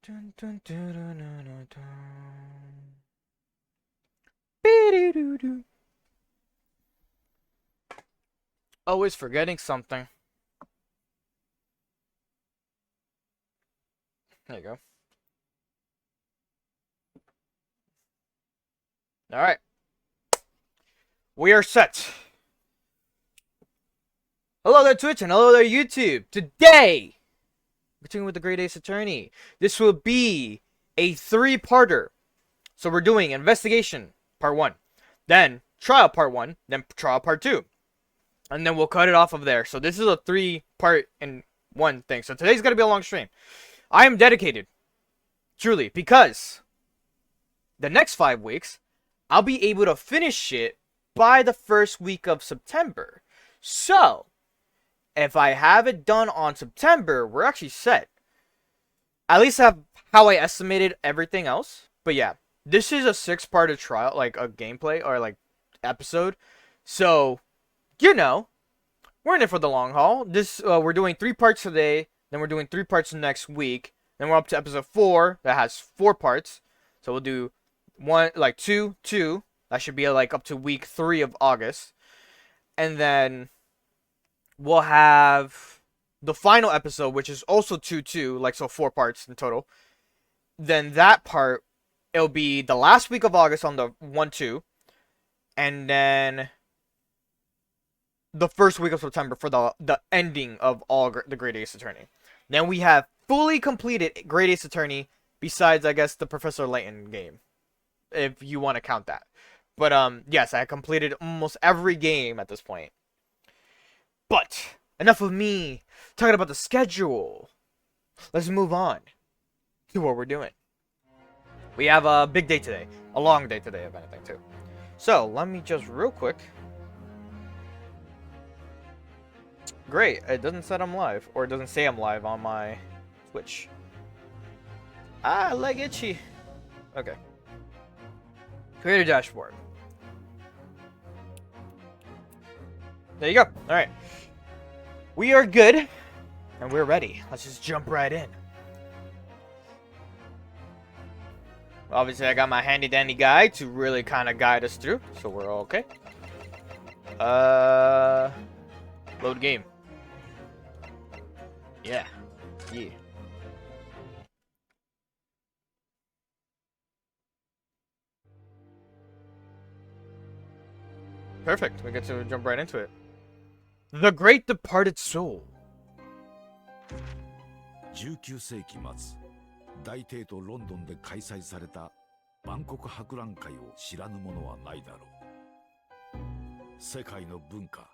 Dun, dun, dun, dun, dun, dun, dun. Beep-doo-doo-doo. Always forgetting something. There you go. All right. We are set. Hello there, Twitch, and hello there, YouTube. Today, we're talking with the Great Ace Attorney. This will be a three-parter. So we're doing investigation part 1, then trial part 1, then trial part 2. And then we'll cut it off of there. So this is a 3-part in one thing. So today's going to be a long stream. I am dedicated, truly, because the next 5 weeks, I'll be able to finish it by the first week of September. So, if I have it done on September, we're actually set. At least have how I estimated everything else. But yeah, this is a 6-part trial, like a gameplay or like episode. So, you know, we're in it for the long haul. We're doing 3 parts today, then we're doing 3 parts next week. Then we're up to episode 4 that has 4 parts. So we'll do 2. That should be like up to week 3 of August. And then we'll have the final episode, which is also 2, like so 4 parts in total. Then that part, it'll be the last week of August on the 1-2. And then the first week of September for the ending of all the Great Ace Attorney. Then we have fully completed Great Ace Attorney, besides, I guess, the Professor Layton game, if you want to count that. But, yes, I completed almost every game at this point. But, enough of me talking about the schedule. Let's move on to what we're doing. We have a big day today. A long day today, if anything, too. So, let me just real quick. Great, it doesn't say I'm live, or it doesn't say I'm live on my Twitch. Ah, leg itchy. Okay. Creator dashboard. There you go. Alright. We are good, and we're ready. Let's just jump right in. Obviously, I got my handy-dandy guide to really kind of guide us through, so we're okay. Load game. Yeah. Yeah. Perfect. We get to jump right into it. The Great Departed Soul. 19世紀末、大帝都ロンドンで開催された万国博覧会を知らぬ者はないだろう。世界の文化、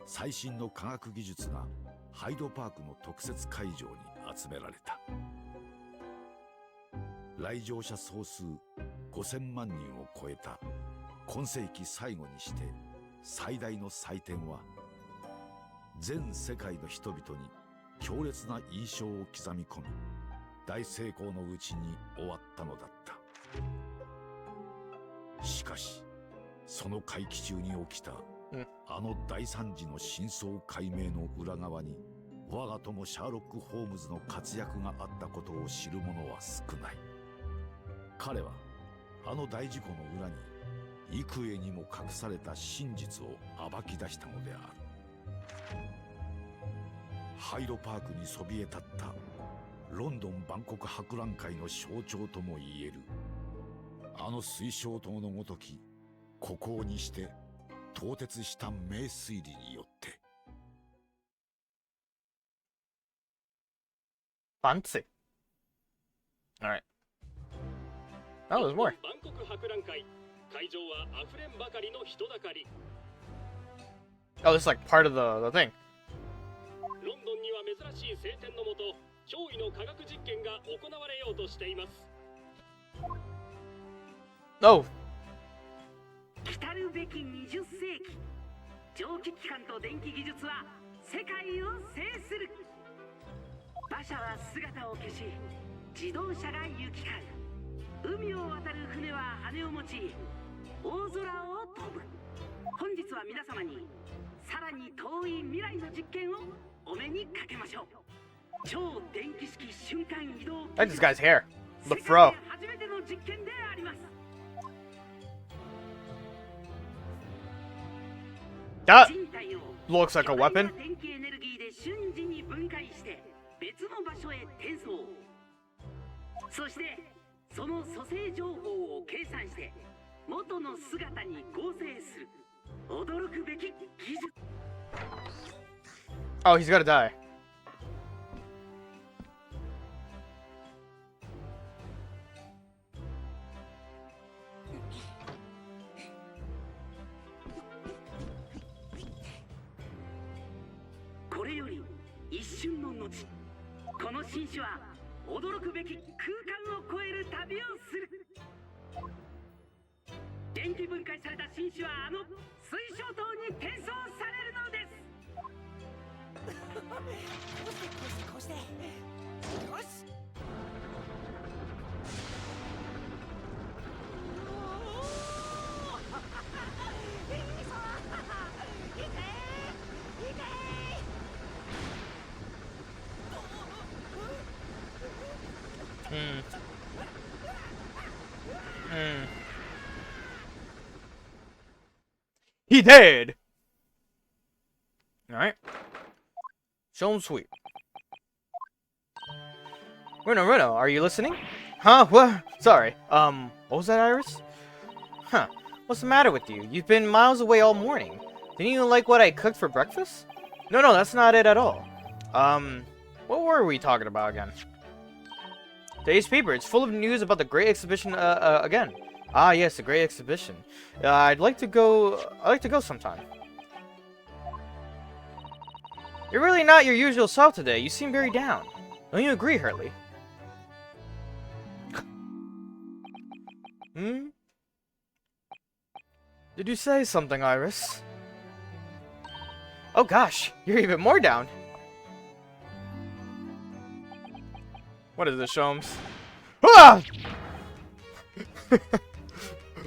最新の科学技術がハイドパークの特設会場に集められた。来場者総数5000万人を超えた今世紀最後にして最大の祭典は、全世界の人々に強烈な印象を刻み込み、大成功のうちに終わったのだった。しかし、その会期中に起きたあの大惨事の真相解明の裏側に、我が友シャーロック・ホームズの活躍があったことを知る者は少ない。彼はあの大事故の裏に幾重にも隠された真実を暴き出したのである。ハイドパークにそびえ立ったロンドン万国博覧会の象徴ともいえるあの水晶塔のごとき孤高にして凍結した名推理によって。Fancy. Alright. Oh, there's more. 万国博覧会会場は溢れんばかりの人だかり。 Oh, this is like part of the thing. ロンドンには珍しい晴天のもと、驚異の科学実験が行われようとしています。 Oh. 来たるべき20世紀、蒸気機関と電気技術は世界を制する。馬車は姿を消し、自動車が行き交う。海を渡る船は羽を持ち、大空を飛ぶ。本日は皆様にさらに遠い未来の実験をお目にかけましょう。超電気式瞬間移動 I like this guy's hair. The 世界 fro. で初めての実験であります。 That 人体を looks like a 巨大 weapon. な電気エネルギーで瞬時に分解して別の場所へ転送。そしてその組成情報を計算して元の姿に合成する驚くべき技術。 Oh, he's gotta die. これより一瞬の後、この紳士は驚くべき空間を超える旅をする。電気分解された紳士はあの水晶塔に転送されるのです。こうしてよし。Hmm. Hmm. He did! Alright. Show him sweet. Reno, are you listening? Huh? What? Sorry. What was that, Iris? Huh. What's the matter with you? You've been miles away all morning. Didn't you like what I cooked for breakfast? No, that's not it at all. What were we talking about again? Today's paper, it's full of news about the Great Exhibition, again. Ah, yes, the Great Exhibition. I'd like to go sometime. You're really not your usual self today. You seem very down. Don't you agree, Hurley? Hmm? Did you say something, Iris? Oh gosh, you're even more down. What is this, Sholmes? Ah!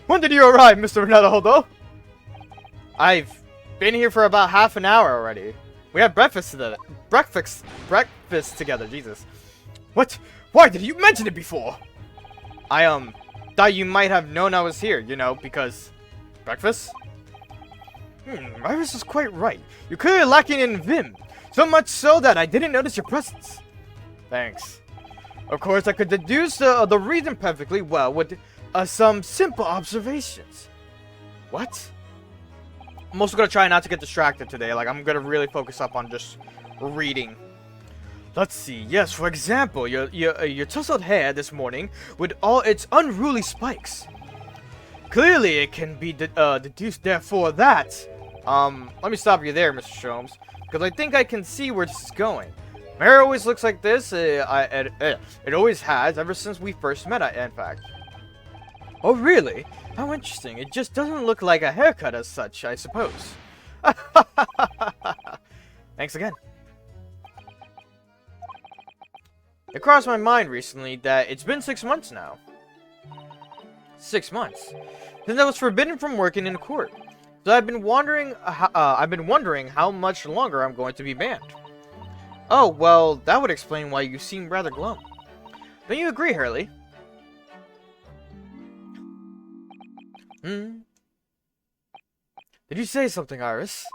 When did you arrive, Mr. Ronaldo? I've been here for about half an hour already. We had breakfast together. Breakfast together, Jesus. What? Why did you mention it before? I, thought you might have known I was here, you know, because... Breakfast? Iris is quite right. You're clearly lacking in vim. So much so that I didn't notice your presence. Thanks. Of course, I could deduce the reason perfectly well with some simple observations. What? I'm also gonna try not to get distracted today. Like, I'm gonna really focus up on just reading. Let's see. Yes, for example, your tousled hair this morning with all its unruly spikes. Clearly, it can be deduced therefore that. Let me stop you there, Mr. Sholmes, because I think I can see where this is going. My hair always looks like this. It always has ever since we first met. In fact. Oh, really? How interesting. It just doesn't look like a haircut as such, I suppose. Thanks again. It crossed my mind recently that it's been 6 months now. 6 months since I was forbidden from working in court. So I've been wondering how much longer I'm going to be banned. Oh, well, that would explain why you seem rather glum. Don't you agree, Hurley? Hmm? Did you say something, Iris?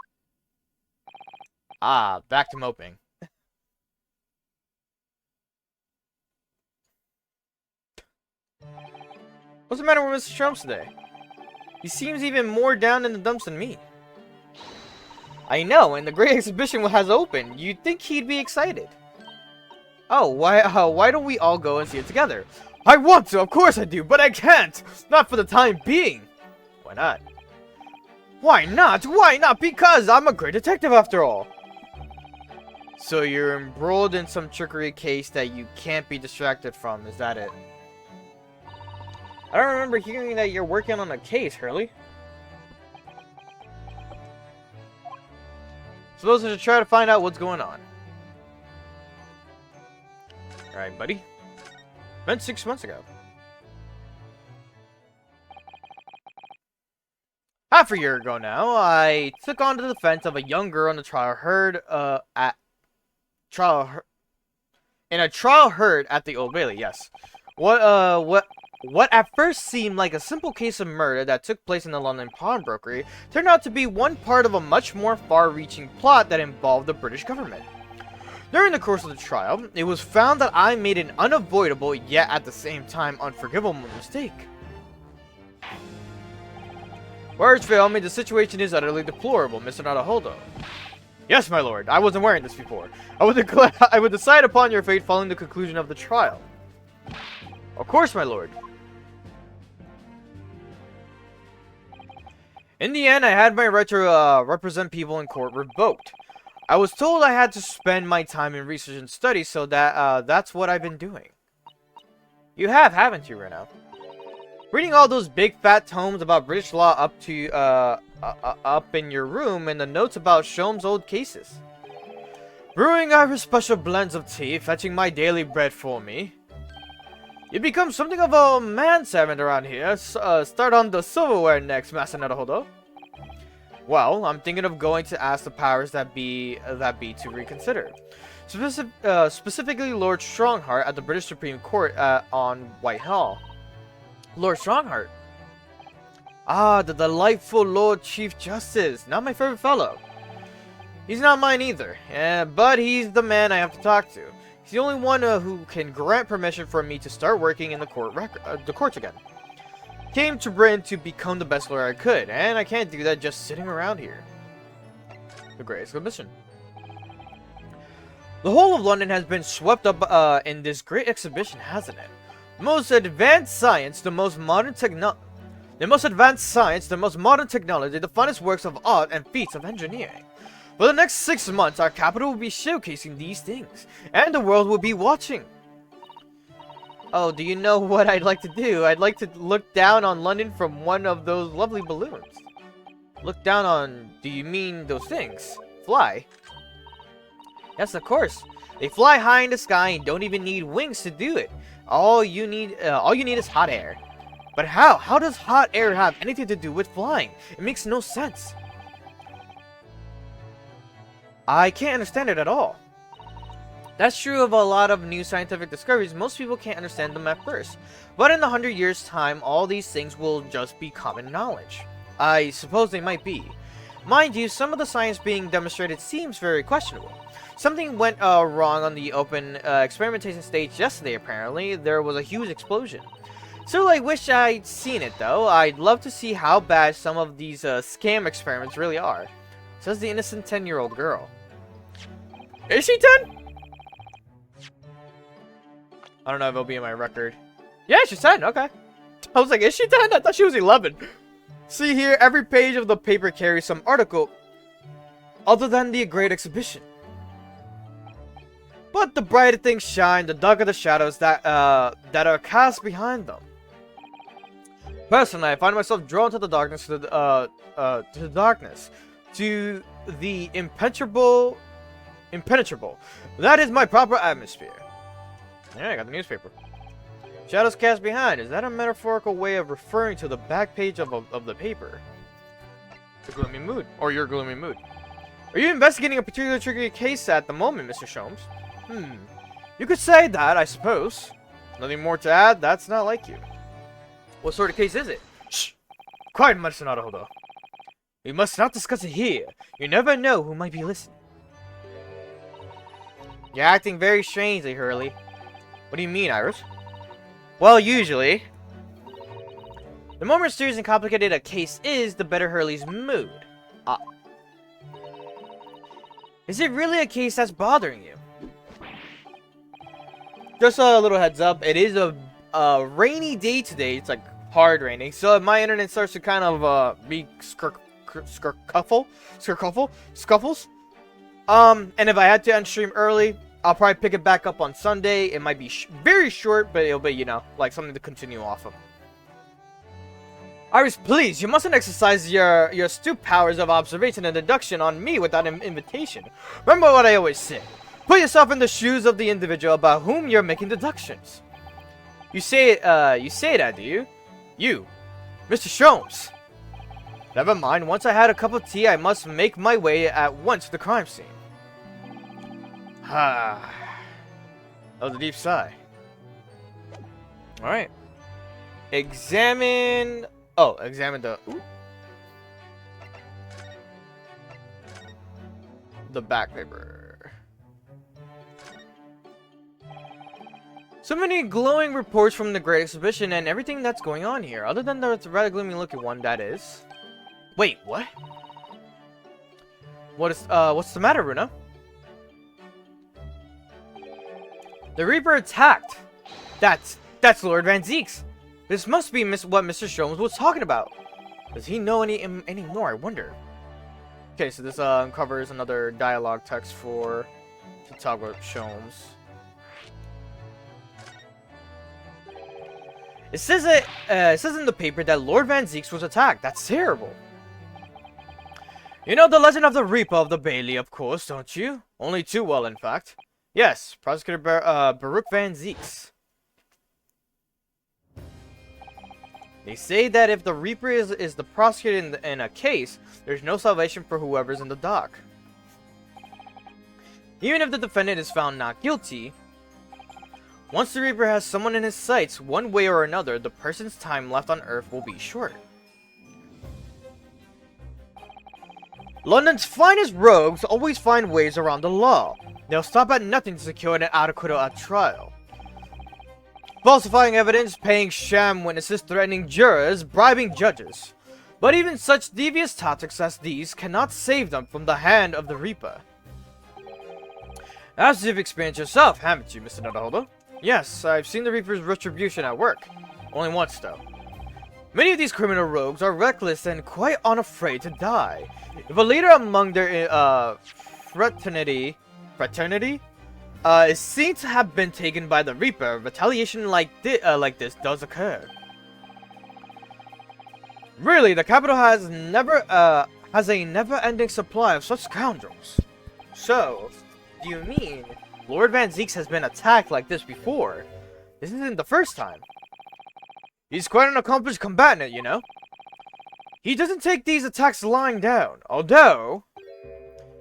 Ah, back to moping. What's the matter with Mr. Sholmes today? He seems even more down in the dumps than me. I know, and the Great Exhibition has opened. You'd think he'd be excited. Oh, why don't we all go and see it together? I want to, of course I do, but I can't! Not for the time being! Why not? Why not? Why not? Because I'm a great detective after all! So you're embroiled in some trickery case that you can't be distracted from, is that it? I don't remember hearing that you're working on a case, Hurley. Suppose I should try to find out what's going on. Alright, buddy. Been 6 months ago. Half a year ago now, I took on the defense of a young girl in the trial In a trial heard at the Old Bailey, yes. What at first seemed like a simple case of murder that took place in the London pawnbrokery turned out to be one part of a much more far-reaching plot that involved the British government. During the course of the trial, it was found that I made an unavoidable, yet at the same time unforgivable mistake. Words fail me, the situation is utterly deplorable, Mr. Naruhodo. Yes, my lord, I wasn't wearing this before. I would decide upon your fate following the conclusion of the trial. Of course, my lord. In the end, I had my right to represent people in court revoked. I was told I had to spend my time in research and study, so that's what I've been doing. You have, haven't you, Reno? Reading all those big fat tomes about British law up in your room and the notes about Sholmes' old cases. Brewing Irish special blends of tea, fetching my daily bread for me. You become something of a manservant around here. Start on the silverware next, Master Naruhodo. Well, I'm thinking of going to ask the powers that be to reconsider. Specifically Lord Strongheart at the British Supreme Court on Whitehall. Lord Strongheart? Ah, the delightful Lord Chief Justice. Not my favorite fellow. He's not mine either, but he's the man I have to talk to. He's the only one who can grant permission for me to start working in the courts again. Came to Britain to become the best lawyer I could, and I can't do that just sitting around here. The greatest commission. The whole of London has been swept up in this great exhibition, hasn't it? The most advanced science, the most modern technology, the finest works of art and feats of engineering. For the next 6 months, our capital will be showcasing these things, and the world will be watching. Oh, do you know what I'd like to do? I'd like to look down on London from one of those lovely balloons. Look down on... do you mean those things? Fly? Yes, of course. They fly high in the sky and don't even need wings to do it. All you need is hot air. But how? How does hot air have anything to do with flying? It makes no sense. I can't understand it at all. That's true of a lot of new scientific discoveries. Most people can't understand them at first. But in 100 years' time, all these things will just be common knowledge. I suppose they might be. Mind you, some of the science being demonstrated seems very questionable. Something went wrong on the open experimentation stage yesterday, apparently. There was a huge explosion. Still, I wish I'd seen it, though. I'd love to see how bad some of these scam experiments really are. Says the innocent 10-year-old girl. Is she 10? I don't know if it'll be in my record. Yeah, she's 10, okay. I was like, is she 10? I thought she was 11. See here, every page of the paper carries some article other than the great exhibition. But the brighter things shine, the darker the shadows that are cast behind them. Personally, I find myself drawn to the darkness, to the impenetrable. That is my proper atmosphere. Yeah, I got the newspaper. Shadows cast behind. Is that a metaphorical way of referring to the back page of the paper? The gloomy mood, or your gloomy mood. Are you investigating a particular tricky case at the moment, Mr. Sholmes? You could say that, I suppose. Nothing more to add? That's not like you. What sort of case is it? Shh! Quiet, Master Naruhodo. We must not discuss it here. You never know who might be listening. You're acting very strangely, Hurley. What do you mean, Iris? Well, usually. The more mysterious and complicated a case is, the better Hurley's mood. Is it really a case that's bothering you? Just a little heads up, it is a rainy day today. It's like hard raining, so if my internet starts to kind of be scuffles. And if I had to unstream early, I'll probably pick it back up on Sunday. It might be very short, but it'll be, you know, like something to continue off of. Iris, please, you mustn't exercise your astute powers of observation and deduction on me without an invitation. Remember what I always say. Put yourself in the shoes of the individual about whom you're making deductions. You say that, do you? You, Mr. Sholmes. Never mind, once I had a cup of tea, I must make my way at once to the crime scene. of the deep sigh. Alright. Examine... Oh, examine the... Ooh. The back paper. So many glowing reports from the Great Exhibition and everything that's going on here. Other than the rather gloomy looking one, that is. Wait, what? What's the matter, Runa? The Reaper attacked! That's Lord Van Zieks! This must be what Mr. Sholmes was talking about. Does he know any more, I wonder? Okay, so this covers another dialogue text for Talbot Sholmes. It says in the paper that Lord Van Zieks was attacked. That's terrible. You know the legend of the Reaper of the Bailey, of course, don't you? Only too well, in fact. Yes, Prosecutor Baruch Van Zieks. They say that if the Reaper is the prosecutor in a case, there's no salvation for whoever's in the dock. Even if the defendant is found not guilty, once the Reaper has someone in his sights, one way or another, the person's time left on Earth will be short. London's finest rogues always find ways around the law. They'll stop at nothing to secure an acquittal at trial. Falsifying evidence, paying sham witnesses, threatening jurors, bribing judges. But even such devious tactics as these cannot save them from the hand of the Reaper. As you've experienced yourself, haven't you, Mr. Nutholder? Yes, I've seen the Reaper's retribution at work. Only once, though. Many of these criminal rogues are reckless and quite unafraid to die. If a leader among their fraternity is seen to have been taken by the Reaper, retaliation like this does occur. Really, the capital has a never-ending supply of such scoundrels. So, do you mean Lord Van Zieks has been attacked like this before? This isn't the first time. He's quite an accomplished combatant, you know. He doesn't take these attacks lying down, although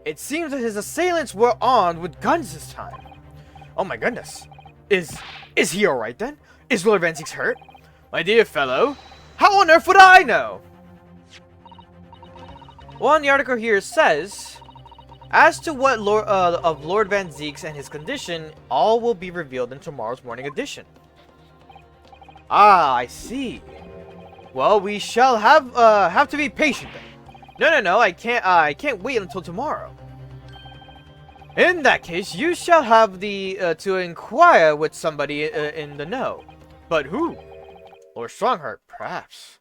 it seems that his assailants were armed with guns this time. Oh my goodness. Is he alright then? Is Lord Van Zieks hurt? My dear fellow, how on earth would I know? Well, the article here says, as to what of Lord Van Zieks and his condition, all will be revealed in tomorrow's morning edition. Ah, I see. Well, we shall have to be patient then. No, I can't wait until tomorrow. In that case, you shall have to inquire with somebody in the know. But who? Lord Strongheart, perhaps.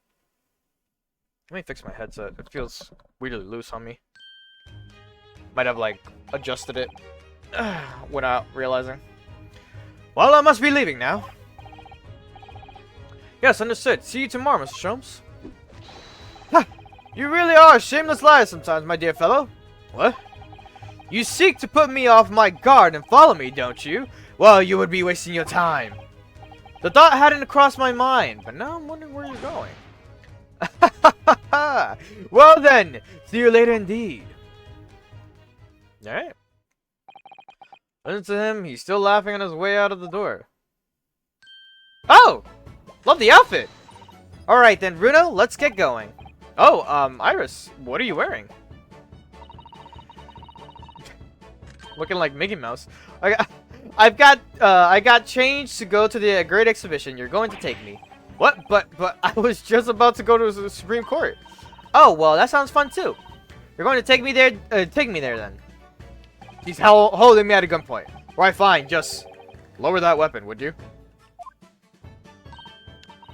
Let me fix my headset. It feels weirdly loose on me. Might have, like, adjusted it without realizing. Well, I must be leaving now. Yes, understood. See you tomorrow, Mr. Sholmes. Ha! You really are a shameless liar sometimes, my dear fellow. What? You seek to put me off my guard and follow me, don't you? Well, you would be wasting your time. The thought hadn't crossed my mind, but now I'm wondering where you're going. Well then, see you later indeed. Alright. Listen to him, he's still laughing on his way out of the door. Oh! Love the outfit! Alright then, Bruno, let's get going. Oh, Iris, what are you wearing? Looking like Mickey Mouse. I got changed to go to the Great Exhibition. You're going to take me. What? But I was just about to go to the Supreme Court. Oh, well, that sounds fun too. You're going to take me there? Take me there then. He's holding me at a gunpoint. Right, fine. Just lower that weapon, would you?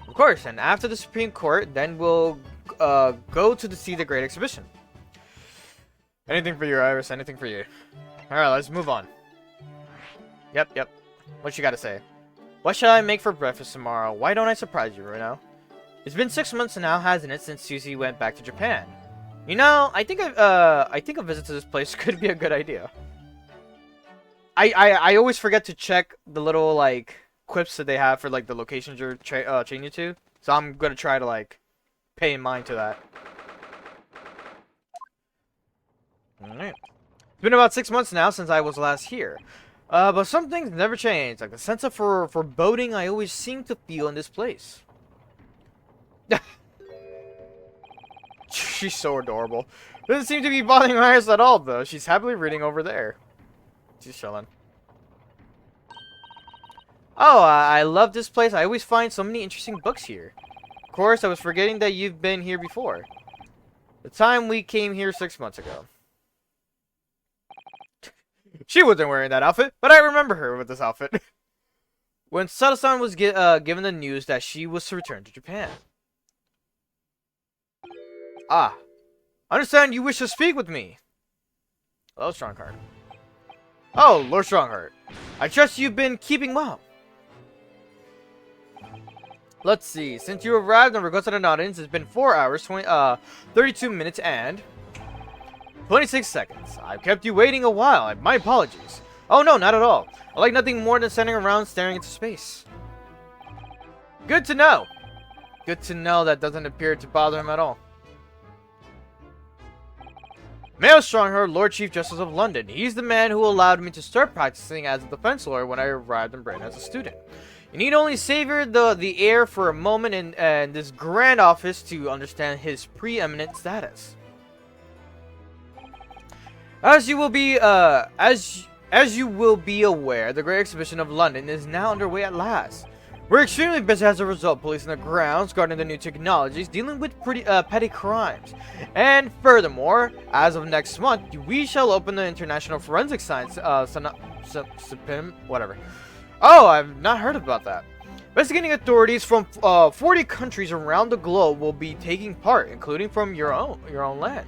Of course. And after the Supreme Court, then we'll go to see the Great Exhibition. Anything for you, Iris. Anything for you. Alright, let's move on. Yep. What you gotta say? What should I make for breakfast tomorrow? Why don't I surprise you, Bruno? It's been 6 months now, hasn't it, since Susie went back to Japan? You know, I think a visit to this place could be a good idea. I always forget to check the little, like, quips that they have for, like, the locations you're changing to. So I'm gonna try to, like, pay mind to that. Alright. It's been about 6 months now since I was last here. But some things never change, like the sense of foreboding I always seem to feel in this place. She's so adorable. Doesn't seem to be bothering Iris at all, though. She's happily reading over there. She's chilling. Oh, I love this place. I always find so many interesting books here. Of course, I was forgetting that you've been here before. The time we came here 6 months ago. She wasn't wearing that outfit, but I remember her with this outfit. When Sato-san was given the news that she was to return to Japan. Ah. Understand you wish to speak with me. Hello, Strongheart. Oh, Lord Strongheart. I trust you've been keeping well. Let's see. Since you arrived on Ragosa Naudins, it's been 4 hours, 32 minutes, and 26 seconds. I've kept you waiting a while. My apologies. Oh, no, not at all. I like nothing more than standing around staring into space. Good to know. Good to know that doesn't appear to bother him at all. Mayo Strongheart, Lord Chief Justice of London. He's the man who allowed me to start practicing as a defense lawyer when I arrived in Britain as a student. You need only savor the air for a moment in this grand office to understand his preeminent status. As you will be aware, the Great Exhibition of London is now underway at last. We're extremely busy as a result, policing the grounds, guarding the new technologies, dealing with petty crimes. And furthermore, as of next month, we shall open the International Forensic Science, SIPIM, whatever. Oh, I've not heard about that. Investigating authorities from 40 countries around the globe will be taking part, including from your own land.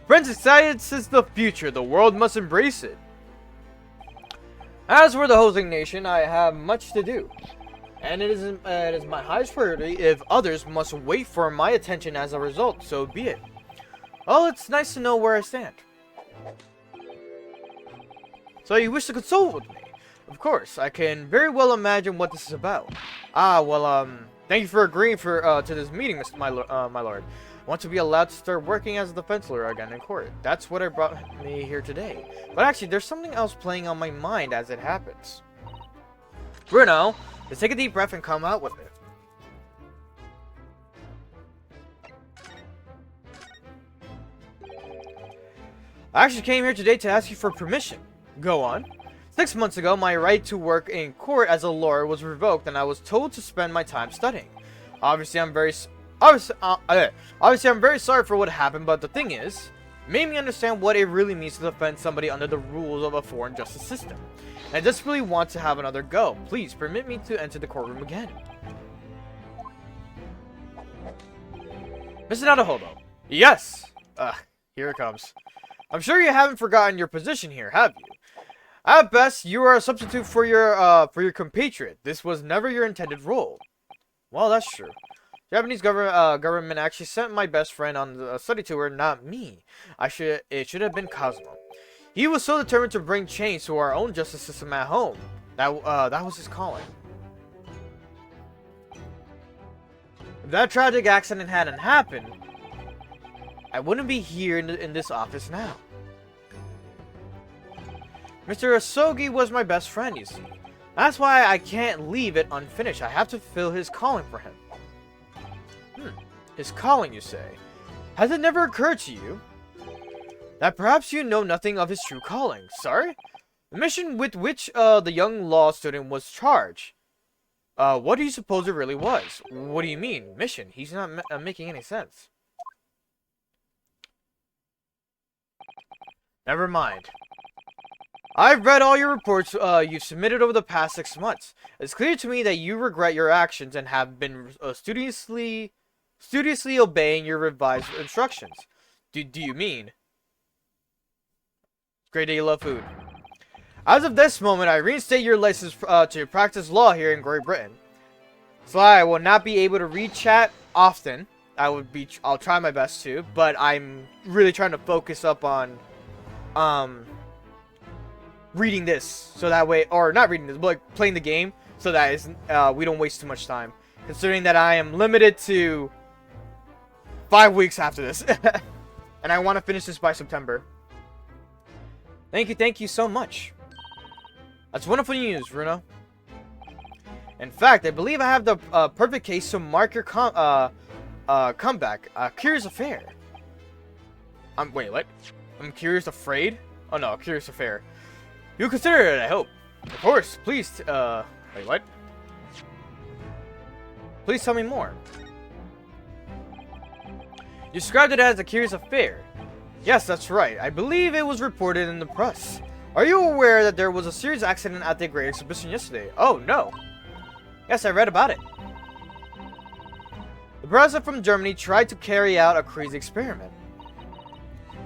Forensic science is the future. The world must embrace it. As for the hosting nation, I have much to do. And it is my highest priority. If others must wait for my attention as a result, so be it. Well, it's nice to know where I stand. So you wish to consult with me? Of course, I can very well imagine what this is about. Thank you for agreeing to this meeting, my lord. I want to be allowed to start working as a defense lawyer again in court. That's what brought me here today. But actually, there's something else playing on my mind as it happens. Bruno, just take a deep breath and come out with it. I actually came here today to ask you for permission. Go on. 6 months ago, my right to work in court as a lawyer was revoked, and I was told to spend my time studying. Obviously, I'm very sorry for what happened, but the thing is, it made me understand what it really means to defend somebody under the rules of a foreign justice system. And I just really want to have another go. Please permit me to enter the courtroom again. Mr. Naruhodo. Yes. Here it comes. I'm sure you haven't forgotten your position here, have you? At best, you are a substitute for your compatriot. This was never your intended role. Well, that's true. Japanese government actually sent my best friend on the study tour, not me. It should have been Cosmo. He was so determined to bring change to our own justice system at home. That was his calling. If that tragic accident hadn't happened, I wouldn't be here in this office now. Mr. Asogi was my best friend, you see. That's why I can't leave it unfinished. I have to fulfill his calling for him. His calling, you say? Has it never occurred to you that perhaps you know nothing of his true calling? Sorry? The mission with which the young law student was charged. What do you suppose it really was? What do you mean, mission? He's not making any sense. Never mind. I've read all your reports you've submitted over the past 6 months. It's clear to me that you regret your actions and have been studiously obeying your revised instructions. Do you mean? Great that you love food. As of this moment, I reinstate your license to practice law here in Great Britain. Sly, I will not be able to read chat often. I'll try my best to, but I'm really trying to focus up on reading this, so that way, or not reading this, but like playing the game, so that we don't waste too much time. Considering that I am limited to 5 weeks after this, and I want to finish this by September. Thank you so much. That's wonderful news, Bruno. In fact, I believe I have the perfect case to mark your comeback. Curious affair. Wait, what? I'm curious afraid? Oh no, curious affair. You'll consider it, I hope. Of course, please, wait, what? Please tell me more. You described it as a curious affair. Yes, that's right. I believe it was reported in the press. Are you aware that there was a serious accident at the Great Exhibition yesterday? Oh, no. Yes, I read about it. The president from Germany tried to carry out a crazy experiment.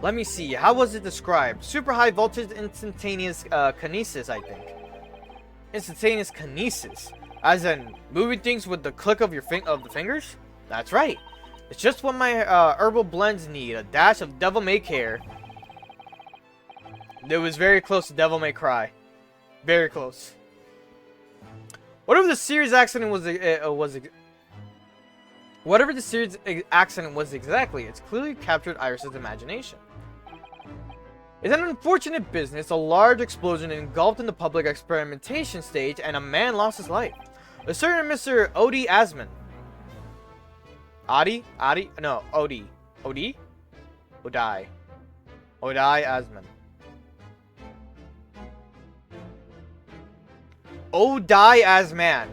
Let me see, how was it described? Super high voltage instantaneous kinesis, I think. Instantaneous kinesis? As in, moving things with the click of your the fingers? That's right. It's just what my herbal blends need. A dash of Devil May Care. It was very close to Devil May Cry. Very close. Whatever the serious accident whatever the serious accident was exactly, it's clearly captured Iris's imagination. It's an unfortunate business. A large explosion engulfed in the public experimentation stage, and a man lost his life. A certain Mr. Odie Asman. Odie Asman. Odie Asman.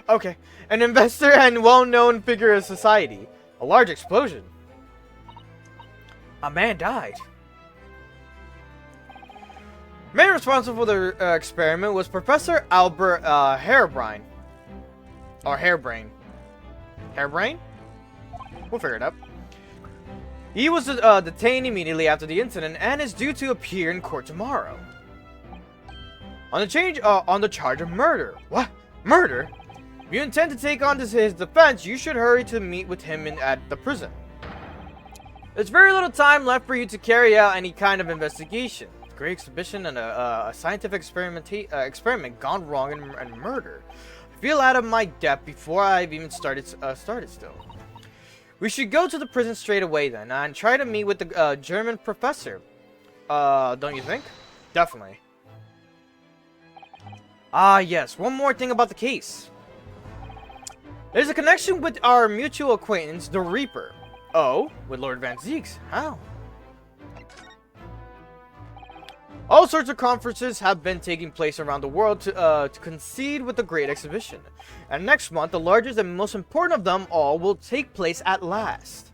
Okay. An investor and well-known figure of society. A large explosion. A man died. The man responsible for the experiment was Professor Albert Harebrine. Or Harebrain. Harebrain? We'll figure it out. He was detained immediately after the incident and is due to appear in court tomorrow. On the charge of murder. What? Murder? If you intend to take on his defense, you should hurry to meet with him at the prison. There's very little time left for you to carry out any kind of investigation. The Great Exhibition and a scientific experiment gone wrong and murder. I feel out of my depth before I've even started still. We should go to the prison straight away then, and try to meet with the German professor. Don't you think? Definitely. Ah, yes. One more thing about the case. There's a connection with our mutual acquaintance, the Reaper. Oh, with Lord Van Zieks. How? All sorts of conferences have been taking place around the world to coincide with the Great Exhibition. And next month, the largest and most important of them all will take place at last.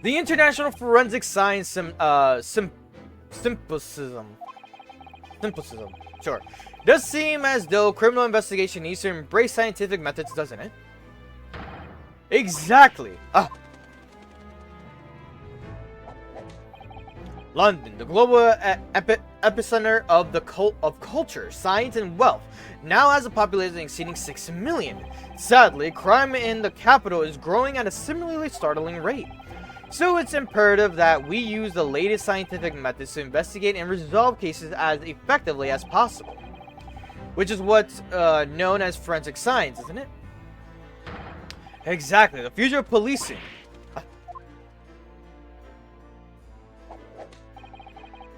The International Forensic Science Symposium. Sure. Does seem as though criminal investigation needs to embrace scientific methods, doesn't it? Exactly. London, the global epicenter of culture, science, and wealth, now has a population exceeding 6 million. Sadly, crime in the capital is growing at a similarly startling rate. So it's imperative that we use the latest scientific methods to investigate and resolve cases as effectively as possible. Which is what's known as forensic science, isn't it? Exactly, the future of policing.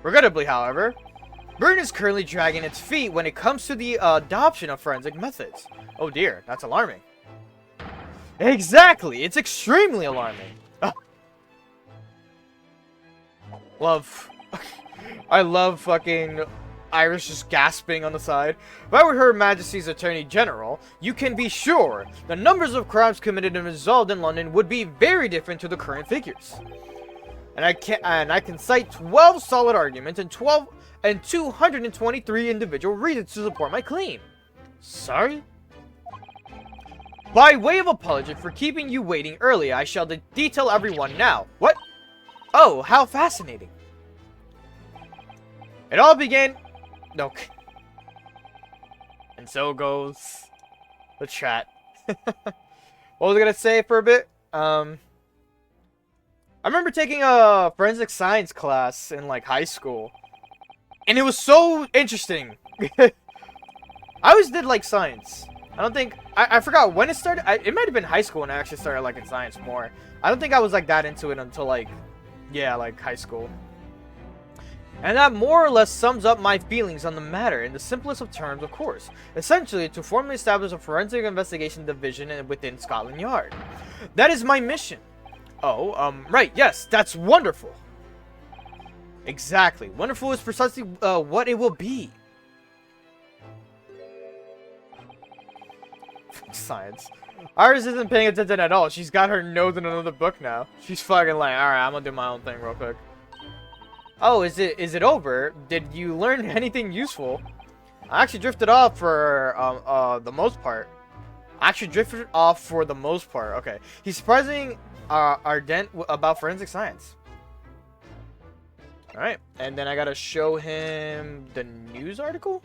Regrettably, however, Britain is currently dragging its feet when it comes to the adoption of forensic methods. Oh dear, that's alarming. Exactly, it's extremely alarming. I love fucking Iris just gasping on the side. If I were Her Majesty's Attorney General, you can be sure the numbers of crimes committed and resolved in London would be very different to the current figures. And I can cite 12 solid arguments and 223 individual reasons to support my claim. Sorry? By way of apology for keeping you waiting earlier, I shall detail everyone now. What? Oh, how fascinating. It all began... No. And so goes the chat. What was I gonna say for a bit? I remember taking a forensic science class in like high school. And it was so interesting. I always did like science. I don't think... I forgot when it started. It might have been high school when I actually started liking science more. I don't think I was like that into it until like... Yeah, like high school. And that more or less sums up my feelings on the matter in the simplest of terms, of course. Essentially, to formally establish a forensic investigation division within Scotland Yard. That is my mission. Oh, right, yes, that's wonderful. Exactly. Wonderful is precisely what it will be. Science. Iris isn't paying attention at all. She's got her nose in another book now. She's fucking like, alright, I'm gonna do my own thing real quick. Oh, is it over? Did you learn anything useful? I actually drifted off for the most part. Okay. He's surprising Ardent about forensic science. Alright. And then I gotta show him the news article?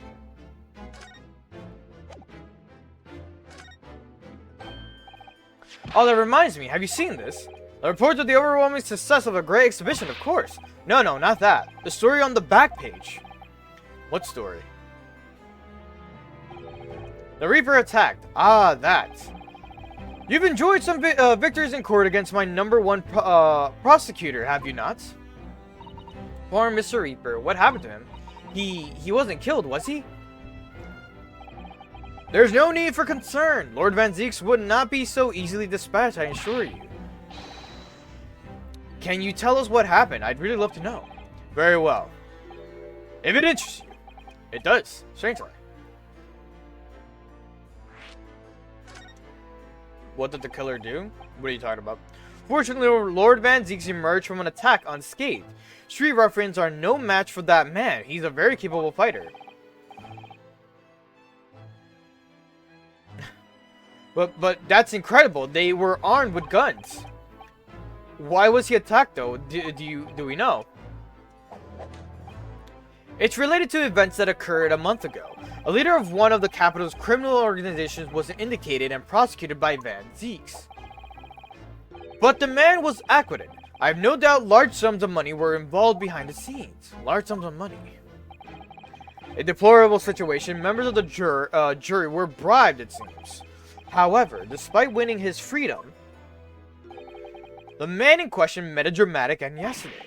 Oh, that reminds me. Have you seen this? The reports of the overwhelming success of a great exhibition, of course. No, not that. The story on the back page. What story? The Reaper attacked. Ah, that. You've enjoyed some victories in court against my #1 prosecutor, have you not? Poor Mr. Reaper. What happened to him? He wasn't killed, was he? There's no need for concern. Lord Van Zieks would not be so easily dispatched, I assure you. Can you tell us what happened? I'd really love to know. Very well. If it interests you. It does, strangely. What did the killer do? What are you talking about? Fortunately, Lord Van Zieks emerged from an attack unscathed. Street ruffians are no match for that man. He's a very capable fighter. But that's incredible. They were armed with guns. Why was he attacked though? Do we know? It's related to events that occurred a month ago. A leader of one of the capital's criminal organizations was indicated and prosecuted by Van Zieks. But the man was acquitted. I have no doubt large sums of money were involved behind the scenes. Large sums of money. A deplorable situation. Members of the jury were bribed, it seems. However, despite winning his freedom, the man in question met a dramatic end yesterday.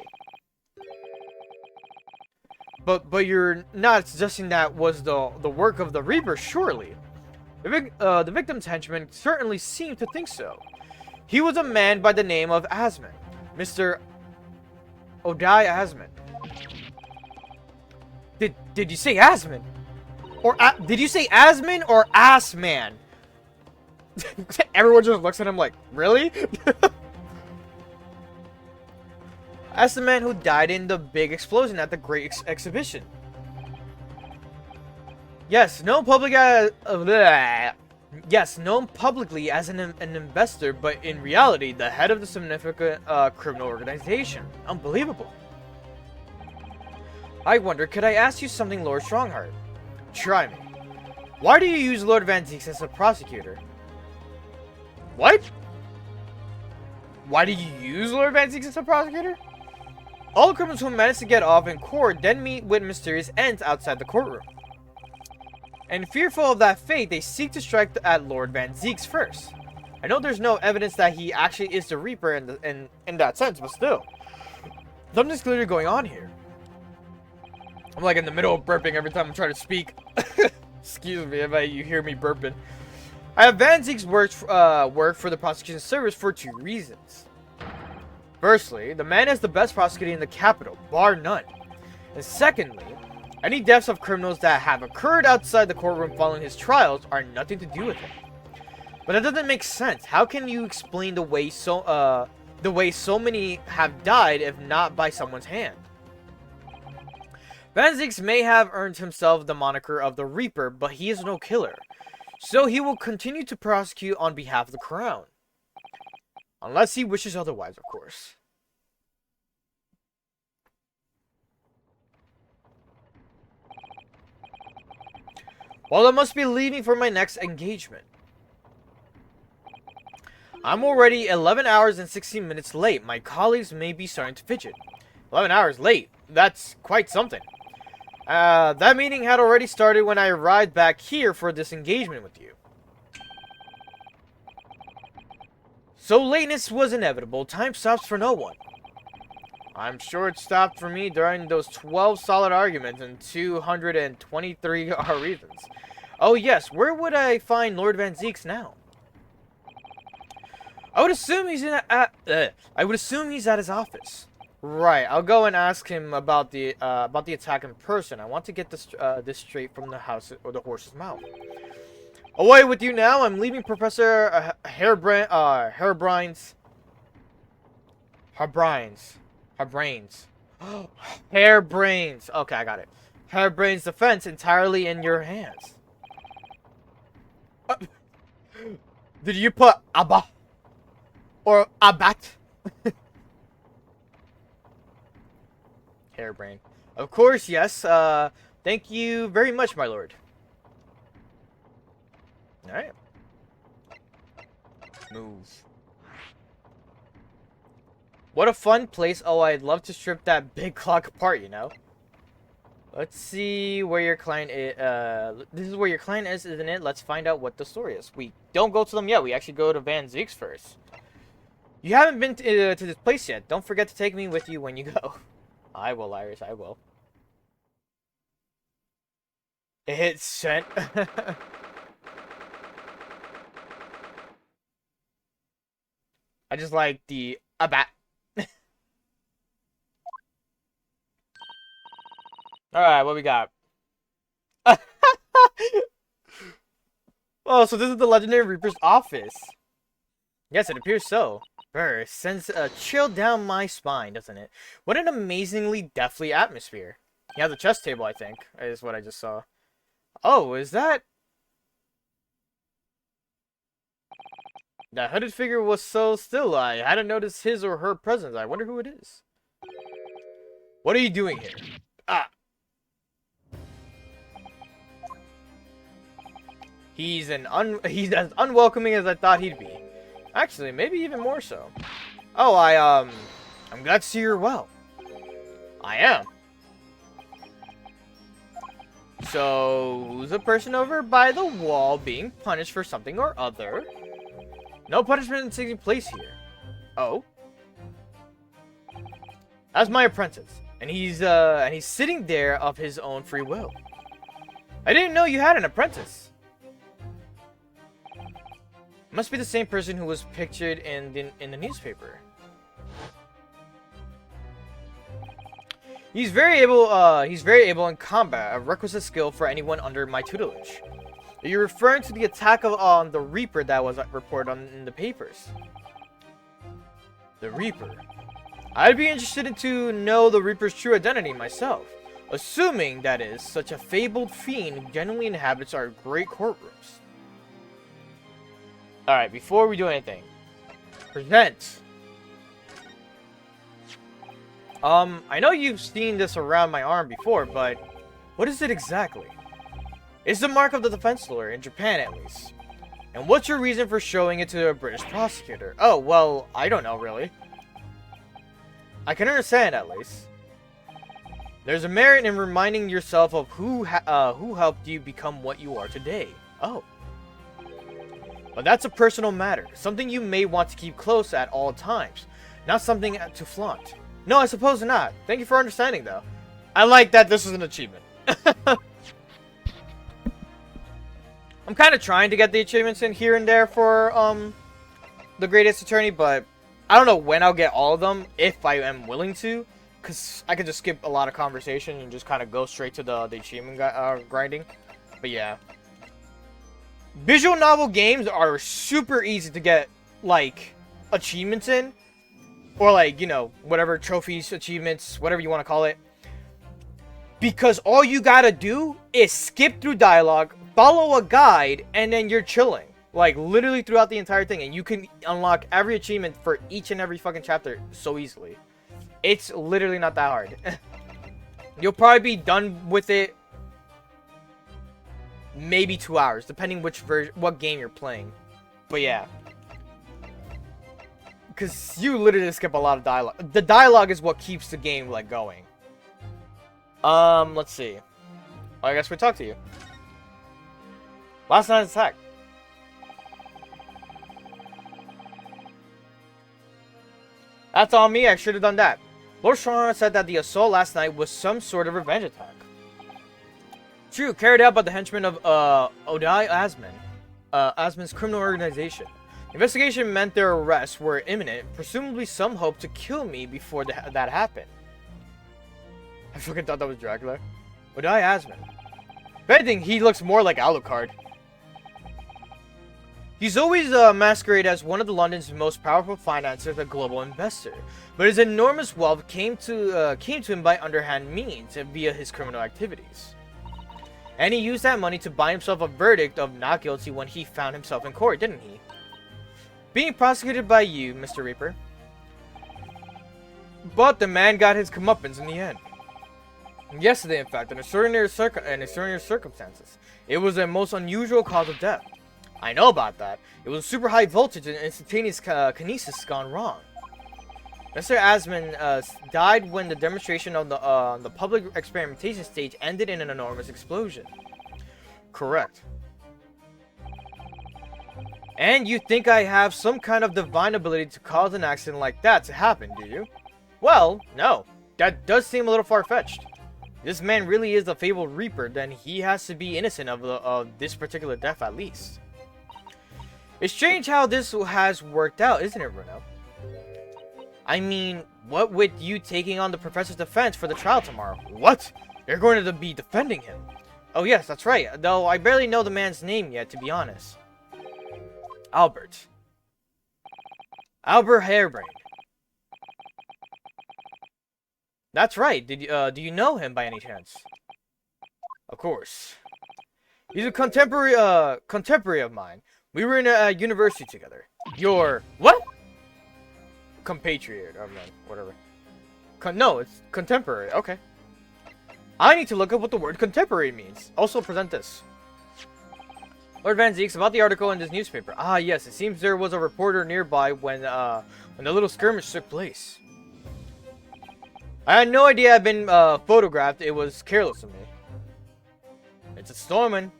But you're not suggesting that was the work of the Reaper, surely? The victim's henchman certainly seemed to think so. He was a man by the name of Asman, Mr. Odai Asman. Did you say Asman? Or did you say Asman or Assman? Everyone just looks at him like, really? As the man who died in the big explosion at the Great Exhibition. Yes, known publicly as an investor, but in reality, the head of the significant criminal organization. Unbelievable. I wonder, could I ask you something, Lord Strongheart? Try me. Why do you use Lord Van Zieks as a prosecutor? What? Why do you use Lord Van Zieks as a prosecutor? All criminals who manage to get off in court then meet with mysterious ends outside the courtroom. And fearful of that fate, they seek to strike at Lord Van Zieks first. I know there's no evidence that he actually is the Reaper in that sense, but still. Something's clearly going on here. I'm like in the middle of burping every time I'm trying to speak. Excuse me if you hear me burping. I have Van Zieks work for the prosecution service for 2 reasons. Firstly, the man is the best prosecutor in the capital, bar none. And secondly, any deaths of criminals that have occurred outside the courtroom following his trials are nothing to do with him. But that doesn't make sense. How can you explain the way so many have died if not by someone's hand? Van Zieks may have earned himself the moniker of the Reaper, but he is no killer. So he will continue to prosecute on behalf of the crown. Unless he wishes otherwise, of course. Well, I must be leaving for my next engagement. I'm already 11 hours and 16 minutes late. My colleagues may be starting to fidget. 11 hours late? That's quite something. That meeting had already started when I arrived back here for this engagement with you. So lateness was inevitable. Time stops for no one. I'm sure it stopped for me during those 12 solid arguments and 223 reasons. Oh yes, where would I find Lord Van Zeeks now? I would assume he's I would assume he's at his office. Right, I'll go and ask him about the attack in person. I want to get this straight from the horse's mouth. Away with you now. I'm leaving Professor Hairbrain's Okay, I got it. Hairbrain's defense entirely in your hands. Did you put Abba or Abat? Hairbrain. Of course, yes. Thank you very much, my lord. Alright. Move. What a fun place. Oh, I'd love to strip that big clock apart, you know? Let's see where your client is. This is where your client is, isn't it? Let's find out what the story is. We don't go to them yet. We actually go to Van Zeeks first. You haven't been to this place yet. Don't forget to take me with you when you go. I will, Iris. I will. It hit sent. I just like the Abat. Alright, what we got? Oh, so this is the Legendary Reaper's office. Yes, it appears so. Brr, it sends a chill down my spine, doesn't it? What an amazingly deathly atmosphere. Yeah, the chess table, I think, is what I just saw. Oh, is that... That hooded figure was so still, I hadn't noticed his or her presence. I wonder who it is. What are you doing here? Ah. He's as unwelcoming as I thought he'd be. Actually, maybe even more so. Oh, I'm glad to see you're well. I am. So, who's the person over by the wall being punished for something or other? No punishment is taking place here. Oh? That's my apprentice. And he's sitting there of his own free will. I didn't know you had an apprentice. Must be the same person who was pictured in the newspaper. He's very able in combat, a requisite skill for anyone under my tutelage. Are you referring to the attack of the Reaper that was reported in the papers? The Reaper. I'd be interested to know the Reaper's true identity myself, assuming, that is, such a fabled fiend genuinely inhabits our great courtrooms. Alright, before we do anything, present. I know you've seen this around my arm before, but what is it exactly? It's the mark of the defense lawyer, in Japan at least. And what's your reason for showing it to a British prosecutor? Oh, well, I don't know, really. I can understand, at least. There's a merit in reminding yourself of who helped you become what you are today. Oh. But that's a personal matter, something you may want to keep close at all times, not something to flaunt. No, I suppose not. Thank you for understanding, though. I like that this is an achievement. I'm kind of trying to get the achievements in here and there for the Great Ace Attorney, but I don't know when I'll get all of them, if I am willing to, because I could just skip a lot of conversation and just kind of go straight to the achievement grinding. But yeah. Visual novel games are super easy to get, like, achievements in. Or, like, you know, whatever, trophies, achievements, whatever you want to call it. Because all you gotta do is skip through dialogue, follow a guide, and then you're chilling. Like, literally throughout the entire thing. And you can unlock every achievement for each and every fucking chapter so easily. It's literally not that hard. You'll probably be done with it maybe 2 hours, depending what game you're playing. But yeah. Because you literally skip a lot of dialogue. The dialogue is what keeps the game, like, going. Let's see. Oh, I guess we talked to you. Last night's attack. That's on me, I should have done that. Lord Strongheart said that the assault last night was some sort of revenge attack. True, carried out by the henchmen of Odai Asman's criminal organization. Investigation meant their arrests were imminent, presumably some hope to kill me before that happened. I fucking thought that was Dracula. Odai Asman. If anything, he looks more like Alucard. He's always masqueraded as one of London's most powerful financiers, a global investor, but his enormous wealth came to him by underhand means via his criminal activities. And he used that money to buy himself a verdict of not guilty when he found himself in court, didn't he? Being prosecuted by you, Mr. Reaper. But the man got his comeuppance in the end. Yesterday, in fact, in extraordinary circumstances, it was a most unusual cause of death. I know about that. It was super high voltage and instantaneous kinesis gone wrong. Mr. Asman died when the demonstration of the public experimentation stage ended in an enormous explosion. Correct. And you think I have some kind of divine ability to cause an accident like that to happen, do you? Well, no. That does seem a little far-fetched. This man really is the fabled Reaper, then he has to be innocent of this particular death at least. It's strange how this has worked out, isn't it, Bruno? I mean, what with you taking on the professor's defense for the trial tomorrow? What? You're going to be defending him? Oh yes, that's right, though I barely know the man's name yet, to be honest. Albert. Albert Harebrained. That's right. Do you know him by any chance? Of course. He's a contemporary of mine. We were in a university together. Your what? Compatriot, or whatever. No, it's contemporary. Okay. I need to look up what the word contemporary means. Also, present this. Lord Van Zeeks, about the article in this newspaper. Ah, yes. It seems there was a reporter nearby when the little skirmish took place. I had no idea I'd been photographed. It was careless of me. It's a Stormin.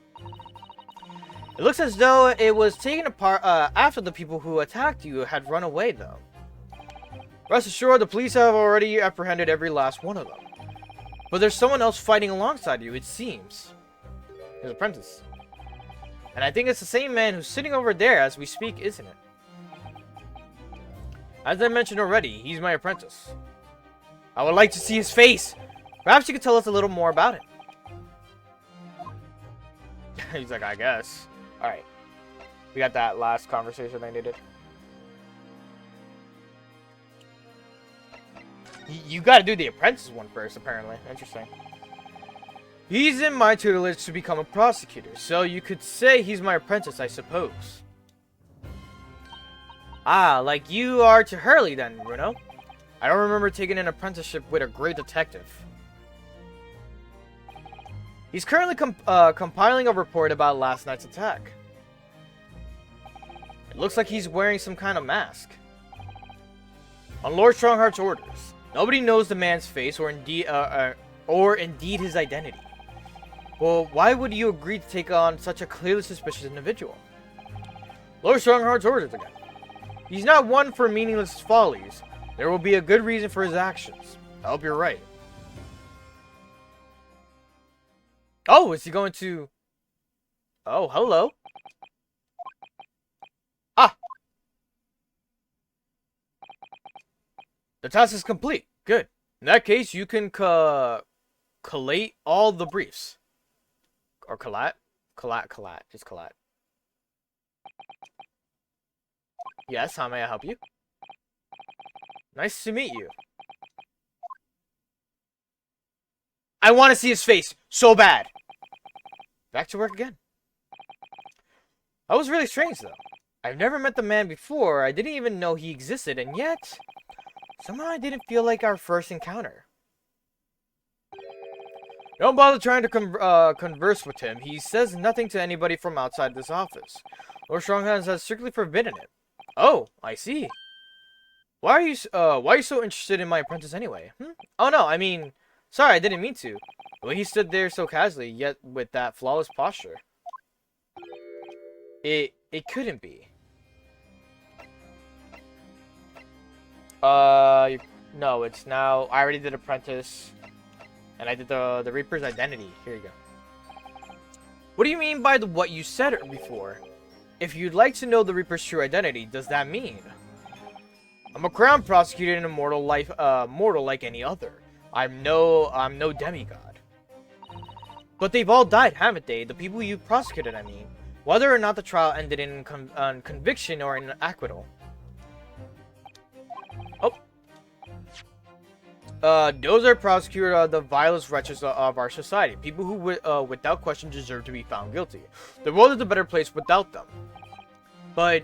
It looks as though it was taken apart after the people who attacked you had run away, though. Rest assured, the police have already apprehended every last one of them. But there's someone else fighting alongside you, it seems. His apprentice. And I think it's the same man who's sitting over there as we speak, isn't it? As I mentioned already, he's my apprentice. I would like to see his face. Perhaps you could tell us a little more about it. He's like, I guess. Alright. We got that last conversation I needed. You gotta do the apprentice one first, apparently. Interesting. He's in my tutelage to become a prosecutor, so you could say he's my apprentice, I suppose. Ah, like you are to Hurley then, Bruno. I don't remember taking an apprenticeship with a great detective. He's currently compiling a report about last night's attack. It looks like he's wearing some kind of mask. On Lord Strongheart's orders, nobody knows the man's face or indeed his identity. Well, why would you agree to take on such a clearly suspicious individual? Lord Strongheart's orders again. He's not one for meaningless follies. There will be a good reason for his actions. I hope you're right. Oh, is he going to... Oh, hello. Ah! The task is complete. Good. In that case, you can collate all the briefs. Or collate? Collate. Just collate. Yes, how may I help you? Nice to meet you. I want to see his face so bad. Back to work again. That was really strange, though. I've never met the man before. I didn't even know he existed, and yet... somehow I didn't feel like our first encounter. Don't bother trying to converse with him. He says nothing to anybody from outside this office. Lord Strongheart has strictly forbidden it. Oh, I see. Why are you so interested in my apprentice anyway? Oh no, I mean, sorry, I didn't mean to. The way he stood there so casually, yet with that flawless posture. It couldn't be. No, it's now. I already did Apprentice, and I did the Reaper's identity. Here you go. What do you mean by what you said before? If you'd like to know the Reaper's true identity, does that mean? I'm a crown prosecutor in a mortal like any other. I'm no demigod. But they've all died, haven't they? The people you prosecuted, I mean. Whether or not the trial ended in conviction or in acquittal. Oh. Those are prosecuted the vilest wretches of our society. People who, without question, deserve to be found guilty. The world is a better place without them. But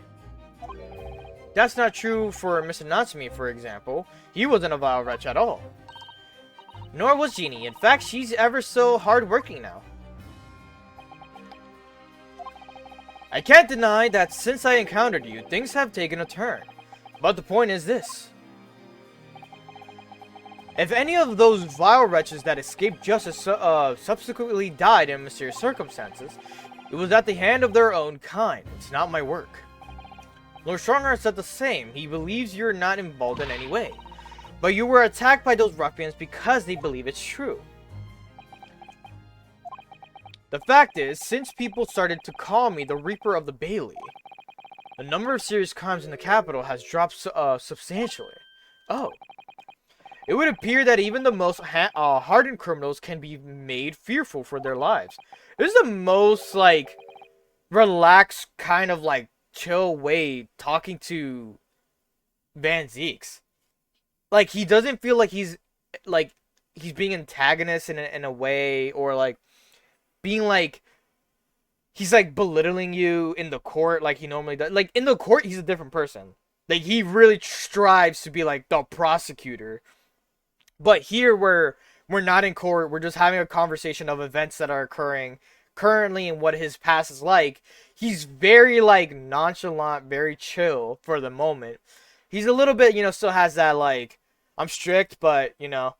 that's not true for Mr. Natsumi, for example. He wasn't a vile wretch at all. Nor was Jeannie. In fact, she's ever so hard-working now. I can't deny that since I encountered you, things have taken a turn. But the point is this. If any of those vile wretches that escaped justice subsequently died in mysterious circumstances, it was at the hand of their own kind. It's not my work. Lord Strongheart said the same. He believes you're not involved in any way. But you were attacked by those ruffians because they believe it's true. The fact is, since people started to call me the Reaper of the Bailey, the number of serious crimes in the capital has dropped substantially. Oh. It would appear that even the most hardened criminals can be made fearful for their lives. This is the most, like, relaxed, kind of, like, chill way talking to Van Zieks. Like, he doesn't feel like he's being antagonist in a way, or, like, being, like, he's, like, belittling you in the court like he normally does. Like, in the court, he's a different person. Like, he really strives to be, like, the prosecutor. But here, we're not in court. We're just having a conversation of events that are occurring currently and what his past is like. He's very, like, nonchalant, very chill for the moment. He's a little bit, you know, still has that, like, I'm strict, but, you know,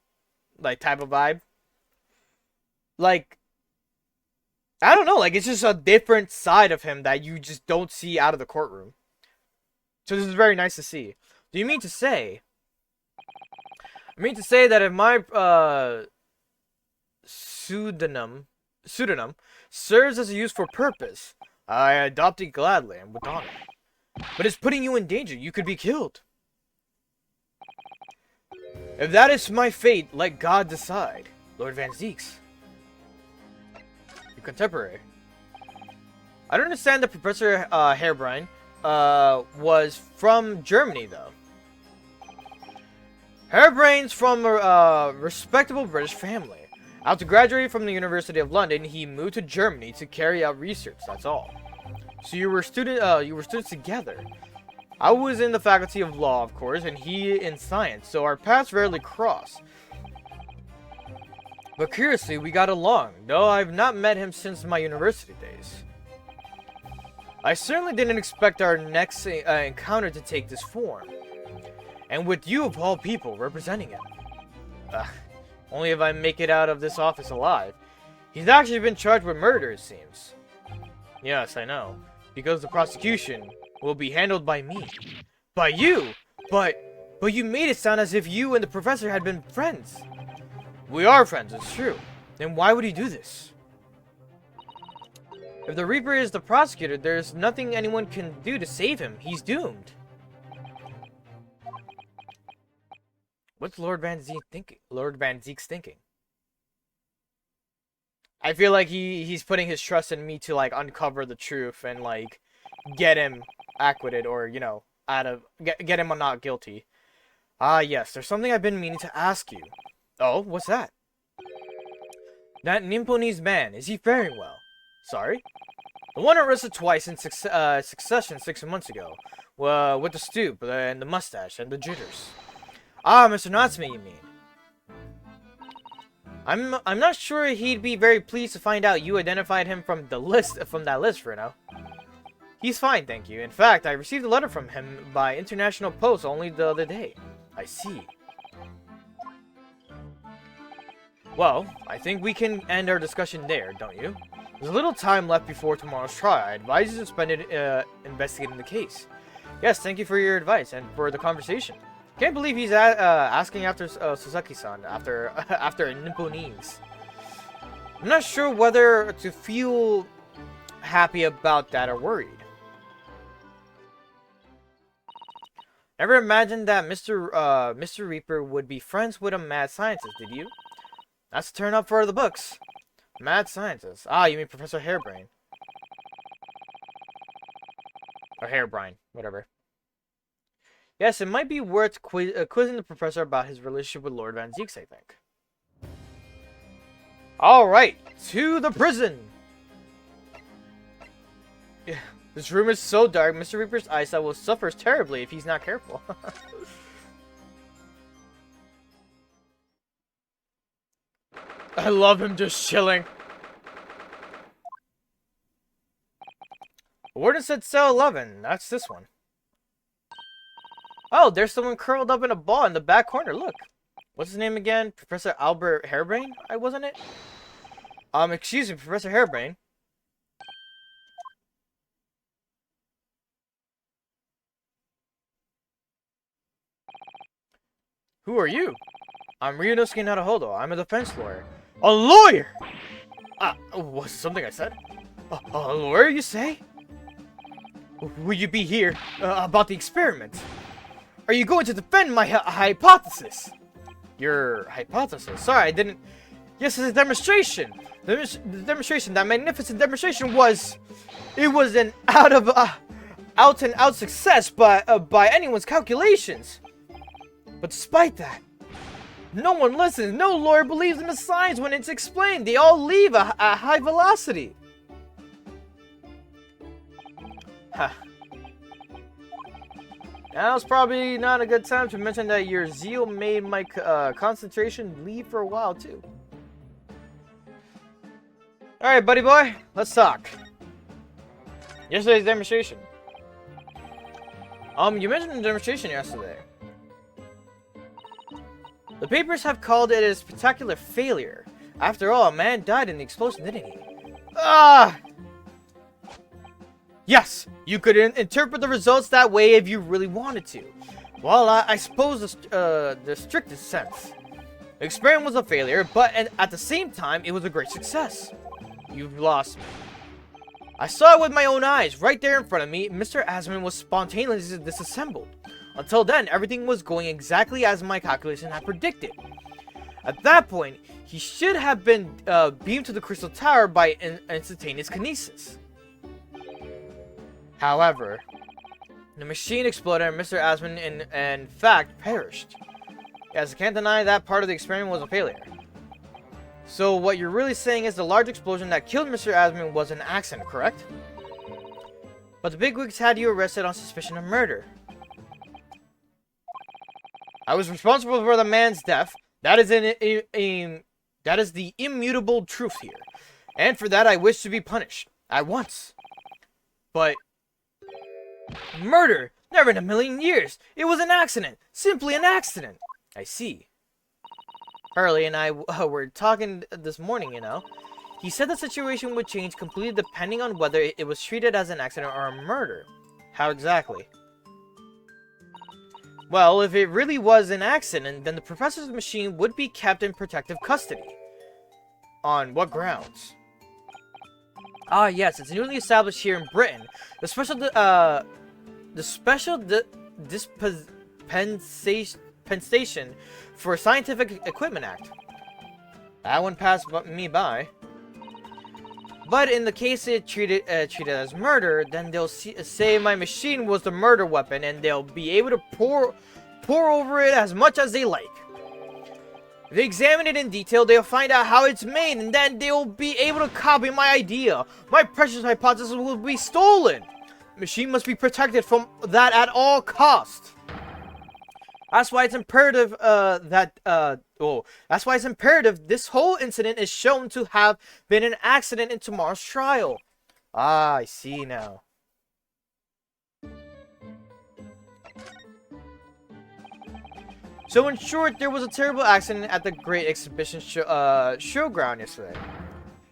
like, type of vibe. Like, I don't know. Like, it's just a different side of him that you just don't see out of the courtroom. So this is very nice to see. Do you mean to say... I mean to say that if my pseudonym serves as a useful purpose, I adopt it gladly and with honor. But it's putting you in danger. You could be killed. If that is my fate, let God decide. Lord Van Zieks. Your contemporary. I don't understand that Professor Heerbrand was from Germany, though. Heerbrand's from a respectable British family. After graduating from the University of London, he moved to Germany to carry out research, that's all. So you were students together. I was in the faculty of law, of course, and he in science, so our paths rarely cross. But curiously, we got along, though I've not met him since my university days. I certainly didn't expect our next encounter to take this form. And with you, of all people, representing him. Only if I make it out of this office alive. He's actually been charged with murder, it seems. Yes, I know. Because the prosecution will be handled by me. By you? But you made it sound as if you and the professor had been friends. We are friends, it's true. Then why would he do this? If the Reaper is the prosecutor, there's nothing anyone can do to save him. He's doomed. What's Lord Van Zieks thinking? Lord Van Zieks thinking? I feel like he's putting his trust in me to, like, uncover the truth and, like, get him acquitted, or, you know, get him not guilty. Ah, yes, there's something I've been meaning to ask you. Oh, what's that? That Nipponese man, is he faring well? Sorry? The one arrested twice in succession 6 months ago. With the stoop, and the mustache, and the jitters. Ah, Mr. Natsumi, you mean? I'm not sure he'd be very pleased to find out you identified him from that list, Reno. He's fine, thank you. In fact, I received a letter from him by international post only the other day. I see. Well, I think we can end our discussion there, don't you? There's a little time left before tomorrow's trial. I advise you to spend it investigating the case. Yes, thank you for your advice and for the conversation. Can't believe he's asking after Sasaki-san after after Nipponese. I'm not sure whether to feel happy about that or worried. Never imagined that Mr. Reaper would be friends with a mad scientist, did you? That's a turn up for the books. Mad scientist. Ah, you mean Professor Harebrain. Or Harebrine, whatever. Yes, it might be worth quizzing the professor about his relationship with Lord Van Zieks, I think. Alright, to the prison! Yeah, this room is so dark, Mr. Reaper's eyesight will suffer terribly if he's not careful. I love him just chilling. The warden said cell 11. That's this one. Oh, there's someone curled up in a ball in the back corner. Look. What's his name again? Professor Albert Harebrain? Wasn't it? Excuse me, Professor Harebrain. Who are you? I'm Ryunosuke Naruhodo. I'm a defense lawyer. A lawyer! Was something I said? A lawyer, you say? Will you be here about the experiment? Are you going to defend my hypothesis? Your hypothesis? Sorry, I didn't... Yes, it's a demonstration. The demonstration, that magnificent demonstration was... It was an out-and-out success by anyone's calculations. But despite that, no one listens. No lawyer believes in the science when it's explained. They all leave at high velocity. Huh. Now's probably not a good time to mention that your zeal made my concentration leave for a while, too. Alright, buddy boy. Let's talk. Yesterday's demonstration. You mentioned the demonstration yesterday. The papers have called it a spectacular failure. After all, a man died in the explosion, didn't he? Yes, you could interpret the results that way if you really wanted to. Well, I suppose the strictest sense. The experiment was a failure, but at the same time, it was a great success. You've lost me. I saw it with my own eyes, right there in front of me. Mr. Asman was spontaneously disassembled. Until then, everything was going exactly as my calculation had predicted. At that point, he should have been beamed to the Crystal Tower by instantaneous kinesis. However, the machine exploded and Mr. Asman in fact perished. Yes, I can't deny that part of the experiment was a failure. So what you're really saying is the large explosion that killed Mr. Asman was an accident, correct? But the bigwigs had you arrested on suspicion of murder. I was responsible for the man's death. That is that is the immutable truth here. And for that I wish to be punished. At once. But... murder! Never in a million years! It was an accident! Simply an accident! I see. Harley and I were talking this morning, you know. He said the situation would change completely depending on whether it was treated as an accident or a murder. How exactly? Well, if it really was an accident, then the professor's machine would be kept in protective custody. On what grounds? Ah, yes, it's newly established here in Britain. The special dispensation for Scientific Equipment Act. That one passed me by. But in the case it treated as murder, then they'll say my machine was the murder weapon, and they'll be able to pour over it as much as they like. If they examine it in detail, they'll find out how it's made, and then they'll be able to copy my idea. My precious hypothesis will be stolen. The machine must be protected from that at all costs. That's why it's imperative that's why it's imperative this whole incident is shown to have been an accident in tomorrow's trial. Ah, I see now. So in short, there was a terrible accident at the Great Exhibition Showground yesterday.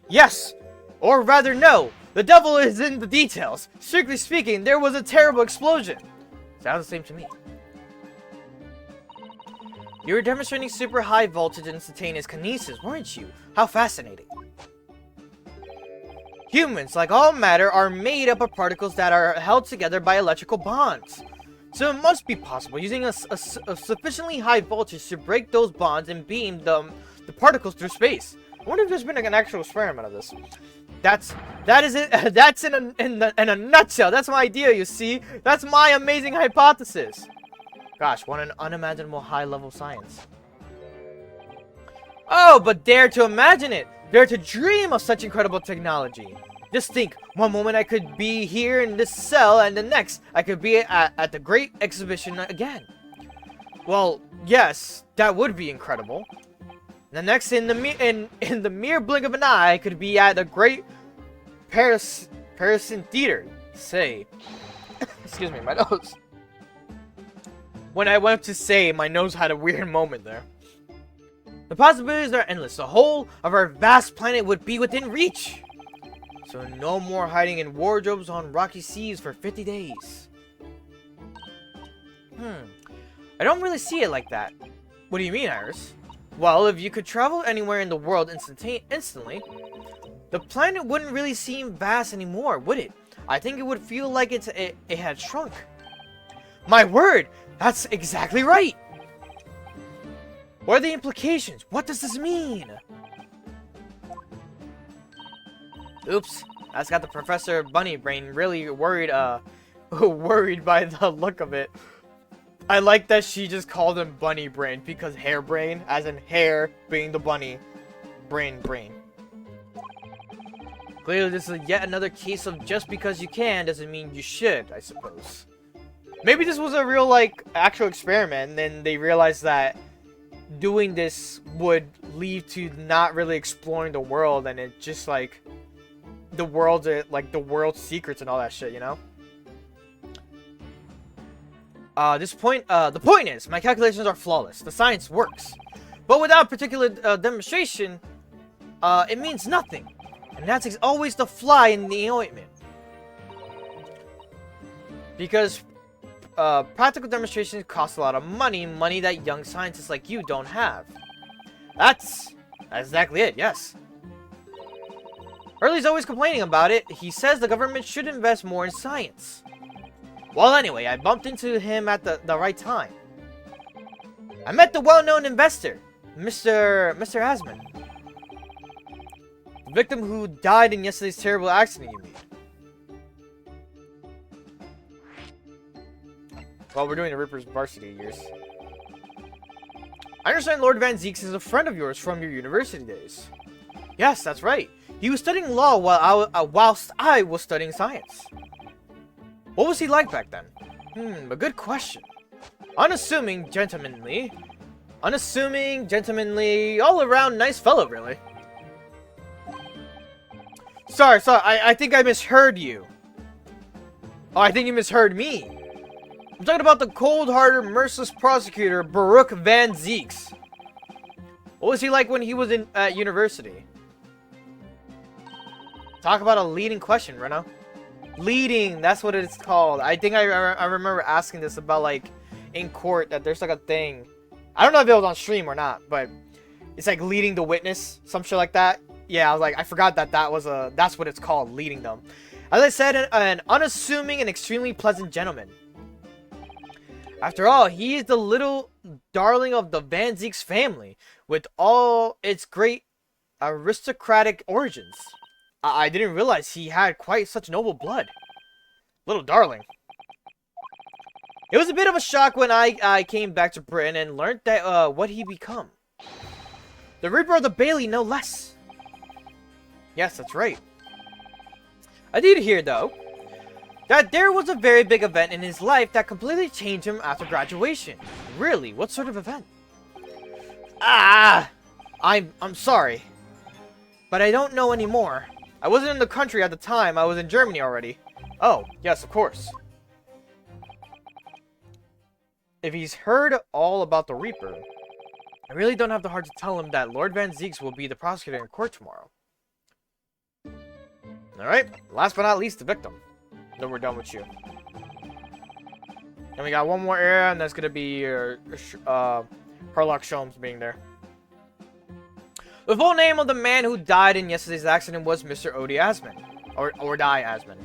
Yes! Or rather, no! The devil is in the details. Strictly speaking, there was a terrible explosion. Sounds the same to me. You were demonstrating super high voltage instantaneous kinesis, weren't you? How fascinating. Humans, like all matter, are made up of particles that are held together by electrical bonds. So it must be possible using a sufficiently high voltage to break those bonds and beam the particles through space. I wonder if there's been an actual experiment of this. That is it. That's in a nutshell. That's my idea, you see. That's my amazing hypothesis. Gosh, what an unimaginable high level of science. Oh, but dare to imagine it. Dare to dream of such incredible technology. Just think, one moment I could be here in this cell, and the next I could be at the Great Exhibition again. Well, yes, that would be incredible. The next, in the mere blink of an eye, I could be at the Great Parisian Theater. Say, excuse me, my nose. When I went to say, my nose had a weird moment there. The possibilities are endless. The whole of our vast planet would be within reach. So no more hiding in wardrobes on rocky seas for 50 days. I don't really see it like that. What do you mean, Iris? Well, if you could travel anywhere in the world instantly, the planet wouldn't really seem vast anymore, would it? I think it would feel like it had shrunk. My word! That's exactly right! What are the implications? What does this mean? Oops, that's got the Professor Bunny Brain really worried, worried by the look of it. I like that she just called him Bunny Brain because hair brain, as in hair being the bunny, brain. Clearly this is yet another case of just because you can doesn't mean you should, I suppose. Maybe this was a real, like, actual experiment, and then they realized that doing this would lead to not really exploring the world, and it just, like, the world's secrets and all that shit, you know? The point is, my calculations are flawless. The science works. But without particular demonstration, it means nothing. And that's always the fly in the ointment. Because practical demonstrations cost a lot of money that young scientists like you don't have. That's exactly it, yes. Hurley's always complaining about it. He says the government should invest more in science. Well, anyway, I bumped into him at the right time. I met the well-known investor, Mr. Asman. The victim who died in yesterday's terrible accident, you mean? Well, we're doing the Ripper's varsity years. I understand Lord Van Zieks is a friend of yours from your university days. Yes, that's right. He was studying law whilst I was studying science. What was he like back then? A good question. Unassuming, gentlemanly, all around nice fellow, really. Sorry, I think I misheard you. Oh, I think you misheard me. I'm talking about the cold-hearted, merciless prosecutor, Baruch Van Zieks. What was he like when he was at university? Talk about a leading question, Reno. Leading, that's what it's called. I think I remember asking this about, like, in court, that there's, like, a thing. I don't know if it was on stream or not, but it's, like, leading the witness, some shit like that. Yeah, I was like, I forgot that's what it's called, leading them. As I said, an unassuming and extremely pleasant gentleman. After all, he is the little darling of the Van Zieks family, with all its great aristocratic origins. I didn't realize he had quite such noble blood. Little darling. It was a bit of a shock when I came back to Britain and learned that what he become. The Reaper of the Bailey, no less. Yes, that's right. I did hear, though, that there was a very big event in his life that completely changed him after graduation. Really? What sort of event? I'm sorry, but I don't know anymore. I wasn't in the country at the time. I was in Germany already. Oh, yes, of course. If he's heard all about the Reaper, I really don't have the heart to tell him that Lord Van Zieks will be the prosecutor in court tomorrow. Alright, last but not least, the victim. Then we're done with you. And we got one more area, and that's gonna be Herlock Sholmes being there. The full name of the man who died in yesterday's accident was Mr. Odie Asman. Or Odai Asman.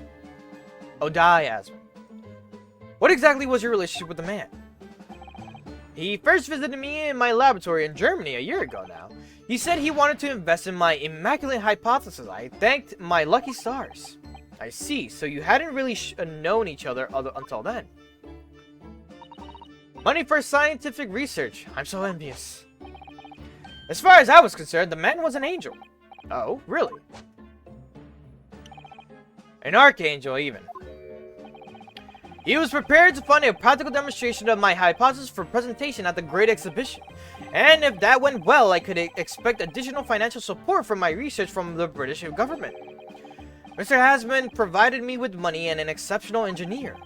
Odai Asman. What exactly was your relationship with the man? He first visited me in my laboratory in Germany a year ago now. He said he wanted to invest in my immaculate hypothesis. I thanked my lucky stars. I see, so you hadn't really known each other until then. Money for scientific research. I'm so envious. As far as I was concerned, the man was an angel. Oh, really? An archangel, even. He was prepared to fund a practical demonstration of my hypothesis for presentation at the Great Exhibition. And if that went well, I could expect additional financial support for my research from the British government. Mr. Hasman provided me with money and an exceptional engineer.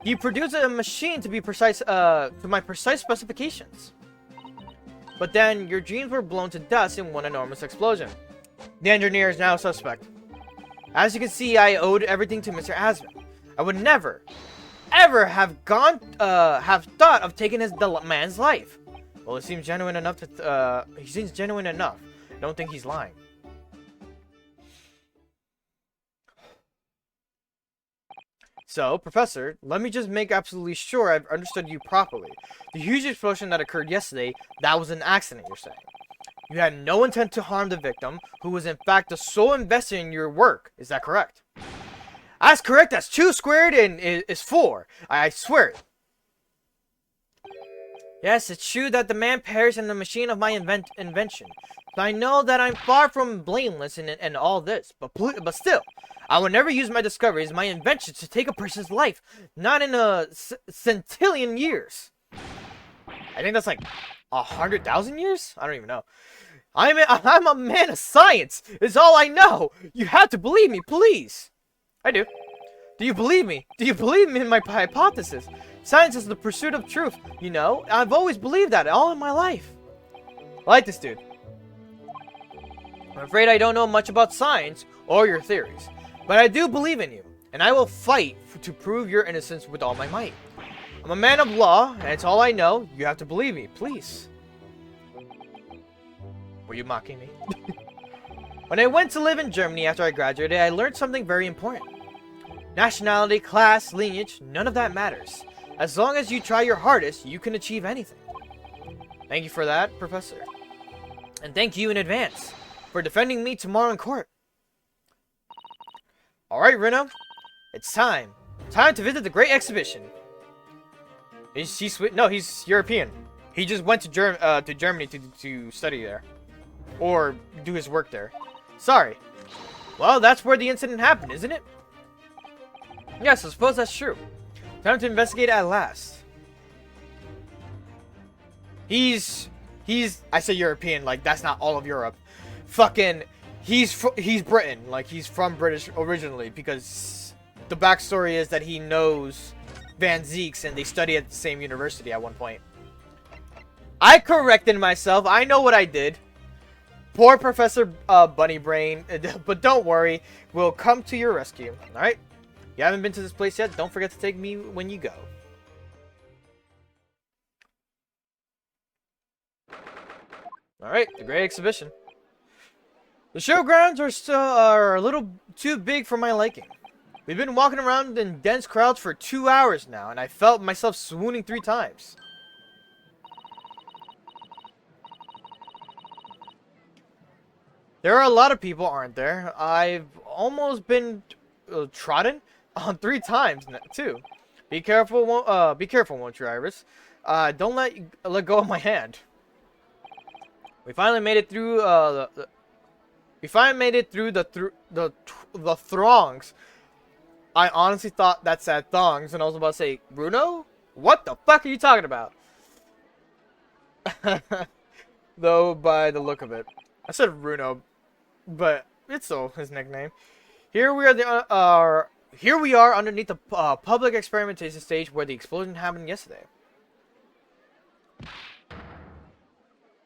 He produced a machine to be precise, to my precise specifications. But then, your dreams were blown to dust in one enormous explosion. The engineer is now a suspect. As you can see, I owed everything to Mr. Asman. I would never, ever have have thought of taking the man's life. Well, it seems genuine enough to, he seems genuine enough. I don't think he's lying. So, Professor, let me just make absolutely sure I've understood you properly. The huge explosion that occurred yesterday, that was an accident, you're saying. You had no intent to harm the victim, who was in fact the sole investor in your work. Is that correct? That's correct. That's 2 squared and is 4. I swear it. Yes, it's true that the man perished in the machine of my invention. So I know that I'm far from blameless in all this, but still, I would never use my discoveries, my inventions, to take a person's life. Not in a centillion years. I think that's like 100,000 years? I don't even know. I'm a man of science. It's all I know. You have to believe me, please. I do. Do you believe me? Do you believe me in my hypothesis? Science is the pursuit of truth, you know? I've always believed that all in my life. I like this dude. I'm afraid I don't know much about science or your theories, but I do believe in you, and I will fight to prove your innocence with all my might. I'm a man of law, and it's all I know. You have to believe me, please. Were you mocking me? When I went to live in Germany after I graduated, I learned something very important. Nationality, class, lineage, none of that matters. As long as you try your hardest, you can achieve anything. Thank you for that, Professor. And thank you in advance for defending me tomorrow in court. Alright, Reno. It's time. Time to visit the Great Exhibition. Is he Swiss? No, he's European. He just went to Germany to study there. Or do his work there. Sorry. Well, that's where the incident happened, isn't it? Yes, I suppose that's true. Time to investigate at last. He's I say European, like that's not all of Europe. Fucking he's Britain, like he's from British originally, because the backstory is that he knows Van Zieks and they study at the same university at one point. I corrected myself. I know what I did. Poor Professor Bunny Brain, but don't worry, we'll come to your rescue. All right? You haven't been to this place yet? Don't forget to take me when you go. All right, the Great Exhibition. The showgrounds are a little too big for my liking. We've been walking around in dense crowds for 2 hours now, and I felt myself swooning 3 times. There are a lot of people, aren't there? I've almost been trodden on 3 times too. Be careful, won't you, Iris? Don't let go of my hand. We finally made it through the throngs. I honestly thought that said thongs, and I was about to say, Bruno? What the fuck are you talking about? Though, by the look of it. I said Bruno, but it's still his nickname. Here we are underneath the public experimentation stage where the explosion happened yesterday.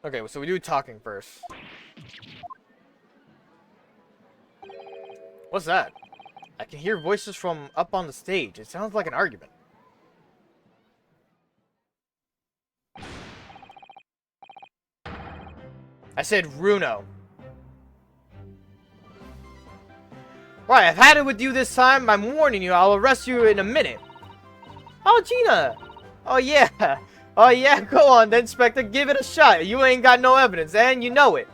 Okay, so we do talking first. What's that? I can hear voices from up on the stage. It sounds like an argument. I said Runo. Right, I've had it with you this time. I'm warning you, I'll arrest you in a minute. Oh, Gina. Oh, yeah. Oh, yeah, go on then, Inspector. Give it a shot. You ain't got no evidence, and you know it.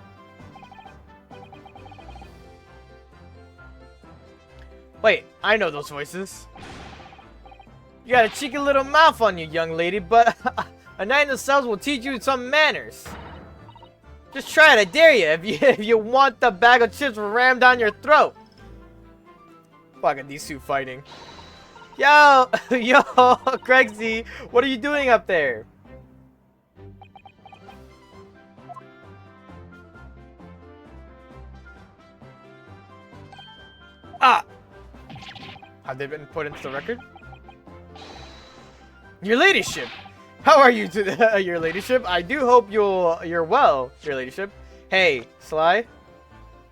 Wait, I know those voices. You got a cheeky little mouth on you, young lady, but a night in the cells will teach you some manners. Just try it, I dare you, if you want the bag of chips rammed down your throat. Fuck at these two fighting. Yo, yo, Gregsy, what are you doing up there? Ah! Have they been put into the record? Your ladyship! How are you today, your ladyship? I do hope you're well, your ladyship. Hey, Sly?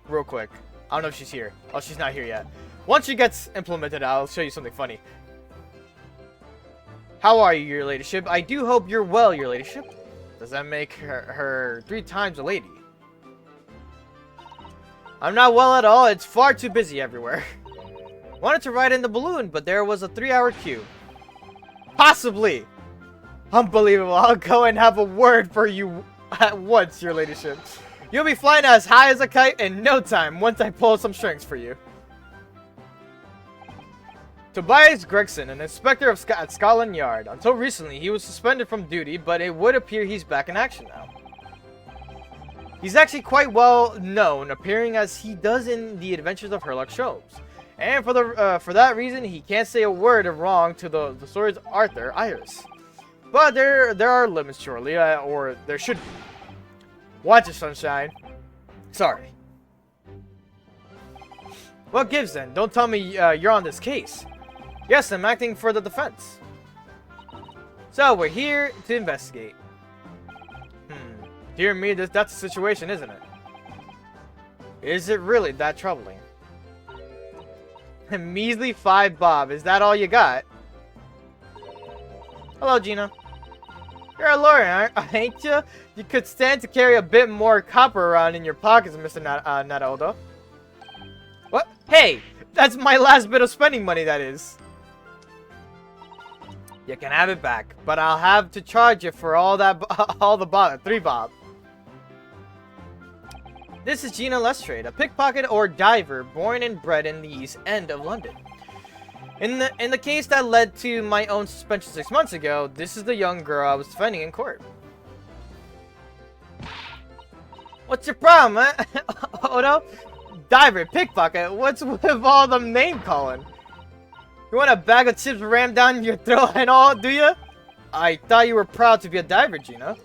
Real quick. I don't know if she's here. Oh, she's not here yet. Once she gets implemented, I'll show you something funny. How are you, your ladyship? I do hope you're well, your ladyship. Does that make her 3 times a lady? I'm not well at all. It's far too busy everywhere. Wanted to ride in the balloon, but there was a 3-hour queue. Possibly. Unbelievable. I'll go and have a word for you at once, your ladyship. You'll be flying as high as a kite in no time once I pull some strings for you. Tobias Gregson, an inspector at Scotland Yard. Until recently, he was suspended from duty, but it would appear he's back in action now. He's actually quite well known, appearing as he does in The Adventures of Sherlock Holmes. And for that reason, he can't say a word of wrong to the story's Arthur Iris. But there are limits, surely, or there should be. Watch it, Sunshine. Sorry. What gives then? Don't tell me you're on this case. Yes, I'm acting for the defense. So, we're here to investigate. Dear me, that's the situation, isn't it? Is it really that troubling? A measly 5 bob, is that all you got? Hello, Gina. You're a lawyer, ain't you? You could stand to carry a bit more copper around in your pockets, Mr. Nadaodo. What? Hey! That's my last bit of spending money, that is. You can have it back, but I'll have to charge you for all the bob, 3 bob. This is Gina Lestrade, a pickpocket or diver born and bred in the East End of London. In the case that led to my own suspension 6 months ago, this is the young girl I was defending in court. What's your problem, huh? Odo? Diver, pickpocket, what's with all the name calling? You want a bag of chips rammed down your throat and all, do you? I thought you were proud to be a diver, Gina.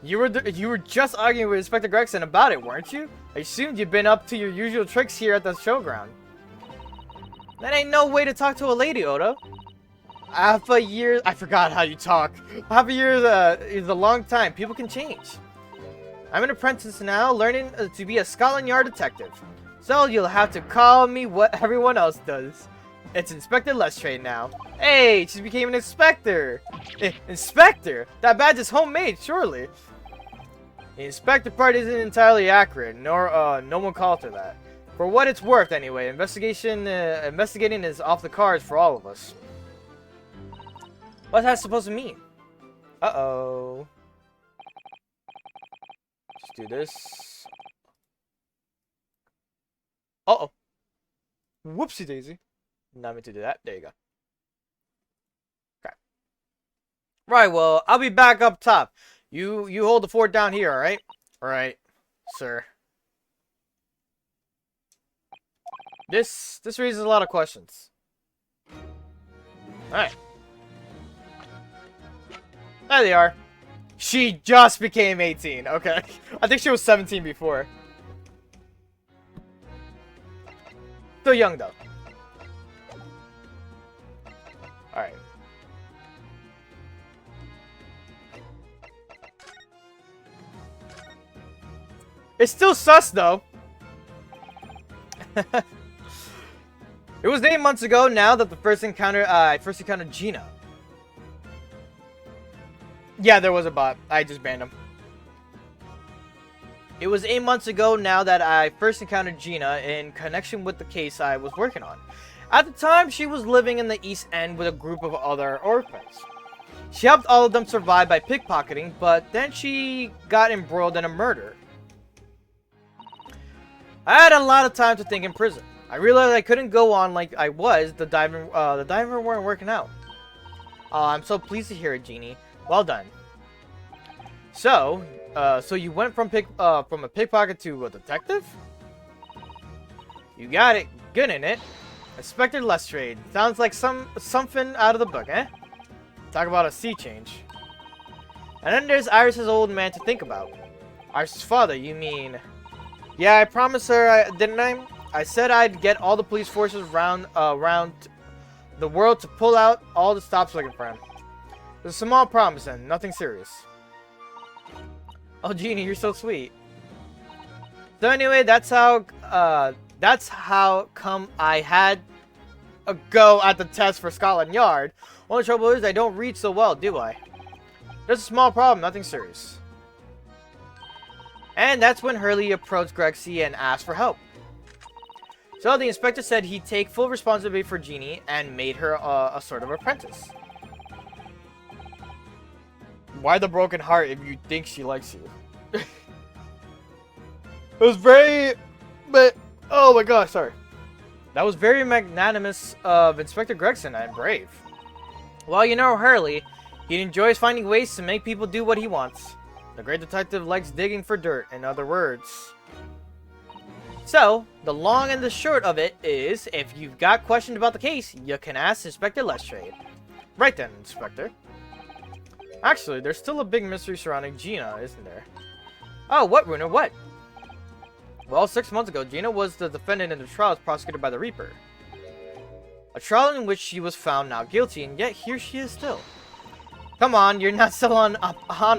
You were just arguing with Inspector Gregson about it, weren't you? I assumed you'd been up to your usual tricks here at the showground. That ain't no way to talk to a lady, Odo. Half a year... I forgot how you talk. Half a year is a long time. People can change. I'm an apprentice now, learning to be a Scotland Yard detective. So you'll have to call me what everyone else does. It's Inspector Lestrade now. Hey, she became an inspector. Inspector? That badge is homemade, surely. The inspector part isn't entirely accurate, nor no one called her that. For what it's worth, anyway, investigating is off the cards for all of us. What's that supposed to mean? Uh-oh. Let's do this. Uh-oh. Whoopsie daisy. Not meant to do that. There you go. Okay. Right, well, I'll be back up top. You hold the fort down here, alright? Alright, sir. This raises a lot of questions. Alright. There they are. She just became 18. Okay. I think she was 17 before. Still young, though. Alright. It's still sus, though. It was 8 months ago now that I first encountered Gina. Yeah, there was a bot. I just banned him. It was 8 months ago now that I first encountered Gina in connection with the case I was working on. At the time, she was living in the East End with a group of other orphans. She helped all of them survive by pickpocketing, but then she got embroiled in a murder. I had a lot of time to think in prison. I realized I couldn't go on like I was. The diver weren't working out. I'm so pleased to hear it, Jeannie. Well done. So you went from a pickpocket to a detective? You got it. Good in it. Inspector Lestrade. Sounds like something out of the book, eh? Talk about a sea change. And then there's Iris's old man to think about. Iris's father, you mean? Yeah, I promised her, didn't I? I said I'd get all the police forces around the world to pull out all the stops looking for him. It's a small promise and nothing serious. Oh, Jeannie, you're so sweet. So anyway, that's how come I had a go at the test for Scotland Yard. Only trouble is I don't read so well, do I? Just a small problem, nothing serious. And that's when Hurley approached Grexy and asked for help. So the inspector said he'd take full responsibility for Jeannie and made her a sort of apprentice. Why the broken heart if you think she likes you? It was very... But... Oh my gosh, sorry. That was very magnanimous of Inspector Gregson and brave. Well, you know Hurley, he enjoys finding ways to make people do what he wants. The great detective likes digging for dirt, in other words. So, the long and the short of it is, if you've got questions about the case, you can ask Inspector Lestrade. Right then, Inspector. Actually, there's still a big mystery surrounding Gina, isn't there? Oh, what, Runer, what? Well, 6 months ago, Gina was the defendant in the trials prosecuted by the Reaper. A trial in which she was found not guilty, and yet here she is still. Come on, you're not still on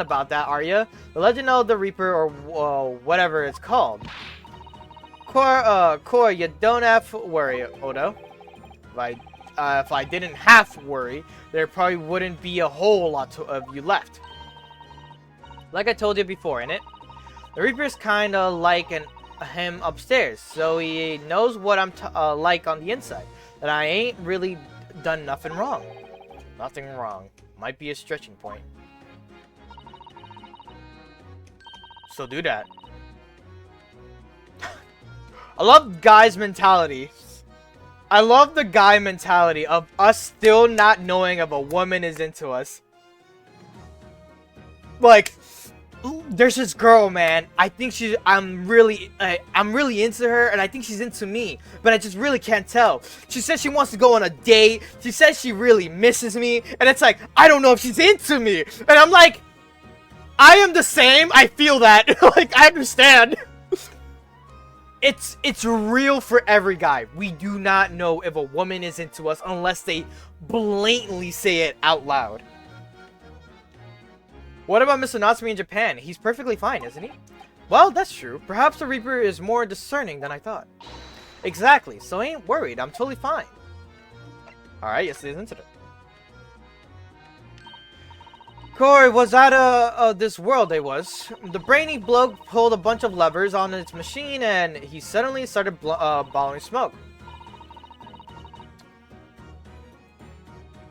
about that, are you? The Legend of the Reaper, or whatever it's called. Cora, you don't have to worry, Odo. If I didn't have to worry, there probably wouldn't be a whole lot of you left. Like I told you before, innit? The Reaper's kinda like him upstairs, so he knows what I'm like on the inside. That I ain't really done nothing wrong. Nothing wrong. Might be a stretching point. So do that. I love guys' mentality. I love the guy mentality of us still not knowing if a woman is into us. Like, there's this girl, man. I think I'm really into her, and I think she's into me, but I just really can't tell. She says she wants to go on a date. She says she really misses me, and it's like, I don't know if she's into me. And I'm like, I am the same. I feel that. Like, I understand. It's real for every guy. We do not know if a woman is into us unless they blatantly say it out loud. What about Mr. Natsumi in Japan? He's perfectly fine, isn't he? Well, that's true. Perhaps the Reaper is more discerning than I thought. Exactly, so I ain't worried. I'm totally fine. Alright, yesterday's incident. Corey was out of this world, they was. The brainy bloke pulled a bunch of levers on its machine and he suddenly started blowing smoke.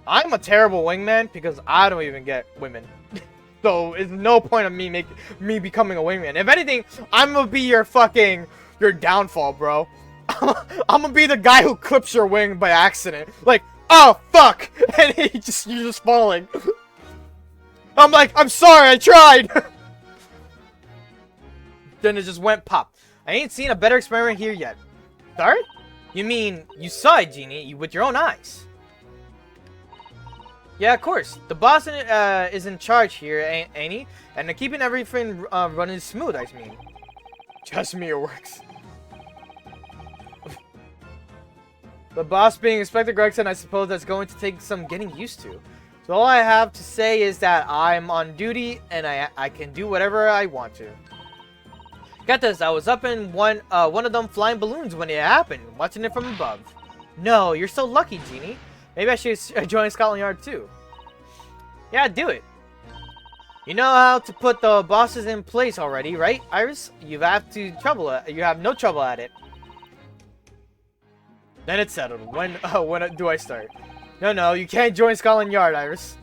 I'm a terrible wingman because I don't even get women. So it's no point of me becoming a wingman. If anything, I'm gonna be your downfall, bro. I'm gonna be the guy who clips your wing by accident. Like, oh fuck, and you're just falling. I'm like, I'm sorry, I tried. Then it just went pop. I ain't seen a better experiment here yet. Sorry? You mean you saw it, Jeannie, with your own eyes? Yeah, of course. The boss is in charge here, ain't he? And they're keeping everything running smooth, I mean. Trust me, it works. The boss being Inspector Gregson, I suppose that's going to take some getting used to. So all I have to say is that I'm on duty, and I can do whatever I want to. Get this, I was up in one of them flying balloons when it happened, watching it from above. No, you're so lucky, Jeannie. Maybe I should join Scotland Yard too. Yeah, do it. You know how to put the bosses in place already, right, Iris? You have no trouble at it. Then it's settled. When do I start? No, you can't join Scotland Yard, Iris.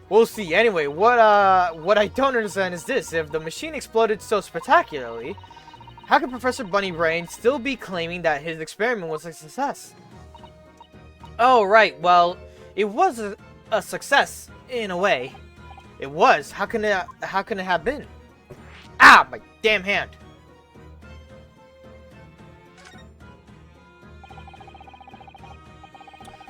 We'll see. Anyway, what I don't understand is this: if the machine exploded so spectacularly, how can Professor Bunnybrain still be claiming that his experiment was a success? Oh, right. Well, it was a success in a way. It was. How can it have been? Ah, my damn hand.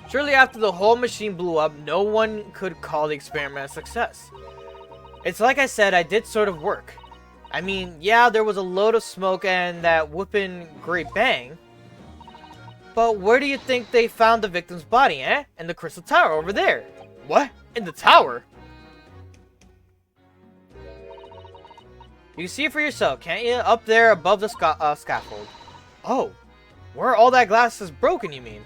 Surely after the whole machine blew up, no one could call the experiment a success. It's like I said, I did sort of work. I mean, yeah, there was a load of smoke and that whooping great bang. But where do you think they found the victim's body, eh? In the Crystal Tower over there. What? In the tower? You can see it for yourself, can't you? Up there above the scaffold. Oh, where all that glass is broken, you mean?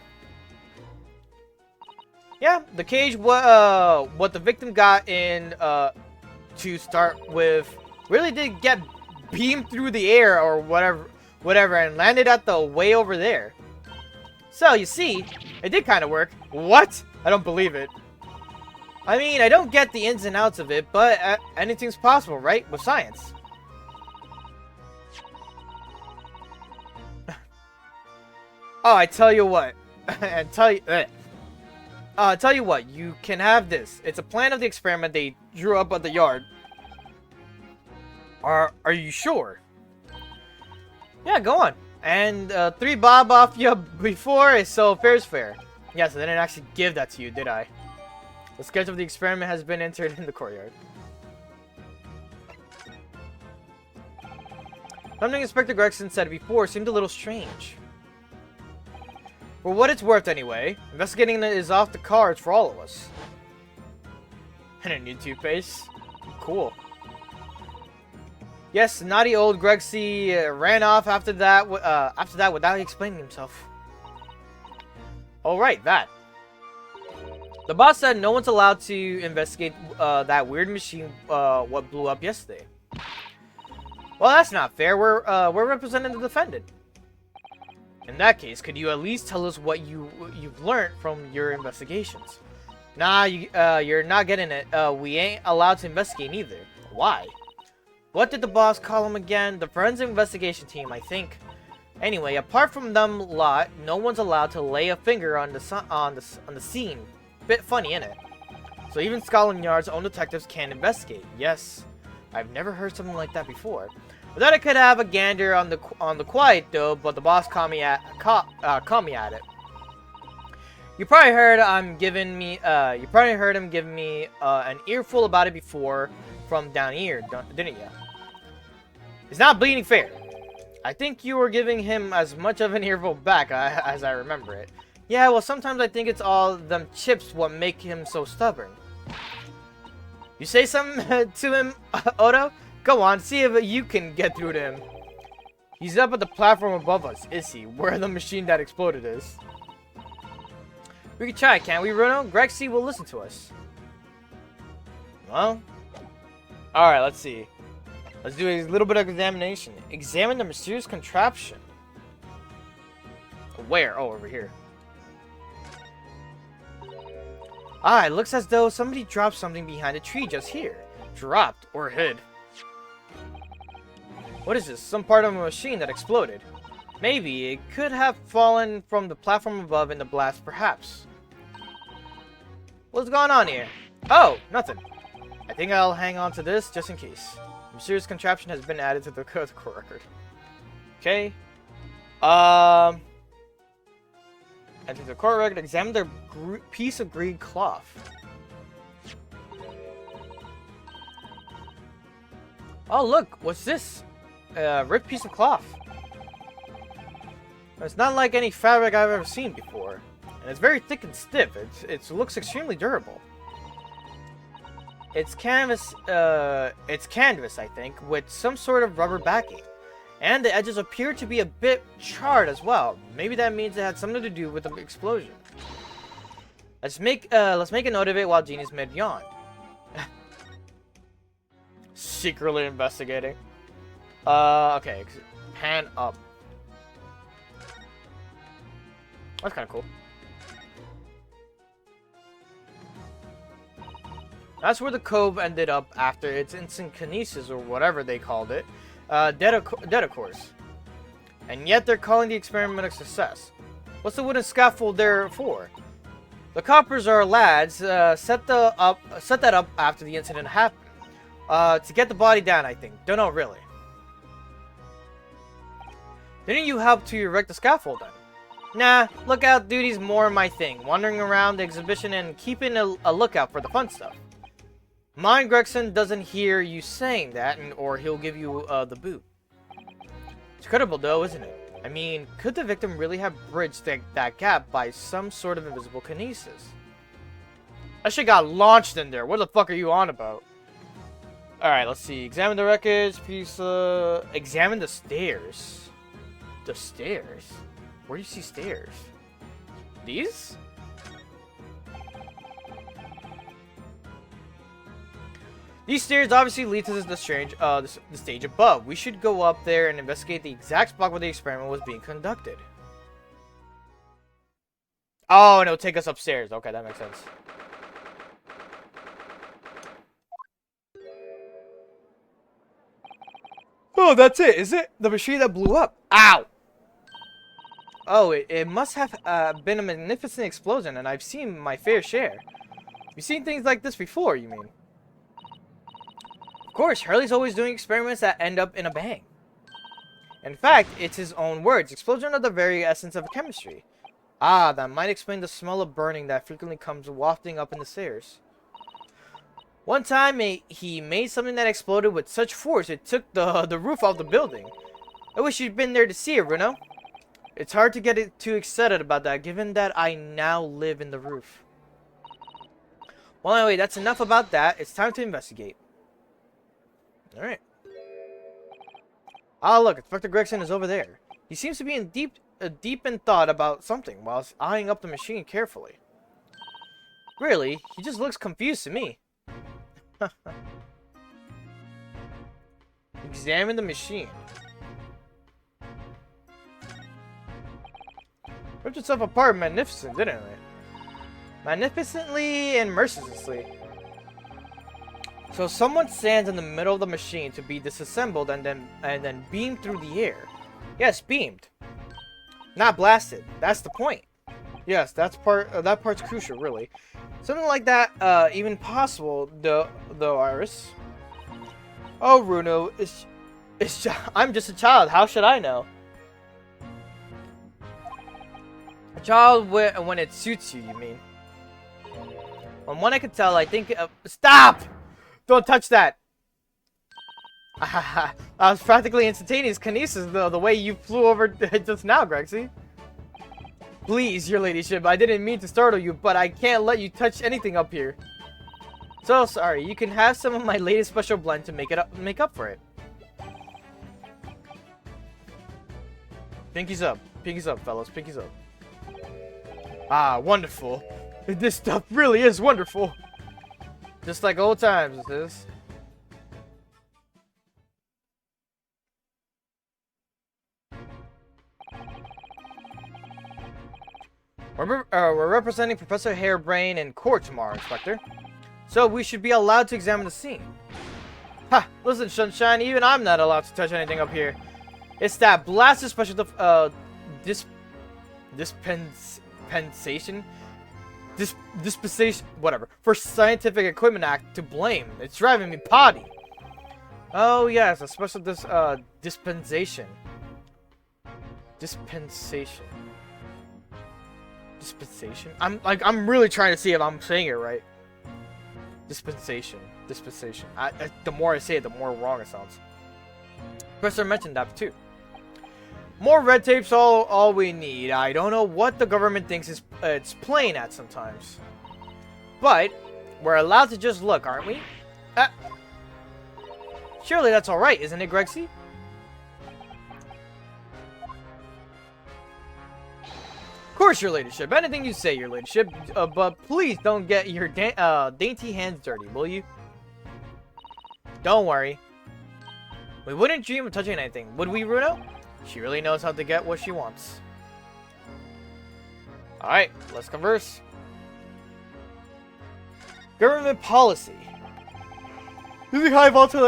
Yeah, the cage, what the victim got in, to start with, really did get beamed through the air or whatever, and landed at the way over there. So, you see, it did kind of work. What? I don't believe it. I mean, I don't get the ins and outs of it, but anything's possible, right? With science. Oh, I tell you what. Tell you what, you can have this. It's a plan of the experiment they drew up at the yard. Are you sure? Yeah, go on. And 3 bob off you before, so fair's fair. Yes, I didn't actually give that to you, did I? The sketch of the experiment has been entered in the courtyard. Something Inspector Gregson said before seemed a little strange. For what it's worth, anyway, investigating it is off the cards for all of us. And a new toothpaste? Cool. Yes, naughty old Gregsy ran off after that without explaining himself. Alright, that. The boss said no one's allowed to investigate that weird machine what blew up yesterday. Well, that's not fair. We're representing the defendant. In that case, could you at least tell us what you've learned from your investigations? Nah, you're not getting it. We ain't allowed to investigate either. Why? What did the boss call him again? The forensic investigation team, I think. Anyway, apart from them lot, no one's allowed to lay a finger on the scene. Bit funny, innit? So even Scotland Yard's own detectives can't investigate. Yes, I've never heard something like that before. I thought I could have a gander on the quiet though, but the boss caught me at it. You probably heard him giving me an earful about it before from down here, didn't you? It's not bleeding fair. I think you were giving him as much of an earful back as I remember it. Yeah, well, sometimes I think it's all them chips what make him so stubborn. You say something to him, Odo? Go on, see if you can get through to him. He's up at the platform above us, is he? Where the machine that exploded is. We can try, can't we, Bruno? Gregsy will listen to us. Well, alright, let's see. Let's do a little bit of examination. Examine the mysterious contraption. Where? Oh, over here. Ah, it looks as though somebody dropped something behind a tree just here. Dropped or hid. What is this? Some part of a machine that exploded. Maybe it could have fallen from the platform above in the blast, perhaps. What's going on here? Oh, nothing. I think I'll hang on to this just in case. The mysterious contraption has been added to the court record. Okay. Enter the court record. Examine the piece of green cloth. Oh, look. What's this? Ripped piece of cloth. It's not like any fabric I've ever seen before. And it's very thick and stiff. It looks extremely durable. It's canvas, I think, with some sort of rubber backing. And the edges appear to be a bit charred as well. Maybe that means it had something to do with the explosion. Let's make a note of it while Genie's mid-yawn. Secretly investigating. Okay. Pan up. That's kind of cool. That's where the cove ended up after its instant kinesis, or whatever they called it. Dead of course. And yet they're calling the experiment a success. What's the wooden scaffold there for? The coppers are lads. Set that up after the incident happened. To get the body down, I think. Don't know, really. Didn't you help to erect the scaffold then? Nah, lookout duty's more my thing. Wandering around the exhibition and keeping a lookout for the fun stuff. Mind Gregson doesn't hear you saying that, or he'll give you the boot. It's credible though, isn't it? I mean, could the victim really have bridged that gap by some sort of invisible kinesis? That shit got launched in there. What the fuck are you on about? Alright, let's see. Examine the wreckage. Examine the stairs. The stairs? Where do you see stairs? These? These stairs obviously lead to the stage above. We should go up there and investigate the exact spot where the experiment was being conducted. Oh, and it'll take us upstairs. Okay, that makes sense. Oh, that's it, is it? The machine that blew up. Ow! Oh, it must have been a magnificent explosion, and I've seen my fair share. You've seen things like this before, you mean? Of course, Hurley's always doing experiments that end up in a bang. In fact, it's his own words. Explosion are the very essence of chemistry. Ah, that might explain the smell of burning that frequently comes wafting up in the stairs. One time, he made something that exploded with such force it took the roof off the building. I wish you'd been there to see it, Runo. It's hard to get too excited about that, given that I now live in the roof. Well, anyway, that's enough about that. It's time to investigate. Alright. Ah, look, Inspector Gregson is over there. He seems to be in deep in thought about something, whilst eyeing up the machine carefully. Really? He just looks confused to me. Examine the machine. Ripped itself apart magnificent, didn't it? Magnificently and mercilessly. So someone stands in the middle of the machine to be disassembled and then beamed through the air. Yes, beamed. Not blasted. That's the point. Yes, that part's crucial, really. Something like that, even possible, though, Iris. Oh, Runo, I'm just a child. How should I know? A child when it suits you, you mean? From what I could tell, I think... stop! Don't touch that! I was practically instantaneous kinesis, though, the way you flew over just now, Grexy. Please, your ladyship, I didn't mean to startle you, but I can't let you touch anything up here. So sorry, you can have some of my latest special blend to make up for it. Pinkies up, fellas, pinkies up. Ah, wonderful. This stuff really is wonderful. Just like old times, it is. We're representing Professor Harebrain in court tomorrow, Inspector. So we should be allowed to examine the scene. Ha! Listen, Sunshine, even I'm not allowed to touch anything up here. It's that blasted special dispensation, whatever, for Scientific Equipment Act to blame. It's driving me potty. Oh yes, a special dispensation. Dispensation? I'm really trying to see if I'm saying it right. Dispensation. The more I say it, the more wrong it sounds. Professor mentioned that too. More red tape's all we need. I don't know what the government thinks it's playing at sometimes. But we're allowed to just look, aren't we? Surely that's alright, isn't it, Grexy? Of course, your ladyship. Anything you say, your ladyship. But please don't get your dainty hands dirty, will you? Don't worry. We wouldn't dream of touching anything, would we, Runo? She really knows how to get what she wants. Alright, let's converse. Government policy. Using high volatile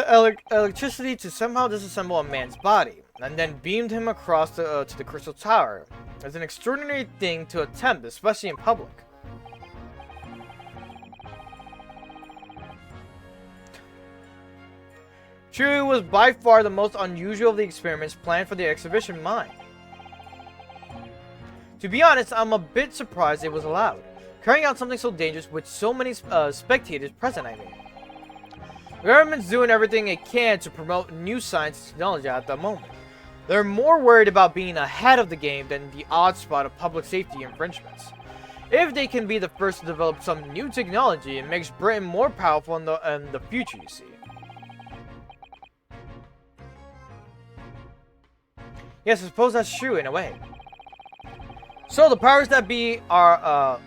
electricity to somehow disassemble a man's body, and then beamed him across to the Crystal Tower. It's an extraordinary thing to attempt, especially in public. True, it was by far the most unusual of the experiments planned for the exhibition mine. To be honest, I'm a bit surprised it was allowed. Carrying out something so dangerous with so many spectators present, I mean. The government's doing everything it can to promote new science and technology at the moment. They're more worried about being ahead of the game than the odd spot of public safety infringements. If they can be the first to develop some new technology, it makes Britain more powerful in the future, you see. Yes, I suppose that's true in a way. So the powers that be are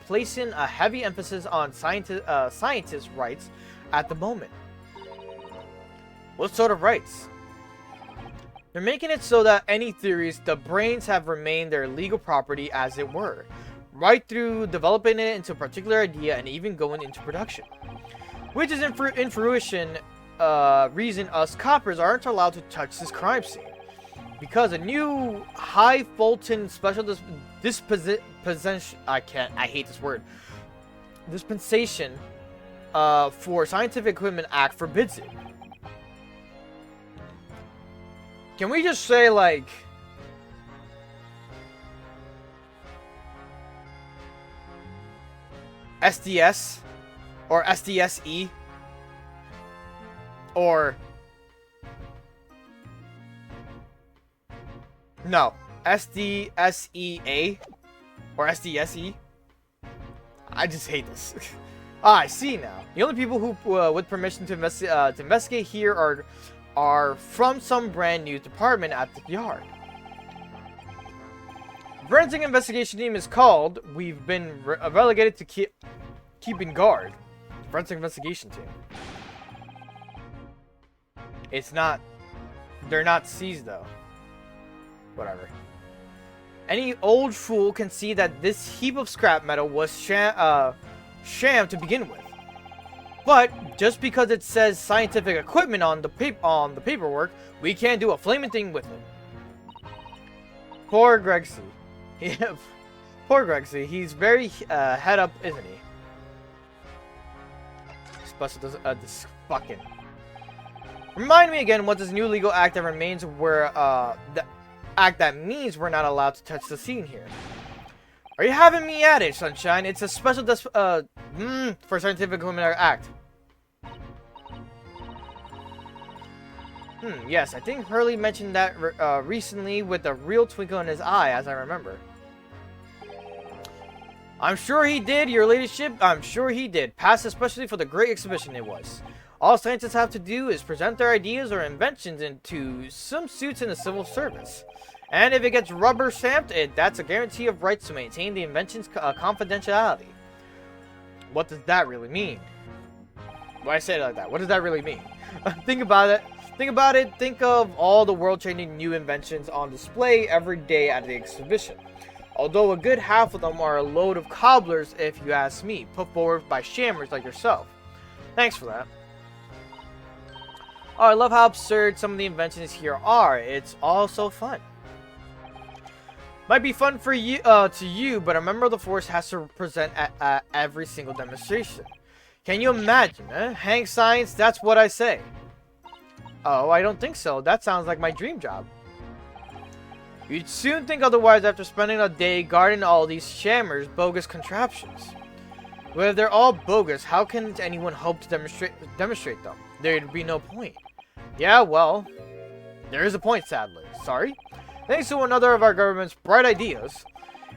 placing a heavy emphasis on scientists' rights at the moment. What sort of rights? They're making it so that any theories, the brains have remained their legal property as it were, right through developing it into a particular idea and even going into production. Which is in fruition reason us coppers aren't allowed to touch this crime scene. Because a new high Fulton special dispensation for Scientific Equipment Act forbids it. Can we just say, like, SDS or SDSE or no, SDSEA or SDSE? I just hate this. I see now. The only people who with permission to investigate here are from some brand new department at the yard. Forensic investigation team is called. We've been relegated to keeping guard. Forensic investigation team. It's not. They're not C's though. Whatever. Any old fool can see that this heap of scrap metal was sham to begin with. But just because it says scientific equipment on the paperwork, we can't do a flaming thing with it. Poor Gregsy. Yeah, poor Gregsy. He's very head up, isn't he? Special this fucking. Remind me again what this new legal act that remains where the act that means we're not allowed to touch the scene here. Are you having me at it, Sunshine? It's a special for Scientific Equipment Act. Yes, I think Hurley mentioned that recently with a real twinkle in his eye, as I remember. I'm sure he did, your ladyship. I'm sure he did. Passed especially for the great exhibition it was. All scientists have to do is present their ideas or inventions into some suits in the civil service. And if it gets rubber stamped, that's a guarantee of rights to maintain the invention's confidentiality. What does that really mean? Why I say it like that? What does that really mean? Think about it. Think of all the world-changing new inventions on display every day at the exhibition. Although a good half of them are a load of cobblers, if you ask me, put forward by shammers like yourself. Thanks for that. Oh, I love how absurd some of the inventions here are. It's all so fun. Might be fun for you, but a member of the force has to present at every single demonstration. Can you imagine, eh? Hang science, that's what I say. Oh, I don't think so. That sounds like my dream job. You'd soon think otherwise after spending a day guarding all these shammers' bogus contraptions. Well, if they're all bogus, how can anyone hope to demonstrate them? There'd be no point. Yeah, well, there is a point, sadly. Sorry? Thanks to another of our government's bright ideas,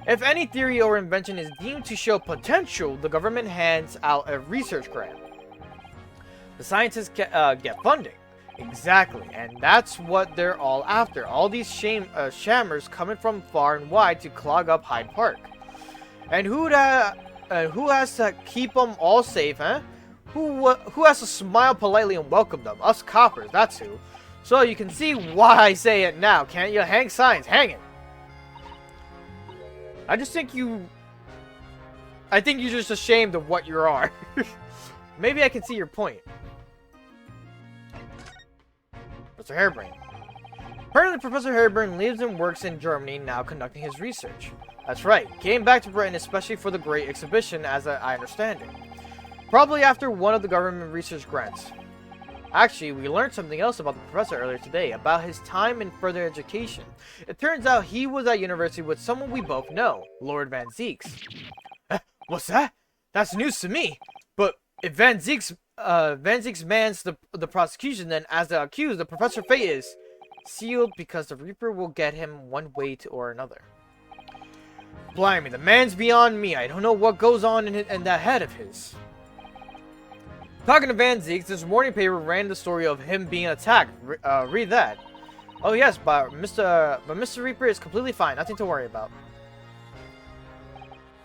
if any theory or invention is deemed to show potential, the government hands out a research grant. The scientists get funding. Exactly, and that's what they're all after. All these shammers coming from far and wide to clog up Hyde Park. And who has to keep them all safe, huh? Who has to smile politely and welcome them? Us coppers, that's who. So you can see why I say it now, can't you? Hang signs, hang it. I think you're just ashamed of what you are. Maybe I can see your point. Professor Harebrained. Apparently, Professor Harebrained lives and works in Germany now conducting his research. That's right, came back to Britain especially for the Great Exhibition as I understand it. Probably after one of the government research grants. Actually, we learned something else about the professor earlier today, about his time in further education. It turns out he was at university with someone we both know, Lord Van Zieks. What's that? That's news to me. But if Van Zieks mans the prosecution, then as the accused, the Professor Fate is sealed because the Reaper will get him one way or another. Blimey, the man's beyond me. I don't know what goes on in that head of his. Talking to Van Zieks, this morning paper ran the story of him being attacked. Read that. Oh yes, but Mr. Reaper is completely fine. Nothing to worry about.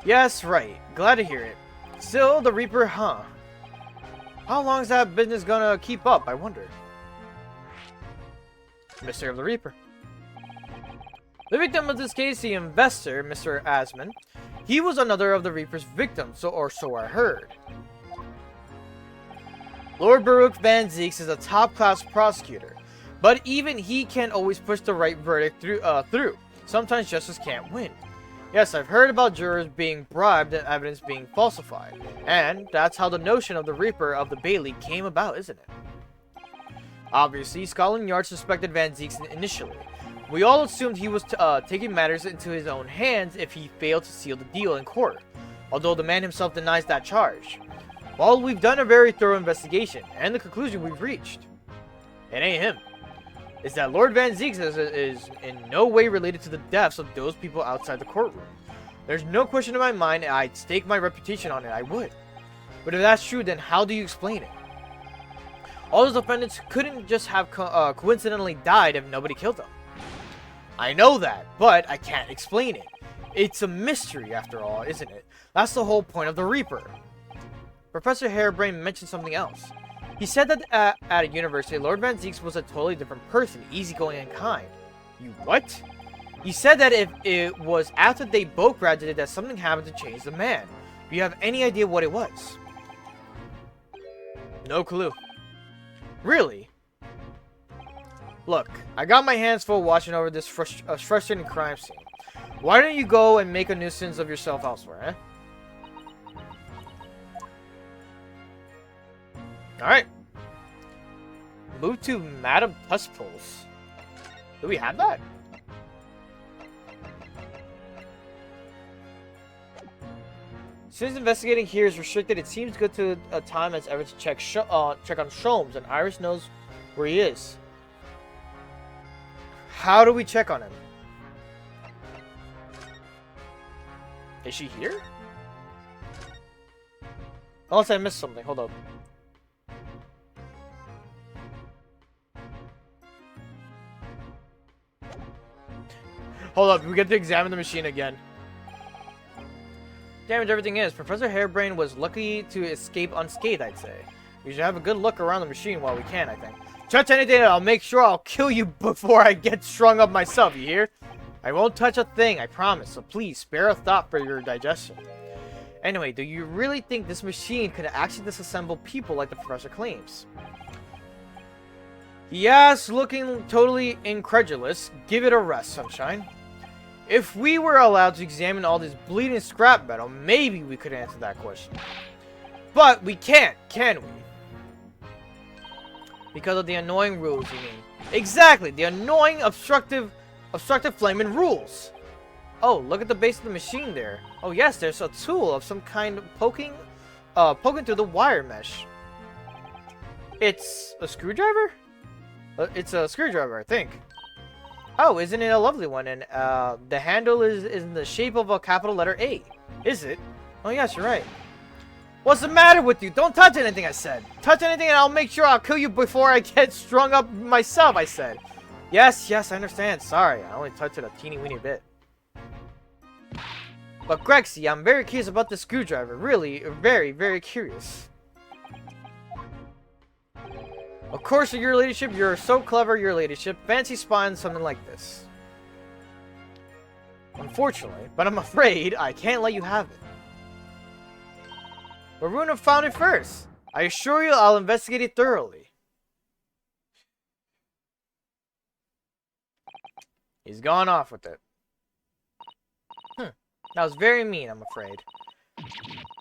Yes, right. Glad to hear it. Still, the Reaper, huh? How long is that business gonna keep up, I wonder? Mystery of the Reaper. The victim of this case, the investor, Mr. Asman, he was another of the Reaper's victims, so I heard. Lord Baruch Van Zieks is a top-class prosecutor, but even he can't always push the right verdict through. Sometimes justice can't win. Yes, I've heard about jurors being bribed and evidence being falsified, and that's how the notion of the Reaper of the Bailey came about, isn't it? Obviously, Scotland Yard suspected Van Zieks initially. We all assumed he was taking matters into his own hands if he failed to seal the deal in court, although the man himself denies that charge. Well, we've done a very thorough investigation, and the conclusion we've reached, it ain't him, is that Lord Van Zieks is in no way related to the deaths of those people outside the courtroom. There's no question in my mind, and I'd stake my reputation on it, I would. But if that's true, then how do you explain it? All those defendants couldn't just have coincidentally died if nobody killed them. I know that, but I can't explain it. It's a mystery, after all, isn't it? That's the whole point of the Reaper. Professor Harebrained mentioned something else. He said that at a university, Lord Van Zieks was a totally different person, easygoing and kind. You what? He said that if it was after they both graduated that something happened to change the man. Do you have any idea what it was? No clue. Really? Look, I got my hands full watching over this frustrating crime scene. Why don't you go and make a nuisance of yourself elsewhere, eh? Alright. Move to Madame Puspulse. Do we have that? Since investigating here is restricted, it seems good to a time as ever to check on Sholmes, and Iris knows where he is. How do we check on him? Is she here? Unless I missed something. Hold up. Hold up, we get to examine the machine again. Damage everything is. Professor Harebrained was lucky to escape unscathed, I'd say. We should have a good look around the machine while we can, I think. Touch anything and I'll make sure I'll kill you before I get strung up myself, you hear? I won't touch a thing, I promise, so please spare a thought for your digestion. Anyway, do you really think this machine could actually disassemble people like the professor claims? Yes, looking totally incredulous. Give it a rest, Sunshine. If we were allowed to examine all this bleeding scrap metal, maybe we could answer that question. But we can't, can we? Because of the annoying rules, you mean? Exactly, the annoying obstructive flaming rules. Oh, look at the base of the machine there. Oh yes, there's a tool of some kind poking through the wire mesh. It's a screwdriver? It's a screwdriver, I think. Oh, isn't it a lovely one? And the handle is in the shape of a capital letter A. Is it? Oh yes, you're right. What's the matter with you? Don't touch anything, I said. Touch anything and I'll make sure I'll kill you before I get strung up myself, I said. Yes, I understand. Sorry, I only touched it a teeny weeny bit. But Grexy, I'm very curious about the screwdriver. Really, very, very curious. Of course, your ladyship, you're so clever, your ladyship. Fancy spying something like this. Unfortunately, but I'm afraid I can't let you have it. But Runa found it first. I assure you I'll investigate it thoroughly. He's gone off with it. That was very mean, I'm afraid.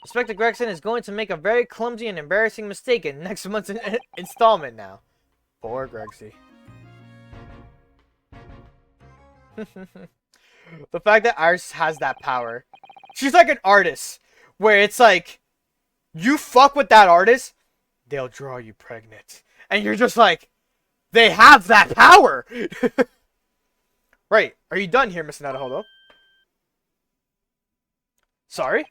Inspector Gregson is going to make a very clumsy and embarrassing mistake in next month's installment now. Poor Gregsy. The fact that Iris has that power. She's like an artist. Where it's like, you fuck with that artist, they'll draw you pregnant. And you're just like, they have that power! Right, are you done here, Mr. Naruhodo? Sorry?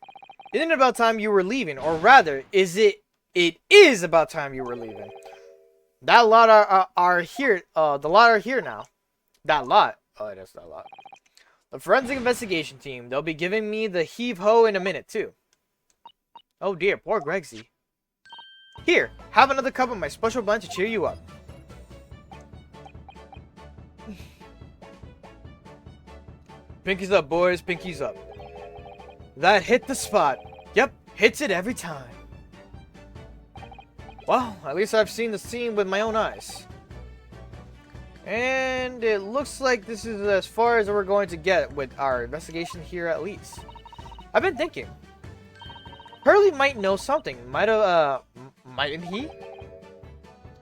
Isn't it about time you were leaving? Or rather, it is about time you were leaving. That lot are here, the lot are here now. That lot? Oh, it is that lot. The forensic investigation team, they'll be giving me the heave-ho in a minute, too. Oh dear, poor Gregsy. Here, have another cup of my special blend to cheer you up. Pinkies up, boys, pinkies up. That hit the spot. Yep, hits it every time. Well, at least I've seen the scene with my own eyes. And it looks like this is as far as we're going to get with our investigation here at least. I've been thinking. Hurley might know something. Mightn't he?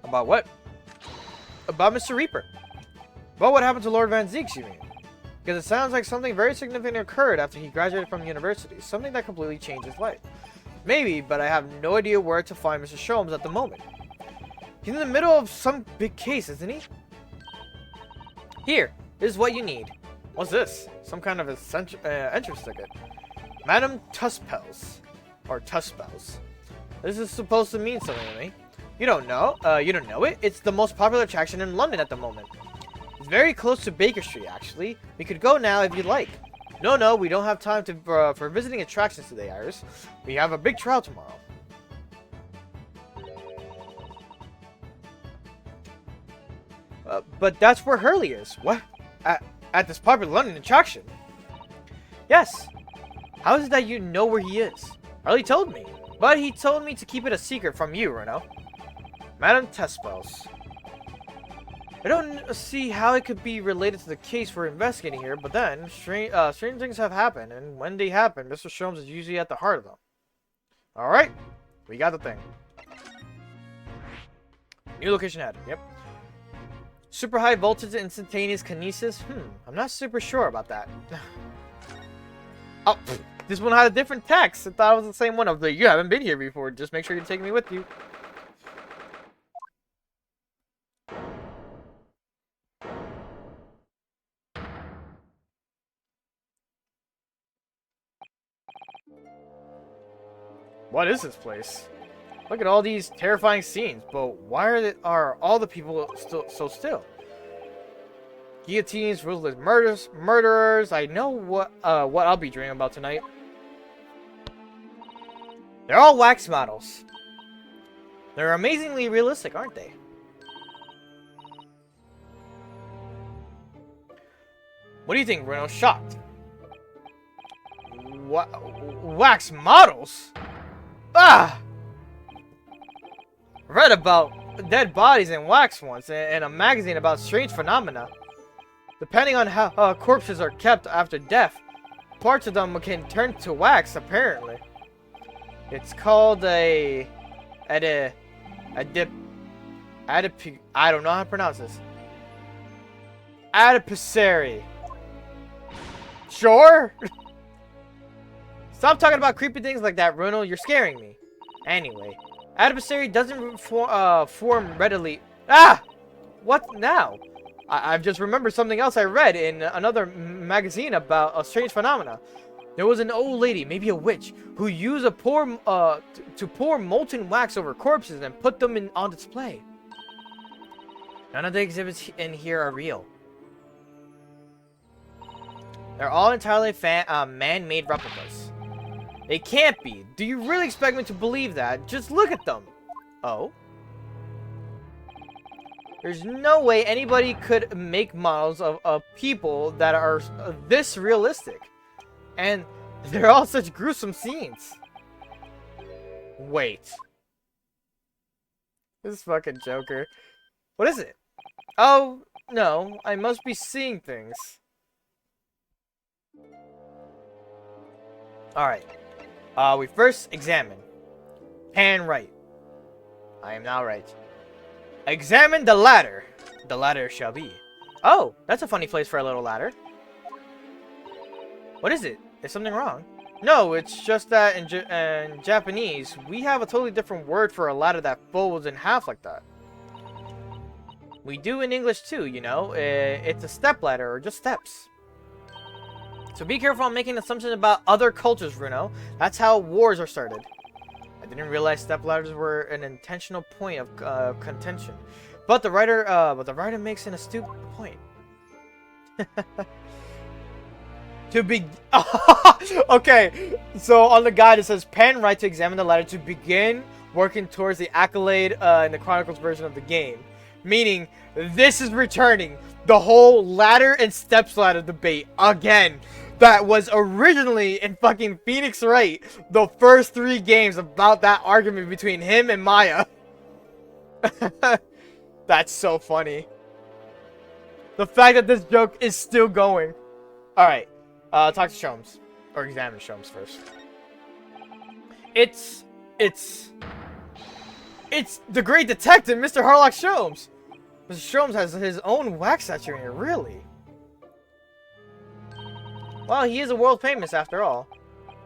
About what? About Mr. Reaper. About what happened to Lord Van Zieks, you mean? Because it sounds like something very significant occurred after he graduated from university. Something that completely changed his life. Maybe, but I have no idea where to find Mr. Sholmes at the moment. He's in the middle of some big case, isn't he? Here, this is what you need. What's this? Some kind of entrance ticket. Madame Tuspels. Or Tuspels. This is supposed to mean something to me. You don't know? You don't know it? It's the most popular attraction in London at the moment. It's very close to Baker Street, actually. We could go now if you'd like. No, we don't have time for visiting attractions today, Iris. We have a big trial tomorrow. But that's where Hurley is. What? At this popular London attraction? Yes. How is it that you know where he is? Hurley told me. But he told me to keep it a secret from you, Renault. Madame Tuspels. I don't see how it could be related to the case we're investigating here, but then, strange things have happened, and when they happen, Mr. Sholmes is usually at the heart of them. Alright, we got the thing. New location added, yep. Super high voltage instantaneous kinesis? I'm not super sure about that. Oh, this one had a different text. I thought it was the same one. I was like, you haven't been here before. Just make sure you take me with you. What is this place? Look at all these terrifying scenes, but why are all the people still so still? Guillotines, ruthless murderers. I know what I'll be dreaming about tonight. They're all wax models. They're amazingly realistic, aren't they? What do you think, Renault? Shocked. What? Wax models? Ah! Read about dead bodies and wax once in a magazine about strange phenomena. Depending on how corpses are kept after death, parts of them can turn to wax, apparently. It's called I don't know how to pronounce this. Adipocere. Sure? Stop talking about creepy things like that, Bruno. You're scaring me. Anyway, adipocere doesn't form readily. Ah! What now? I've just remembered something else I read in another magazine about a strange phenomena. There was an old lady, maybe a witch, who used to pour molten wax over corpses and put them on display. None of the exhibits in here are real. They're all entirely man-made replicas. They can't be. Do you really expect me to believe that? Just look at them. Oh? There's no way anybody could make models of people that are this realistic. And they're all such gruesome scenes. Wait. This fucking Joker. What is it? Oh, no. I must be seeing things. Alright. We first examine. Pan right. I am now right. Examine the ladder. The ladder shall be. Oh, that's a funny place for a little ladder. What is it? Is something wrong? No, it's just that in Japanese, we have a totally different word for a ladder that folds in half like that. We do in English too, you know. It's a step ladder or just steps. So be careful on making assumptions about other cultures, Bruno. That's how wars are started. I didn't realize step ladders were an intentional point of contention, but the writer makes an astute point. To be okay, so on the guide it says pan right to examine the ladder to begin working towards the accolade in the Chronicles version of the game, meaning this is returning the whole ladder and steps ladder debate again. That was originally in fucking Phoenix Wright, the first 3 games about that argument between him and Maya. That's so funny. The fact that this joke is still going. Alright, talk to Sholmes. Or examine Sholmes first. It's the great detective, Mr. Harlock Sholmes. Mr. Sholmes has his own wax statue in here, really? Well, he is a world famous after all.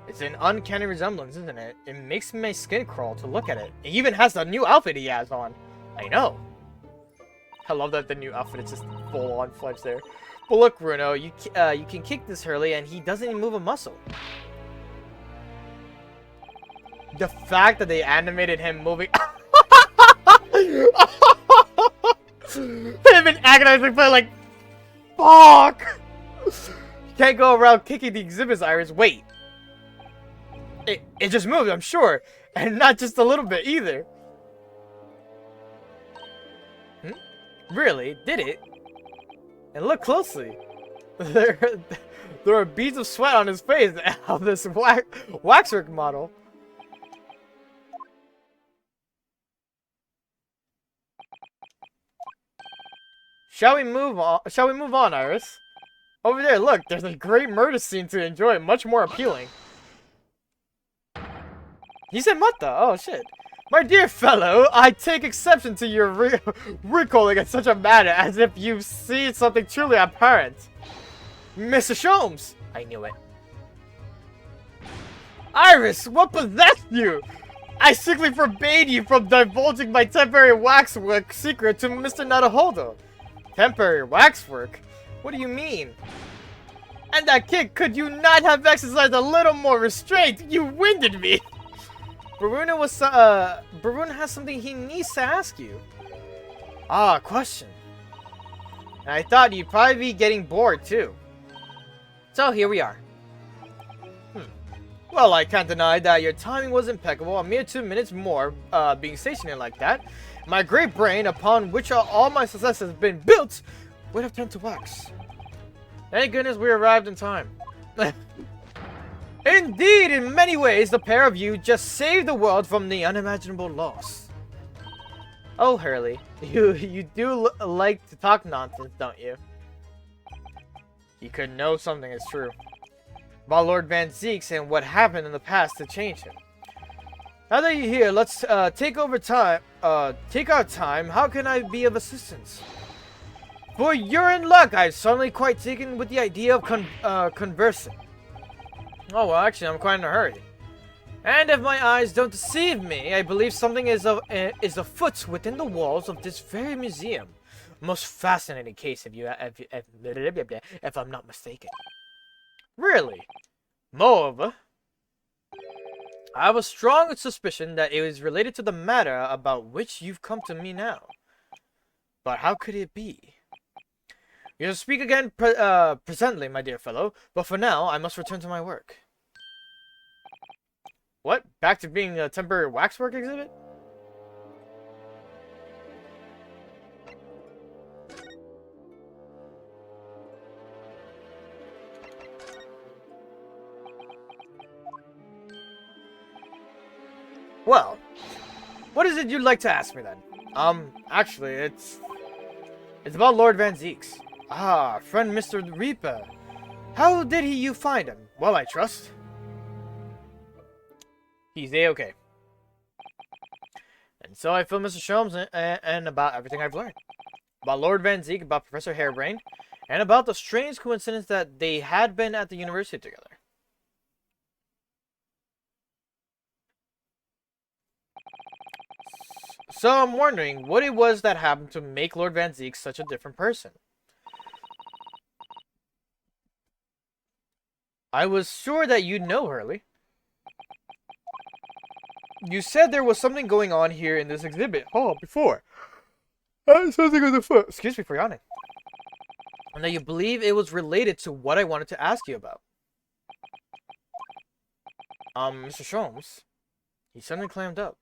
It's an uncanny resemblance, isn't it? It makes my skin crawl to look at it. It even has the new outfit he has on. I know. I love that the new outfit is just full on fledged there. But look, Bruno, you can kick this Hurley and he doesn't even move a muscle. The fact that they animated him moving... him in agonizing play like... Fuck! Can't go around kicking the exhibit's Iris. Wait. It just moved, I'm sure. And not just a little bit either. Really? Did it? And look closely. There are beads of sweat on his face of this waxwork model. Shall we move on, Iris? Over there, look, there's a great murder scene to enjoy, much more appealing. He said Mata, oh shit. My dear fellow, I take exception to your recalling at such a matter as if you've seen something truly apparent. Mr. Sholmes! I knew it. Iris, what possessed you? I strictly forbade you from divulging my temporary waxwork secret to Mr. Naruhodo. Temporary waxwork? What do you mean? And that kid, could you not have exercised a little more restraint? You winded me! Bruno has something he needs to ask you. Ah, question. And I thought you'd probably be getting bored too. So here we are. Well, I can't deny that your timing was impeccable. A mere 2 minutes more being stationary like that. My great brain, upon which all my success has been built, would have turned to wax. Thank goodness we arrived in time. Indeed, in many ways, the pair of you just saved the world from the unimaginable loss. Oh, Hurley, you do like to talk nonsense, don't you? You could know something is true about Lord Van Zieks and what happened in the past to change him. Now that you're here, let's take our time. How can I be of assistance? For you're in luck, I've suddenly quite taken with the idea of conversing. Oh, well, actually, I'm quite in a hurry. And if my eyes don't deceive me, I believe something is afoot within the walls of this very museum. Most fascinating case, if I'm not mistaken. Really? Moreover, I have a strong suspicion that it is related to the matter about which you've come to me now. But how could it be? You'll speak again presently, my dear fellow, but for now, I must return to my work. What? Back to being a temporary waxwork exhibit? What is it you'd like to ask me then? Actually, it's about Lord Van Zeeks. Ah, friend Mr. Reaper. How did you find him? Well, I trust. He's A-okay. And so I filled Mr. Sholmes and about everything I've learned. About Lord Van Zeek, about Professor Harebrained, and about the strange coincidence that they had been at the university together. So I'm wondering what it was that happened to make Lord Van Zeek such a different person. I was sure that you'd know, Hurley. You said there was something going on here in this exhibit hall before. Something on the foot. Excuse me for yawning. And that you believe it was related to what I wanted to ask you about. Mr. Sholmes. He suddenly clammed up.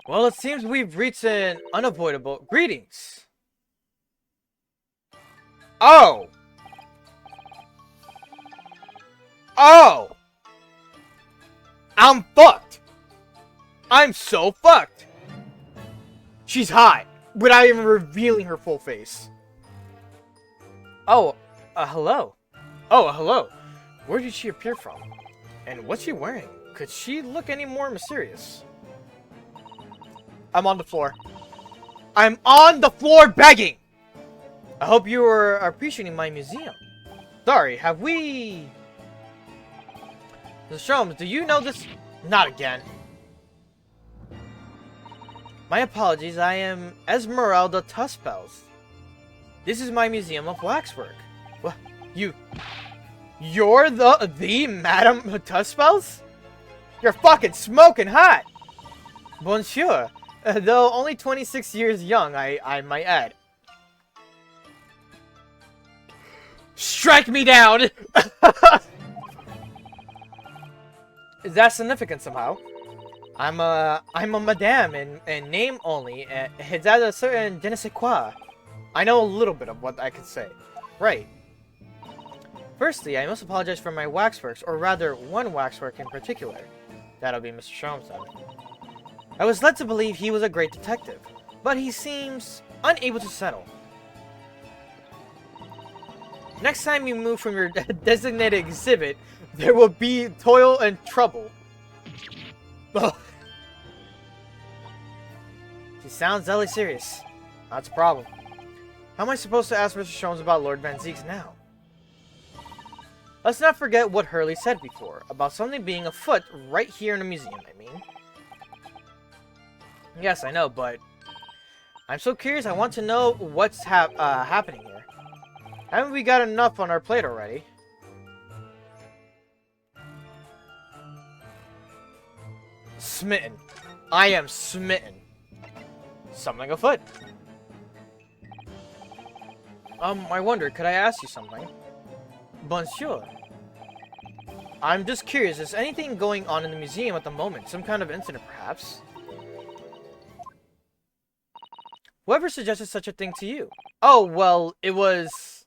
Well, it seems we've reached an unavoidable... Greetings! Oh! Oh! I'm fucked! I'm so fucked! She's hot, without even revealing her full face. Oh, hello. Oh, hello. Where did she appear from? And what's she wearing? Could she look any more mysterious? I'm on the floor. I'm on the floor begging! I hope you are appreciating my museum. Sorry, have we... Mr. Sholmes, do you know this? Not again. My apologies, I am Esmeralda Tuspels. This is my museum of waxwork. What? You're the Madame Tuspels? You're fucking smoking hot! Bonjour. Though only 26 years young, I might add. Strike me down! Is that significant somehow? I'm a madame in name only. It's at a certain je ne sais quoi. I know a little bit of what I could say. Right. Firstly, I must apologize for my waxworks, or rather, one waxwork in particular. That'll be Mr. Sholmes then. I was led to believe he was a great detective, but he seems unable to settle. Next time you move from your designated exhibit, there will be toil and trouble. Ugh. He sounds deadly serious. That's a problem. How am I supposed to ask Mr. Sholmes about Lord Van Zeeks now? Let's not forget what Hurley said before, about something being afoot right here in the museum, I mean. Yes, I know, but I'm so curious, I want to know what's happening here. Haven't we got enough on our plate already? Smitten. I am smitten. Something afoot. I wonder, could I ask you something? Bonjour. I'm just curious, is anything going on in the museum at the moment? Some kind of incident, perhaps? Whoever suggested such a thing to you? Oh, well, it was...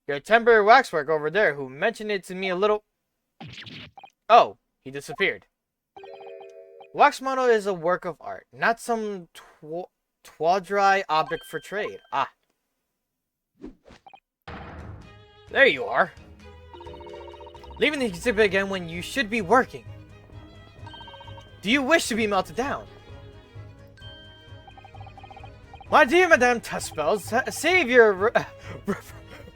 your temporary waxwork over there who mentioned it to me a little... Oh, he disappeared. Wax model is a work of art, not some tawdry object for trade. Ah. There you are. Leaving the exhibit again when you should be working. Do you wish to be melted down? My dear Madame Tuspels, save your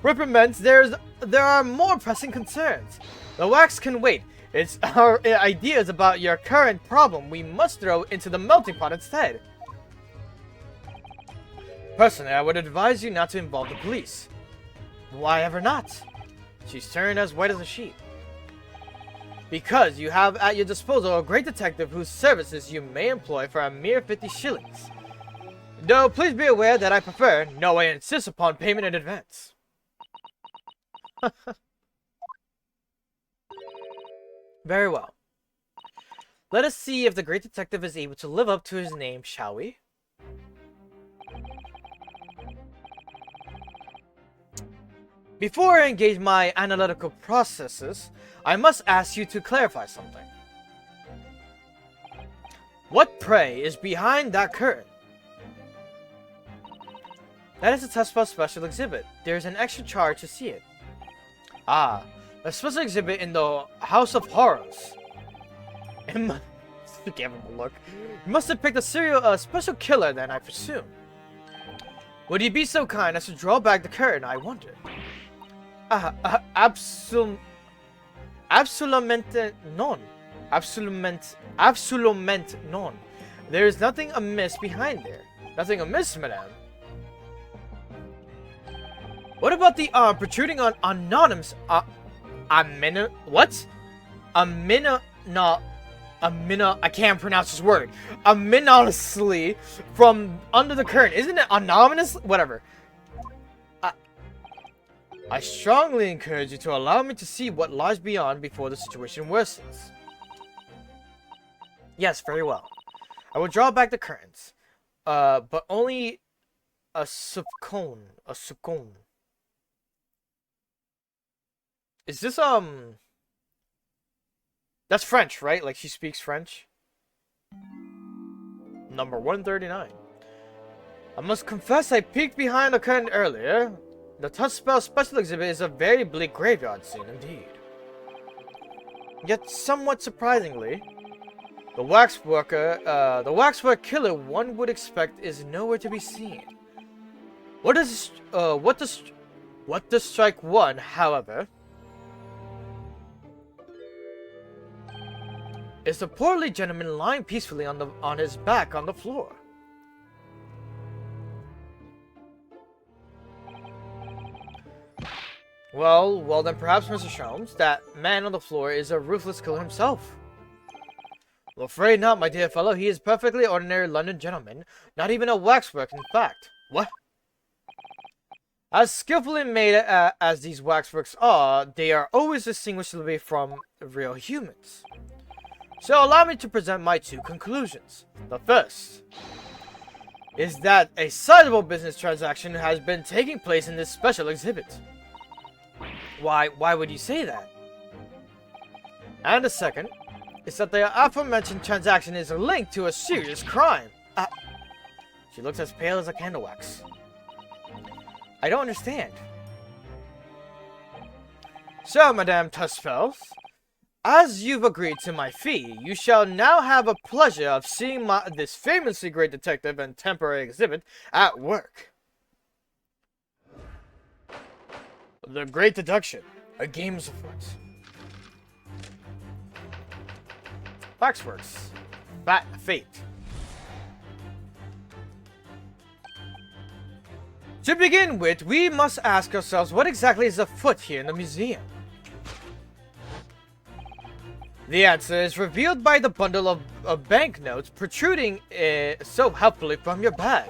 reprimands. There are more pressing concerns. The wax can wait. It's our ideas about your current problem we must throw into the melting pot instead. Personally, I would advise you not to involve the police. Why ever not? She's turned as white as a sheet. Because you have at your disposal a great detective whose services you may employ for a mere 50 shillings. Though, please be aware that I prefer, no, I insist upon payment in advance. Very well. Let us see if the great detective is able to live up to his name, shall we? Before I engage my analytical processes, I must ask you to clarify something. What, pray, is behind that curtain? That is a Tespel special exhibit. There's an extra charge to see it. Ah, a special exhibit in the House of Horrors. Give him a look. You must have picked a special killer then, I presume. Would you be so kind as to draw back the curtain, I wonder? Absolutamente non. Absolutamente non. There is nothing amiss behind there. Nothing amiss, madame. What about the arm protruding on anonymous? What? I can't pronounce this word. Ominously from under the curtain. Isn't it anonymous? Whatever. I strongly encourage you to allow me to see what lies beyond before the situation worsens. Yes, very well. I will draw back the curtains. But only a subcone. A subcone. Is this, that's French, right? Like, she speaks French? Number 139. I must confess I peeked behind the curtain earlier. The Tespel special exhibit is a very bleak graveyard scene indeed. Yet, somewhat surprisingly, the waxwork killer one would expect is nowhere to be seen. What does strike one, however, is the portly gentleman lying peacefully on his back on the floor. Well then perhaps, Mr. Sholmes, that man on the floor is a ruthless killer himself. I'm afraid not, my dear fellow. He is perfectly ordinary London gentleman, not even a waxwork, in fact. What? As skillfully made as these waxworks are, they are always distinguishable from real humans. So allow me to present my two conclusions. The first is that a sizable business transaction has been taking place in this special exhibit. Why would you say that? And the second is that the aforementioned transaction is linked to a serious crime. She looks as pale as a candle wax. I don't understand. So, Madame Tespel, as you've agreed to my fee, you shall now have a pleasure of seeing this famously great detective and temporary exhibit at work. The Great Deduction. A game's afoot. Waxworks. Fate. To begin with, we must ask ourselves what exactly is afoot here in the museum. The answer is revealed by the bundle of banknotes protruding so helpfully from your bag.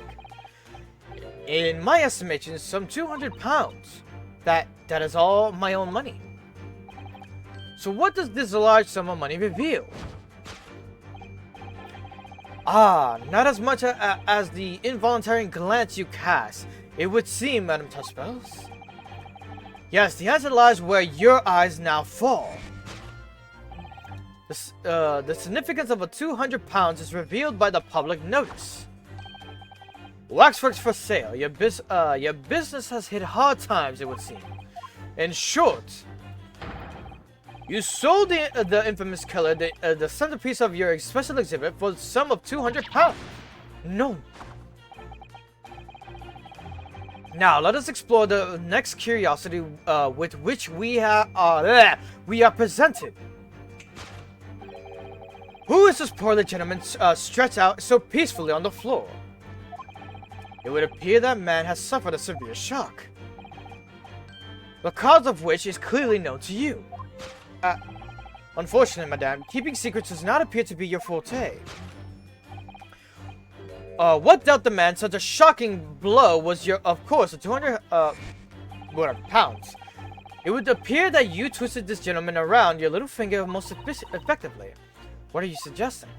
In my estimation, some 200 pounds. That is all my own money. So what does this large sum of money reveal? Not as much as the involuntary glance you cast, it would seem, Madame Tespel. Yes, the answer lies where your eyes now fall. The significance of a 200 pounds is revealed by the public notice. Waxworks for sale. Your business has hit hard times, it would seem. In short, you sold the infamous killer the centerpiece of your special exhibit for the sum of 200 pounds. No. Now let us explore the next curiosity with which we are presented. Who is this poorly gentleman stretched out so peacefully on the floor? It would appear that man has suffered a severe shock, the cause of which is clearly known to you. Unfortunately, madame, keeping secrets does not appear to be your forte. What dealt the man such a shocking blow was of course, the 200, pounds. It would appear that you twisted this gentleman around your little finger most effectively. What are you suggesting?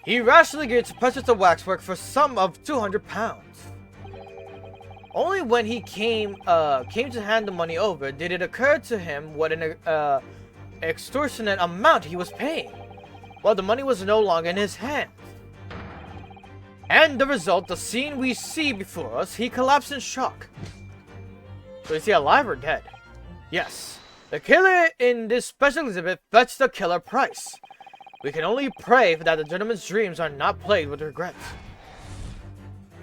He rashly agreed to purchase the waxwork for a sum of 200 pounds. Only when he came to hand the money over did it occur to him what an extortionate amount he was paying. Well, the money was no longer in his hand. And the result, the scene we see before us, he collapsed in shock. So is he alive or dead? Yes. The killer in this special exhibit fetched the killer price. We can only pray that the gentleman's dreams are not plagued with regret.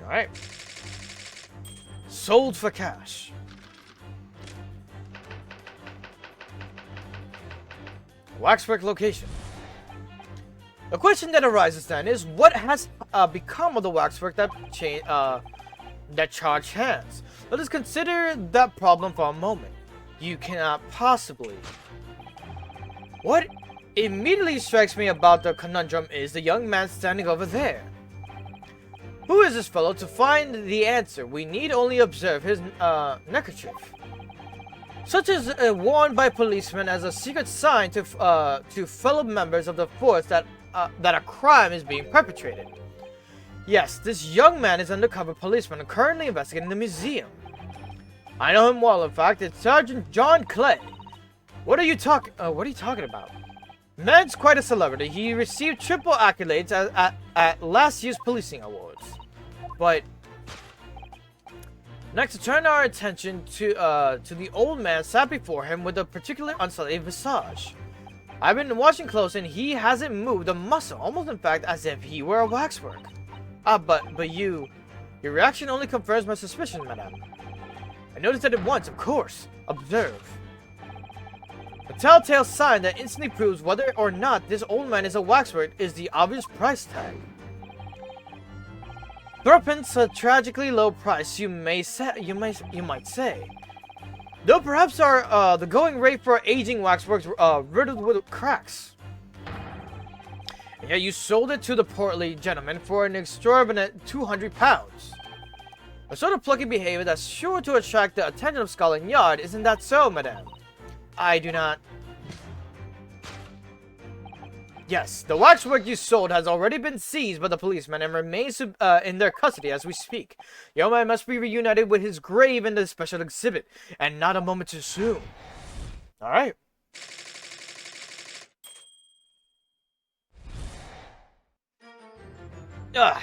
Alright. Sold for cash. Waxwork location. The question that arises then is, what has become of the waxwork that charged hands? Let us consider that problem for a moment. You cannot possibly. What immediately strikes me about the conundrum is the young man standing over there. Who is this fellow? To find the answer, we need only observe his neckerchief. Such is worn by policemen as a secret sign to fellow members of the force that a crime is being perpetrated. Yes, this young man is undercover policeman currently investigating the museum. I know him well. In fact, it's Sergeant John Clay. What are you talking about? Man's quite a celebrity. He received triple accolades at last year's policing awards. But next, to turn our attention to the old man sat before him with a particular unsightly visage. I've been watching close, and he hasn't moved a muscle, almost in fact as if he were a waxwork. But your reaction only confirms my suspicion, madame. I noticed it at once, of course. Observe. A telltale sign that instantly proves whether or not this old man is a waxwork is the obvious price tag. Threepence, a tragically low price, you might say. Though perhaps the going rate for aging waxworks riddled with cracks. And yet you sold it to the portly gentleman for an exorbitant £200. A sort of plucky behavior that's sure to attract the attention of Scotland Yard, isn't that so, madame? I do not. Yes, the waxwork you sold has already been seized by the policemen and remains in their custody as we speak. Young man must be reunited with his grave in the special exhibit, and not a moment too soon. Alright. That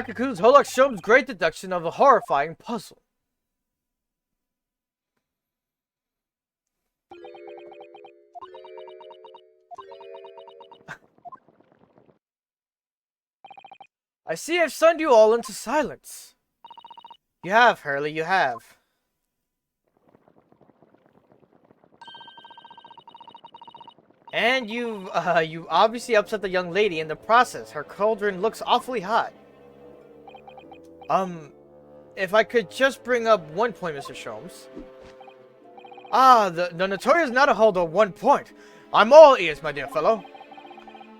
concludes Holok Sholm's great deduction of a horrifying puzzle. I see I've stunned you all into silence. You have, Hurley, you have. And you've obviously upset the young lady in the process. Her cauldron looks awfully hot. If I could just bring up one point, Mr. Sholmes. The notorious Nadaholder 1 point. I'm all ears, my dear fellow.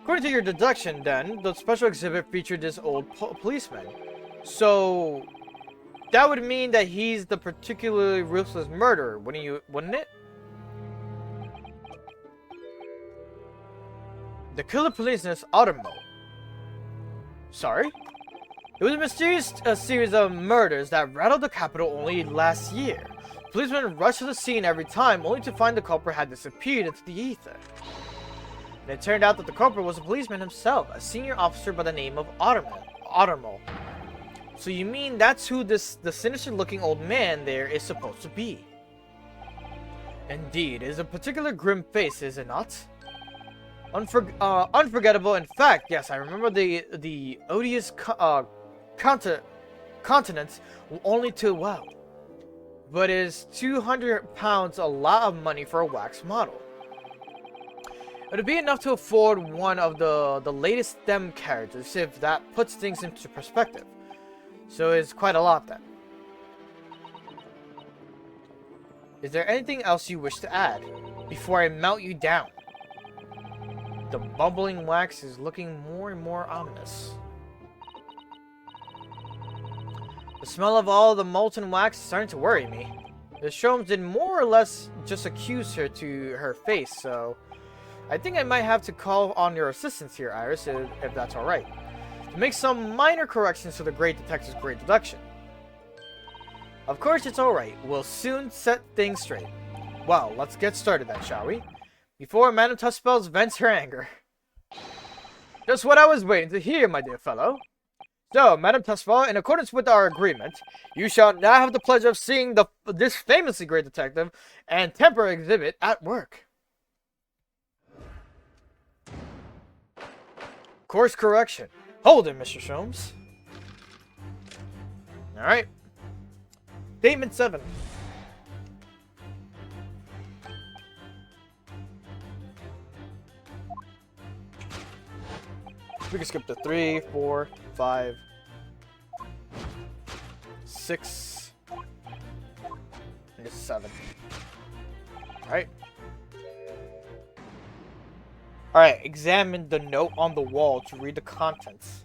According to your deduction, then, the special exhibit featured this old policeman. So, that would mean that he's the particularly ruthless murderer, wouldn't it? The killer policeman is Ottermo. Sorry? It was a mysterious series of murders that rattled the capital only last year. Policemen rushed to the scene every time, only to find the culprit had disappeared into the ether. And it turned out that the culprit was a policeman himself, a senior officer by the name of Ottermo. So you mean that's who the sinister-looking old man there is supposed to be? Indeed, it is a particular grim face, is it not? Unforgettable. In fact, yes, I remember the odious countenance only too well. But is £200 a lot of money for a wax model? It would be enough to afford one of the latest STEM characters, if that puts things into perspective. So it's quite a lot then. Is there anything else you wish to add before I melt you down? The bubbling wax is looking more and more ominous. The smell of all the molten wax is starting to worry me. The Sholmes did more or less just accuse her to her face, so I think I might have to call on your assistance here, Iris, if that's alright, to make some minor corrections to the great detective's great deduction. Of course, it's alright. We'll soon set things straight. Well, let's get started then, shall we? Before Madame Tussbells vents her anger. Just what I was waiting to hear, my dear fellow. So, Madame Tussbell, in accordance with our agreement, you shall now have the pleasure of seeing this famously great detective and temper exhibit at work. Course correction. Hold it, Mr. Sholmes. Alright. Statement 7. We can skip to 3, 4, 5, 6, and 7. Alright. Alright, examine the note on the wall to read the contents.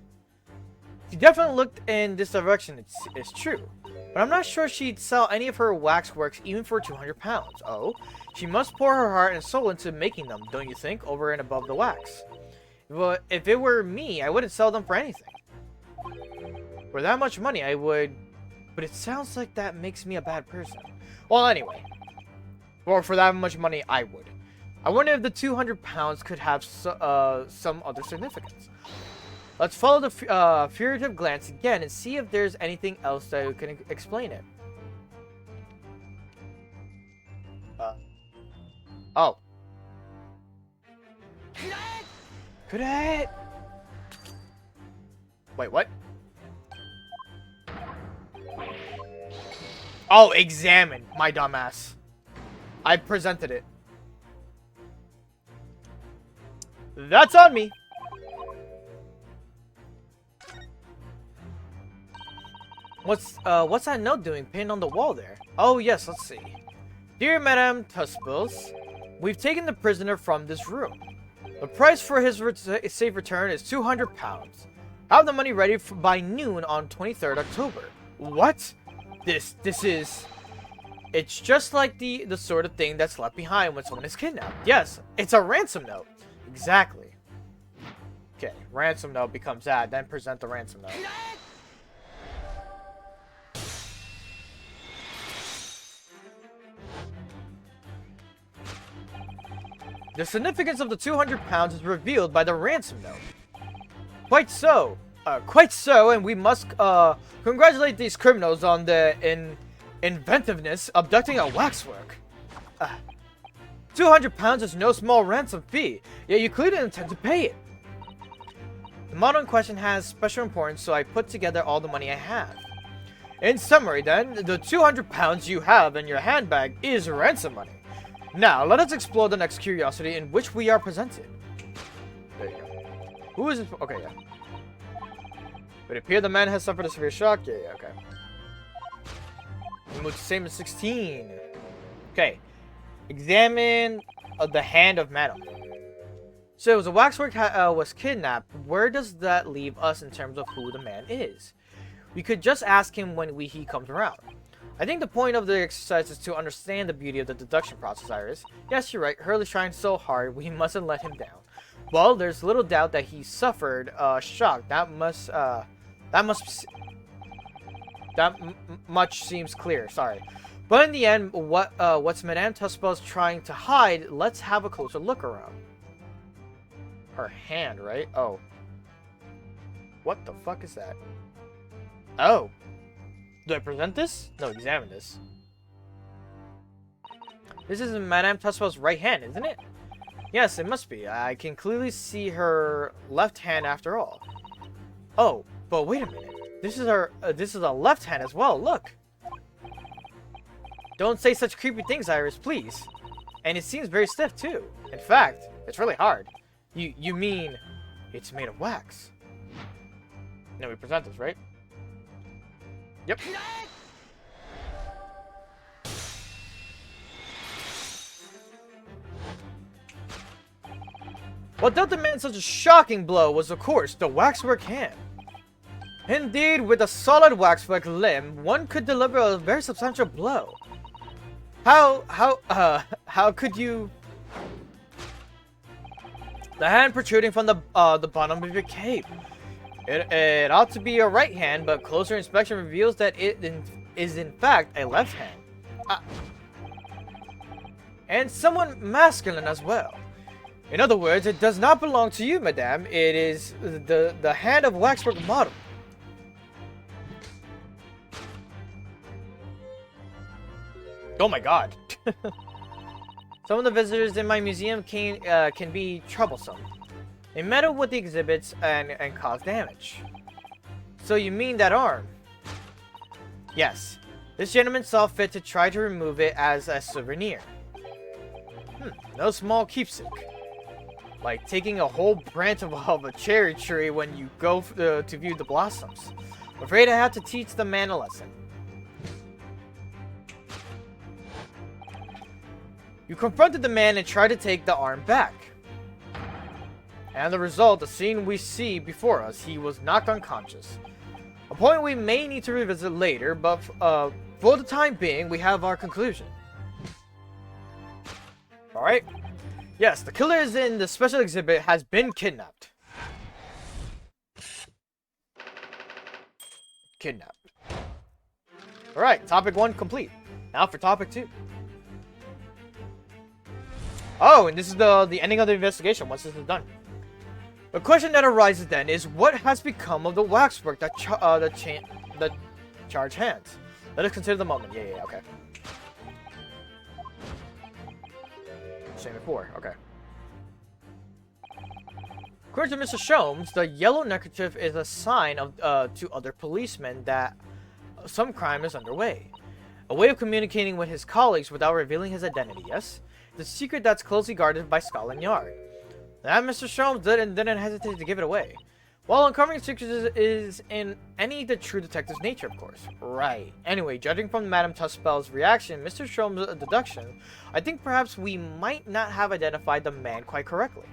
She definitely looked in this direction, it's true. But I'm not sure she'd sell any of her waxworks even for 200 pounds. Oh, she must pour her heart and soul into making them, don't you think, over and above the wax? But if it were me, I wouldn't sell them for anything. For that much money, I would... But it sounds like that makes me a bad person. Well, anyway. Or for that much money, I would. I wonder if the 200 pounds could have some other significance. Let's follow the furtive glance again and see if there's anything else that can explain it. Oh. Could it? Wait, what? Oh, examine, my dumbass. I presented it. That's on me. What's that note doing pinned on the wall there? Oh yes, let's see. Dear Madame Tussbells, we've taken the prisoner from this room. The price for his safe return is 200 pounds. Have the money ready by noon on 23rd October. What? This is... It's just like the sort of thing that's left behind when someone is kidnapped. Yes, it's a ransom note. Exactly. Okay, ransom note becomes that, then present the ransom note. The significance of the 200 pounds is revealed by the ransom note. Quite so, and we must congratulate these criminals on the inventiveness abducting a waxwork. 200 pounds is no small ransom fee, yet you clearly intend to pay it. The model in question has special importance, so I put together all the money I have. In summary then, the 200 pounds you have in your handbag is ransom money. Now, let us explore the next curiosity in which we are presented. There you go. Who is this? Okay, yeah. It appears the man has suffered a severe shock. Yeah, okay. We move to statement 16. Okay. Examine the hand of Madame. So, as the waxwork was kidnapped, where does that leave us in terms of who the man is? We could just ask him when he comes around. I think the point of the exercise is to understand the beauty of the deduction process, Iris. Yes, you're right. Hurley's trying so hard, we mustn't let him down. Well, there's little doubt that he suffered a shock. That much seems clear. Sorry, but in the end, what's Madame Tussbells trying to hide? Let's have a closer look around. Her hand, right? Oh, what the fuck is that? Oh. Do I present this? No, examine this. This is Madame Tussbells' right hand, isn't it? Yes, it must be. I can clearly see her left hand after all. Oh, but wait a minute. This is her. This is a left hand as well. Look. Don't say such creepy things, Iris, please. And it seems very stiff too. In fact, it's really hard. You mean it's made of wax? No, we present this, right? Yep. What dealt the man such a shocking blow was, of course, the waxwork hand. Indeed, with a solid waxwork limb, one could deliver a very substantial blow. How could you... The hand protruding from the bottom of your cape. It ought to be a right hand, but closer inspection reveals that it is in fact a left hand. And somewhat masculine as well. In other words, it does not belong to you, madame. It is the hand of waxwork model. Oh my god. Some of the visitors in my museum can be troublesome. They meddle with the exhibits and cause damage. So you mean that arm? Yes. This gentleman saw fit to try to remove it as a souvenir. No small keepsake. Like taking a whole branch of a cherry tree when you go to view the blossoms. I'm afraid I have to teach the man a lesson. You confronted the man and tried to take the arm back. And the result, the scene we see before us, he was knocked unconscious. A point we may need to revisit later, but for the time being, we have our conclusion. Alright. Yes, the killer is in the special exhibit has been kidnapped. Alright, topic 1 complete. Now for topic 2. Oh, and this is the ending of the investigation once this is done. The question that arises then is what has become of the waxwork that charge hands? Let us consider the moment. Yeah, okay. Same before, okay. According to Mr. Sholmes, the yellow neckerchief is a sign of to other policemen that some crime is underway. A way of communicating with his colleagues without revealing his identity, yes? The secret that's closely guarded by Scotland Yard. That Mr. Sholmes didn't hesitate to give it away. While uncovering secrets is in the true detective's nature, of course. Right. Anyway, judging from Madame Tuspel's reaction, Mr. Sholmes' deduction, I think perhaps we might not have identified the man quite correctly.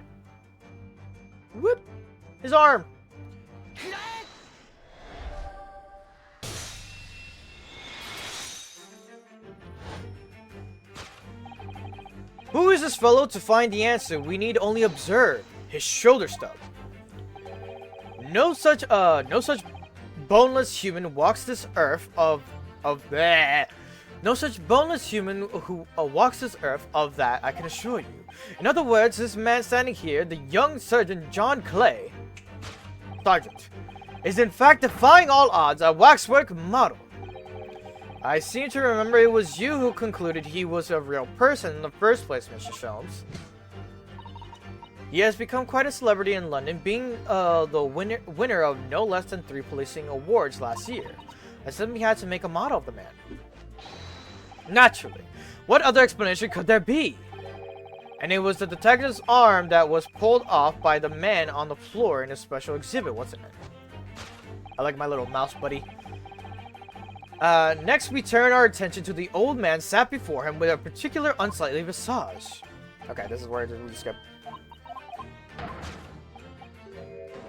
Whoop! His arm! Who is this fellow? To find the answer, we need only observe his shoulder stub. No such boneless human walks this earth of bleh. No such boneless human who walks this earth of that, I can assure you. In other words, this man standing here, the young Sergeant John Clay, Sergeant, is in fact defying all odds a waxwork model. I seem to remember it was you who concluded he was a real person in the first place, Mr. Sholmes. He has become quite a celebrity in London, being the winner of no less than 3 policing awards last year. I simply had to make a model of the man. Naturally. What other explanation could there be? And it was the detective's arm that was pulled off by the man on the floor in a special exhibit, wasn't it? I like my little mouse buddy. Next we turn our attention to the old man sat before him with a particular unsightly visage. Okay, this is where we skip.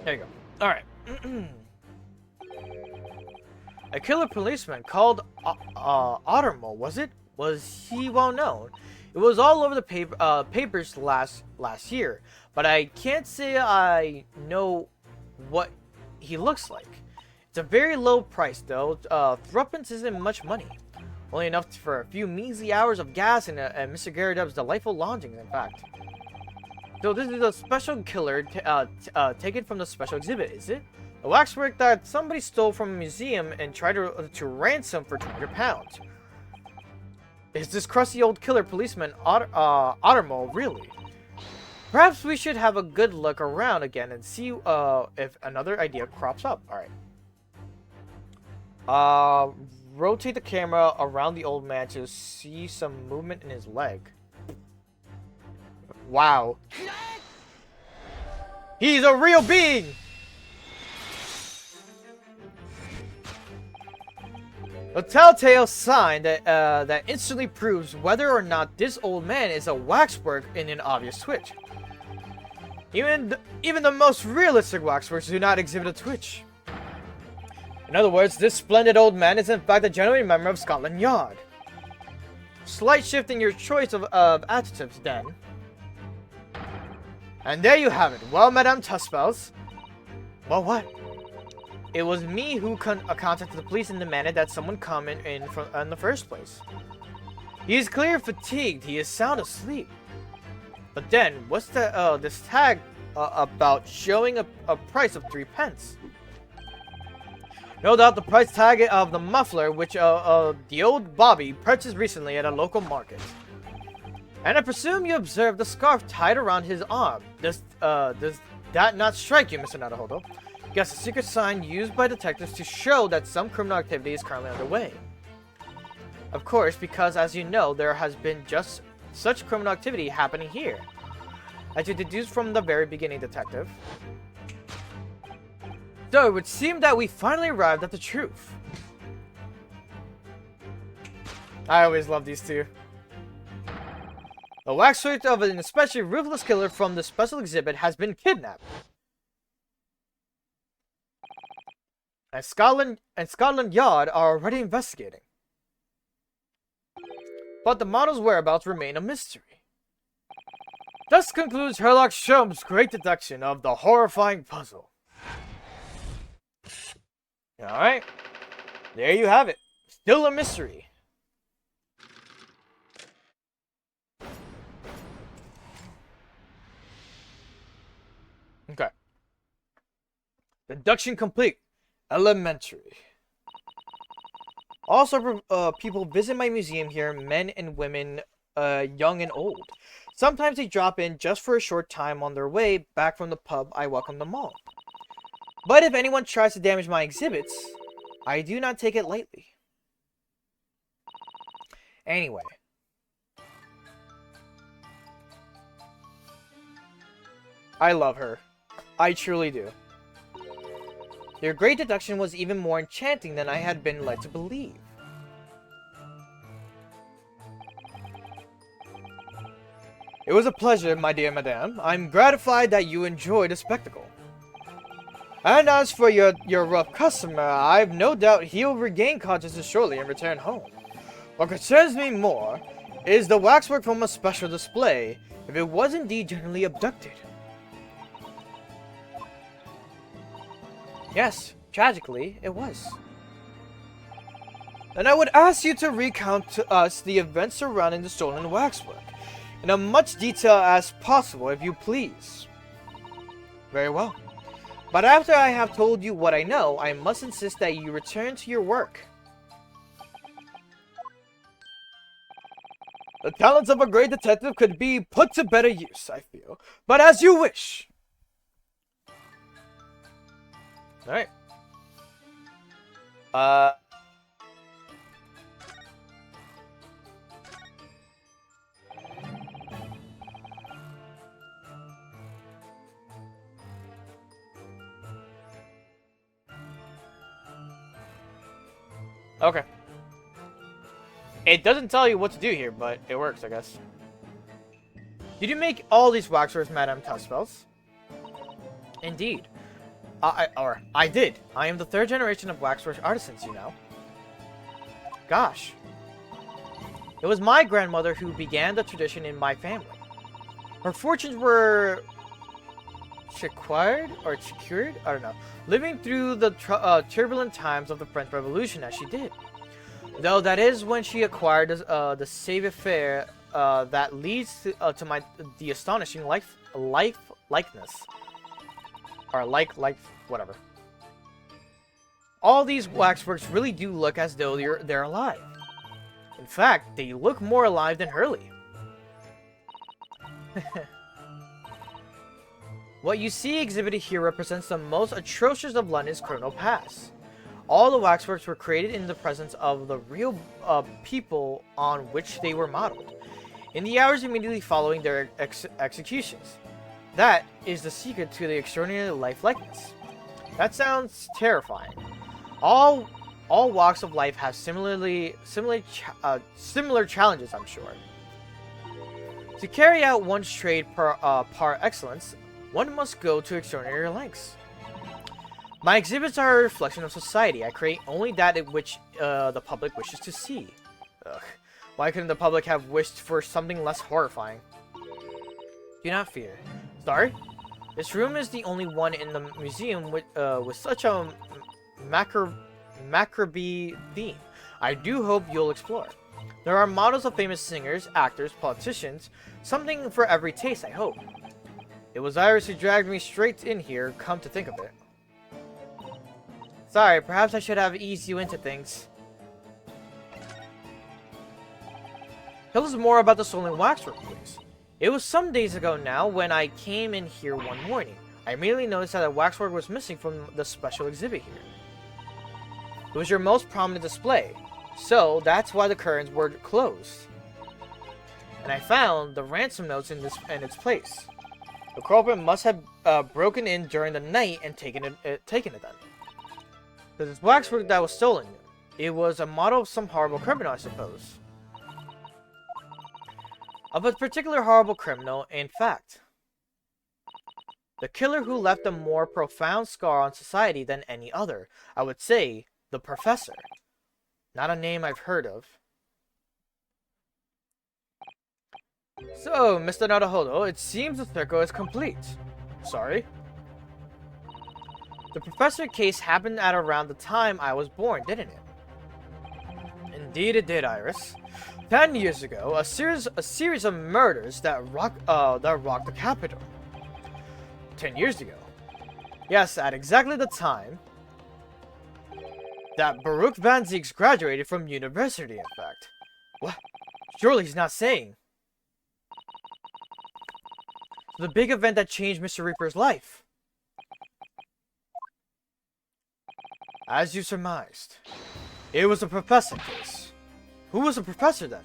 There you go. Alright. A killer policeman called Ottermole, was it? Was he well known? It was all over the papers last year, but I can't say I know what he looks like. It's a very low price though. Threepence isn't much money. Only enough for a few measly hours of gas and Mr. Garridub's delightful lodgings, in fact. So this is a special killer taken from the special exhibit, is it? A waxwork that somebody stole from a museum and tried to ransom for £200. Is this crusty old killer policeman Ottermole really? Perhaps we should have a good look around again and see if another idea crops up. Alright. Rotate the camera around the old man to see some movement in his leg. Wow. He's a real being! A telltale sign that instantly proves whether or not this old man is a waxwork in an obvious twitch. Even the most realistic waxworks do not exhibit a twitch. In other words, this splendid old man is in fact a genuine member of Scotland Yard. Slight shift in your choice of adjectives then. And there you have it. Well, Madame Tuspels. Well, what? it was me who contacted the police and demanded that someone come in the first place. He is clearly fatigued. He is sound asleep. But then, what's this tag about showing a price of 3 pence? No doubt the price tag of the muffler which the old Bobby purchased recently at a local market. And I presume you observed the scarf tied around his arm. Does that not strike you, Mr. Naruhodo? Guess a secret sign used by detectives to show that some criminal activity is currently underway. Of course, because as you know, there has been just such criminal activity happening here. As you deduced from the very beginning, detective. So it would seem that we finally arrived at the truth. I always love these two. The waxwork of an especially ruthless killer from the special exhibit has been kidnapped. And Scotland Yard are already investigating. But the model's whereabouts remain a mystery. Thus concludes Sherlock Sholmes' great deduction of the horrifying puzzle. Alright. There you have it. Still a mystery. Okay. Deduction complete. Elementary. Also, people visit my museum here, men and women, young and old. Sometimes they drop in just for a short time on their way back from the pub. I welcome them all. But if anyone tries to damage my exhibits, I do not take it lightly. Anyway. I love her. I truly do. Their great deduction was even more enchanting than I had been led to believe. It was a pleasure, my dear madame. I'm gratified that you enjoyed the spectacle. And as for your rough customer, I've no doubt he'll regain consciousness shortly and return home. What concerns me more is the waxwork from a special display, if it was indeed generally abducted. Yes, tragically, it was. And I would ask you to recount to us the events surrounding the stolen waxwork, in as much detail as possible, if you please. Very well. But after I have told you what I know, I must insist that you return to your work. The talents of a great detective could be put to better use, I feel. But as you wish. Alright. Okay. It doesn't tell you what to do here, but it works, I guess. Did you make all these waxworks, Madame Tuspels? Indeed. I did. I am the 3rd generation of waxwork artisans, you know. Gosh. It was my grandmother who began the tradition in my family. Her fortunes were secured? I don't know. Living through the turbulent times of the French Revolution as she did. Though that is when she acquired the savoir-faire that leads to the astonishing likeness. Or whatever. All these waxworks really do look as though they're alive. In fact, they look more alive than Hurley. What you see exhibited here represents the most atrocious of London's criminal past. All the waxworks were created in the presence of the real people on which they were modeled, in the hours immediately following their executions. That is the secret to the extraordinary lifelessness. That sounds terrifying. All walks of life have similar challenges, I'm sure. To carry out one's trade par excellence, one must go to extraordinary lengths. My exhibits are a reflection of society. I create only that in which the public wishes to see. Ugh. Why couldn't the public have wished for something less horrifying? Do not fear. Sorry? This room is the only one in the museum with such a Maccabi theme. I do hope you'll explore. There are models of famous singers, actors, politicians, something for every taste, I hope. It was Iris who dragged me straight in here, come to think of it. Sorry, perhaps I should have eased you into things. Tell us more about the stolen waxwork, please. It was some days ago now when I came in here one morning. I immediately noticed that the waxwork was missing from the special exhibit here. It was your most prominent display, so that's why the curtains were closed. And I found the ransom notes in its place. The culprit must have broken in during the night and taken it then. Because it's waxwork that was stolen. It was a model of some horrible criminal, I suppose. Of a particular horrible criminal, in fact. The killer who left a more profound scar on society than any other. I would say, the Professor. Not a name I've heard of. So, Mr. Naruhodo, it seems the circle is complete. Sorry? The Professor case happened at around the time I was born, didn't it? Indeed it did, Iris. 10 years ago, a series of murders that rocked the capital. 10 years ago. Yes, at exactly the time that Baruch Van Zieks graduated from university, in fact. What? Surely he's not saying. The big event that changed Mr. Reaper's life. As you surmised, it was the Professor case. Who was the Professor then?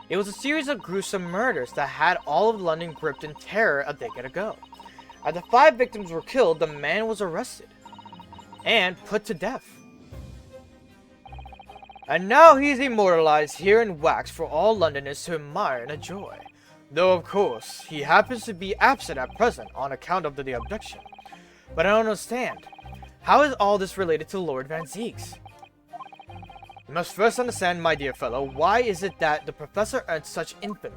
It was a series of gruesome murders that had all of London gripped in terror a decade ago. As the 5 victims were killed, the man was arrested and put to death. And now he's immortalized here in wax for all Londoners to admire and enjoy. Though of course, he happens to be absent at present on account of the abduction. But I don't understand. How is all this related to Lord Van Zieks? You must first understand, my dear fellow, why is it that the Professor earned such infamy?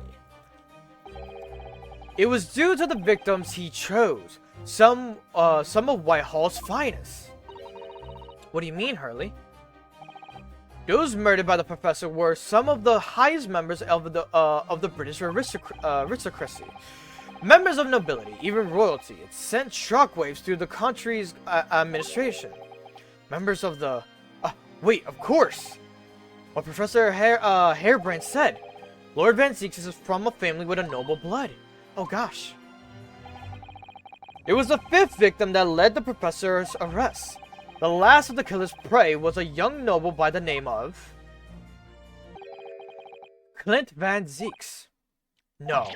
It was due to the victims he chose, some of Whitehall's finest. What do you mean, Hurley? Those murdered by the Professor were some of the highest members of the British aristocracy. Members of nobility, even royalty. It sent shockwaves through the country's administration. Members of the... wait, of course! What Professor Harebrant said. Lord Van Zieks is from a family with a noble blood. Oh gosh. It was the 5th victim that led the Professor's arrest. The last of the killer's prey was a young noble by the name of... Clint Van Zieks. No.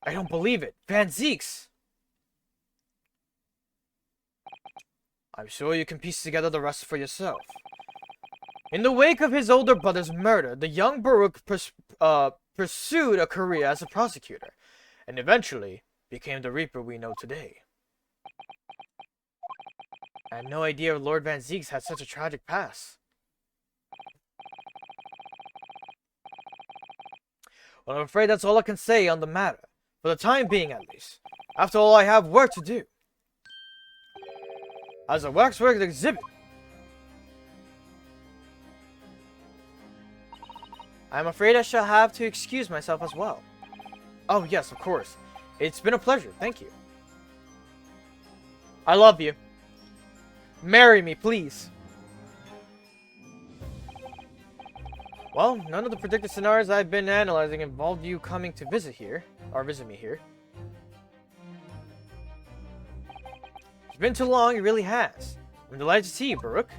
I don't believe it. Van Zieks! I'm sure you can piece together the rest for yourself. In the wake of his older brother's murder, the young Baruch pursued a career as a prosecutor, and eventually became the Reaper we know today. I had no idea Lord Van Zieks had such a tragic past. Well, I'm afraid that's all I can say on the matter. For the time being, at least. After all, I have work to do. As a waxwork exhibit. I'm afraid I shall have to excuse myself as well. Oh, yes, of course. It's been a pleasure, thank you. I love you. Marry me, please. Well, none of the predicted scenarios I've been analyzing involved you coming to visit me here. It's been too long, it really has. I'm delighted to see you, Baruch.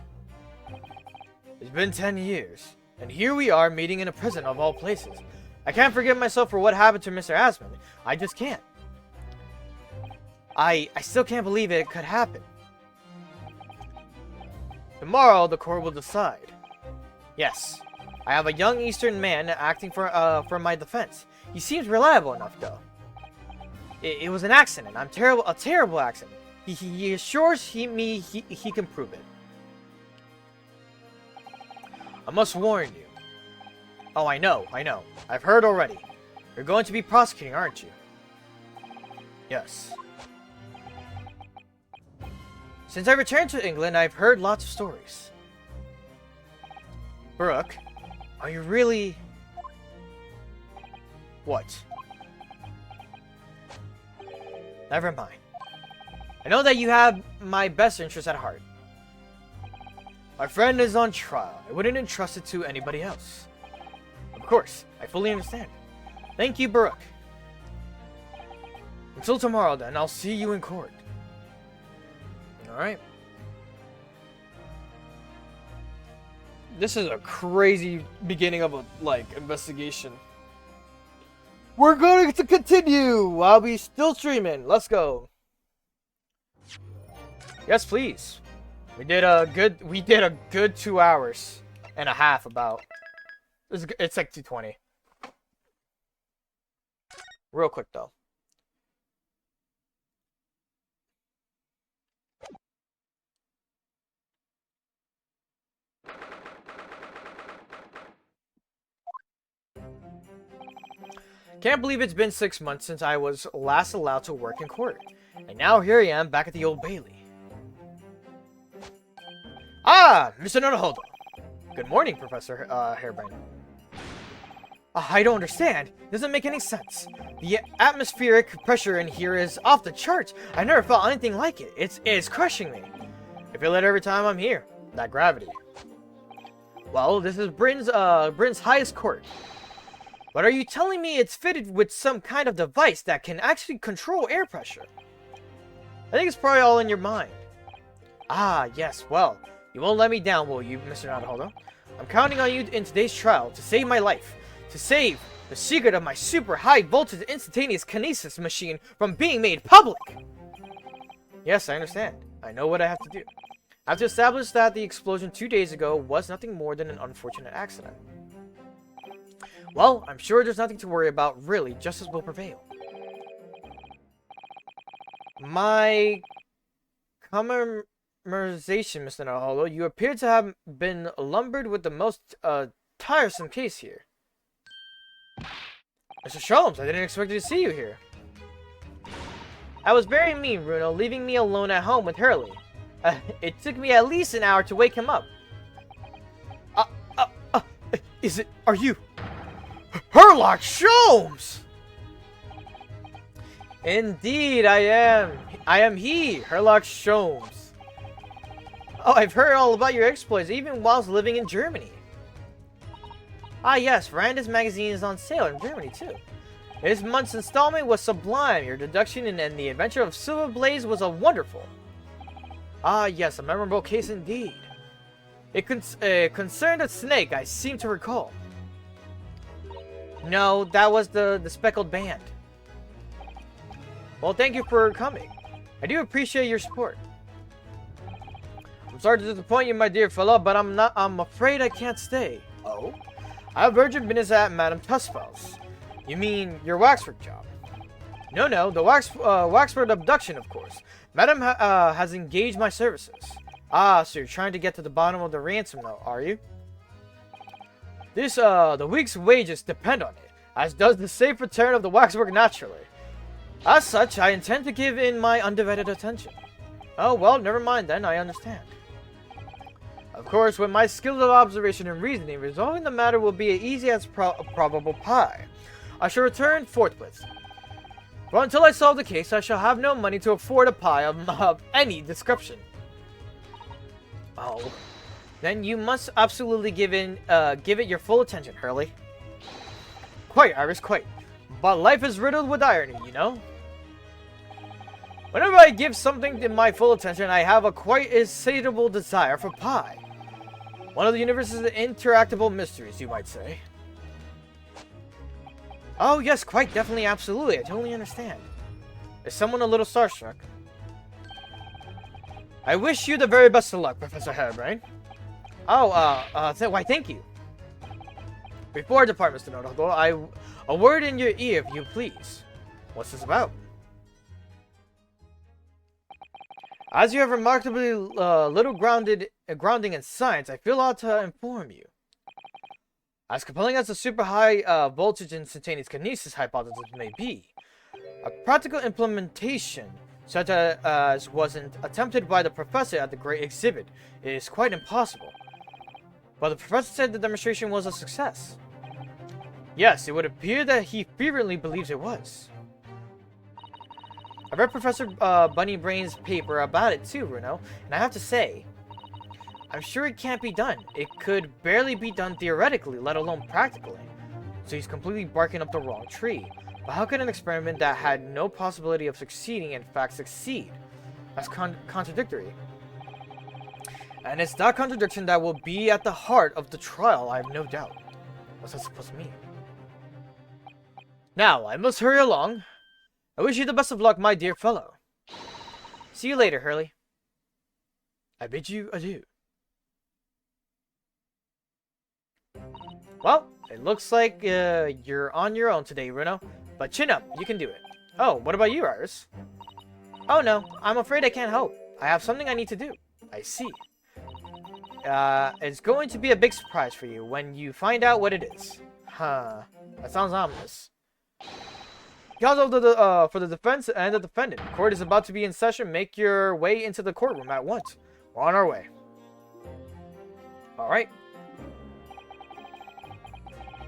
It's been 10 years, and here we are meeting in a prison of all places. I can't forgive myself for what happened to Mr. Asmund. I just can't. I still can't believe it could happen. Tomorrow, the court will decide. Yes, I have a young Eastern man acting for my defense. He seems reliable enough, though. It was an accident. A terrible accident. He assures he can prove it. I must warn you. Oh, I know. I've heard already. You're going to be prosecuting, aren't you? Yes. Since I returned to England, I've heard lots of stories. Brooke, are you really... What? Never mind. I know that you have my best interest at heart. My friend is on trial. I wouldn't entrust it to anybody else. Of course, I fully understand. Thank you, Brooke. Until tomorrow, then, I'll see you in court. Alright. This is a crazy beginning of a, like, investigation. We're going to continue while we still streaming. Let's go. Yes, please. We did a good 2 hours and a half about. It's like 2:20. Real quick though. Can't believe it's been 6 months since I was last allowed to work in court. And now here I am back at the Old Bailey. Ah, Mr. Nodohodo. Good morning, Professor Harebrine. I don't understand. Doesn't make any sense. The atmospheric pressure in here is off the charts. I never felt anything like it. It's crushing me. I feel it every time I'm here. That gravity. Well, this is Bryn's highest court. But are you telling me it's fitted with some kind of device that can actually control air pressure? I think it's probably all in your mind. Ah, yes, well, you won't let me down, will you, Mr. Nodohodo? I'm counting on you in today's trial to save my life. To save the secret of my super high voltage instantaneous kinesis machine from being made public. Yes, I understand. I know what I have to do. I have to establish that the explosion 2 days ago was nothing more than an unfortunate accident. Well, I'm sure there's nothing to worry about, really. Justice will prevail. My commemorization, Mr. Nodohodo, you appear to have been lumbered with the most tiresome case here. Mr. Sholmes, I didn't expect to see you here. I was very mean, Bruno, leaving me alone at home with Hurley. It took me at least an hour to wake him up. Are you... Herlock Sholmes! Indeed, I am. I am he, Herlock Sholmes. Oh, I've heard all about your exploits, even whilst living in Germany. Ah yes, Randa's magazine is on sale in Germany too. This month's installment was sublime. Your deduction and the adventure of Silver Blaze was a wonderful. Ah yes, a memorable case indeed. It concerned a snake, I seem to recall. No, that was the speckled band. Well, thank you for coming. I do appreciate your support. I'm sorry to disappoint you, my dear fellow, but I'm afraid I can't stay. Oh? I have urgent business at Madame Tusfel's. You mean your waxwork job? No, the waxwork abduction, of course. Madame has engaged my services. Ah, so you're trying to get to the bottom of the ransom now, are you? The week's wages depend on it, as does the safe return of the waxwork naturally. As such, I intend to give in my undivided attention. Oh, well, never mind then, I understand. Of course, with my skills of observation and reasoning, resolving the matter will be as easy as probable pie. I shall return forthwith. But until I solve the case, I shall have no money to afford a pie of any description. Oh. Then you must absolutely give it your full attention, Hurley. Quite, Iris, quite. But life is riddled with irony, you know? Whenever I give something my full attention, I have a quite insatiable desire for pie. One of the universe's interactable mysteries, you might say. Oh yes, quite, definitely, absolutely, I totally understand. Is someone a little starstruck? I wish you the very best of luck, Professor Harebrine. Oh, why, thank you. Before I depart, Mr. Nodohodo, a word in your ear, if you please. What's this about? As you have remarkably little grounding in science, I feel ought to inform you. As compelling as the super high voltage instantaneous kinesis hypothesis may be, a practical implementation such as wasn't attempted by the professor at the Great Exhibit, is quite impossible. But the professor said the demonstration was a success. Yes, it would appear that he fervently believes it was. I read Professor Bunnybrain's paper about it too, Bruno, and I have to say, I'm sure it can't be done. It could barely be done theoretically, let alone practically. So he's completely barking up the wrong tree. But how could an experiment that had no possibility of succeeding in fact succeed? That's contradictory. And it's that contradiction that will be at the heart of the trial, I have no doubt. What's that supposed to mean? Now, I must hurry along. I wish you the best of luck, my dear fellow. See you later, Hurley. I bid you adieu. Well, it looks like you're on your own today, Runo. But chin up, you can do it. Oh, what about you, Iris? Oh no, I'm afraid I can't help. I have something I need to do. I see. It's going to be a big surprise for you when you find out what it is. Huh. That sounds ominous. Because of for the defense and the defendant, court is about to be in session. Make your way into the courtroom at once. We're on our way. Alright.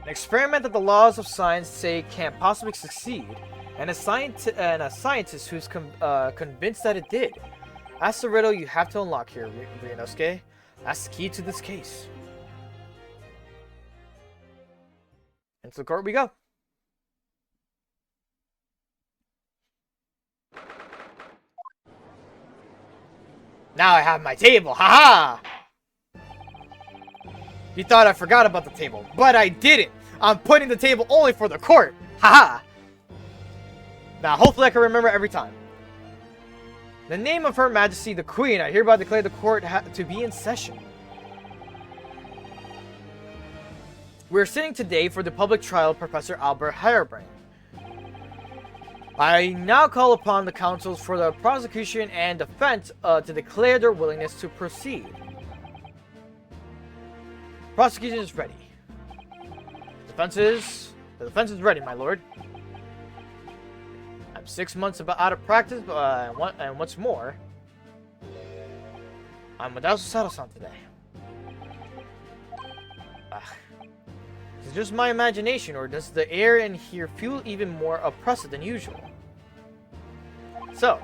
An experiment that the laws of science say can't possibly succeed, and a scientist who's convinced that it did. That's the riddle you have to unlock here, Ryunosuke. That's the key to this case. Into the court we go. Now I have my table, haha! You thought I forgot about the table, but I didn't! I'm putting the table only for the court! Haha! Now hopefully I can remember every time. In the name of Her Majesty the Queen, I hereby declare the court to be in session. We're sitting today for the public trial of Professor Albert Harebrant. I now call upon the counsels for the prosecution and defense to declare their willingness to proceed. Prosecution is ready. The defense is ready, my lord. I'm 6 months out of practice, and what's more, I'm without Susato-san today. Is it just my imagination, or does the air in here feel even more oppressive than usual? So,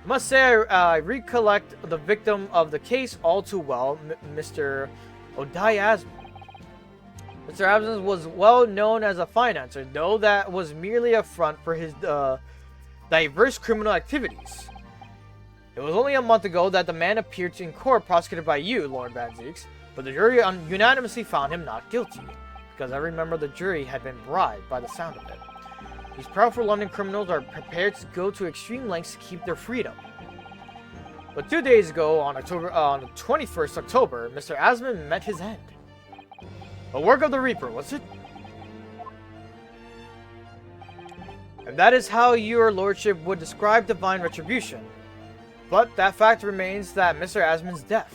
I must say I recollect the victim of the case all too well, Mr. Odai Asman. Mr. Asman was well known as a financier, though that was merely a front for his diverse criminal activities. It was only a month ago that the man appeared in court prosecuted by you, Lord Van Zieks, but the jury unanimously found him not guilty, because I remember the jury had been bribed by the sound of it. These powerful London criminals are prepared to go to extreme lengths to keep their freedom. But 2 days ago, on the 21st October, Mr. Asman met his end. A work of the Reaper, was it? And that is how your lordship would describe divine retribution. But that fact remains that Mr. Asman's death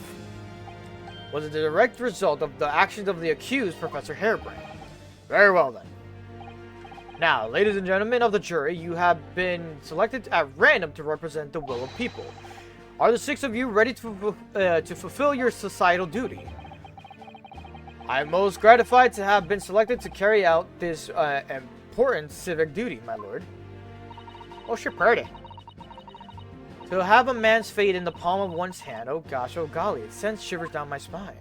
was a direct result of the actions of the accused, Professor Harebrant. Very well then. Now, ladies and gentlemen of the jury, you have been selected at random to represent the will of people. Are the 6 of you ready to fulfill your societal duty? I am most gratified to have been selected to carry out this important civic duty, my lord. Oh, sure, pretty. To have a man's fate in the palm of one's hand, oh gosh, oh golly, it sends shivers down my spine.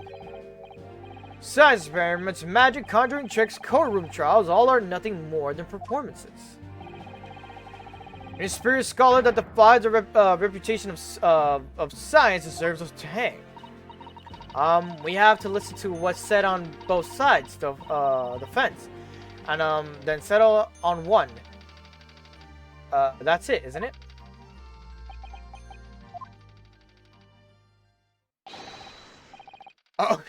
Science experiments, magic, conjuring tricks, courtroom trials, all are nothing more than performances. An experienced scholar that defies the reputation of science deserves us to hang. We have to listen to what's said on both sides of the fence, and then settle on one. That's it, isn't it? Oh,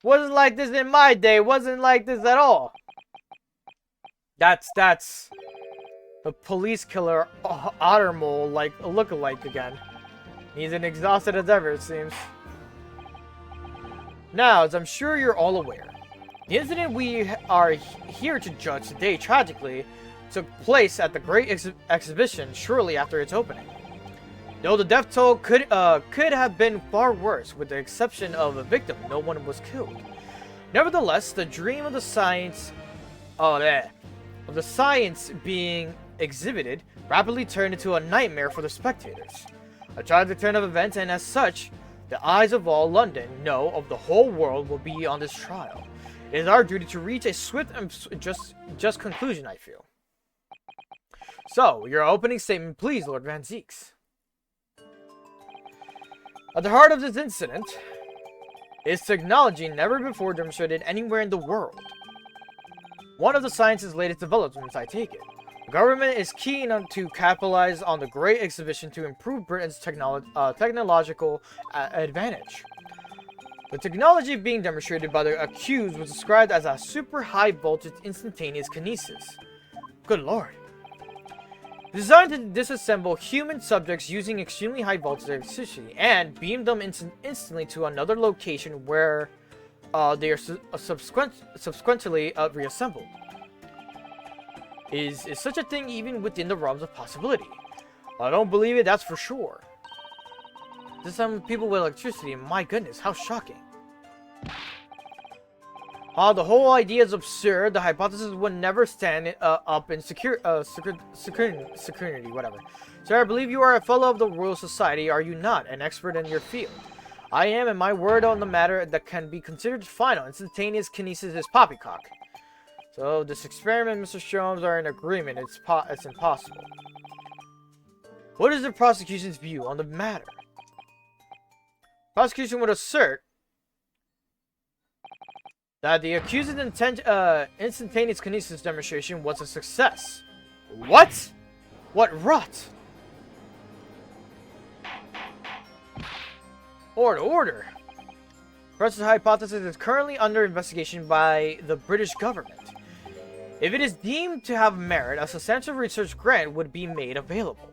wasn't like this in my day. Wasn't like this at all. That's the police killer Ottermole like look-alike again. He's as exhausted as ever, it seems. Now, as I'm sure you're all aware, the incident we are here to judge today tragically took place at the Great Exhibition shortly after its opening. Though the death toll could have been far worse, with the exception of a victim, no one was killed. Nevertheless, the dream of the science being exhibited rapidly turned into a nightmare for the spectators. A tragic turn of events, and as such, the eyes of all London, no, of the whole world, will be on this trial. It is our duty to reach a swift and just conclusion, I feel. So, your opening statement, please, Lord Van Zieks. At the heart of this incident is technology never before demonstrated anywhere in the world. One of the science's latest developments, I take it. The government is keen to capitalize on the Great Exhibition to improve Britain's technological advantage. The technology being demonstrated by the accused was described as a super high voltage instantaneous kinesis. Good lord. Designed to disassemble human subjects using extremely high voltage electricity and beam them instantly to another location where they are subsequently reassembled. Is such a thing even within the realms of possibility? I don't believe it, that's for sure. Disassemble people with electricity, my goodness, how shocking. The whole idea is absurd. The hypothesis would never stand up in security, whatever. Sir, I believe you are a fellow of the Royal Society, are you not? An expert in your field. I am, and my word on the matter that can be considered final. Instantaneous kinesis is poppycock. So, this experiment, Mr. Sholmes, are in agreement. It's impossible. What is the prosecution's view on the matter? Prosecution would assert that the accused's instantaneous kinesis demonstration was a success. What? What rot? Order. Present hypothesis is currently under investigation by the British government. If it is deemed to have merit, a substantial research grant would be made available.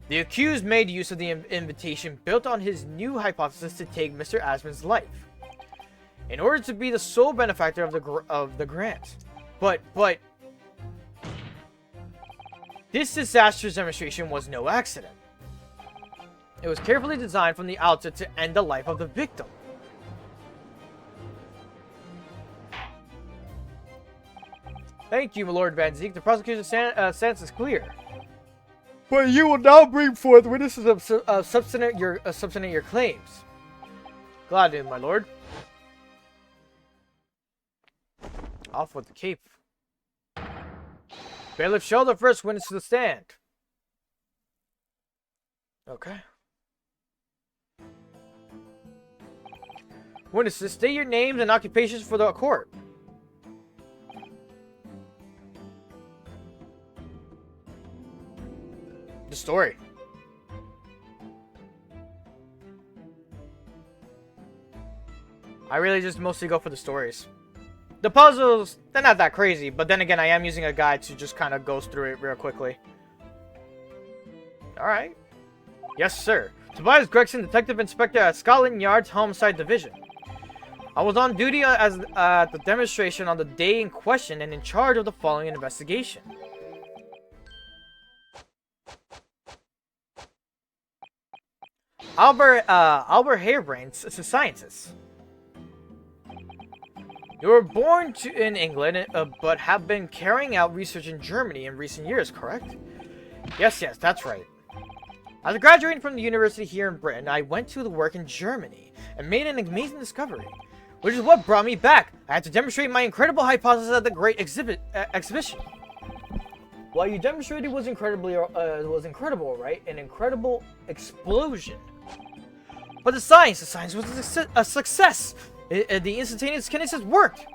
The accused made use of the invitation built on his new hypothesis to take Mr. Asmon's life, in order to be the sole benefactor of the grant. But this disastrous demonstration was no accident. It was carefully designed from the outset to end the life of the victim. Thank you, my Lord Van Zieks. The prosecution's stance is clear. But you will now bring forth witnesses of substantive your claims. Glad to, my lord. Off with the cape. Bailiff, show the first witness to the stand. Okay. Witnesses, state your names and occupations for the court. The story. I really just mostly go for the stories. The puzzles, they're not that crazy, but then again, I am using a guide to just kind of go through it real quickly. Alright. Yes, sir. Tobias Gregson, Detective Inspector at Scotland Yard's Homicide Division. I was on duty at the demonstration on the day in question and in charge of the following investigation. Albert Harebrain's a scientist. You were born in England, but have been carrying out research in Germany in recent years, correct? Yes, that's right. After graduating from the university here in Britain, I went to work in Germany and made an amazing discovery, which is what brought me back. I had to demonstrate my incredible hypothesis at the Great Exhibition. What you demonstrated was incredible, right? An incredible explosion. But the science was a success. The instantaneous kinesis worked.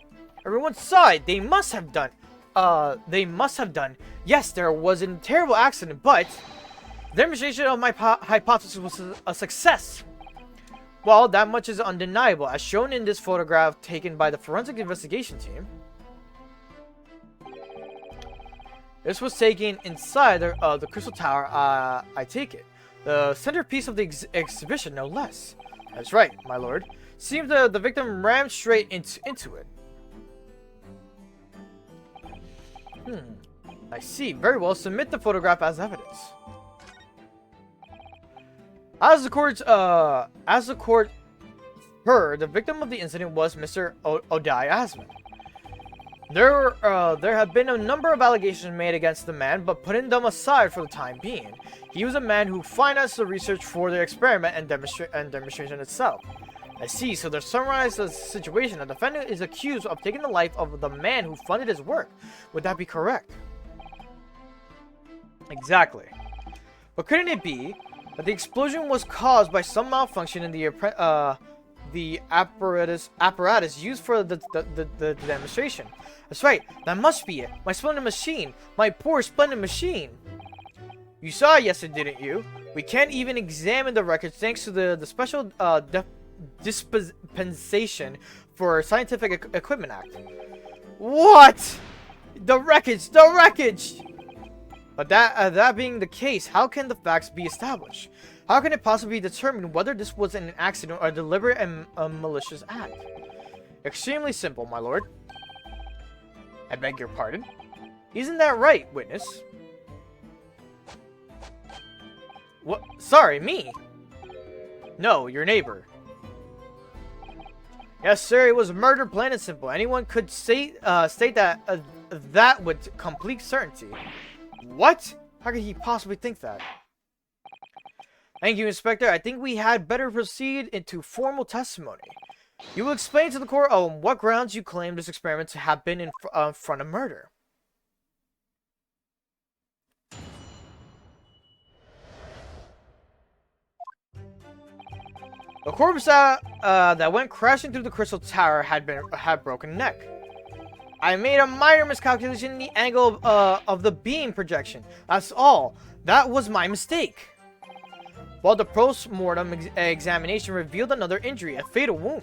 Everyone saw it. They must have done. Yes, there was a terrible accident, but the demonstration of my hypothesis was a success. Well, that much is undeniable, as shown in this photograph taken by the forensic investigation team. This was taken inside the Crystal Tower, I take it. The centerpiece of the exhibition, no less. That's right, my lord. Seems the victim rammed straight into it. I see. Very well. Submit the photograph as evidence. As the court heard, the victim of the incident was Mr. Odai Asman. There have been a number of allegations made against the man, but putting them aside for the time being, he was a man who financed the research for the experiment and demonstration itself. I see, so to summarize the situation, the defendant is accused of taking the life of the man who funded his work. Would that be correct? Exactly. But couldn't it be that the explosion was caused by some malfunction in the apparatus used for the demonstration? That's right, that must be it. My splendid machine. My poor splendid machine. You saw it yesterday, didn't you? We can't even examine the records thanks to the special dispensation for Scientific Equipment Act. What? The wreckage! The wreckage! But that being the case, how can the facts be established? How can it possibly be determined whether this was an accident or a deliberate and malicious act? Extremely simple, my lord. I beg your pardon? Isn't that right, witness? What? Sorry, me? No, your neighbor. Yes, sir, it was murder, plain and simple. Anyone could state that that with complete certainty. What? How could he possibly think that? Thank you, Inspector. I think we had better proceed into formal testimony. You will explain to the court on what grounds you claim this experiment to have been in front of murder. The corpse that went crashing through the Crystal Tower had broken neck. I made a minor miscalculation in the angle of the beam projection. That's all. That was my mistake. While the post-mortem examination revealed another injury, a fatal wound.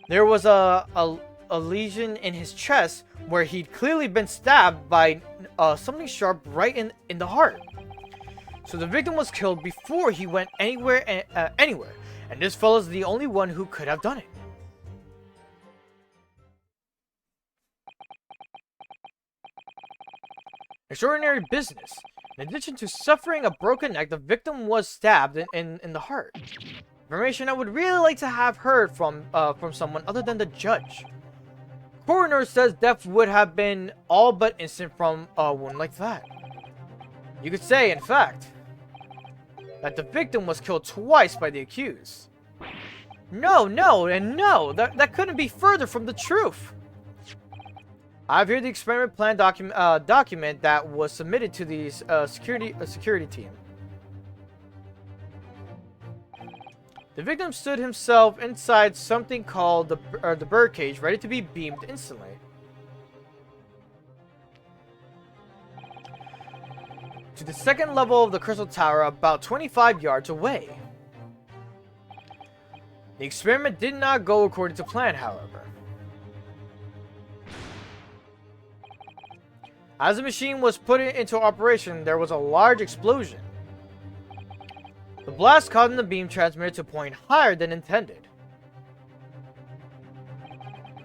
There was a lesion in his chest where he'd clearly been stabbed by something sharp right in the heart. So the victim was killed before he went anywhere, and this fellow's the only one who could have done it. Extraordinary business. In addition to suffering a broken neck, the victim was stabbed in the heart. Information I would really like to have heard from someone other than the judge. Coroner says death would have been all but instant from a wound like that. You could say, in fact, that the victim was killed twice by the accused. No, that couldn't be further from the truth. I have here the experiment plan document that was submitted to the security team. The victim stood himself inside something called the birdcage, ready to be beamed instantly. To the second level of the Crystal Tower, about 25 yards away. The experiment did not go according to plan, however. As the machine was put into operation, there was a large explosion. The blast caused the beam transmitter to point higher than intended.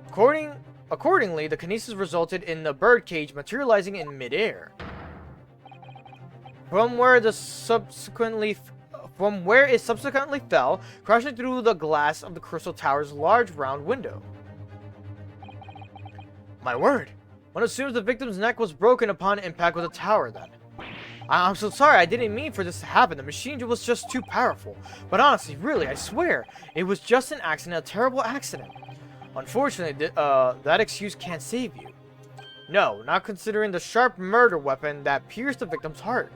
Accordingly, the kinesis resulted in the birdcage materializing in midair. From where it subsequently fell, crashing through the glass of the Crystal Tower's large round window. My word! One assumes the victim's neck was broken upon impact with the tower then. I'm so sorry, I didn't mean for this to happen. The machine was just too powerful. But honestly, really, I swear, it was just an accident, a terrible accident. Unfortunately, that excuse can't save you. No, not considering the sharp murder weapon that pierced the victim's heart.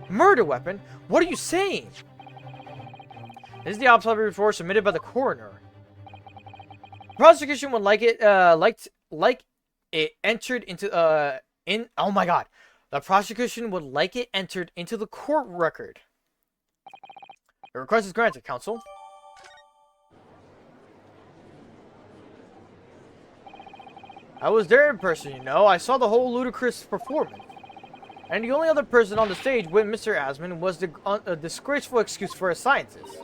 Murder weapon? What are you saying? This is the observatory report submitted by the coroner. Prosecution would like it entered into oh my god. The prosecution would like it entered into the court record. The request is granted, counsel. I was there in person, you know. I saw the whole ludicrous performance. And the only other person on the stage with Mr. Asman was the disgraceful excuse for a scientist.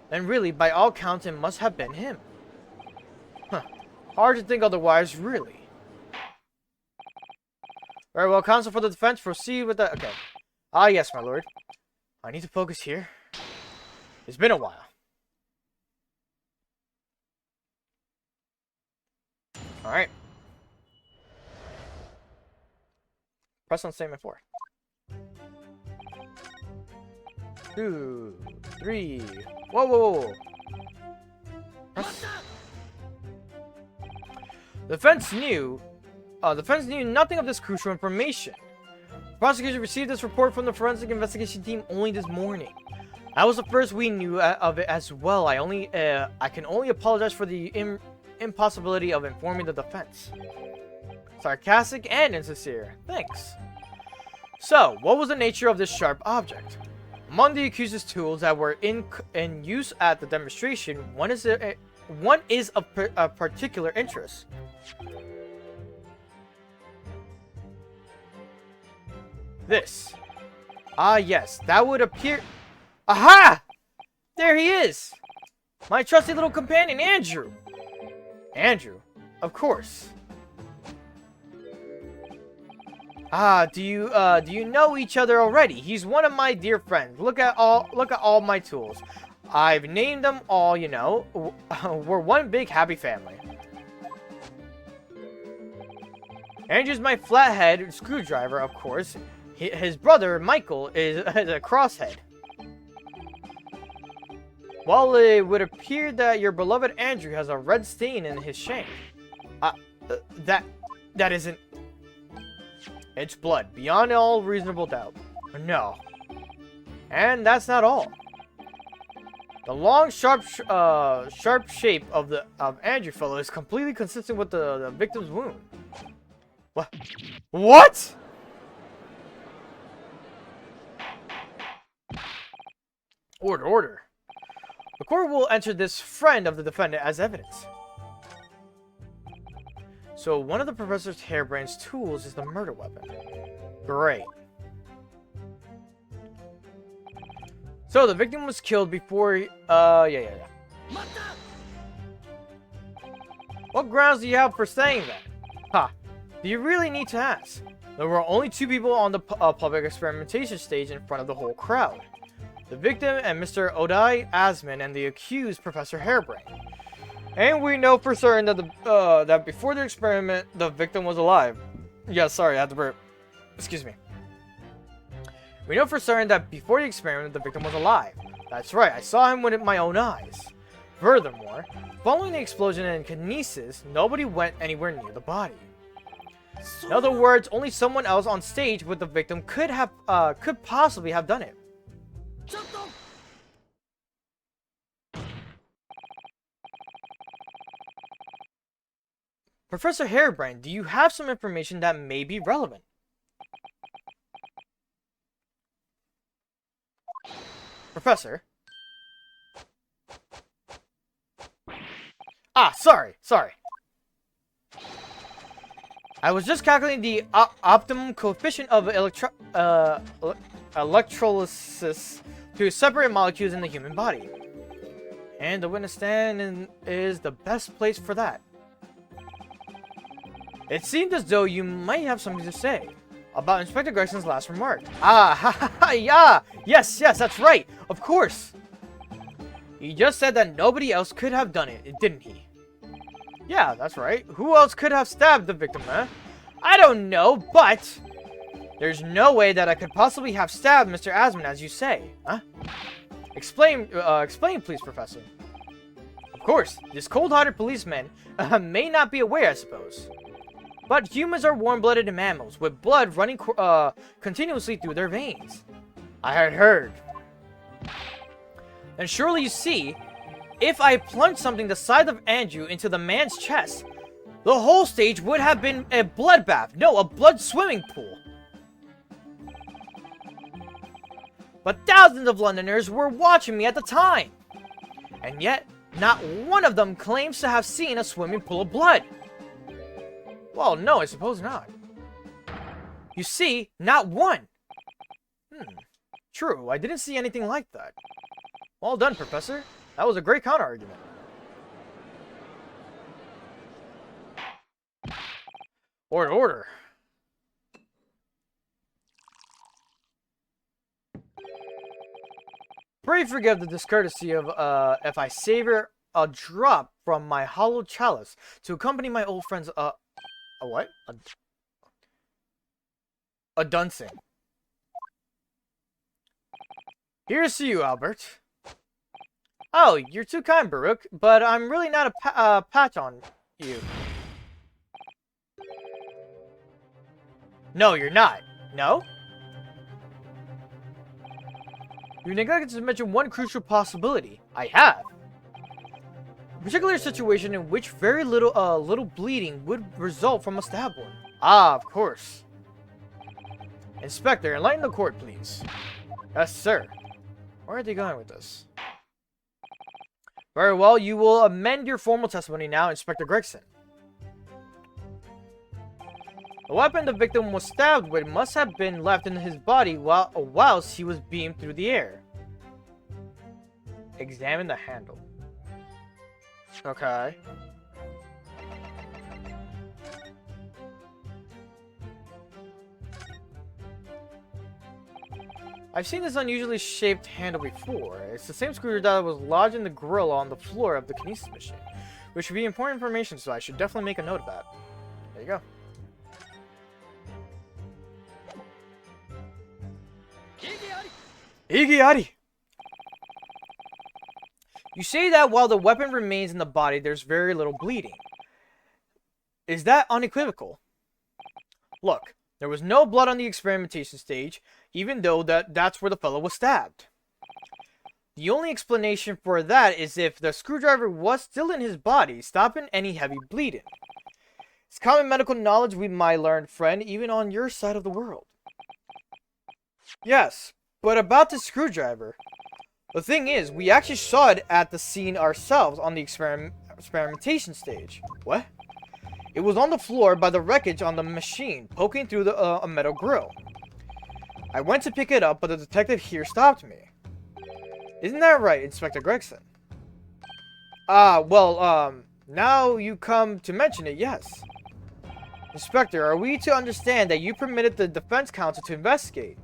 And really, by all counts, it must have been him. Huh. Hard to think otherwise, really. Very well, counsel for the defense, proceed with the... Okay. Ah, yes, my lord. I need to focus here. It's been a while. Alright. Press on statement 4. 2, 3. Whoa, whoa, whoa. Press. The defense knew nothing of this crucial information. The prosecution received this report from the forensic investigation team only this morning. That was the first we knew of it as well. I can only apologize for the impossibility of informing the defense. Sarcastic and insincere. Thanks. So, what was the nature of this sharp object? Among the accused's tools that were in use at the demonstration, one is of a particular interest. This. Ah, yes, that would appear... Aha! There he is! My trusty little companion, Andrew! Andrew? Of course. Ah, do you know each other already? He's one of my dear friends. Look at all my tools. I've named them all, you know. We're one big happy family. Andrew's my flathead screwdriver, of course. His brother, Michael, is a crosshead. While it would appear that your beloved Andrew has a red stain in his shank. That isn't... It's blood, beyond all reasonable doubt. No. And that's not all. The long, sharp shape of Andrew fellow is completely consistent with the victim's wound. What? What? Order. The court will enter this friend of the defendant as evidence. So one of the Professor Harebrand's tools is the murder weapon. Great. So the victim was killed before... Yeah. What grounds do you have for saying that? Ha. Do you really need to ask? There were only 2 people on the public experimentation stage in front of the whole crowd. The victim and Mr. Odai Asman and the accused Professor Harebrand. And we know for certain that that before the experiment, the victim was alive. Yeah, sorry, I had to burp. Excuse me. We know for certain that before the experiment, the victim was alive. That's right, I saw him with my own eyes. Furthermore, following the explosion and kinesis, nobody went anywhere near the body. In other words, only someone else on stage with the victim could possibly have done it. Professor Harebrand, do you have some information that may be relevant? Professor? Ah, sorry. I was just calculating the optimum coefficient of electrolysis to separate molecules in the human body. And the witness stand is the best place for that. It seemed as though you might have something to say about Inspector Gregson's last remark. Yeah. Yes, that's right. Of course. He just said that nobody else could have done it, didn't he? Yeah, that's right. Who else could have stabbed the victim, huh? I don't know, but there's no way that I could possibly have stabbed Mr. Asman, as you say, huh? Explain, please, Professor. Of course, this cold-hearted policeman may not be aware, I suppose. But humans are warm-blooded mammals, with blood running continuously through their veins. I had heard. And surely you see, if I plunged something the size of Andrew into the man's chest, the whole stage would have been a bloodbath. No, a blood swimming pool. But thousands of Londoners were watching me at the time. And yet, not one of them claims to have seen a swimming pool of blood. Well, no, I suppose not. You see, not one. True, I didn't see anything like that. Well done, Professor. That was a great counter-argument. Order. Pray forgive the discourtesy of if I savor a drop from my hollow chalice to accompany my old friends. A what? A duncing. Here's to you, Albert. Oh, you're too kind, Baruch, but I'm really not a patch on you. No, you're not. No? You neglected to mention one crucial possibility. I have. A particular situation in which very little bleeding would result from a stab wound. Ah, of course. Inspector, enlighten the court, please. Yes, sir. Where are they going with this? Very well, you will amend your formal testimony now, Inspector Gregson. The weapon the victim was stabbed with must have been left in his body whilst he was beamed through the air. Examine the handle. Okay. I've seen this unusually shaped handle before. It's the same screwdriver that was lodged in the grill on the floor of the kinesis machine, which would be important information, so I should definitely make a note of that. There you go. Igiari! You say that while the weapon remains in the body, there's very little bleeding. Is that unequivocal? Look, there was no blood on the experimentation stage, even though that's where the fellow was stabbed. The only explanation for that is if the screwdriver was still in his body, stopping any heavy bleeding. It's common medical knowledge, my learned friend, even on your side of the world. Yes, but about the screwdriver. The thing is, we actually saw it at the scene ourselves on the experimentation stage. What? It was on the floor by the wreckage on the machine, poking through a metal grill. I went to pick it up, but the detective here stopped me. Isn't that right, Inspector Gregson? Now you come to mention it, yes. Inspector, are we to understand that you permitted the defense counsel to investigate?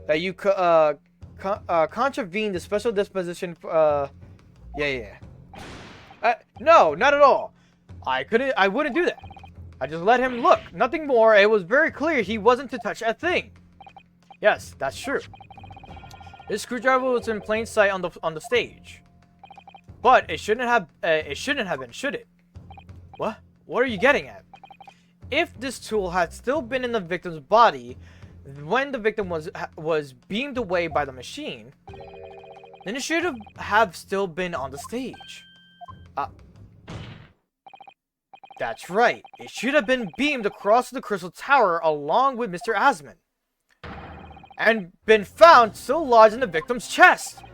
That you contravened the special disposition for, no, not at all. I wouldn't do that. I just let him look. Nothing more. It was very clear he wasn't to touch a thing. Yes, that's true. This screwdriver was in plain sight on the stage. But it shouldn't have been, should it? What? What are you getting at? If this tool had still been in the victim's body when the victim was beamed away by the machine, then it should have still been on the stage. That's right. It should have been beamed across the Crystal Tower along with Mr. Asman. And been found still lodged in the victim's chest.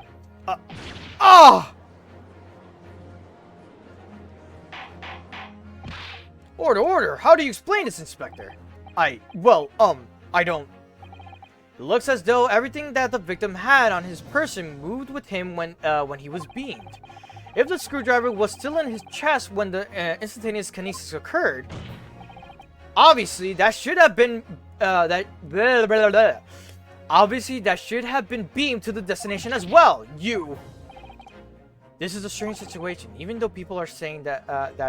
Order. How do you explain this, Inspector? I don't. It looks as though everything that the victim had on his person moved with him when he was beamed. If the screwdriver was still in his chest when the instantaneous kinesis occurred, obviously that should have been obviously that should have been beamed to the destination as well. This is a strange situation. Even though people are saying that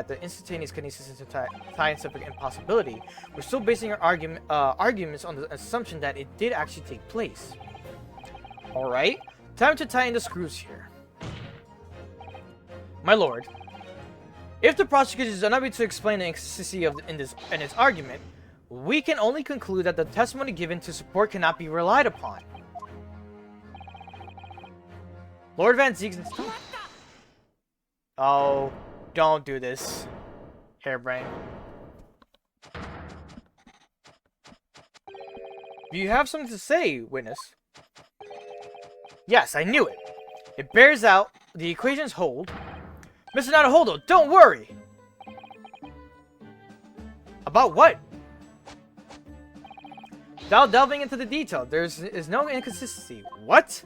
the instantaneous kinesis is a scientific impossibility, we're still basing our arguments on the assumption that it did actually take place. All right, time to tighten the screws here. My lord, if the prosecutor is unable to explain the inconsistency in its argument, we can only conclude that the testimony given to support cannot be relied upon. Lord Van Zieg's... Oh, don't do this, harebrain. Do you have something to say, witness? Yes, I knew it. It bears out. The equations hold. Mr. Naruhodo, don't worry! About what? Without delving into the detail, there is no inconsistency. What?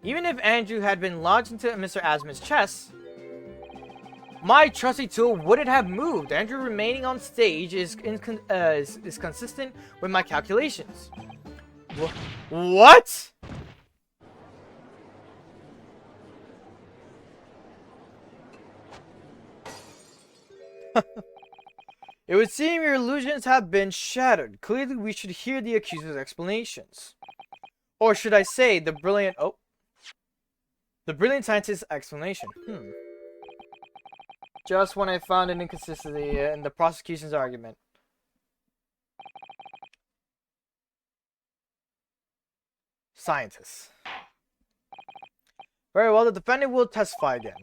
Even if Andrew had been lodged into Mr. Asman's chest, my trusty tool wouldn't have moved. Andrew remaining on stage is consistent with my calculations. What? It would seem your illusions have been shattered. Clearly, we should hear the accuser's explanations. Or should I say, the brilliant scientist's explanation. Just when I found an inconsistency in the prosecution's argument. Scientists. Very well, the defendant will testify again.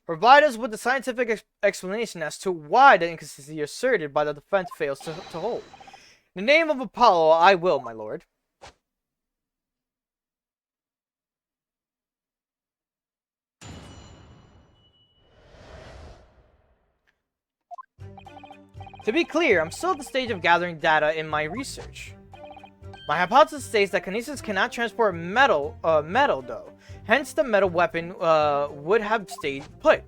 Provide us with the scientific explanation as to why the inconsistency asserted by the defense fails to hold. In the name of Apollo, I will, my lord. To be clear, I'm still at the stage of gathering data in my research. My hypothesis states that kinesis cannot transport metal, though. Hence, the metal weapon would have stayed put.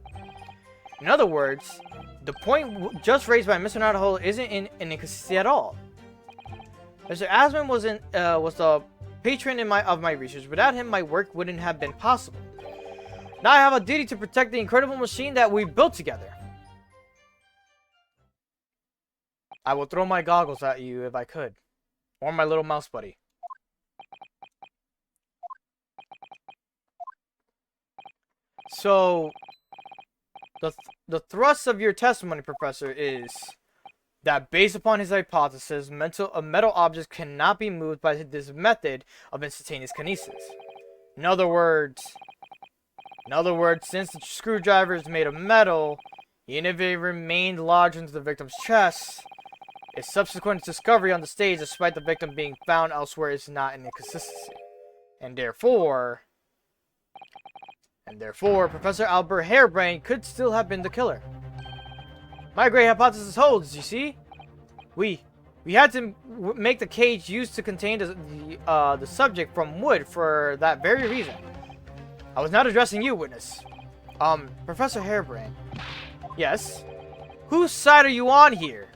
In other words, the point just raised by Mr. Naruto isn't in inconsistency at all. Mr. Asman was the patron of my research. Without him, my work wouldn't have been possible. Now I have a duty to protect the incredible machine that we built together. I will throw my goggles at you if I could. Or my little mouse buddy. So, the thrust of your testimony, Professor, is that based upon his hypothesis, metal objects cannot be moved by this method of instantaneous kinesis. In other words, since the screwdriver is made of metal, even if it remained lodged into the victim's chest, its subsequent discovery on the stage, despite the victim being found elsewhere, is not an inconsistency. And therefore, Professor Albert Harebrained could still have been the killer. My great hypothesis holds, you see? We had to make the cage used to contain the subject from wood for that very reason. I was not addressing you, witness. Professor Harebrained. Yes? Whose side are you on here?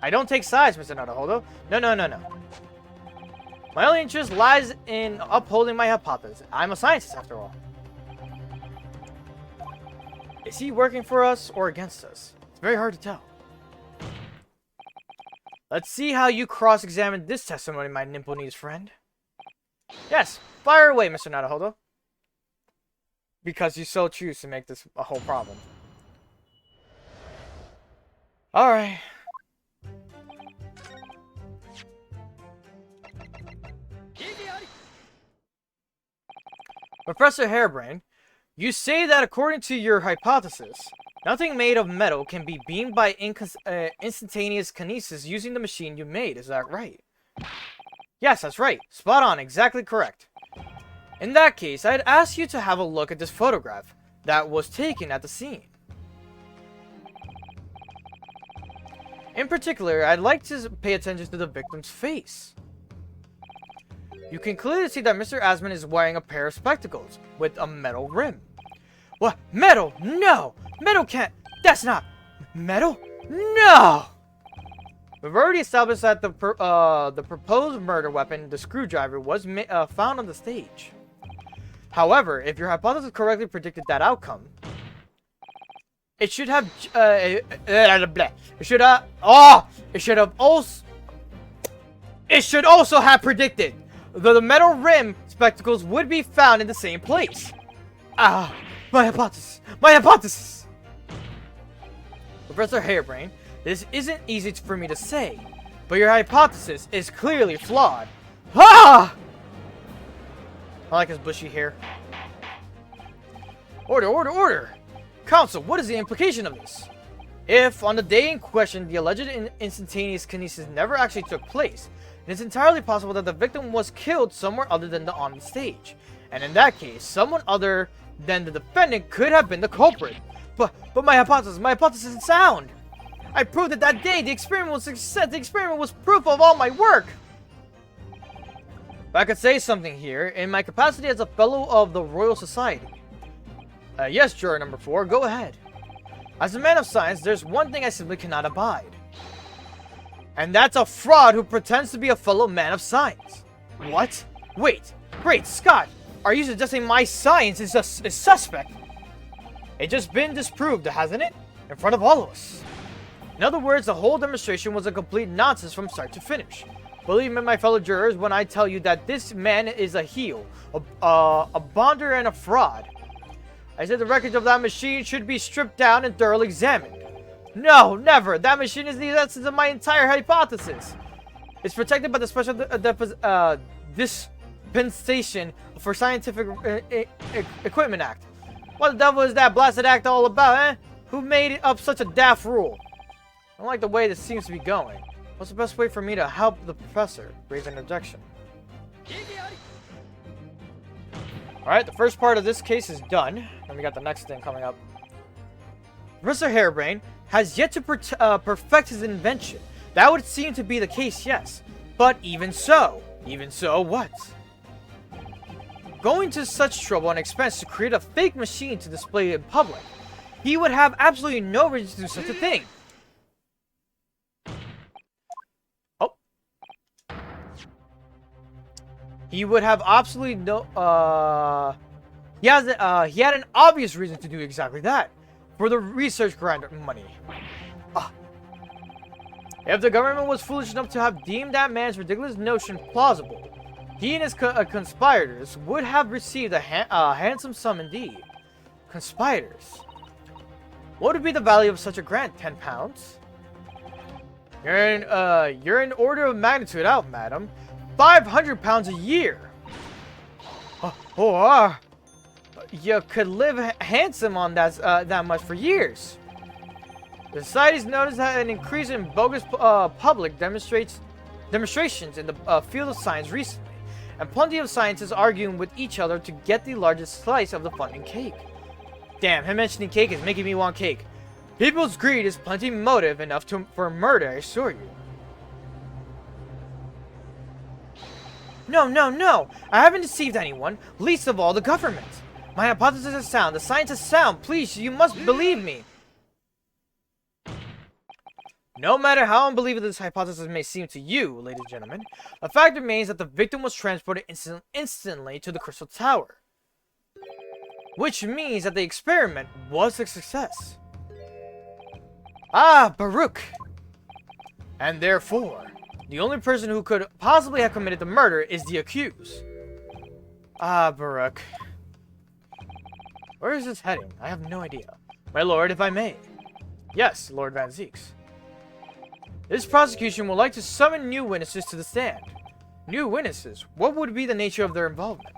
I don't take sides, Mr. Naruto. No. My only interest lies in upholding my hypothesis. I'm a scientist, after all. Is he working for us or against us? It's very hard to tell. Let's see how you cross-examine this testimony, my nimble-kneed friend. Yes, fire away, Mr. Naruto. Because you so choose to make this a whole problem. Alright. Professor Harebrained, you say that according to your hypothesis, nothing made of metal can be beamed by instantaneous kinesis using the machine you made. Is that right? Yes, that's right. Spot on. Exactly correct. In that case, I'd ask you to have a look at this photograph that was taken at the scene. In particular, I'd like to pay attention to the victim's face. You can clearly see that Mr. Asman is wearing a pair of spectacles with a metal rim. What? Metal? No! Metal can't... That's not... Metal? No! We've already established that the proposed murder weapon, the screwdriver, was found on the stage. However, if your hypothesis correctly predicted that outcome, it should have... It should also have predicted the metal rim spectacles would be found in the same place. Ah, my hypothesis! My hypothesis! Professor Harebrained, this isn't easy for me to say, but your hypothesis is clearly flawed. Ah! I like his bushy hair. Order! Counsel, what is the implication of this? If, on the day in question, the alleged instantaneous kinesis never actually took place, it is entirely possible that the victim was killed somewhere other than on the stage. And in that case, someone other than the defendant could have been the culprit. But my hypothesis is sound. I proved that day the experiment was success. The experiment was proof of all my work. If I could say something here, in my capacity as a fellow of the Royal Society. Yes, juror number 4, go ahead. As a man of science, there's one thing I simply cannot abide. And that's a fraud who pretends to be a fellow man of science. What? Wait, great Scott! Are you suggesting my science is suspect? It's just been disproved, hasn't it? in front of all of us. In other words, the whole demonstration was a complete nonsense from start to finish. Believe me, my fellow jurors, when I tell you that this man is a heel, a bonder, and a fraud. I said the wreckage of that machine should be stripped down and thoroughly examined. No, never! That machine is the essence of my entire hypothesis. It's protected by the Special Dispensation for Scientific Equipment Act. What the devil is that blasted act all about, eh? Who made up such a daft rule? I don't like the way this seems to be going. What's the best way for me to help the professor? Raise an objection. Alright, the first part of this case is done. And we got the next thing coming up. Professor Harebrained has yet to perfect his invention. That would seem to be the case, yes. But even so what? Going to such trouble and expense to create a fake machine to display in public. He would have absolutely no reason to do such a thing. Oh. He would have absolutely no, he had an obvious reason to do exactly that. For the research grant money. If the government was foolish enough to have deemed that man's ridiculous notion plausible, he and his conspirators would have received a handsome sum indeed. Conspirators? What would be the value of such a grant? 10 pounds? You're an order of magnitude out, madam. 500 pounds a year. You could live handsome on that much for years. The society's noticed an increase in bogus public demonstrations in the field of science recently, and plenty of scientists arguing with each other to get the largest slice of the funding cake. Damn, him mentioning cake is making me want cake. People's greed is plenty motive enough for murder, I assure you. No, I haven't deceived anyone, least of all the government. My hypothesis is sound, the science is sound, please, you must believe me. No matter how unbelievable this hypothesis may seem to you, ladies and gentlemen, the fact remains that the victim was transported instantly to the Crystal Tower. Which means that the experiment was a success. Ah, Baruch! And therefore, the only person who could possibly have committed the murder is the accused. Ah, Baruch. Where is this heading? I have no idea. My lord, if I may. Yes, Lord Van Zieks. This prosecution would like to summon new witnesses to the stand. New witnesses? What would be the nature of their involvement?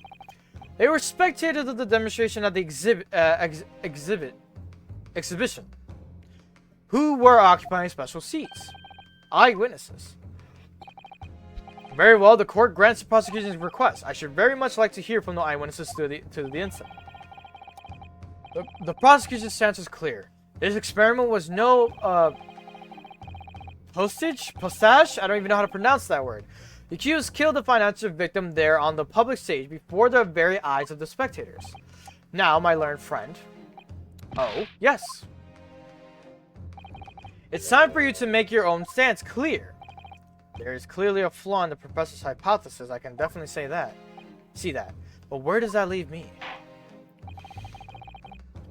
They were spectators of the demonstration at the exhibition, who were occupying special seats. Eyewitnesses. Very well, the court grants the prosecution's request. I should very much like to hear from the eyewitnesses to the incident. The prosecution's stance is clear. This experiment was no, postage? I don't even know how to pronounce that word. The accused killed the financial victim there on the public stage before the very eyes of the spectators. Now, my learned friend. Oh, yes. It's time for you to make your own stance clear. There is clearly a flaw in the professor's hypothesis, I can definitely say that. See that. But where does that leave me?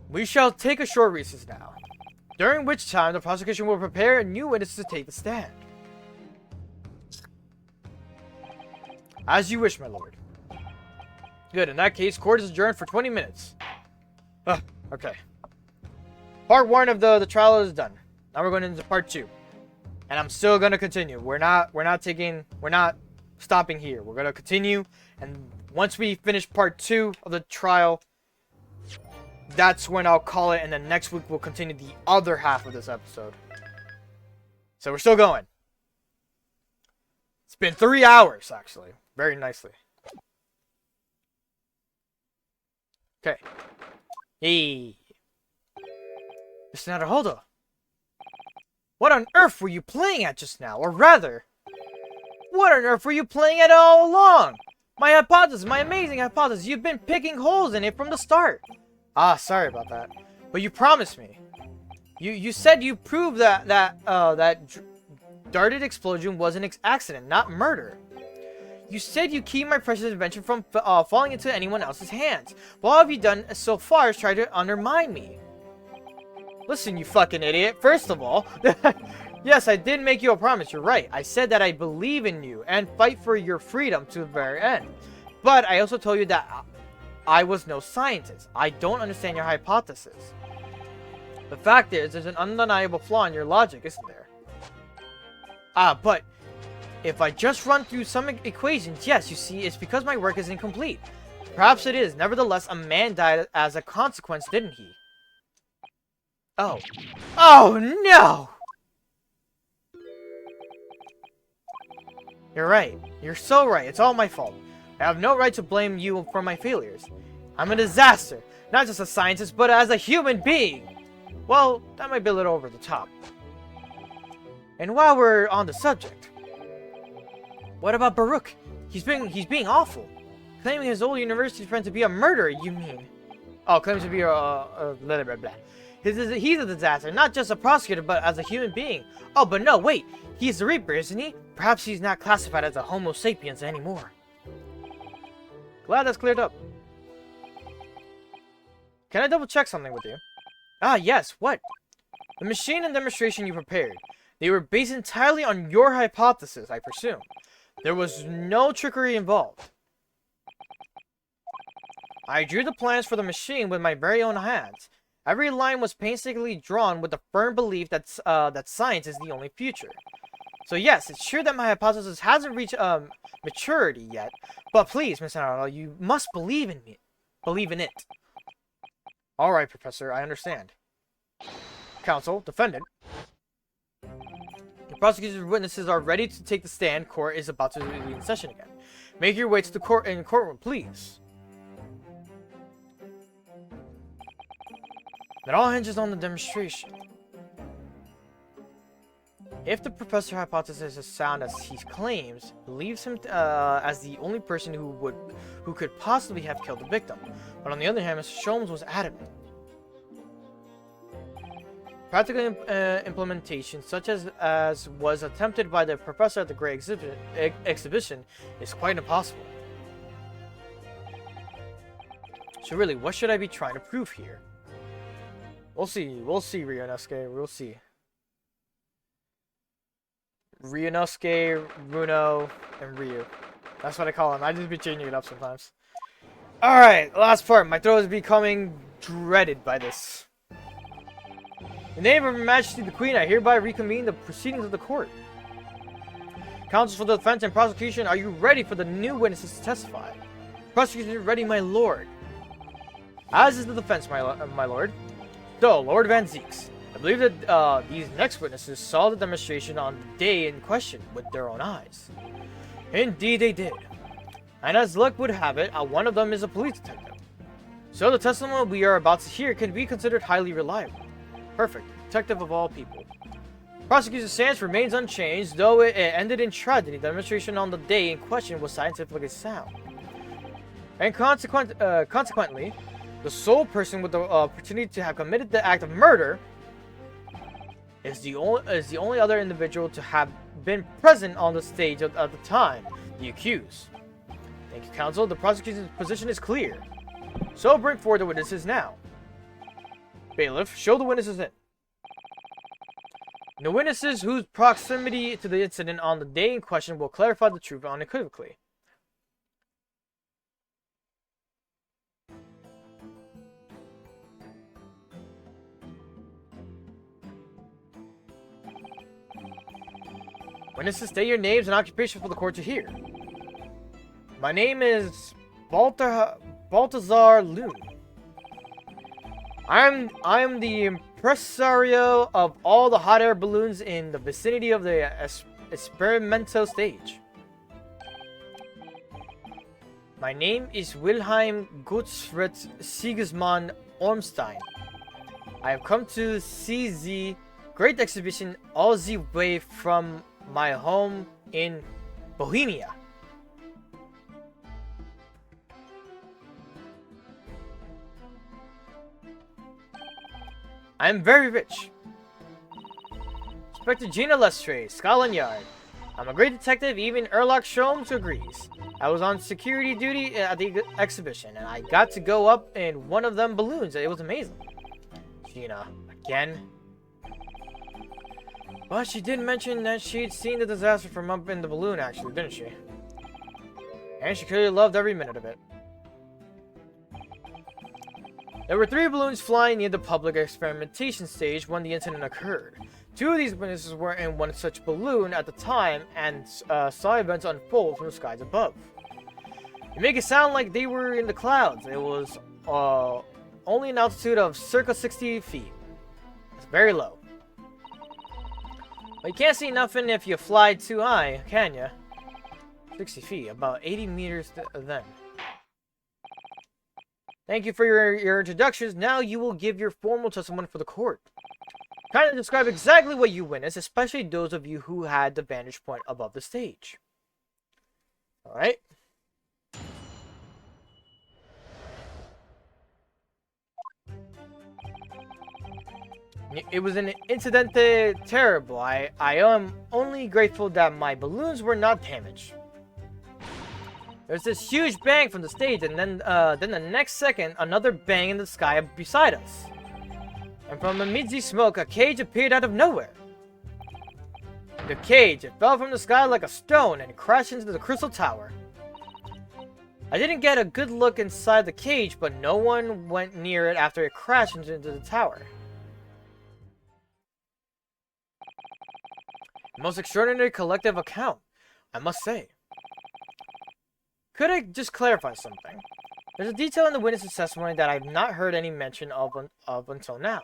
We shall take a short recess now, during which time the prosecution will prepare new witnesses to take the stand. As you wish, my lord. Good, in that case, court is adjourned for 20 minutes. Okay. Part 1 of the trial is done. Now we're going into part 2. And I'm still going to continue. We're not stopping here. We're going to continue, and once we finish part 2 of the trial, that's when I'll call it, and then next week we'll continue the other half of this episode. So we're still going. It's been 3 hours, actually. Very nicely. Okay. Hey. Mr. Naruhodo. What on earth were you playing at just now? Or rather, what on earth were you playing at all along? My hypothesis, my amazing hypothesis. You've been picking holes in it from the start. Ah, sorry about that. But you promised me. You said you proved that darted explosion was an accident, not murder. You said you keep my precious invention from falling into anyone else's hands. What have you done so far is try to undermine me? Listen, you fucking idiot. First of all, yes, I did make you a promise. You're right. I said that I believe in you and fight for your freedom to the very end. But I also told you that I was no scientist. I don't understand your hypothesis. The fact is, there's an undeniable flaw in your logic, isn't there? But if I just run through some equations, yes, you see, it's because my work is incomplete. Perhaps it is. Nevertheless, a man died as a consequence, didn't he? Oh. Oh, no! You're right. You're so right. It's all my fault. I have no right to blame you for my failures. I'm a disaster. Not just a scientist, but as a human being. Well, that might be a little over the top. And while we're on the subject, what about Baruch? He's being awful. Claiming his old university friend to be a murderer, you mean? Oh, claims to be a blah, blah, blah. He's a disaster, not just a prosecutor, but as a human being. Oh, but no, wait. He's the Reaper, isn't he? Perhaps he's not classified as a Homo sapiens anymore. Glad that's cleared up. Can I double check something with you? Ah, yes, what? The machine and demonstration you prepared. They were based entirely on your hypothesis, I presume. There was no trickery involved. I drew the plans for the machine with my very own hands. Every line was painstakingly drawn with the firm belief that science is the only future. So yes, it's true that my hypothesis hasn't reached maturity yet, but please, Miss Naruto, you must believe in me. Believe in it. Alright, Professor, I understand. Counsel, defendant. The prosecutor's witnesses are ready to take the stand. Court is about to be in session again. Make your way to the courtroom, please. It all hinges on the demonstration. If the professor hypothesis is sound as he claims, believes him as the only person who could possibly have killed the victim. But on the other hand, Mr. Sholmes was adamant. Practical implementation, such as was attempted by the professor at the Great Exhibition, is quite impossible. So really, what should I be trying to prove here? We'll see, Ryunosuke, we'll see. Ryunosuke, Runo, and Ryu. That's what I call him. I just be changing it up sometimes. Alright, last part. My throat is becoming dreaded by this. In the name of Her Majesty the Queen, I hereby reconvene the proceedings of the court. Counsel for the defense and prosecution, are you ready for the new witnesses to testify? Prosecution, ready, my lord. As is the defense, my lord. So, Lord Van Zieks, I believe that these next witnesses saw the demonstration on the day in question with their own eyes. Indeed they did. And as luck would have it, one of them is a police detective. So the testimony we are about to hear can be considered highly reliable. Perfect. Detective of all people. Prosecution's stance remains unchanged, though it ended in tragedy. The demonstration on the day in question was scientifically sound. And consequently, the sole person with the opportunity to have committed the act of murder is the only other individual to have been present on the stage at the time, the accused. Thank you, counsel. The prosecution's position is clear. So bring forward the witnesses now. Bailiff, show the witnesses in. The witnesses whose proximity to the incident on the day in question will clarify the truth unequivocally. Witnesses, state your names and occupation for the court to hear. My name is Baltazar Loon. I'm the impresario of all the hot air balloons in the vicinity of the experimental stage. My name is Wilhelm Gottfried Sigismund Ormstein. I have come to see the Great Exhibition all the way from my home in Bohemia. I am very rich. Inspector Gina Lestre, Scotland Yard. I'm a great detective, even Erlock Sholmes agrees. I was on security duty at the exhibition, and I got to go up in one of them balloons. It was amazing. Gina, Again? Well, she did mention that she'd seen the disaster from up in the balloon, actually, didn't she? And she clearly loved every minute of it. There were 3 balloons flying near the public experimentation stage when the incident occurred. 2 of these witnesses were in one such balloon at the time and saw events unfold from the skies above. You make it sound like they were in the clouds. It was only an altitude of circa 60 feet. It's very low. But you can't see nothing if you fly too high, can ya? 60 feet, about 80 meters then. Thank you for your introductions. Now you will give your formal testimony for the court. Kindly describe exactly what you witnessed, especially those of you who had the vantage point above the stage. Alright. It was an incident terrible. I am only grateful that my balloons were not damaged. There's this huge bang from the stage, and then the next second, another bang in the sky beside us. And from amid the smoke, a cage appeared out of nowhere. The cage, it fell from the sky like a stone and crashed into the crystal tower. I didn't get a good look inside the cage, but no one went near it after it crashed into the tower. Most extraordinary collective account, I must say. Could I just clarify something? There's a detail in the witness's testimony that I've not heard any mention of until now.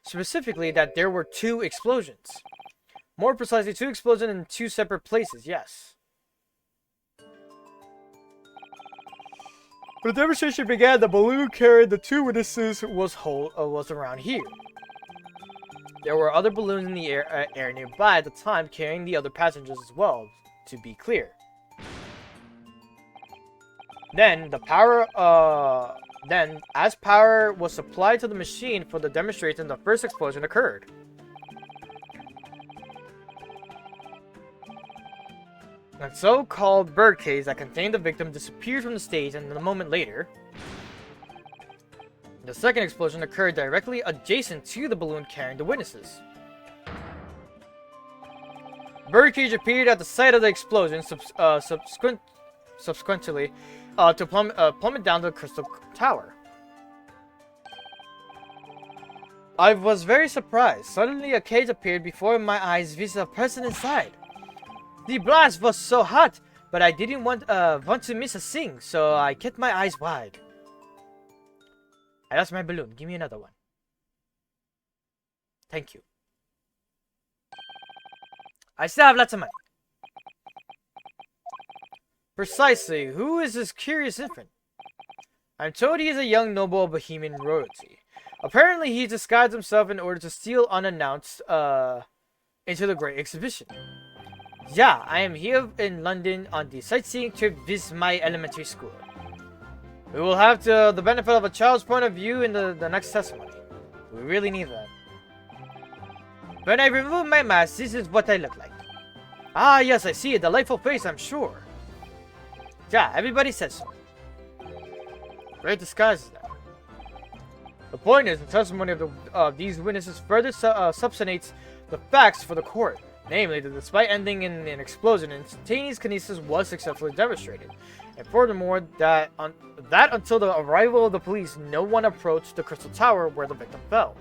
Specifically, that there were 2 explosions. More precisely, 2 explosions in 2 separate places, yes. When the demonstration began, the balloon carrying the 2 witnesses was around here. There were other balloons in the air nearby at the time carrying the other passengers as well, to be clear. Then, as power was supplied to the machine for the demonstration, the first explosion occurred. A so-called birdcage that contained the victim disappeared from the stage, and a moment later, the second explosion occurred directly adjacent to the balloon carrying the witnesses. Birdcage appeared at the site of the explosion, subsequently to plummet down the crystal tower. I was very surprised. Suddenly a cage appeared before my eyes with a person inside. The blast was so hot, but I didn't want to miss a thing, so I kept my eyes wide. I lost my balloon. Give me another one. Thank you. I still have lots of money. Precisely. Who is this curious infant? I'm told he is a young noble of Bohemian royalty. Apparently, he disguised himself in order to steal unannounced into the Great Exhibition. Yeah, I am here in London on the sightseeing trip with my elementary school. We will have the benefit of a child's point of view in the next testimony. We really need that. When I remove my mask, this is what I look like. Ah, yes, I see a delightful face, I'm sure. Yeah, everybody says so. Great disguise is that. The point is, the testimony of these witnesses further substantiates the facts for the court. Namely, that despite ending in an explosion, instantaneous kinesis was successfully demonstrated. And furthermore, that until the arrival of the police, no one approached the Crystal Tower where the victim fell.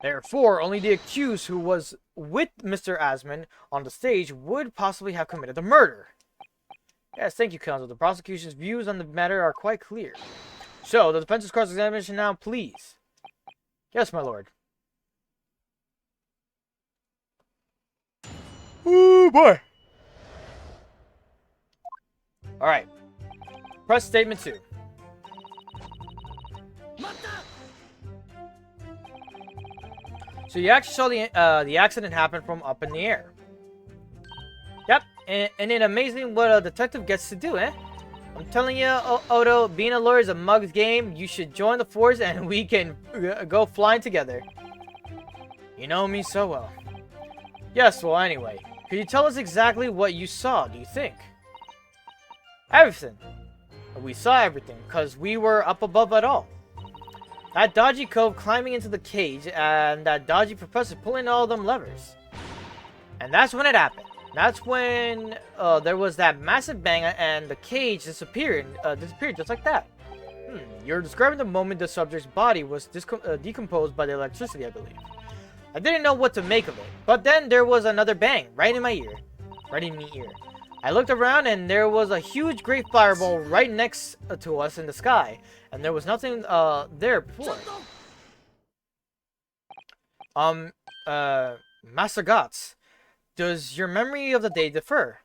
Therefore, only the accused who was with Mr. Asman on the stage would possibly have committed the murder. Yes, thank you, counsel. The prosecution's views on the matter are quite clear. So, the defense's cross-examination now, please. Yes, my lord. Ooh, boy. Alright. Press statement 2. So you actually saw the accident happen from up in the air. Yep, and it's amazing what a detective gets to do, eh? I'm telling you, Odo, being a lawyer is a mug's game. You should join the force and we can go flying together. You know me so well. Yes, well, anyway. Could you tell us exactly what you saw, do you think? Everything. We saw everything, because we were up above it all. That dodgy cove climbing into the cage, and that dodgy professor pulling all them levers. And that's when it happened. That's when there was that massive bang, and the cage disappeared just like that. You're describing the moment the subject's body was decomposed by the electricity, I believe. I didn't know what to make of it, but then there was another bang right in my ear. Right in my ear. I looked around and there was a huge great fireball right next to us in the sky, and there was nothing there before. Master Gotts, does your memory of the day differ?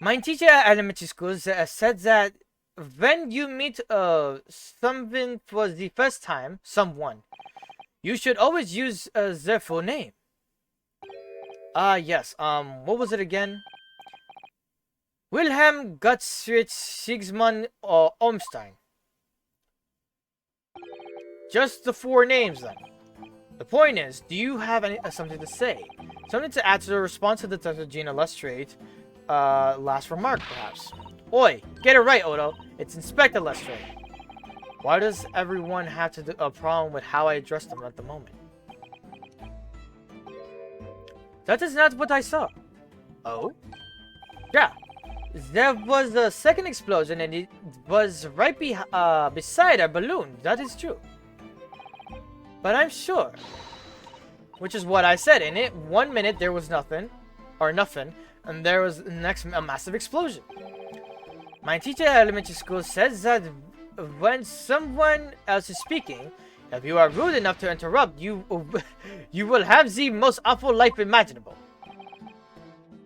My teacher at elementary school said that when you meet someone for the first time, you should always use their full name. Yes. What was it again? Wilhelm Gottfried Sigismund Olmstein. Just the 4 names, then. The point is, do you have something to say? Something to add to the response to Detective Gina Lestrade? Last remark, perhaps. Oi, get it right, Odo. It's Inspector Lestrade. Why does everyone have a problem with how I address them at the moment? That is not what I saw. Oh? Yeah. There was a second explosion and it was right beside our balloon. That is true. But I'm sure. Which is what I said. In it, 1 minute there was nothing. And there was next a massive explosion. My teacher at elementary school says that when someone else is speaking, if you are rude enough to interrupt, you will have the most awful life imaginable.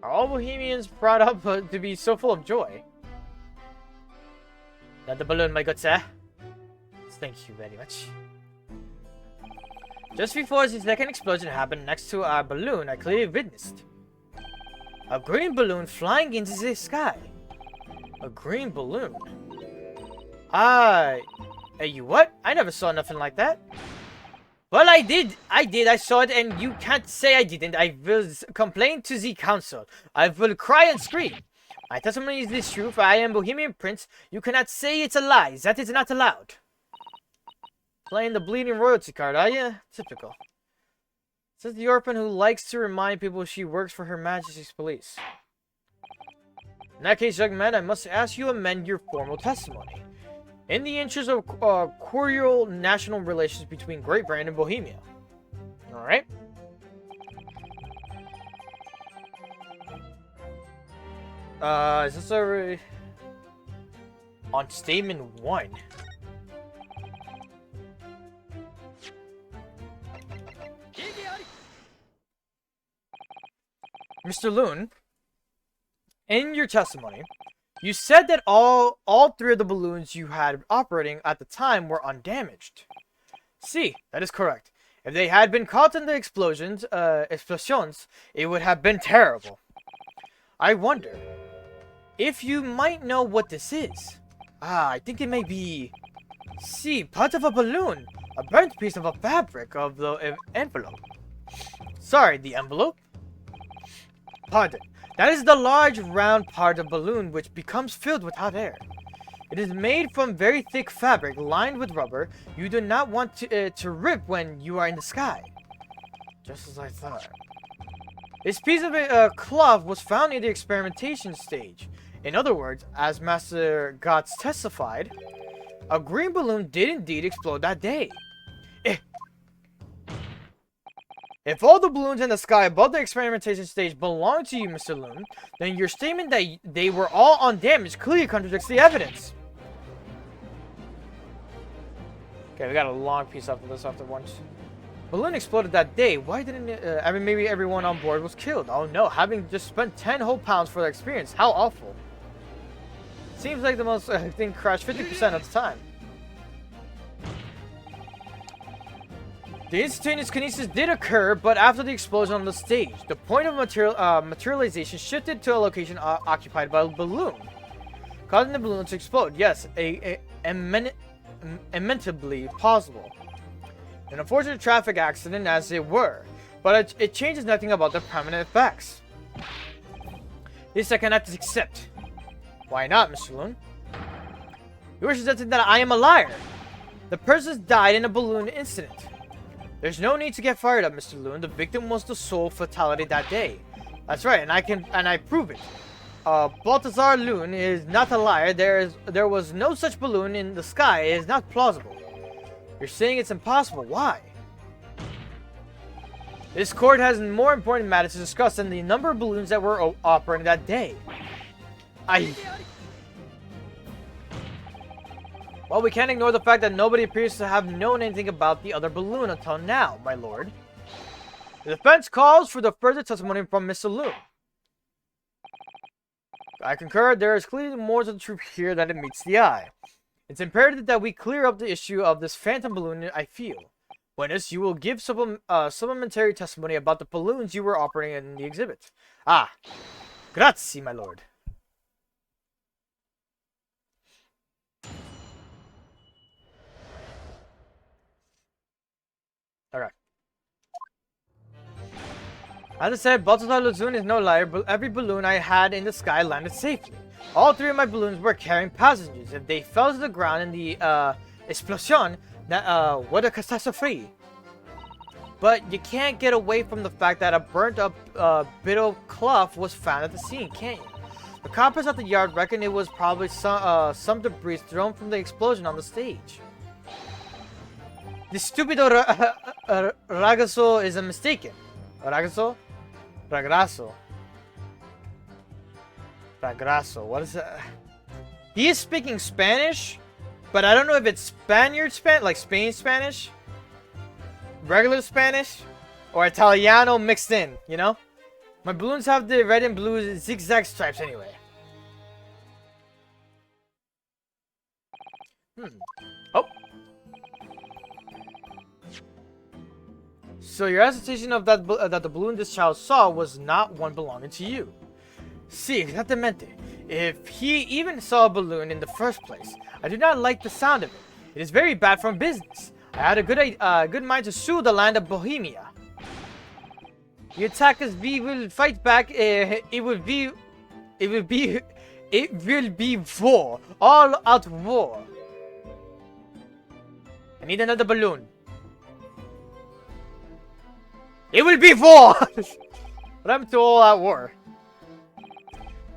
Are all Bohemians brought up to be so full of joy? Not the balloon, my good sir. Thank you very much. Just before the second explosion happened next to our balloon, I clearly witnessed a green balloon flying into the sky. A green balloon? Hey, you what? I never saw nothing like that. Well, I did. I saw it, and you can't say I didn't. I will complain to the council. I will cry and scream. My testimony is this true, for I am Bohemian Prince. You cannot say it's a lie. That is not allowed. Playing the bleeding royalty card, are you? Typical. Says the orphan who likes to remind people she works for Her Majesty's police. In that case, young man, I must ask you to amend your formal testimony. In the interest of cordial national relations between Great Britain and Bohemia. Alright? Is this already... On statement 1. Mr. Loon, in your testimony, you said that all 3 of the balloons you had operating at the time were undamaged. See, that is correct. If they had been caught in the explosions, it would have been terrible. I wonder if you might know what this is. I think it may be... See, part of a balloon. A burnt piece of a fabric of the envelope. Sorry, the envelope? Pardon. That is the large round part of balloon which becomes filled with hot air. It is made from very thick fabric lined with rubber. You do not want to rip when you are in the sky. Just as I thought. This piece of cloth was found in the experimentation stage. In other words, as Master Gotts testified, a green balloon did indeed explode that day. If all the balloons in the sky above the experimentation stage belong to you, Mr. Loon, then your statement that they were all undamaged clearly contradicts the evidence. Okay, we got a long piece after this after once. Balloon exploded that day. Why didn't it, maybe everyone on board was killed. Oh no, having just spent 10 whole pounds for the experience. How awful. Seems like the most thing crashed 50% of the time. The instantaneous kinesis did occur, but after the explosion on the stage. The point of materialization shifted to a location occupied by a balloon, causing the balloon to explode. Yes, lamentably possible. An unfortunate traffic accident as it were, but it changes nothing about the permanent effects. This I cannot accept. Why not, Mr. Loon? You are suggesting that I am a liar. The person died in a balloon incident. There's no need to get fired up, Mr. Loon. The victim was the sole fatality that day. That's right, and I prove it. Balthazar Loon is not a liar. There was no such balloon in the sky. It is not plausible. You're saying it's impossible. Why? This court has more important matters to discuss than the number of balloons that were operating that day. Well, we can't ignore the fact that nobody appears to have known anything about the other balloon until now, my lord. The defense calls for the further testimony from Mr. Loon. I concur, there is clearly more to the truth here than it meets the eye. It's imperative that we clear up the issue of this phantom balloon, I feel. Witness, you will give supplementary testimony about the balloons you were operating in the exhibit. Ah, grazie, my lord. Alright. As I said, Balthazar Loon is no liar, but every balloon I had in the sky landed safely. All 3 of my balloons were carrying passengers. If they fell to the ground in the explosion, what a catastrophe. But you can't get away from the fact that a burnt up bit of cloth was found at the scene, can you? The coppers at the yard reckon it was probably some debris thrown from the explosion on the stage. The stupido ragazzo is mistaken. Ragazzo? Ragazzo. Ragazzo. What is that? He is speaking Spanish, but I don't know if it's Spaniard Spanish, like Spain Spanish, regular Spanish, or Italiano mixed in, you know? My balloons have the red and blue zigzag stripes anyway. Oh. So your assertion of that the balloon this child saw was not one belonging to you. Sí, exactamente. If he even saw a balloon in the first place, I do not like the sound of it. It is very bad for business. I had a good mind to sue the land of Bohemia. You attack us, we will fight back. It will be war, all out war. I need another balloon. It will be war. What happened to all out war?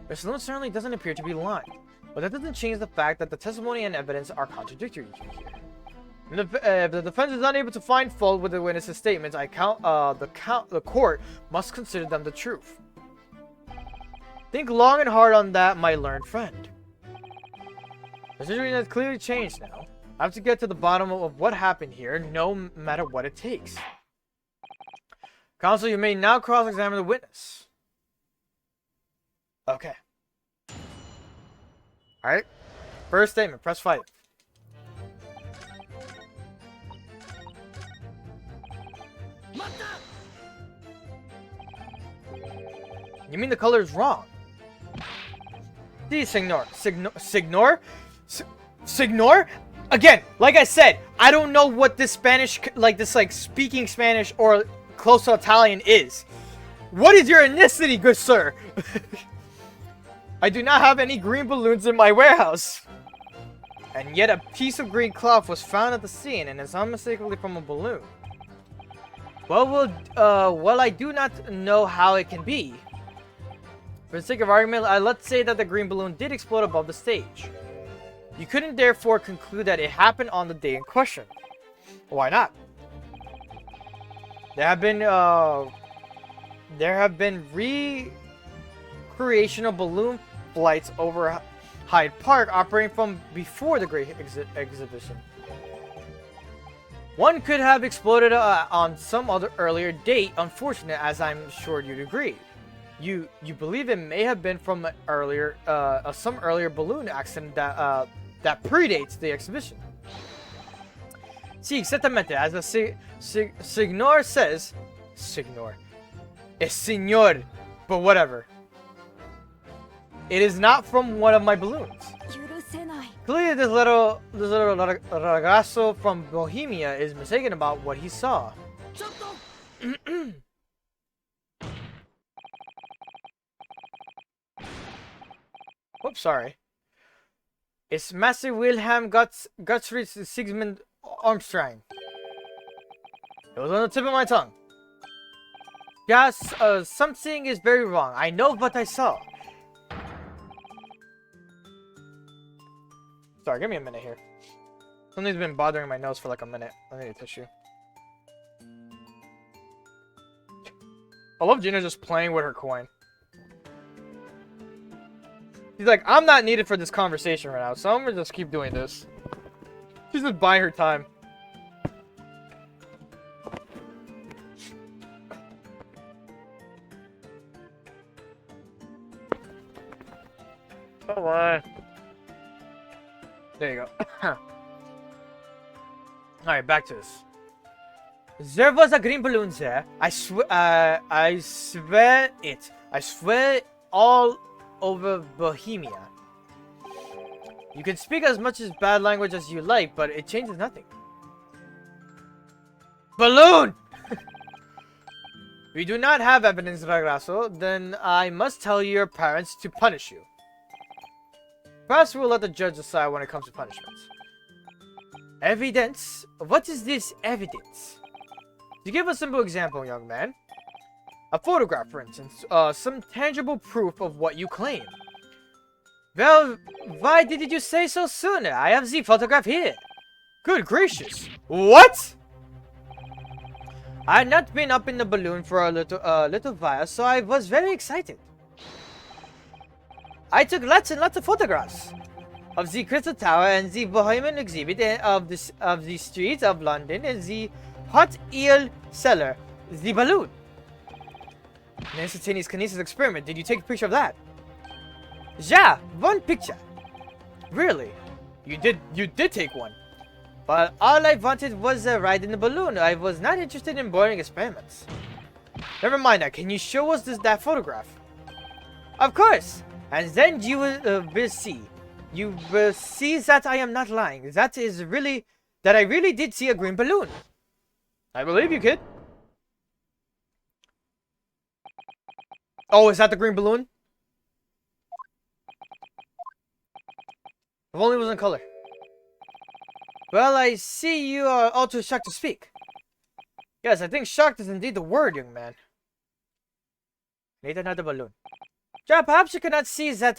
Mr. Loon certainly doesn't appear to be lying, but that doesn't change the fact that the testimony and evidence are contradictory here. If the defense is unable to find fault with the witness's statements, the court must consider them the truth. Think long and hard on that, my learned friend. The situation has clearly changed now. I have to get to the bottom of what happened here, no matter what it takes. Counsel, you may now cross-examine the witness. Okay. Alright. First statement, press fight. You mean the color is wrong? Signor. Signor? Again, like I said, I don't know what this Spanish, like speaking Spanish or close to Italian is. What is your ethnicity, good sir? I do not have any green balloons in my warehouse. And yet a piece of green cloth was found at the scene and is unmistakably from a balloon. Well, I do not know how it can be. For the sake of argument, let's say that the green balloon did explode above the stage. You couldn't therefore conclude that it happened on the day in question. Why not? There have been recreational balloon flights over Hyde Park operating from before the Great Exhibition. One could have exploded on some other earlier date, unfortunate, as I'm sure you'd agree. You believe it may have been from an earlier, some earlier balloon accident that predates the exhibition. Sí, exactamente. As the Signor says, Signor, it's Signor, but whatever. It is not from one of my balloons. Clearly, this little ragazzo from Bohemia is mistaken about what he saw. Whoops, sorry. It's Master Wilhelm Gottfried Sigmund Armstrong. It was on the tip of my tongue. Yes, something is very wrong. I know what I saw. Sorry, give me a minute here. Something's been bothering my nose for like a minute. I need a tissue. I love Gina just playing with her coin. She's like, I'm not needed for this conversation right now, so I'm gonna just keep doing this. She's just buying her time. Come on. There you go. Alright, back to this. There was a green balloon there. I swear it. I swear all over Bohemia. You can speak as much as bad language as you like, but it changes nothing. Balloon! We do not have evidence, Ragazzo. Then I must tell your parents to punish you. Perhaps we'll let the judge decide when it comes to punishments. Evidence? What is this evidence? To give a simple example, young man. A photograph, for instance. Some tangible proof of what you claim. Well, why did you say so soon? I have the photograph here. Good gracious. What? I had not been up in the balloon for a little while, so I was very excited. I took lots and lots of photographs of the Crystal Tower and the Bohemian exhibit of the streets of London and the hot eel cellar, the balloon. An instantaneous kinesis experiment. Did you take a picture of that? Yeah, one picture. Really? You did take one. But all I wanted was a ride in the balloon. I was not interested in boring experiments. Never mind that. Can you show us that photograph? Of course. And then you will see. You will see that I am not lying. That I really did see a green balloon. I believe you, kid. Oh, is that the green balloon? If only it was in color. Well, I see you are all too shocked to speak. Yes, I think shocked is indeed the word, young man. Need another balloon. Yeah, perhaps you cannot see that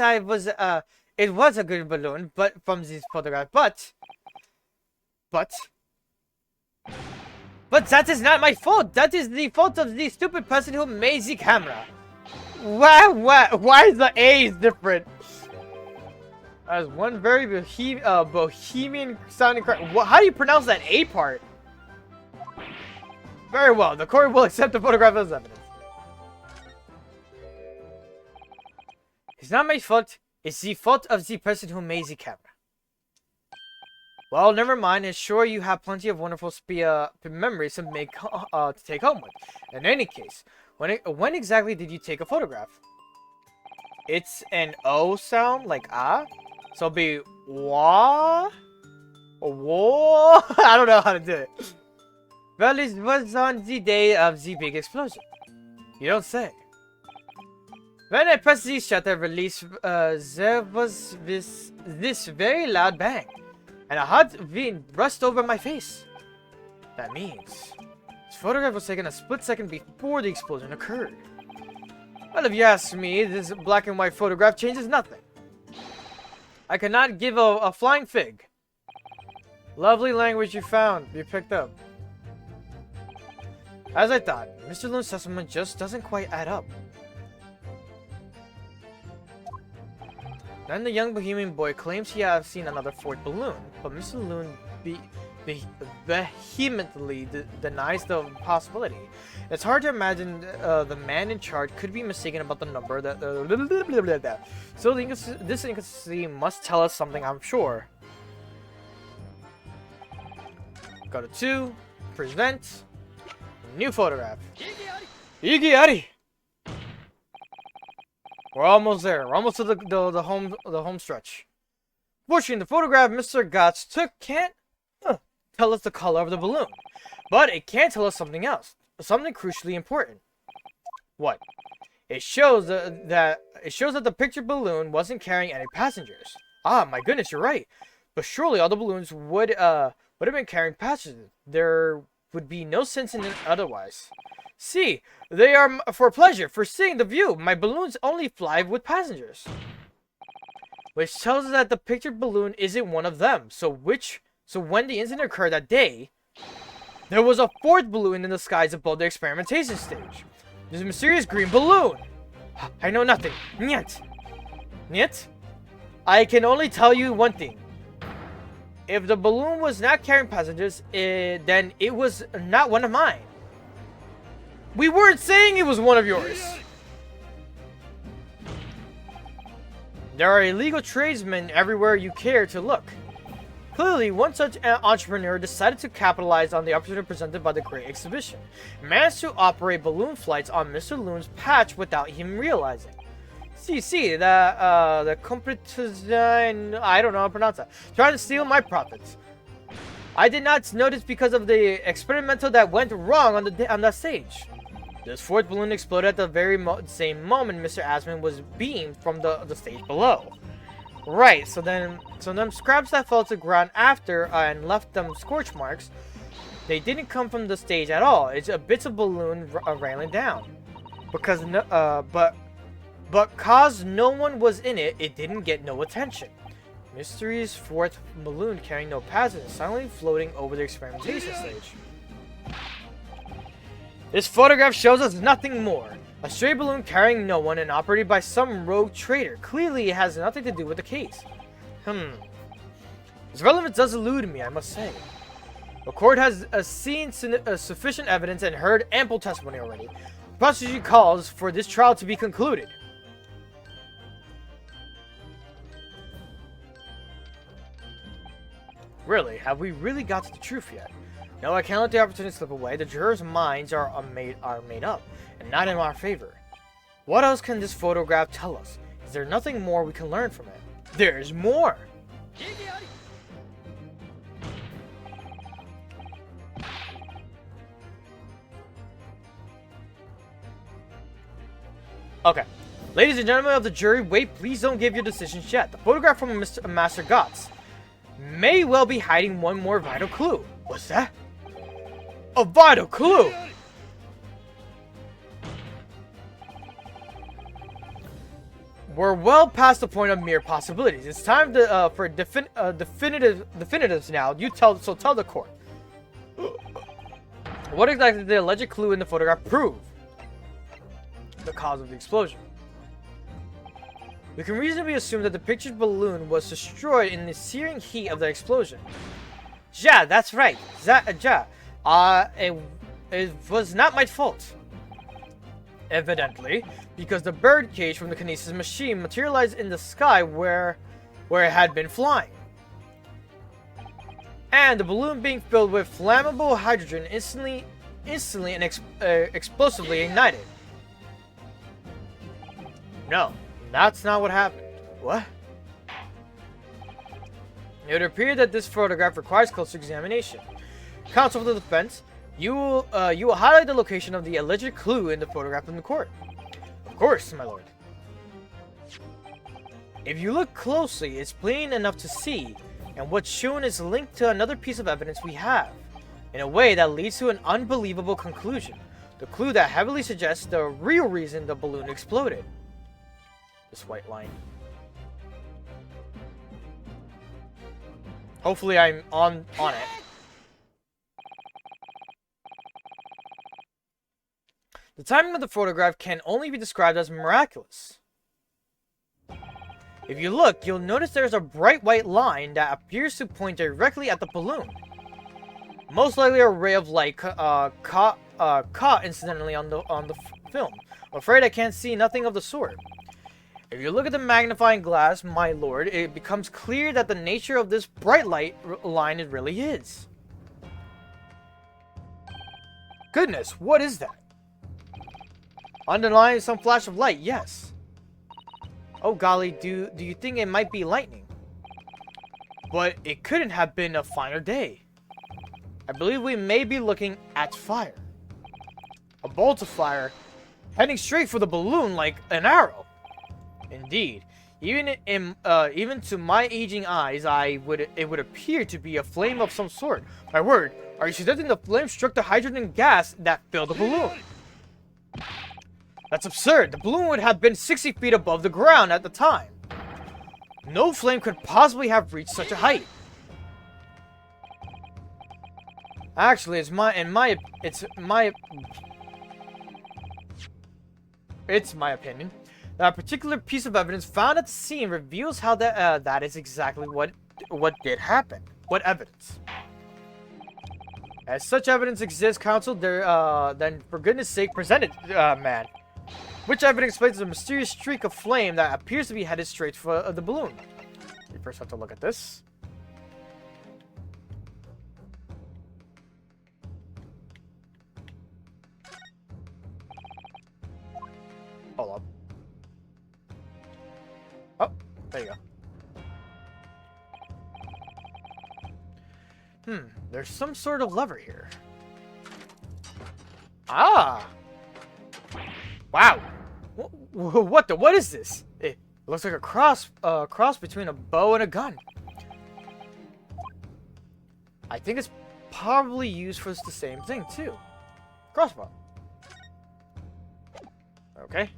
it was a green balloon, but from this photograph, but that is not my fault. That is the fault of the stupid person who made the camera. Why is the A's different? As one very bohemian sounding crack. How do you pronounce that A part? Very well. The court will accept the photograph as evidence. It's not my fault. It's the fault of the person who made the camera. Well, never mind. It's sure you have plenty of wonderful memories to take home with. In any case, when exactly did you take a photograph? It's an O sound, like ah. So it'll be wah, whoa. I don't know how to do it. Well, it was on the day of the big explosion. You don't say. When I pressed the shutter release, there was this very loud bang, and a hot wind rushed over my face. That means this photograph was taken a split second before the explosion occurred. Well, if you ask me, this black and white photograph changes nothing. I cannot give a flying fig. Lovely language you picked up. As I thought, Mr. Loon's testimony just doesn't quite add up. Then the young Bohemian boy claims he has seen another fourth balloon, but Mr. Loon vehemently denies the possibility. It's hard to imagine the man in charge could be mistaken about the number. So this inconsistency must tell us something, I'm sure. Go to 2, present, new photograph. Igiari! We're almost there. We're almost to the home stretch. Fortunately, the photograph Mr. Gotts took can't tell us the color of the balloon, but it can tell us something else, something crucially important. What? It shows that the picture balloon wasn't carrying any passengers. Ah, my goodness, you're right. But surely all the balloons would have been carrying passengers. There would be no sense in it otherwise. See, they are for pleasure, for seeing the view. My balloons only fly with passengers. Which tells us that the pictured balloon isn't one of them. So when the incident occurred that day, there was a fourth balloon in the skies above the experimentation stage. This mysterious green balloon. I know nothing. Niet. Niet? I can only tell you one thing. If the balloon was not carrying passengers, then it was not one of mine. We weren't saying it was one of yours. There are illegal tradesmen everywhere you care to look. Clearly, one such entrepreneur decided to capitalize on the opportunity presented by the Great Exhibition, and managed to operate balloon flights on Mr. Loon's patch without him realizing. The competition, I don't know how to pronounce that, trying to steal my profits. I did not notice because of the experimental that went wrong on that stage. This fourth balloon exploded at the very same moment Mr. Asman was beamed from the stage below. Right, so them scraps that fell to the ground after and left them scorch marks, they didn't come from the stage at all. It's a bits of balloon railing down. But cause no one was in it, it didn't get no attention. Mystery's fourth balloon carrying no passengers, silently floating over the experimentation stage. This photograph shows us nothing more. A stray balloon carrying no one and operated by some rogue trader. Clearly it has nothing to do with the case. Its relevance does elude me, I must say. The court has seen sufficient evidence and heard ample testimony already. The prosecution calls for this trial to be concluded. Really? Have we really got to the truth yet? No, I can't let the opportunity slip away. The jurors' minds are made up, and not in our favor. What else can this photograph tell us? Is there nothing more we can learn from it? There's more! Okay. Ladies and gentlemen of the jury, wait, please don't give your decisions yet. The photograph from Master Gotts may well be hiding one more vital clue. What's that? A vital clue! We're well past the point of mere possibilities. It's time for definitives now. Tell the court. What exactly did the alleged clue in the photograph prove? The cause of the explosion. We can reasonably assume that the pictured balloon was destroyed in the searing heat of the explosion. Yeah, that's right. It was not my fault. Evidently, because the bird cage from the kinesis machine materialized in the sky where it had been flying. And the balloon being filled with flammable hydrogen instantly and explosively ignited. No, that's not what happened. What? It would appear that this photograph requires closer examination. Counsel for the defense, you will highlight the location of the alleged clue in the photograph in the court. Of course, my lord. If you look closely, it's plain enough to see, and what's shown is linked to another piece of evidence we have, in a way that leads to an unbelievable conclusion. The clue that heavily suggests the real reason the balloon exploded. This white line. Hopefully I'm on it. The timing of the photograph can only be described as miraculous. If you look, you'll notice there's a bright white line that appears to point directly at the balloon. Most likely a ray of light caught incidentally on the film. I'm afraid I can't see nothing of the sort. If you look at the magnifying glass, my lord, it becomes clear that the nature of this bright light line it really is. Goodness, what is that? Underlying some flash of light, yes. Oh golly, do you think it might be lightning? But it couldn't have been a finer day. I believe we may be looking at fire. A bolt of fire heading straight for the balloon like an arrow. Indeed, Even to my aging eyes, it would appear to be a flame of some sort. My word, are you suggesting the flame struck the hydrogen gas that filled the balloon? That's absurd. The balloon would have been 60 feet above the ground at the time. No flame could possibly have reached such a height. Actually, it's my opinion. That particular piece of evidence found at the scene reveals how that is exactly what did happen. What evidence? As such evidence exists, counsel, then for goodness sake, present it, man. Which evidence explains the mysterious streak of flame that appears to be headed straight for the balloon? We first have to look at this. Hold up. Oh, there you go. There's some sort of lever here. Ah! Wow! What is this? It looks like a cross between a bow and a gun. I think it's probably used for the same thing, too. Crossbow. Okay.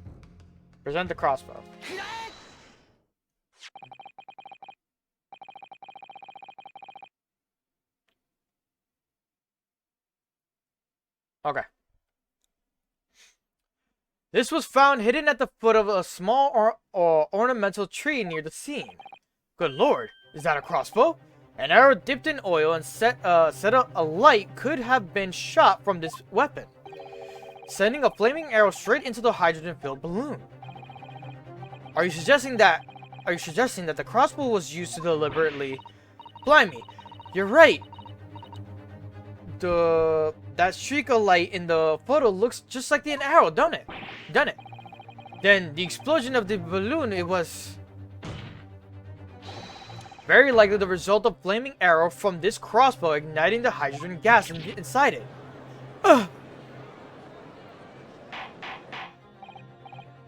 Present the crossbow. Okay. This was found hidden at the foot of a small ornamental tree near the scene. Good lord, is that a crossbow? An arrow dipped in oil and set alight could have been shot from this weapon, sending a flaming arrow straight into the hydrogen-filled balloon. Are you suggesting that the crossbow was used to deliberately? Blimey, you're right. That streak of light in the photo looks just like an arrow, don't it? Then the explosion of the balloon, it was very likely the result of flaming arrow from this crossbow igniting the hydrogen gas inside it. Ugh.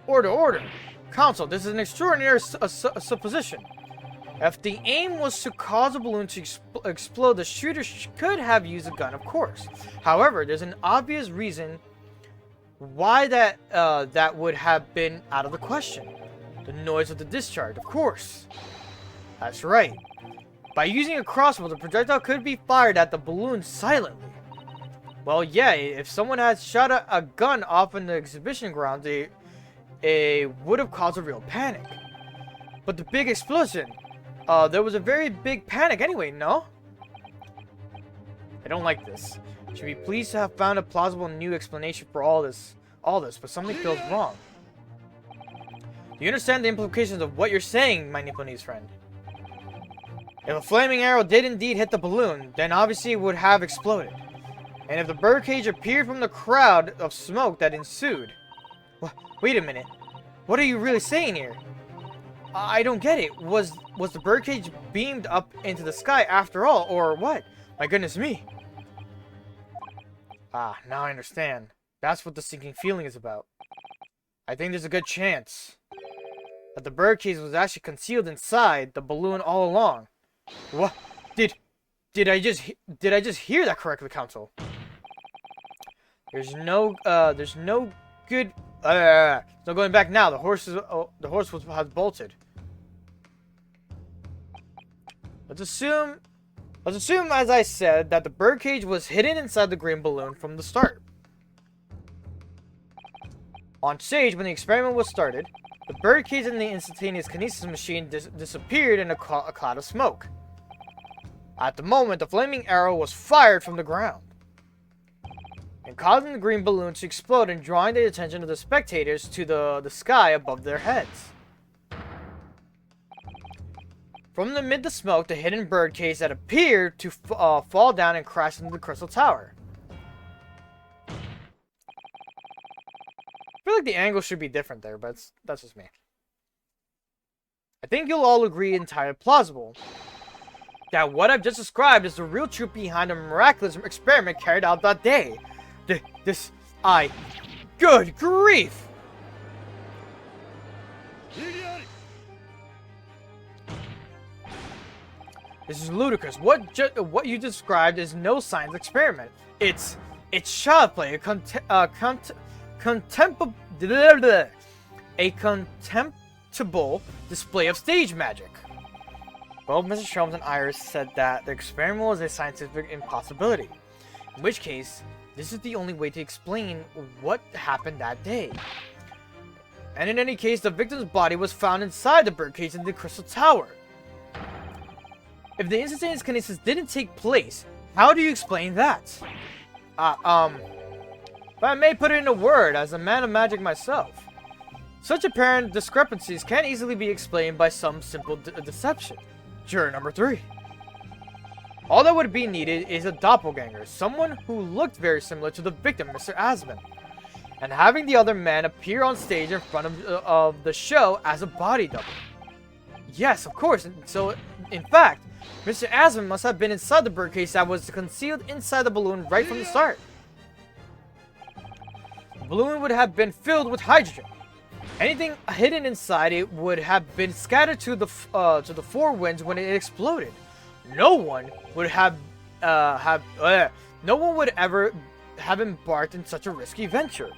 Order. Counsel, this is an extraordinary supposition. If the aim was to cause a balloon to explode, the shooter could have used a gun, of course. However, there's an obvious reason why that would have been out of the question. The noise of the discharge, of course. That's right. By using a crossbow, the projectile could be fired at the balloon silently. Well, yeah, if someone had shot a gun off in the exhibition grounds, it would have caused a real panic. But the big explosion, there was a very big panic anyway, no? I don't like this. Should be pleased to have found a plausible new explanation for all this, but something feels wrong. Do you understand the implications of what you're saying, my Nipponese friend? If a flaming arrow did indeed hit the balloon, then obviously it would have exploded. And if the birdcage appeared from the crowd of smoke that ensued... Wait a minute. What are you really saying here? I don't get it. Was the birdcage beamed up into the sky after all, or what? My goodness me. Ah, now I understand. That's what the sinking feeling is about. I think there's a good chance that the birdcage was actually concealed inside the balloon all along. What? Did I just hear that correctly, Counsel? There's no good. No going back now. The horse has bolted. Let's assume, as I said, that the birdcage was hidden inside the green balloon from the start. On stage, when the experiment was started, the birdcage and the instantaneous kinesis machine disappeared in a cloud of smoke. At the moment, the flaming arrow was fired from the ground, and causing the green balloon to explode and drawing the attention of the spectators to the sky above their heads. From amid the smoke, the hidden birdcage that appeared to fall down and crash into the Crystal Tower. I feel like the angle should be different there, but that's just me. I think you'll all agree entirely plausible that what I've just described is the real truth behind the miraculous experiment carried out that day. Good grief! This is ludicrous. What you described is no science experiment. It's child play, a contemptible display of stage magic. Both Mr. Sholmes and Iris said that the experiment was a scientific impossibility. In which case, this is the only way to explain what happened that day. And in any case, the victim's body was found inside the birdcage in the Crystal Tower. If the instantaneous kinesis didn't take place, how do you explain that? If I may put it in a word, as a man of magic myself, such apparent discrepancies can easily be explained by some simple deception. Juror number 3. All that would be needed is a doppelganger, someone who looked very similar to the victim, Mr. Asman, and having the other man appear on stage in front of the show as a body double. Yes, of course. So, in fact, Mr. Asman must have been inside the birdcage that was concealed inside the balloon right from the start. The balloon would have been filled with hydrogen. Anything hidden inside it would have been scattered to the four winds when it exploded. No one would ever have embarked in such a risky venture.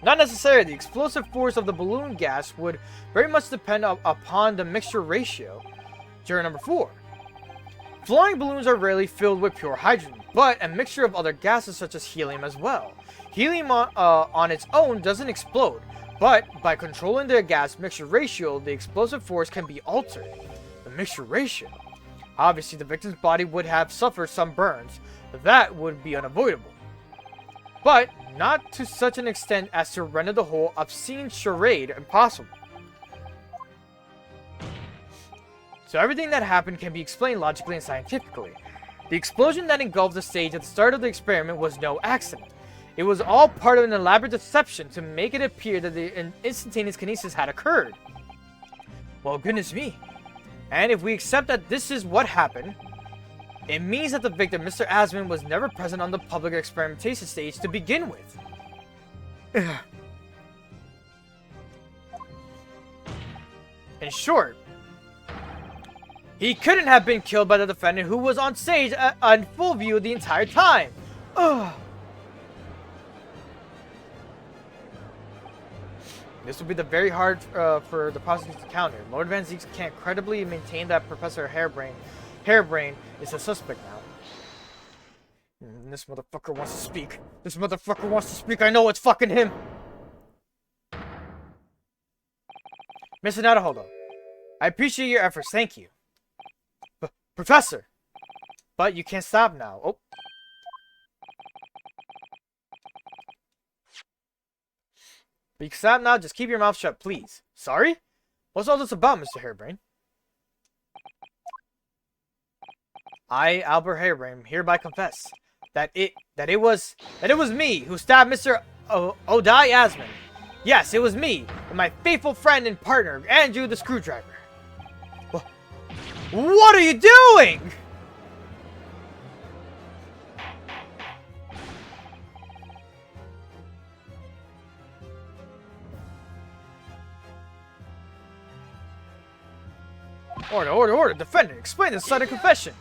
Not necessarily. The explosive force of the balloon gas would very much depend upon the mixture ratio. Juror number 4. Flying balloons are rarely filled with pure hydrogen, but a mixture of other gases such as helium as well. Helium on its own doesn't explode, but by controlling the gas mixture ratio, the explosive force can be altered. The mixture ratio. Obviously, the victim's body would have suffered some burns. That would be unavoidable. But not to such an extent as to render the whole obscene charade impossible. So everything that happened can be explained logically and scientifically. The explosion that engulfed the stage at the start of the experiment was no accident. It was all part of an elaborate deception to make it appear that the instantaneous kinesis had occurred. Well, goodness me. And if we accept that this is what happened, it means that the victim, Mr. Asman, was never present on the public experimentation stage to begin with. In short, he couldn't have been killed by the defendant who was on stage in full view the entire time. This would be very hard for the prosecutor to counter. Lord Van Zieks can't credibly maintain that Professor Harebrain is a suspect now. This motherfucker wants to speak. This motherfucker wants to speak. I know it's fucking him. Mr. Nadaholdo, I appreciate your efforts. Thank you. Professor! But you can't stop now. Oh. But you can stop now. Just keep your mouth shut, please. Sorry? What's all this about, Mr. Harebrain? I, Albert Harebrain, hereby confess that it was me who stabbed Mr. Odai Asman. Yes, it was me, and my faithful friend and partner, Andrew the Screwdriver. What are you doing? Order. Defendant, explain the sudden confession.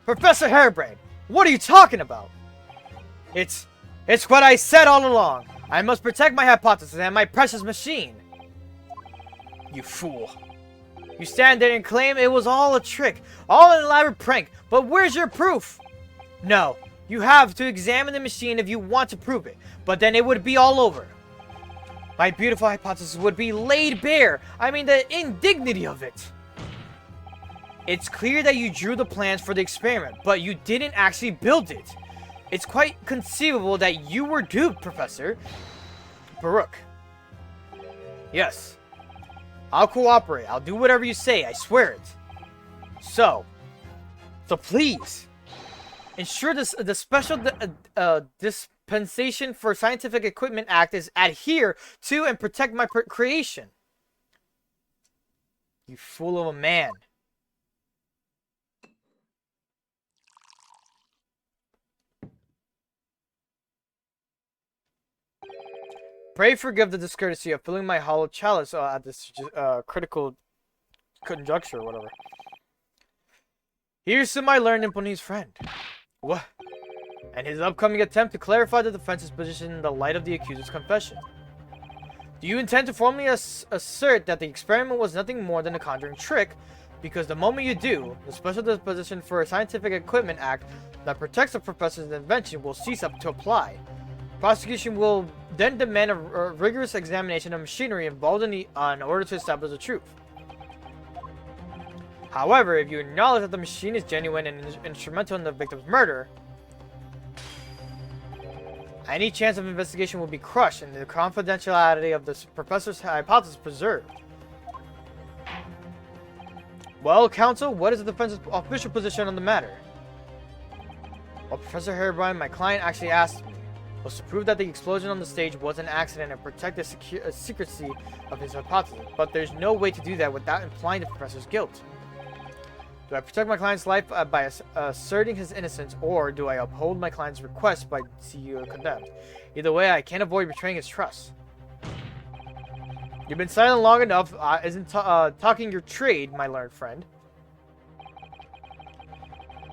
Professor Harebrain, what are you talking about? It's what I said all along. I must protect my hypothesis and my precious machine. You fool. You stand there and claim it was all a trick, all an elaborate prank, but where's your proof? No, you have to examine the machine if you want to prove it, but then it would be all over. My beautiful hypothesis would be laid bare. I mean, the indignity of it. It's clear that you drew the plans for the experiment, but you didn't actually build it. It's quite conceivable that you were duped, Professor Baruch. Yes. I'll cooperate. I'll do whatever you say. I swear it. So please, ensure the special Dispensation for Scientific Equipment Act is adhere to and protect my creation. You fool of a man. Pray forgive the discourtesy of filling my hollow chalice at this critical conjecture or whatever. Here's to my learned Nipponese friend. What? And his upcoming attempt to clarify the defense's position in the light of the accuser's confession. Do you intend to formally assert that the experiment was nothing more than a conjuring trick? Because the moment you do, the Special Disposition for Scientific Equipment Act that protects the professor's invention will cease up to apply. Prosecution will then demand a rigorous examination of machinery involved in order to establish the truth. However, if you acknowledge that the machine is genuine and instrumental in the victim's murder, any chance of investigation will be crushed and the confidentiality of the professor's hypothesis preserved. Well, counsel, what is the defense's official position on the matter? Well, Professor Herobrine, my client actually asked me, was to prove that the explosion on the stage was an accident and protect the secrecy of his hypothesis, but there's no way to do that without implying the professor's guilt. Do I protect my client's life by asserting his innocence, or do I uphold my client's request by seeing you condemned? Either way, I can't avoid betraying his trust. You've been silent long enough. Isn't talking your trade, my learned friend?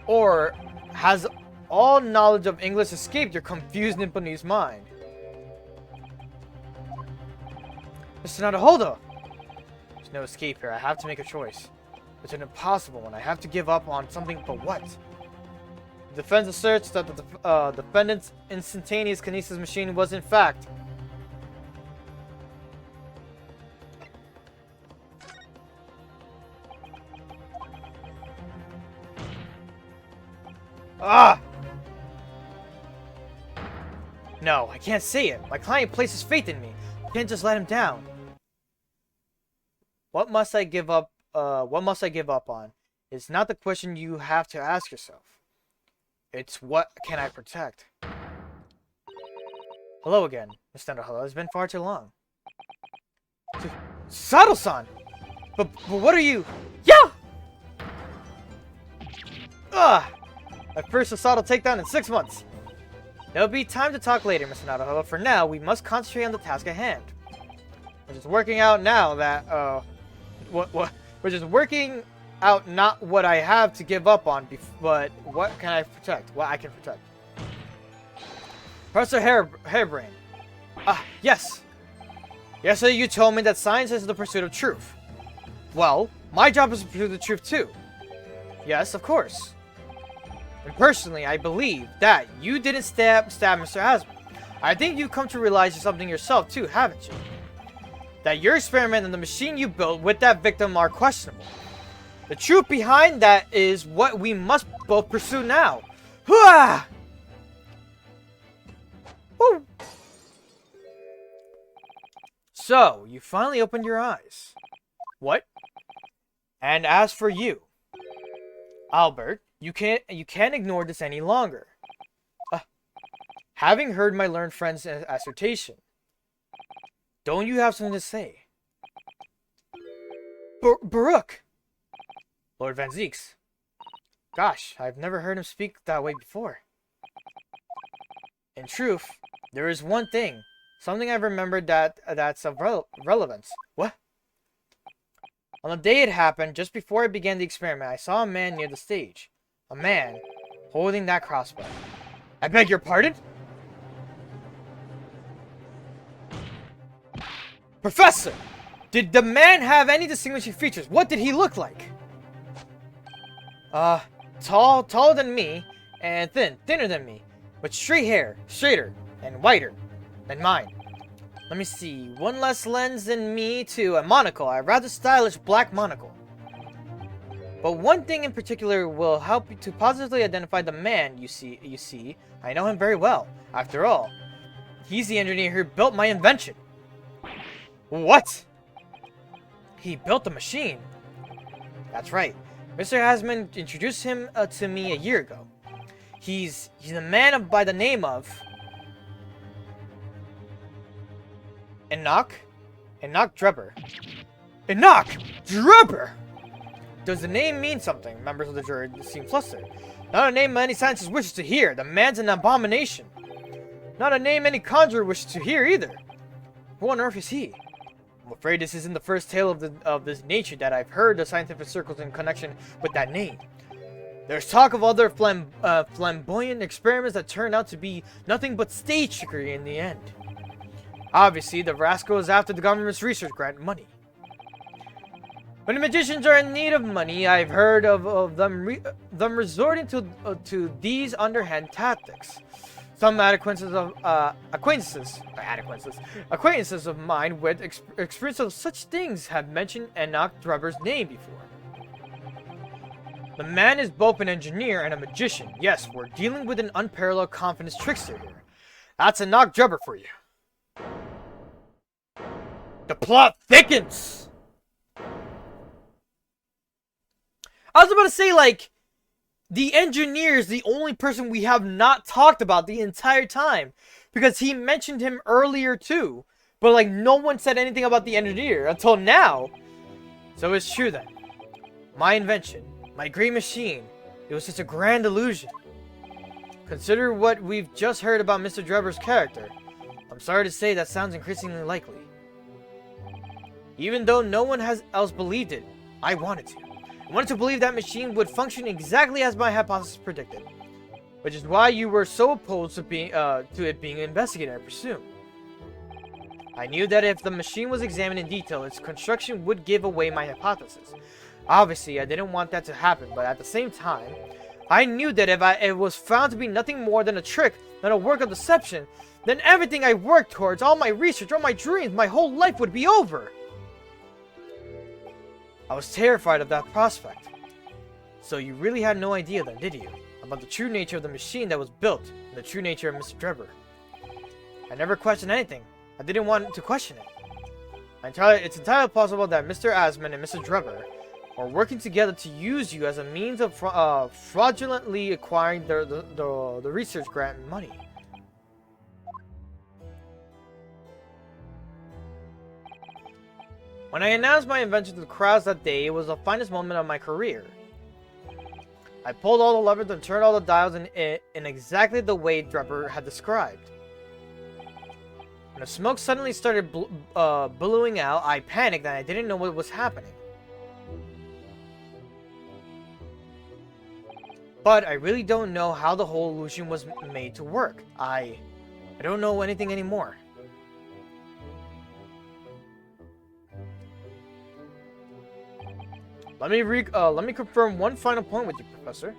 Or has all knowledge of English escaped your confused Nipponese mind? Mr. Nadahodo! There's no escape here. I have to make a choice. It's an impossible one. I have to give up on something, but what? The defense asserts that the defendant's instantaneous kinesis machine was in fact No, I can't say it. My client places faith in me. I can't just let him down. What must I give up? What must I give up on? It's not the question you have to ask yourself. It's what can I protect? Hello again, Mr. Nadahodo. It's been far too long. Sato-san! But what are you? Yeah! My first Sato takedown in 6 months. There'll be time to talk later, Mr. Nadahodo. For now, we must concentrate on the task at hand. Which is working out now that, Which is working out not what I have to give up on, but what can I protect? What I can protect. Professor Harebrain. Yes. Yesterday you told me that science is the pursuit of truth. Well, my job is to pursue the truth too. Yes, of course. And personally, I believe that you didn't stab Mr. Hasman. I think you've come to realize something yourself too, haven't you? That your experiment and the machine you built with that victim are questionable. The truth behind that is what we must both pursue now. Hooah! Woo! So, you finally opened your eyes. What? And as for you, Albert, you can't ignore this any longer. Having heard my learned friend's assertion, don't you have something to say? Baruch! Lord Van Zieks. Gosh, I've never heard him speak that way before. In truth, there is one thing. Something I've remembered that's of relevance. What? On the day it happened, just before I began the experiment, I saw a man near the stage. A man holding that crossbow. I beg your pardon? Professor! Did the man have any distinguishing features? What did he look like? Taller than me, and thinner than me, with straight hair, straighter, and whiter than mine. Let me see, one less lens than me to a monocle, a rather stylish black monocle. But one thing in particular will help you to positively identify the man, you see, I know him very well. After all, he's the engineer who built my invention. What? He built the machine. That's right. Mr. Hasman introduced him to me a year ago. He's a man by the name of Enoch Drebber. Enoch Drebber! Does the name mean something? Members of the jury seem flustered. Not a name any scientist wishes to hear. The man's an abomination. Not a name any conjurer wishes to hear either. Who on earth is he? I'm afraid this isn't the first tale of this nature that I've heard of scientific circles in connection with that name. There's talk of other flamboyant experiments that turned out to be nothing but stage trickery in the end. Obviously, the rascal is after the government's research grant money. When the magicians are in need of money, I've heard of them resorting to these underhand tactics. Some acquaintances of mine with experience of such things have mentioned Enoch Drebber's name before. The man is both an engineer and a magician. Yes, we're dealing with an unparalleled confidence trickster here. That's Enoch Drebber for you. The plot thickens! I was about to say, like, the engineer is the only person we have not talked about the entire time. Because he mentioned him earlier too. But, like, no one said anything about the engineer until now. So it's true then. My invention, my great machine, it was just a grand illusion. Consider what we've just heard about Mr. Drebber's character. I'm sorry to say that sounds increasingly likely. Even though no one else believed it, I wanted to. I wanted to believe that machine would function exactly as my hypothesis predicted, which is why you were so opposed to it being investigated, I presume. I knew that if the machine was examined in detail, its construction would give away my hypothesis. Obviously, I didn't want that to happen, but at the same time, I knew that if it was found to be nothing more than a trick, than a work of deception, then everything I worked towards, all my research, all my dreams, my whole life would be over. I was terrified of that prospect. So you really had no idea then, did you? About the true nature of the machine that was built, and the true nature of Mr. Drebber. I never questioned anything. I didn't want to question it. It's entirely possible that Mr. Asman and Mr. Drebber are working together to use you as a means of fraudulently acquiring the research grant money. When I announced my invention to the crowds that day, it was the finest moment of my career. I pulled all the levers and turned all the dials in exactly the way Drebber had described. When the smoke suddenly started billowing out, I panicked and I didn't know what was happening. But I really don't know how the whole illusion was made to work. I don't know anything anymore. Let me confirm one final point with you, Professor.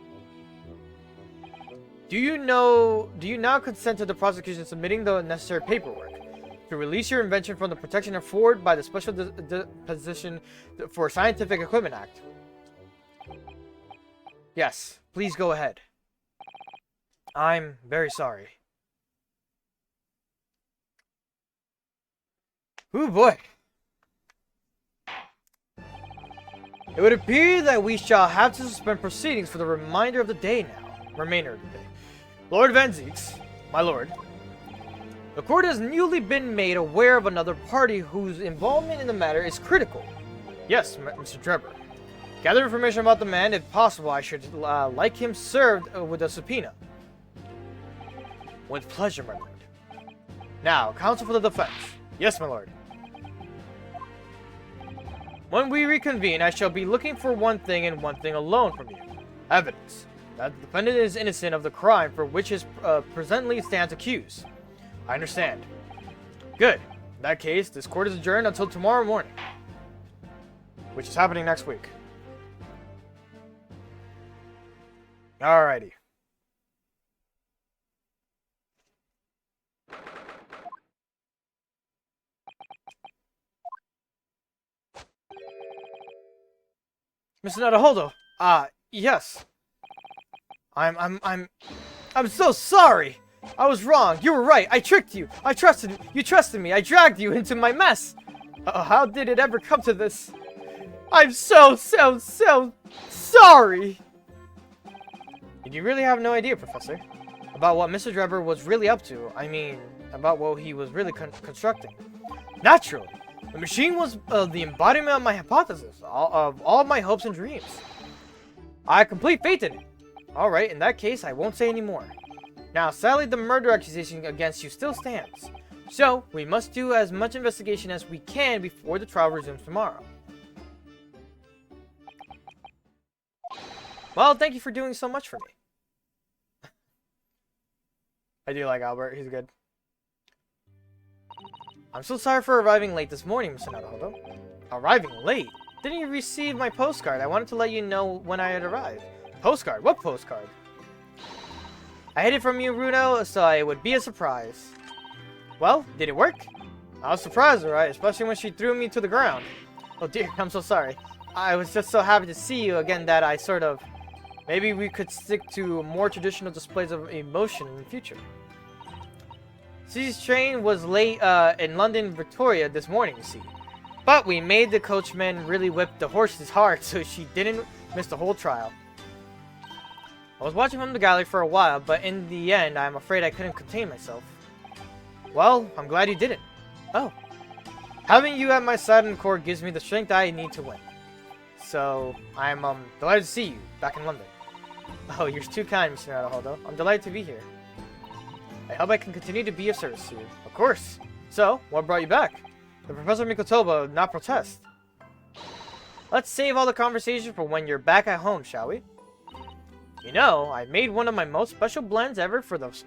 Do you now consent to the prosecution submitting the necessary paperwork to release your invention from the protection afforded by the Special Disposition for Scientific Equipment Act? Yes, please go ahead. I'm very sorry. Ooh boy. It would appear that we shall have to suspend proceedings for the remainder of the day now. Lord Venzeeks, my lord. The court has newly been made aware of another party whose involvement in the matter is critical. Yes, Mr. Drebber. Gather information about the man. If possible, I should like him served with a subpoena. With pleasure, my lord. Now, counsel for the defense. Yes, my lord. When we reconvene, I shall be looking for one thing and one thing alone from you. Evidence. That the defendant is innocent of the crime for which his presently stands accused. I understand. Good. In that case, this court is adjourned until tomorrow morning. Which is happening next week. Alrighty. Mr. Nadaholdo. Yes. I'm so sorry. I was wrong. You were right. I tricked you. You trusted me. I dragged you into my mess. How did it ever come to this? I'm so sorry. Did you really have no idea, Professor? About what Mr. Drebber was really up to? I mean, about what he was really constructing? Naturally. The machine was the embodiment of my hypothesis, of all of my hopes and dreams. I have complete faith in it. Alright, in that case, I won't say any more. Now, sadly, the murder accusation against you still stands. So, we must do as much investigation as we can before the trial resumes tomorrow. Well, thank you for doing so much for me. I do like Albert, he's good. I'm so sorry for arriving late this morning, Mr. Naruhodo. Arriving late? Didn't you receive my postcard? I wanted to let you know when I had arrived. Postcard? What postcard? I hid it from you, Runo, so it would be a surprise. Well, did it work? I was surprised, alright? Especially when she threw me to the ground. Oh dear, I'm so sorry. I was just so happy to see you again that I sort of... Maybe we could stick to more traditional displays of emotion in the future. Susie's train was late in London Victoria this morning, you see. But we made the coachman really whip the horses hard so she didn't miss the whole trial. I was watching from the gallery for a while, but in the end, I'm afraid I couldn't contain myself. Well, I'm glad you didn't. Oh. Having you at my side in court gives me the strength I need to win. So, I'm delighted to see you back in London. Oh, you're too kind, Mr. Naruhodo. I'm delighted to be here. I hope I can continue to be of service to you. Of course. So, what brought you back? The Professor Mikotoba would not protest. Let's save all the conversation for when you're back at home, shall we? You know, I made one of my most special blends ever for this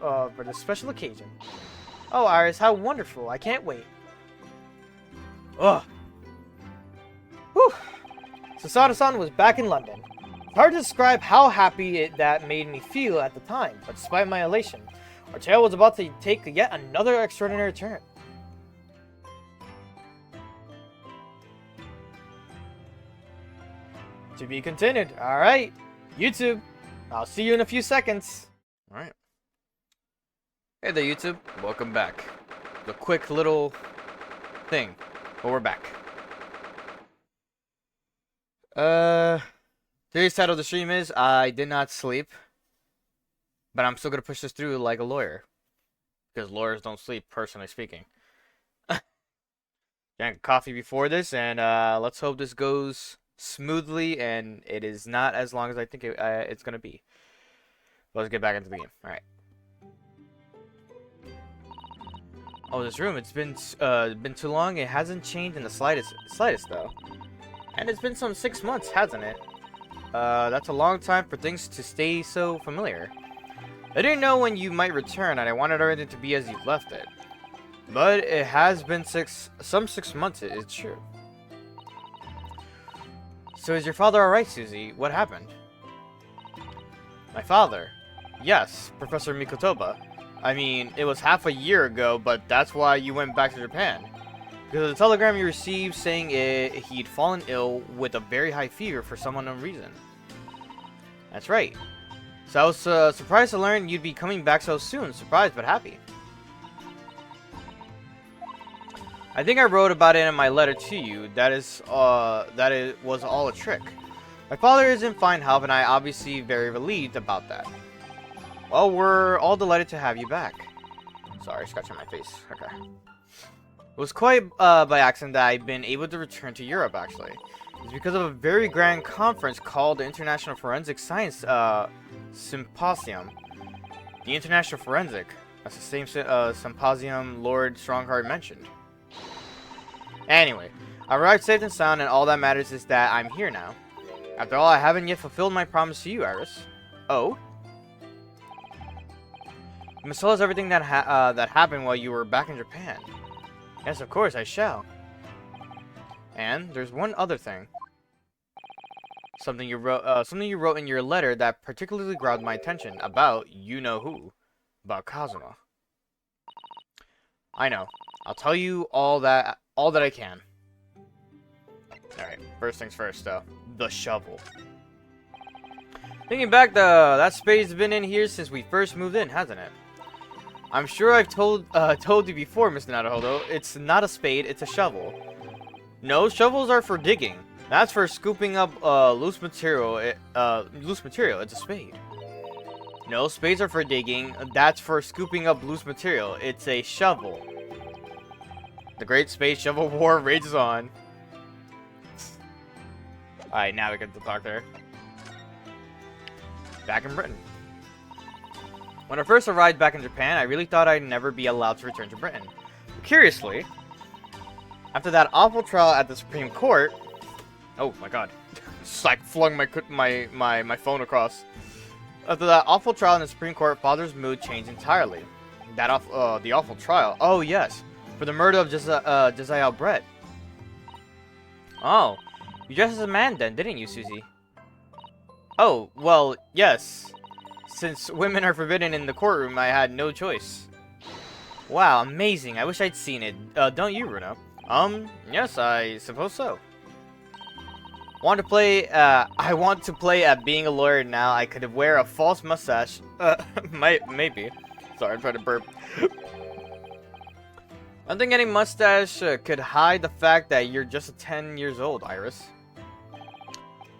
special occasion. Oh, Iris, how wonderful. I can't wait. Ugh. Whew. So Sada-san was back in London. It's hard to describe how happy that made me feel at the time, but despite my elation, our tale was about to take yet another extraordinary turn. To be continued. Alright, YouTube. I'll see you in a few seconds. Alright. Hey there, YouTube. Welcome back. The quick little thing. But we're back. Today's title of the stream is I did not sleep. But I'm still gonna push this through like a lawyer. Because lawyers don't sleep, personally speaking. Drank coffee before this, and let's hope this goes smoothly and it is not as long as I think it's gonna be. Let's get back into the game. Alright. Oh, this room, it's been too long. It hasn't changed in the slightest though. And it's been some 6 months, hasn't it? That's a long time for things to stay so familiar. I didn't know when you might return, and I wanted everything to be as you left it. But it has been 6 months, it's true. So is your father alright, Susie? What happened? My father? Yes, Professor Mikotoba. I mean, it was half a year ago, but that's why you went back to Japan. Because of the telegram you received saying he'd fallen ill with a very high fever for some unknown reason. That's right. So I was surprised to learn you'd be coming back so soon. Surprised, but happy. I think I wrote about it in my letter to you. That it was all a trick. My father is in fine health, and I obviously very relieved about that. Well, we're all delighted to have you back. Sorry, scratching my face. Okay. It was quite by accident that I've been able to return to Europe, actually. It's because of a very grand conference called the International Forensic Science Symposium. The International Forensic. That's the same symposium Lord Strongheart mentioned. Anyway, I arrived safe and sound, and all that matters is that I'm here now. After all, I haven't yet fulfilled my promise to you, Iris. Oh? You must tell us everything that happened while you were back in Japan. Yes, of course, I shall. And there's one other thing. Something you wrote in your letter that particularly grabbed my attention about you-know-who. About Kazuma. I know. I'll tell you all that I can. Alright, first things first, though. The shovel. Thinking back, that spade's been in here since we first moved in, hasn't it? I'm sure I've told you before, Mr. Naruhodo. It's not a spade, it's a shovel. No, shovels are for digging. That's for scooping up loose material. It's a spade. No, spades are for digging. That's for scooping up loose material. It's a shovel. The Great Space Shovel War rages on. Alright, now we get to talk there. Back in Britain. When I first arrived back in Japan, I really thought I'd never be allowed to return to Britain. Curiously, after that awful trial at the Supreme Court, oh my god, just like flung my phone across. After that awful trial in the Supreme Court, Father's mood changed entirely. The awful trial. Oh yes, for the murder of Josiah Brett. Oh, you dressed as a man then, didn't you, Susie? Oh, well, yes. Since women are forbidden in the courtroom, I had no choice. Wow, amazing. I wish I'd seen it. Don't you, Runa? Yes, I suppose so. I want to play at being a lawyer now. I could wear a false mustache. Maybe. Sorry, I'm trying to burp. I don't think any mustache could hide the fact that you're just 10 years old, Iris.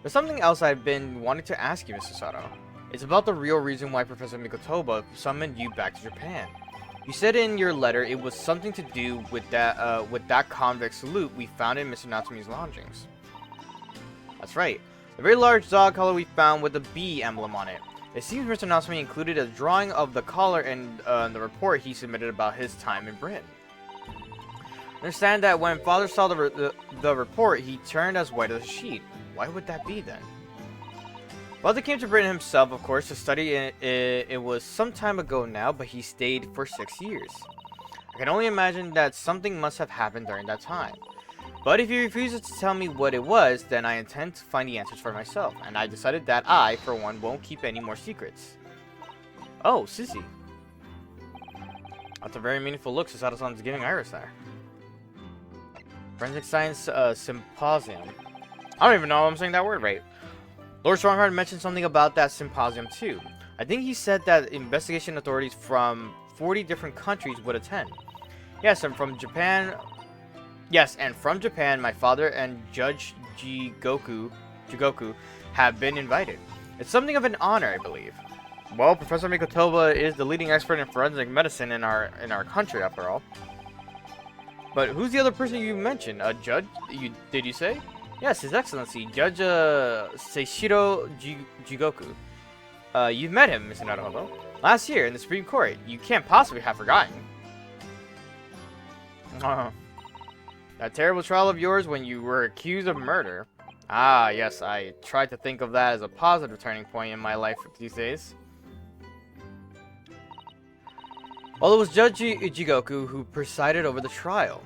There's something else I've been wanting to ask you, Mr. Sato. It's about the real reason why Professor Mikotoba summoned you back to Japan. You said in your letter it was something to do with that convict salute we found in Mr. Natsume's lodgings. That's right. The very large dog collar we found with a bee emblem on it. It seems Mr. Natsume included a drawing of the collar in the report he submitted about his time in Britain. Understand that when Father saw the report, he turned as white as a sheet. Why would that be then? Father came to Britain himself, of course, to study. It was some time ago now, but he stayed for 6 years. I can only imagine that something must have happened during that time. But if he refuses to tell me what it was, then I intend to find the answers for myself, and I decided that I, for one, won't keep any more secrets. Oh, Sissy. That's a very meaningful look Susato-san's giving Iris there. Forensic Science Symposium. I don't even know if I'm saying that word right. Lord Strongheart mentioned something about that symposium too. I think he said that investigation authorities from 40 different countries would attend. Yes, and from Japan, my father and Judge Jigoku have been invited. It's something of an honor, I believe. Well, Professor Mikotoba is the leading expert in forensic medicine in our country, after all. But who's the other person you mentioned? A judge? Did you say? Yes, His Excellency, Judge Seishiro Jigoku. You've met him, Mr. Naruhodo. Last year in the Supreme Court. You can't possibly have forgotten. That terrible trial of yours when you were accused of murder. Ah, yes, I tried to think of that as a positive turning point in my life these days. Well, it was Judge Jigoku who presided over the trial.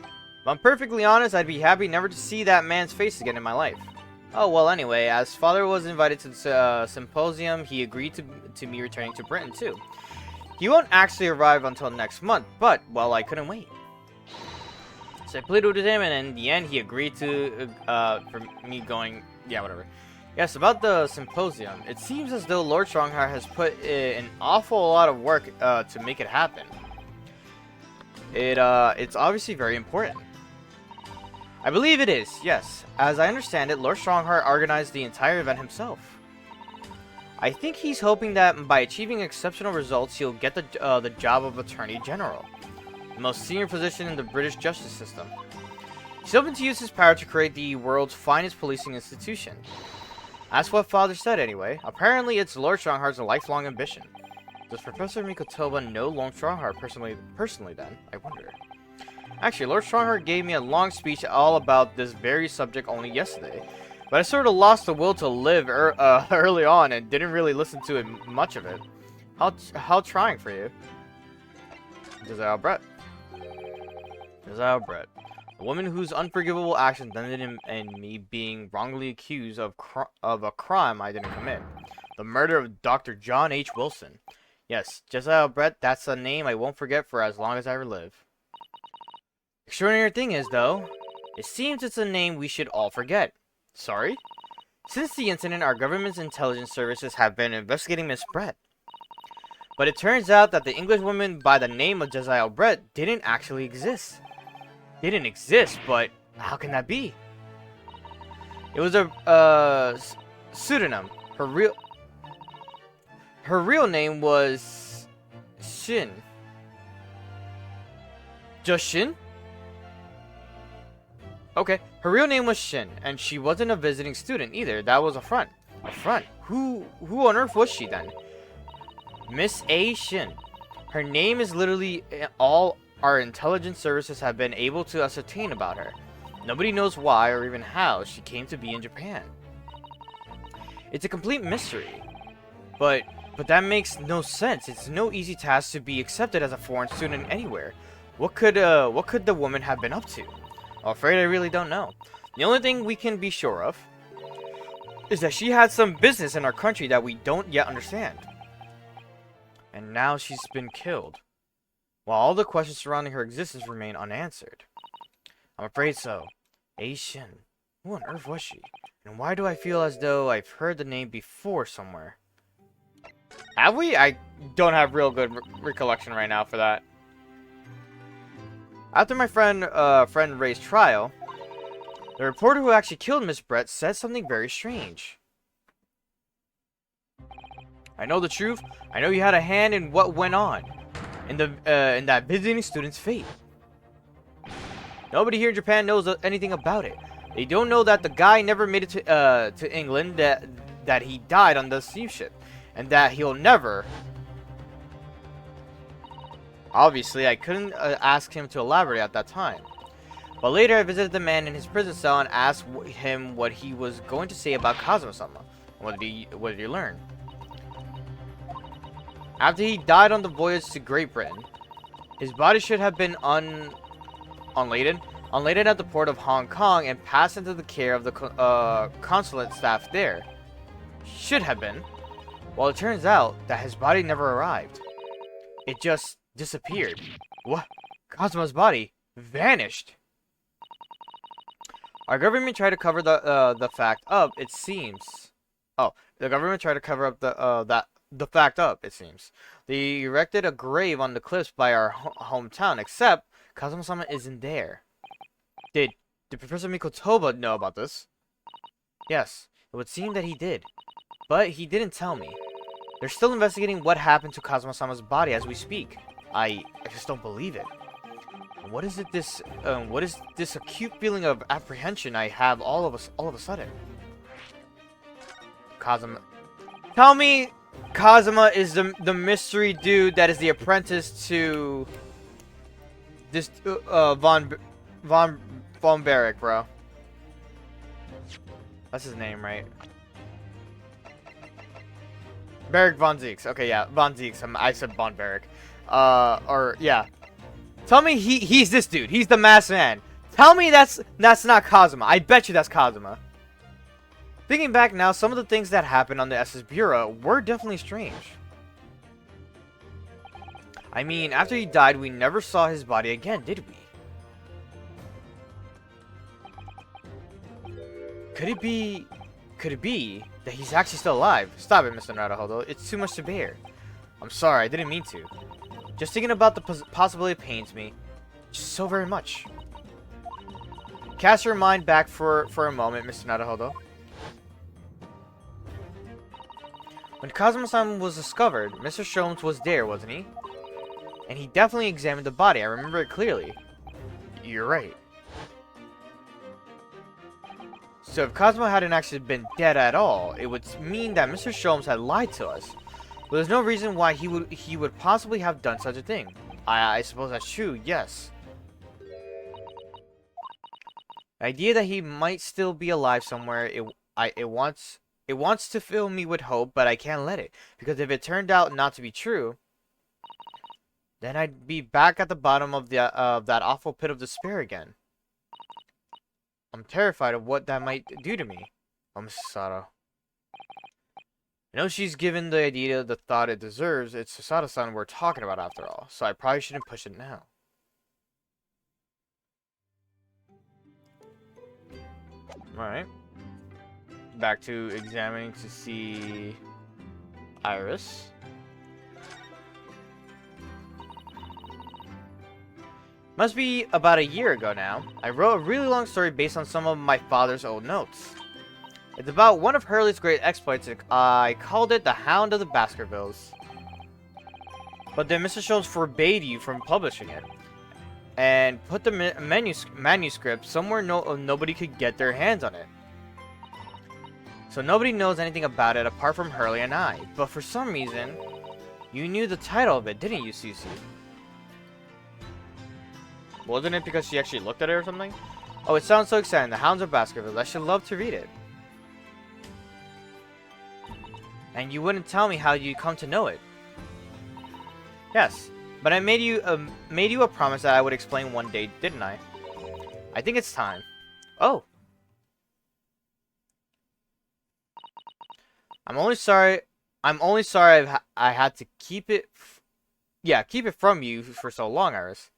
If I'm perfectly honest, I'd be happy never to see that man's face again in my life. Oh, well, anyway, as father was invited to the symposium, he agreed to me returning to Britain, too. He won't actually arrive until next month, but, well, I couldn't wait. So I pleaded with him, and in the end, he agreed to, for me going, yeah, whatever. Yes, about the symposium, it seems as though Lord Strongheart has put an awful lot of work to make it happen. It's obviously very important. I believe it is, yes. As I understand it, Lord Strongheart organized the entire event himself. I think he's hoping that by achieving exceptional results, he'll get the job of Attorney General, the most senior position in the British justice system. He's hoping to use his power to create the world's finest policing institution. That's what Father said anyway. Apparently, it's Lord Strongheart's lifelong ambition. Does Professor Mikotoba know Lord Strongheart personally then? I wonder. Actually, Lord Strongheart gave me a long speech all about this very subject only yesterday. But I sort of lost the will to live early on and didn't really listen to it, much of it. How trying for you. Josiah Brett. Josiah Brett. A woman whose unforgivable actions ended in me being wrongly accused of a crime I didn't commit. The murder of Dr. John H. Wilson. Yes, Josiah Brett, that's a name I won't forget for as long as I live. Extraordinary thing is, though, it seems it's a name we should all forget. Sorry? Since the incident, our government's intelligence services have been investigating Miss Brett. But it turns out that the Englishwoman by the name of Josiah Brett didn't actually exist. Didn't exist, but how can that be? It was a pseudonym. Her real name was Shin. Just Shin? Okay, her real name was Shin, and she wasn't a visiting student either. That was a front. A front? Who on earth was she then? Miss A. Shin. Her name is literally all our intelligence services have been able to ascertain about her. Nobody knows why or even how she came to be in Japan. It's a complete mystery. But that makes no sense. It's no easy task to be accepted as a foreign student anywhere. What could the woman have been up to? I'm afraid I really don't know. The only thing we can be sure of is that she had some business in our country that we don't yet understand. And now she's been killed, while all the questions surrounding her existence remain unanswered. I'm afraid so. A. Shin. Who on earth was she? And why do I feel as though I've heard the name before somewhere? Have we? I don't have real good recollection right now for that. After my friend Ray's trial, the reporter who actually killed Miss Brett said something very strange. I know the truth. I know you had a hand in what went on in that visiting student's fate. Nobody here in Japan knows anything about it. They don't know that the guy never made it to England, that he died on the steamship, and that he'll never... Obviously, I couldn't ask him to elaborate at that time. But later, I visited the man in his prison cell and asked him what he was going to say about Kazuma-sama. What did he learn? After he died on the voyage to Great Britain, his body should have been unladen at the port of Hong Kong and passed into the care of the consulate staff there. Should have been. Well, it turns out that his body never arrived. It just disappeared. What? Kazuma's body vanished. Our government tried to cover the fact up, it seems. Oh, the government tried to cover up the fact up, it seems. They erected a grave on the cliffs by our hometown, except Kazuma-sama isn't there. Did Professor Mikotoba know about this? Yes, it would seem that he did. But he didn't tell me. They're still investigating what happened to Kazuma-sama's body as we speak. I just don't believe it. What is this acute feeling of apprehension I have all of a sudden? Kazuma. Tell me Kazuma is the mystery dude that is the apprentice to this Von Barrick, bro. That's his name, right? Barrick Von Zieks. Okay, yeah, Von Zieks. I said Von Barrick. Yeah. Tell me he's this dude. He's the masked man. Tell me that's not Kazuma. I bet you that's Kazuma. Thinking back now, some of the things that happened on the SS Bureau were definitely strange. I mean, after he died, we never saw his body again, did we? Could it be that he's actually still alive? Stop it, Mr. Naruhodo. It's too much to bear. I'm sorry, I didn't mean to. Just thinking about the possibility pains me just so very much. Cast your mind back for a moment, Mr. Naruhodo. When Kazuma-san was discovered, Mr. Sholmes was there, wasn't he? And he definitely examined the body. I remember it clearly. You're right. So if Kazuma hadn't actually been dead at all, it would mean that Mr. Sholmes had lied to us. But there's no reason why he would possibly have done such a thing. I suppose that's true, yes. The idea that he might still be alive somewhere, it wants to fill me with hope, but I can't let it. Because if it turned out not to be true, then I'd be back at the bottom of that awful pit of despair again. I'm terrified of what that might do to me. Oh, Mrs. Sato. I know she's given the idea the thought it deserves. It's Susato-san we're talking about after all, so I probably shouldn't push it now. Alright. Back to examining to see Iris. Must be about a year ago now. I wrote a really long story based on some of my father's old notes. It's about one of Hurley's great exploits. I called it The Hound of the Baskervilles. But then Mr. Sholmes forbade you from publishing it. And put the manuscript somewhere nobody could get their hands on it. So nobody knows anything about it apart from Hurley and I. But for some reason, You knew the title of it, didn't you, Susie? Wasn't it because she actually looked at it or something? Oh, it sounds so exciting. The Hounds of Baskerville. I should love to read it. And you wouldn't tell me how you come to know it. Yes, but I made you a promise that I would explain one day, didn't I? I think it's time. Oh. I'm only sorry I had to keep it from you for so long, Iris.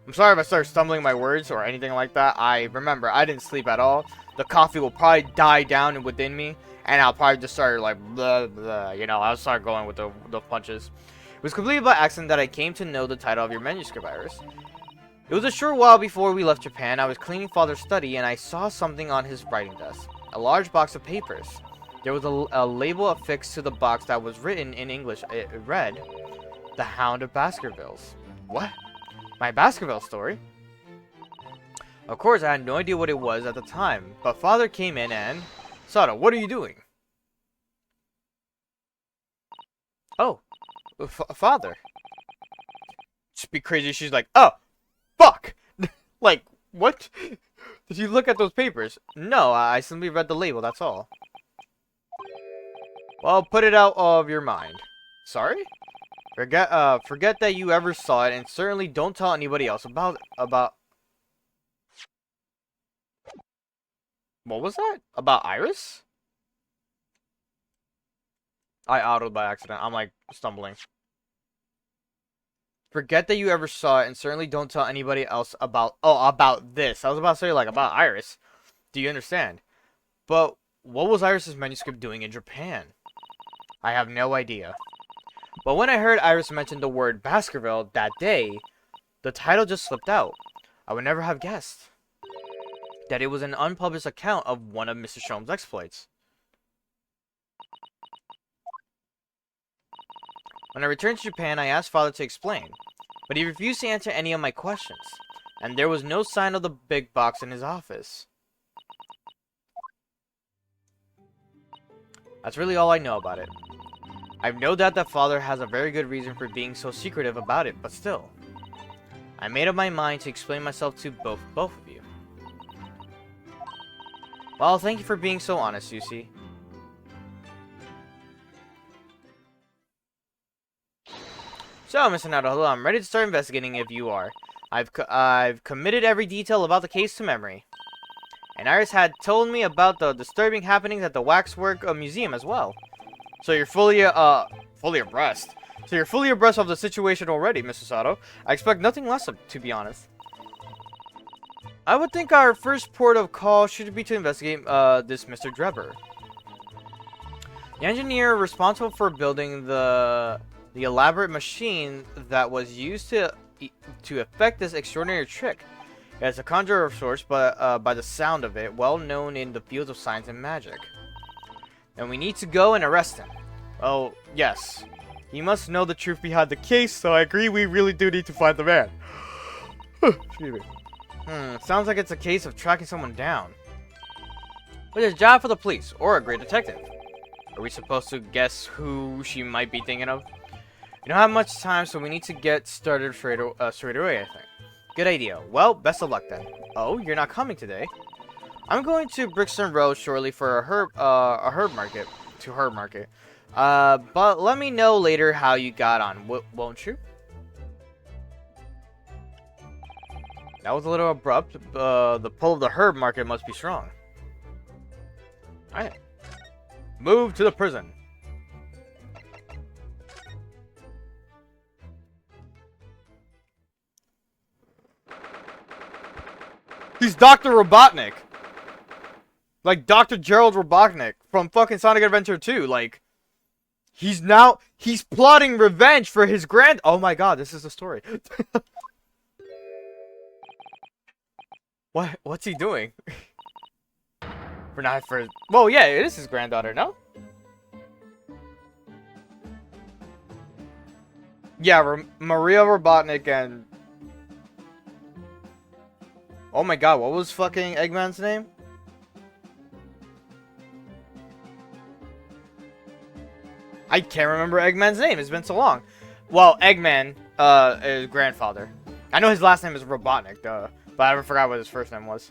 I'm sorry if I start stumbling my words or anything like that. Remember, I didn't sleep at all. The coffee will probably die down within me, and I'll probably just start like blah blah, you know, I'll start going with the punches. It was completely by accident that I came to know the title of your manuscript, Iris. It was a short while before we left Japan. I was cleaning Father's study, and I saw something on his writing desk. A large box of papers. There was a label affixed to the box that was written in English. It read, "The Hound of Baskervilles." What? My Baskerville story? Of course, I had no idea what it was at the time, but Father came in and... Sato, what are you doing? Oh, Father. Just be crazy. She's like, oh, fuck. Like, what? Did you look at those papers? No, I simply read the label, that's all. Well, put it out of your mind. Sorry? Forget that you ever saw it, and certainly don't tell anybody else about... What was that? About Iris? I autoed by accident. I'm like stumbling. Forget that you ever saw it, and certainly don't tell anybody else about... Oh, about this. I was about to say, like, about Iris. Do you understand? But what was Iris's manuscript doing in Japan? I have no idea. But when I heard Iris mention the word Baskerville that day, the title just slipped out. I would never have guessed that it was an unpublished account of one of Mr. Sholmes' exploits. When I returned to Japan, I asked Father to explain, but he refused to answer any of my questions, and there was no sign of the big box in his office. That's really all I know about it. I have no doubt that Father has a very good reason for being so secretive about it, but still. I made up my mind to explain myself to both of you. Well, thank you for being so honest, Yusi. So, Mr. Naruto, I'm ready to start investigating if you are. I've committed every detail about the case to memory. And Iris had told me about the disturbing happenings at the Waxwork Museum as well. So you're fully abreast. So you're fully abreast of the situation already, Mr. Sato. I expect nothing less, to be honest. I would think our first port of call should be to investigate this Mr. Drebber. The engineer responsible for building the elaborate machine that was used to effect this extraordinary trick. It's a conjurer of sorts, but by the sound of it, well known in the fields of science and magic. And we need to go and arrest him. Oh, yes. He must know the truth behind the case, so I agree we really do need to find the man. Excuse me. Sounds like it's a case of tracking someone down. But it's a job for the police, or a great detective. Are we supposed to guess who she might be thinking of? We don't have much time, so we need to get started straight away, I think. Good idea. Well, best of luck then. Oh, you're not coming today? I'm going to Brixton Road shortly for a herb market. But let me know later how you got on, won't you? That was a little abrupt. The pull of the herb market must be strong. Alright. Move to the prison. He's Dr. Robotnik. Like Dr. Gerald Robotnik from fucking Sonic Adventure 2. Like, he's plotting revenge for his oh my god, this is the story. What's he doing? Well, yeah, it is his granddaughter, no? Yeah, Maria Robotnik and... Oh my god, what was fucking Eggman's name? I can't remember Eggman's name. It's been so long. Well, Eggman, is grandfather. I know his last name is Robotnik, but I forgot what his first name was.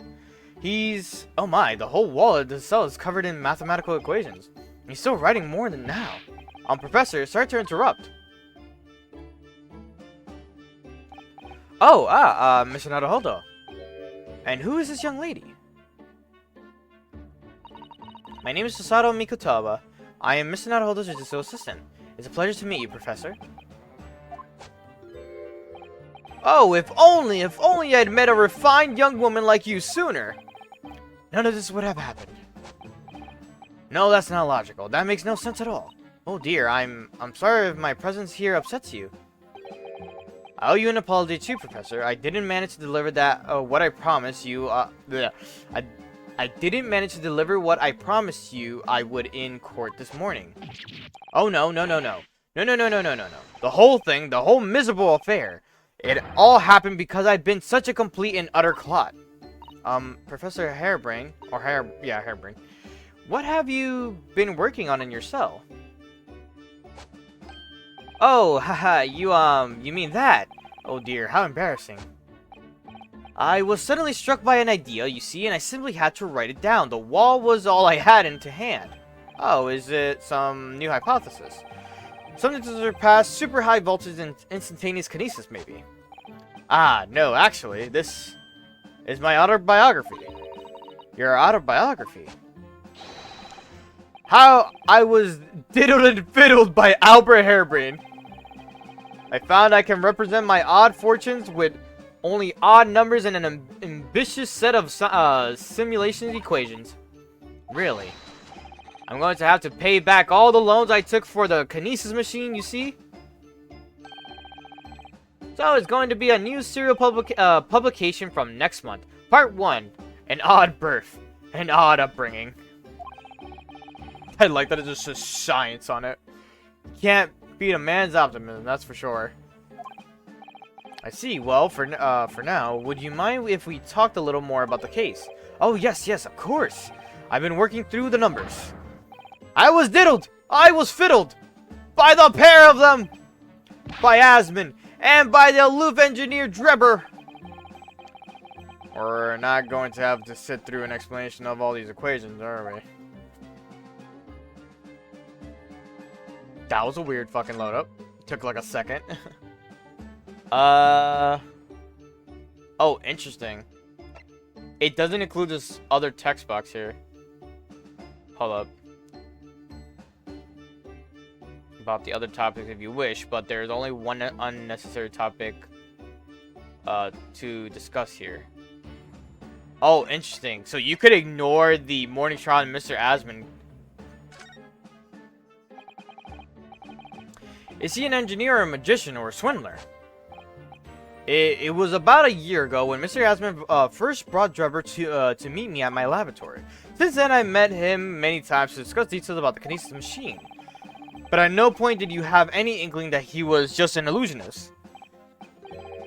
He's... Oh my, the whole wall of the cell is covered in mathematical equations. He's still writing more than now. Professor, sorry to interrupt. Oh, Mr. Naruhodo. And who is this young lady? My name is Susato Mikutaba. I am Mr. Naruhodo's jujutsu assistant. It's a pleasure to meet you, Professor. Oh, if only I'd met a refined young woman like you sooner. None of this would have happened. No, that's not logical. That makes no sense at all. Oh dear, I'm sorry if my presence here upsets you. I owe you an apology too, Professor. I didn't manage to deliver what I promised you, I didn't manage to deliver what I promised you I would in court this morning. Oh no. No. The whole thing, the whole miserable affair, it all happened because I've been such a complete and utter clot. Professor Harebrain, Harebrain, what have you been working on in your cell? Oh, haha, you mean that? Oh dear, how embarrassing. I was suddenly struck by an idea, you see, and I simply had to write it down. The wall was all I had to hand. Oh, is it some new hypothesis? Something to surpass super high voltage and instantaneous kinesis, maybe? Ah, no, actually, this is my autobiography. Your autobiography? How I was diddled and fiddled by Albert Harebrain. I found I can represent my odd fortunes with only odd numbers and an ambitious set of simulation equations. Really? I'm going to have to pay back all the loans I took for the kinesis machine, you see? So it's going to be a new serial publication from next month. Part 1. An odd birth. An odd upbringing. I like that it just says science on it. Can't beat a man's optimism, that's for sure. I see. Well, for now, would you mind if we talked a little more about the case? Oh, yes, of course. I've been working through the numbers. I was diddled! I was fiddled! By the pair of them! By Asmon, and by the aloof engineer Drebber! We're not going to have to sit through an explanation of all these equations, are we? That was a weird fucking load up. Took like a second. Oh, interesting. It doesn't include this other text box here. Hold up. About the other topics if you wish, but there's only one unnecessary topic to discuss here. Oh, interesting. So you could ignore the Morning Trial and Mr. Asmon. Is he an engineer or a magician or a swindler? It was about a year ago when Mr. Asmon first brought Drebber to meet me at my laboratory. Since then, I met him many times to discuss details about the kinesis machine. But at no point did you have any inkling that he was just an illusionist.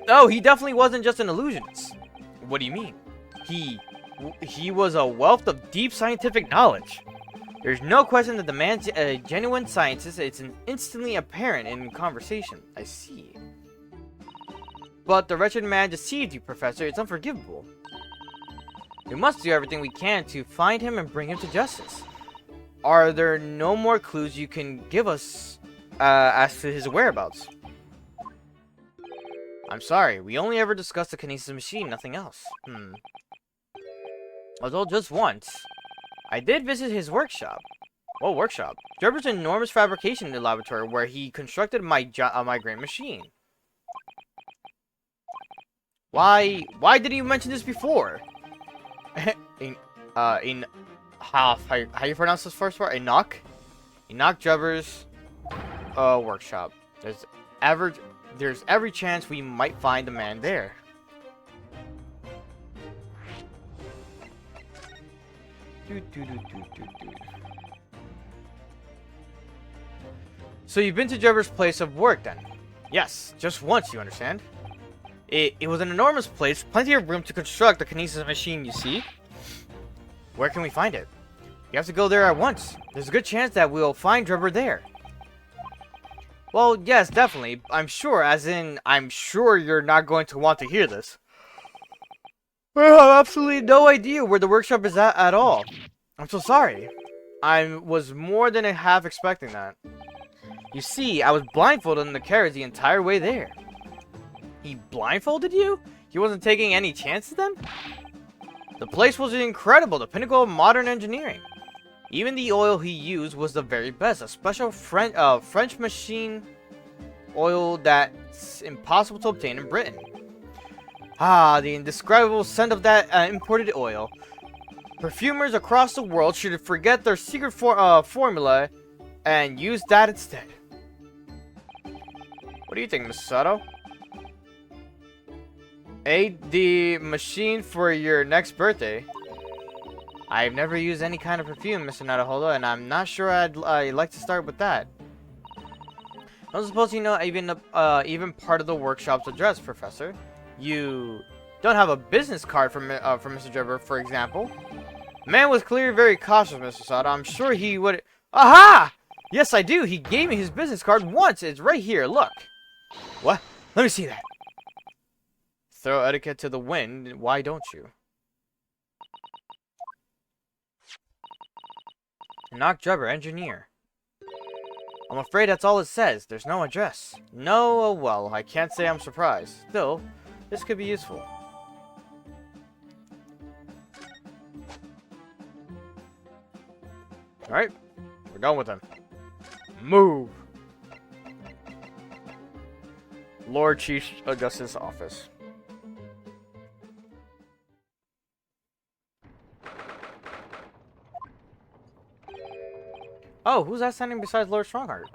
No, he definitely wasn't just an illusionist. What do you mean? He was a wealth of deep scientific knowledge. There's no question that the man's a genuine scientist. It's instantly apparent in conversation. I see. But the wretched man deceived you, Professor. It's unforgivable. We must do everything we can to find him and bring him to justice. Are there no more clues you can give us as to his whereabouts? I'm sorry, we only ever discussed the kinesis machine, nothing else. Although just once. I did visit his workshop. What workshop? Drebber's enormous fabrication laboratory where he constructed my great machine. Why didn't you mention this before? How you pronounce this first word? Enoch Drebber's workshop. There's every chance we might find the man there. So you've been to Drebber's place of work then? Yes, just once, you understand? It was an enormous place, plenty of room to construct the kinesis machine, you see? Where can we find it? You have to go there at once. There's a good chance that we'll find Drebber there. Well, yes, definitely. I'm sure, as in, I'm sure you're not going to want to hear this. I have absolutely no idea where the workshop is at all. I'm so sorry. I was more than a half expecting that. You see, I was blindfolded in the carriage the entire way there. He blindfolded you? He wasn't taking any chances then? The place was incredible, the pinnacle of modern engineering. Even the oil he used was the very best, a special French machine oil that's impossible to obtain in Britain. Ah, the indescribable scent of that imported oil. Perfumers across the world should forget their secret formula and use that instead. What do you think, Mr. Sato? The machine for your next birthday. I've never used any kind of perfume, Mr. Naruhodo, and I'm not sure I'd like to start with that. I don't suppose you know even part of the workshop's address, Professor. You don't have a business card from Mr. Drebber, for example. The man was clearly very cautious, Mr. Sato. I'm sure he would... Aha! Yes, I do. He gave me his business card once. It's right here. Look. What? Let me see that. Throw etiquette to the wind. Why don't you? Knock Drebber, engineer. I'm afraid that's all it says. There's no address. No, oh well, I can't say I'm surprised. Still, this could be useful. Alright, we're done with him. Move! Lord Chief Justice Office. Oh, who's that standing besides Lord Strongheart?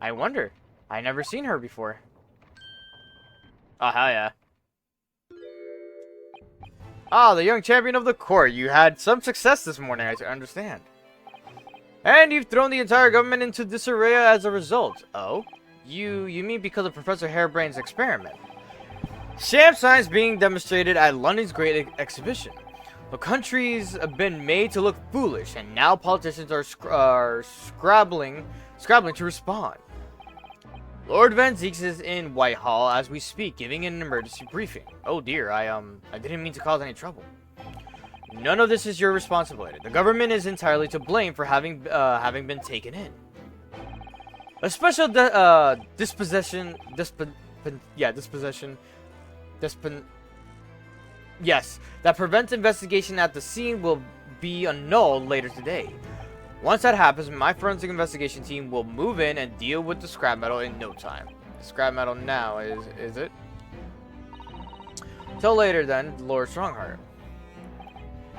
I wonder. I never seen her before. Oh, hell yeah. Ah, the young champion of the court. You had some success this morning, I understand. And you've thrown the entire government into disarray as a result. Oh? You mean because of Professor Harebrain's experiment? Sham science being demonstrated at London's Great Exhibition. The country's been made to look foolish, and now politicians are scrabbling to respond. Lord Van Zieks is in Whitehall as we speak, giving an emergency briefing. Oh dear, I didn't mean to cause any trouble. None of this is your responsibility. The government is entirely to blame for having been taken in. A special disposition. Yes, that prevents investigation at the scene will be annulled later today. Once that happens, my forensic investigation team will move in and deal with the scrap metal in no time. The scrap metal now, is it? Till later then, Lord Strongheart.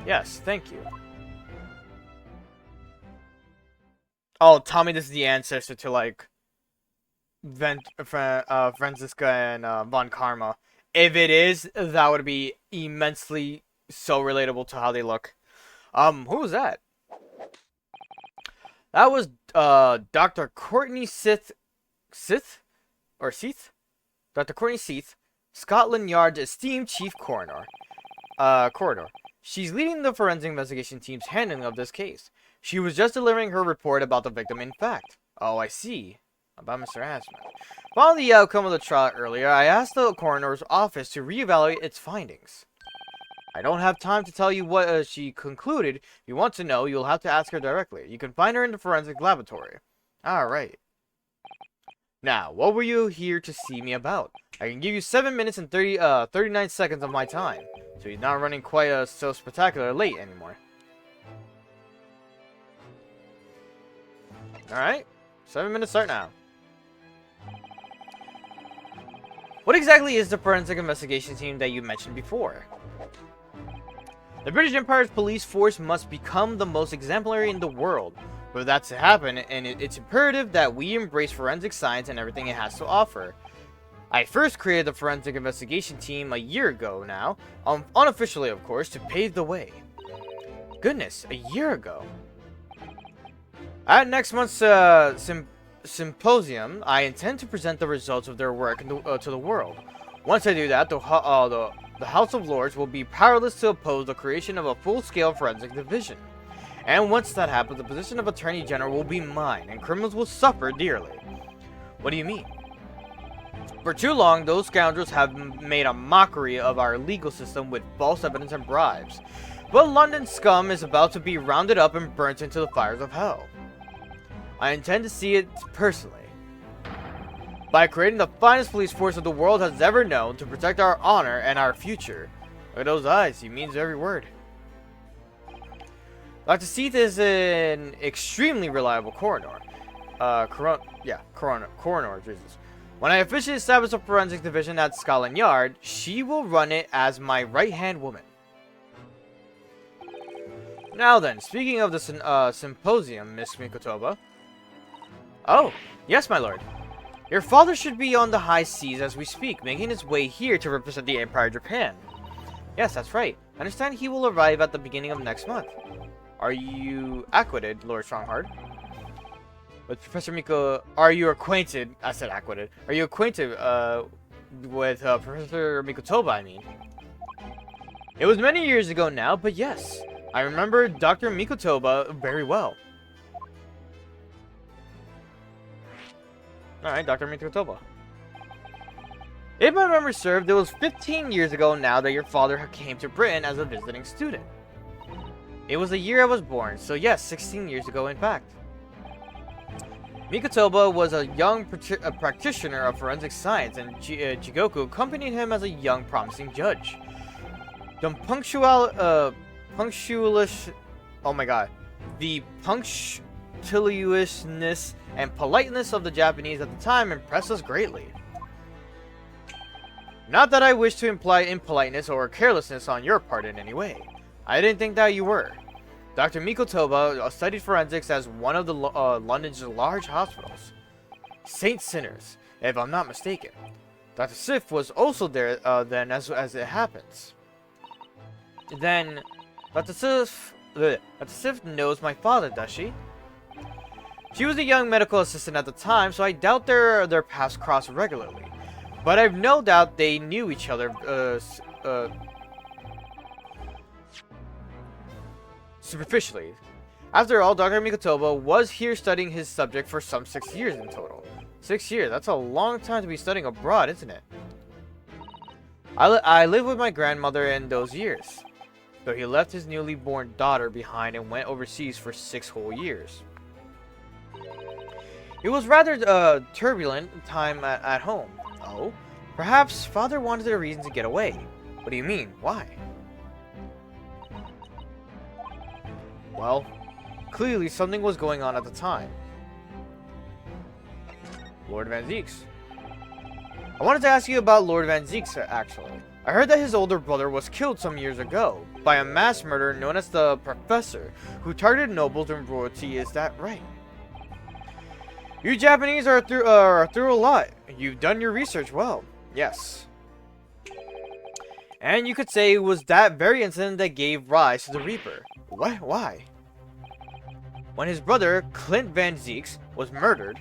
Yes, thank you. Oh, tell me this is the ancestor to, like, Franziska and Von Karma. If it is, that would be immensely so relatable to how they look. Who was that? That was, Dr. Courtney Seath? Dr. Courtney Seath, Scotland Yard's esteemed chief coroner. She's leading the forensic investigation team's handling of this case. She was just delivering her report about the victim in fact. Oh, I see. About Mr. Asman. Following the outcome of the trial earlier, I asked the coroner's office to reevaluate its findings. I don't have time to tell you what she concluded. If you want to know, you'll have to ask her directly. You can find her in the forensic laboratory. Alright. Now, what were you here to see me about? I can give you 7 minutes and 39 seconds of my time. So you're not running quite so spectacular late anymore. Alright. 7 minutes start now. What exactly is the forensic investigation team that you mentioned before? The British Empire's police force must become the most exemplary in the world. For that to happen, and it's imperative that we embrace forensic science and everything it has to offer. I first created the forensic investigation team a year ago now, unofficially of course, to pave the way. Goodness, a year ago. At next month's symposium, I intend to present the results of their work to the world. Once I do that, the House of Lords will be powerless to oppose the creation of a full-scale forensic division. And once that happens, the position of Attorney General will be mine, and criminals will suffer dearly. What do you mean? For too long, those scoundrels have made a mockery of our legal system with false evidence and bribes. But London scum is about to be rounded up and burnt into the fires of hell. I intend to see it personally. By creating the finest police force that the world has ever known to protect our honor and our future. Look at those eyes, he means every word. Dr. Seath is an extremely reliable coroner. Coroner, Jesus. When I officially establish a forensic division at Scotland Yard, she will run it as my right-hand woman. Now then, speaking of the symposium, Miss Mikotoba. Oh, yes, my lord. Your father should be on the high seas as we speak, making his way here to represent the Empire of Japan. Yes, that's right. I understand he will arrive at the beginning of next month. Are you acquainted, Lord Strongheart? With Professor Miko... Are you acquainted... I said acquainted. Are you acquainted, with, Professor Mikotoba, I mean? It was many years ago now, but yes. I remember Dr. Mikotoba very well. Alright, Dr. Mikotoba. If my memory served, it was 15 years ago now that your father came to Britain as a visiting student. It was the year I was born, so yes, 16 years ago in fact. Mikotoba was a young practitioner of forensic science, and Jigoku accompanied him as a young promising judge. The punctiliousness and politeness of the Japanese at the time impressed us greatly. Not that I wish to imply impoliteness or carelessness on your part in any way. I didn't think that you were. Dr. Mikotoba studied forensics as one of the London's large hospitals. Saint Sinners, if I'm not mistaken. Dr. Sif was also there then as it happens. Then, Dr. Sif knows my father, does she? She was a young medical assistant at the time, so I doubt their paths cross regularly. But I've no doubt they knew each other superficially. After all, Dr. Mikotoba was here studying his subject for some 6 years in total. 6 years, that's a long time to be studying abroad, isn't it? I lived with my grandmother in those years. So he left his newly born daughter behind and went overseas for 6 whole years. It was rather turbulent time at home. Oh? Perhaps father wanted a reason to get away. What do you mean? Why? Well, clearly something was going on at the time. Lord Van Zieks. I wanted to ask you about Lord Van Zieks, actually. I heard that his older brother was killed some years ago by a mass murderer known as the Professor, who targeted nobles and royalty. Is that right? You Japanese are through a lot. You've done your research well. Yes. And you could say it was that very incident that gave rise to the Reaper. What? Why? When his brother, Clint Van Zieks, was murdered,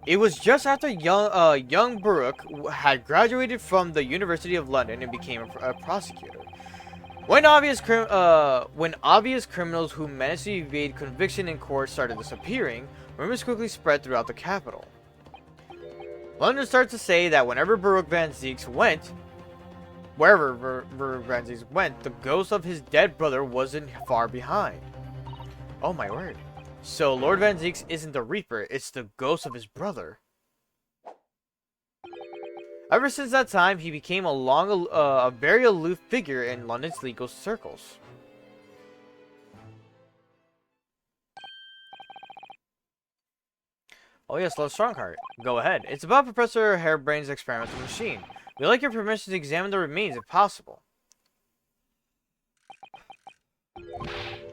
it was just after young Baruch had graduated from the University of London and became a prosecutor. When obvious criminals who managed to evade conviction in court started disappearing, rumors quickly spread throughout the capital. London started to say that whenever Baruch Van Zieks went, wherever Baruch Van Zieks went, the ghost of his dead brother wasn't far behind. Oh my word. So Lord Van Zieks isn't the Reaper, it's the ghost of his brother. Ever since that time, he became a very aloof figure in London's legal circles. Oh yes, Lord Strongheart. Go ahead. It's about Professor Harebrain's experimental machine. We'd like your permission to examine the remains if possible.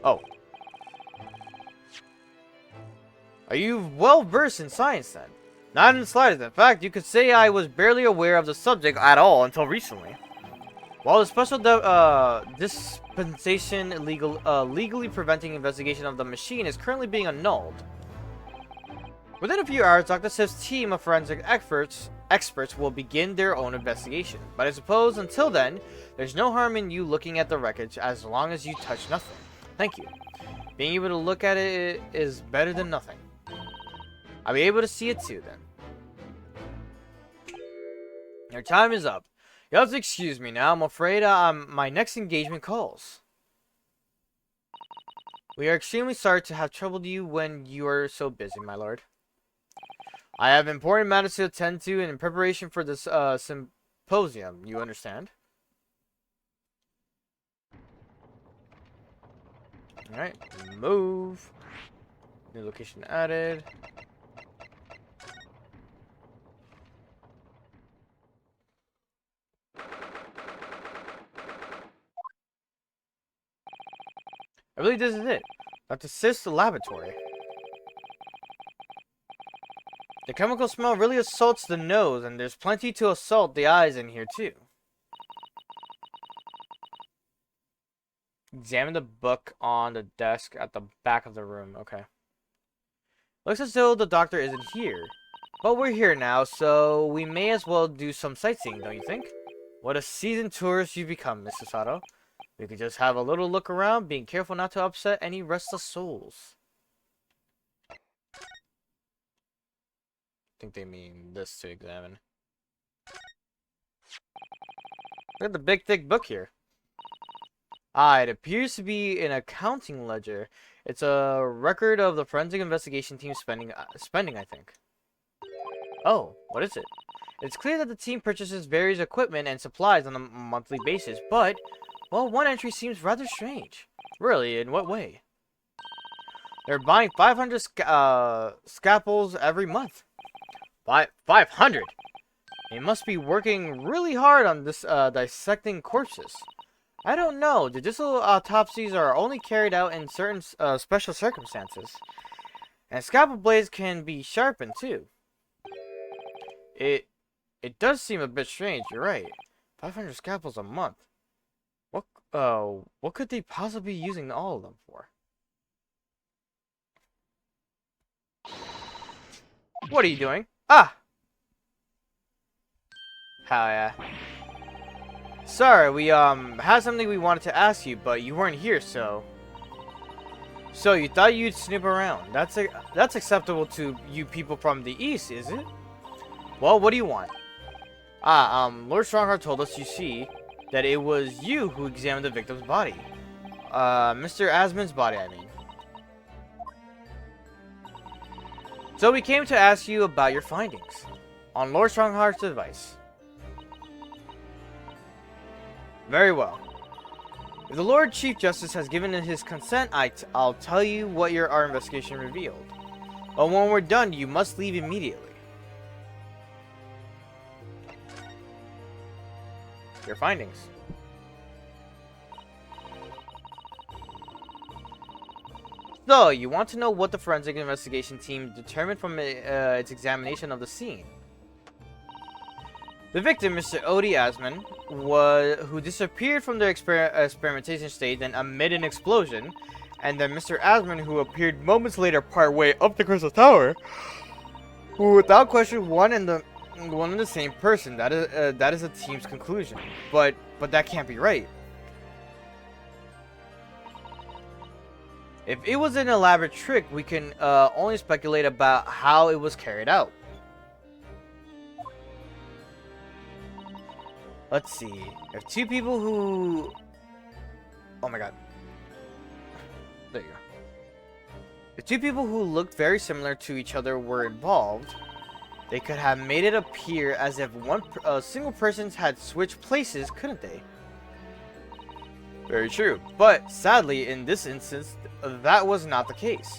Oh. Are you well versed in science then? Not in the slightest. In fact, you could say I was barely aware of the subject at all until recently. While the special dispensation legally preventing investigation of the machine is currently being annulled. Within a few hours, Dr. Sif's team of forensic experts will begin their own investigation. But I suppose until then, there's no harm in you looking at the wreckage as long as you touch nothing. Thank you. Being able to look at it is better than nothing. I'll be able to see it too then. Your time is up. You have to excuse me now. I'm afraid my next engagement calls. We are extremely sorry to have troubled you when you are so busy, my lord. I have important matters to attend to in preparation for this symposium. You understand? Alright, move. New location added. I believe this is it. Dr. Sith's laboratory. The chemical smell really assaults the nose, and there's plenty to assault the eyes in here, too. Examine the book on the desk at the back of the room. Okay. Looks as though the doctor isn't here. But we're here now, so we may as well do some sightseeing, don't you think? What a seasoned tourist you've become, Mr. Sato. We could just have a little look around, being careful not to upset any restless souls. I think they mean this to examine. Look at the big thick book here. Ah, it appears to be an accounting ledger. It's a record of the forensic investigation team's spending, I think. Oh, what is it? It's clear that the team purchases various equipment and supplies on a monthly basis, but, well, one entry seems rather strange. Really, in what way? They're buying 500 scalpels every month. 500? They must be working really hard on this dissecting corpses. I don't know. Judicial autopsies are only carried out in certain special circumstances. And scalpel blades can be sharpened too. It does seem a bit strange, you're right. 500 scalpels a month. What could they possibly be using all of them for? What are you doing? Ah! Hell yeah. Sorry, we had something we wanted to ask you, but you weren't here, so... So, you thought you'd snoop around. That's acceptable to you people from the East, is it? Well, what do you want? Lord Strongheart told us, you see, that it was you who examined the victim's body. Mr. Asmon's body, I mean. So we came to ask you about your findings, on Lord Strongheart's advice. Very well. If the Lord Chief Justice has given his consent, I'll tell you what our investigation revealed. But when we're done, you must leave immediately. Your findings. So, you want to know what the forensic investigation team determined from its examination of the scene. The victim, Mr. Odie Asmon, who disappeared from the experimentation stage and amid an explosion, and then Mr. Asmon, who appeared moments later partway up the Crystal Tower, were without question one and the same person. That is the team's conclusion. But that can't be right. If it was an elaborate trick, we can only speculate about how it was carried out. Let's see. If two people who... Oh my god. There you go. If two people who looked very similar to each other were involved, they could have made it appear as if a single person had switched places, couldn't they? Very true. But sadly, in this instance, that was not the case.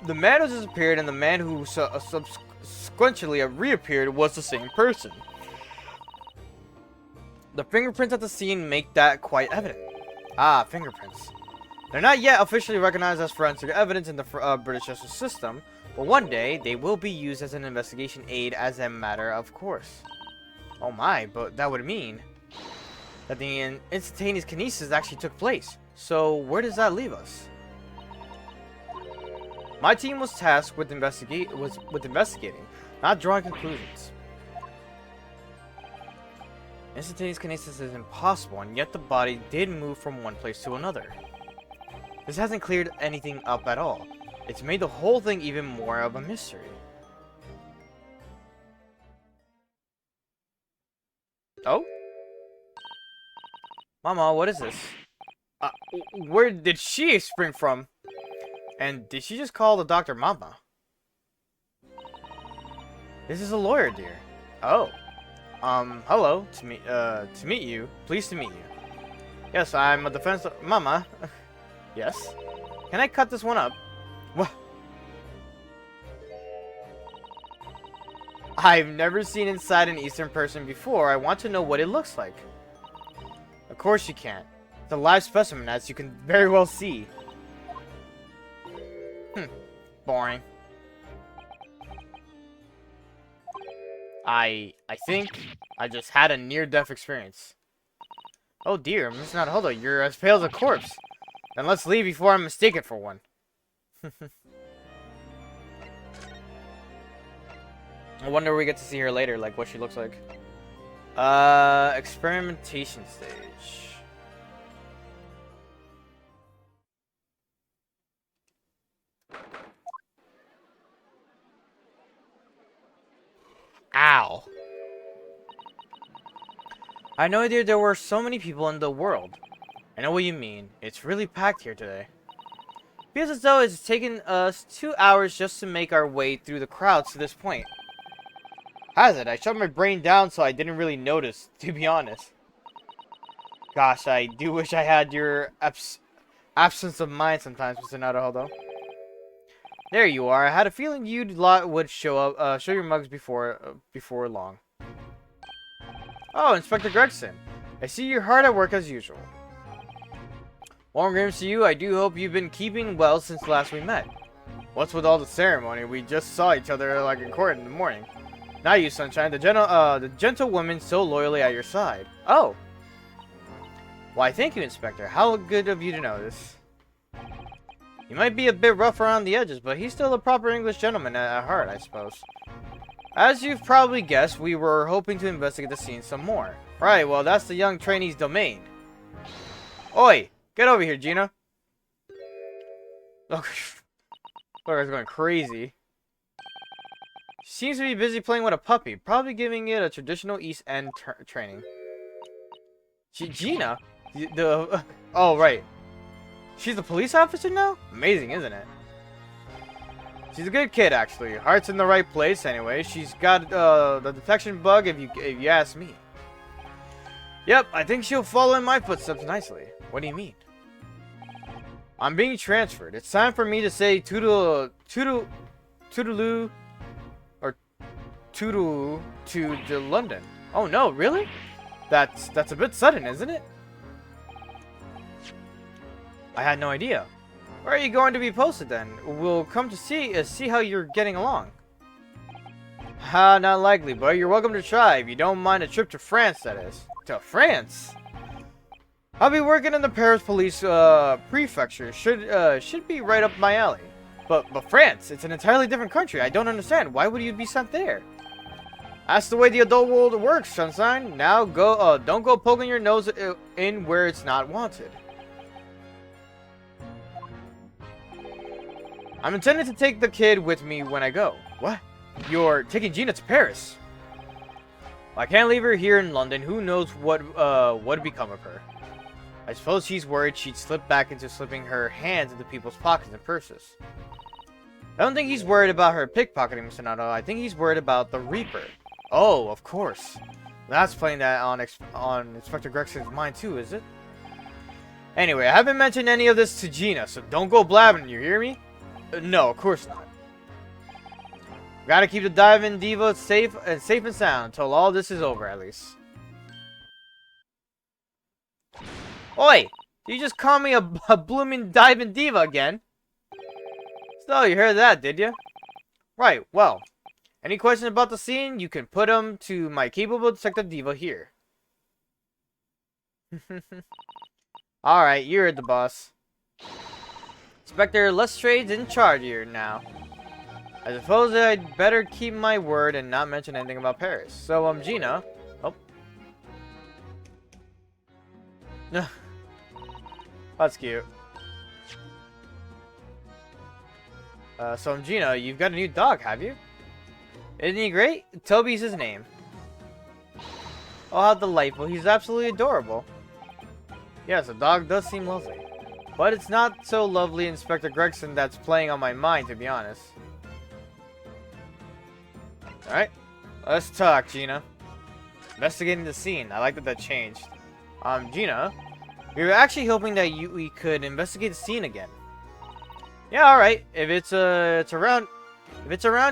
The man who disappeared and the man who subsequently reappeared was the same person. The fingerprints at the scene make that quite evident. Ah, fingerprints. They're not yet officially recognized as forensic evidence in the British justice system, but one day they will be used as an investigation aid as a matter of course. Oh my, but that would mean that the instantaneous kinesis actually took place. So where does that leave us? My team was tasked with investigating, not drawing conclusions. Instantaneous kinesis is impossible, and yet the body did move from one place to another. This hasn't cleared anything up at all. It's made the whole thing even more of a mystery. Oh? Mama, what is this? Where did she spring from? And did she just call the doctor Mama? This is a lawyer, dear. Oh. Hello. To meet you. Pleased to meet you. Yes, I'm a defense... Mama. Yes? Can I cut this one up? What? I've never seen inside an Eastern person before. I want to know what it looks like. Of course you can't. It's a live specimen, as you can very well see. Boring. I think I just had a near-death experience. Oh dear, Miss Naruhodo, you're as pale as a corpse. Then let's leave before I'm mistaken for one. I wonder if we get to see her later, like what she looks like. Experimentation stage. Ow. I had no idea there were so many people in the world. I know what you mean. It's really packed here today. Feels as though it's taken us 2 hours just to make our way through the crowds to this point. Has it? I shut my brain down so I didn't really notice, to be honest. Gosh, I do wish I had your absence of mind sometimes, Mr. Naruhodo. There you are. I had a feeling you lot would show up, show your mugs before long. Oh, Inspector Gregson. I see you're hard at work as usual. Warm greetings to you. I do hope you've been keeping well since last we met. What's with all the ceremony? We just saw each other like in court in the morning. Not you, Sunshine. The gentlewoman so loyally at your side. Oh. Why, thank you, Inspector. How good of you to notice. He might be a bit rough around the edges, but he's still a proper English gentleman at heart, I suppose. As you've probably guessed, we were hoping to investigate the scene some more. Right, well, that's the young trainee's domain. Oi! Get over here, Gina. Look, Laura's going crazy. She seems to be busy playing with a puppy, probably giving it a traditional East End training. Gina? Oh, right. She's a police officer now? Amazing, isn't it? She's a good kid, actually. Heart's in the right place, anyway. She's got the detection bug, if you ask me. Yep, I think she'll follow in my footsteps nicely. What do you mean? I'm being transferred. It's time for me to say toodaloo or toodaloo to London. Oh no, really? That's a bit sudden, isn't it? I had no idea. Where are you going to be posted then? We'll come to see how you're getting along. Ha, not likely, but you're welcome to try if you don't mind a trip to France, that is. To France? I'll be working in the Paris police prefecture. Should be right up my alley. But France, it's an entirely different country. I don't understand. Why would you be sent there? That's the way the adult world works, Sunshine. Now don't go poking your nose in where it's not wanted. I'm intending to take the kid with me when I go. What? You're taking Gina to Paris? Well, I can't leave her here in London. Who knows what'd become of her? I suppose he's worried she'd slip back into slipping her hands into people's pockets and purses. I don't think he's worried about her pickpocketing, Mr. Naruhodo. I think he's worried about the Reaper. Oh, of course. That's playing that on Inspector Gregson's mind too, is it? Anyway, I haven't mentioned any of this to Gina, so don't go blabbing, you hear me? No, of course not. Gotta keep the Diamond Diva safe and sound until all this is over, at least. Oi! Did you just call me a blooming Diamond Diva again? So, you heard that, did you? Right, well. Any questions about the scene, you can put them to my capable Detective Diva here. Alright, you're the boss. Inspector Lestrade's in charge here now. I suppose I'd better keep my word and not mention anything about Paris. So, Gina. Oh. That's cute. So, Gina, you've got a new dog, have you? Isn't he great? Toby's his name. Oh, how delightful. He's absolutely adorable. Yes, the dog does seem lovely. But it's not so lovely Inspector Gregson that's playing on my mind, to be honest. Alright, let's talk, Gina. Investigating the scene. I like that changed. Gina, we were actually hoping that we could investigate the scene again. Yeah, alright. If it's around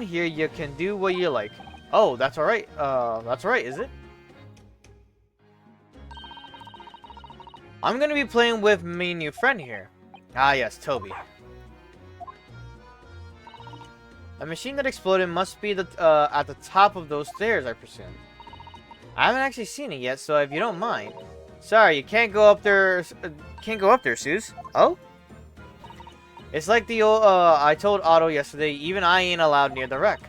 here, you can do what you like. Oh, that's alright. That's alright, is it? I'm gonna be playing with my new friend here. Ah, yes, Toby. A machine that exploded must be at the top of those stairs, I presume. I haven't actually seen it yet, so if you don't mind. Sorry, you can't go up there. Can't go up there, Suze. Oh? It's like the old. I told Otto yesterday. Even I ain't allowed near the wreck.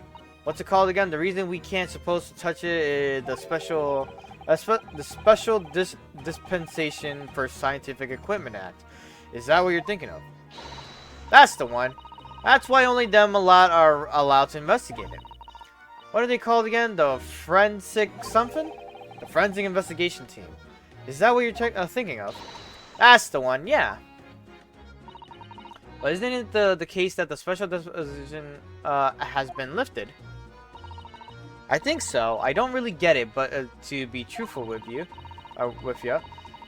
What's it called again? The reason we can't supposed to touch it is the special Dispensation for Scientific Equipment Act. Is that what you're thinking of? That's the one. That's why only them are allowed to investigate it. What are they called again? The forensic something? The forensic investigation team. Is that what you're thinking of? That's the one, yeah. But isn't it the case that the special disposition has been lifted? I think so. I don't really get it, but to be truthful with you, you're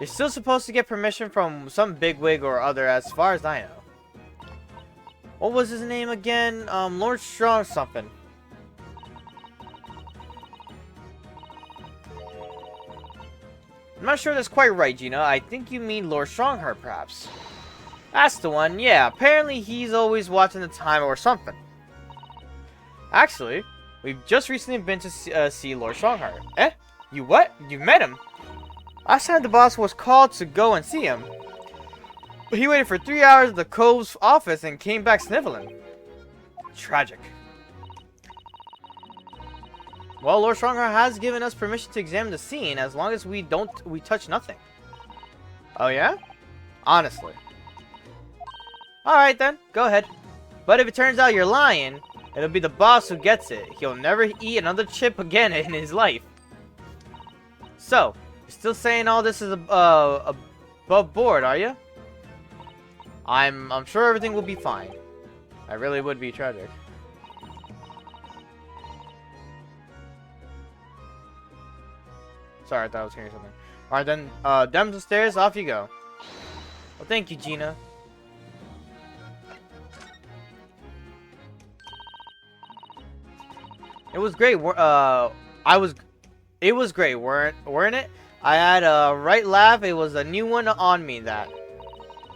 still supposed to get permission from some bigwig or other, as far as I know. What was his name again? Lord Strong something. I'm not sure that's quite right, Gina. I think you mean Lord Strongheart, perhaps. That's the one, yeah. Apparently he's always watching the time or something. Actually, we've just recently been to see Lord Strongheart. Eh? You what? You met him? Last time the boss was called to go and see him. But he waited for 3 hours at the Cove's office and came back sniveling. Tragic. Well, Lord Strongheart has given us permission to examine the scene as long as we touch nothing. Oh yeah? Honestly. Alright then, go ahead. But if it turns out you're lying, it'll be the boss who gets it. He'll never eat another chip again in his life. So, you're still saying all this is above board, are you? I'm sure everything will be fine. I really would be tragic. Sorry, I thought I was hearing something. Alright then, down the stairs, off you go. Well, thank you, Gina. It was great. It was great, weren't it? I had a right laugh. It was a new one on me, that.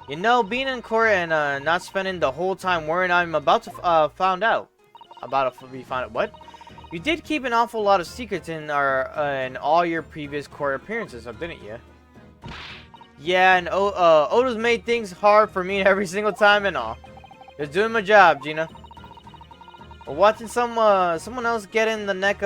You know, being in court and not spending the whole time worrying, I'm about to found out. What? You did keep an awful lot of secrets in all your previous court appearances, didn't you? Yeah, and Odo's made things hard for me every single time and all. Just doing my job, Gina. Watching someone else get in the neck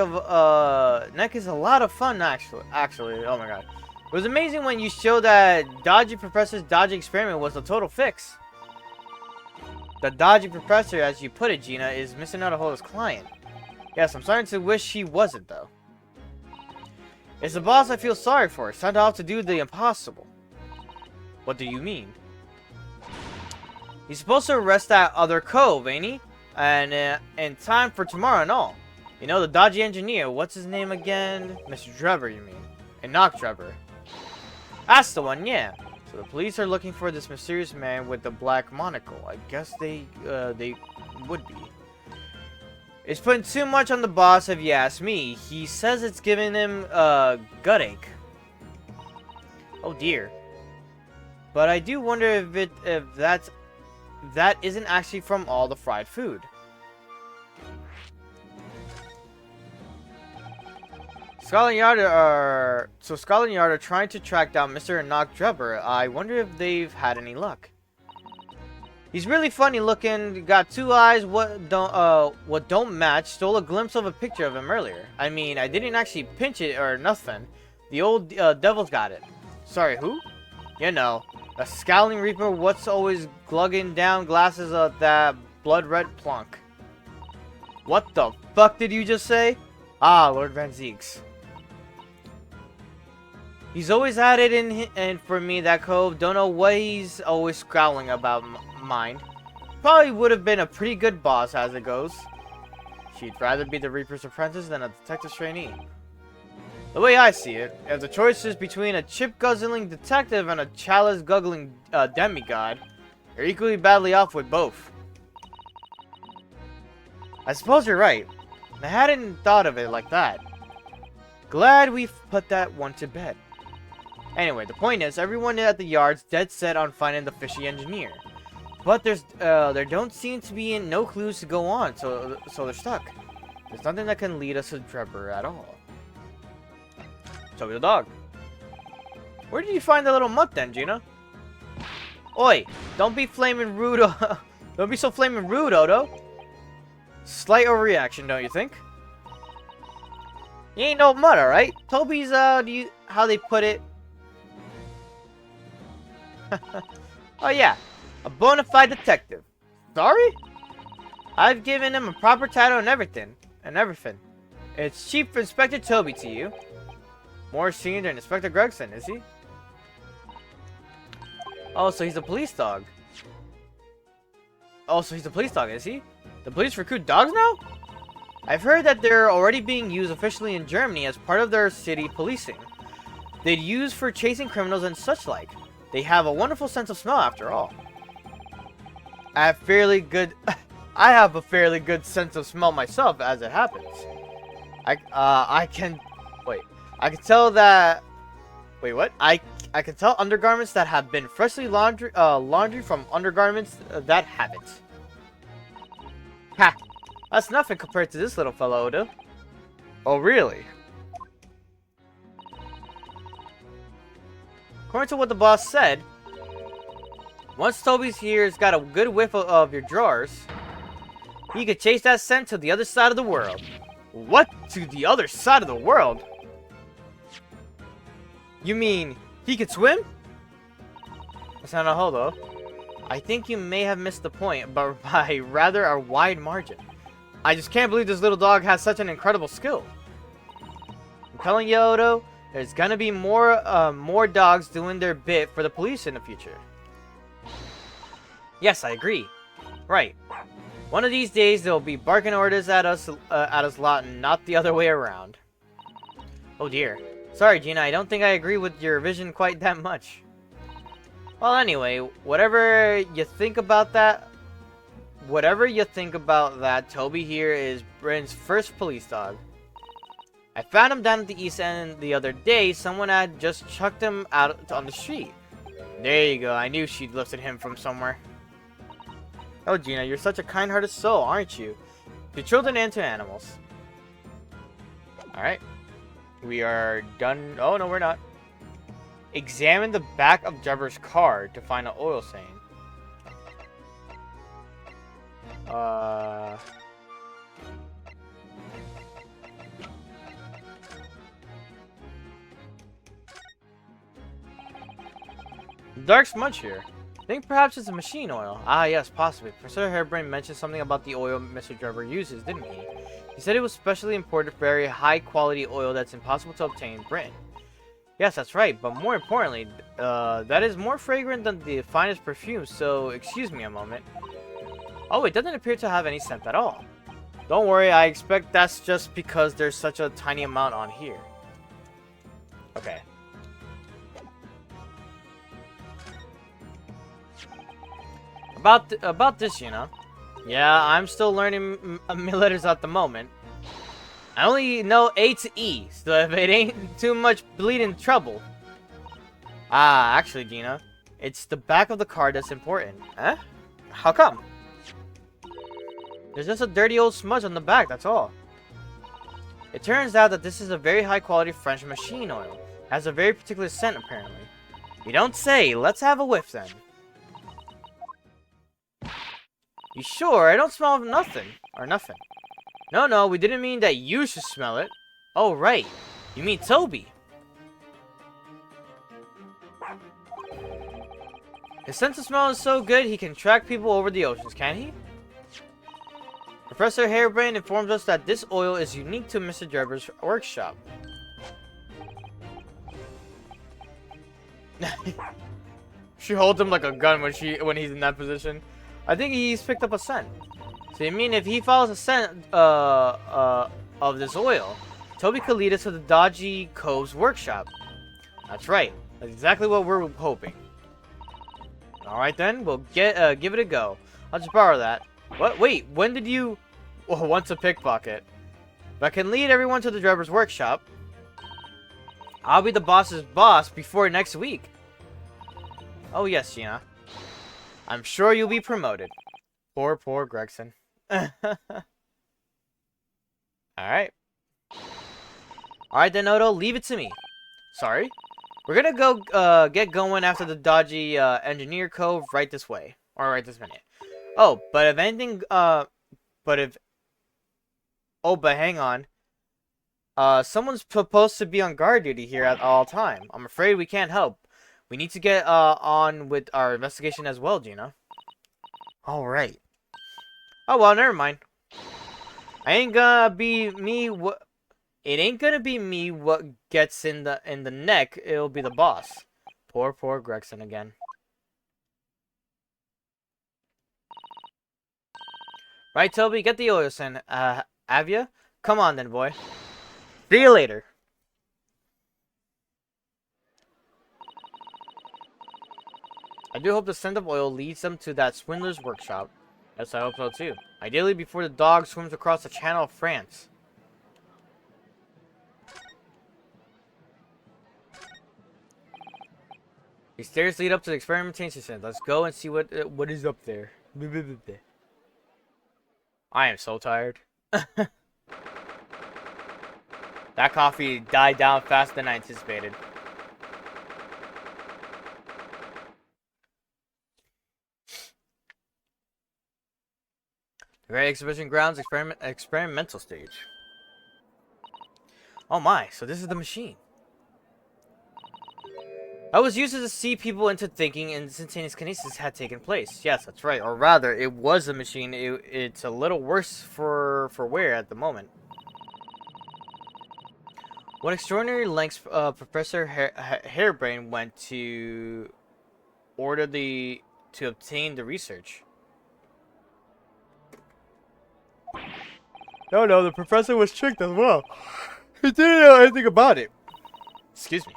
is a lot of fun, actually. Oh my god. It was amazing when you showed that Dodgy Professor's dodgy experiment was a total fix. The Dodgy Professor, as you put it, Gina, is missing out on his client. Yes, I'm starting to wish he wasn't, though. It's the boss I feel sorry for. Sent off to do the impossible. What do you mean? He's supposed to arrest that other Cove, ain't he? And in time for tomorrow and all. You know, the dodgy engineer. What's his name again? Mr. Drebber, you mean? Enoch Drebber. That's the one, yeah. So the police are looking for this mysterious man with the black monocle. I guess they would be. It's putting too much on the boss, if you ask me. He says it's giving him a gut ache. Oh dear. But I do wonder if that isn't actually from all the fried food. Scotland Yard are trying to track down Mr. Enoch Drebber. I wonder if they've had any luck. He's really funny looking, got two eyes what don't match, stole a glimpse of a picture of him earlier. I mean, I didn't actually pinch it or nothing. The old devil's got it. Sorry, who? You know, a scowling reaper what's always glugging down glasses of that blood red plunk. What the fuck did you just say? Ah, Lord Van Zieks. He's always had it in for me, that cove. Don't know what he's always growling about mine. Probably would have been a pretty good boss as it goes. She'd rather be the Reaper's apprentice than a detective's trainee. The way I see it, if the choice is between a chip-guzzling detective and a chalice-guzzling demigod, you're equally badly off with both. I suppose you're right. I hadn't thought of it like that. Glad we've put that one to bed. Anyway, the point is, everyone at the yard's dead set on finding the fishy engineer. But there don't seem to be no clues to go on, so they're stuck. There's nothing that can lead us to Drebber at all. Toby the dog. Where did you find the little mutt then, Gina? Oi, don't be flaming rude. Don't be so flaming rude, Odo. Slight overreaction, don't you think? You ain't no mutt, alright? Toby's, how they put it? Oh yeah, a bona fide detective. Sorry? I've given him a proper title and everything. It's Chief Inspector Toby to you. More senior than Inspector Gregson, is he? Oh, so he's a police dog. Oh, so he's a police dog, is he? The police recruit dogs now? I've heard that they're already being used officially in Germany as part of their city policing. They'd use for chasing criminals and such like. They have a wonderful sense of smell after all. I have a fairly good sense of smell myself, as it happens. I can tell that. Wait, what? I can tell undergarments that have been freshly laundered from undergarments that haven't. Ha! That's nothing compared to this little fellow, Odo. Oh, really? According to what the boss said, once Toby's here's got a good whiff of your drawers, he could chase that scent to the other side of the world. What? To the other side of the world? You mean he could swim? That's not a hobo. I think you may have missed the point, but by rather a wide margin. I just can't believe this little dog has such an incredible skill. I'm telling you, Odo, there's gonna be more dogs doing their bit for the police in the future. Yes, I agree. Right. One of these days, they'll be barking orders at us lot, and not the other way around. Oh dear. Sorry, Gina, I don't think I agree with your vision quite that much. Well, anyway, whatever you think about that, Toby here is Bryn's first police dog. I found him down at the East End the other day. Someone had just chucked him out on the street. There you go. I knew she'd lifted him from somewhere. Oh, Gina, you're such a kind-hearted soul, aren't you? To children and to animals. Alright. We are done. Oh, no, we're not. Examine the back of Drebber's car to find an oil stain. Dark smudge here. I think perhaps it's a machine oil. Ah, yes, possibly. Professor Harebrine mentioned something about the oil Mr. Drebber uses, didn't he? He said it was specially imported for very high-quality oil that's impossible to obtain in Britain. Yes, that's right, but more importantly, that is more fragrant than the finest perfume, so excuse me a moment. Oh, it doesn't appear to have any scent at all. Don't worry, I expect that's just because there's such a tiny amount on here. Okay. About this, you know. Yeah, I'm still learning my letters at the moment. I only know A to E, so if it ain't too much bleeding trouble. Ah, actually, Gina, it's the back of the card that's important. Huh? How come? There's just a dirty old smudge on the back, that's all. It turns out that this is a very high quality French machine oil. It has a very particular scent, apparently. You don't say. Let's have a whiff, then. You sure? I don't smell nothing. Or nothing. No, we didn't mean that you should smell it. Oh, right. You mean Toby. His sense of smell is so good, he can track people over the oceans, can he? Professor Harebrine informs us that this oil is unique to Mr. Drebber's workshop. She holds him like a gun when he's in that position. I think he's picked up a scent. So you mean if he follows a scent of this oil, Toby could lead us to the Dodgy Cove's workshop. That's right. That's exactly what we're hoping. Alright then, we'll give it a go. I'll just borrow that. What? Wait, when did you... Oh, once a pickpocket. If I can lead everyone to the driver's workshop, I'll be the boss's boss before next week. Oh yes, Gina. I'm sure you'll be promoted. Poor Gregson. Alright. Alright then, Odo, leave it to me. Sorry? We're gonna go get going after the Dodgy Engineer Cove right this way. Or right this minute. Oh, but if anything, but hang on. Someone's supposed to be on guard duty here at all time. I'm afraid we can't help. We need to get on with our investigation as well, Gina. Alright. Oh well, never mind. It ain't gonna be me what gets in the neck. It'll be the boss. Poor Gregson again. Right, Toby, get the oil sent. Have ya? Come on then, boy. See you later. I do hope the scent of oil leads them to that swindler's workshop. Yes, I hope so too. Ideally before the dog swims across the Channel of France. The stairs lead up to the experimentation center. Let's go and see what is up there. I am so tired. That coffee died down faster than I anticipated. The Great Exhibition Grounds experimental stage. Oh my, so this is the machine. I was used to see people into thinking instantaneous kinesis had taken place. Yes, that's right. Or rather, it was a machine. It's a little worse for wear at the moment. What extraordinary lengths Professor Harebrain went to obtain the research. No, the professor was tricked as well. He didn't know anything about it. Excuse me.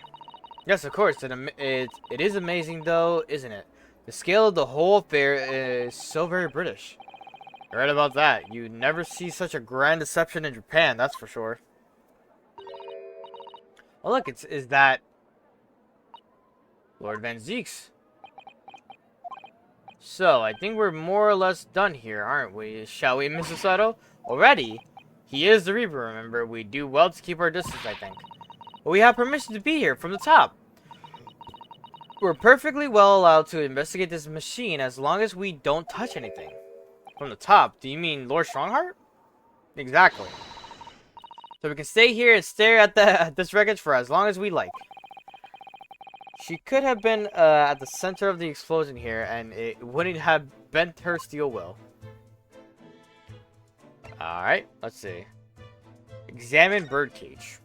Yes, of course. It is amazing, though, isn't it? The scale of the whole affair is so very British. You're right about that. You never see such a grand deception in Japan, that's for sure. Oh, look, is that Lord Van Zeeks? So, I think we're more or less done here, aren't we? Shall we, Mrs. Sato? Already? He is the Reaper, remember? We do well to keep our distance, I think. But we have permission to be here from the top. We're perfectly well allowed to investigate this machine as long as we don't touch anything. From the top? Do you mean Lord Strongheart? Exactly. So we can stay here and stare at this wreckage for as long as we like. She could have been at the center of the explosion here, and it wouldn't have bent her steel will. Alright, let's see. Examine birdcage.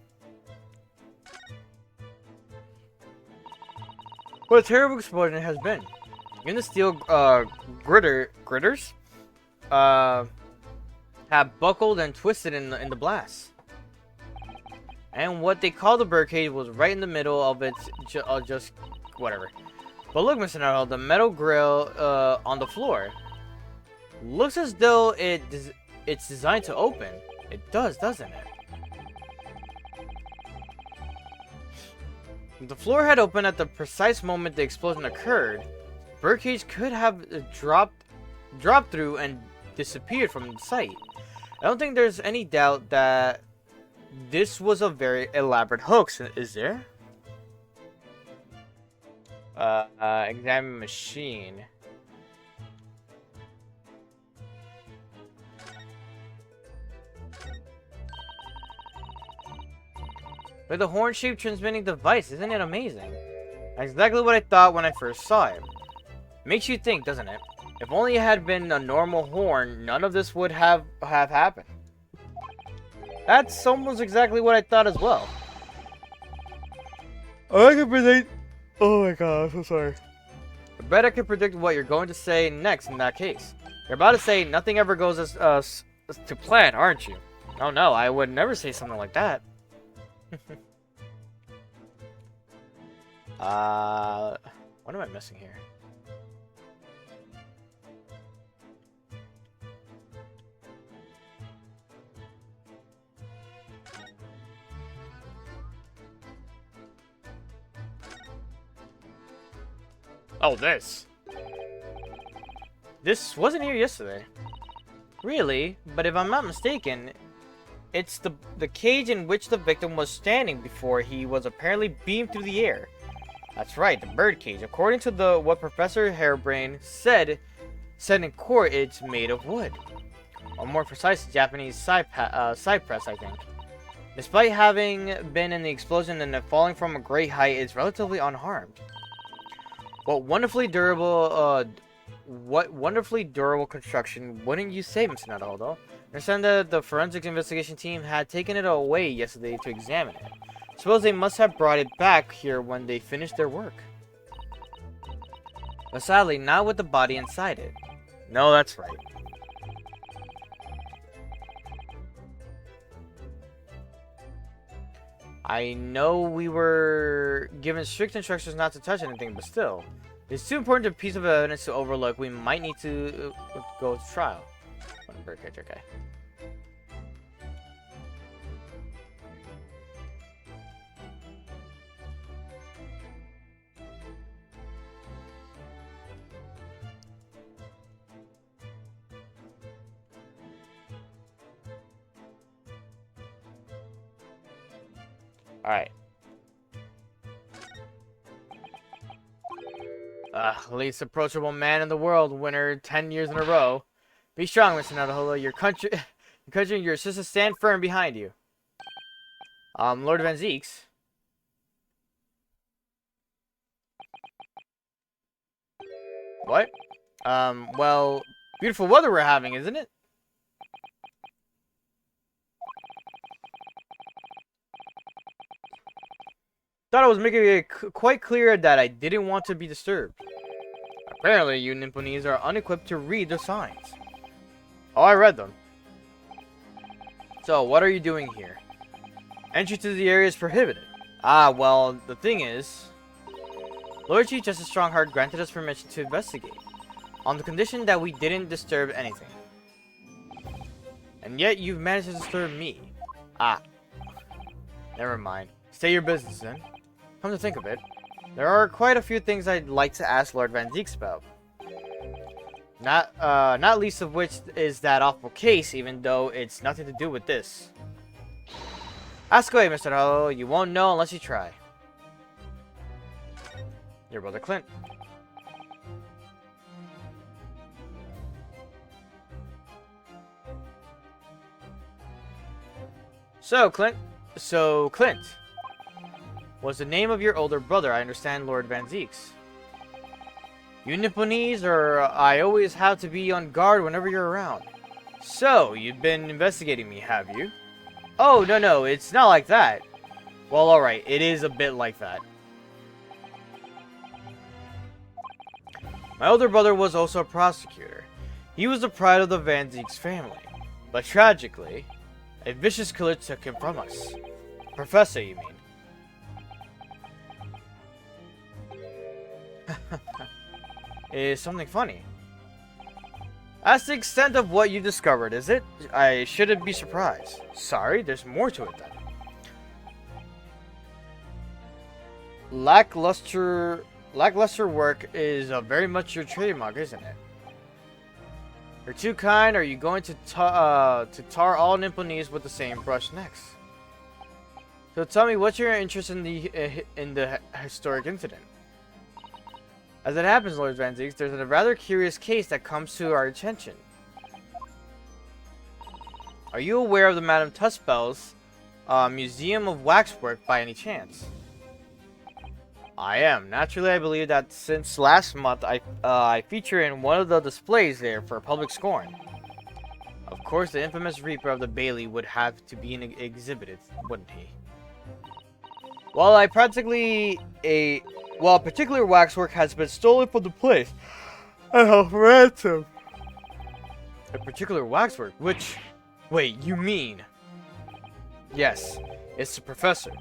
What a terrible explosion it has been. Even the steel gritters have buckled and twisted in the blast. And what they call the birdcage was right in the middle of its just whatever. But look, Mr. Naruto, the metal grill on the floor looks as though it's designed to open. It does, doesn't it? If the floor had opened at the precise moment the explosion occurred, birdcage could have dropped through and disappeared from the site. I don't think there's any doubt that this was a very elaborate hoax, is there? Examine machine. With the horn-shaped transmitting device, isn't it amazing? That's exactly what I thought when I first saw it. Makes you think, doesn't it? If only it had been a normal horn, none of this would have happened. That's almost exactly what I thought as well. I can predict Oh my god, I'm so sorry. I bet I can predict what you're going to say next in that case. You're about to say nothing ever goes as to plan, aren't you? Oh no, I would never say something like that. What am I missing here? Oh, this. This wasn't here yesterday. Really? But if I'm not mistaken, it's the cage in which the victim was standing before he was apparently beamed through the air. That's right, the bird cage. According to what Professor Harebrain said in court, it's made of wood. Or more precisely, Japanese cypress, I think. Despite having been in the explosion and falling from a great height, it's relatively unharmed. What wonderfully durable construction, wouldn't you say, Mr. Naruhodo? I understand that the forensics investigation team had taken it away yesterday to examine it. Suppose they must have brought it back here when they finished their work. But sadly, not with the body inside it. No, that's right. I know we were given strict instructions not to touch anything, but still. It's too important a piece of evidence to overlook. We might need to go to trial. Okay. Alright. Least approachable man in the world, winner 10 years in a row. Be strong, Mr. Naruhodo. Your country and your sister stand firm behind you. Lord Van Zieks. What? Well, beautiful weather we're having, isn't it? Thought I was making it quite clear that I didn't want to be disturbed. Apparently, you Nipponese are unequipped to read the signs. Oh, I read them. So, what are you doing here? Entry to the area is prohibited. Ah, well, the thing is... Lord Chief Justice Strongheart granted us permission to investigate, on the condition that we didn't disturb anything. And yet, you've managed to disturb me. Ah. Never mind. Stay your business, then. Come to think of it, there are quite a few things I'd like to ask Lord Van Zieks about. Not least of which is that awful case, even though it's nothing to do with this. Ask away, Mr. Naruhodo. You won't know unless you try. Your brother Clint. So, Clint. Was the name of your older brother, I understand, Lord Van Zieks. You Nipponese, or I always have to be on guard whenever you're around. So, you've been investigating me, have you? Oh, no, it's not like that. Well, alright, it is a bit like that. My older brother was also a prosecutor. He was the pride of the Van Zieks family. But tragically, a vicious killer took him from us. Professor, you mean? Is something funny? That's the extent of what you discovered, is it? I shouldn't be surprised. Sorry, there's more to it then. Lackluster work is very much your trademark, isn't it? You're too kind. Are you going to tar all Nipponese with the same brush next? So tell me, what's your interest in the historic incident? As it happens, Lord Van Zieks, there's a rather curious case that comes to our attention. Are you aware of the Madame Tuspel's Museum of Waxwork by any chance? I am. Naturally, I believe that since last month, I feature in one of the displays there for public scorn. Of course, the infamous Reaper of the Bailey would have to be exhibited, wouldn't he? Well, I practically While particular waxwork has been stolen from the place and held for ransom. A particular waxwork? Which... Wait, you mean... Yes, it's the professor.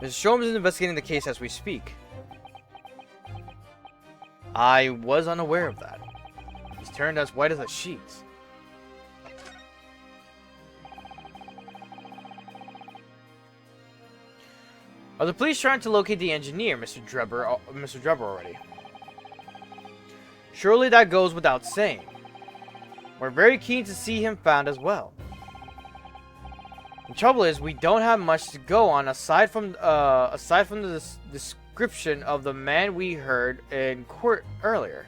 Mr. Sholmes is investigating the case as we speak. I was unaware of that. He's turned as white as a sheet. Are the police trying to locate the engineer, Mr. Drebber already? Surely that goes without saying. We're very keen to see him found as well. The trouble is, we don't have much to go on aside from the description of the man we heard in court earlier,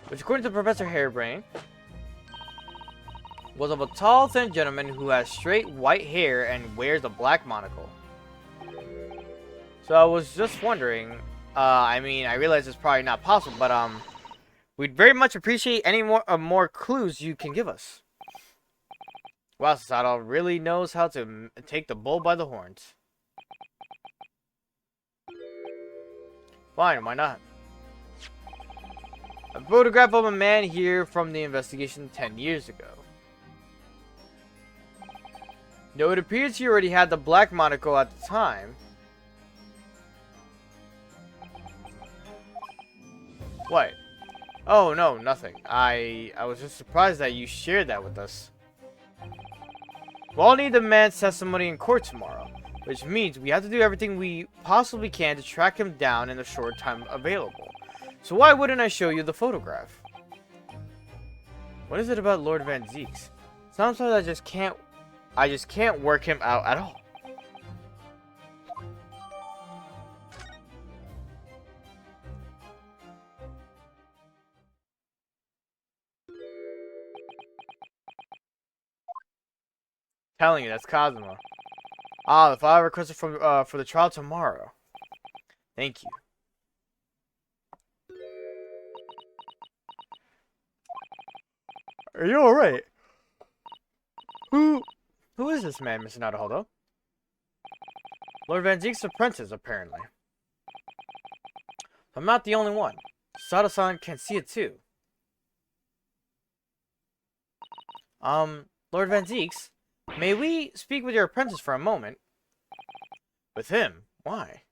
which, according to Professor Harebrain, was of a tall, thin gentleman who has straight white hair and wears a black monocle. So I was just wondering. I mean, I realize it's probably not possible, but we'd very much appreciate any more clues you can give us. Wow, Sato really knows how to take the bull by the horns. Fine, why not? A photograph of a man here from the investigation 10 years ago. Though it appears he already had the black monocle at the time. What? Oh, no, nothing. I was just surprised that you shared that with us. We'll all need the man's testimony in court tomorrow, which means we have to do everything we possibly can to track him down in the short time available. So why wouldn't I show you the photograph? What is it about Lord Van Zieks? Sometimes I just can't work him out at all. Telling you, that's Kazuma. Ah, the file requested for the trial tomorrow. Thank you. Are you alright? Who is this man, Mr. Naruhodo? Lord Van Zieks' apprentice, apparently. I'm not the only one. Sato-san can see it too. Lord Van Zieks? May we speak with your apprentice for a moment? With him? Why?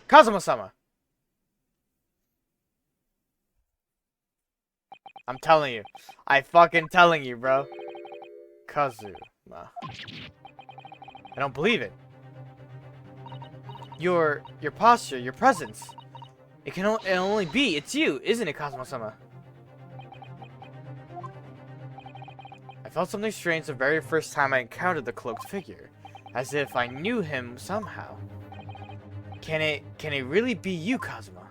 Kazuma-sama! I'm telling you. I fucking telling you, bro. Kazuma. I don't believe it. Your posture, your presence. It can only be. It's you, isn't it, Kazuma-sama? I felt something strange the very first time I encountered the cloaked figure, as if I knew him somehow. Can it really be you, Kazuma?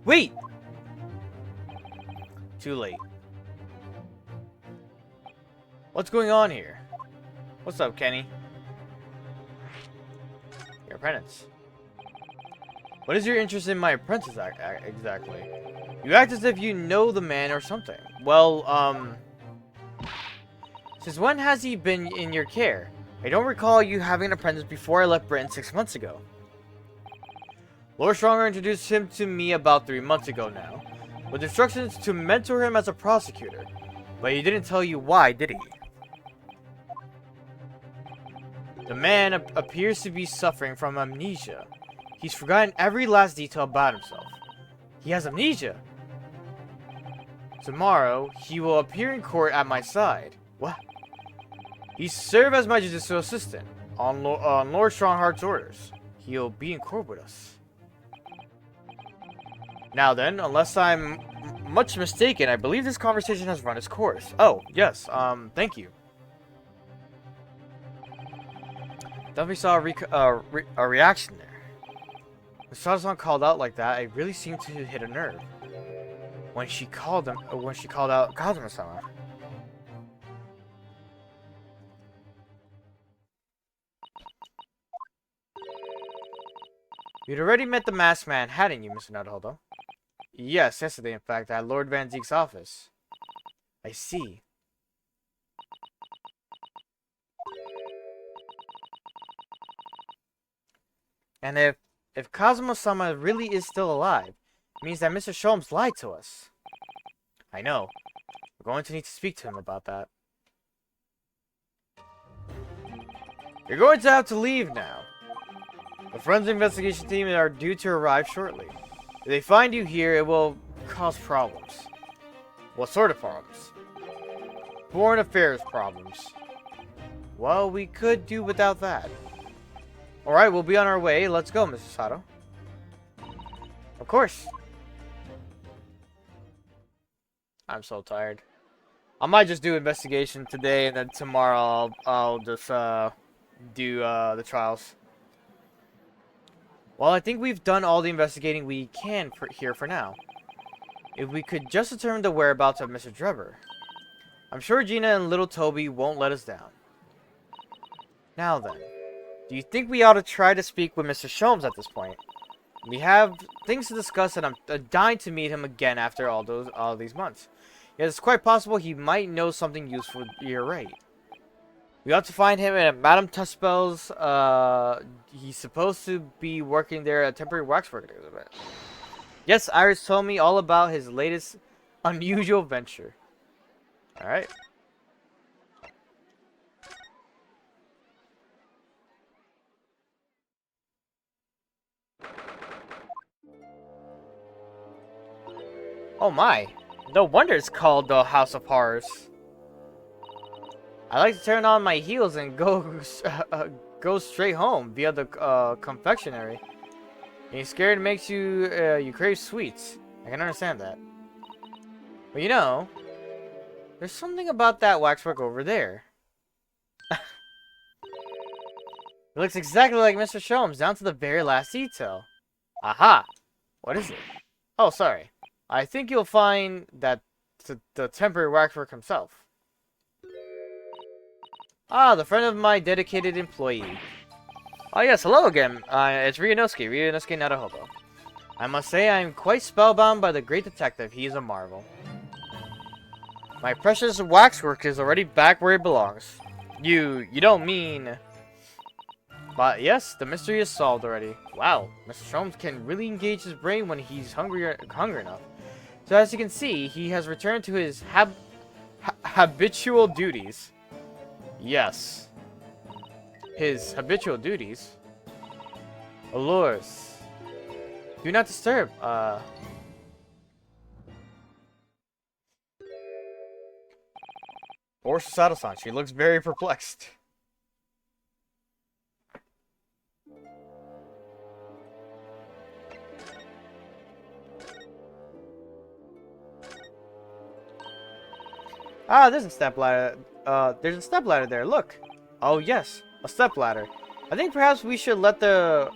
Wait! Too late. What's going on here? What's up, Kenny? Your apprentice. What is your interest in my apprentice exactly? You act as if you know the man or something. Well, since when has he been in your care? I don't recall you having an apprentice before I left Britain 6 months ago. Lord Stronger introduced him to me about 3 months ago now, with instructions to mentor him as a prosecutor. But he didn't tell you why, did he? The man appears to be suffering from amnesia. He's forgotten every last detail about himself. He has amnesia. Tomorrow, he will appear in court at my side. What? He served as my judicial assistant on Lord Strongheart's orders. He'll be in court with us. Now then, unless I'm much mistaken, I believe this conversation has run its course. Oh, yes, thank you. Definitely saw a reaction there. When Sato-san called out like that, it really seemed to hit a nerve. When she called out Kazuma-sama. You'd already met the masked man, hadn't you, Mr. Naruhodo? Yes, yesterday, in fact, at Lord Van Zeek's office. I see. And if Kazuma-sama really is still alive, it means that Mr. Sholmes lied to us. I know. We're going to need to speak to him about that. You're going to have to leave now. The forensic investigation team are due to arrive shortly. If they find you here, it will cause problems. What sort of problems? Foreign affairs problems. Well, we could do without that. Alright, we'll be on our way. Let's go, Mrs. Sato. Of course. I'm so tired. I might just do investigation today, and then tomorrow I'll just do the trials. Well, I think we've done all the investigating we can here for now. If we could just determine the whereabouts of Mr. Drebber, I'm sure Gina and little Toby won't let us down. Now then, do you think we ought to try to speak with Mr. Sholmes at this point? We have things to discuss, and I'm dying to meet him again after all these months. Yet it's quite possible he might know something useful. You're right. We ought to find him at Madame Tuspel's. He's supposed to be working there at temporary waxwork exhibit. Yes, Iris told me all about his latest unusual venture. Alright. Oh my. No wonder it's called the House of Horrors. I like to turn on my heels and go straight home via the confectionery. Being scared makes you you crave sweets. I can understand that. But you know, there's something about that waxwork over there. It looks exactly like Mr. Sholmes, down to the very last detail. Aha! What is it? Oh, sorry. I think you'll find that the temporary waxwork himself. Ah, the friend of my dedicated employee. Oh yes, hello again. It's Ryunosuke Naruhobo. I must say I am quite spellbound by the great detective. He is a marvel. My precious waxwork is already back where it belongs. You don't mean... But yes, the mystery is solved already. Wow, Mr. Sholmes can really engage his brain when he's hungry enough. So as you can see, he has returned to his habitual duties. Yes. His habitual duties. Allures. Do not disturb. Or Sato-san. She looks very perplexed. Ah, there's a stepladder. There's a stepladder there. Look. Oh yes, a stepladder. I think perhaps we should let the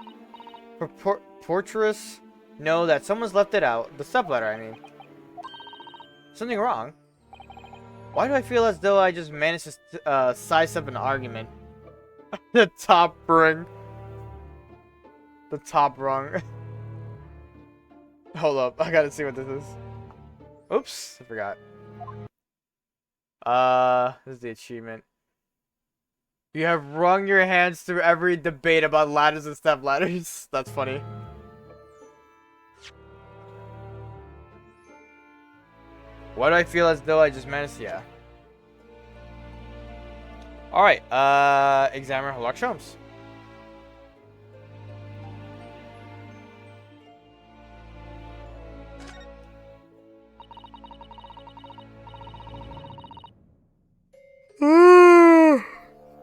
portress know that someone's left it out. The stepladder, I mean. Something wrong? Why do I feel as though I just managed to sidestep an argument? The top rung. The top rung. Hold up, I gotta see what this is. Oops, I forgot. This is the achievement. You have wrung your hands through every debate about ladders and step ladders. That's funny. Why do I feel as though I just managed to... Yeah. Alright, Examiner Herlock Sholmes.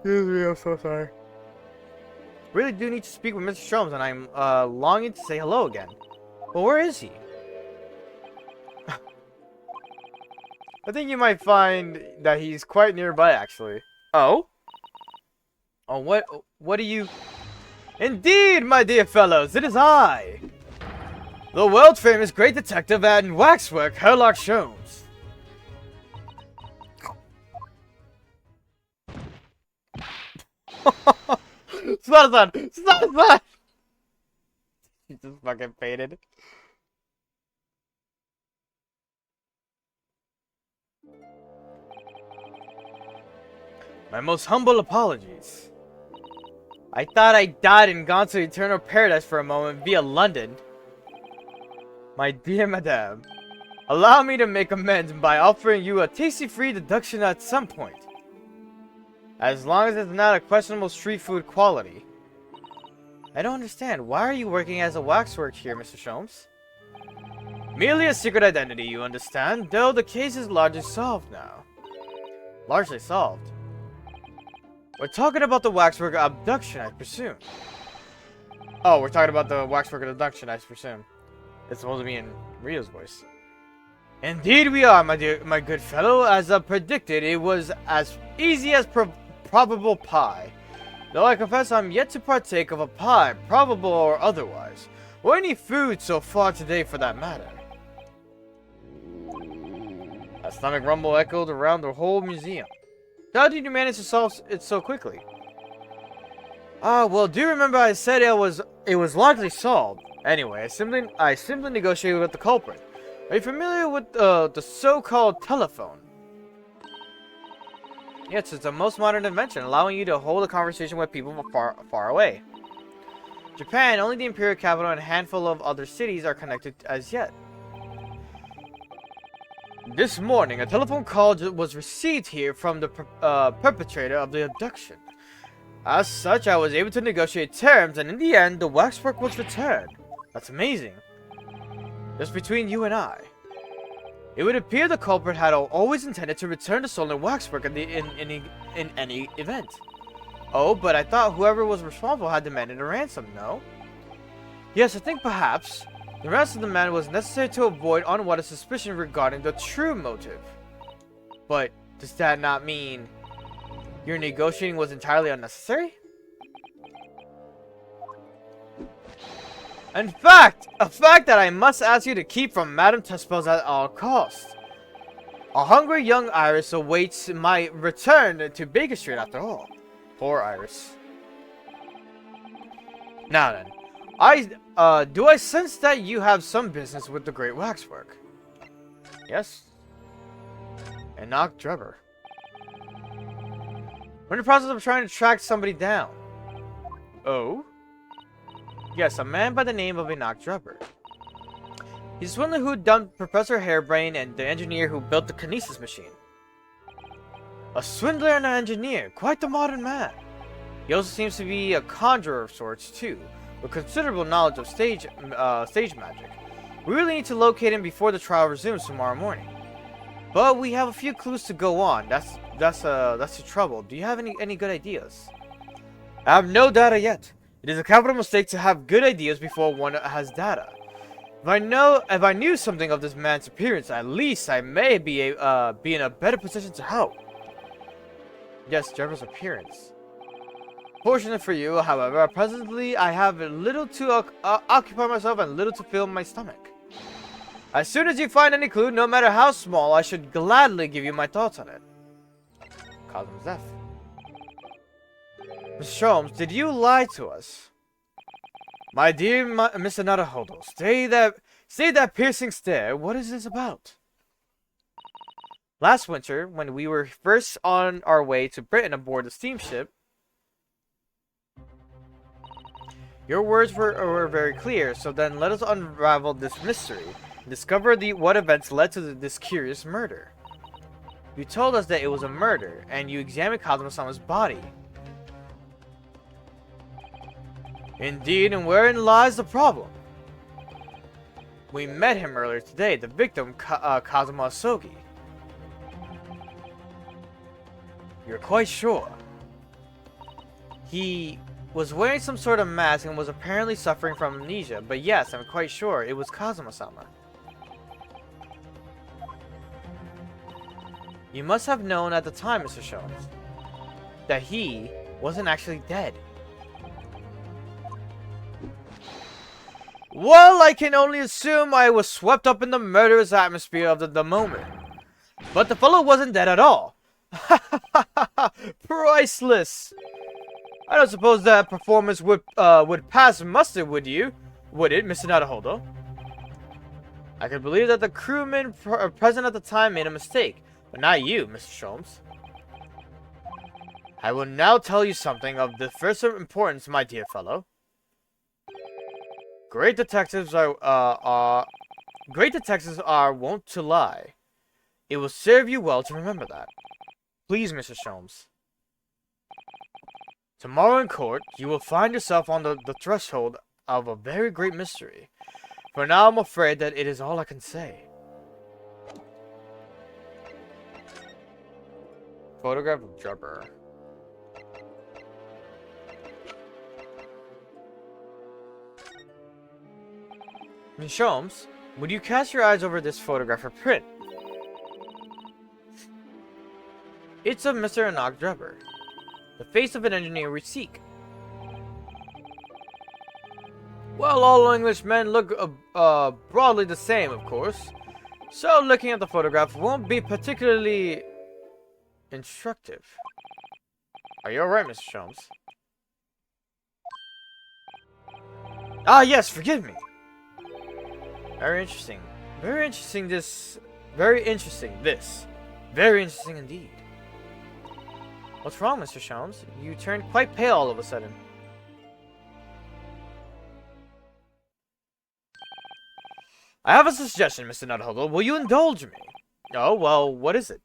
Excuse me, I'm so sorry. Really do need to speak with Mr. Sholmes, and I'm longing to say hello again. But where is he? I think you might find that he's quite nearby, actually. Oh? Oh, what do you... Indeed, my dear fellows, it is I! The world-famous great detective and waxwork, Herlock Sholmes. Stop! He just fucking faded. My most humble apologies. I thought I died and gone to eternal paradise for a moment via London. My dear madame, allow me to make amends by offering you a tasty free deduction at some point. As long as it's not a questionable street food quality. I don't understand. Why are you working as a waxwork here, Mr. Sholmes? Merely a secret identity, you understand, though the case is largely solved now. Largely solved? We're talking about the waxwork abduction, I presume. Oh, we're talking about the waxwork abduction, I presume. It's supposed to be in Rio's voice. Indeed we are, my good fellow. As I predicted, it was as easy as probable pie. Though I confess I'm yet to partake of a pie, probable or otherwise, or any food so far today for that matter. A stomach rumble echoed around the whole museum. How did you manage to solve it so quickly? Well, do you remember I said it was largely solved? Anyway, I simply negotiated with the culprit. Are you familiar with the so-called telephone? Yes, it's a most modern invention, allowing you to hold a conversation with people far away. Japan, only the imperial capital and a handful of other cities are connected as yet. This morning, a telephone call was received here from the perpetrator of the abduction. As such, I was able to negotiate terms, and in the end, the waxwork was returned. That's amazing. Just between you and I. It would appear the culprit had always intended to return the stolen waxwork in any event. Oh, but I thought whoever was responsible had demanded a ransom, no? Yes, I think perhaps the ransom demand was necessary to avoid unwanted suspicion regarding the true motive. But does that not mean your negotiating was entirely unnecessary? In fact, a fact that I must ask you to keep from Madame Tespels at all costs. A hungry young Iris awaits my return to Baker Street after all. Poor Iris. Now then, do I sense that you have some business with the Great Waxwork? Yes. Enoch Drebber. We're in the process of trying to track somebody down. Oh? Yes, a man by the name of Enoch Drebber. He's the swindler who dumped Professor Harebrain and the engineer who built the kinesis machine. A swindler and an engineer, quite the modern man. He also seems to be a conjurer of sorts too, with considerable knowledge of stage magic. We really need to locate him before the trial resumes tomorrow morning. But we have a few clues to go on. That's the trouble. Do you have any good ideas? I have no data yet. It is a capital mistake to have good ideas before one has data. If I knew something of this man's appearance, at least I may be in a better position to help. Yes, Drebber's appearance. Fortunate for you, however, presently I have little to occupy myself and little to fill my stomach. As soon as you find any clue, no matter how small, I should gladly give you my thoughts on it. Cosmos F. Mr. Sholmes, did you lie to us? My dear Mr. Naruhodo, stay that piercing stare. What is this about? Last winter, when we were first on our way to Britain aboard the steamship, your words were very clear, so then let us unravel this mystery and discover what events led to this curious murder. You told us that it was a murder, and you examined Kazuma-sama's body. Indeed, and wherein lies the problem? We met him earlier today, the victim, Kazuma Asogi. You're quite sure? He was wearing some sort of mask and was apparently suffering from amnesia, but yes, I'm quite sure it was Kazuma-sama. You must have known at the time, Mr. Sholmes, that he wasn't actually dead. Well, I can only assume I was swept up in the murderous atmosphere of the moment. But the fellow wasn't dead at all. Priceless! I don't suppose that performance would pass muster, would you? Would it, Mr. Naruhodo? I could believe that the crewmen present at the time made a mistake, but not you, Mr. Sholmes. I will now tell you something of the first importance, my dear fellow. Great detectives are wont to lie. It will serve you well to remember that. Please, Mr. Sholmes. Tomorrow in court, you will find yourself on the threshold of a very great mystery. For now, I'm afraid that it is all I can say. Photograph of Drebber. Miss Sholmes, would you cast your eyes over this photograph or print? It's of Mr. Enoch Drebber, the face of an engineer we seek. Well, all Englishmen look broadly the same, of course, so looking at the photograph won't be particularly instructive. Are you alright, Mr. Sholmes? Ah, yes, forgive me. Very interesting. Very interesting this. Very interesting this. Very interesting indeed. What's wrong, Mr. Sholmes? You turned quite pale all of a sudden. I have a suggestion, Mr. Nuthuddle. Will you indulge me? Oh, well, what is it?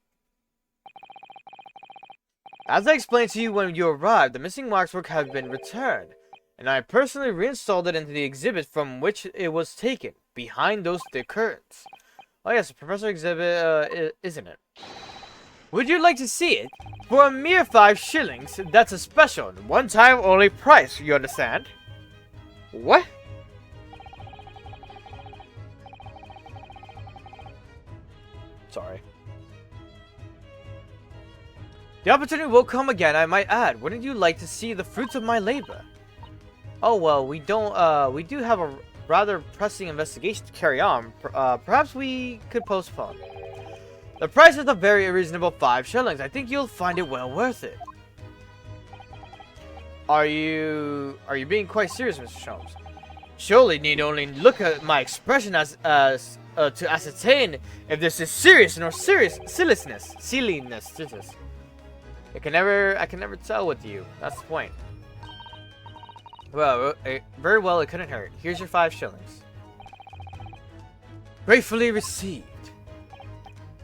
As I explained to you when you arrived, the missing waxwork has been returned, and I personally reinstalled it into the exhibit from which it was taken, behind those thick curtains. Oh yes, the Professor exhibit, isn't it? Would you like to see it? For a mere 5 shillings, that's a special, one-time only price, you understand? What? Sorry. The opportunity will come again, I might add. Wouldn't you like to see the fruits of my labor? Oh well, we do have a rather pressing investigation to carry on. Perhaps we could postpone. The price is a very reasonable 5 shillings. I think you'll find it well worth it. Are you being quite serious, Mr. Sholmes? Surely need only look at my expression as to ascertain if this is serious or silliness. I can never tell with you. That's the point. Well, very well, it couldn't hurt. Here's your 5 shillings. Gratefully received.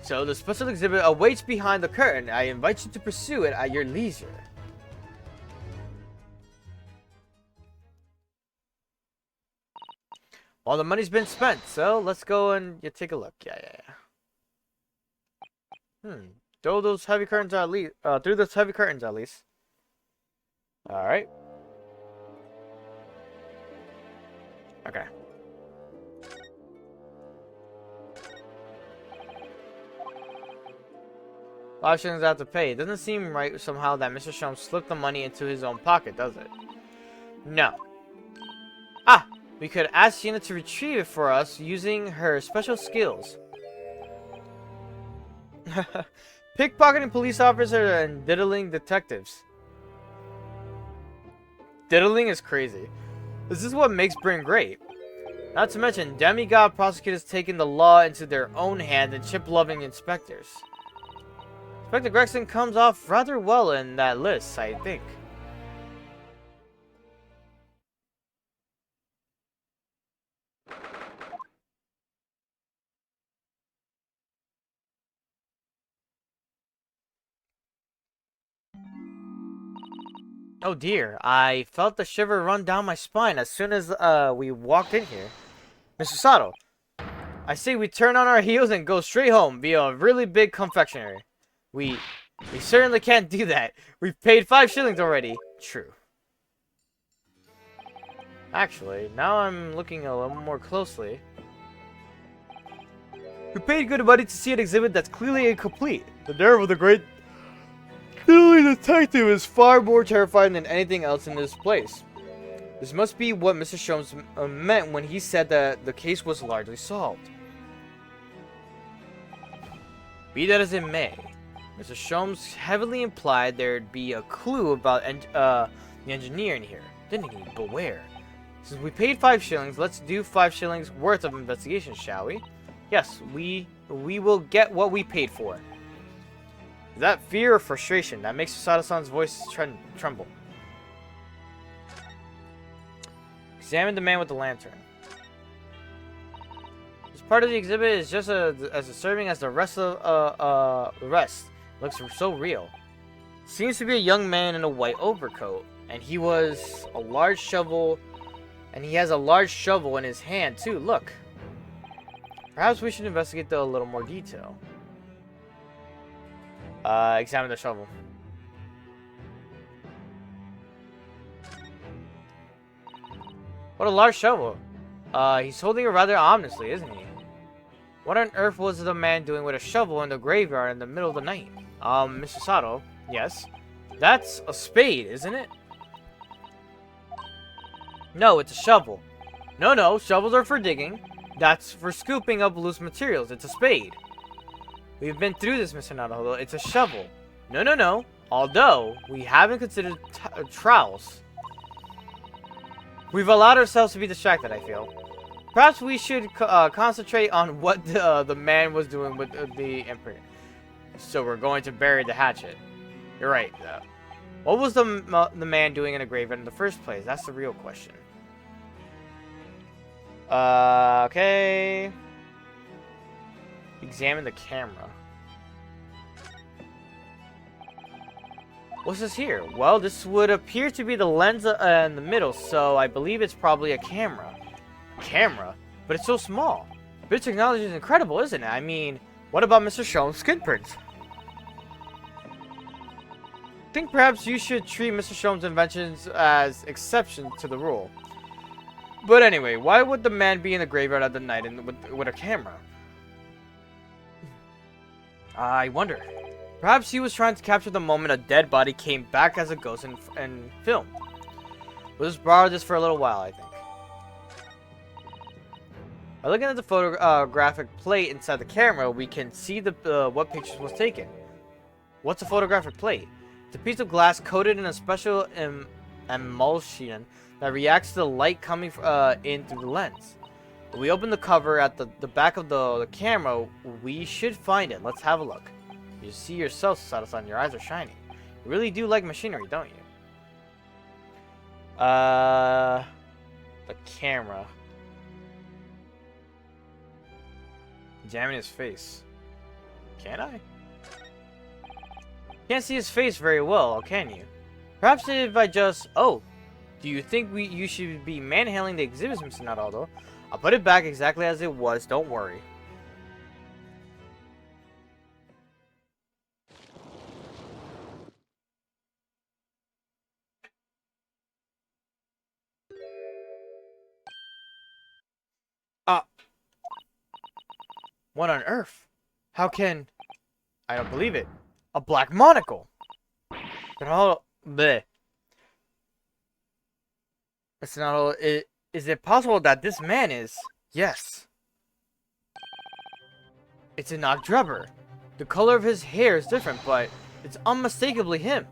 So, the special exhibit awaits behind the curtain. I invite you to pursue it at your leisure. All the money's been spent, so let's go and take a look. Yeah. Through those heavy curtains at least. Alright. Okay. $5 shillings I have to pay. It doesn't seem right somehow that Mr. Sholmes slipped the money into his own pocket, does it? No. Ah! We could ask Sheena to retrieve it for us using her special skills. Pickpocketing police officer and diddling detectives. Diddling is crazy. This is what makes Britain great. Not to mention, demigod prosecutors taking the law into their own hand and chip-loving inspectors. Inspector Gregson comes off rather well in that list, I think. Oh dear, I felt the shiver run down my spine as soon as we walked in here. Mr. Sato, I say we turn on our heels and go straight home via a really big confectionery. We certainly can't do that. We've paid 5 shillings already. True. Actually, now I'm looking a little more closely. We paid good money to see an exhibit that's clearly incomplete. The nerve of the great detective is far more terrifying than anything else in this place. This must be what Mr. Sholmes meant when he said that the case was largely solved. Be that as it may, Mr. Sholmes heavily implied there'd be a clue about the engineer in here, didn't he? But where? Since we paid 5 shillings, let's do 5 shillings worth of investigation, shall we? Yes, we will get what we paid for. Is that fear or frustration that makes Sada-san's voice tremble? Examine the man with the lantern. This part of the exhibit is just as disturbing as the rest of the rest. Looks so real. Seems to be a young man in a white overcoat, and he has a large shovel in his hand too. Look. Perhaps we should investigate a little more detail. Examine the shovel. What a large shovel. He's holding it rather ominously, isn't he? What on earth was the man doing with a shovel in the graveyard in the middle of the night? Mr. Sato, yes? That's a spade, isn't it? No, it's a shovel. No, shovels are for digging. That's for scooping up loose materials. It's a spade. We've been through this, Mr. Naruto. It's a shovel. No. Although, we haven't considered trowels. We've allowed ourselves to be distracted, I feel. Perhaps we should concentrate on what the man was doing with the imprint. So we're going to bury the hatchet. You're right. What was the man doing in a graveyard in the first place? That's the real question. Okay. Examine the camera. What's this here? Well, this would appear to be the lens in the middle, so I believe it's probably a camera. Camera? But it's so small. This technology is incredible, isn't it? I mean, what about Mr. Shone's skin prints? I think perhaps you should treat Mr. Shone's inventions as exceptions to the rule. But anyway, why would the man be in the graveyard at the night with a camera? I wonder. Perhaps he was trying to capture the moment a dead body came back as a ghost in film. We'll just borrow this for a little while, I think. By looking at the photographic plate inside the camera, we can see what pictures was taken. What's a photographic plate? It's a piece of glass coated in a special emulsion that reacts to the light coming in through the lens. When we open the cover at the back of the camera, we should find it. Let's have a look. You see yourself, Sada-san. Your eyes are shining. You really do like machinery, don't you? The camera. Examine his face. Can I? Can't see his face very well, can you? Perhaps if I just... Oh, do you think you should be manhandling the exhibits, Mr. Naruto? I'll put it back exactly as it was, don't worry. What on earth? How can... I don't believe it. A black monocle! Bleh. It's not all... Is it possible that this man is... Yes. It's Enoch Drebber. The color of his hair is different, but it's unmistakably him.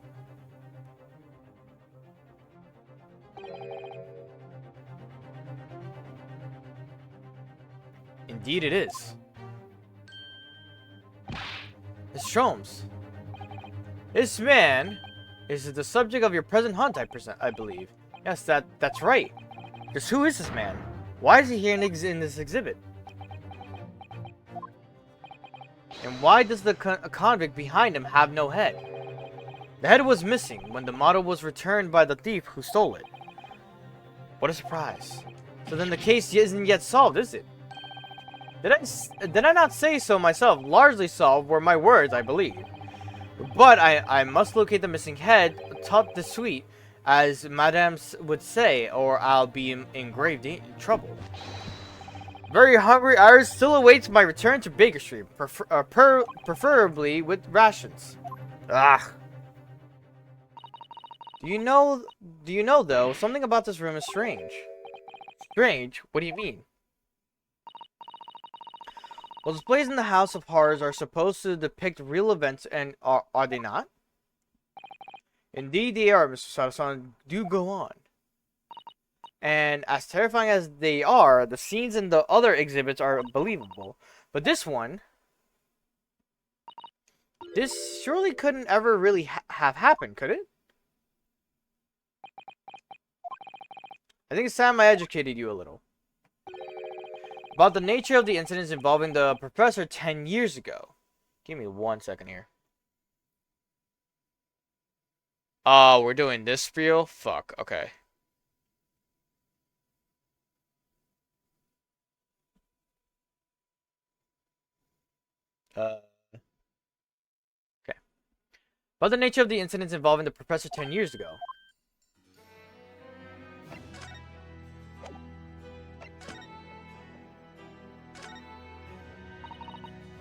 Indeed it is. It's Sholmes. This man is the subject of your present hunt, I believe. Yes, that's right. Just who is this man? Why is he here in this exhibit? And why does the convict behind him have no head? The head was missing when the model was returned by the thief who stole it. What a surprise. So then the case isn't yet solved, is it? Did I not say so myself? Largely solved were my words, I believe. But I must locate the missing head, tout de suite, as Madame would say, or I'll be in grave trouble. Very hungry, Iris still awaits my return to Baker Street, preferably with rations. Ah. Do you know though, something about this room is strange. Strange? What do you mean? Well, displays in the House of Horrors are supposed to depict real events, and are they not? Indeed they are, Mr. Sada-san. Do go on. And as terrifying as they are, the scenes in the other exhibits are believable. But this one This surely couldn't ever really have happened, could it? I think it's time I educated you a little. About the nature of the incidents involving the professor 10 years ago. Give me 1 second here. Oh, we're doing this spiel? Fuck, okay. Okay. About the nature of the incidents involving the professor 10 years ago.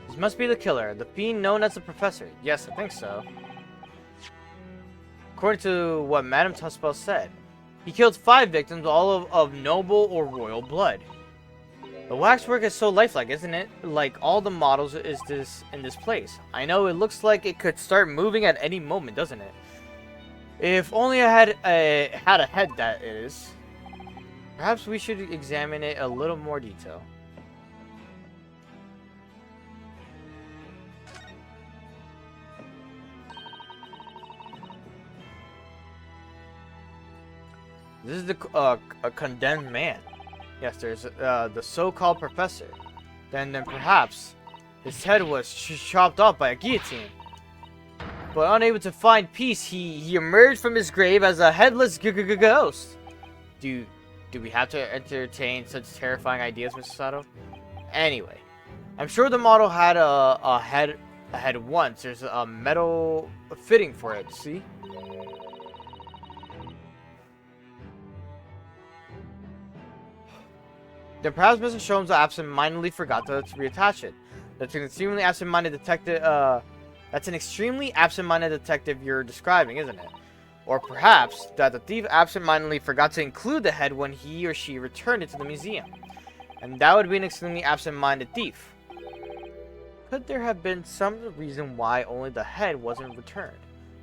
This must be the killer, the fiend known as the professor. Yes, I think so. According to what Madame Tuspel said, he killed 5 victims, all of noble or royal blood. The waxwork is so lifelike, isn't it? Like all the models is this in this place. I know it looks like it could start moving at any moment, doesn't it? If only I had a head, that is. Perhaps we should examine it a little more detail. This is the a condemned man. Yes, there's the so-called professor. Then perhaps his head was chopped off by a guillotine. But unable to find peace, he emerged from his grave as a headless ghost. Do we have to entertain such terrifying ideas, Mr. Sato? Anyway, I'm sure the model had a head once. There's a metal fitting for it. See? Then perhaps Mr. Sholmes absent-mindedly forgot to reattach it. That's an extremely absent-minded detective. That's an extremely absent-minded detective you're describing, isn't it? Or perhaps that the thief absent-mindedly forgot to include the head when he or she returned it to the museum, and that would be an extremely absent-minded thief. Could there have been some reason why only the head wasn't returned?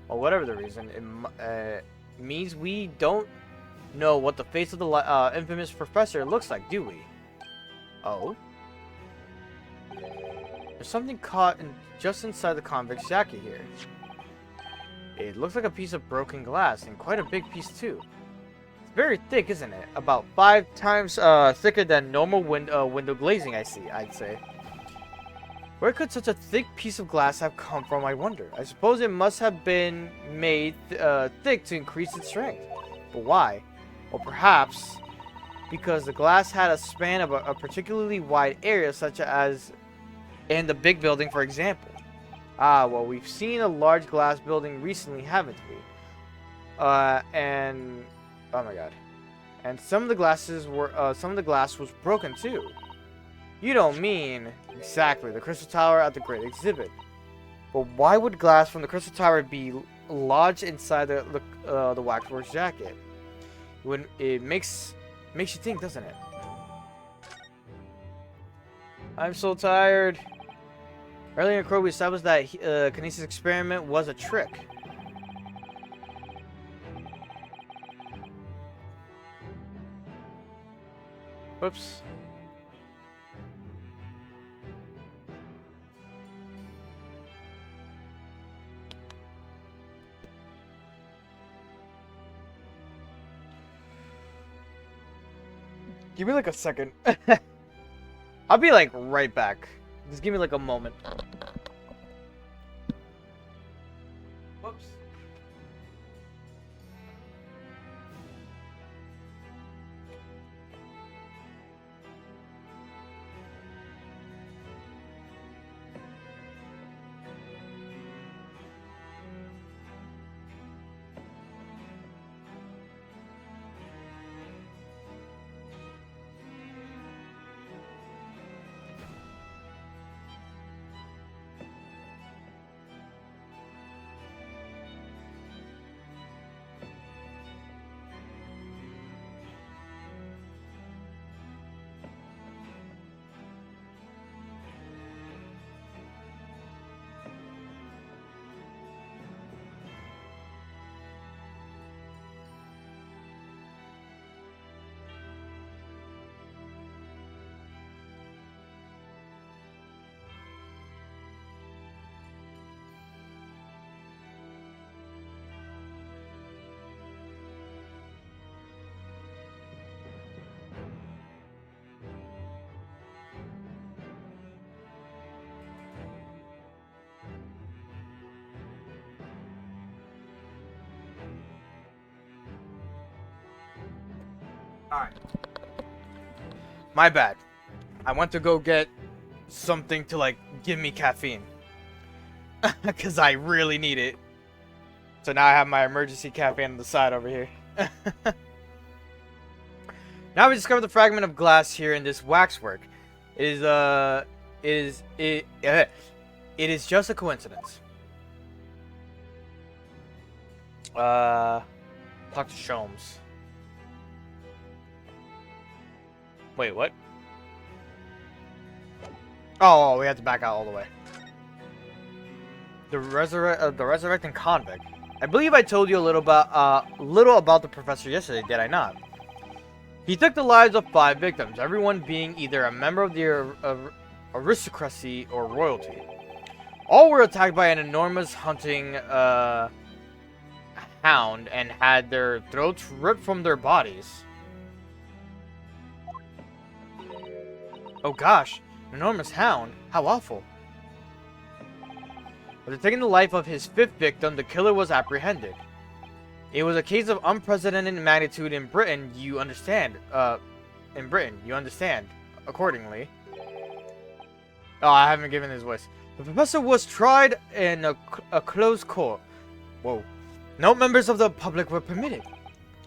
Or whatever the reason, it means we don't know what the face of the infamous professor looks like, do we? Oh? There's something caught just inside the convict's jacket here. It looks like a piece of broken glass, and quite a big piece too. It's very thick, isn't it? About 5 times thicker than normal window glazing, I'd say. Where could such a thick piece of glass have come from, I wonder? I suppose it must have been made thick to increase its strength. But why? Or perhaps because the glass had a span of a particularly wide area, such as in the big building, for example. Ah, well, we've seen a large glass building recently, haven't we? And oh my god, and some of the glass was broken too. You don't mean exactly the Crystal Tower at the Great Exhibit? But why would glass from the Crystal Tower be lodged inside the waxwork's jacket? It makes you think, doesn't it? I'm so tired. Earlier in Crow, we established that Kinesis' experiment was a trick. Whoops. Give me like a second. I'll be like right back. Just give me like a moment. Whoops. Alright. My bad. I went to go get something to, like, give me caffeine. Because I really need it. So now I have my emergency caffeine on the side over here. Now we discovered the fragment of glass here in this waxwork. It is just a coincidence. Talk to Sholmes. Wait, what? Oh, we have to back out all the way. The resurrecting convict. I believe I told you a little about the professor yesterday, did I not? He took the lives of 5 victims, everyone being either a member of the aristocracy or royalty. All were attacked by an enormous hunting hound and had their throats ripped from their bodies. Oh gosh, an enormous hound? How awful. After taking the life of his 5th victim, the killer was apprehended. It was a case of unprecedented magnitude in Britain, you understand. Accordingly. Oh, I haven't given his voice. The professor was tried in a closed court. Whoa. No members of the public were permitted.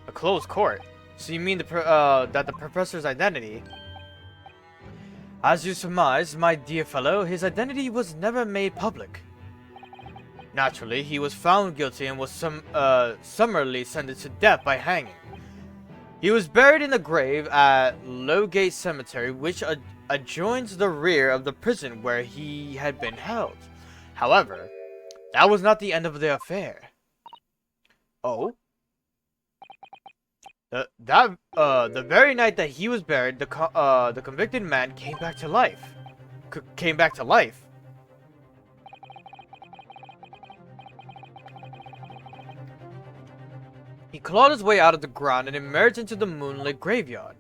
A closed court? So you mean that the professor's identity... As you surmise, my dear fellow, his identity was never made public. Naturally, he was found guilty and was summarily sentenced to death by hanging. He was buried in a grave at Lowgate Cemetery, which adjoins the rear of the prison where he had been held. However, that was not the end of the affair. Oh? The very night that he was buried, the convicted man came back to life. He clawed his way out of the ground and emerged into the moonlit graveyard.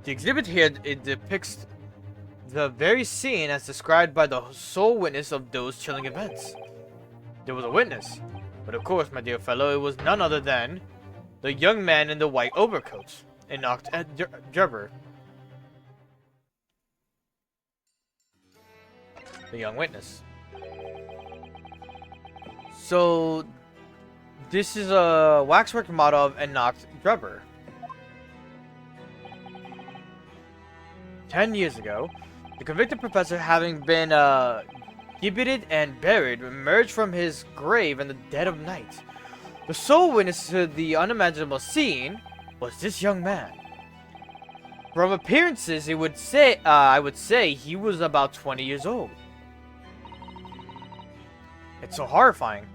The exhibit here, it depicts the very scene as described by the sole witness of those chilling events. There was a witness, but of course, my dear fellow, it was none other than the young man in the white overcoat, Enoch Drebber. The young witness. So, this is a waxwork model of Enoch Drebber. 10 years ago, the convicted professor, having been gibbeted and buried, emerged from his grave in the dead of night. The sole witness to the unimaginable scene was this young man. From appearances, I would say he was about 20 years old. It's so horrifying.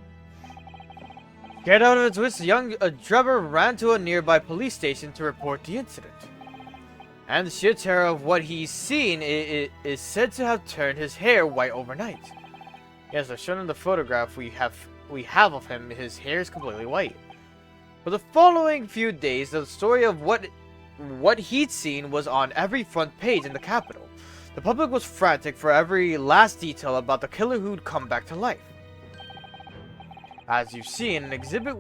Scared out of its wits, young Drebber ran to a nearby police station to report the incident. And the sheer terror of what he's seen is said to have turned his hair white overnight. Yes, as shown in the photograph we have of him, his hair is completely white. For the following few days, the story of what he'd seen was on every front page in the capital. The public was frantic for every last detail about the killer who'd come back to life. As you've seen, the exhibit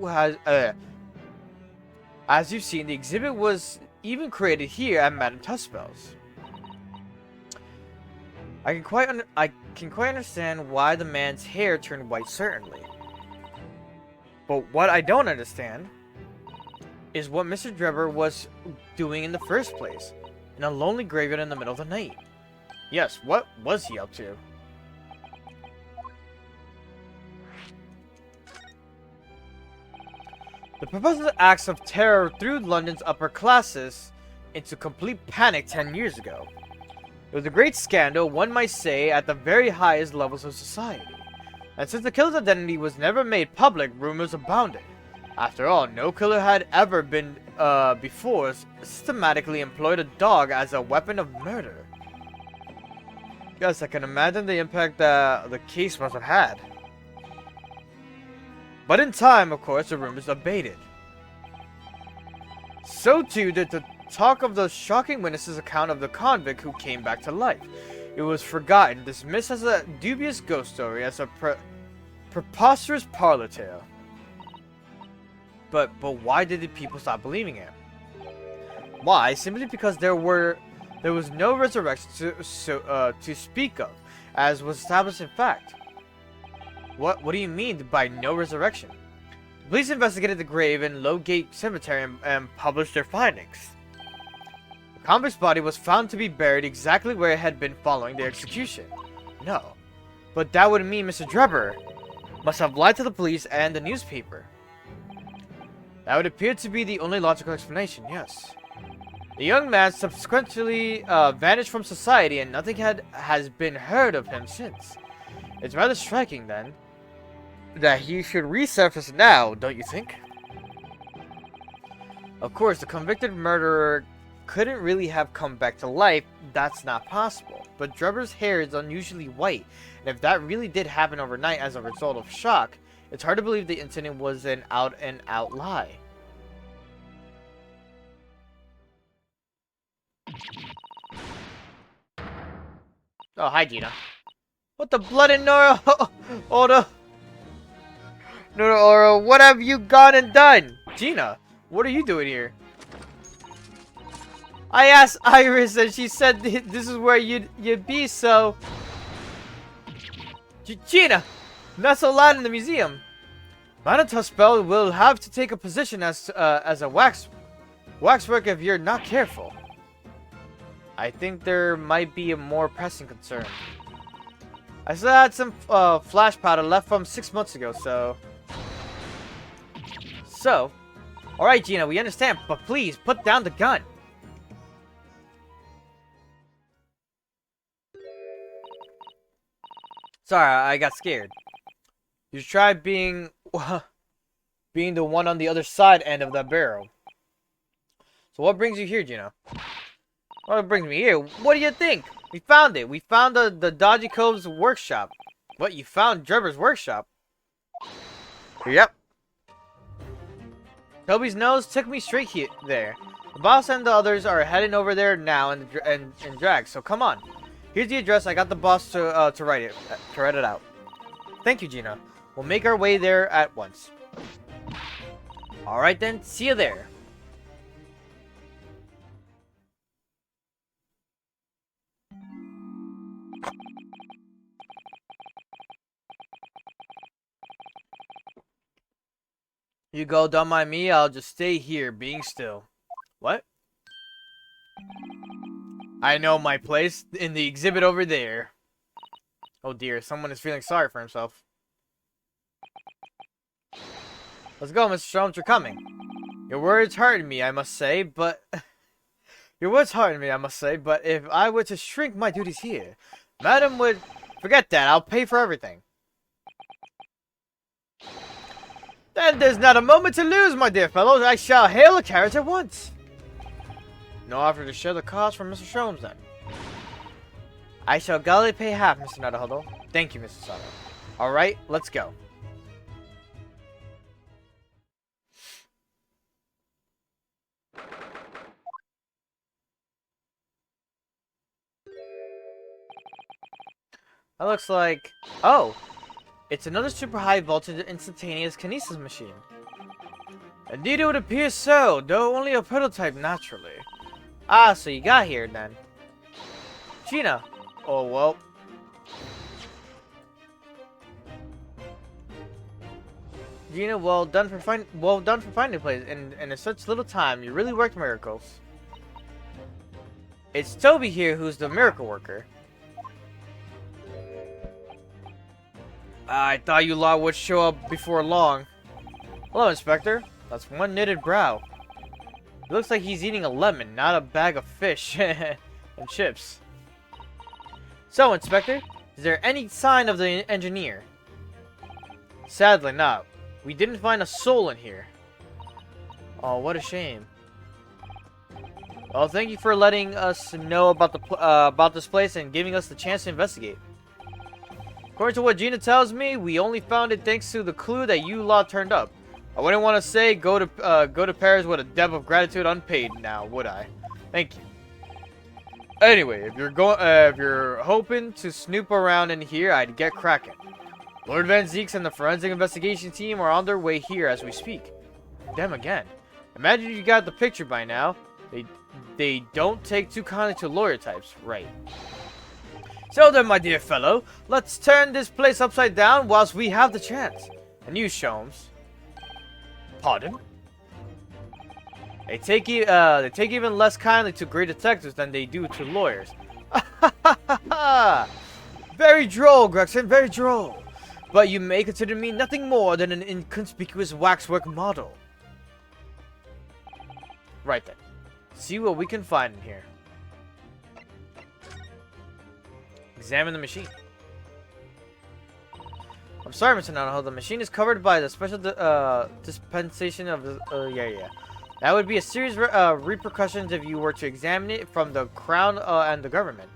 was even created here at Madame Tuspel's. I can quite understand why the man's hair turned white, certainly. But what I don't understand is what Mr. Drebber was doing in the first place, in a lonely graveyard in the middle of the night. Yes, what was he up to? The professor's acts of terror threw London's upper classes into complete panic 10 years ago. It was a great scandal, one might say, at the very highest levels of society. And since the killer's identity was never made public, rumors abounded. After all, no killer had ever been, before, systematically employed a dog as a weapon of murder. Yes, I can imagine the impact that the case must have had. But in time, of course, the rumors abated. So too did the talk of the shocking witness's account of the convict who came back to life. It was forgotten, dismissed as a dubious ghost story, as a preposterous parlor tale. But why did the people stop believing it? Why? Simply because there was no resurrection to speak of, as was established in fact. What do you mean by no resurrection? The police investigated the grave in Lowgate Cemetery and published their findings. The convict's body was found to be buried exactly where it had been following the execution. No. But that would mean Mr. Drebber must have lied to the police and the newspaper. That would appear to be the only logical explanation, yes. The young man subsequently vanished from society and nothing has been heard of him since. It's rather striking, then, that he should resurface now, don't you think? Of course, the convicted murderer couldn't really have come back to life. That's not possible. But Drebber's hair is unusually white, and if that really did happen overnight as a result of shock, it's hard to believe the incident was an out-and-out lie. Oh, hi, Gina. What the blood in Nora? Ora? Nora, Ora, what have you gone and done? Gina, what are you doing here? I asked Iris and she said this is where you'd be, so... Gina, not so loud in the museum. Madame Tuspel will have to take a position as a waxwork if you're not careful. I think there might be a more pressing concern. I still had some flash powder left from 6 months ago, so... Alright, Gina, we understand, but please, put down the gun. Sorry, I got scared. You tried being the one on the other side end of that barrel. So what brings you here, Gina? What brings me here? What do you think? We found it. We found the Dodgy Cove's workshop. What? You found Drebber's workshop? Yep. Toby's nose took me straight there. The boss and the others are heading over there now in drag. So come on. Here's the address. I got the boss to write it out. Thank you, Gina. We'll make our way there at once. All right then. See you there. You go, don't mind me, I'll just stay here, being still. What? I know my place, in the exhibit over there. Oh dear, someone is feeling sorry for himself. Let's go, Mr. Sholmes, you're coming. Your words hurt me, I must say, but... but if I were to shrink my duties here, Madam would... Forget that, I'll pay for everything. Then there's not a moment to lose, my dear fellows. I shall hail a carriage at once. No offer to share the cost from Mr. Sholmes, then. I shall gladly pay half, Mr. Naruhodo. Thank you, Mr. Sato. Alright, let's go. That looks like... Oh! It's another super high voltage instantaneous kinesis machine. Indeed it would appear so, though only a prototype naturally. Ah, so you got here then. Gina. Oh well. Gina, well done for finding a place in such little time. You really worked miracles. It's Toby here who's the miracle worker. I thought you lot would show up before long. Hello, Inspector. That's one knitted brow. It looks like he's eating a lemon, not a bag of fish and chips. So, Inspector, is there any sign of the engineer? Sadly not. We didn't find a soul in here. Oh, what a shame. Well, thank you for letting us know about this place and giving us the chance to investigate. According to what Gina tells me, we only found it thanks to the clue that you lot turned up. I wouldn't want to say go to Paris with a debt of gratitude unpaid now, would I? Thank you. Anyway, if you're hoping to snoop around in here, I'd get cracking. Lord Van Zeeks and the forensic investigation team are on their way here as we speak. them again. Imagine you got the picture by now. They don't take too kindly to lawyer types, right? So then, my dear fellow, let's turn this place upside down whilst we have the chance. And you, Sholmes. Pardon? They take even less kindly to great detectives than they do to lawyers. Very droll, Gregson, very droll. But you may consider me nothing more than an inconspicuous waxwork model. Right then. See what we can find in here. Examine the machine. I'm sorry, Mr. Nanaho. The machine is covered by the special dispensation of the... yeah. That would be a serious repercussions if you were to examine it from the Crown and the government.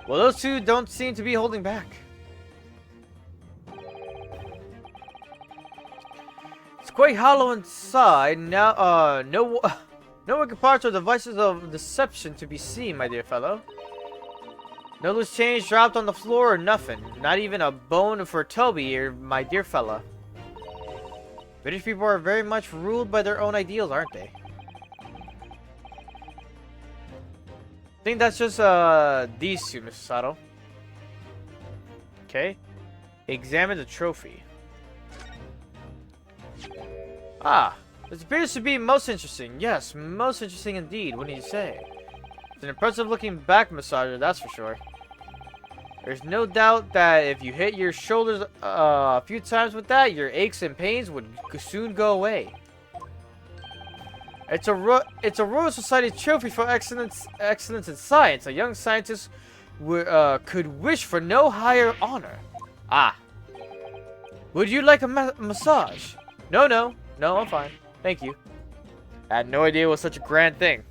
Well, those two don't seem to be holding back. It's quite hollow inside. Now, no working parts or devices of deception to be seen, my dear fellow. No loose change dropped on the floor or nothing. Not even a bone for Toby here, my dear fella. British people are very much ruled by their own ideals, aren't they? I think that's just these two, Mr. Sato. Okay. Examine the trophy. Ah, this appears to be most interesting. Yes, most interesting indeed, wouldn't you say? It's an impressive looking back massager, that's for sure. There's no doubt that if you hit your shoulders a few times with that, your aches and pains would soon go away. It's a Royal Society trophy for excellence in science. A young scientist could wish for no higher honor. Ah. Would you like a massage? No, I'm fine. Thank you. I had no idea it was such a grand thing.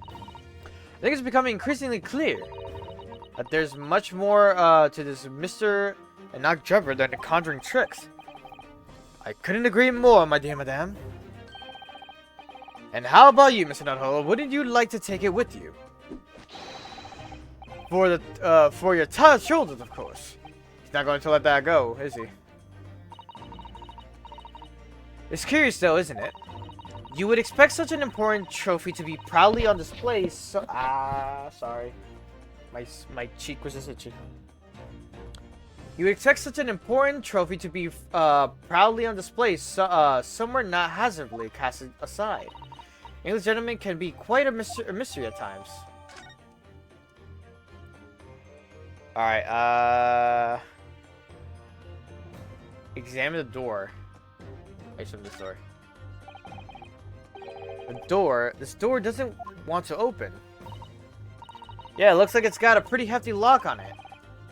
I think it's becoming increasingly clear that there's much more to this Mr. Enoch Drebber than the conjuring tricks. I couldn't agree more, my dear madame. And how about you, Mr. Nuthull? Wouldn't you like to take it with you? For your tired shoulders, of course. He's not going to let that go, is he? It's curious, though, isn't it? You would expect such an important trophy to be proudly on display. Sorry. My cheek was just itchy. You would expect such an important trophy to be proudly on display somewhere not hazardly cast aside. English gentlemen can be quite a mystery at times. Alright, examine the door. I should this door. This door doesn't want to open. Yeah, it looks like it's got a pretty hefty lock on it.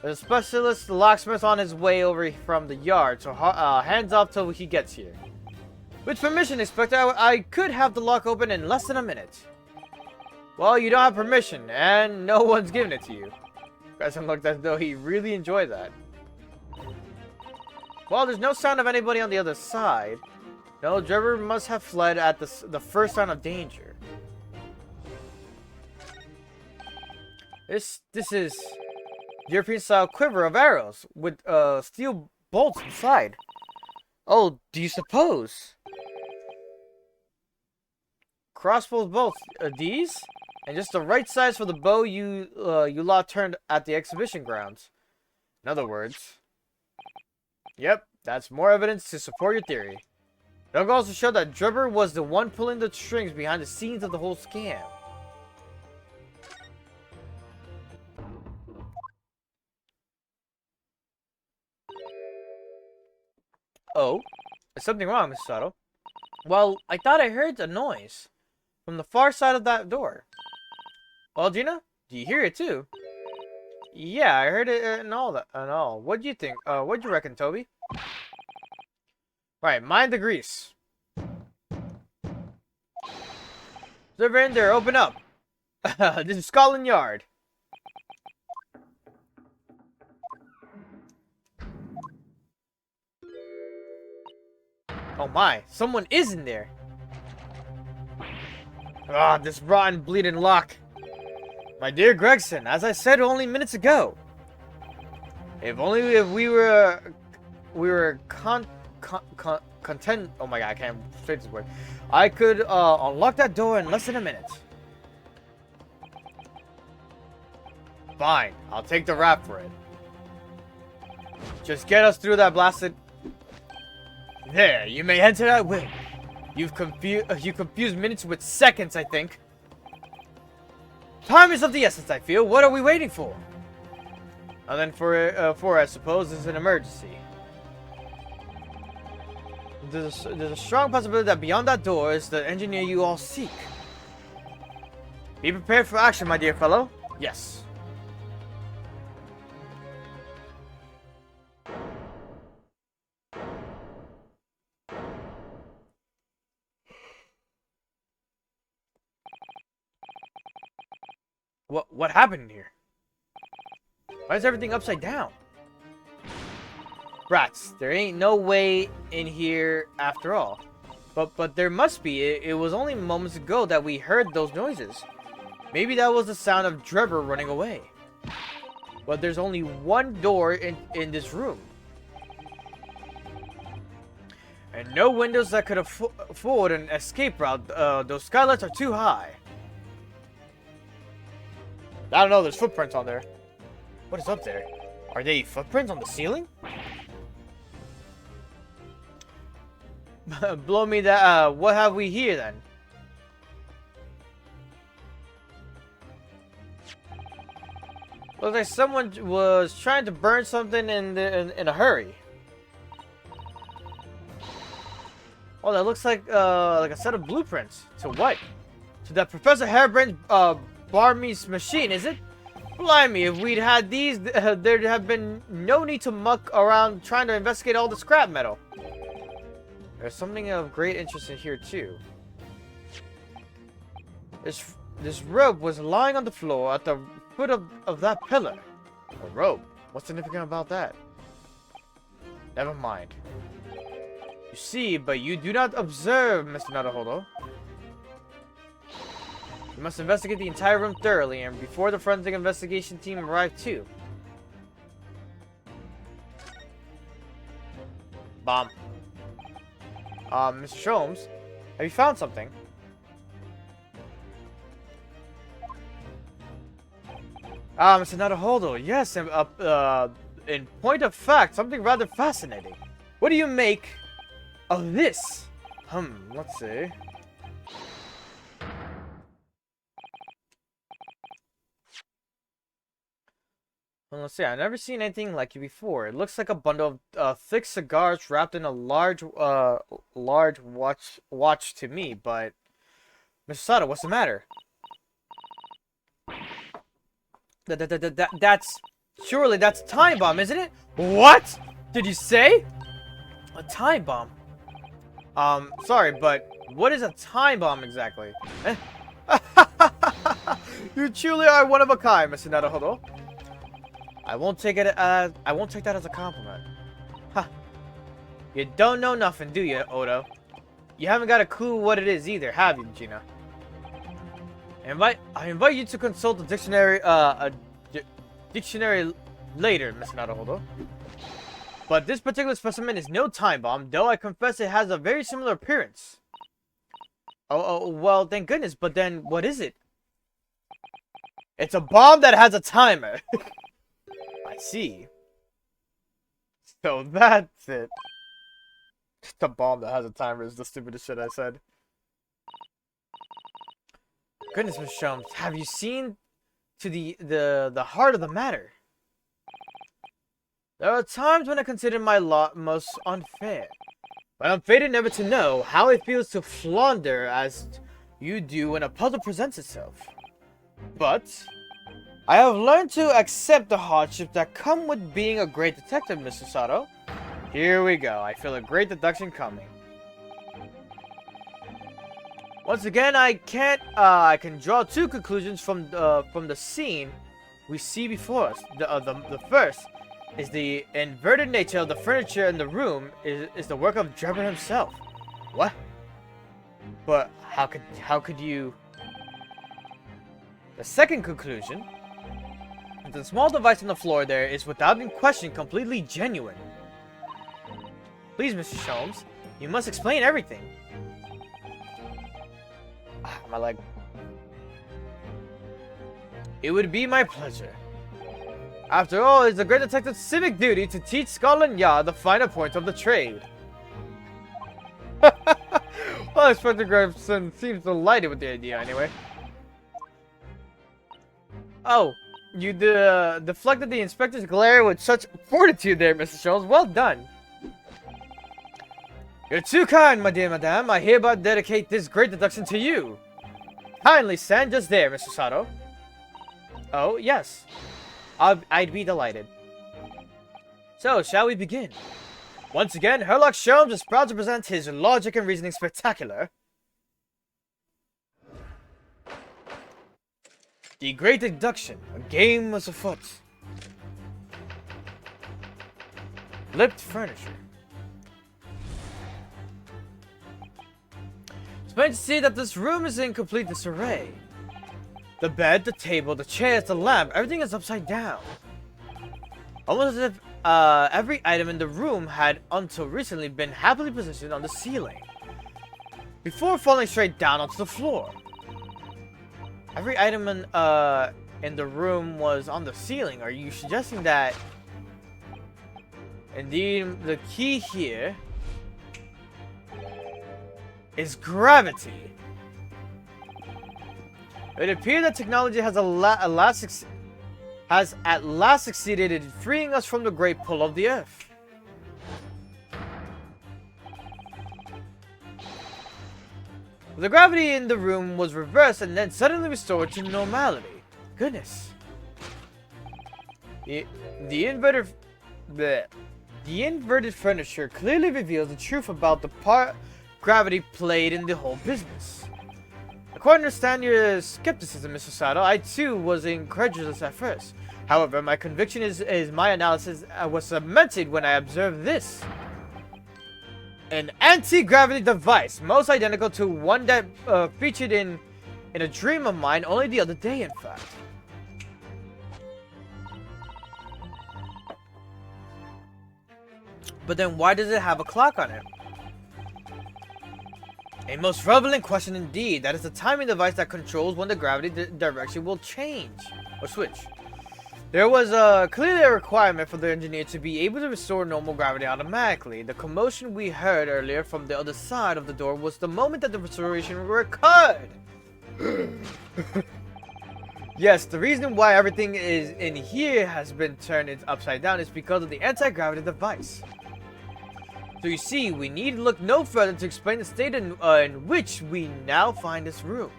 There's a specialist locksmith on his way over from the yard, so hands off till he gets here. With permission, Inspector, I could have the lock open in less than a minute. Well, you don't have permission, and no one's giving it to you. Doesn't look as though he really enjoyed that. Well, there's no sound of anybody on the other side. No, Drebber must have fled at the first sign of danger. This is European-style quiver of arrows with steel bolts inside. Oh, do you suppose? Crossbows bolts, these? And just the right size for the bow you lot turned at the exhibition grounds. In other words... Yep, that's more evidence to support your theory. It'll also show that Drebber was the one pulling the strings behind the scenes of the whole scam. Oh? Is something wrong, Mr. Sato? Well, I thought I heard a noise from the far side of that door. Well, Gina, do you hear it too? Yeah, I heard it and all that and all. What do you think? What do you reckon, Toby? Right, mind the grease. Server in there, open up. This is Scotland Yard. Oh my, someone is in there. Ah, this rotten bleeding lock. My dear Gregson, as I said only minutes ago, If only if we were content. Oh my god, I can't say this word. I could unlock that door in less than a minute. Fine, I'll take the rap for it. Just get us through that blasted. There, you may enter at will. You confused minutes with seconds, I think. Time is of the essence, I feel. What are we waiting for? And then for I suppose, is an emergency. There's a strong possibility that beyond that door is the engineer you all seek. Be prepared for action, my dear fellow. Yes. What happened here? Why is everything upside down? Rats, there ain't no way in here after all. But there must be. It was only moments ago that we heard those noises. Maybe that was the sound of Drebber running away. But there's only one door in this room. And no windows that could afford an escape route. Those skylights are too high. I don't know, there's footprints on there. What is up there? Are they footprints on the ceiling? Blow me that, what have we here then? Looks like someone was trying to burn something in a hurry. Oh, that looks like a set of blueprints. To what? To that Professor Harebrain's, Barmy's machine, is it? Blimey, if we'd had these, there'd have been no need to muck around trying to investigate all the scrap metal. There's something of great interest in here, too. This rope was lying on the floor at the foot of that pillar. A rope? What's significant about that? Never mind. You see, but you do not observe, Mr. Naruhodo. You must investigate the entire room thoroughly, and before the forensic investigation team arrive too. Bomb. Mr. Sholmes, have you found something? Mr. Naruhodo, yes, in point of fact, something rather fascinating. What do you make of this? Let's see. Well, let's see, I've never seen anything like it before. It looks like a bundle of thick cigars wrapped in a large watch to me, but... Mr. Sato, what's the matter? Surely that's a time bomb, isn't it? What? Did you say? A time bomb? Sorry, but what is a time bomb exactly? You truly are one of a kind, Mr. Naruhodo. I won't take that as a compliment. Ha! You don't know nothing, do you, Odo? You haven't got a clue what it is either, have you, Gina? I invite you to consult the dictionary, dictionary later, Mr. Naruhodo. But this particular specimen is no time bomb, though I confess it has a very similar appearance. Oh, well, thank goodness, but then what is it? It's a bomb that has a timer. I see. So that's it. The bomb that has a timer is the stupidest shit I said. Goodness, Mr. Sholmes, have you seen to the heart of the matter? There are times when I consider my lot most unfair, but I'm fated never to know how it feels to flounder as you do when a puzzle presents itself. But I have learned to accept the hardships that come with being a great detective, Mr. Sato. Here we go. I feel a great deduction coming. Once again, I can draw two conclusions from the scene we see before us. The first is the inverted nature of the furniture in the room is the work of Drebber himself. What? But how could you? The second conclusion, that the small device on the floor there is without question completely genuine. Please, Mr. Sholmes, you must explain everything. My leg. It would be my pleasure. After all, it's the great detective's civic duty to teach Scotland Yard the finer points of the trade. Well, Inspector Gregson seems delighted with the idea anyway. Oh, you deflected the inspector's glare with such fortitude there, Mr. Sholmes. Well done. You're too kind, my dear madame. I hereby dedicate this great deduction to you. Kindly stand just there, Mr. Sato. Oh, yes. I'd be delighted. So, shall we begin? Once again, Herlock Sholmes is proud to present his logic and reasoning spectacular. The Great Deduction. A game was afoot. Flipped furniture. It's plain to see that this room is in complete disarray. The bed, the table, the chairs, the lamp, everything is upside down. Almost as if every item in the room had until recently been happily positioned on the ceiling, before falling straight down onto the floor. Every item in the room was on the ceiling. Are you suggesting that indeed the key here is gravity? It appears that technology has at last succeeded in freeing us from the great pull of the earth. The gravity in the room was reversed and then suddenly restored to normality. Goodness. The inverted furniture clearly reveals the truth about the part gravity played in the whole business. I quite understand your skepticism, Mr. Sato. I too was incredulous at first. However, my conviction is my analysis was cemented when I observed this. An anti-gravity device, most identical to one that featured in a dream of mine only the other day, in fact. But then why does it have a clock on it? A most relevant question indeed. That is the timing device that controls when the gravity direction will change or switch. There was clearly a requirement for the engineer to be able to restore normal gravity automatically. The commotion we heard earlier from the other side of the door was the moment that the restoration occurred. Yes, the reason why everything is in here has been turned upside down is because of the anti-gravity device. So you see, we need look no further to explain the state in which we now find this room.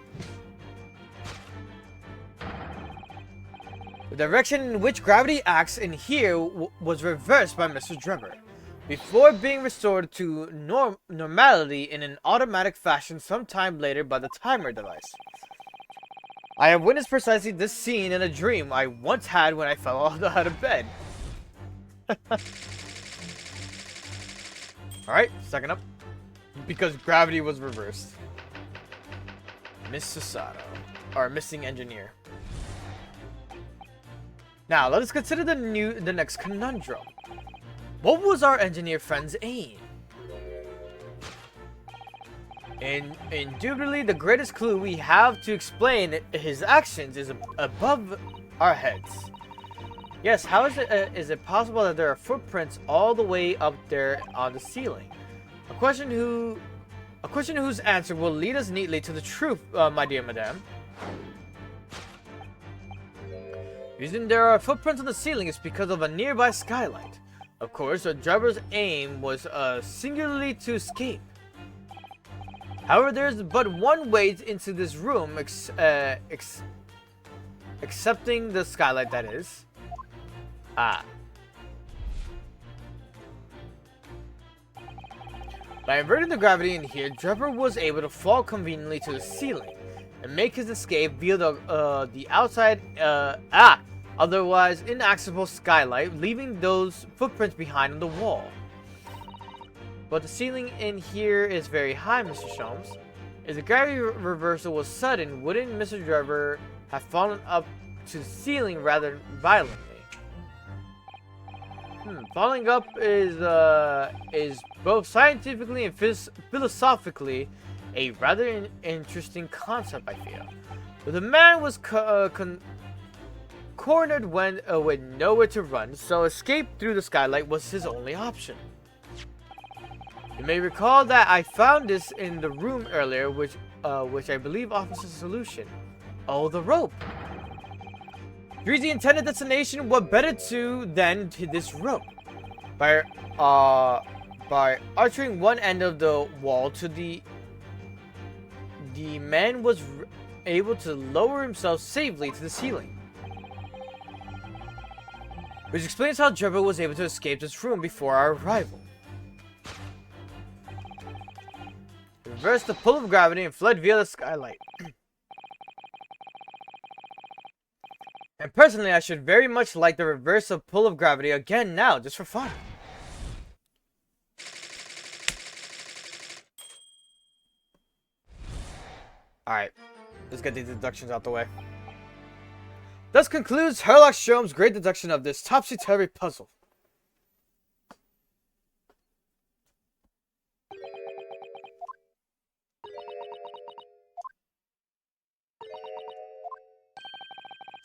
The direction in which gravity acts in here was reversed by Mr. Drebber, before being restored to normality in an automatic fashion sometime later by the timer device. I have witnessed precisely this scene in a dream I once had when I fell out of bed. Alright, second up. Because gravity was reversed. Miss Sato. Our missing engineer. Now, let us consider the next conundrum. What was our engineer friend's aim? Indubitably, the greatest clue we have to explain his actions is above our heads. Yes, how is it possible that there are footprints all the way up there on the ceiling? A question whose answer will lead us neatly to the truth, my dear madame. The reason there are footprints on the ceiling is because of a nearby skylight. Of course, the driver's aim was singularly to escape. However, there is but one way into this room, excepting the skylight, that is. By inverting the gravity in here, Drebber was able to fall conveniently to the ceiling and make his escape via the outside, otherwise inaccessible skylight, leaving those footprints behind on the wall. But the ceiling in here is very high, Mr. Sholmes. If the gravity reversal was sudden, wouldn't Mr. Drebber have fallen up to the ceiling rather violently. Falling up is both scientifically and philosophically a rather interesting concept, I feel. But the man was cornered when with nowhere to run, so escape through the skylight was his only option. You may recall that I found this in the room earlier, which I believe offers a solution. Oh, the rope. To reach the intended destination, what better than to this rope? By arching one end of the wall to the man was able to lower himself safely to the ceiling. Which explains how Trevor was able to escape this room before our arrival. He reversed the pull of gravity and fled via the skylight. And personally, I should very much like the reverse of pull of gravity again now, just for fun. Alright, let's get these deductions out the way. Thus concludes Sherlock Sholmes' great deduction of this topsy-turvy puzzle.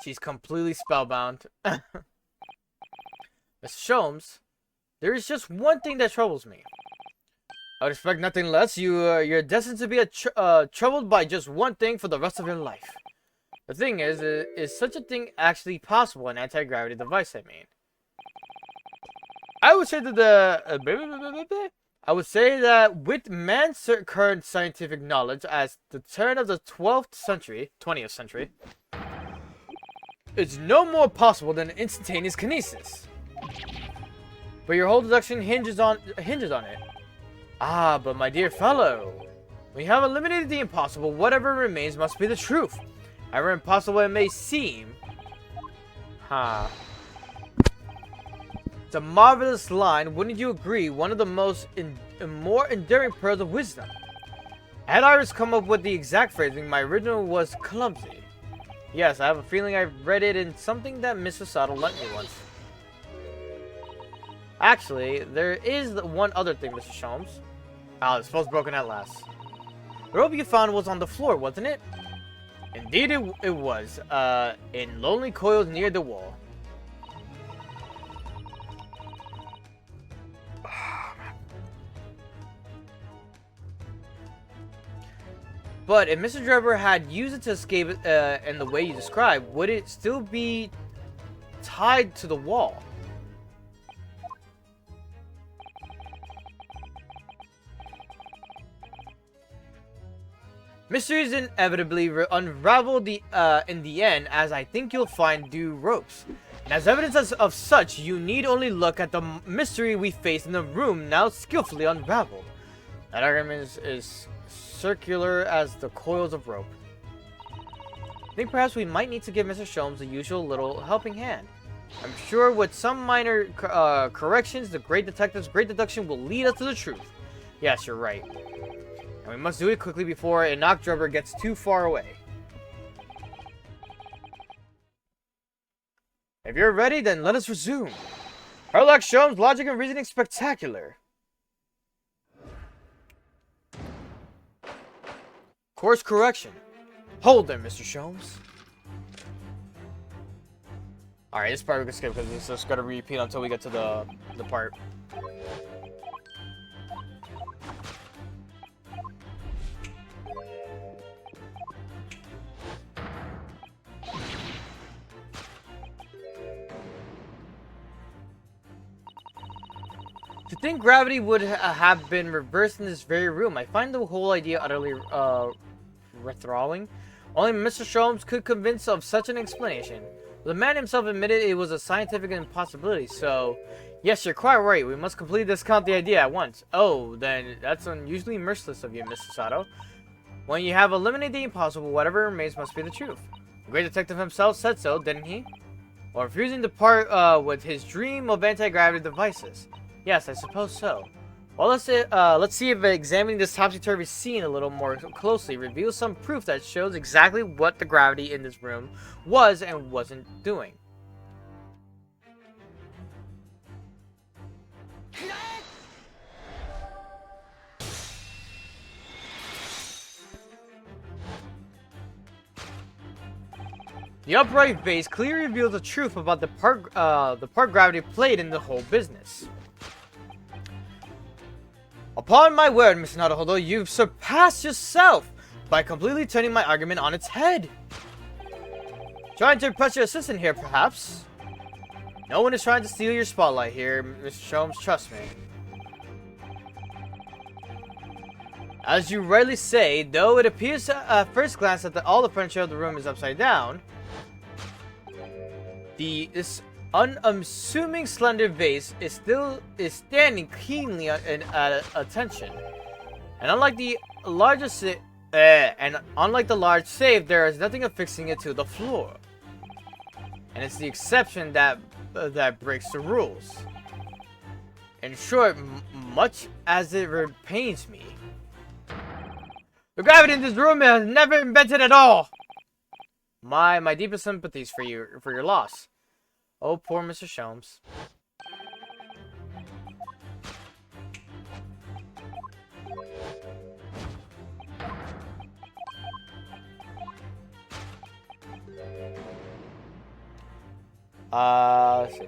She's completely spellbound. Mr. Sholmes, there is just one thing that troubles me. I would expect nothing less. You're destined to be troubled by just one thing for the rest of your life. The thing is such a thing actually possible? An anti-gravity device, I mean. I would say that with man's current scientific knowledge as the turn of the 20th century, it's no more possible than instantaneous kinesis. But your whole deduction hinges on it. Ah, but my dear fellow, we have eliminated the impossible. Whatever remains must be the truth. However impossible it may seem. It's a marvelous line, wouldn't you agree? One of the more enduring pearls of wisdom. Had Iris come up with the exact phrasing, my original was clumsy. Yes, I have a feeling I read it in something that Mrs. Sato lent me once. Actually, there is one other thing, Mr. Sholmes. Ah, the spell's broken at last. The rope you found was on the floor, wasn't it? Indeed it was, in lonely coils near the wall. But if Mr. Trevor had used it to escape in the way you described, would it still be tied to the wall? Mysteries inevitably unravel in the end, as I think you'll find due ropes. And as evidence of such, you need only look at the mystery we face in the room now skillfully unraveled. That argument is circular as the coils of rope. I think perhaps we might need to give Mr. Sholmes the usual little helping hand. I'm sure with some minor corrections, the great detective's great deduction will lead us to the truth. Yes, you're right. And we must do it quickly before a knock Trevor gets too far away. If you're ready, then let us resume. Sherlock Sholmes' logic and reasoning spectacular. Course correction. Hold there, Mr. Sholmes. Alright, this part we can skip because it's just gonna repeat until we get to the part. To think gravity would have been reversed in this very room, I find the whole idea utterly enthralling. Only Mr. Sholmes could convince of such an explanation. The man himself admitted it was a scientific impossibility, so yes, you're quite right. We must completely discount the idea at once. Oh, then that's unusually merciless of you, Mr. Sato. When you have eliminated the impossible, whatever remains must be the truth. The great detective himself said so, didn't he? While refusing to part with his dream of anti-gravity devices. Yes, I suppose so. Well, let's see if examining this topsy-turvy scene a little more closely reveals some proof that shows exactly what the gravity in this room was and wasn't doing. The upright base clearly reveals the truth about the part gravity played in the whole business. Upon my word, Mr. Naruhodo, you've surpassed yourself by completely turning my argument on its head. Trying to impress your assistant here, perhaps? No one is trying to steal your spotlight here, Mr. Sholmes, trust me. As you rightly say, though it appears at first glance that all the furniture of the room is upside down, this unassuming slender vase is standing keenly at attention. And unlike the large safe, there is nothing affixing it to the floor. And it's the exception that breaks the rules. In short, much as it pains me, the gravity in this room is never invented at all. My deepest sympathies for your loss. Oh, poor Mr. Sholmes. Let's see.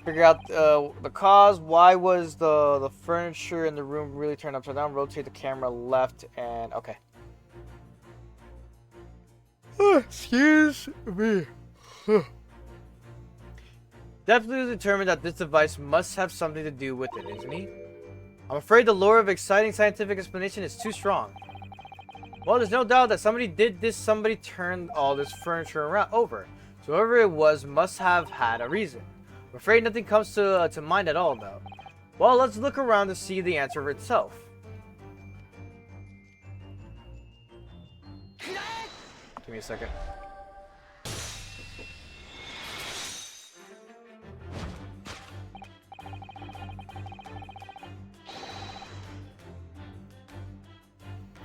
Figure out the cause. Why was the furniture in the room really turned upside down? Rotate the camera left and okay. Excuse me. Definitely determined that this device must have something to do with it, isn't he? I'm afraid the lure of exciting scientific explanation is too strong. Well, there's no doubt that somebody did this. Somebody turned all this furniture over. So whoever it was must have had a reason. I'm afraid nothing comes to mind at all, though. Well, let's look around to see the answer for itself. Give me a second.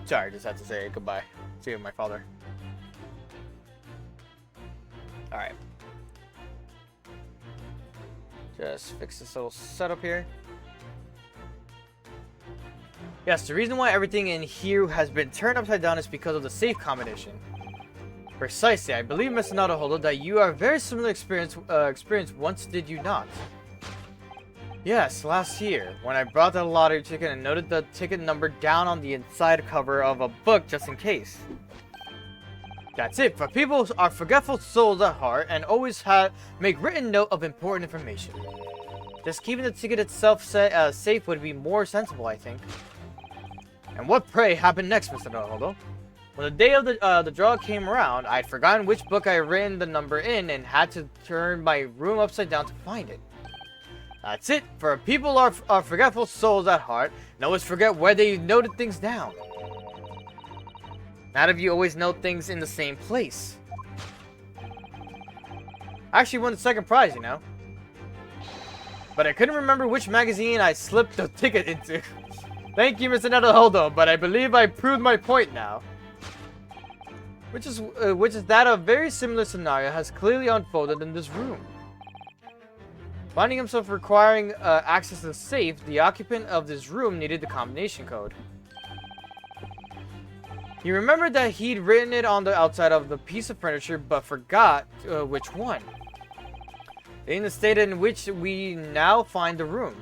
Sorry, just had to say goodbye to my father. Alright. Just fix this little setup here. Yes, the reason why everything in here has been turned upside down is because of the safe combination. Precisely. I believe, Mr. Naruhodo, that you are very similar experience once, did you not? Yes, last year, when I brought the lottery ticket and noted the ticket number down on the inside cover of a book just in case. That's it, for people are forgetful souls at heart and always make written note of important information. Just keeping the ticket itself safe would be more sensible, I think. And what, pray, happened next, Mr. Naruhodo? When the day of the draw came around, I'd forgotten which book I had written the number in and had to turn my room upside down to find it. That's it, for people are forgetful souls at heart and always forget where they noted things down. Not if you always note things in the same place. I actually won the second prize, you know. But I couldn't remember which magazine I slipped the ticket into. Thank you, Mr. Naruhodo, but I believe I proved my point now. Which is that a very similar scenario has clearly unfolded in this room. Finding himself requiring access to the safe, the occupant of this room needed the combination code. He remembered that he'd written it on the outside of the piece of furniture, but forgot which one. In the state in which we now find the room.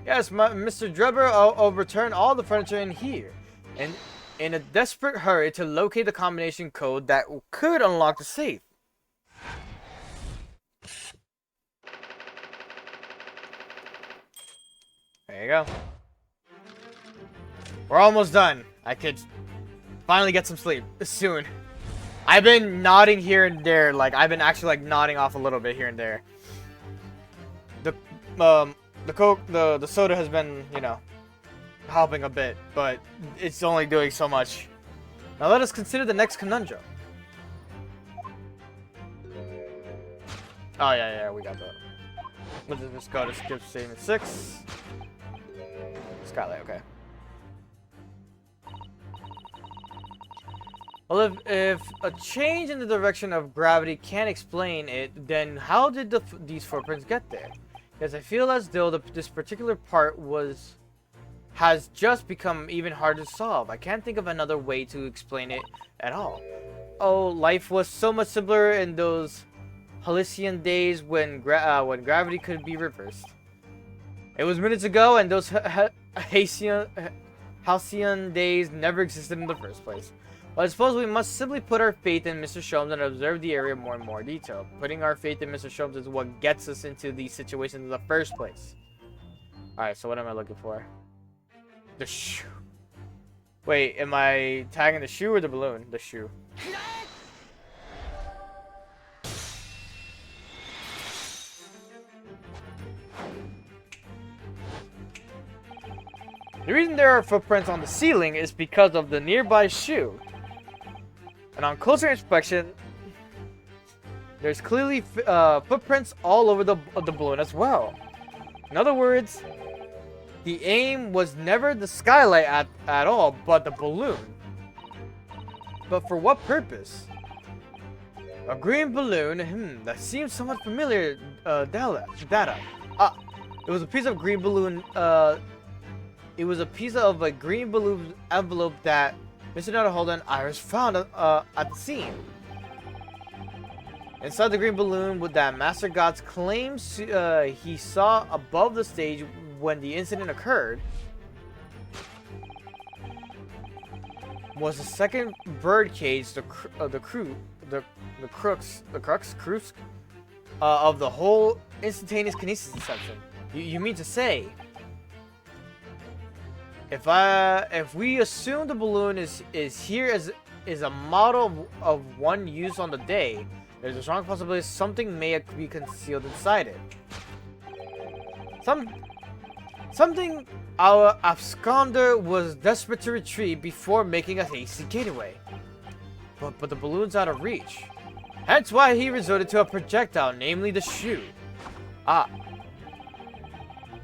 Yes, Mr. Drebber overturned all the furniture in here, and in a desperate hurry to locate the combination code that could unlock the safe. There you go. We're almost done. I could finally get some sleep soon. I've been nodding here and there, like I've been actually like nodding off a little bit here and there. The soda has been, you know, helping a bit, but it's only doing so much. Now let us consider the next conundrum. Oh yeah, we got that. Let's just go to skip statement 6. Skylight, okay. Well, if a change in the direction of gravity can't explain it, then how did these footprints get there? Because I feel as though this particular part has just become even harder to solve. I can't think of another way to explain it at all. Oh, life was so much simpler in those halcyon days when gravity could be reversed. It was minutes ago, and those halcyon days never existed in the first place. Well, I suppose we must simply put our faith in Mr. Sholmes and observe the area more and more detail. Putting our faith in Mr. Sholmes is what gets us into these situations in the first place. Alright, so what am I looking for? The shoe. Wait, am I tagging the shoe or the balloon? The shoe. The reason there are footprints on the ceiling is because of the nearby shoe. And on closer inspection, there's clearly footprints all over the balloon as well. In other words, the aim was never the skylight at all, but the balloon. But for what purpose? A green balloon, that seems somewhat familiar, data. It was a piece of green balloon, it was a piece of a green balloon envelope that Mr. Netherholder and Iris found at the scene. Inside the green balloon with that Master God's claims he saw above the stage when the incident occurred was the second bird cage, the crux of the whole instantaneous kinesis deception. You mean to say, if we assume the balloon is here as a model of one used on the day, there's a strong possibility something may be concealed inside it. Something our absconder was desperate to retrieve before making a hasty getaway. But the balloon's out of reach. Hence why he resorted to a projectile, namely the shoe.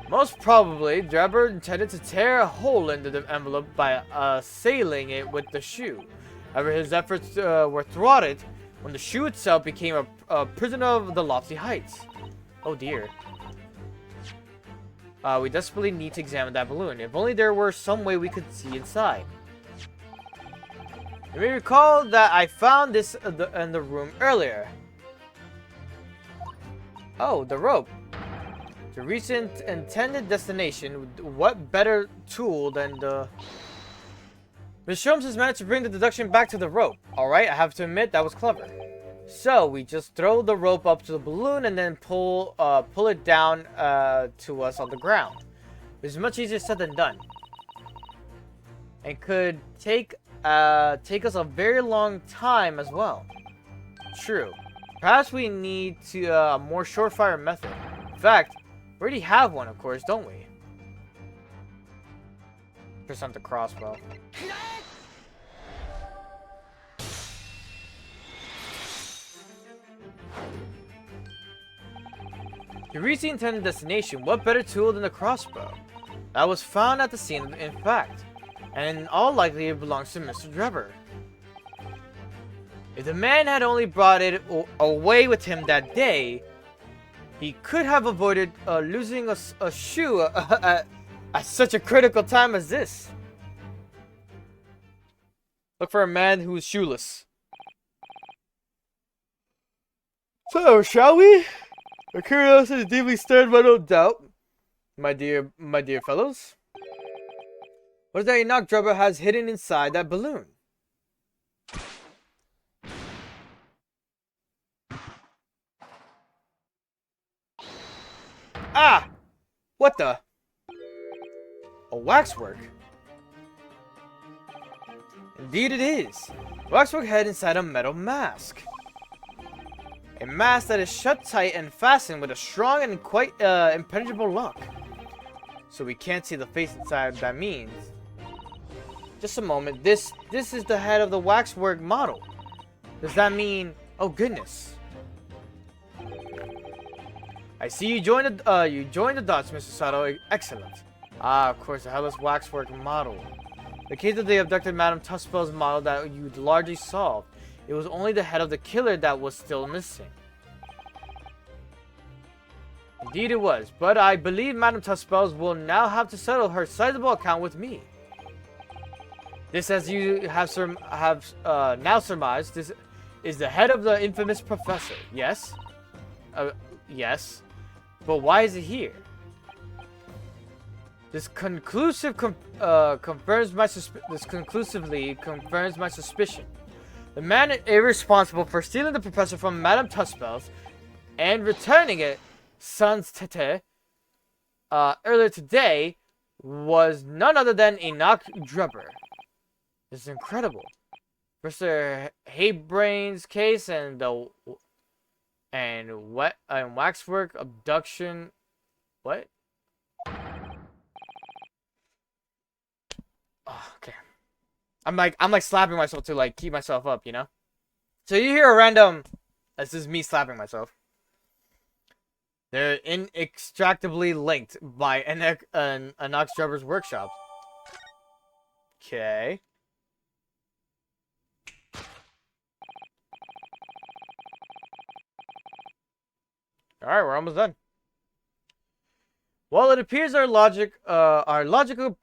Most probably, Drebber intended to tear a hole into the envelope by assailing it with the shoe. However, his efforts were thwarted when the shoe itself became a prisoner of the lofty heights. Oh dear. We desperately need to examine that balloon. If only there were some way we could see inside. You may recall that I found this in the room earlier. Oh, the rope. To reach its intended destination, what better tool than the... Ms. Sholmes has managed to bring the deduction back to the rope. Alright, I have to admit, that was clever. So, we just throw the rope up to the balloon and then pull it down to us on the ground. It's much easier said than done. And could take us a very long time as well. True. Perhaps we need a more surefire method. In fact, we already have one, of course, don't we? Present the crossbow. To reach the intended destination, what better tool than the crossbow? That was found at the scene, in fact, and in all likelihood belongs to Mr. Drebber. If the man had only brought it away with him that day, he could have avoided losing a shoe at such a critical time as this. Look for a man who is shoeless. So, shall we? Our curiosity is deeply stirred by no doubt, my dear fellows. What is that Enoch Drebber has hidden inside that balloon? Ah! What the? A waxwork? Indeed it is. Waxwork head inside a metal mask. A mask that is shut tight and fastened with a strong and quite impenetrable lock. So we can't see the face inside. That means... Just a moment. This is the head of the waxwork model. Does that mean... Oh goodness. I see you joined the dots, Mr. Sato. Excellent. Ah, of course, the Hellas Waxwork model. The case that they abducted Madame Tuspel's model that you largely solved. It was only the head of the killer that was still missing. Indeed it was, but I believe Madame Tuspel's will now have to settle her sizable account with me. This, as you have now surmised, this is the head of the infamous professor. Yes? Yes. But why is it here? This conclusively confirms my suspicion. The man irresponsible for stealing the professor from Madame Tuspel's and returning it sans tete earlier today was none other than Enoch Drebber. This is incredible. Mr. Haybrain's case and the waxwork abduction. What? Oh, okay. I'm like slapping myself to like keep myself up, you know? So you hear a random. This is me slapping myself. They're inextricably linked by Enoch Drebber's workshop. Okay. Alright, we're almost done. Well, it appears our logical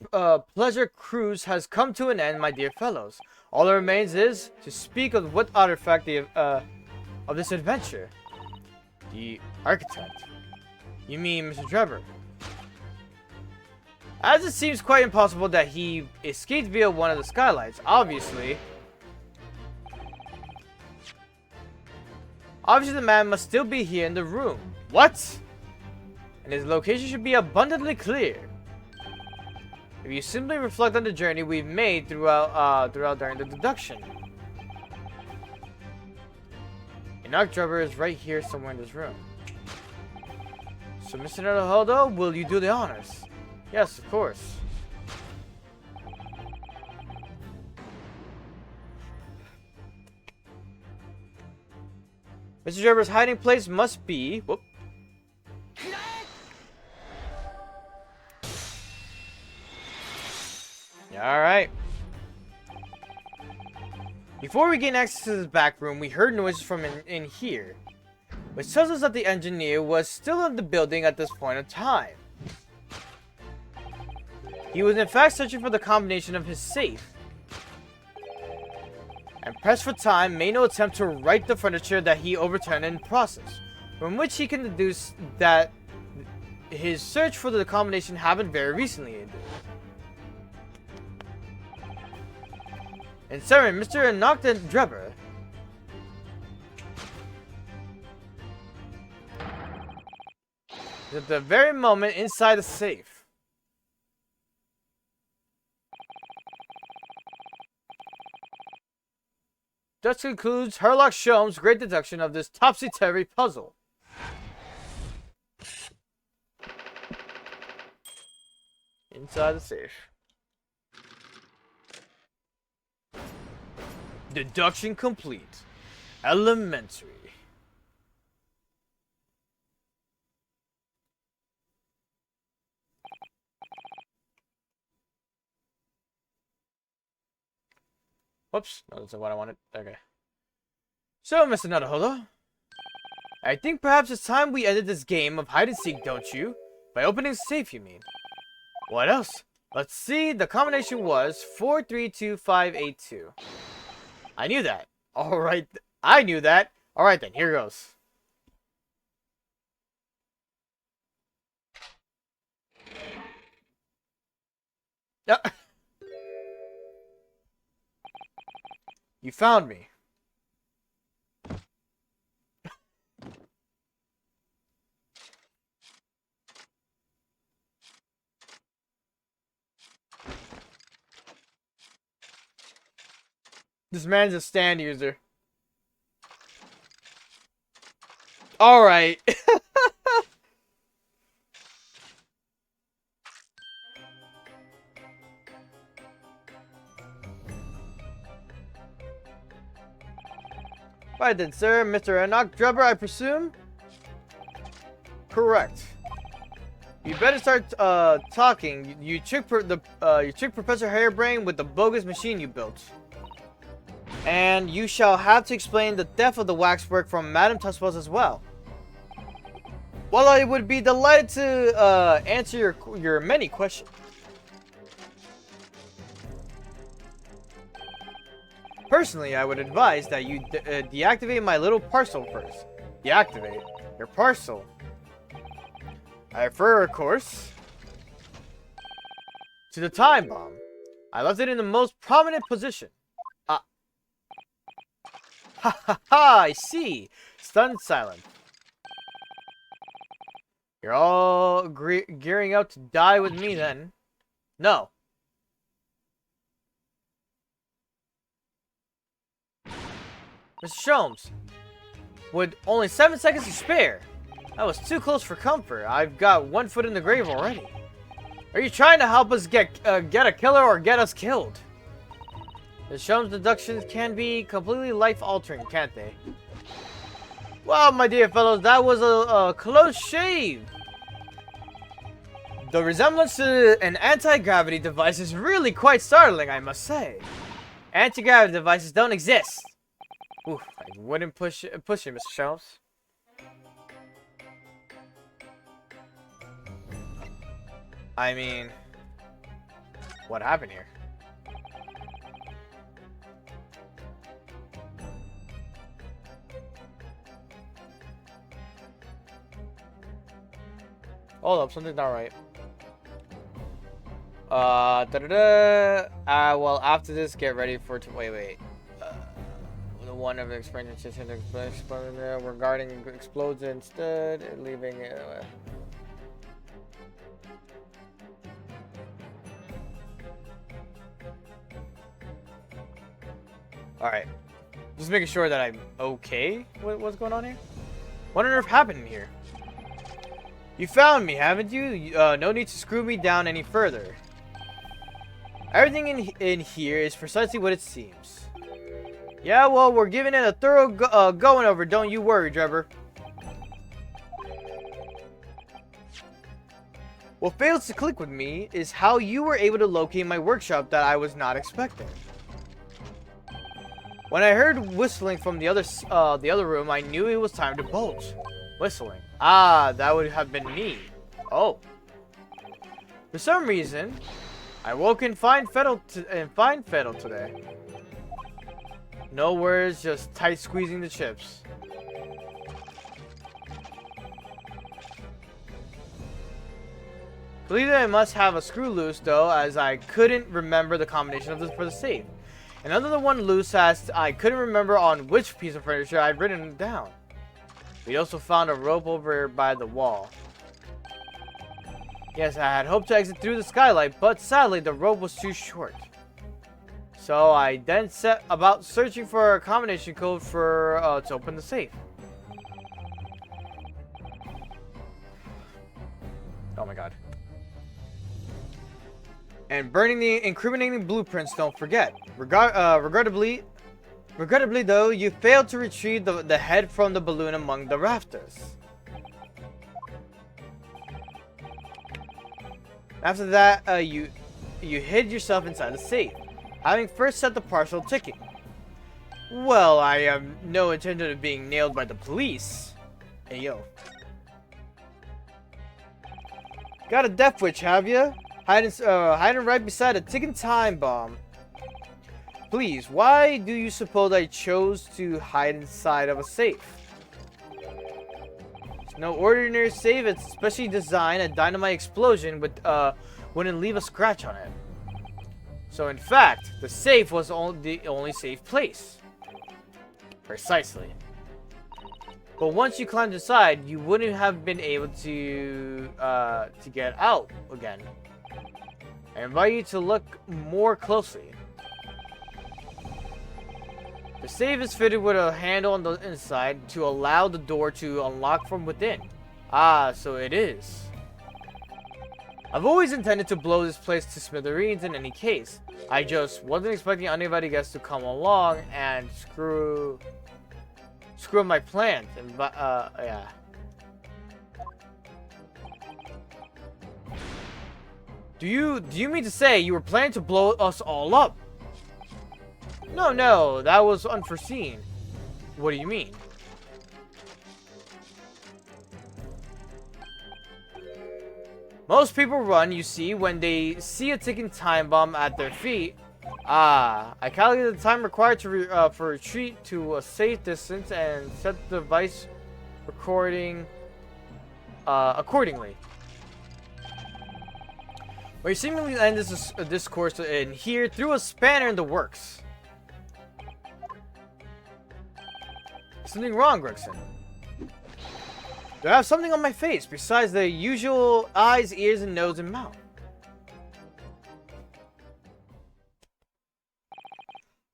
pleasure cruise has come to an end, my dear fellows. All that remains is to speak of what artifact of this adventure. The architect. You mean Mr. Drebber? As it seems quite impossible that he escaped via one of the skylights, obviously the man must still be here in the room. What? And his location should be abundantly clear. If you simply reflect on the journey we've made throughout during the deduction. Enoch Drebber is right here somewhere in this room. So, Mr. Naruhodo, will you do the honors? Yes, of course. Mr. Drebber's hiding place must be... Whoop. Alright. Before we gain access to this back room, we heard noises from in here, which tells us that the engineer was still in the building at this point in time. He was in fact searching for the combination of his safe, and pressed for time, made no attempt to right the furniture that he overturned in process, from which he can deduce that his search for the combination happened very recently. And serving Mr. Enoch Drebber is at the very moment inside the safe. This concludes Herlock Sholmes' great deduction of this topsy-turvy puzzle. Inside the safe. Deduction complete. Elementary. Whoops. No, that's not what I wanted. Okay. So, Mr. Naruhodo, I think perhaps it's time we ended this game of hide-and-seek, don't you? By opening the safe, you mean? What else? Let's see. The combination was 432582. I knew that. Alright. I knew that. Alright then, here goes. You found me. This man's a stand user. Alright. Right then, sir. Mr. Enoch Drebber, I presume? Correct. You better start talking. You tricked Professor Harebrain with the bogus machine you built. And you shall have to explain the theft of the waxwork from Madame Tussauds as well. While I would be delighted to answer your many questions. Personally, I would advise that you deactivate my little parcel first. Deactivate your parcel. I refer, of course, to the time bomb. I left it in the most prominent position. Ha ha ha, I see. Stunned silent. You're all gearing up to die with me then. No. Mr. Sholmes, with only 7 seconds to spare. That was too close for comfort. I've got one foot in the grave already. Are you trying to help us get a killer or get us killed? The Sholmes deductions can be completely life-altering, can't they? Well, my dear fellows, that was a close shave. The resemblance to an anti-gravity device is really quite startling, I must say. Anti-gravity devices don't exist. Oof, I wouldn't push it, Mr. Sholmes. I mean, what happened here? Hold up, something's not right. Well, after this, get ready for wait. The one of the experiences regarding explodes instead, leaving Alright. Just making sure that I'm okay with what's going on here. What on earth happened here? You found me, haven't you? No need to screw me down any further. Everything in here is precisely what it seems. Yeah, well, we're giving it a thorough going over. Don't you worry, Trevor. What fails to click with me is how you were able to locate my workshop that I was not expecting. When I heard whistling from the other room, I knew it was time to bolt. Whistling. Ah, that would have been me. Oh. For some reason, I woke in fine fettle today. No words, just tight squeezing the chips. Believe that I must have a screw loose though, as I couldn't remember the combination of this for the safe. Another one loose as I couldn't remember on which piece of furniture I'd written it down. We also found a rope over by the wall. Yes, I had hoped to exit through the skylight, but sadly the rope was too short. So I then set about searching for a combination code for to open the safe. Oh my god. And burning the incriminating blueprints, don't forget. Regrettably though, you failed to retrieve the head from the balloon among the rafters. After that, you hid yourself inside the safe, having first set the parcel ticking. Well, I have no intention of being nailed by the police. Hey, yo. Got a death witch, have ya? Hiding right beside a ticking time bomb. Please, why do you suppose I chose to hide inside of a safe? It's no ordinary safe, it's specially designed. A dynamite explosion wouldn't leave a scratch on it. So in fact, the safe was the only safe place. Precisely. But once you climbed inside, you wouldn't have been able to get out again. I invite you to look more closely. The safe is fitted with a handle on the inside to allow the door to unlock from within. Ah, so it is. I've always intended to blow this place to smithereens in any case. I just wasn't expecting anybody else to come along and screw up my plans. And yeah. Do you mean to say you were planning to blow us all up? No, that was unforeseen. What do you mean? Most people run, you see, when they see a ticking time bomb at their feet. Ah, I calculated the time required to for retreat to a safe distance and set the device recording accordingly. Well, you seemingly end this discourse in here through a spanner in the works. Something wrong, Gregson? Do I have something on my face besides the usual eyes, ears, and nose and mouth?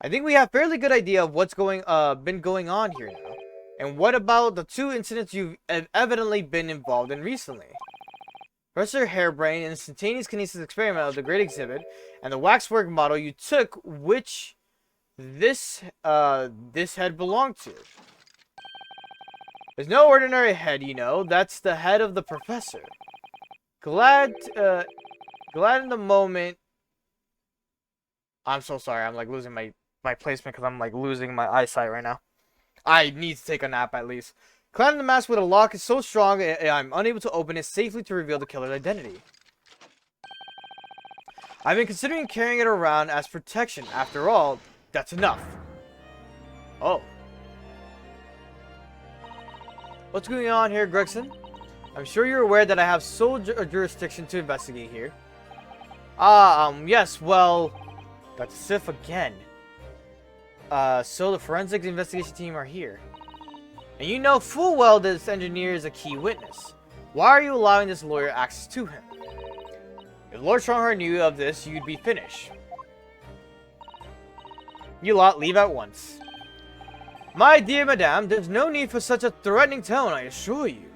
I think we have a fairly good idea of what's been going on here now. And what about the two incidents you've evidently been involved in recently? Professor Harebrain, instantaneous kinesis experiment of the Great Exhibit, and the waxwork model you took, which this head belonged to. There's no ordinary head, you know. That's the head of the professor. Glad in the moment. I'm so sorry. I'm like losing my placement because I'm like losing my eyesight right now. I need to take a nap at least. Cladding the mask with a lock is so strong I'm unable to open it safely to reveal the killer's identity. I've been considering carrying it around as protection. After all, that's enough. Oh. What's going on here, Gregson? I'm sure you're aware that I have sole jurisdiction to investigate here. Yes, well... Dr. Sif again. So the forensic investigation team are here. And you know full well that this engineer is a key witness. Why are you allowing this lawyer access to him? If Lord Strongheart knew of this, you'd be finished. You lot leave at once. My dear madame, there's no need for such a threatening tone, I assure you.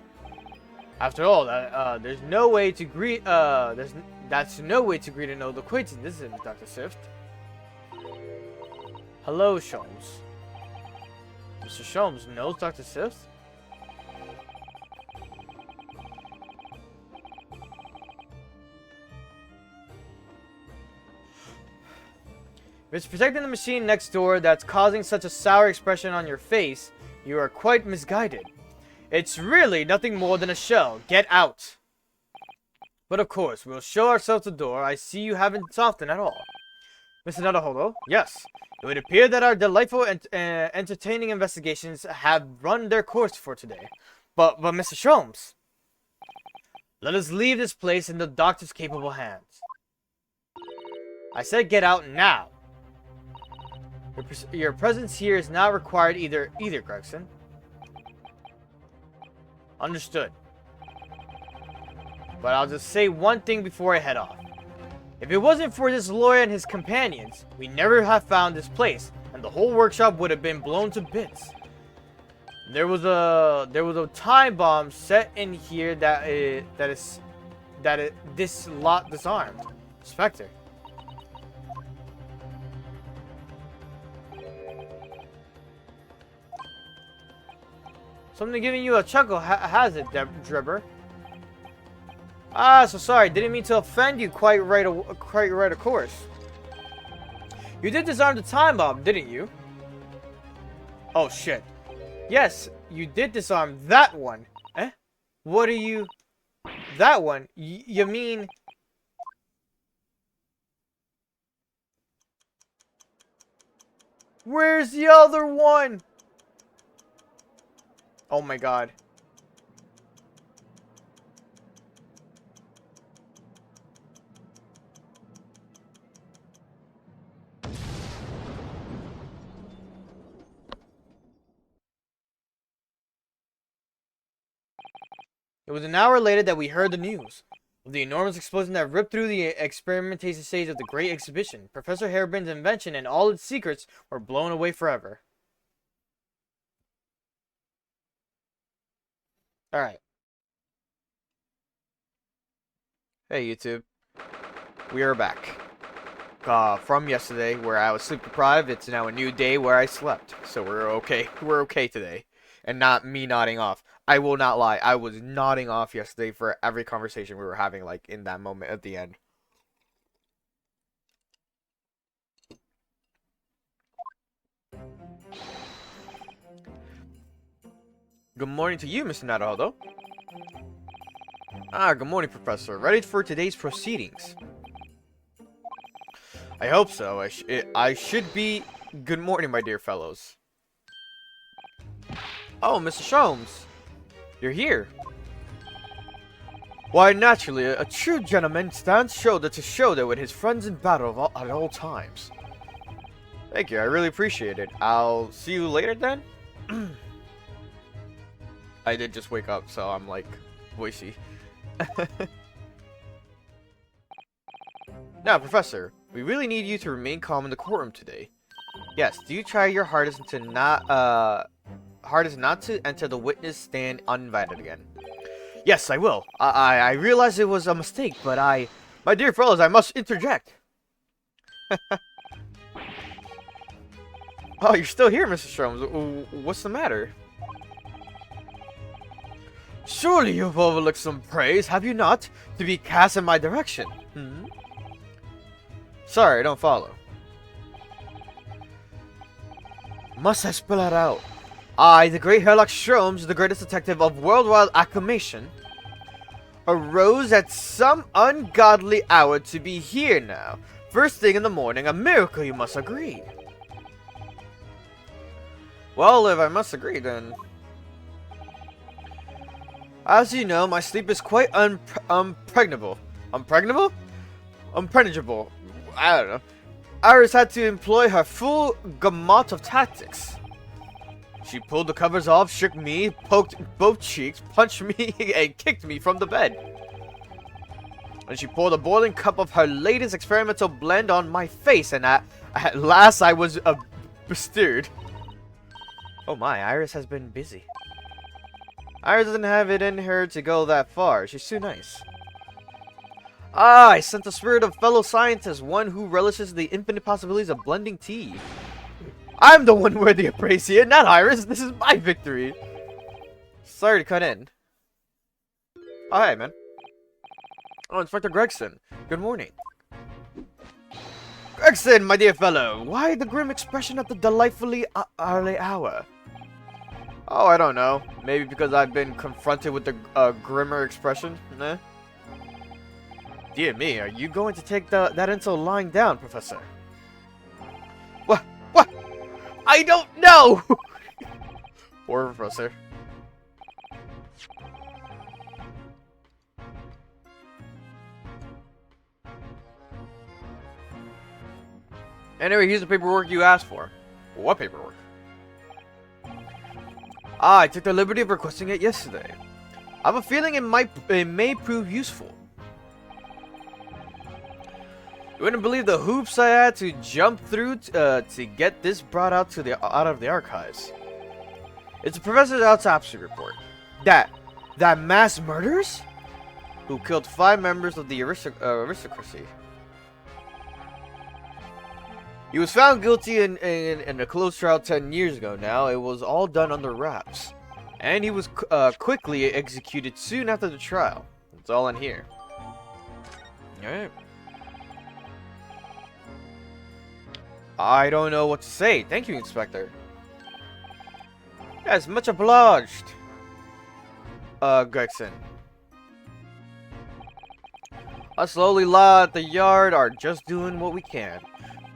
After all, there's no way to greet, that's no way to greet an old acquaintance, isn't it, Dr. Swift? Hello, Sholmes. Mr. Sholmes knows Dr. Swift? If it's protecting the machine next door that's causing such a sour expression on your face, you are quite misguided. It's really nothing more than a shell. Get out! But of course, we'll show ourselves the door. I see you haven't softened at all. Mr. Nadahodo? Yes. It would appear that our delightful and entertaining investigations have run their course for today. But Mr. Sholmes, let us leave this place in the doctor's capable hands. I said get out now. Your presence here is not required either, Gregson. Understood. But I'll just say one thing before I head off. If it wasn't for this lawyer and his companions, we never have found this place, and the whole workshop would have been blown to bits. There was a time bomb set in here this lot disarmed. Spectre. Something giving you a chuckle, has it, Dribber? Ah, so sorry. Didn't mean to offend you. Quite right, of course. You did disarm the time bomb, didn't you? Oh shit. Yes, you did disarm that one. Eh? What are you? That one? You mean? Where's the other one? Oh my god. It was an hour later that we heard the news of the enormous explosion that ripped through the experimentation stage of the Great Exhibition. Professor Harebrain's invention and all its secrets were blown away forever. Alright. Hey YouTube. We are back. From yesterday where I was sleep deprived, it's now a new day where I slept. So we're okay. We're okay today. And not me nodding off. I will not lie. I was nodding off yesterday for every conversation we were having, like, in that moment at the end. Good morning to you, Mr. Naruhodo. Ah, good morning, Professor. Ready for today's proceedings? I hope so. I should be. Good morning, my dear fellows. Oh, Mr. Sholmes. You're here. Why, naturally, a true gentleman stands shoulder to shoulder with his friends in battle at all times. Thank you, I really appreciate it. I'll see you later then? I did just wake up, so I'm like, voicey. Now, Professor, we really need you to remain calm in the courtroom today. Yes, do you try your hardest not to enter the witness stand uninvited again? Yes, I will. I realize it was a mistake, but my dear fellows, I must interject. Oh, you're still here, Mr. Sholmes. What's the matter? Surely you've overlooked some praise, have you not, to be cast in my direction? Hmm? Sorry, I don't follow. Must I spell it out? I, the great Herlock Sholmes, the greatest detective of worldwide acclamation, arose at some ungodly hour to be here now. First thing in the morning, a miracle, you must agree. Well, if I must agree, then... As you know, my sleep is quite impregnable. Impregnable. I don't know. Iris had to employ her full gamut of tactics. She pulled the covers off, shook me, poked both cheeks, punched me, and kicked me from the bed. And she poured a boiling cup of her latest experimental blend on my face, and at last I was bestirred. Oh my, Iris has been busy. Iris doesn't have it in her to go that far. She's too nice. Ah, I sent the spirit of fellow scientist, one who relishes the infinite possibilities of blending tea. I'm the one worthy of praise here, not Iris. This is my victory. Sorry to cut in. Oh, hey, man. Oh, Inspector Gregson. Good morning. Gregson, my dear fellow. Why the grim expression at the delightfully early hour? Oh, I don't know. Maybe because I've been confronted with the grimmer expression? Nah. Dear me, are you going to take that until lying down, Professor? What? I don't know! Poor Professor. Anyway, here's the paperwork you asked for. What paperwork? Ah, I took the liberty of requesting it yesterday. I have a feeling it may prove useful. You wouldn't believe the hoops I had to jump through to get this brought out of the archives. It's the professor's autopsy report. That mass murderers who killed 5 members of the aristocracy. He was found guilty in a closed trial 10 years ago now. It was all done under wraps. And he was quickly executed soon after the trial. It's all in here. Alright. I don't know what to say. Thank you, Inspector. Yes, much obliged. Gregson. Us lowly lot at the yard are just doing what we can.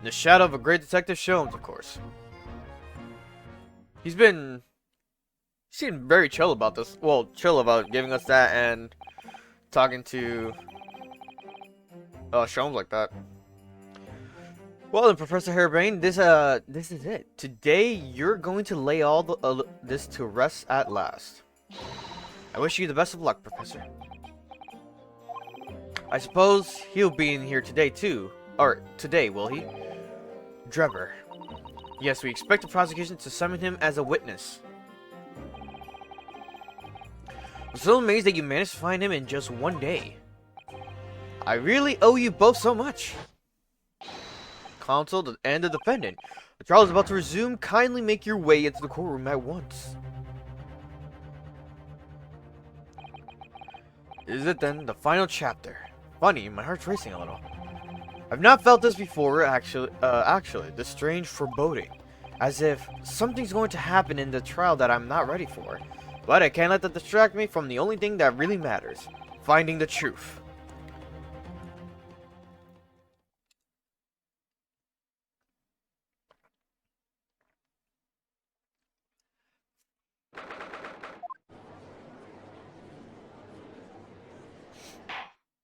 In the shadow of a great detective Sholmes, of course. He seemed very chill about this. Well, chill about giving us that and talking to Sholmes like that. Well then, Professor Harebrayne, this is it. Today, you're going to lay all this to rest at last. I wish you the best of luck, Professor. I suppose he'll be in here today too. Or today, will he? Drebber. Yes, we expect the prosecution to summon him as a witness. I'm so amazed that you managed to find him in just one day. I really owe you both so much. Counsel and the defendant. The trial is about to resume. Kindly make your way into the courtroom at once. Is it then the final chapter? Funny, my heart's racing a little. I've not felt this before, actually, this strange foreboding. As if something's going to happen in the trial that I'm not ready for. But I can't let that distract me from the only thing that really matters. Finding the truth.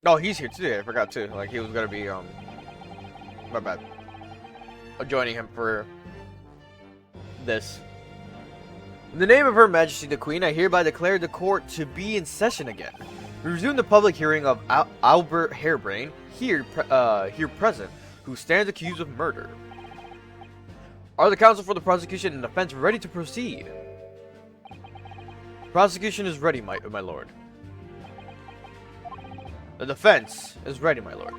Oh, he's here too. I forgot too. Like he was gonna be my bad. Joining him for this. In the name of Her Majesty the Queen, I hereby declare the court to be in session again. We resume the public hearing of Albert Harebrain, here present, who stands accused of murder. Are the counsel for the prosecution and defense ready to proceed? Prosecution is ready, my lord. The defense is ready, my lord.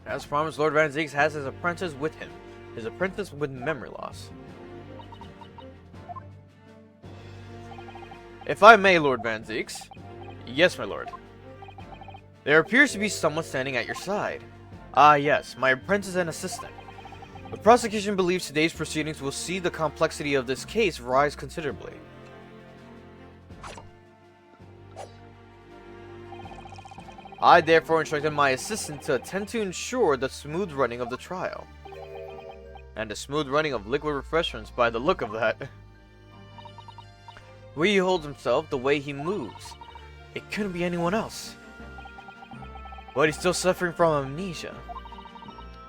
As promised, Lord Van Zieks has his apprentice with him. His apprentice with memory loss. If I may, Lord Van Zieks. Yes, my lord. There appears to be someone standing at your side. Ah, yes, my apprentice and assistant. The prosecution believes today's proceedings will see the complexity of this case rise considerably. I therefore instructed my assistant to attend to ensure the smooth running of the trial. And the smooth running of liquid refreshments by the look of that. The way he holds himself, the way he moves. It couldn't be anyone else. But he's still suffering from amnesia.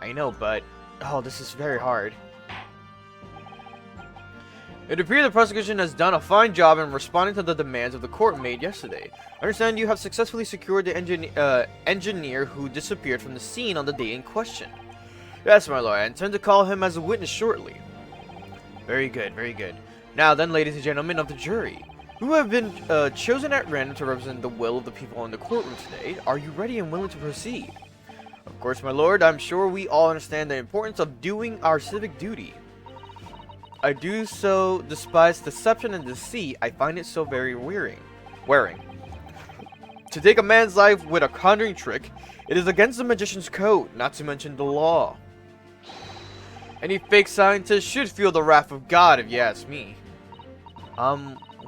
I know, but... oh, this is very hard. It appears the prosecution has done a fine job in responding to the demands of the court made yesterday. I understand you have successfully secured the engineer who disappeared from the scene on the day in question. Yes, my lord, I intend to call him as a witness shortly. Very good, very good. Now then, ladies and gentlemen of the jury, who have been chosen at random to represent the will of the people in the courtroom today, are you ready and willing to proceed? Of course, my lord, I'm sure we all understand the importance of doing our civic duty. I do so despise deception and deceit. I find it so very wearing. To take a man's life with a conjuring trick, it is against the magician's code, not to mention the law. Any fake scientist should feel the wrath of God, if you ask me.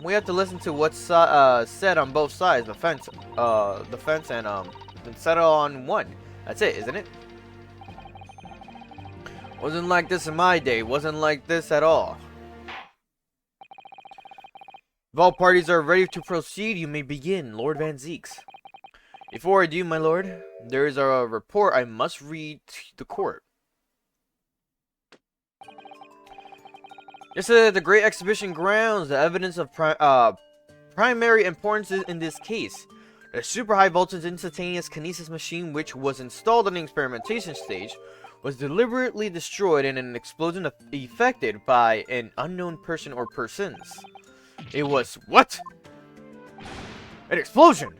We have to listen to what's said on both sides, the fence, and then settle on one. That's it, isn't it? Wasn't like this in my day. Wasn't like this at all. If all parties are ready to proceed, you may begin, Lord Van Zieks. Before I do, my lord, there is a report I must read to the court. Yesterday at the Great Exhibition Grounds, the evidence of primary importance in this case. A super high voltage instantaneous kinesis machine which was installed on the experimentation stage was deliberately destroyed in an explosion effected by an unknown person or persons. It was what? An explosion!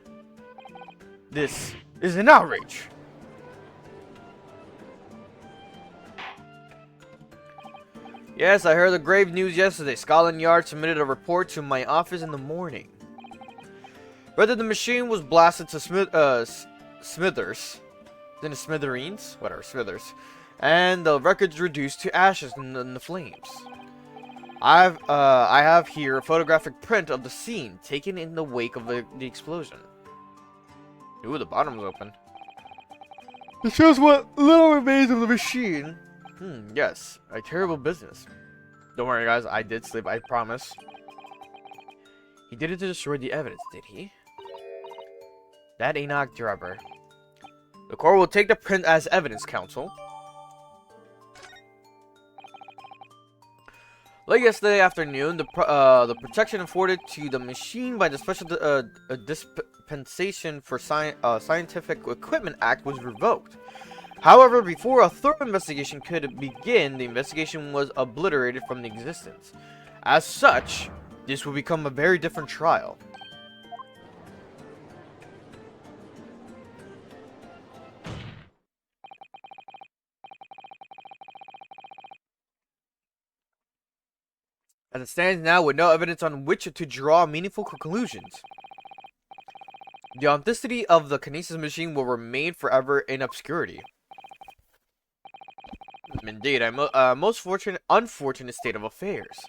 This is an outrage! Yes, I heard the grave news yesterday. Scotland Yard submitted a report to my office in the morning. Whether the machine was blasted to smithers, then the smithereens, whatever, smithers, and the records reduced to ashes in the flames. I have here a photographic print of the scene taken in the wake of the explosion. Ooh, the bottom's open. It shows what little remains of the machine. Yes, a terrible business. Don't worry, guys, I did sleep, I promise. He did it to destroy the evidence, did he? That Enoch Drebber. The court will take the print as evidence, counsel. Late yesterday afternoon, the protection afforded to the machine by the Special Dispensation for Scientific Equipment Act was revoked. However, before a thorough investigation could begin, the investigation was obliterated from the existence. As such, this will become a very different trial. As it stands now, with no evidence on which to draw meaningful conclusions, the authenticity of the kinesis machine will remain forever in obscurity. Indeed, a most unfortunate state of affairs.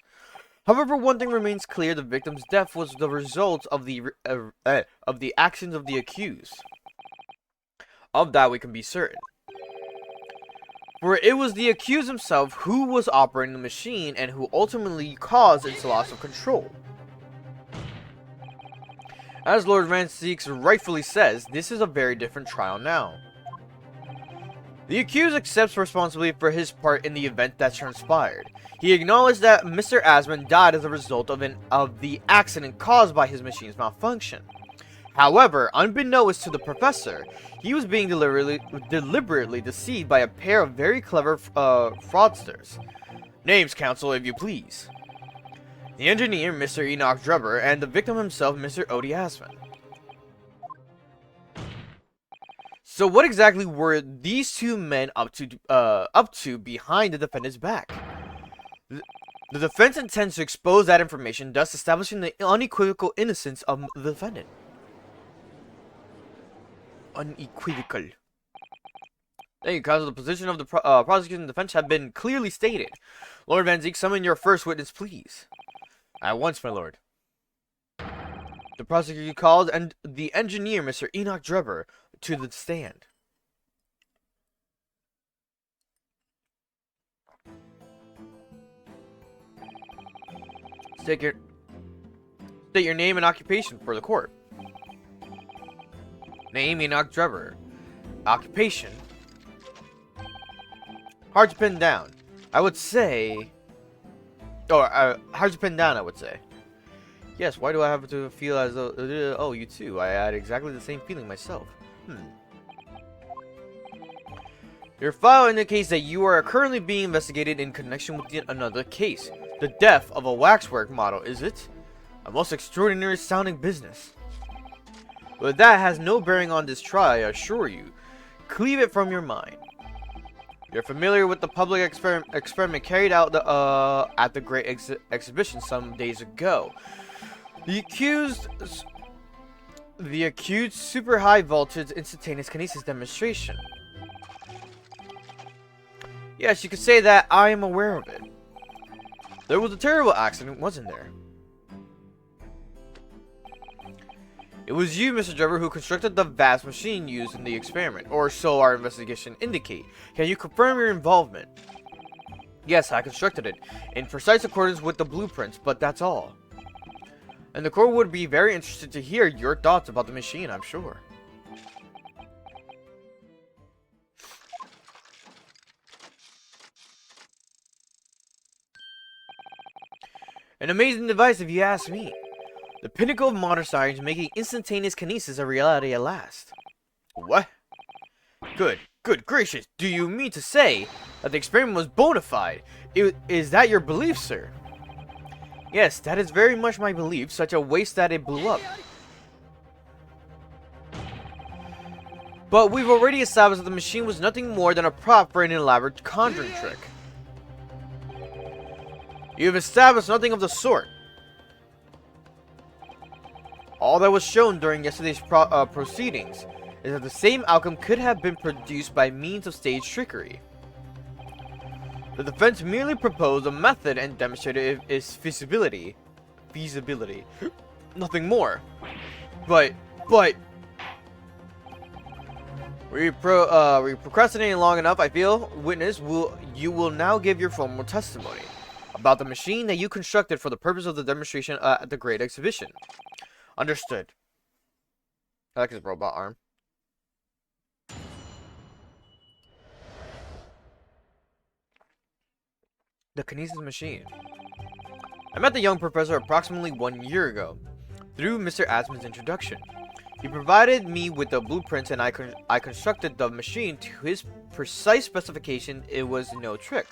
However, one thing remains clear: the victim's death was the result of the actions of the accused. Of that we can be certain. For it was the accused himself who was operating the machine and who ultimately caused its loss of control. As Lord Van Seeks rightfully says, this is a very different trial now. The accused accepts responsibility for his part in the event that transpired. He acknowledged that Mr. Asman died as a result of the accident caused by his machine's malfunction. However, unbeknownst to the professor, he was being deliberately deceived by a pair of very clever fraudsters. Names, counsel, if you please. The engineer, Mr. Enoch Drebber, and the victim himself, Mr. Odie Asman. So what exactly were these two men up to behind the defendant's back? The defense intends to expose that information, thus establishing the unequivocal innocence of the defendant. Unequivocal. Thank you, counsel. The position of the prosecution defense have been clearly stated. Lord Van Zeek, summon your first witness, please. At once, my lord. The prosecutor called and the engineer, Mr. Enoch Drebber, to the stand. State your name and occupation for the court. Name, Enoch Drebber. Occupation. Hard to pin down. I would say... hard to pin down, I would say. Yes, why do I have to feel as though... oh, you too. I had exactly the same feeling myself. Your file indicates that you are currently being investigated in connection with yet another case. The death of a waxwork model, is it? A most extraordinary sounding business. But that has no bearing on this trial, I assure you. Cleave it from your mind. You're familiar with the public experiment carried out at the Great Exhibition some days ago. The accused super high voltage instantaneous kinesis demonstration. Yes, you could say that I am aware of it. There was a terrible accident, wasn't there? It was you, Mr. Drebber, who constructed the vast machine used in the experiment, or so our investigation indicate. Can you confirm your involvement? Yes, I constructed it, in precise accordance with the blueprints, but that's all. And the court would be very interested to hear your thoughts about the machine, I'm sure. An amazing device if you ask me. The pinnacle of modern science, making instantaneous kinesis a reality at last. What? Good gracious, do you mean to say that the experiment was bona fide? Is that your belief, sir? Yes, that is very much my belief, such a waste that it blew up. But we've already established that the machine was nothing more than a prop for an elaborate conjuring trick. You've established nothing of the sort. All that was shown during yesterday's proceedings is that the same outcome could have been produced by means of stage trickery. The defense merely proposed a method and demonstrated its feasibility. Nothing more. But we procrastinating long enough, I feel. Witness, you will now give your formal testimony about the machine that you constructed for the purpose of the demonstration at the Great Exhibition. Understood. I like his robot arm. The kinesis machine. I met the young professor approximately 1 year ago, through Mr. Asman's introduction. He provided me with the blueprints and I constructed the machine to his precise specification. It was no trick.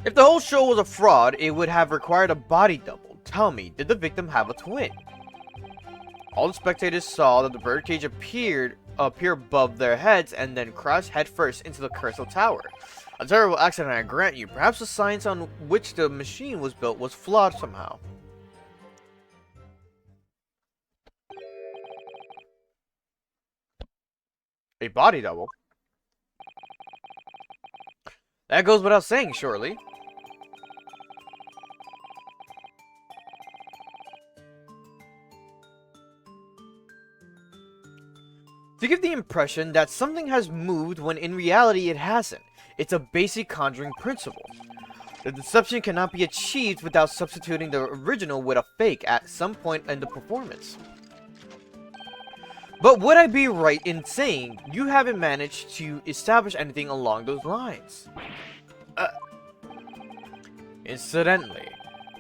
If the whole show was a fraud, it would have required a body double. Tell me, did the victim have a twin? All the spectators saw that the birdcage appear above their heads and then crashed headfirst into the Crystal Tower. A terrible accident, I grant you. Perhaps the science on which the machine was built was flawed somehow. A body double? That goes without saying, surely. to give the impression that something has moved when in reality it hasn't. It's a basic conjuring principle. The deception cannot be achieved without substituting the original with a fake at some point in the performance. But would I be right in saying you haven't managed to establish anything along those lines? Incidentally,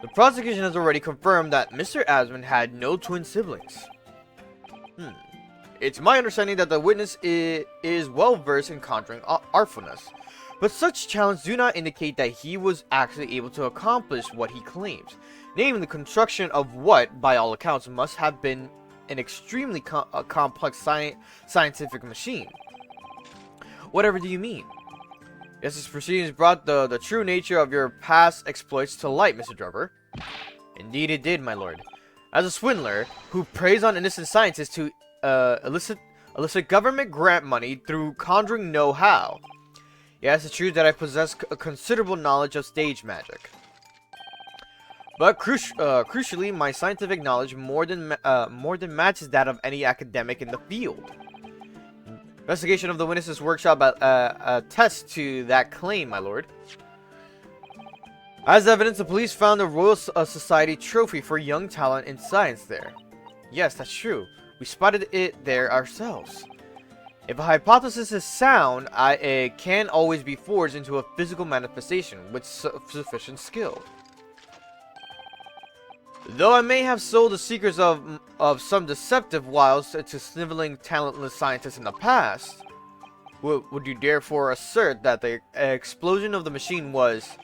the prosecution has already confirmed that Mr. Asmund had no twin siblings. It's my understanding that the witness is well versed in conjuring artfulness, but such challenges do not indicate that he was actually able to accomplish what he claims, namely the construction of what, by all accounts, must have been an extremely complex scientific machine. Whatever do you mean? Yes, this proceedings brought the true nature of your past exploits to light, Mr. Drover. Indeed it did, my lord. As a swindler who preys on innocent scientists to elicit government grant money through conjuring know-how. Yes, it's true that I possess a considerable knowledge of stage magic. But crucially, my scientific knowledge more than matches that of any academic in the field. Investigation of the witness's workshop attests to that claim, my lord. As evidence, the police found a Royal Society trophy for young talent in science there. Yes, that's true. We spotted it there ourselves. If a hypothesis is sound, it can always be forged into a physical manifestation with sufficient skill. Though I may have sold the secrets of some deceptive wiles to sniveling, talentless scientists in the past, would you therefore assert that the explosion of the machine was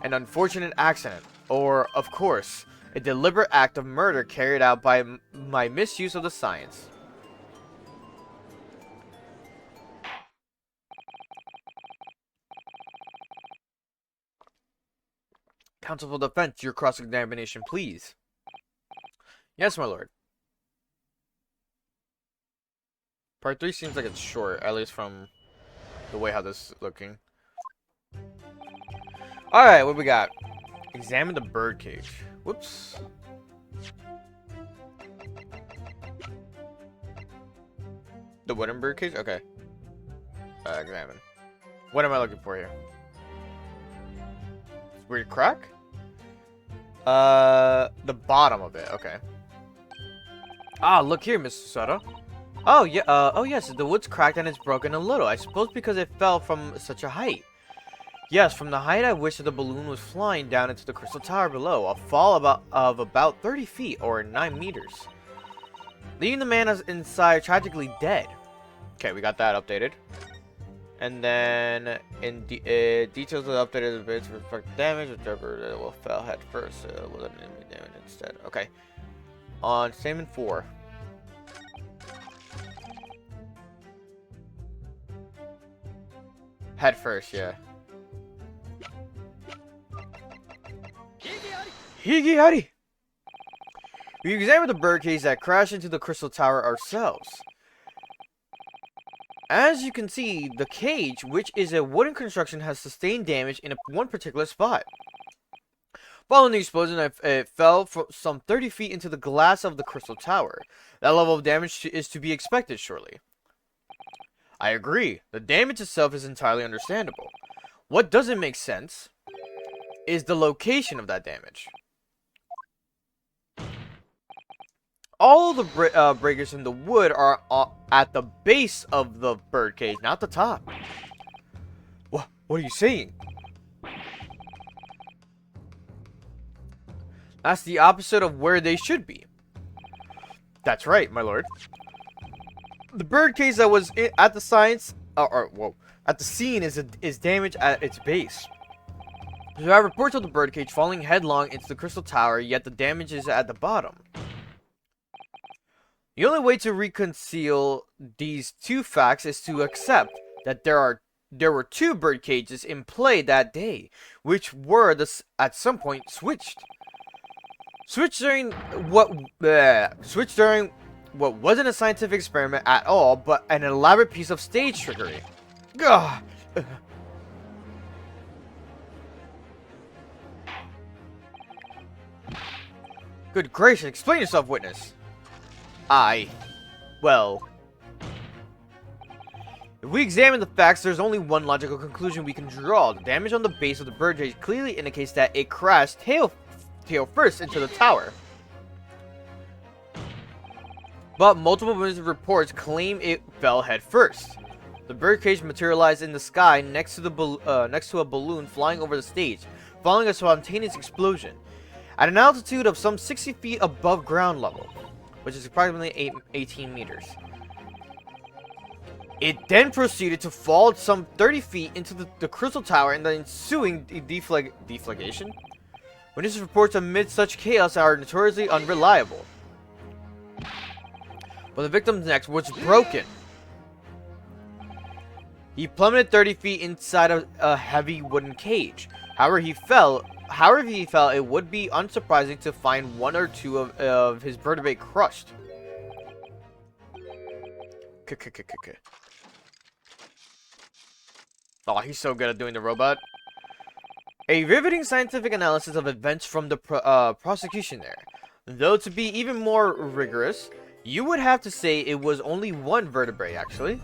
an unfortunate accident, or, of course, a deliberate act of murder carried out by my misuse of the science? Counsel for defense, your cross-examination, please. Yes, my lord. Part 3 seems like it's short, at least from the way how this is looking. Alright, what we got? Examine the birdcage. Whoops. The wooden birdcage? Okay. Examine. What am I looking for here? Weird crack? The bottom of it. Okay. Ah, look here, Mr. Soto. Oh, yeah, oh yes, the wood's cracked and it's broken a little. I suppose because it fell from such a height. Yes, from the height I wish that the balloon was flying down into the crystal tower below. A fall of about 30 feet, or 9 meters. Leaving the man inside tragically dead. Okay, we got that updated. And then, in details of the updated bits reflect damage, whichever will fell head first, will enemy damage instead. Okay. On statement 4. Head first, yeah. Higi-hadi! We examined the birdcage that crashed into the crystal tower ourselves. As you can see, the cage, which is a wooden construction, has sustained damage in one particular spot. Following the explosion, it fell from some 30 feet into the glass of the crystal tower. That level of damage is to be expected, surely. I agree. The damage itself is entirely understandable. What doesn't make sense is the location of that damage. All the breakers in the wood are at the base of the birdcage, not the top. What are you saying? That's the opposite of where they should be. That's right, my lord. The birdcage that was at the at the scene is damaged at its base. There are reports of the birdcage falling headlong into the crystal tower, yet the damage is at the bottom. The only way to reconcile these two facts is to accept that there were two bird cages in play that day, which were at some point switched. Switched during what wasn't a scientific experiment at all, but an elaborate piece of stage trickery. Gah. Good gracious, explain yourself, witness. Well, If we examine the facts, there's only one logical conclusion we can draw. The damage on the base of the birdcage clearly indicates that it crashed tail first into the tower. But multiple witness reports claim it fell head first. The birdcage materialized in the sky next to a balloon flying over the stage, following a spontaneous explosion at an altitude of some 60 feet above ground level, which is approximately 18 meters. It then proceeded to fall some 30 feet into the crystal tower and the ensuing deflagration. Witness reports amid such chaos are notoriously unreliable. But the victim's neck was broken. He plummeted 30 feet inside a heavy wooden cage. However he fell, it would be unsurprising to find one or two of his vertebrae crushed. Oh, he's so good at doing the robot. A riveting scientific analysis of events from the prosecution there. Though to be even more rigorous, you would have to say it was only one vertebrae, actually.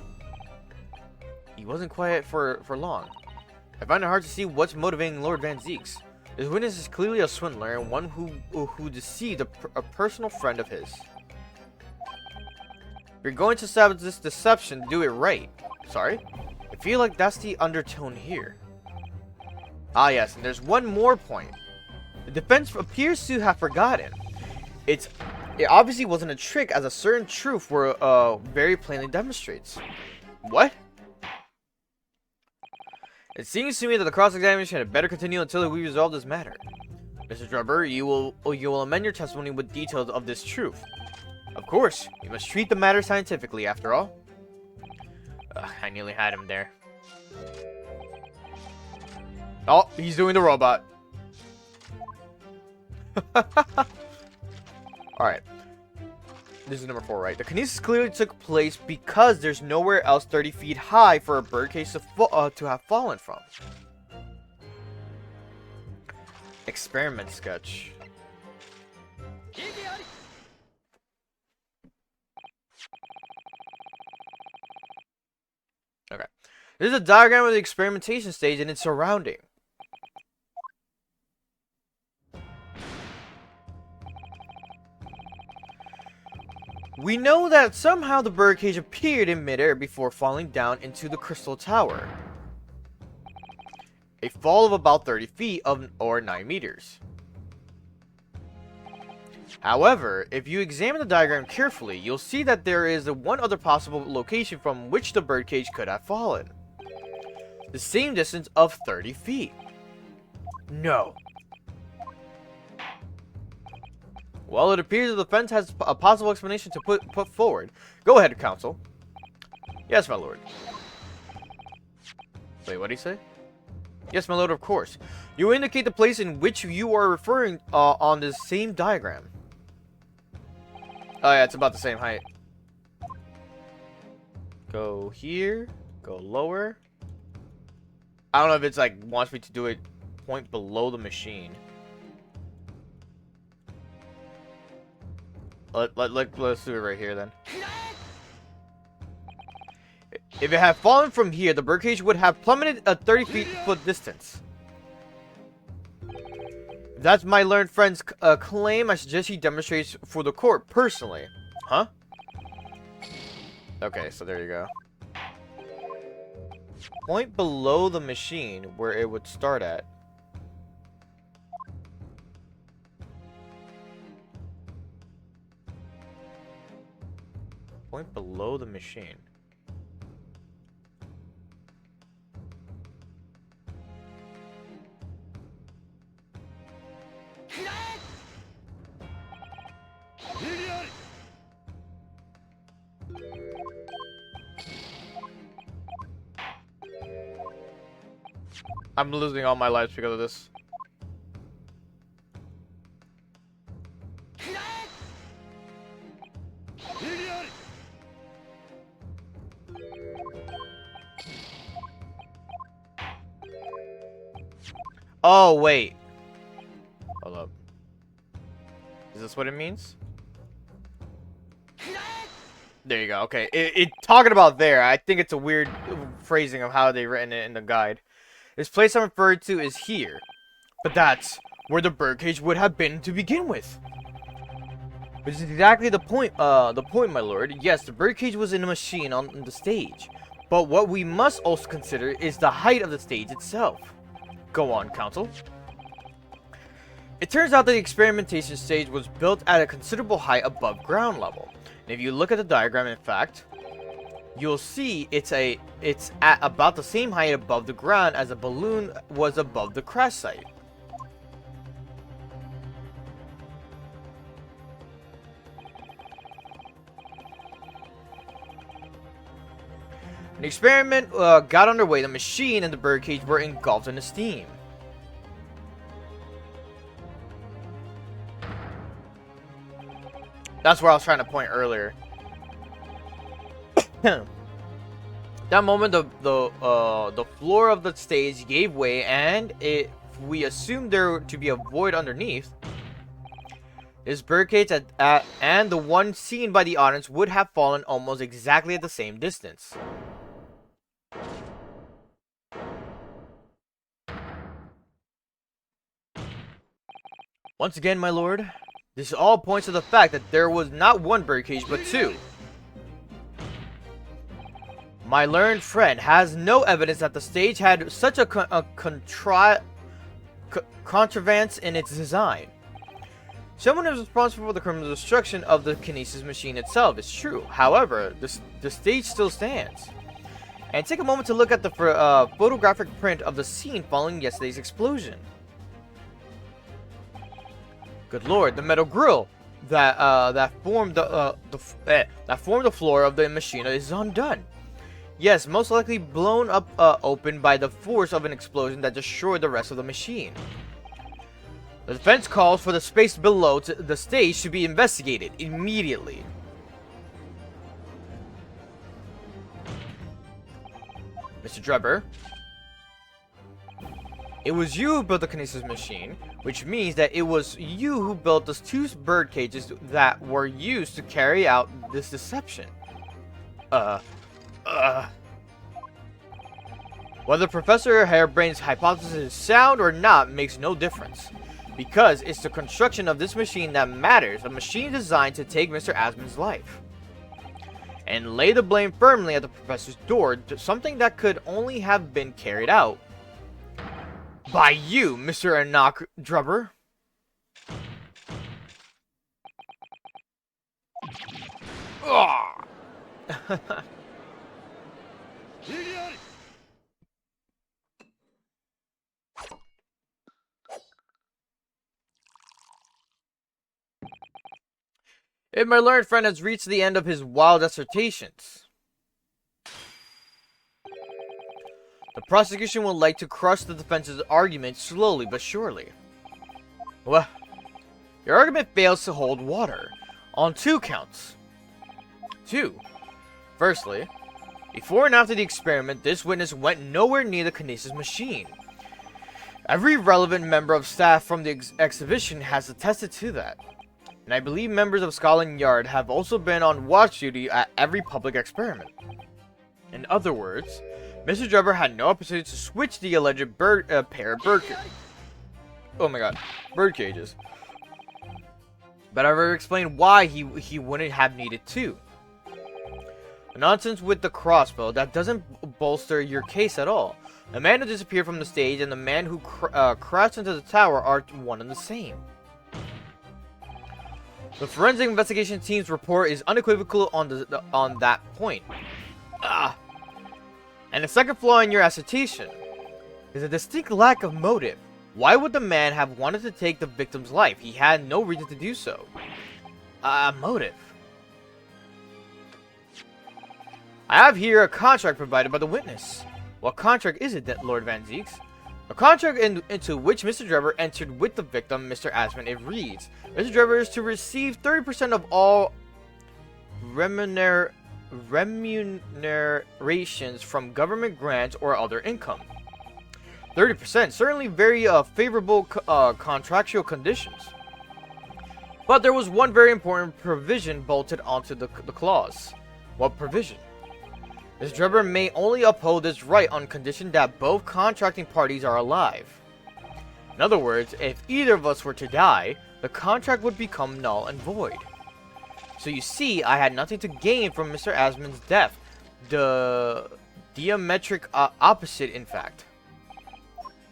He wasn't quiet for long. I find it hard to see what's motivating Lord Van Zieks. This witness is clearly a swindler and one who deceived a personal friend of his. If you're going to establish this deception, do it right. Sorry? I feel like that's the undertone here. Ah yes, and there's one more point. The defense appears to have forgotten. It obviously wasn't a trick, as a certain truth very plainly demonstrates. What? It seems to me that the cross-examination had better continue until we resolve this matter. Mr. Drebber, you will amend your testimony with details of this truth. Of course, we must treat the matter scientifically, after all. I nearly had him there. Oh, he's doing the robot. Alright. This is number 4, right? The kinesis clearly took place because there's nowhere else 30 feet high for a birdcage to have fallen from. Experiment sketch. Okay. This is a diagram of the experimentation stage and its surrounding. We know that somehow the birdcage appeared in midair before falling down into the crystal tower. A fall of about 30 feet or 9 meters. However, if you examine the diagram carefully, you'll see that there is one other possible location from which the birdcage could have fallen. The same distance of 30 feet. No. Well, it appears the defense has a possible explanation to put forward. Go ahead, counsel. Yes, my lord. Wait, what did he say? Yes, my lord, of course. You indicate the place in which you are referring on this same diagram. Oh yeah, it's about the same height. Go here. Go lower. I don't know if it's like wants me to do it point below the machine. Let's do it right here then. If it had fallen from here, the birdcage would have plummeted a 30-foot distance. If that's my learned friend's claim, I suggest he demonstrates for the court personally. Huh? Okay, so there you go. Point below the machine where it would start at. Point below the machine. I'm losing all my lives because of this. Oh, wait. Hold up. Is this what it means? There you go. Okay, talking about there, I think it's a weird phrasing of how they written it in the guide. This place I'm referred to is here, but that's where the birdcage would have been to begin with. Which is exactly the point, my lord. Yes, the birdcage was in a machine on the stage, but what we must also consider is the height of the stage itself. Go on, Counsel. It turns out that the experimentation stage was built at a considerable height above ground level. And if you look at the diagram, in fact, you'll see it's at about the same height above the ground as a balloon was above the crash site. An experiment got underway. The machine and the birdcage were engulfed in the steam. That's where I was trying to point earlier. That moment, the floor of the stage gave way, and we assumed there to be a void underneath. This birdcage and the one seen by the audience would have fallen almost exactly at the same distance. Once again, my lord, this all points to the fact that there was not one birdcage, but two. My learned friend has no evidence that the stage had such a contrivance in its design. Someone is responsible for the criminal destruction of the kinesis machine itself. It's true. However, the stage still stands. And take a moment to look at the photographic print of the scene following yesterday's explosion. Good lord, the metal grill that formed the floor of the machine is undone. Yes, most likely blown up open by the force of an explosion that destroyed the rest of the machine. The defense calls for the space below the stage to be investigated immediately. Mr. Drebber, it was you who built the kinesis machine, which means that it was you who built the two bird cages that were used to carry out this deception. Whether Professor Harebrain's hypothesis is sound or not makes no difference, because it's the construction of this machine that matters, a machine designed to take Mr. Asmon's life. And lay the blame firmly at the professor's door, something that could only have been carried out by you, Mr. Enoch Drebber. If my learned friend has reached the end of his wild dissertations, the prosecution would like to crush the defense's argument slowly but surely. Well, your argument fails to hold water on two counts. Firstly, before and after the experiment, this witness went nowhere near the kinesis machine. Every relevant member of staff from the exhibition has attested to that. And I believe members of Scotland Yard have also been on watch duty at every public experiment. In other words, Mr. Drebber had no opportunity to switch the alleged pair of bird cages. But I've already explained why he wouldn't have needed to. The nonsense with the crossbow, that doesn't bolster your case at all. The man who disappeared from the stage and the man who crashed into the tower are one and the same. The forensic investigation team's report is unequivocal on that point. And the second flaw in your assertion is a distinct lack of motive. Why would the man have wanted to take the victim's life? He had no reason to do so. Motive. I have here a contract provided by the witness. What contract is it, Lord Van Zieks? A contract into which Mr. Drebber entered with the victim, Mr. Asmon. It reads, Mr. Drebber is to receive 30% of all remunerations from government grants or other income. 30%, certainly very favorable contractual conditions. But there was one very important provision bolted onto the clause. What provision? Mr. Drebber may only uphold this right on condition that both contracting parties are alive. In other words, if either of us were to die, the contract would become null and void. So you see, I had nothing to gain from Mr. Asmon's death. The diametric opposite, in fact.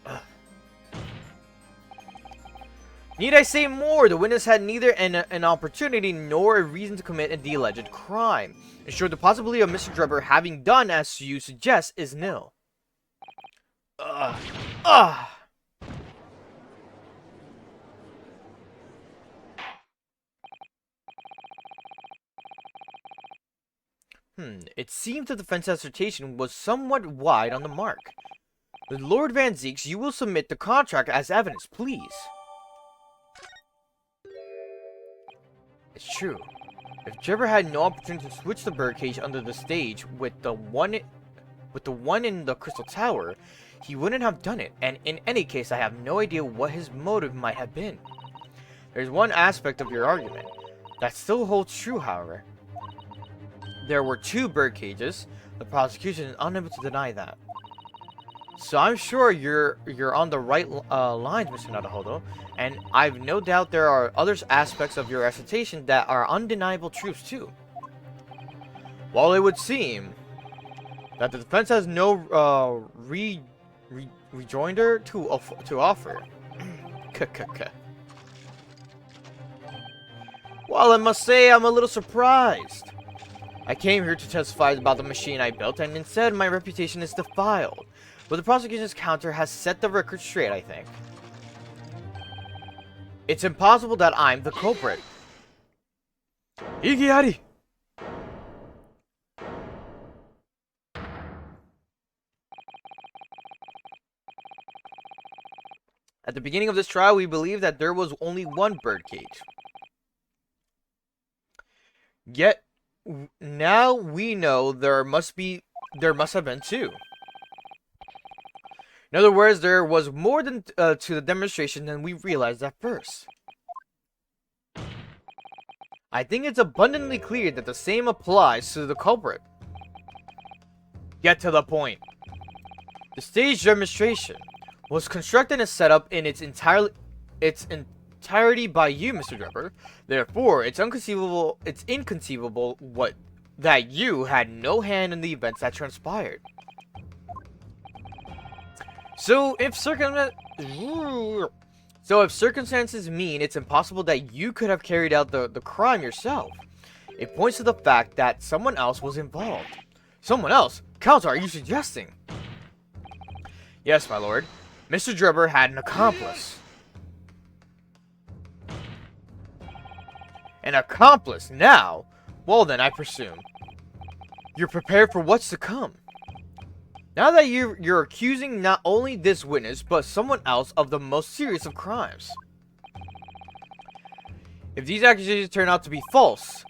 Ugh. Need I say more? The witness had neither an opportunity nor a reason to commit the alleged crime. In short, the possibility of Mr. Drebber having done as you suggest is nil. It seems the defense assertion was somewhat wide on the mark. Lord Van Zeeks, you will submit the contract as evidence, please. It's true. If Drebber had no opportunity to switch the birdcage under the stage with the one in the Crystal Tower, he wouldn't have done it, and in any case, I have no idea what his motive might have been. There's one aspect of your argument that still holds true, however. There were 2 birdcages. The prosecution is unable to deny that. So I'm sure you're on the right lines, Mr. Naruhodo, and I've no doubt there are other aspects of your assertion that are undeniable truths too. While it would seem that the defense has no rejoinder to offer. Well, I must say I'm a little surprised. I came here to testify about the machine I built, and instead my reputation is defiled. But the prosecution's counter has set the record straight, I think. It's impossible that I'm the culprit. Igiari! At the beginning of this trial, we believed that there was only one birdcage. Yet, now we know there must have been 2. In other words, there was more than to the demonstration than we realized at first. I think it's abundantly clear that the same applies to the culprit. Get to the point. The stage demonstration was constructed and set up in its entirety by you, Mr. Drebber. Therefore, it's inconceivable that you had no hand in the events that transpired. So if circumstances mean it's impossible that you could have carried out the crime yourself, it points to the fact that someone else was involved. Someone else? Counselor, are you suggesting? Yes, my lord. Mr. Drebber had an accomplice. An accomplice now? Well then, I presume you're prepared for what's to come. Now that you're accusing not only this witness, but someone else of the most serious of crimes. If these accusations turn out to be false,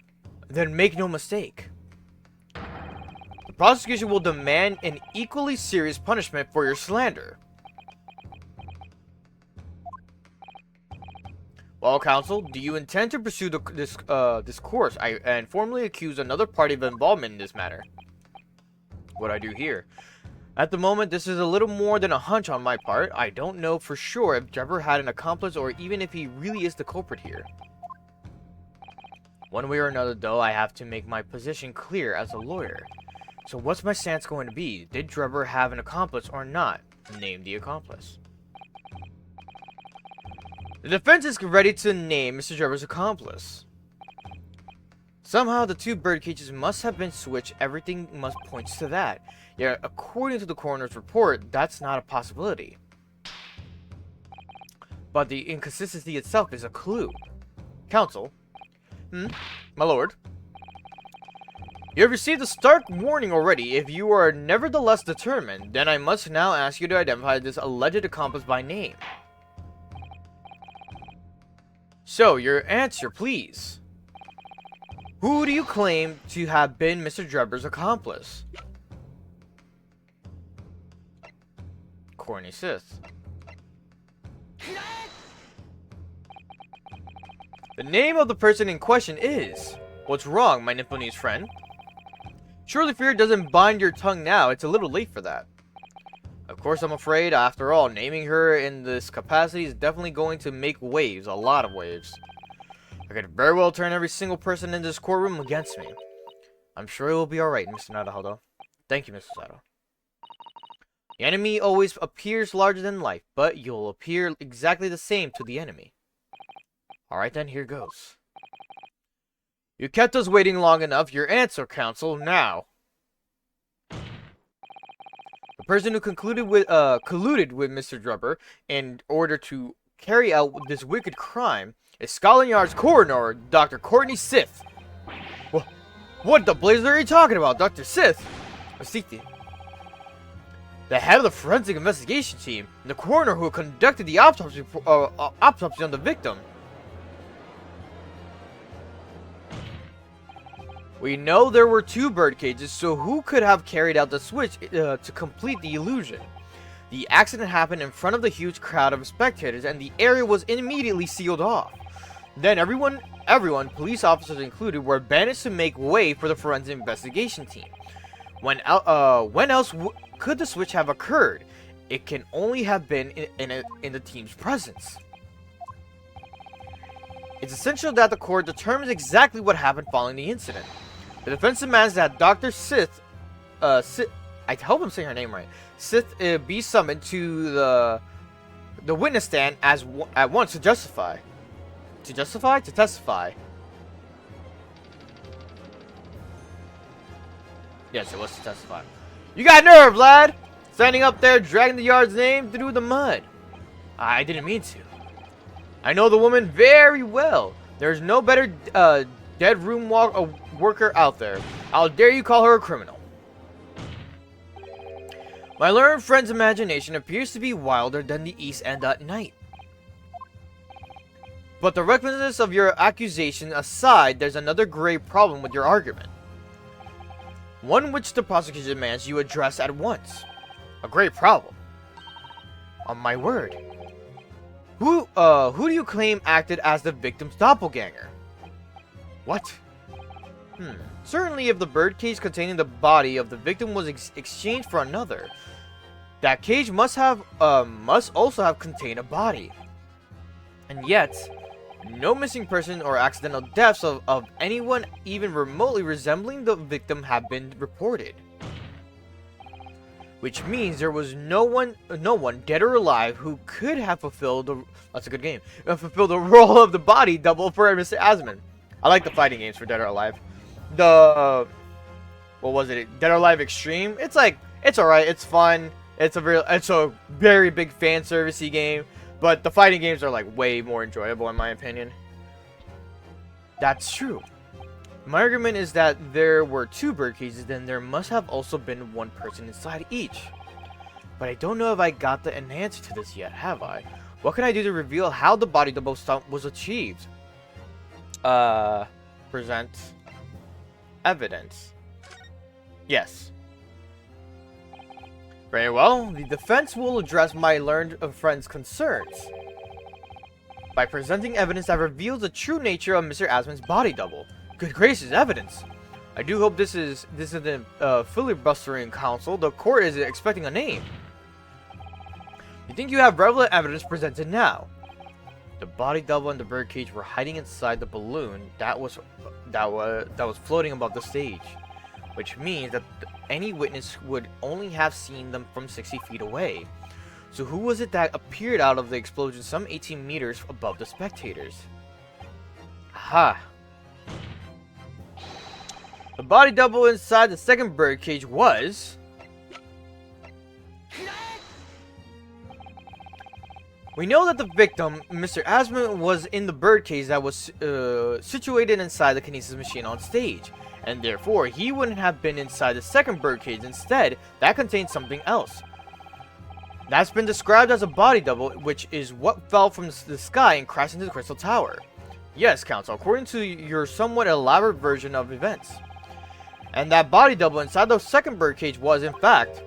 then make no mistake. The prosecution will demand an equally serious punishment for your slander. Well, counsel, do you intend to pursue this course and formally accuse another party of involvement in this matter? What I do here. At the moment, this is a little more than a hunch on my part. I don't know for sure if Drebber had an accomplice or even if he really is the culprit here. One way or another, though, I have to make my position clear as a lawyer. So what's my stance going to be? Did Drebber have an accomplice or not? Name the accomplice. The defense is ready to name Mr. Drebber's accomplice. Somehow the 2 birdcages must have been switched. Everything must points to that. Yet, according to the coroner's report, that's not a possibility. But the inconsistency itself is a clue. Counsel. My lord. You have received a stark warning already. If you are nevertheless determined, then I must now ask you to identify this alleged accomplice by name. So, your answer, please. Who do you claim to have been Mr. Drebber's accomplice? Corny Sith. The name of the person in question is... What's wrong, my Nipponese friend? Surely fear doesn't bind your tongue now. It's a little late for that. Of course, I'm afraid, after all, naming her in this capacity is definitely going to make waves, a lot of waves. I could very well turn every single person in this courtroom against me. I'm sure it will be alright, Mr. Naruhodo. Thank you, Mr. Sato. The enemy always appears larger than life, but you'll appear exactly the same to the enemy. Alright then, here goes. You kept us waiting long enough. Your answer, counsel, now. The person who colluded with Mr. Drubber in order to carry out this wicked crime is Scotland Yard's coroner, Dr. Courtney Sith. What the blazer are you talking about, Dr. Sith? The head of the forensic investigation team, and the coroner who conducted the autopsy on the victim. We know there were 2 bird cages, so who could have carried out the switch to complete the illusion? The accident happened in front of the huge crowd of spectators, and the area was immediately sealed off. Then everyone, police officers included, were banished to make way for the forensic investigation team. When else could the switch have occurred? It can only have been in the team's presence. It's essential that the court determines exactly what happened following the incident. The defense demands that Dr. Sith, I hope I'm saying her name right, Sith be summoned to the witness stand at once to justify. To testify. Yes, it was to testify. You got nerve, lad! Standing up there, dragging the yard's name through the mud. I didn't mean to. I know the woman very well. There's no better dead room worker out there. How dare you call her a criminal? My learned friend's imagination appears to be wilder than the East End at night. But the recklessness of your accusation aside, there's another grave problem with your argument. One which the prosecution demands you address at once. A great problem. On my word. Who do you claim acted as the victim's doppelganger? What? Certainly if the birdcage containing the body of the victim was exchanged for another, that cage must also have contained a body. And yet, no missing person or accidental deaths of anyone even remotely resembling the victim have been reported. Which means there was no one dead or alive who could have fulfilled fulfilled the role of the body double for Mr. Asman. I like the fighting games for Dead or Alive. What was it? Dead or Alive Extreme? It's alright, it's fun. It's a very big fan servicey game, but the fighting games are like way more enjoyable in my opinion. That's true. My argument is that there were 2 bird cages, then there must have also been 1 person inside each. But I don't know if I got an answer to this yet, have I? What can I do to reveal how the body double stunt was achieved? Present evidence. Yes. Very well. The defense will address my learned friend's concerns by presenting evidence that reveals the true nature of Mr. Asman's body double. Good gracious, evidence! I do hope this isn't filibustering counsel. The court is expecting a name. You think you have relevant evidence presented now? The body double and the birdcage were hiding inside the balloon that was floating above the stage, which means that any witness would only have seen them from 60 feet away. So who was it that appeared out of the explosion some 18 meters above the spectators? Aha! The body double inside the second birdcage was... We know that the victim, Mr. Asman, was in the birdcage that was situated inside the kinesis machine on stage, and therefore he wouldn't have been inside the second birdcage. Instead, that contained something else. That's been described as a body double, which is what fell from the sky and crashed into the Crystal Tower. Yes, Counsel, according to your somewhat elaborate version of events. And that body double inside the second birdcage was, in fact...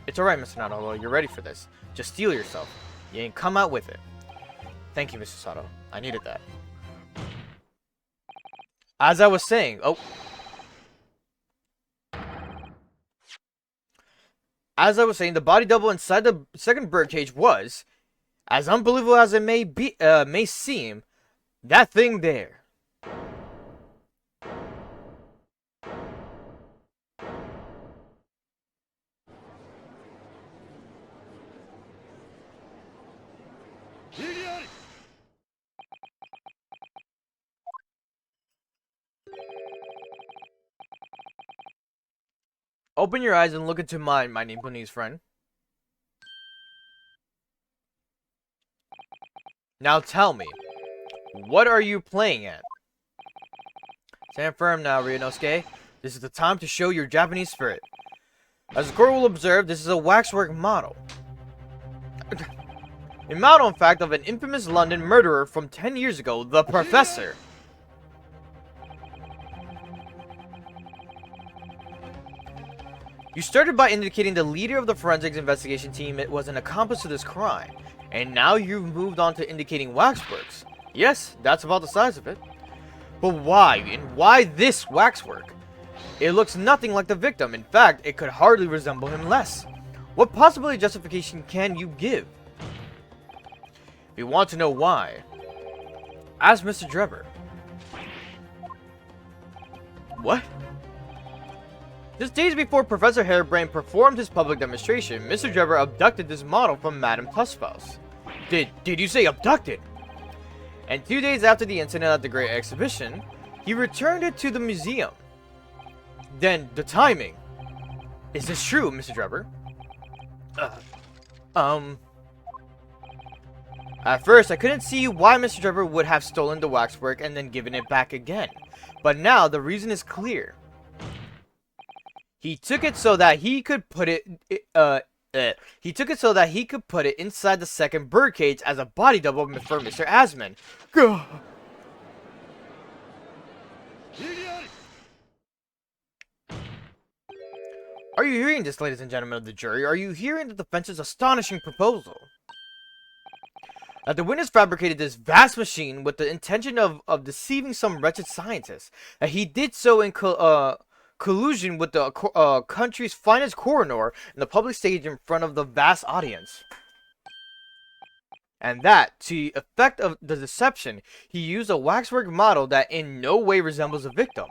It's alright, Mr. Naruhodo, you're ready for this. Just steel yourself. You ain't come out with it. Thank you, Mr. Sato. I needed that. As I was saying... Oh, as I was saying, the body double inside the second birdcage was, as unbelievable as it may seem, that thing there. Open your eyes and look into mine, my Japanese friend. Now tell me, what are you playing at? Stand firm now, Ryunosuke. This is the time to show your Japanese spirit. As the court will observe, this is a waxwork model. A model, in fact, of an infamous London murderer from 10 years ago, the Professor. You started by indicating the leader of the forensics investigation team was an accomplice to this crime, and now you've moved on to indicating waxworks. Yes, that's about the size of it. But why, and why this waxwork? It looks nothing like the victim. In fact, it could hardly resemble him less. What possible justification can you give? If you want to know why, ask Mr. Drebber. What? Just days before Professor Harebrained performed his public demonstration, Mr. Drebber abducted this model from Madame Tussfaus. Did you say abducted? And 2 days after the incident at the Great Exhibition, he returned it to the museum. Then, the timing. Is this true, Mr. Drebber? At first, I couldn't see why Mr. Drebber would have stolen the waxwork and then given it back again. But now, the reason is clear. He took it so that he could put it inside the second birdcage as a body double for Mr. Asman. Gah. Are you hearing this, ladies and gentlemen of the jury? Are you hearing the defense's astonishing proposal? That the witness fabricated this vast machine with the intention of deceiving some wretched scientist. That he did so in collusion with the country's finest coroner in the public stage in front of the vast audience. And that, to the effect of the deception, he used a waxwork model that in no way resembles a victim.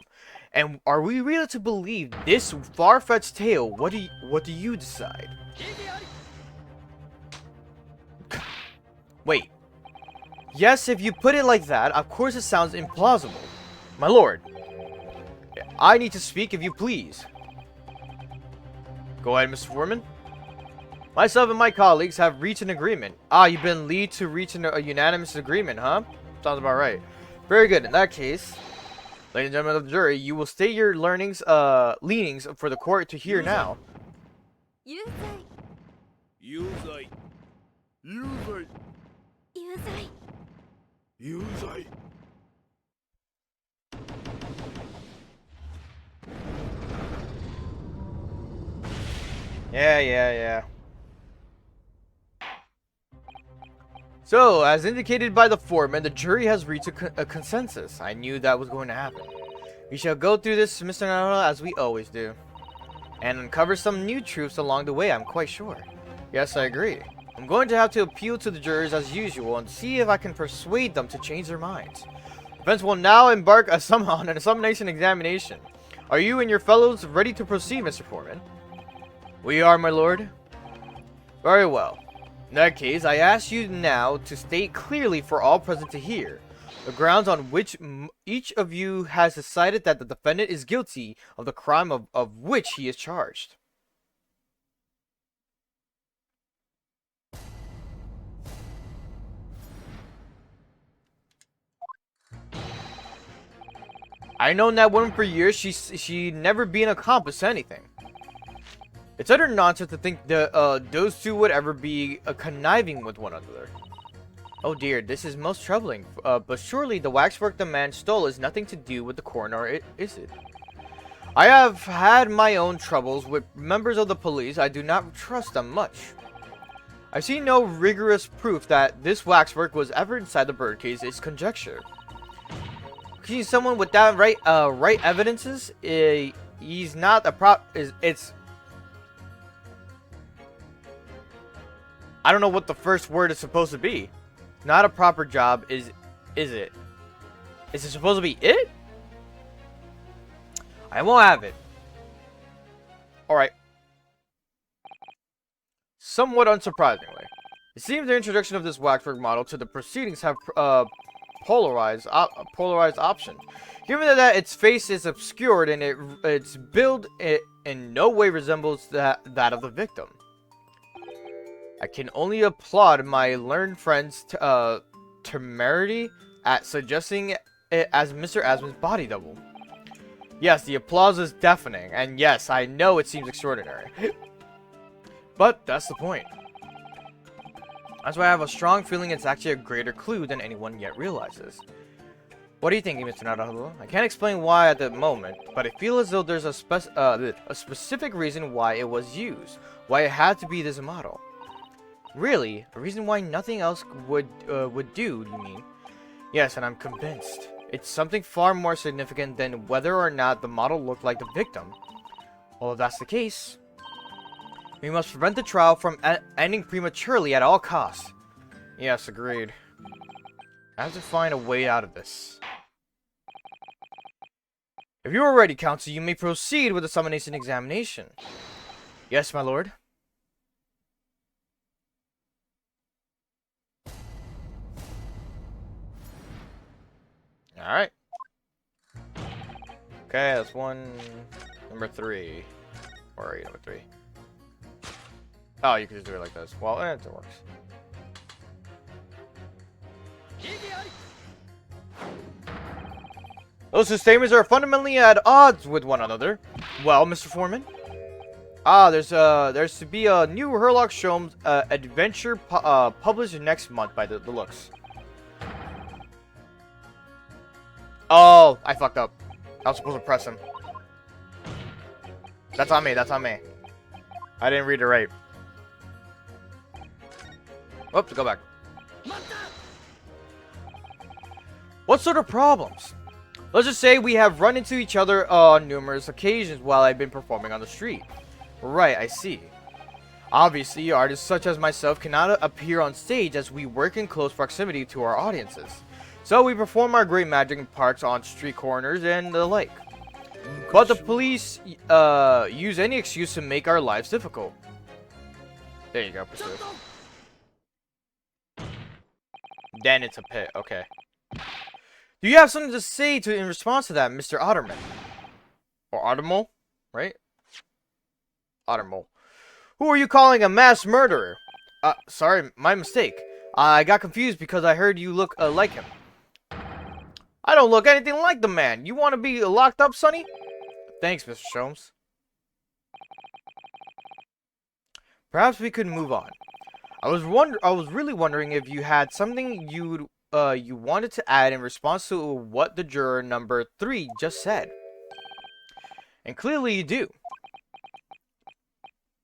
And are we really to believe this far-fetched tale? What do you decide? Wait. Yes, if you put it like that, of course it sounds implausible. My lord, I need to speak if you please. Go ahead, Mr. Foreman. Myself and my colleagues have reached an agreement. You've been lead to reach a unanimous agreement, huh? Sounds about right. Very good. In that case, ladies and gentlemen of the jury, you will state your leanings for the court to hear now. 有罪 有罪有罪有罪有罪 Yeah. So, as indicated by the foreman, the jury has reached a consensus. I knew that was going to happen. We shall go through this, Mr. Naruto, as we always do. And uncover some new truths along the way, I'm quite sure. Yes, I agree. I'm going to have to appeal to the jurors as usual and see if I can persuade them to change their minds. Defense will now embark on an examination examination. Are you and your fellows ready to proceed, Mr. Foreman? We are, my lord. Very well. In that case, I ask you now to state clearly for all present to hear the grounds on which each of you has decided that the defendant is guilty of the crime of which he is charged. I known that woman for years. She never be an accomplice to anything. It's utter nonsense to think that those two would ever be conniving with one another. Oh dear, this is most troubling. But surely the waxwork the man stole is nothing to do with the coroner, is it? I have had my own troubles with members of the police. I do not trust them much. I see no rigorous proof that this waxwork was ever inside the birdcage. It's conjecture. See, someone with that right evidences, he's not a I don't know what the first word is supposed to be. Not a proper job, is it? Is it supposed to be it? I won't have it. Alright. Somewhat unsurprisingly, it seems the introduction of this waxwork model to the proceedings have polarized option. Given that its face is obscured and its build in no way resembles that of the victim. I can only applaud my learned friend's temerity at suggesting it as Mr. Asmon's body double. Yes, the applause is deafening, and yes, I know it seems extraordinary. But that's the point. That's why I have a strong feeling it's actually a greater clue than anyone yet realizes. What are you thinking, Mr. Naruto? I can't explain why at the moment, but I feel as though there's a specific reason why it was used. Why it had to be this model. Really? A reason why nothing else would do, you mean? Yes, and I'm convinced. It's something far more significant than whether or not the model looked like the victim. Well, if that's the case, we must prevent the trial from ending prematurely at all costs. Yes, agreed. I have to find a way out of this. If you are ready, Counsel, you may proceed with the summonation examination. Yes, my lord. Alright. Okay, that's number 3. Where are you, number 3? Oh, you can just do it like this. Well, it works. Those two statements are fundamentally at odds with one another. Well, Mr. Foreman? There's to be a new Herlock Sholmes adventure published next month by the looks. Oh, I fucked up. I was supposed to press him. That's on me, that's on me. I didn't read it right. Oops, go back. What sort of problems? Let's just say we have run into each other on numerous occasions while I've been performing on the street. Right, I see. Obviously, artists such as myself cannot appear on stage as we work in close proximity to our audiences. So we perform our great magic in parks, on street corners, and the like. But the police use any excuse to make our lives difficult. There you go, pursue. Then it's a pit, okay. Do you have something to say in response to that, Mr. Otterman? Or Ottermole, right? Ottermole. Who are you calling a mass murderer? Sorry, my mistake. I got confused because I heard you look like him. I don't look anything like the man. You want to be locked up, Sonny? Thanks, Mr. Sholmes. Perhaps we could move on. I was really wondering if you had something you wanted to add in response to what the juror number 3 just said. And clearly you do.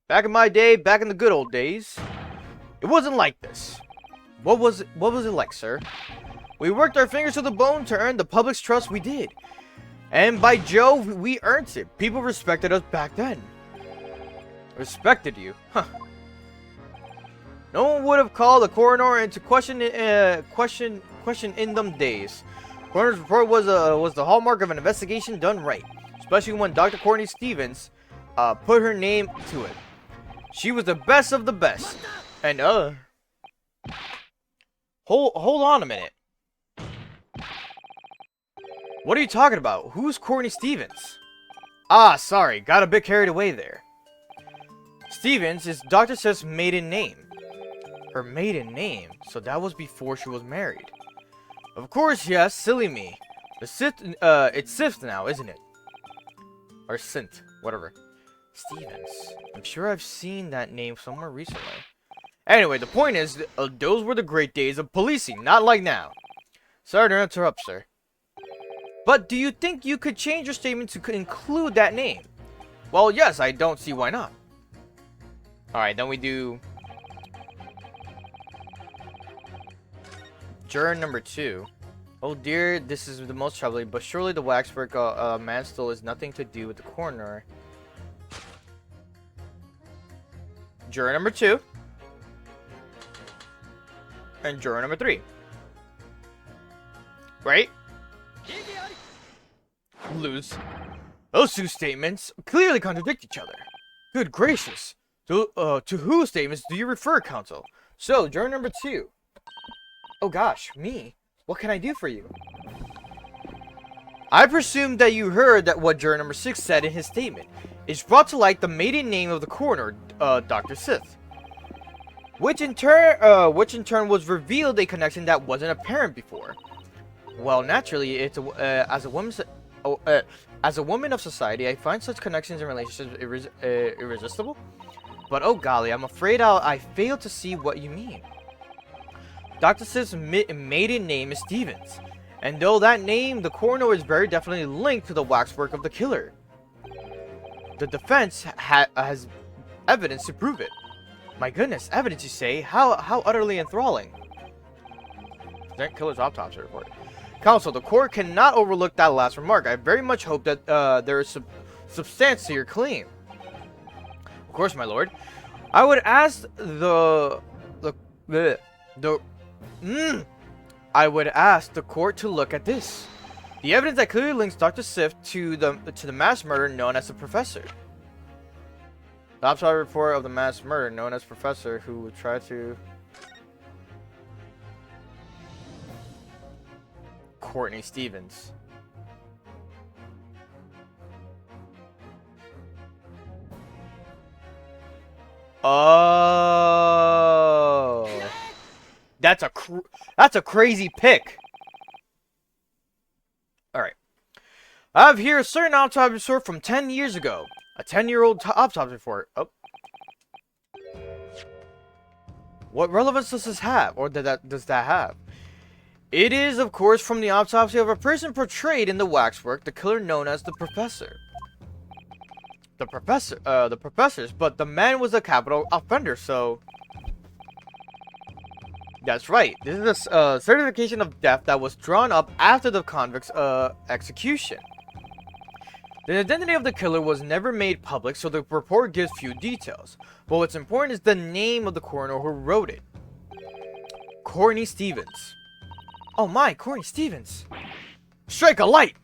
Back in my day, back in the good old days, it wasn't like this. What was it like, sir? We worked our fingers to the bone to earn the public's trust we did. And by Jove, we earned it. People respected us back then. Respected you? Huh. No one would have called the coroner into question in them days. Coroner's report was the hallmark of an investigation done right, especially when Dr. Courtney Stevens put her name to it. She was the best of the best. And hold on a minute. What are you talking about? Who's Courtney Stevens? Ah, sorry, got a bit carried away there. Stevens is Dr. Seth's maiden name. Her maiden name? So that was before she was married. Of course, yes, silly me. It's Sith now, isn't it? Or Sint, whatever. Stevens. I'm sure I've seen that name somewhere recently. Anyway, the point is, those were the great days of policing, not like now. Sorry to interrupt, sir. But do you think you could change your statement to include that name? Well, yes, I don't see why not. Alright, then we do... Juror number 2. Oh dear, this is the most troubling, but surely the waxwork man still has nothing to do with the coroner. Juror number 2. And juror number 3. Right? Lose. Those two statements clearly contradict each other. Good gracious. To whose statements do you refer, counsel? So, juror number 2. Oh gosh, me? What can I do for you? I presume that you heard that what juror number 6 said in his statement. It's brought to light the maiden name of the coroner, Dr. Sith. Which in turn was revealed a connection that wasn't apparent before. Well, naturally, it's as a woman of society, I find such connections and relationships irresistible. But oh golly, I'm afraid I fail to see what you mean. Dr. Sith's maiden name is Stevens, and though that name, the coroner is very definitely linked to the waxwork of the killer. The defense has evidence to prove it. My goodness, evidence you say? How utterly enthralling. Present killer's autopsy report. Counsel, the court cannot overlook that last remark. I very much hope that there is substance to your claim. Of course, my lord. I would ask I would ask the court to look at this. The evidence that clearly links Dr. Sith to the mass murder known as the Professor. The autopsy report of the mass murder known as Professor who would try to... Courtney Stevens. Oh, that's a crazy pick. All right, I have here a certain autopsy report from 10 years ago. A 10-year-old autopsy report. Oh, what relevance does this have, or does that have? It is, of course, from the autopsy of a person portrayed in the waxwork, the killer known as the Professor. The Professors, but the man was a capital offender, so... That's right. This is a certification of death that was drawn up after the convict's execution. The identity of the killer was never made public, so the report gives few details. But what's important is the name of the coroner who wrote it. Courtney Stevens. Oh my, Courtney Stevens. Strike a light!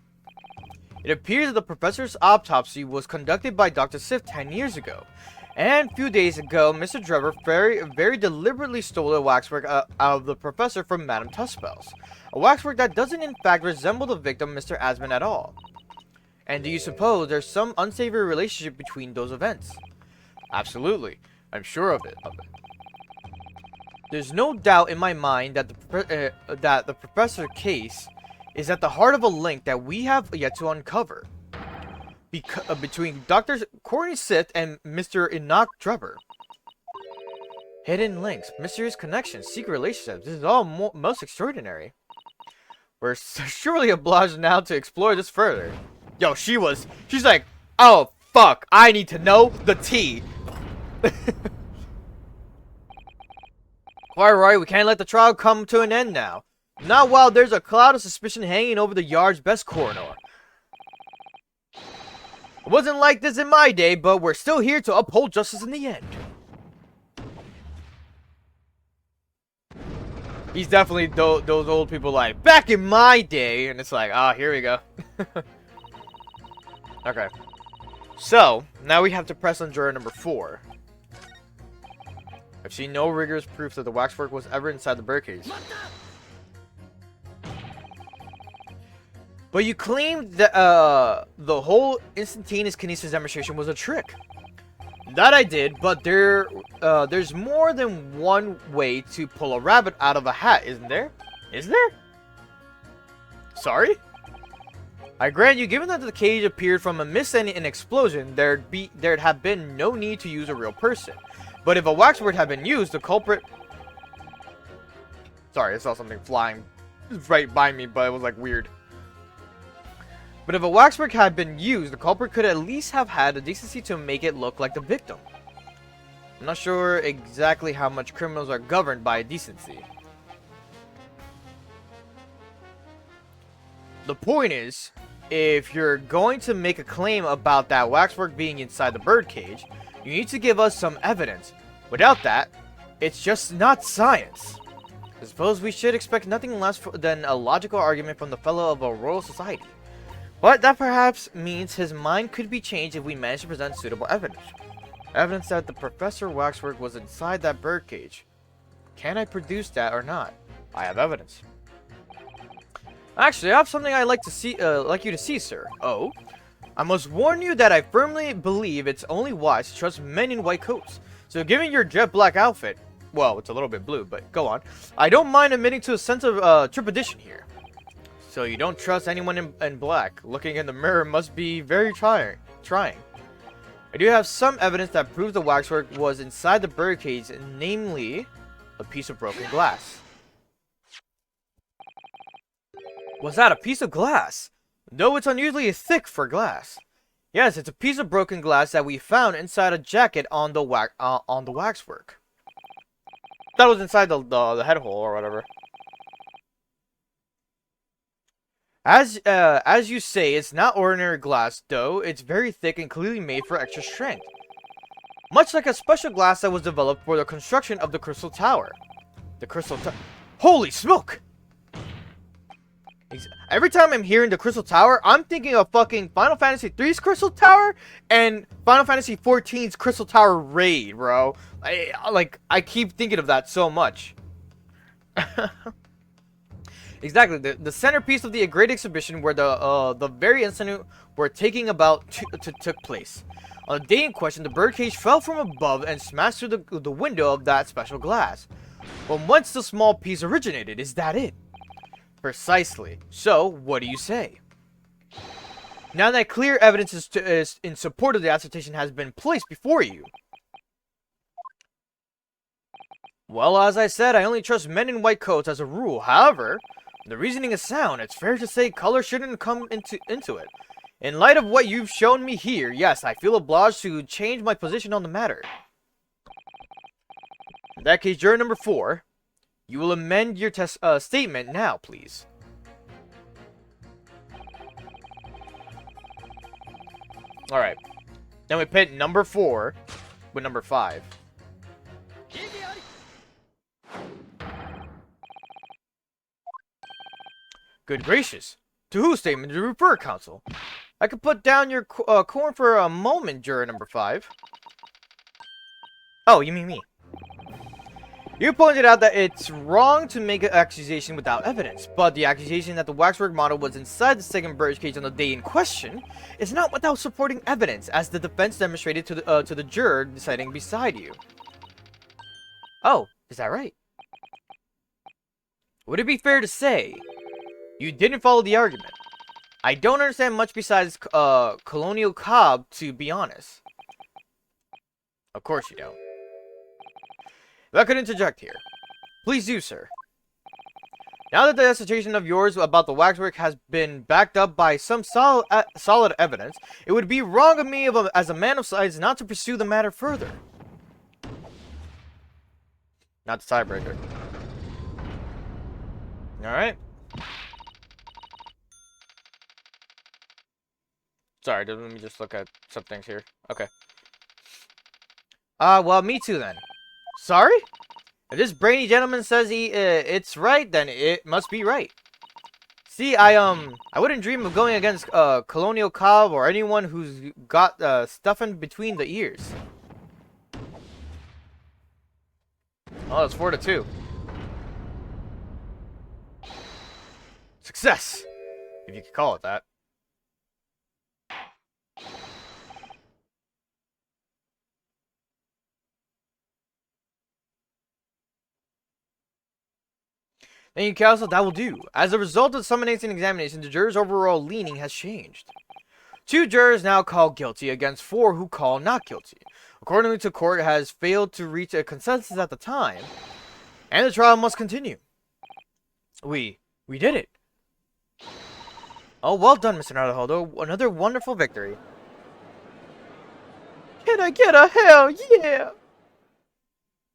It appears that the professor's autopsy was conducted by Dr. Sith 10 years ago. And a few days ago, Mr. Trevor very deliberately stole a waxwork out of the professor from Madame Tuspel's. A waxwork that doesn't in fact resemble the victim, Mr. Asman, at all. And do you suppose there's some unsavory relationship between those events? Absolutely. I'm sure of it. There's no doubt in my mind that the professor case is at the heart of a link that we have yet to uncover between Dr. Courtney Sith and Mr. Enoch Trevor. Hidden links, mysterious connections, secret relationships. This is all most extraordinary. We're surely obliged now to explore this further. Yo, she's like, oh fuck, I need to know the tea. Quite right, we can't let the trial come to an end now. Not while there's a cloud of suspicion hanging over the yard's best coroner. It wasn't like this in my day, but we're still here to uphold justice in the end. He's definitely those old people like, back in my day, and it's like, ah, here we go. Okay. So, now we have to press on juror number 4. I've seen no rigorous proof that the waxwork was ever inside the birdcage. But you claimed that the whole instantaneous kinesis demonstration was a trick. That I did, but there's more than one way to pull a rabbit out of a hat, isn't there? Is there? Sorry? I grant you, given that the cage appeared from a mist and an explosion, there'd have been no need to use a real person. But if a waxwork had been used, the culprit... Sorry, I saw something flying right by me, but it was like weird. But if a waxwork had been used, the culprit could at least have had the decency to make it look like the victim. I'm not sure exactly how much criminals are governed by decency. The point is, if you're going to make a claim about that waxwork being inside the birdcage, you need to give us some evidence. Without that, it's just not science. I suppose we should expect nothing less than a logical argument from the fellow of a royal society. But that perhaps means his mind could be changed if we manage to present suitable evidence. Evidence that the Professor Waxwork was inside that birdcage. Can I produce that or not? I have evidence. Actually, I have something I'd like you to see, sir. Oh? I must warn you that I firmly believe it's only wise to trust men in white coats. So given your jet black outfit, well, it's a little bit blue, but go on. I don't mind admitting to a sense of trepidation here. So you don't trust anyone in black. Looking in the mirror must be very trying. I do have some evidence that proves the waxwork was inside the birdcage, namely a piece of broken glass. Was that a piece of glass? Though it's unusually thick for glass. Yes, it's a piece of broken glass that we found inside a jacket on the waxwork. That was inside the head hole or whatever. As you say, it's not ordinary glass, though. It's very thick and clearly made for extra strength. Much like a special glass that was developed for the construction of the Crystal Tower. Holy smoke! Every time I'm hearing the Crystal Tower, I'm thinking of fucking Final Fantasy III's Crystal Tower and Final Fantasy XIV's Crystal Tower Raid, bro. I keep thinking of that so much. Exactly, the centerpiece of the Great Exhibition where the very incident we're taking about took place. On the day in question, the birdcage fell from above and smashed through the window of that special glass. But once the small piece originated, is that it? Precisely. So, what do you say? Now that clear evidence is in support of the assertion has been placed before you. Well, as I said, I only trust men in white coats as a rule. However, the reasoning is sound. It's fair to say color shouldn't come into it. In light of what you've shown me here, yes, I feel obliged to change my position on the matter. In that case, juror number 4, you will amend your statement now, please. Alright. Then we pit number 4 with number 5. Good gracious. To whose statement do you refer, counsel? I could put down your corn for a moment, juror number 5. Oh, you mean me. You pointed out that it's wrong to make an accusation without evidence, but the accusation that the waxwork model was inside the second birdcage on the day in question is not without supporting evidence, as the defense demonstrated to the juror sitting beside you. Oh, is that right? Would it be fair to say you didn't follow the argument? I don't understand much besides Colonial Cobb, to be honest. Of course you don't. If I could interject here. Please do, sir. Now that the assertion of yours about the waxwork has been backed up by some solid evidence, it would be wrong of me as a man of science not to pursue the matter further. Not the tiebreaker. Alright. Sorry, let me just look at some things here. Okay. Well, me too then. Sorry? If this brainy gentleman says it's right, then it must be right. See, I wouldn't dream of going against Colonial Cobb or anyone who's got stuff in between the ears. Oh, it's 4-2. Success, if you could call it that. Thank you, counsel. That will do. As a result of the summonation examination, the jurors' overall leaning has changed. 2 jurors now call guilty against 4 who call not guilty. Accordingly, the court has failed to reach a consensus at the time, and the trial must continue. We did it. Oh, well done, Mr. Naruhodo. Another wonderful victory. Can I get a hell yeah?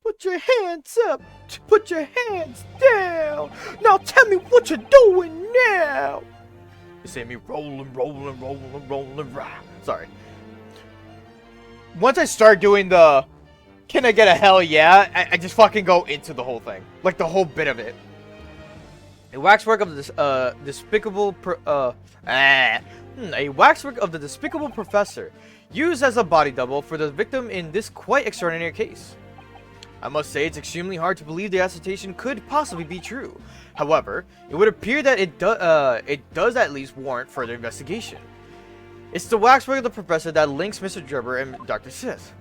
Put your hands up. Put your hands down. Now tell me what you're doing now. You see me rolling. Sorry. Once I start doing the Can I get a hell yeah? I just fucking go into the whole thing. Like the whole bit of it. A waxwork of this a waxwork of the despicable professor, used as a body double for the victim in this quite extraordinary case. I must say it's extremely hard to believe the assertion could possibly be true. However, it would appear that it does at least warrant further investigation. It's the waxwork of the professor that links Mr. Drebber and Dr. Sith.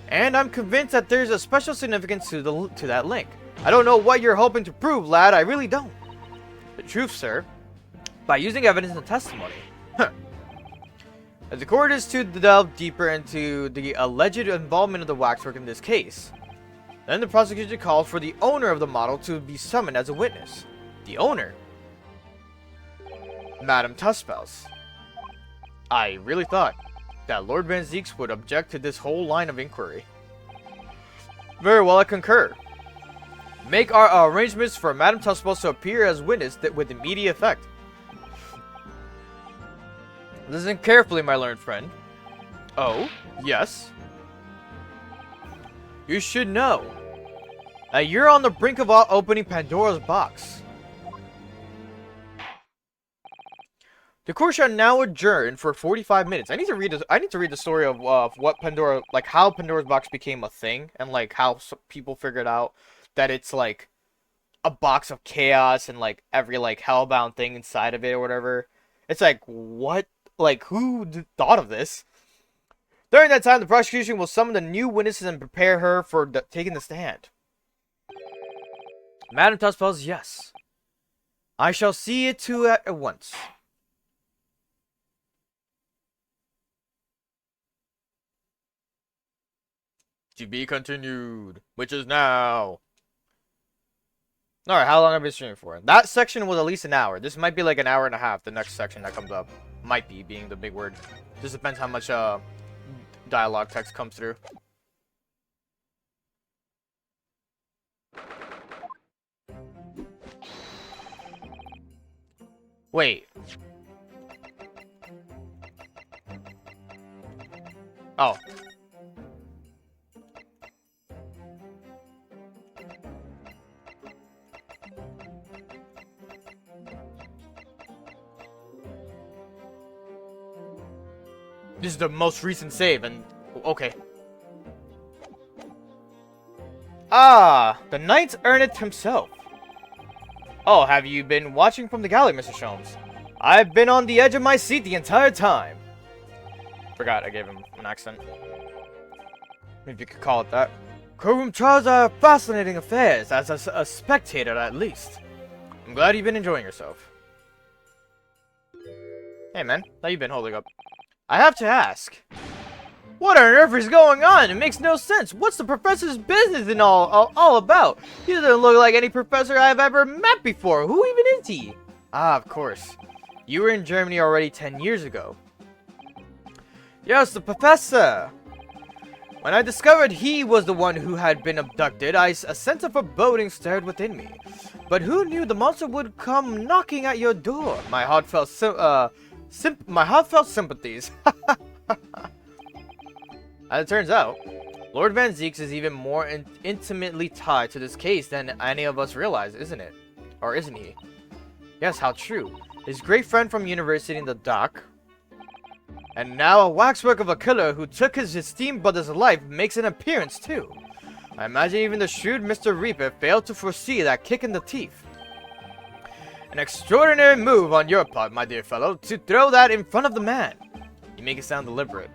And I'm convinced that there's a special significance to that link. I don't know what you're hoping to prove, lad. I really don't. The truth, sir, by using evidence and testimony. As the court is to delve deeper into the alleged involvement of the waxwork in this case, then the prosecution called for the owner of the model to be summoned as a witness. The owner? Madame Tusspaus. I really thought that Lord Van Zieks would object to this whole line of inquiry. Very well, I concur. Make our arrangements for Madame Tusspaus to appear as witness with immediate effect. Listen carefully, my learned friend. Oh, yes. You should know that you're on the brink of opening Pandora's box. The court shall now adjourn for 45 minutes. I need to read the story of what Pandora, like how Pandora's box became a thing, and like how people figured out that it's like a box of chaos and like every like hellbound thing inside of it or whatever. It's like, what? Like, who thought of this? During that time, the prosecution will summon the new witnesses and prepare her for taking the stand. Madame Tusspaus, yes. I shall see it to at once. To be continued, which is now. Alright, how long have I been streaming for? That section was at least an hour. This might be like an hour and a half, the next section that comes up. Might be, being the big word. Just depends how much dialogue text comes through. Wait. Oh. This is the most recent save, and okay. Ah, the Knight Ernest himself. Oh, have you been watching from the gallery, Mr. Sholmes? I've been on the edge of my seat the entire time. Forgot I gave him an accent. If you could call it that. Courtroom trials are fascinating affairs, as a spectator at least. I'm glad you've been enjoying yourself. Hey man, how you been holding up? I have to ask. What on earth is going on? It makes no sense. What's the professor's business and all about? He doesn't look like any professor I've ever met before. Who even is he? Ah, of course. You were in Germany already 10 years ago. Yes, the professor. When I discovered he was the one who had been abducted, a sense of foreboding stirred within me. But who knew the monster would come knocking at your door? My heartfelt sympathies. As it turns out, Lord Van Zieks is even more intimately tied to this case than any of us realize, isn't it? Or isn't he? Yes, how true. His great friend from university in the dock, and now a waxwork of a killer who took his esteemed brother's life makes an appearance too. I imagine even the shrewd Mr. Reaper failed to foresee that kick in the teeth. An extraordinary move on your part, my dear fellow, to throw that in front of the man. You make it sound deliberate.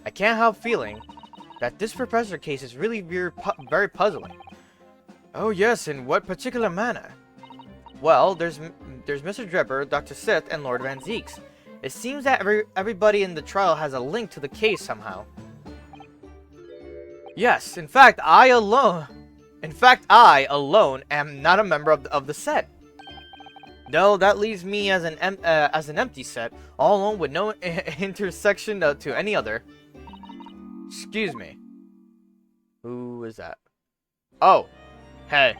I can't help feeling that this professor case is really very puzzling. Oh yes, in what particular manner? Well, there's Mr. Drebber, Dr. Sith, and Lord Van Zieks. It seems that everybody in the trial has a link to the case somehow. Yes, in fact, I alone am not a member of the set. No, that leaves me as an empty set, all alone with no intersection to any other. Excuse me. Who is that? Oh, hey.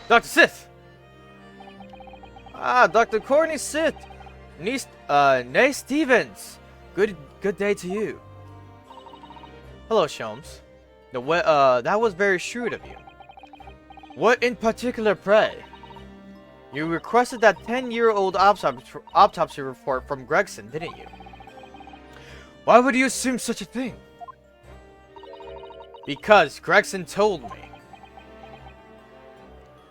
Dr. Sith. Ah, Dr. Courtney Sith. Nay Stevens. Good day to you. Hello, Sholmes. That was very shrewd of you. What in particular, pray? You requested that 10-year-old autopsy report from Gregson, didn't you? Why would you assume such a thing? Because Gregson told me.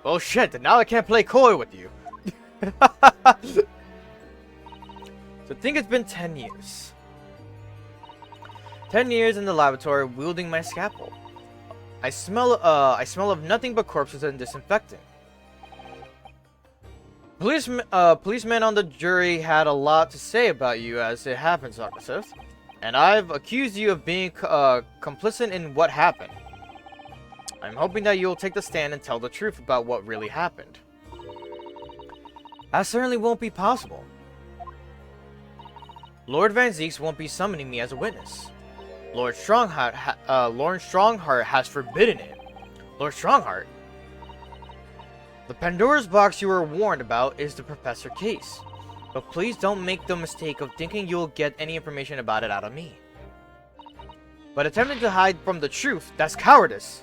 Oh shit, now I can't play coy with you. So I think it's been 10 years. 10 years in the laboratory wielding my scalpel. I smell of nothing but corpses and disinfecting. Policemen on the jury had a lot to say about you as it happens, Dr. Sith. And I've accused you of being complicit in what happened. I'm hoping that you'll take the stand and tell the truth about what really happened. That certainly won't be possible. Lord Van Zieks won't be summoning me as a witness. Lord Strongheart has forbidden it. Lord Strongheart? The Pandora's box you were warned about is the Professor case. But please don't make the mistake of thinking you'll get any information about it out of me. But attempting to hide from the truth, that's cowardice.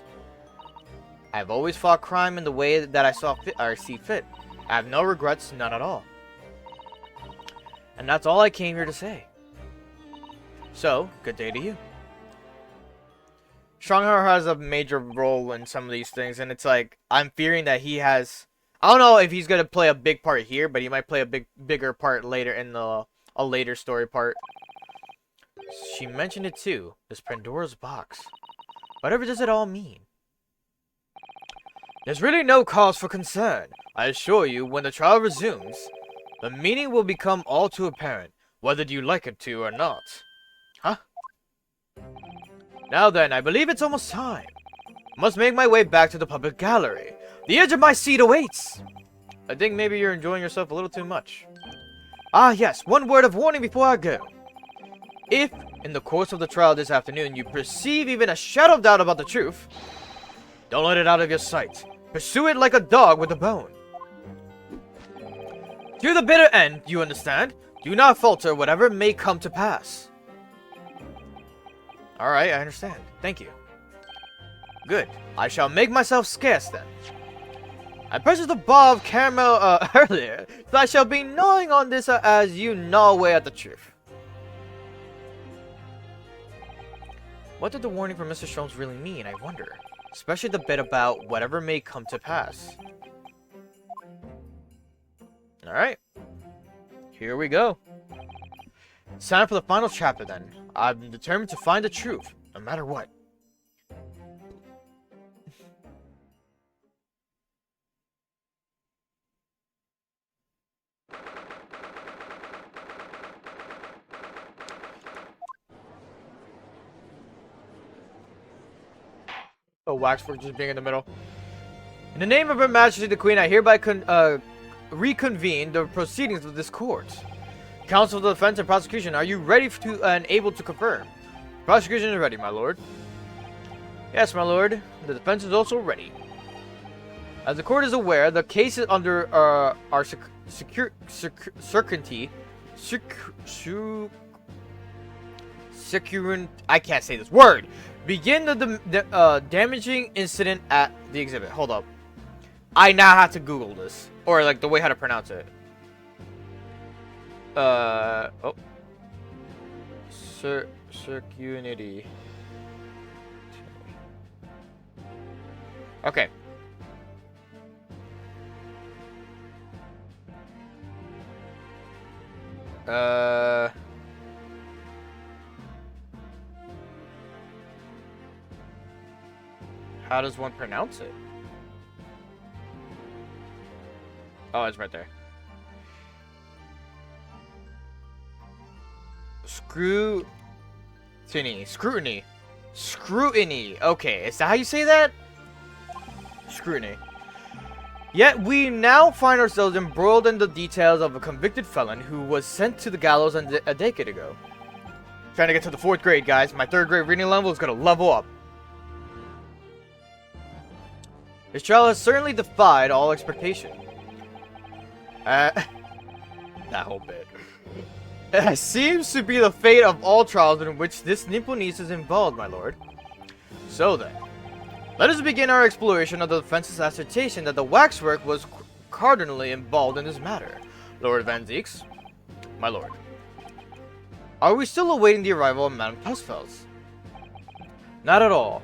I've always fought crime in the way that I see fit. I have no regrets, none at all. And that's all I came here to say. So, good day to you. Strongheart has a major role in some of these things, and it's like, I'm fearing that he has... I don't know if he's going to play a big part here, but he might play a bigger part later in a later story part. She mentioned it too, this Pandora's box. Whatever does it all mean? There's really no cause for concern. I assure you, when the trial resumes, the meaning will become all too apparent, whether you like it to or not. Huh? Now then, I believe it's almost time. I must make my way back to the public gallery. The edge of my seat awaits! I think maybe you're enjoying yourself a little too much. Ah yes, one word of warning before I go. If, in the course of the trial this afternoon, you perceive even a shadow of doubt about the truth, don't let it out of your sight. Pursue it like a dog with a bone. To the bitter end, you understand? Do not falter whatever may come to pass. Alright, I understand. Thank you. Good. I shall make myself scarce then. I purchased the bar of caramel earlier, so I shall be gnawing on this as you gnaw away at the truth. What did the warning from Mr. Sholmes really mean, I wonder? Especially the bit about whatever may come to pass. Alright. Here we go. It's time for the final chapter then. I'm determined to find the truth, no matter what. Oh, Waxwork just being in the middle. In the name of Her Majesty the Queen, I hereby reconvene the proceedings of this court. Counsel of the Defense and Prosecution, are you ready to and able to confirm? Prosecution is ready, my lord. Yes, my lord. The defense is also ready. As the court is aware, the case is under our certainty. I can't say this word. Begin the damaging incident at the exhibit. Hold up. I now have to Google this. Or, like, the way how to pronounce it. Oh. Circunity. Okay. How does one pronounce it? Oh, it's right there. Scrutiny. Okay, is that how you say that? Scrutiny. Yet we now find ourselves embroiled in the details of a convicted felon who was sent to the gallows a decade ago. Trying to get to the 4th grade, guys. My 3rd grade reading level is gonna level up. His trial has certainly defied all expectation. That whole bit. It seems to be the fate of all trials in which this Nipponese is involved, my lord. So then, let us begin our exploration of the defense's assertion that the waxwork was cardinally involved in this matter. Lord Van Zieks, my lord. Are we still awaiting the arrival of Madame Tussfels? Not at all.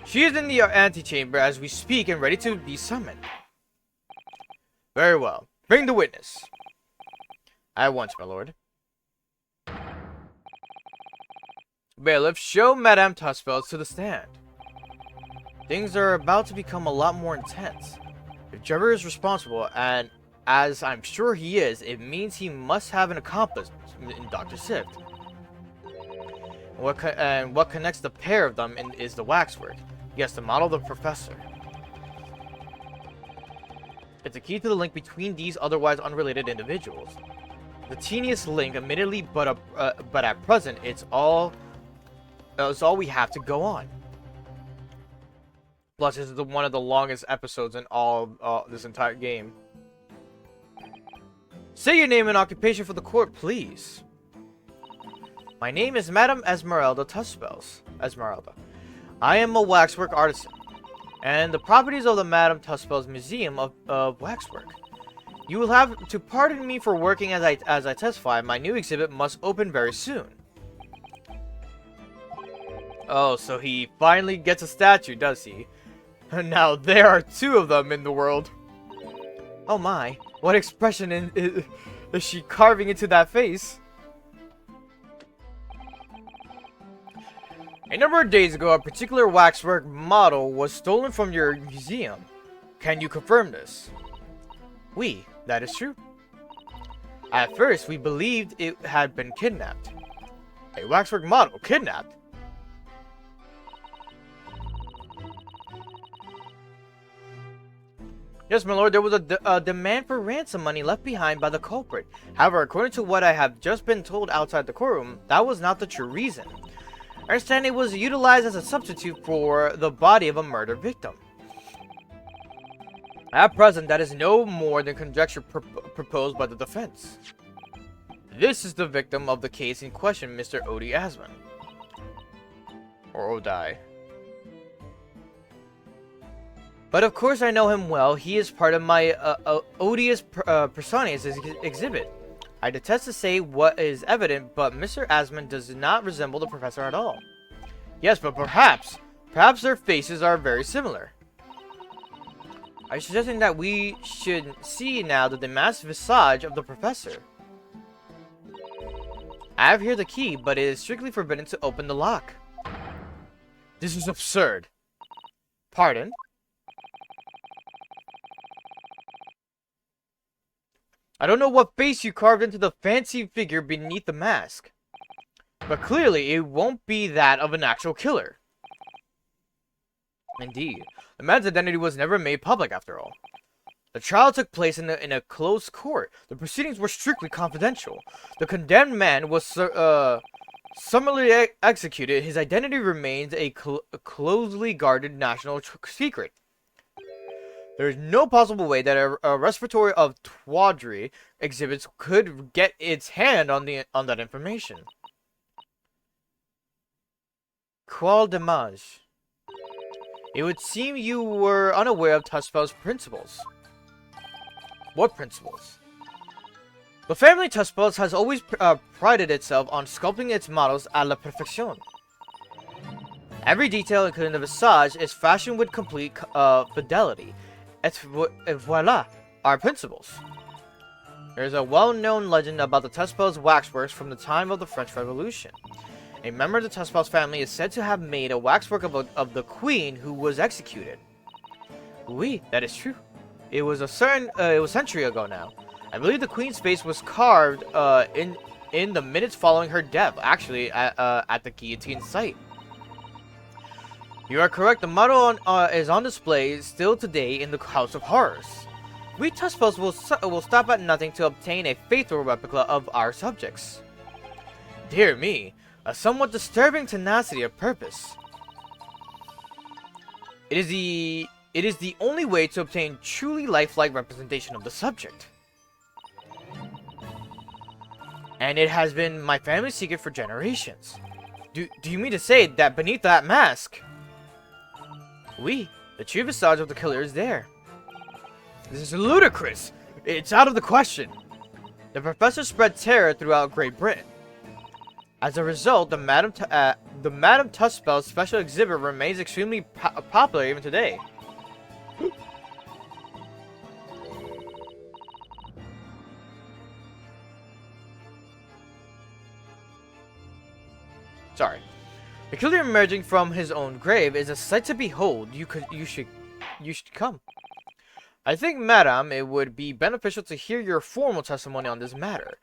She is in the antechamber as we speak and ready to be summoned. Very well. Bring the witness. At once, my lord. Bailiff, show Madame Tussfels to the stand. Things are about to become a lot more intense. If Trevor is responsible, and as I'm sure he is, it means he must have an accomplice in Dr. Sift. What connects the pair of them is the waxwork. Yes, the model of the professor. It's a key to the link between these otherwise unrelated individuals. The teeniest link, admittedly, but at present, it's all we have to go on. Plus, this is one of the longest episodes in all this entire game. Say your name and occupation for the court, please. My name is Madame Esmeralda Tussfels. Esmeralda. I am a waxwork artisan, and the properties of the Madame Tussfels Museum of Waxwork. You will have to pardon me for working as I testify. My new exhibit must open very soon. Oh, so he finally gets a statue, does he? Now there are two of them in the world. Oh my, what expression is she carving into that face? A number of days ago, a particular waxwork model was stolen from your museum. Can you confirm this? Oui, that is true. At first, we believed it had been kidnapped. A waxwork model kidnapped? Yes, my lord, there was a demand for ransom money left behind by the culprit. However, according to what I have just been told outside the courtroom, that was not the true reason. I understand it was utilized as a substitute for the body of a murder victim. At present, that is no more than conjecture proposed by the defense. This is the victim of the case in question, Mr. Odi Asman. Or Odai. But of course I know him well. He is part of my odious personas exhibit. I detest to say what is evident, but Mr. Asman does not resemble the professor at all. Yes, but perhaps their faces are very similar. I'm suggesting that we should see now the demasked visage of the professor. I have here the key, but it is strictly forbidden to open the lock. This is absurd. Pardon? I don't know what face you carved into the fancy figure beneath the mask, but clearly it won't be that of an actual killer. Indeed, the man's identity was never made public after all. The trial took place in a closed court. The proceedings were strictly confidential. The condemned man was summarily executed. His identity remains a closely guarded national secret. There is no possible way that a respiratory of tawdry exhibits could get its hand on that information. Quel dommage. It would seem you were unaware of Tussfels' principles. What principles? The family Tussfels has always prided itself on sculpting its models à la perfection. Every detail, including the visage, is fashioned with complete fidelity. Et voila, our principles. There is a well-known legend about the Tussfels waxworks from the time of the French Revolution. A member of the Tussfels family is said to have made a waxwork of the queen who was executed. Oui, that is true. It was a century ago now. I believe the queen's face was carved in the minutes following her death, actually at the guillotine site. You are correct. The model is on display still today in the House of Horrors. We Tussfels will stop at nothing to obtain a faithful replica of our subjects. Dear me, a somewhat disturbing tenacity of purpose. It is the only way to obtain truly lifelike representation of the subject. and it has been my family's secret for generations. Do you mean to say that beneath that mask? Oui, the true visage of the killer is there. This is ludicrous. It's out of the question. The professor spread terror throughout Great Britain. As a result, the Madame Tussbell special exhibit remains extremely popular even today. Sorry. The killer emerging from his own grave is a sight to behold. You should come. I think, madam, it would be beneficial to hear your formal testimony on this matter.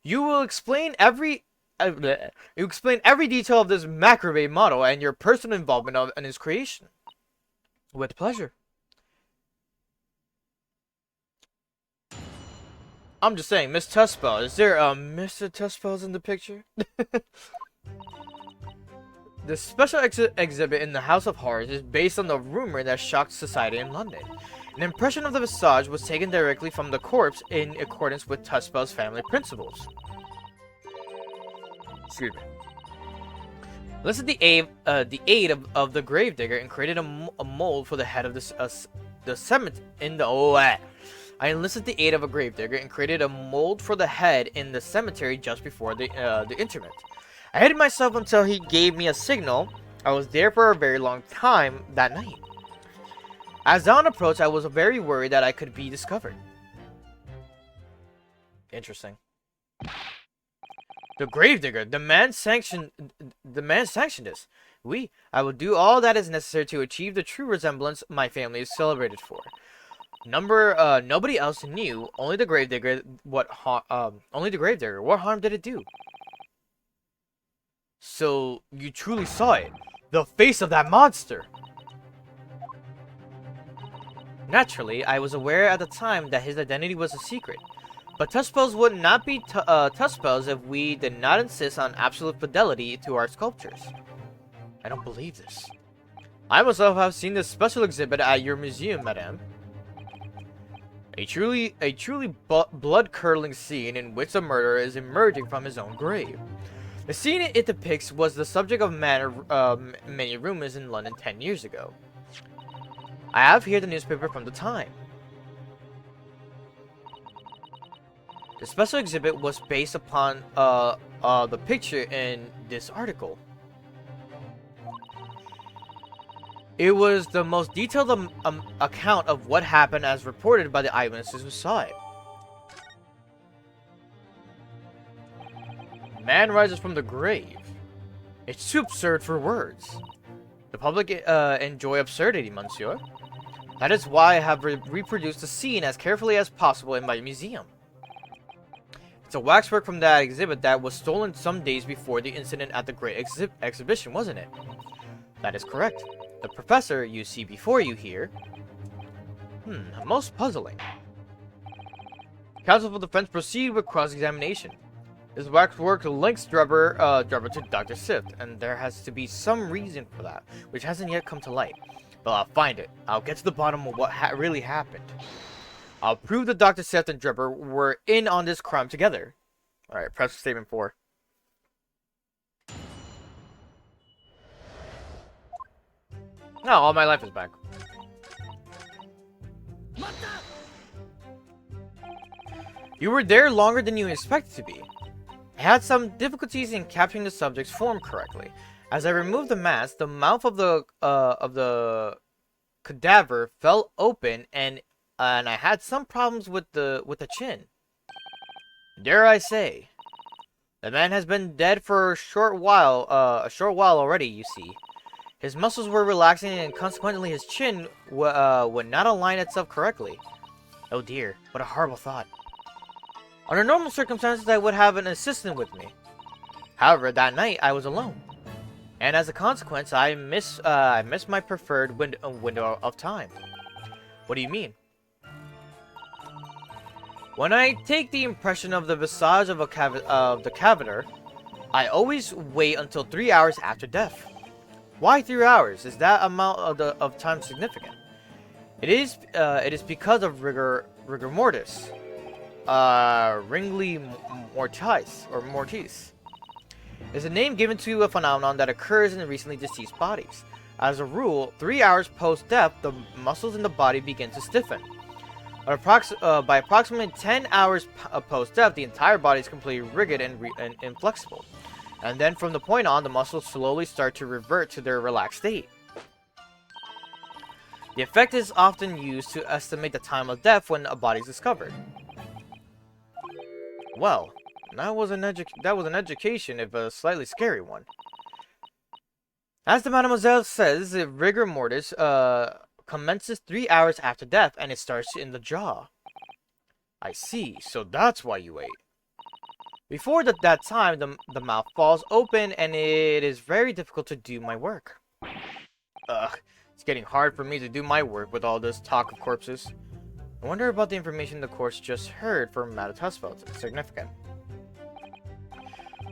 You will explain every detail of this Macrobay model and your personal involvement in its creation. With pleasure. I'm just saying, Miss Tussbell. Is there a Mr. Tussbell's in the picture? The special exhibit in the House of Horrors is based on the rumor that shocked society in London. An impression of the visage was taken directly from the corpse in accordance with Tussbell's family principles. Excuse me. Enlisted the aid of the gravedigger and created a mold for the head of the cemetery in the I enlisted the aid of a gravedigger and created a mold for the head in the cemetery just before the interment. I hid myself until he gave me a signal. I was there for a very long time that night. As dawn approached, I was very worried that I could be discovered. Interesting. The gravedigger, the man sanctioned this. I will do all that is necessary to achieve the true resemblance my family is celebrated for. Nobody else knew. Only the gravedigger. What harm did it do? So you truly saw it, the face of that monster. Naturally, I was aware at the time that his identity was a secret. But Tussbells would not be Tussbells if we did not insist on absolute fidelity to our sculptures. I don't believe this. I myself have seen this special exhibit at your museum, madame. A truly blood-curdling scene in which the murderer is emerging from his own grave. The scene it depicts was the subject of many rumors in London 10 years ago. I have here the newspaper from the time. The special exhibit was based upon the picture in this article. It was the most detailed account of what happened as reported by the eyewitnesses who saw it. Man rises from the grave. It's too absurd for words. The public enjoy absurdity, monsieur. That is why I have reproduced the scene as carefully as possible in my museum. It's a waxwork from that exhibit that was stolen some days before the incident at the Great Exhibition, wasn't it? That is correct. The professor you see before you here... most puzzling. Counsel for defense proceed with cross-examination. This waxwork links Drebber to Dr. Sift, and there has to be some reason for that, which hasn't yet come to light. But I'll find it. I'll get to the bottom of what really happened. I'll prove that Dr. Sift and Drebber were in on this crime together. Alright, press statement 4. No, all my life is back. You were there longer than you expected to be. I had some difficulties in capturing the subject's form correctly. As I removed the mask, the mouth of the cadaver fell open, and I had some problems with the chin. Dare I say, the man has been dead for a short while already. You see, his muscles were relaxing, and consequently, his chin would not align itself correctly. Oh dear, what a horrible thought. Under normal circumstances, I would have an assistant with me. However, that night I was alone, and as a consequence, I missed my preferred window of time. What do you mean? When I take the impression of the visage of the cadaver, I always wait until 3 hours after death. Why 3 hours? Is that amount of time significant? It is because of rigor mortis. Ringly Mortis is a name given to a phenomenon that occurs in recently deceased bodies. As a rule, 3 hours post-death, the muscles in the body begin to stiffen. By approximately 10 hours post-death, the entire body is completely rigid and inflexible. And then from the point on, the muscles slowly start to revert to their relaxed state. The effect is often used to estimate the time of death when a body is discovered. Well, that was an education, if a slightly scary one. As the Mademoiselle says, rigor mortis commences 3 hours after death, and it starts in the jaw. I see, so that's why you ate. Before that time, the mouth falls open, and it is very difficult to do my work. Ugh, it's getting hard for me to do my work with all this talk of corpses. I wonder about the information the course just heard from Madame Tussfeld. It's significant.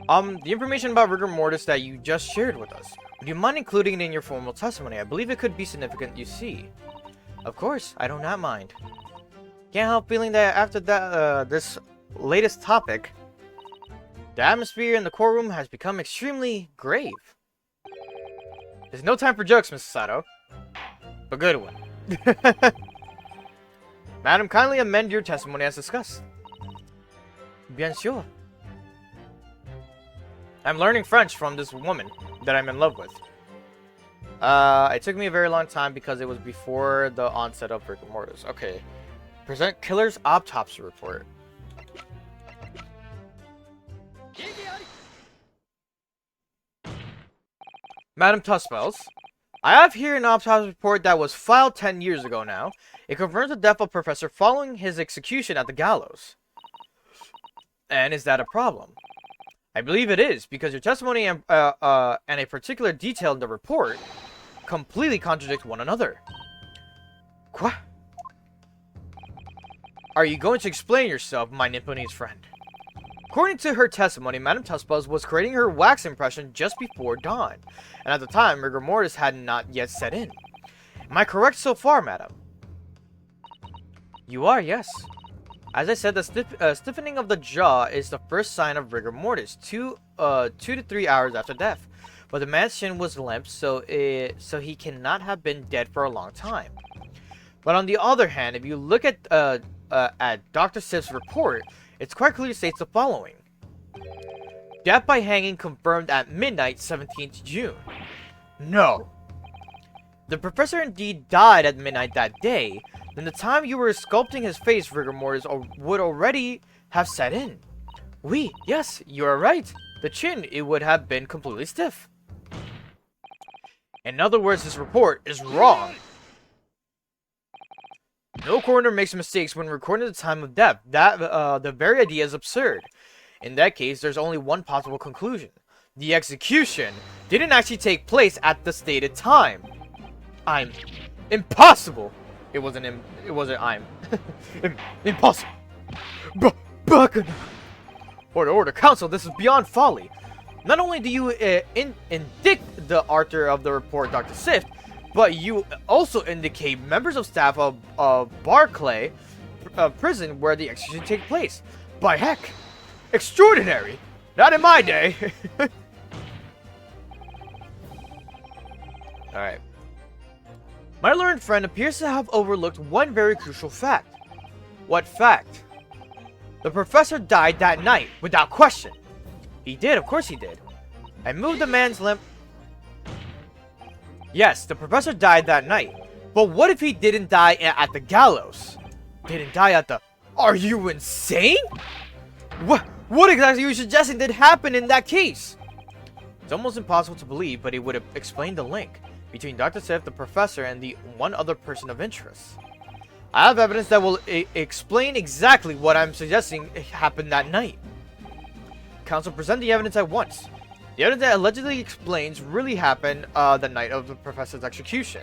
The information about rigor mortis that you just shared with us. Would you mind including it in your formal testimony? I believe it could be significant, you see. Of course, I do not mind. Can't help feeling that after that, this latest topic, the atmosphere in the courtroom has become extremely grave. There's no time for jokes, Mrs. Sato. A good one. Madam, kindly amend your testimony as discussed. Bien sûr. I'm learning French from this woman that I'm in love with. It took me a very long time because it was before the onset of rigor mortis. Okay. Present killer's autopsy report. Madam Tussfeld, I have here an autopsy report that was filed 10 years ago now. It confirms the death of Professor following his execution at the gallows. And is that a problem? I believe it is, because your testimony and a particular detail in the report completely contradict one another. Quoi? Are you going to explain yourself, my Nipponese friend? According to her testimony, Madame Tussfeld was creating her wax impression just before dawn, and at the time, rigor mortis had not yet set in. Am I correct so far, madam? You are, yes. As I said, the stiffening of the jaw is the first sign of rigor mortis, 2 to 3 hours after death. But the man's chin was limp, so he cannot have been dead for a long time. But on the other hand, if you look at Dr. Sip's report, it's quite clearly states the following. Death by hanging confirmed at midnight, 17th June. No. The professor indeed died at midnight that day. Then the time you were sculpting his face, rigor mortis would already have set in. Oui, yes, you are right. The chin, it would have been completely stiff. In other words, this report is wrong. No coroner makes mistakes when recording the time of death. The very idea is absurd. In that case, there's only one possible conclusion. The execution didn't actually take place at the stated time. Impossible! It wasn't impossible. Bacana! Order, counsel, this is beyond folly. Not only do you indict the author of the report, Dr. Sift, but you also indicate members of staff of Barclay prison where the execution take place. By heck, extraordinary! Not in my day! Alright. My learned friend appears to have overlooked one very crucial fact. What fact? The professor died that night, without question. He did, of course he did. I moved the man's limp. Yes, the professor died that night. But what if he didn't die at the gallows? Didn't die at the... Are you insane? What exactly are you suggesting did happen in that case? It's almost impossible to believe, but it would have explained the link between Dr. Sif, the professor, and the one other person of interest. I have evidence that will explain exactly what I'm suggesting happened that night. Counsel, present the evidence at once. The evidence that allegedly explains really happened the night of the professor's execution.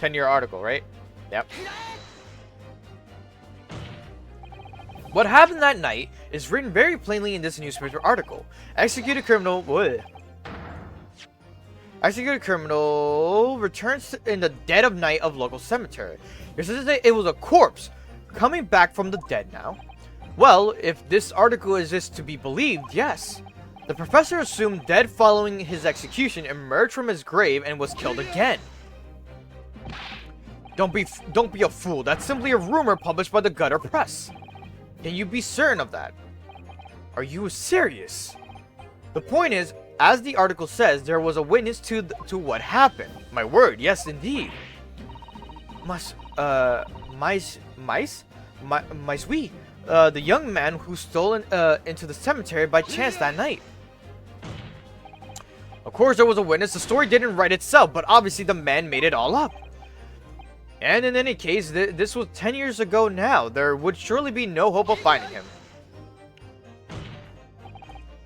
10-year article, right? Yep. What happened that night is written very plainly in this newspaper article. Executed criminal returns in the dead of night of local cemetery. It says that it was a corpse coming back from the dead now. Well, if this article is to be believed, yes. The professor assumed dead following his execution emerged from his grave and was killed again. Don't be a fool. That's simply a rumor published by the gutter press. Can you be certain of that? Are you serious? The point is, as the article says, there was a witness to what happened. My word, yes indeed. Maisui, the young man who stole into the cemetery by chance that night. Of course there was a witness. The story didn't write itself, but obviously the man made it all up. And in any case, this was 10 years ago now. There would surely be no hope of finding him.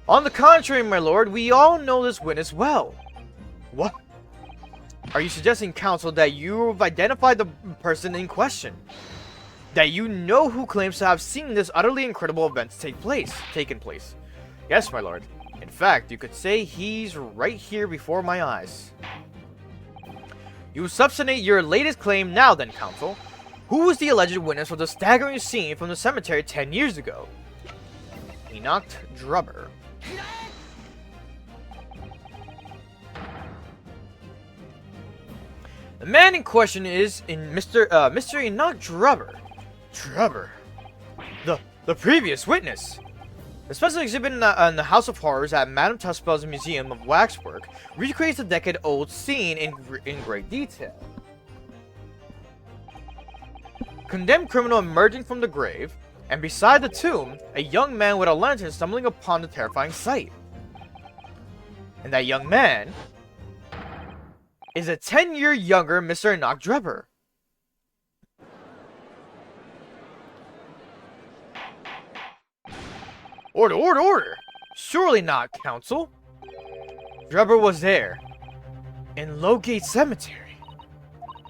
On the contrary, my lord, we all know this witness well. What? Are you suggesting, counsel, that you have identified the person in question? That you know who claims to have seen this utterly incredible event taken place? Yes, my lord. In fact, you could say he's right here before my eyes. You substantiate your latest claim now then, counsel. Who was the alleged witness of the staggering scene from the cemetery 10 years ago? Enoch Drubber. The man in question is Mr. Enoch Drubber. Drubber. The previous witness. The special exhibit in the House of Horrors at Madame Tussauds Museum of Waxwork recreates the decade-old scene in great detail. Condemned criminal emerging from the grave, and beside the tomb, a young man with a lantern stumbling upon the terrifying sight. And that young man is a 10-year younger Mr. Enoch Drubber. Order, order, order! Surely not, counsel. Drubber was there. In Lowgate Cemetery.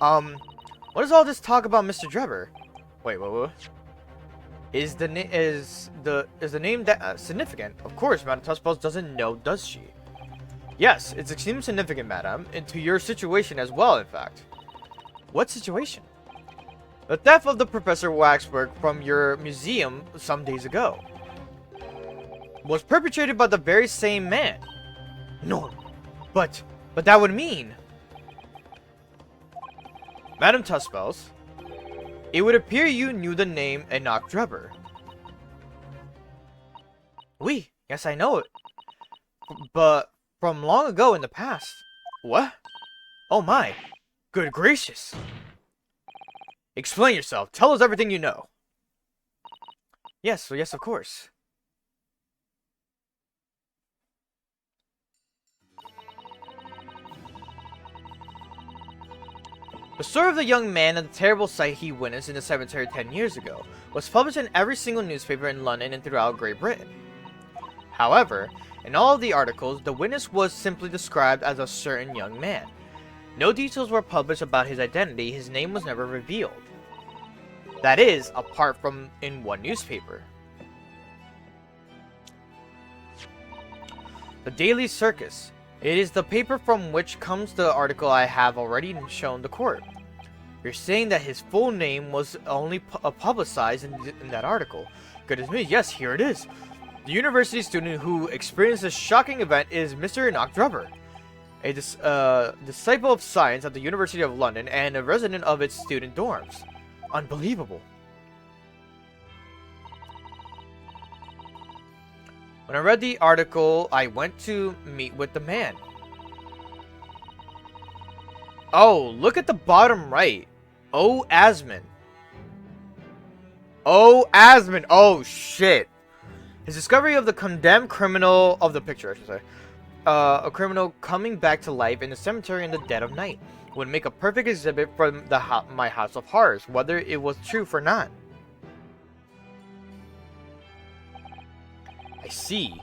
What is all this talk about Mr. Drubber? Wait, what? Is the name that significant? Of course, Madame Tussauds doesn't know, does she? Yes, it seems significant, madam, and to your situation as well, in fact. What situation? The theft of the Professor Waxwork from your museum some days ago was perpetrated by the very same man. No, but that would mean... Madame Tussauds, it would appear you knew the name Enoch Drubber. Oui, yes I know it. But from long ago in the past. What? Oh my. Good gracious. Explain yourself. Tell us everything you know. Yes, well, yes, of course. The story of the young man and the terrible sight he witnessed in the cemetery 10 years ago was published in every single newspaper in London and throughout Great Britain. However, in all of the articles, the witness was simply described as a certain young man. No details were published about his identity. His name was never revealed. That is, apart from in one newspaper. The Daily Circus. It is the paper from which comes the article I have already shown the court. You're saying that his full name was only publicized in that article. Goodness me, yes, here it is. The university student who experienced this shocking event is Mr. Enoch Drubber, a disciple of science at the University of London and a resident of its student dorms. Unbelievable. When I read the article, I went to meet with the man. Oh, look at the bottom right. Oh, Asman. Oh, Asman. Oh, shit. His discovery of the condemned criminal of the picture, I should say. A criminal coming back to life in the cemetery in the dead of night would make a perfect exhibit from my House of Horrors, whether it was true or not. I see.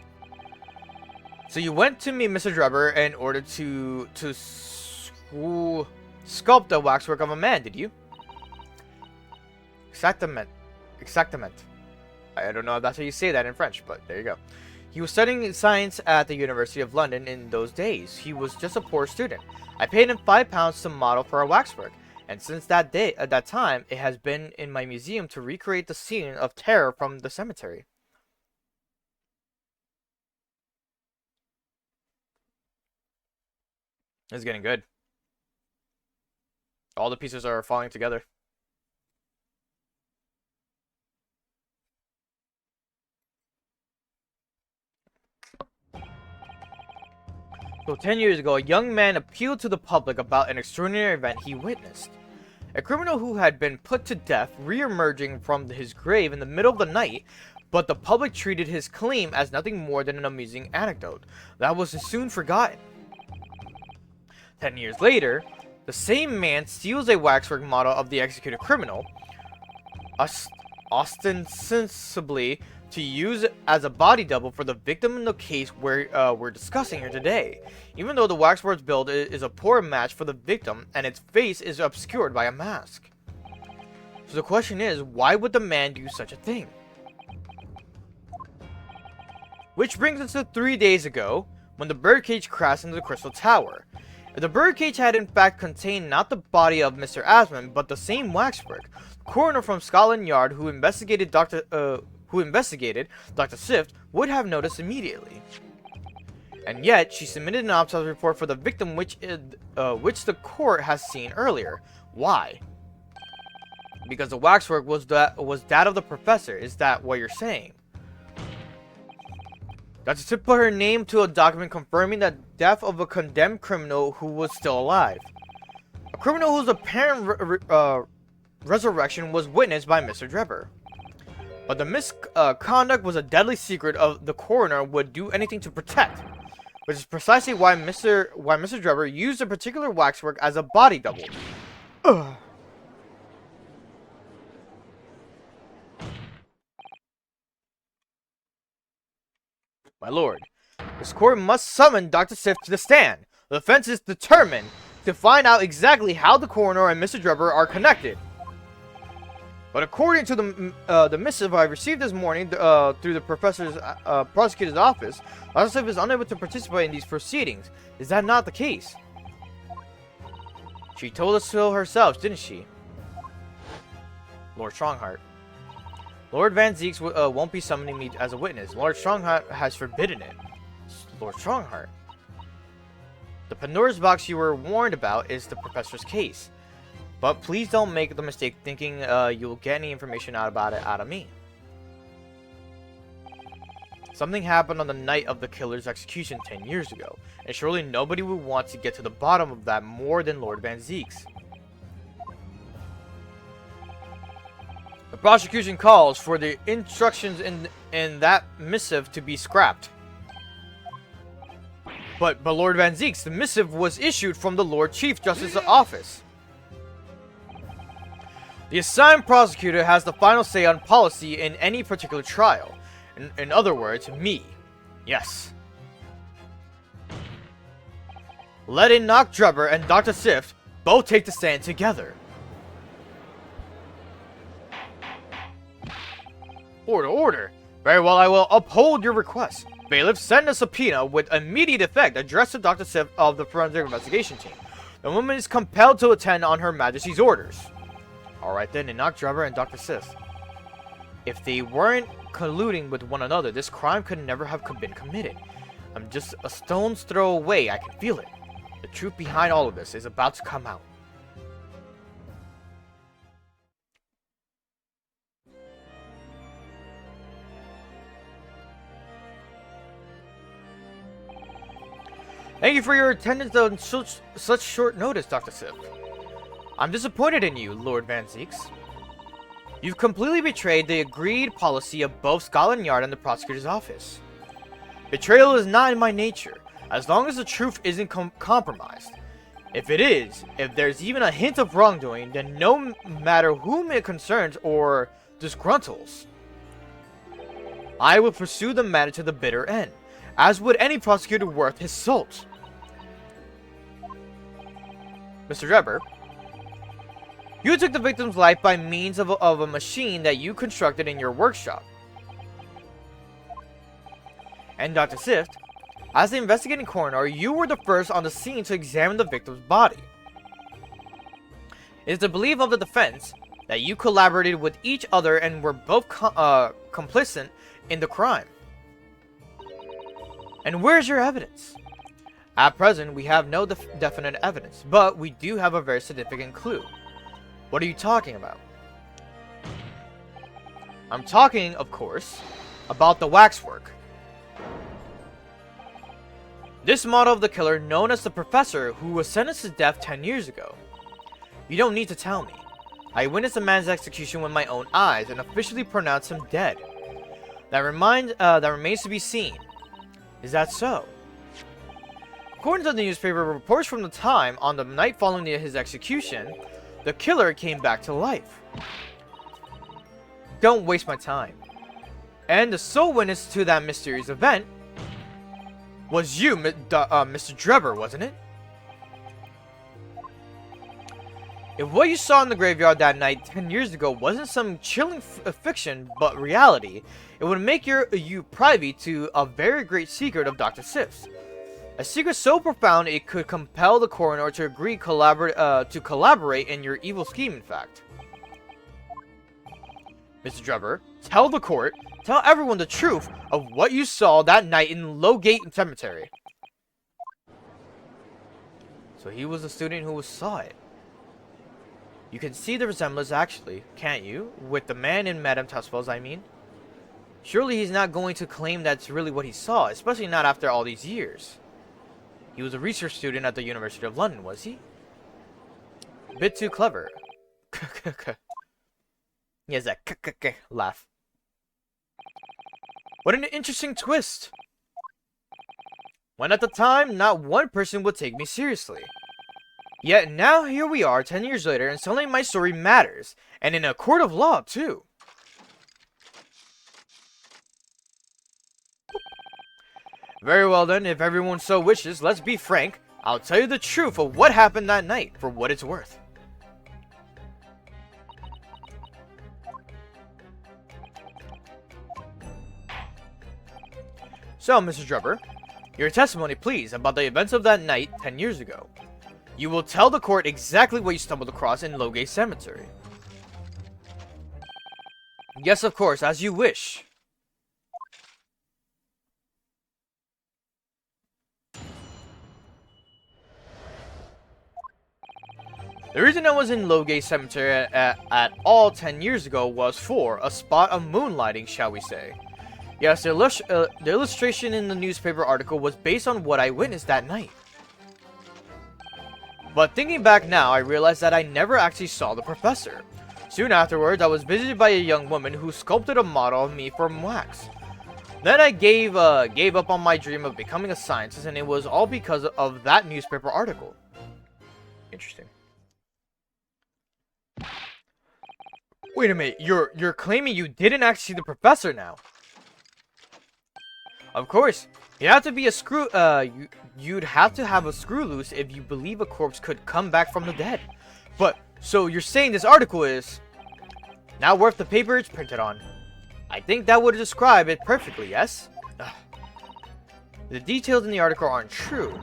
So you went to meet Mr. Drubber in order to sculpt the waxwork of a man, did you? Exactamente. I don't know if that's how you say that in French, but there you go. He was studying science at the University of London in those days. He was just a poor student. I paid him £5 to model for our waxwork, And since that day, at that time, it has been in my museum to recreate the scene of terror from the cemetery. It's getting good. All the pieces are falling together. So 10 years ago, a young man appealed to the public about an extraordinary event he witnessed. A criminal who had been put to death re-emerging from his grave in the middle of the night, but the public treated his claim as nothing more than an amusing anecdote that was soon forgotten. 10 years later, the same man steals a waxwork model of the executed criminal, ostensibly to use as a body double for the victim in the case we're discussing here today, even though the waxwork's build is a poor match for the victim and its face is obscured by a mask. So the question is, why would the man do such a thing? Which brings us to 3 days ago, when the birdcage crashed into the Crystal Tower. If the birdcage had in fact contained not the body of Mr. Asmund, but the same waxwork, the coroner from Scotland Yard who investigated Dr. Swift would have noticed immediately. And yet, she submitted an autopsy report for the victim which the court has seen earlier. Why? Because the waxwork was that of the professor. Is that what you're saying? Dr. Swift put her name to a document confirming the death of a condemned criminal who was still alive. A criminal whose apparent resurrection was witnessed by Mr. Drebber. But the misconduct was a deadly secret of the coroner would do anything to protect, which is precisely why Mr. Drebber used a particular waxwork as a body double. Ugh. My lord, this court must summon Dr. Swift to the stand. The defense is determined to find out exactly how the coroner and Mr. Drebber are connected. But according to the missive I received this morning through the prosecutor's office, Dr. Swift is unable to participate in these proceedings. Is that not the case? She told us so herself, didn't she? Lord Strongheart. Lord Van Zieks won't be summoning me as a witness. Lord Strongheart has forbidden it. Lord Strongheart. The Pandora's box you were warned about is the professor's case. But please don't make the mistake thinking you'll get any information out of me. Something happened on the night of the killer's execution 10 years ago, and surely nobody would want to get to the bottom of that more than Lord Van Zieks. The prosecution calls for the instructions in that missive to be scrapped. But Lord Van Zieks, the missive was issued from the Lord Chief Justice's office. The assigned prosecutor has the final say on policy in any particular trial. In other words, me. Yes. Let Enoch Drebber and Dr. Swift both take the stand together. Order, order. Very well, I will uphold your request. Bailiff, send a subpoena with immediate effect addressed to Dr. Swift of the Forensic Investigation Team. The woman is compelled to attend on Her Majesty's orders. Alright then, Enoch Drebber and Dr. Swift. If they weren't colluding with one another, this crime could never have been committed. I'm just a stone's throw away, I can feel it. The truth behind all of this is about to come out. Thank you for your attendance on such short notice, Dr. Swift. I'm disappointed in you, Lord Van Zieks. You've completely betrayed the agreed policy of both Scotland Yard and the prosecutor's office. Betrayal is not in my nature, as long as the truth isn't compromised. If it is, if there's even a hint of wrongdoing, then no matter whom it concerns or disgruntles, I will pursue the matter to the bitter end, as would any prosecutor worth his salt. Mr. Drebber, you took the victim's life by means of a machine that you constructed in your workshop. And Dr. Swift, as the investigating coroner, you were the first on the scene to examine the victim's body. It is the belief of the defense that you collaborated with each other and were both complicit in the crime. And where's your evidence? At present, we have no definite evidence, but we do have a very significant clue. What are you talking about? I'm talking, of course, about the waxwork. This model of the killer, known as the Professor, who was sentenced to death 10 years ago. You don't need to tell me. I witnessed the man's execution with my own eyes and officially pronounced him dead. That remains to be seen. Is that so? According to the newspaper reports from the time, on the night following his execution, the killer came back to life. Don't waste my time. And the sole witness to that mysterious event was you, Mr. Drebber, wasn't it? If what you saw in the graveyard that night 10 years ago wasn't some chilling fiction, but reality, it would make you privy to a very great secret of Dr. Sif's. A secret so profound it could compel the coroner to agree to collaborate in your evil scheme, in fact. Mr. Drebber, tell the court, tell everyone the truth of what you saw that night in Lowgate Cemetery. So he was the student who saw it. You can see the resemblance actually, can't you? With the man in Madame Tussauds, I mean. Surely he's not going to claim that's really what he saw, especially not after all these years. He was a research student at the University of London, was he? A bit too clever. He has that laugh. What an interesting twist. When at the time, not one person would take me seriously. Yet now here we are 10 years later and suddenly my story matters. And in a court of law, too. Very well then, if everyone so wishes, let's be frank. I'll tell you the truth of what happened that night, for what it's worth. So, Mr. Drebber, your testimony, please, about the events of that night 10 years ago. You will tell the court exactly what you stumbled across in Lowgate Cemetery. Yes, of course, as you wish. The reason I was in Lowgate Cemetery at all 10 years ago was for a spot of moonlighting, shall we say. Yes, the illustration in the newspaper article was based on what I witnessed that night. But thinking back now, I realized that I never actually saw the professor. Soon afterwards, I was visited by a young woman who sculpted a model of me from wax. Then I gave up on my dream of becoming a scientist, and it was all because of that newspaper article. Interesting. Wait a minute, you're claiming you didn't actually see the professor now? Of course, you'd have to be a screw. You'd have to have a screw loose if you believe a corpse could come back from the dead. But so you're saying this article is not worth the paper it's printed on? I think that would describe it perfectly. Yes. Ugh. The details in the article aren't true.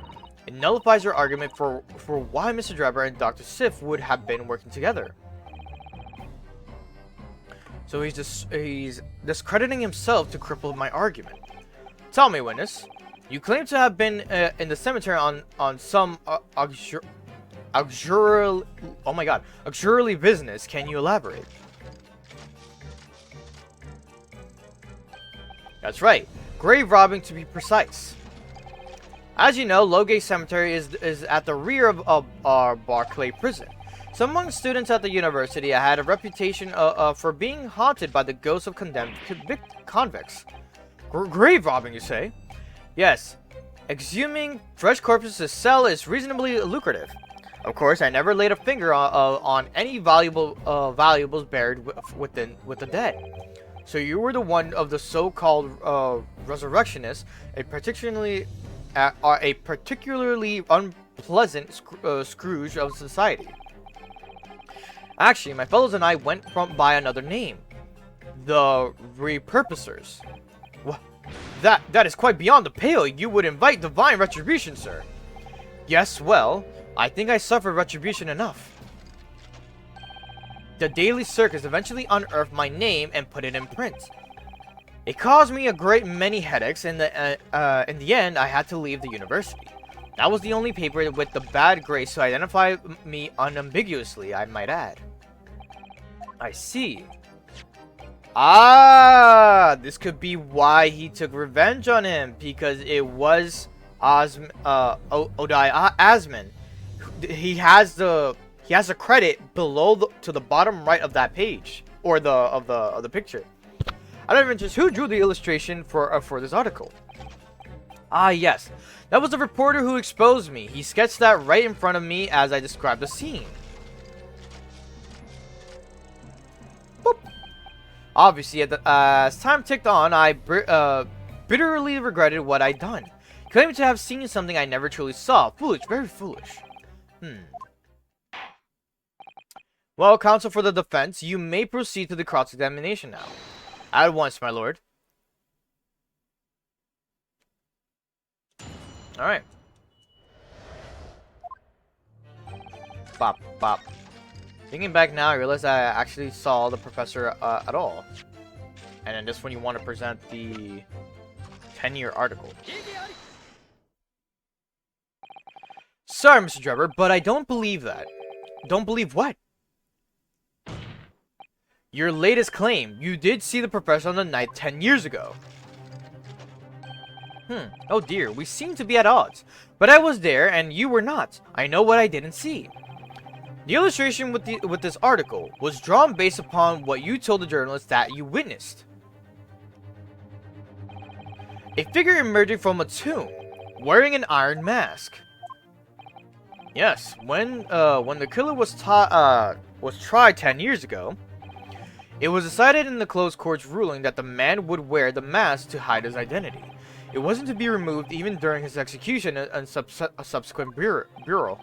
It nullifies your argument for why Mr. Drebber and Dr. Sif would have been working together. So he's discrediting himself to cripple my argument. Tell me, witness. You claim to have been in the cemetery on some auxiliary business. Can you elaborate? That's right. Grave robbing, to be precise. As you know, Lowgate Cemetery is at the rear of our Barclay prison. Some among students at the university had a reputation for being haunted by the ghosts of condemned convicts. Grave robbing, you say? Yes. Exhuming fresh corpses to sell is reasonably lucrative. Of course, I never laid a finger on any valuables buried with the dead. So you were the one of the so-called resurrectionists, a particularly unpleasant Scrooge of society. Actually, my fellows and I went by another name, the Repurposers. What? That is quite beyond the pale. You would invite divine retribution, sir. Yes, well, I think I suffered retribution enough. the Daily Circus eventually unearthed my name and put it in print. It caused me a great many headaches, and in the end, I had to leave the university. That was the only paper with the bad grades to identify me unambiguously, I might add. I see. Ah, this could be why he took revenge on him, because it was Odai Asman. He has the credit below to the bottom right of that page, or of the picture. Out of interest, who drew the illustration for this article? Ah, yes. That was the reporter who exposed me. He sketched that right in front of me as I described the scene. Boop. Obviously, as time ticked on, I bitterly regretted what I'd done. Claiming to have seen something I never truly saw. Foolish, very foolish. Well, counsel for the defense, you may proceed to the cross-examination now. At once, my lord. Alright. Bop, bop. Thinking back now, I realize I actually saw the professor at all. And in this one, you want to present the 10-year article. Sorry, Mr. Drebber, but I don't believe that. Don't believe what? Your latest claim. You did see the professor on the night 10 years ago. Oh dear, we seem to be at odds. But I was there, and you were not. I know what I didn't see. The illustration with this article was drawn based upon what you told the journalist that you witnessed. A figure emerging from a tomb, wearing an iron mask. Yes, when the killer was tried 10 years ago, it was decided in the closed court's ruling that the man would wear the mask to hide his identity. It wasn't to be removed even during his execution and subsequent burial.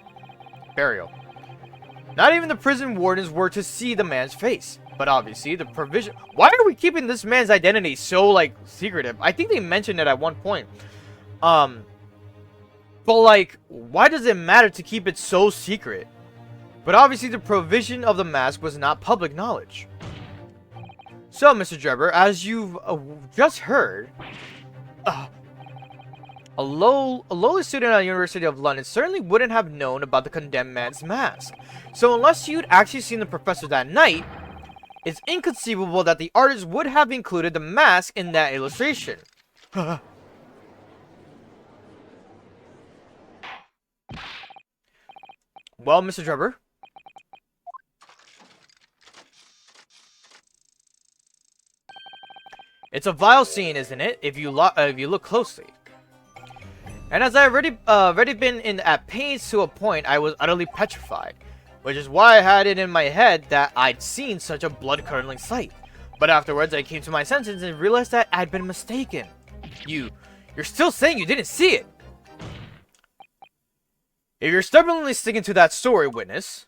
Not even the prison wardens were to see the man's face. But obviously, the provision... Why are we keeping this man's identity so, like, secretive? I think they mentioned it at one point. But, like, why does it matter to keep it so secret? But obviously, the provision of the mask was not public knowledge. So, Mr. Drebber, as you've just heard... A lowly student at the University of London certainly wouldn't have known about the condemned man's mask. So unless you'd actually seen the professor that night, it's inconceivable that the artist would have included the mask in that illustration. Well, Mr. Drebber? It's a vile scene, isn't it, if you look closely. And as I already been at pains to a point, I was utterly petrified, which is why I had it in my head that I'd seen such a blood-curdling sight. But afterwards, I came to my senses and realized that I'd been mistaken. You're still saying you didn't see it? If you're stubbornly sticking to that story, witness,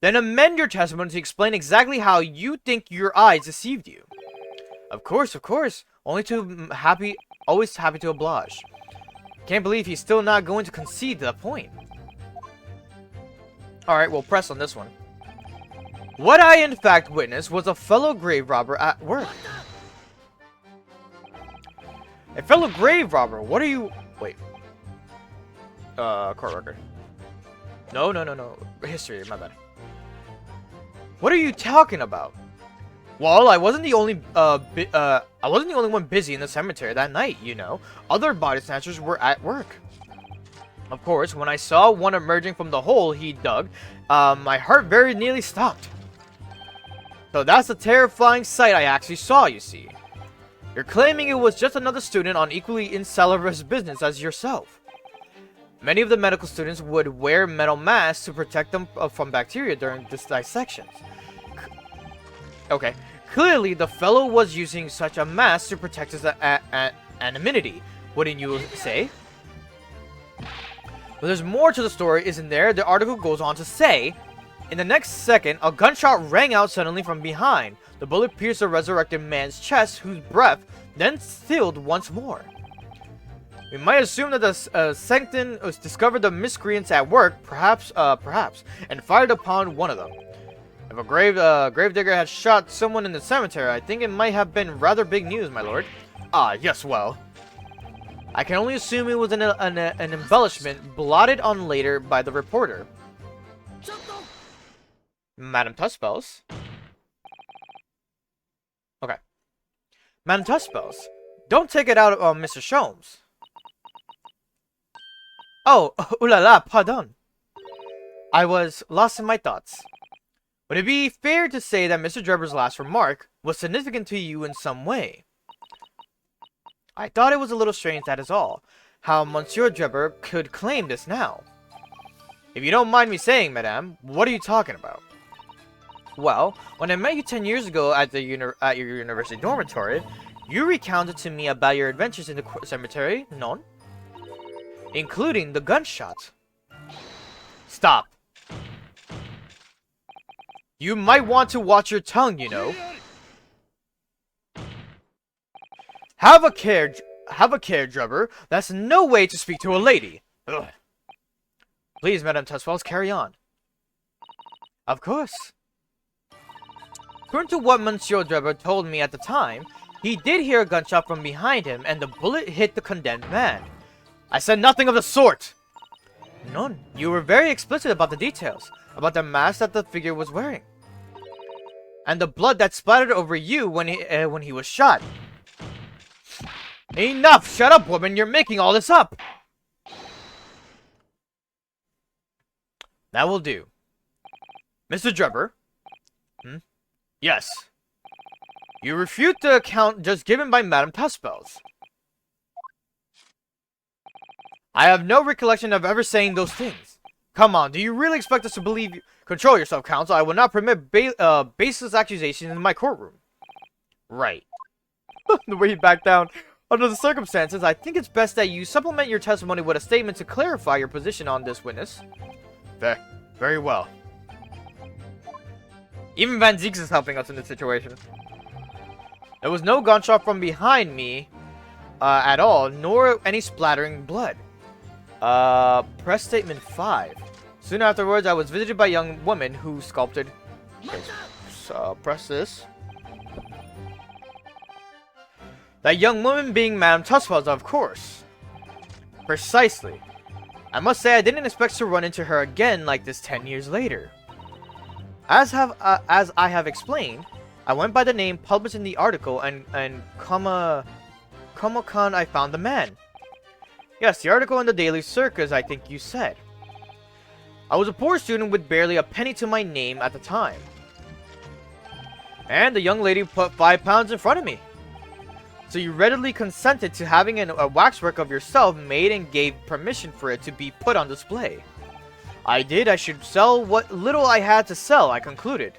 then amend your testimony to explain exactly how you think your eyes deceived you. Of course. Always happy to oblige. Can't believe he's still not going to concede to the point. Alright, we'll press on this one. What I in fact witnessed was a fellow grave robber at work. A fellow grave robber? What are you... Wait. Court record. No. History, my bad. What are you talking about? Well, I wasn't the only one busy in the cemetery that night, you know. Other body snatchers were at work. Of course, when I saw one emerging from the hole he dug, my heart very nearly stopped. So that's the terrifying sight I actually saw, you see. You're claiming it was just another student on equally insalubrious business as yourself. Many of the medical students would wear metal masks to protect them from bacteria during this dissections. Okay. Clearly, the fellow was using such a mask to protect his anonymity, wouldn't you say? But there's more to the story, isn't there? The article goes on to say, in the next second, a gunshot rang out suddenly from behind. The bullet pierced the resurrected man's chest, whose breath then stilled once more. We might assume that the Sanctum discovered the miscreants at work, perhaps, and fired upon one of them. If a gravedigger had shot someone in the cemetery, I think it might have been rather big news, my lord. Ah, yes, well. I can only assume it was an embellishment blotted on later by the reporter. Madame Tussbells? Okay. Madame Tussbells, don't take it out on Mr. Sholmes. Oh, ooh la la, pardon. I was lost in my thoughts. Would it be fair to say that Mr. Drebber's last remark was significant to you in some way? I thought it was a little strange, that is all, how Monsieur Drebber could claim this now. If you don't mind me saying, madame, what are you talking about? Well, when I met you 10 years ago at your university dormitory, you recounted to me about your adventures in the cemetery, non? Including the gunshot. Stop. You might want to watch your tongue, you know. Have a care, Drebber. That's no way to speak to a lady. Ugh. Please, Madame Tussbells, carry on. Of course. According to what Monsieur Drebber told me at the time, he did hear a gunshot from behind him, and the bullet hit the condemned man. I said nothing of the sort. None. You were very explicit about the details, about the mask that the figure was wearing, and the blood that splattered over you when he was shot. Enough! Shut up, woman! You're making all this up! That will do. Mr. Drebber? Yes. You refute the account just given by Madame Tussbells. I have no recollection of ever saying those things. Come on, do you really expect us to believe you? Control yourself, counsel. I will not permit baseless accusations in my courtroom. Right. The way you back down. Under the circumstances, I think it's best that you supplement your testimony with a statement to clarify your position on this witness. Very well. Even Van Zieks is helping us in this situation. There was no gunshot from behind me at all, nor any splattering blood. Press statement 5. Soon afterwards, I was visited by a young woman who sculpted... press this. That young woman being Madame Tussbells, of course. Precisely. I must say I didn't expect to run into her again like this 10 years later. As I have explained, I went by the name published in the article, and Comic-Con I found the man. Yes, the article in the Daily Circus, I think you said. I was a poor student with barely a penny to my name at the time. And the young lady put £5 in front of me. So you readily consented to having a waxwork of yourself made and gave permission for it to be put on display. I did. I should sell what little I had to sell, I concluded.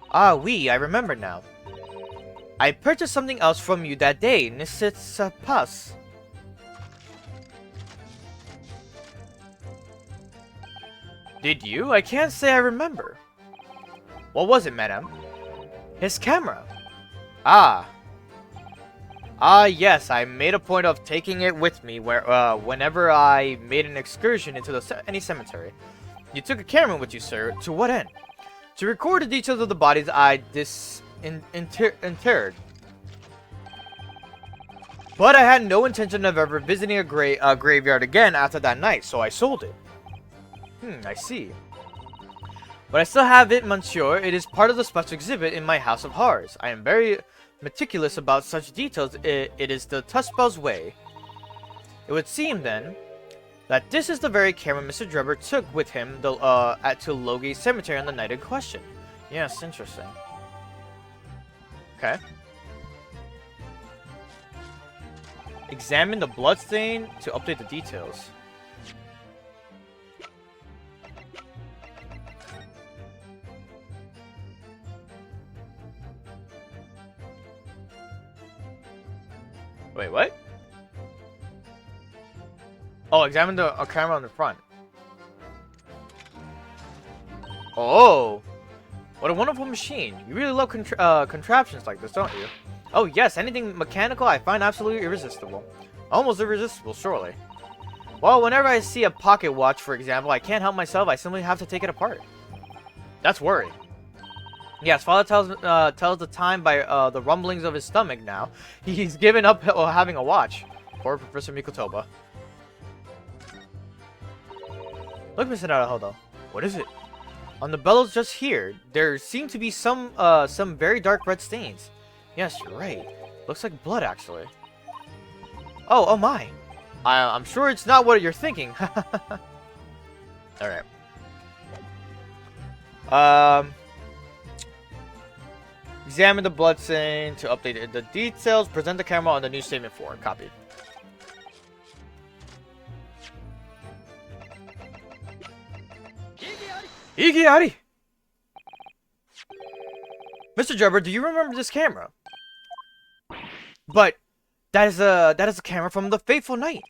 Ah, oui, I remember now. I purchased something else from you that day, n'est-ce pas? Did you? I can't say I remember. What was it, madame? His camera. Yes, I made a point of taking it with me whenever I made an excursion into any cemetery. You took a camera with you, sir. To what end? To record the details of the bodies I interred. But I had no intention of ever visiting a graveyard again after that night, so I sold it. I see. But I still have it, monsieur. It is part of the special exhibit in my House of Horrors. I am very meticulous about such details. It is the Tussbells way. It would seem, then, that this is the very camera Mr. Drebber took with him to Logate Cemetery on the night in question. Yes, interesting. Okay. Examine the bloodstain to update the details. Wait, what? Oh, examine the camera on the front. Oh! What a wonderful machine. You really love contraptions like this, don't you? Oh yes, anything mechanical I find absolutely irresistible. Almost irresistible, surely. Well, whenever I see a pocket watch, for example, I can't help myself. I simply have to take it apart. That's worrying. Yes, father tells the time by the rumblings of his stomach now. He's given up having a watch. Poor Professor Mikotoba. Look, Mr. Naruhodo. What is it? On the bellows just here, there seem to be some very dark red stains. Yes, you're right. Looks like blood, actually. Oh my. I'm sure it's not what you're thinking. Alright. Examine the blood stain to update the details. Present the camera on the new statement 4. Copied. Igiari! Mr. Jubber, do you remember this camera? But that is a camera from the Fateful Night.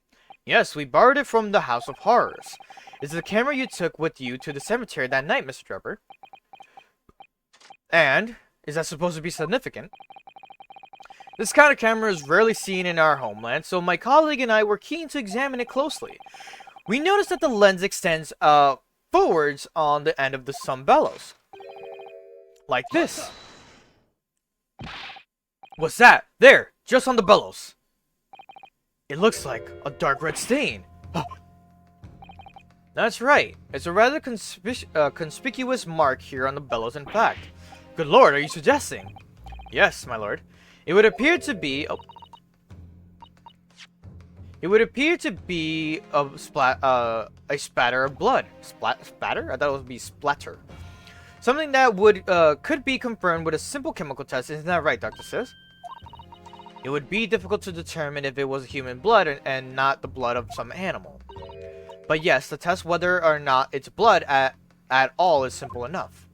Yes, we borrowed it from the House of Horrors. It's the camera you took with you to the cemetery that night, Mr. Jubber. And is that supposed to be significant? This kind of camera is rarely seen in our homeland, so my colleague and I were keen to examine it closely. We noticed that the lens extends forwards on the end of the sun bellows. Like this. What's that? There, just on the bellows. It looks like a dark red stain. That's right. It's a rather conspicuous mark here on the bellows, in fact. Good lord, are you suggesting? Yes, my lord. It would appear to be a spatter of blood. Spatter? I thought it would be splatter. Something that could be confirmed with a simple chemical test. Isn't that right, Dr. Sis? It would be difficult to determine if it was human blood and not the blood of some animal. But yes, the test whether or not it's blood at all is simple enough.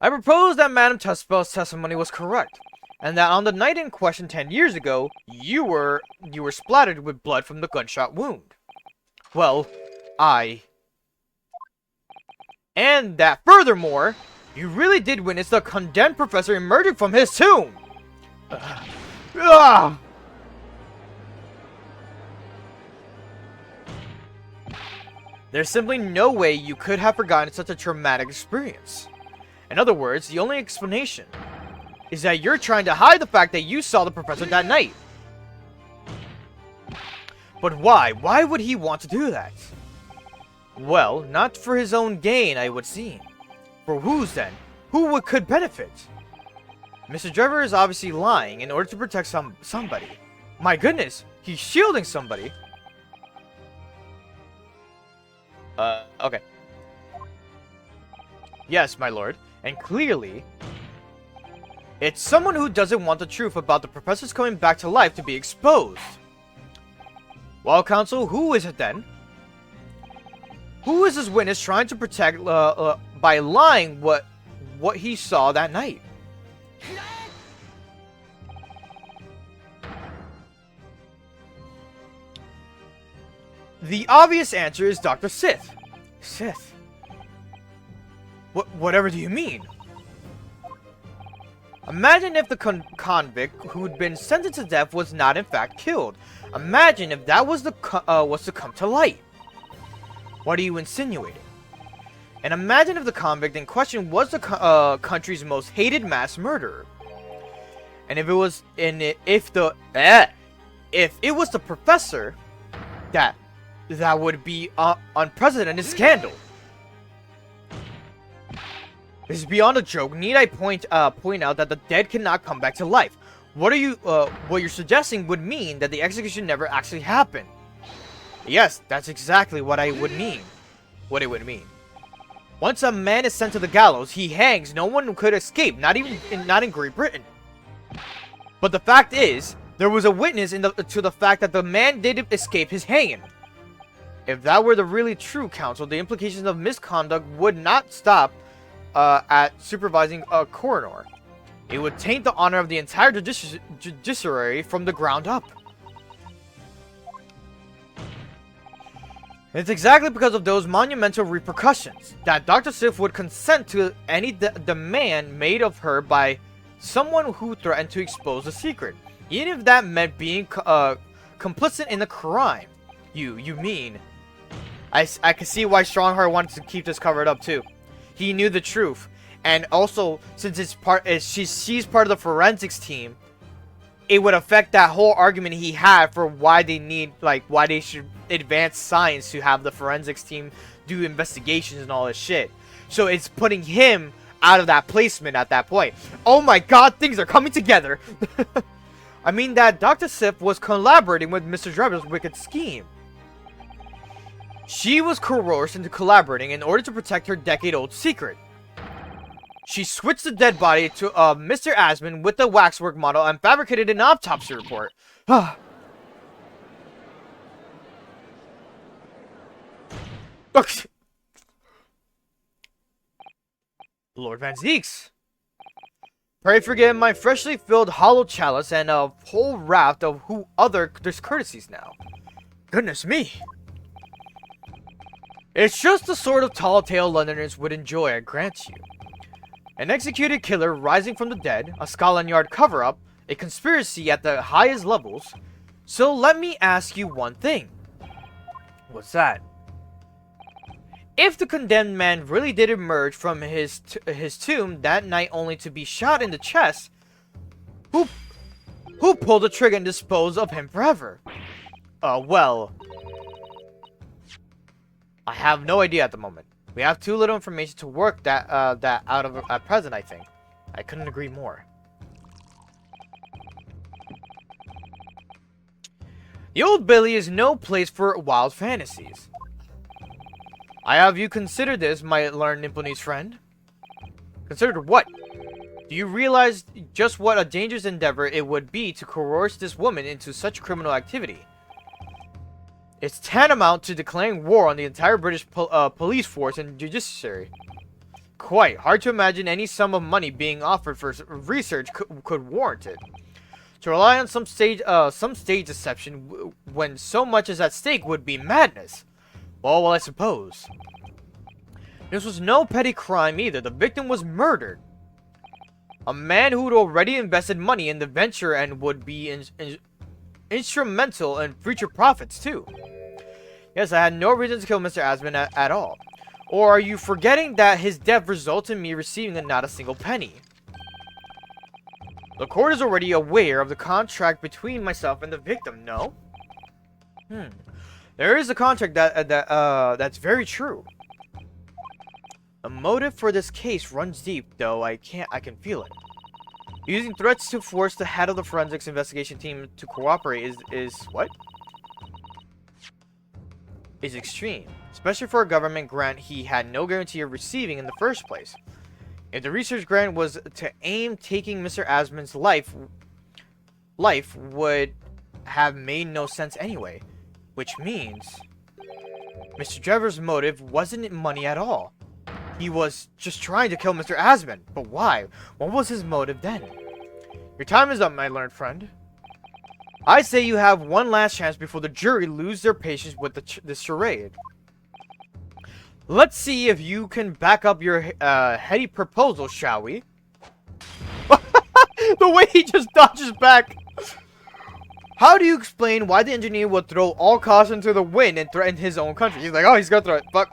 I propose that Madame Tespel's testimony was correct, and that on the night in question 10 years ago, you were splattered with blood from the gunshot wound. Well, and that furthermore, you really did witness the condemned professor emerging from his tomb! There's simply no way you could have forgotten such a traumatic experience. In other words, the only explanation is that you're trying to hide the fact that you saw the professor that night. But why? Why would he want to do that? Well, not for his own gain, I would seem. For whose then? Who could benefit? Mr. Trevor is obviously lying in order to protect somebody. My goodness, he's shielding somebody. Okay. Yes, my lord. And clearly, it's someone who doesn't want the truth about the professor's coming back to life to be exposed. Well, counsel, who is it then? Who is this witness trying to protect by lying what he saw that night? The obvious answer is Dr. Sith. Sith? Whatever do you mean? Imagine if the convict who'd been sentenced to death was not in fact killed. Imagine if that was to come to light. What are you insinuating? And imagine if the convict in question was the country's most hated mass murderer. And if it was if it was the professor, that would be unprecedented scandal. This is beyond a joke. Need I point out that the dead cannot come back to life? What you're suggesting would mean that the execution never actually happened. Yes, that's exactly what I would mean. What it would mean. Once a man is sent to the gallows, he hangs. No one could escape, not in Great Britain. But the fact is, there was a witness to the fact that the man did escape his hanging. If that were the really true counsel, the implications of misconduct would not stop at supervising a coroner. It would taint the honor of the entire judiciary from the ground up. It's exactly because of those monumental repercussions that Dr. Sif would consent to any demand made of her by someone who threatened to expose the secret, even if that meant being complicit in the crime. You mean? I can see why Strongheart wanted to keep this covered up too. He knew the truth, and also since she's part of the forensics team, it would affect that whole argument he had for why they should advance science to have the forensics team do investigations and all this shit. So it's putting him out of that placement at that point. Oh my god, things are coming together. I mean that Dr. Sif was collaborating with Mr. Drebber's wicked scheme. She was coerced into collaborating in order to protect her decade-old secret. She switched the dead body to Mr. Asman with the waxwork model and fabricated an autopsy report. Lord Van Zeeks. Pray forgive my freshly filled hollow chalice and a whole raft of other discourtesies now. Goodness me. It's just the sort of tall tale Londoners would enjoy, I grant you. An executed killer rising from the dead, a Scotland Yard cover-up, a conspiracy at the highest levels. So let me ask you one thing. What's that? If the condemned man really did emerge from his tomb that night only to be shot in the chest, who pulled the trigger and disposed of him forever? Well, I have no idea at the moment. We have too little information to work that out of at present, I think. I couldn't agree more. The Old Bailey is no place for wild fantasies. I have you considered this, my learned Nipponese friend? Considered what? Do you realize just what a dangerous endeavor it would be to coerce this woman into such criminal activity? It's tantamount to declaring war on the entire British police force and judiciary. Quite hard to imagine any sum of money being offered for research could warrant it. To rely on some stage deception when so much is at stake would be madness. Well, I suppose. This was no petty crime either. The victim was murdered. A man who had already invested money in the venture and would be instrumental in future profits too. Yes, I had no reason to kill Mr. Asman at all. Or are you forgetting that his death resulted in me receiving not a single penny? The court is already aware of the contract between myself and the victim, no? There is a contract that's very true. The motive for this case runs deep, though I can feel it. Using threats to force the head of the forensics investigation team to cooperate is what? Is extreme, especially for a government grant he had no guarantee of receiving in the first place. If the research grant was to aim taking Mr. Asman's life would have made no sense anyway, which means Mr. Drebber's motive wasn't money at all. He was just trying to kill Mr. Asman, but why? What was his motive then? Your time is up, my learned friend. I say you have one last chance before the jury lose their patience with this charade. Let's see if you can back up your heady proposal, shall we? The way he just dodges back. How do you explain why the engineer would throw all caution to the wind and threaten his own country? He's like, oh, he's gonna throw it. Fuck.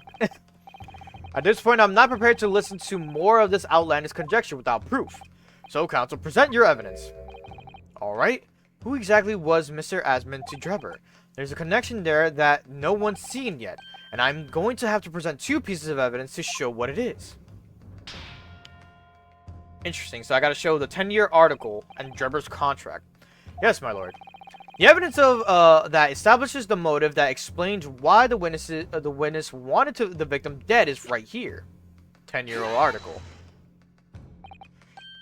At this point, I'm not prepared to listen to more of this outlandish conjecture without proof. So, counsel, present your evidence. Alright. Who exactly was Mr. Asman to Drebber? There's a connection there that no one's seen yet, and I'm going to have to present two pieces of evidence to show what it is. Interesting, so I gotta show the 10-year article and Drebber's contract. Yes, my lord. The evidence of that establishes the motive that explains why the witness wanted the victim dead is right here. 10-year-old article.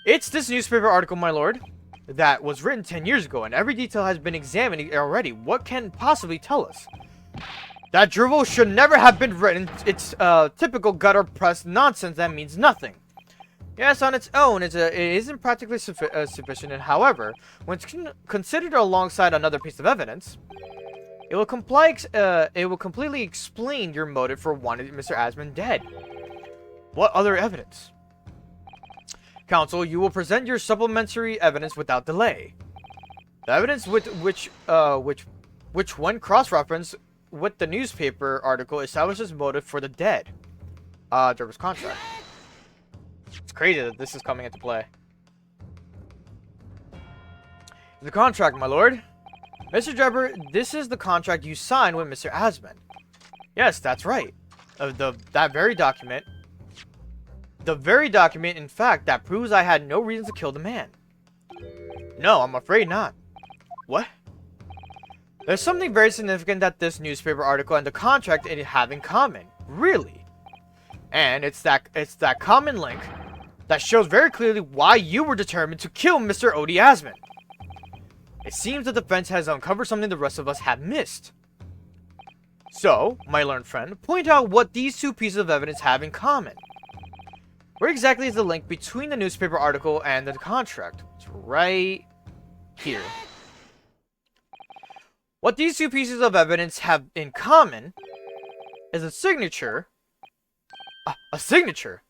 It's this newspaper article, my lord, that was written 10 years ago, and every detail has been examined already. What can it possibly tell us? That drivel should never have been written. It's typical gutter press nonsense that means nothing. Yes, on its own, it isn't practically sufficient, and however, when considered alongside another piece of evidence, it will completely explain your motive for wanting Mr. Asman dead. What other evidence? Counsel, you will present your supplementary evidence without delay. The evidence with which when cross-referenced with the newspaper article establishes motive for the dead. Drebber's contract. It's crazy that this is coming into play. The contract, my lord. Mr. Drebber, this is the contract you signed with Mr. Asmund. Yes, that's right. That very document. The very document, in fact, that proves I had no reason to kill the man. No, I'm afraid not. What? There's something very significant that this newspaper article and the contract have in common. Really? And it's that common link that shows very clearly why you were determined to kill Mr. Odie Asmund. It seems the defense has uncovered something the rest of us have missed. So, my learned friend, point out what these two pieces of evidence have in common. Where exactly is the link between the newspaper article and the contract? It's right here. What these two pieces of evidence have in common is a signature. A signature.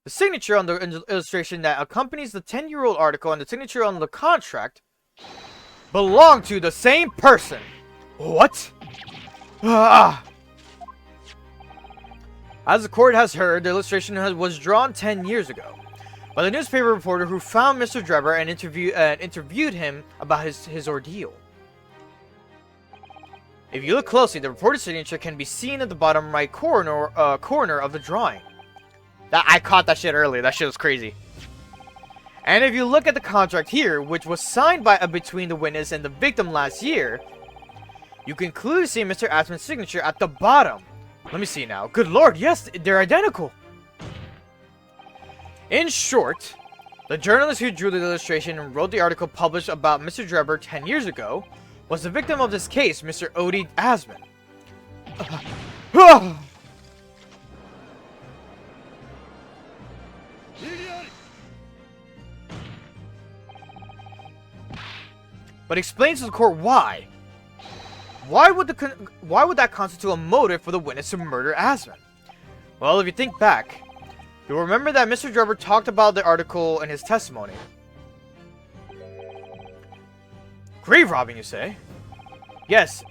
The signature on the illustration that accompanies the 10-year-old article and the signature on the contract belong to the same person. What? As the court has heard, the illustration was drawn 10 years ago by the newspaper reporter who found Mr. Drebber and interviewed him about his ordeal. If you look closely, the reporter's signature can be seen at the bottom right corner of the drawing. I caught that shit earlier. That shit was crazy. And if you look at the contract here, which was signed between the witness and the victim last year, you can clearly see Mr. Asmund's signature at the bottom. Let me see now. Good lord, yes, they're identical. In short, the journalist who drew the illustration and wrote the article published about Mr. Drebber 10 years ago was the victim of this case, Mr. Odie Asmund. But explains to the court why. Why would that constitute a motive for the witness to murder Asmund? Well, if you think back, you'll remember that Mr. Drebber talked about the article in his testimony. Grave robbing, you say? Yes.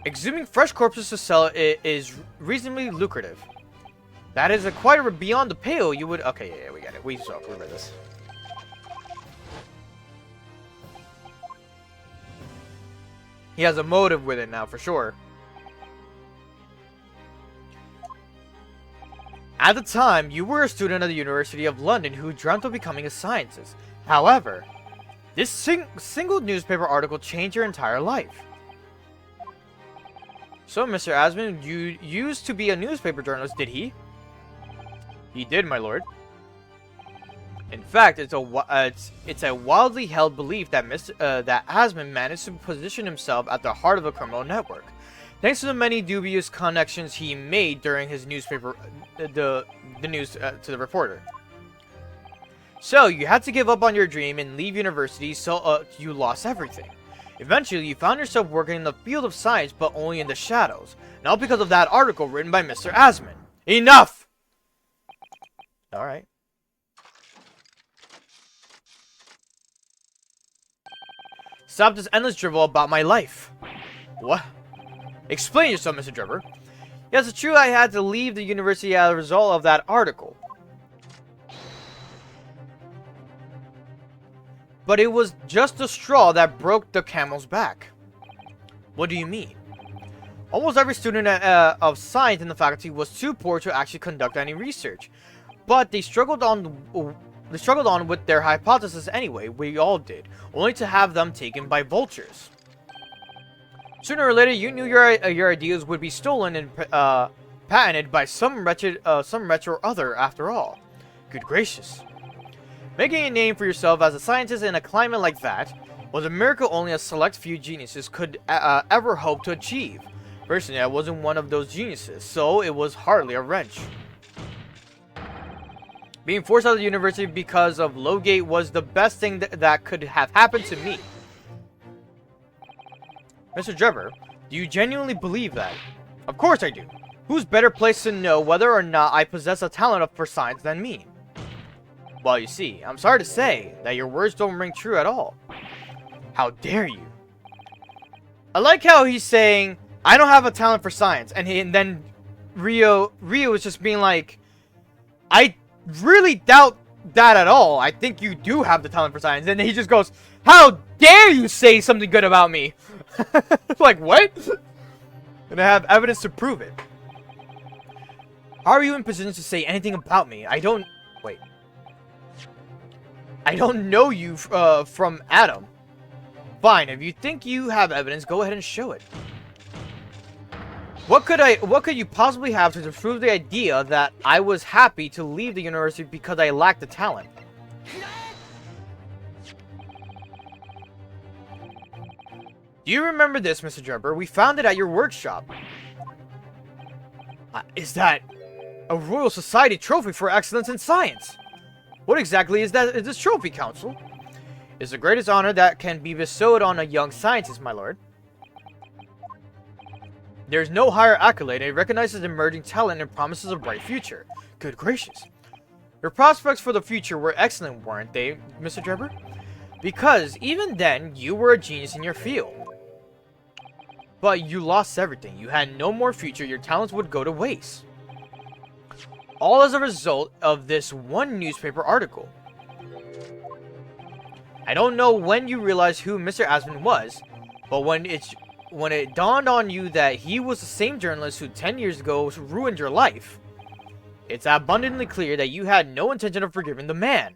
Exhuming fresh corpses to sell is reasonably lucrative. That is quite beyond the pale you would... Okay, yeah, we get it. We read this. He has a motive with it now, for sure. At the time, you were a student at the University of London who dreamt of becoming a scientist. However, this single newspaper article changed your entire life. So, Mr. Asmund, you used to be a newspaper journalist, did he? He did, my lord. In fact, it's a wildly held belief that that Asmund managed to position himself at the heart of a criminal network, thanks to the many dubious connections he made during his newspaper, the news to the reporter. So you had to give up on your dream and leave university, so you lost everything. Eventually, you found yourself working in the field of science, but only in the shadows, not because of that article written by Mr. Asmund. Enough! Alright. Stop this endless drivel about my life. What? Explain yourself, Mr. Drebber. Yes, it's true I had to leave the university as a result of that article. But it was just the straw that broke the camel's back. What do you mean? Almost every student of science in the faculty was too poor to actually conduct any research. But they struggled on with their hypothesis anyway. We all did, only to have them taken by vultures. Sooner or later, you knew your ideas would be stolen and patented by some wretch or other. After all, good gracious, making a name for yourself as a scientist in a climate like that was a miracle only a select few geniuses could ever hope to achieve. Personally, I wasn't one of those geniuses, so it was hardly a wrench. Being forced out of the university because of Lowgate was the best thing that could have happened to me. Mr. Drebber, do you genuinely believe that? Of course I do. Who's better placed to know whether or not I possess a talent for science than me? Well, you see, I'm sorry to say that your words don't ring true at all. How dare you? I like how he's saying, I don't have a talent for science. And then Ryu is just being like, I really doubt that at all. I think you do have the talent for science. And then he just goes, how dare you say something good about me? Like, what? And I have evidence to prove it. How are you in position to say anything about me? I don't... Wait. I don't know you from Adam. Fine, if you think you have evidence, go ahead and show it. What could you possibly have to disprove the idea that I was happy to leave the university because I lacked the talent? Do you remember this, Mr. Jumper? We found it at your workshop. Is that a Royal Society trophy for excellence in science? What exactly is this trophy, Council? It's the greatest honor that can be bestowed on a young scientist, my lord. There's no higher accolade. It recognizes emerging talent and promises a bright future. Good gracious. Your prospects for the future were excellent, weren't they, Mr. Drebber? Because even then, you were a genius in your field. But you lost everything. You had no more future. Your talents would go to waste. All as a result of this one newspaper article. I don't know when you realized who Mr. Aspen was, but when it dawned on you that he was the same journalist who 10 years ago ruined your life, it's abundantly clear that you had no intention of forgiving the man.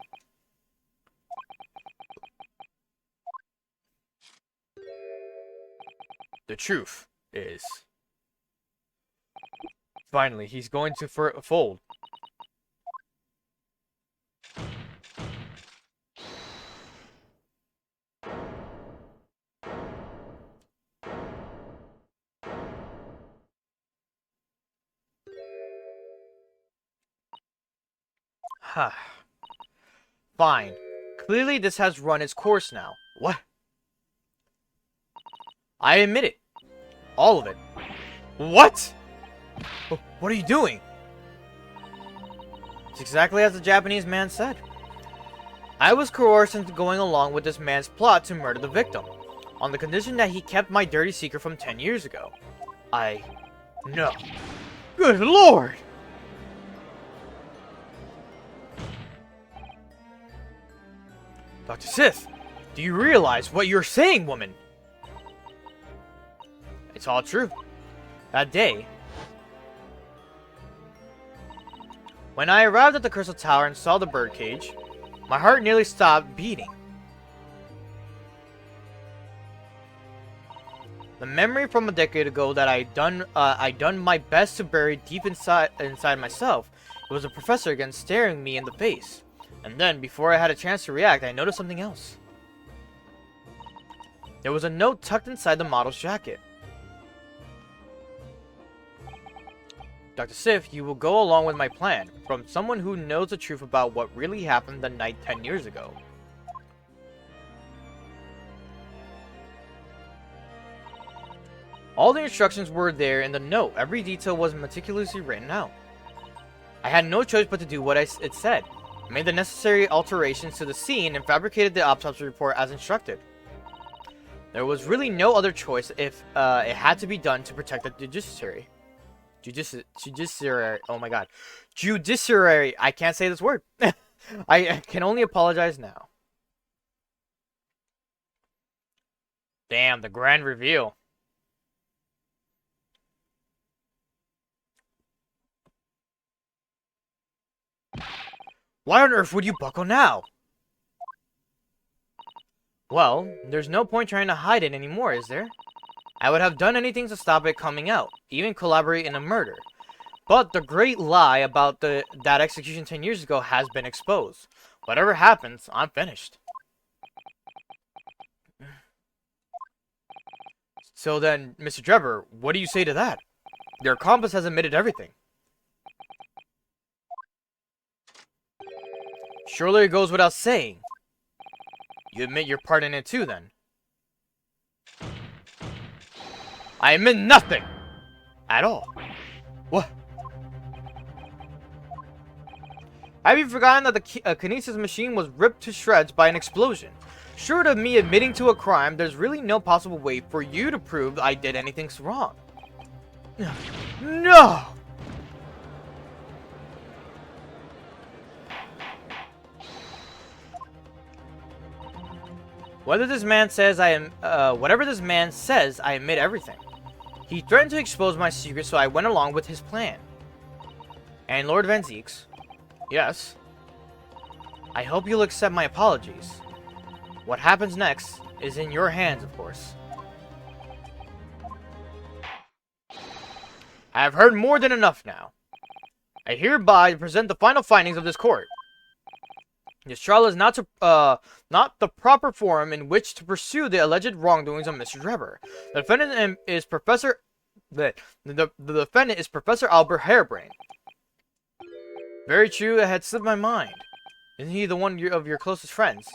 The truth is... Finally, he's going to fold. Fine. Clearly this has run its course now. What? I admit it. All of it. What? What are you doing? It's exactly as the Japanese man said. I was coerced into going along with this man's plot to murder the victim, on the condition that he kept my dirty secret from 10 years ago. No. Good lord! Dr. Sith, do you realize what you're saying, woman? It's all true. That day, when I arrived at the Crystal Tower and saw the birdcage, my heart nearly stopped beating. The memory from a decade ago that I done my best to bury deep inside myself, it was a professor again staring me in the face. And then, before I had a chance to react, I noticed something else. There was a note tucked inside the model's jacket. Dr. Sif, you will go along with my plan, from someone who knows the truth about what really happened the night 10 years ago. All the instructions were there in the note. Every detail was meticulously written out. I had no choice but to do what it said. I made the necessary alterations to the scene and fabricated the autopsy report as instructed. There was really no other choice if it had to be done to protect the judiciary. Judiciary. Oh my god. Judiciary. I can't say this word. I can only apologize now. Damn, the grand reveal. Why on earth would you buckle now? Well, there's no point trying to hide it anymore, is there? I would have done anything to stop it coming out, even collaborate in a murder. But the great lie about that execution 10 years ago has been exposed. Whatever happens, I'm finished. So then, Mr. Drebber, what do you say to that? Your accomplice has admitted everything. Surely it goes without saying. You admit your part in it too, then? I admit nothing! At all. What? Have you forgotten that the Kinesis machine was ripped to shreds by an explosion? Short of me admitting to a crime, there's really no possible way for you to prove I did anything wrong. No! Whatever this man says, I admit everything. He threatened to expose my secret, so I went along with his plan. And Lord Van Zieks, yes, I hope you'll accept my apologies. What happens next is in your hands, of course. I have heard more than enough now. I hereby present the final findings of this court. This trial is not the proper forum in which to pursue the alleged wrongdoings of Mr. Drebber. The defendant is Professor Albert Harebrained. Very true, it had slipped my mind. Isn't he the one of your closest friends?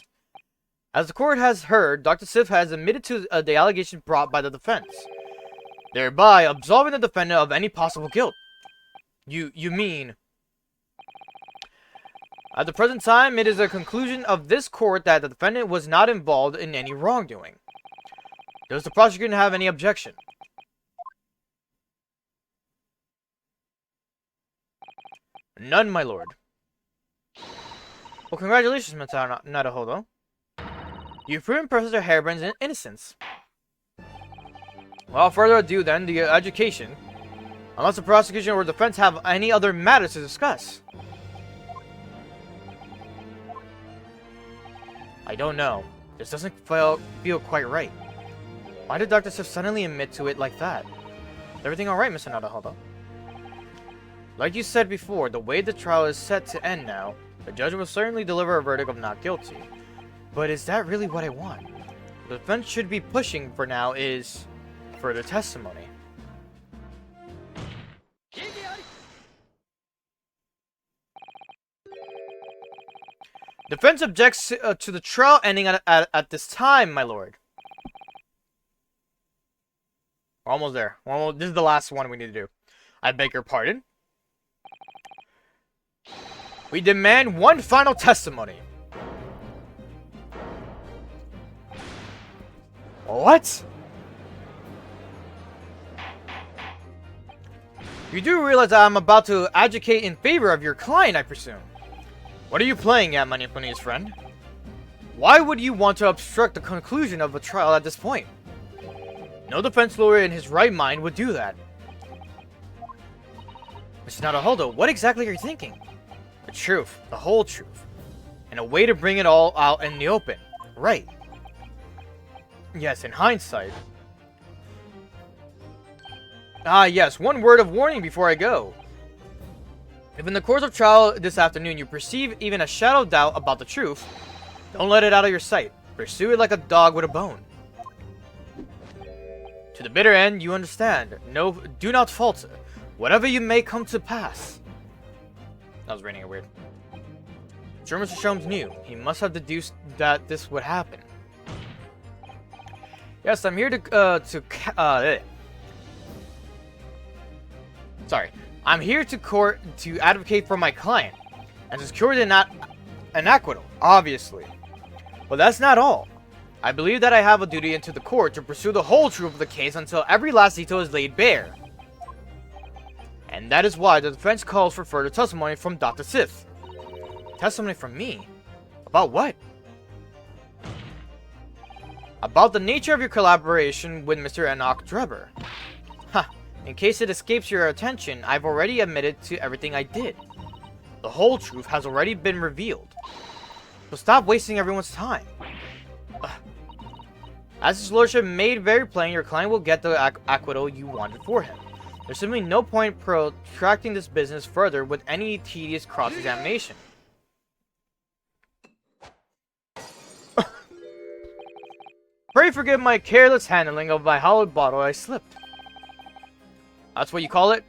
As the court has heard, Dr. Sif has admitted to the allegation brought by the defense, thereby absolving the defendant of any possible guilt. You mean... At the present time, it is a conclusion of this court that the defendant was not involved in any wrongdoing. Does the prosecutor have any objection? None, my lord. Well, congratulations, Mr. Naruhodo. You've proven Professor Harebrain's innocence. Without further ado, then, the education. Unless the prosecution or defense have any other matters to discuss. I don't know. This doesn't feel quite right. Why did Dr. Sif suddenly admit to it like that? Is everything alright, Mr. Naruhodo? Like you said before, the way the trial is set to end now, the judge will certainly deliver a verdict of not guilty. But is that really what I want? What the defense should be pushing for now is further testimony. Defense objects to the trial ending at this time, my lord. We're almost there. This is the last one we need to do. I beg your pardon. We demand one final testimony. What? You do realize that I'm about to advocate in favor of your client, I presume? What are you playing at, my Japanese friend? Why would you want to obstruct the conclusion of a trial at this point? No defense lawyer in his right mind would do that. Mr. Naruhodo, what exactly are you thinking? The truth, the whole truth, and a way to bring it all out in the open, right? Yes, in hindsight. Ah, yes, one word of warning before I go. If in the course of trial this afternoon you perceive even a shadow of doubt about the truth, don't let it out of your sight. Pursue it like a dog with a bone. To the bitter end, you understand. No, do not falter. Whatever you may come to pass. That was reading it weird. Sure, Mr. Sholmes knew. He must have deduced that this would happen. Yes, I'm here I'm here to court to advocate for my client and to secure an acquittal, obviously. But that's not all. I believe that I have a duty into the court to pursue the whole truth of the case until every last detail is laid bare. And that is why the defense calls for further testimony from Dr. Sith. Testimony from me? About what? About the nature of your collaboration with Mr. Enoch Drebber. Ha! In case it escapes your attention, I've already admitted to everything I did. The whole truth has already been revealed. So stop wasting everyone's time. As his lordship made very plain, your client will get the acquittal you wanted for him. There's simply no point protracting this business further with any tedious cross-examination. Pray forgive my careless handling of my hollowed bottle I slipped. That's what you call it?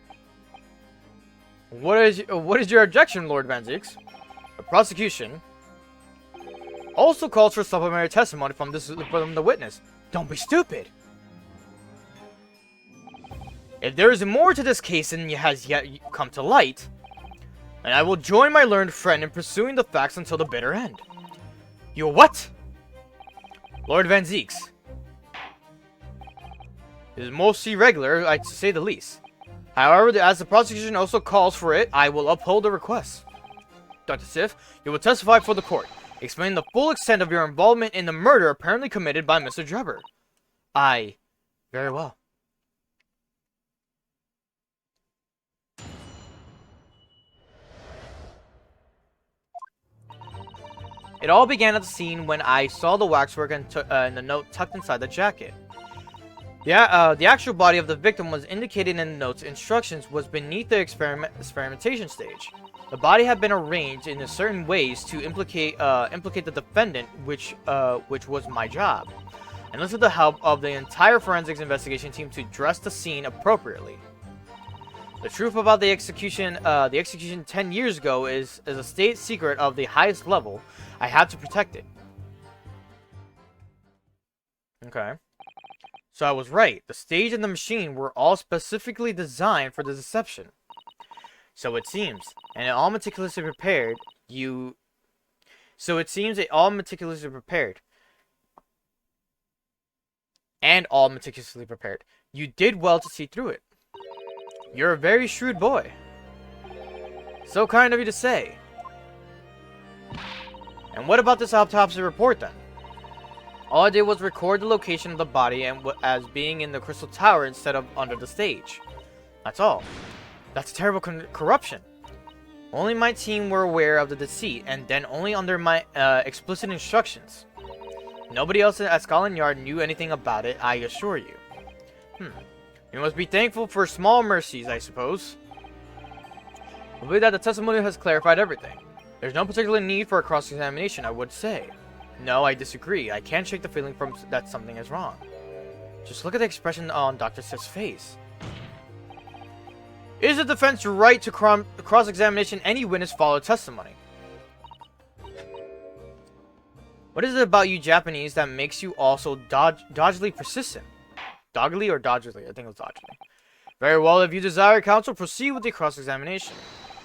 What is your objection, Lord Van Zieks? The prosecution also calls for supplementary testimony from the witness. Don't be stupid. If there is more to this case than has yet come to light, then I will join my learned friend in pursuing the facts until the bitter end. You what? Lord Van Zeeks. It is most irregular, to say the least. However, as the prosecution also calls for it, I will uphold the request. Dr. Sif, you will testify for the court. Explain the full extent of your involvement in the murder apparently committed by Mr. Drebber. Very well. It all began at the scene when I saw the waxwork and the note tucked inside the jacket. The actual body of the victim was indicated in the note's instructions was beneath the experimentation stage. The body had been arranged in certain ways to implicate the defendant, which was my job. And enlisted the help of the entire forensics investigation team to dress the scene appropriately. The truth about the execution 10 years ago is a state secret of the highest level. I had to protect it. Okay. So I was right. The stage and the machine were all specifically designed for the deception. So it seems. And all meticulously prepared. You did well to see through it. You're a very shrewd boy. So kind of you to say. And what about this autopsy report then? All I did was record the location of the body and as being in the Crystal Tower instead of under the stage. That's all. That's terrible corruption. Only my team were aware of the deceit, and then only under my explicit instructions. Nobody else at Scotland Yard knew anything about it, I assure you. You must be thankful for small mercies, I suppose. I believe that the testimony has clarified everything. There's no particular need for a cross-examination, I would say. No, I disagree. I can't shake the feeling that something is wrong. Just look at the expression on Dr. Sif's face. Is the defense right to cross-examination any witness follow testimony? What is it about you Japanese that makes you also doggedly persistent? Doggedly or dodgedly? I think it was dodgedly. Very well, if you desire, counsel, proceed with the cross-examination.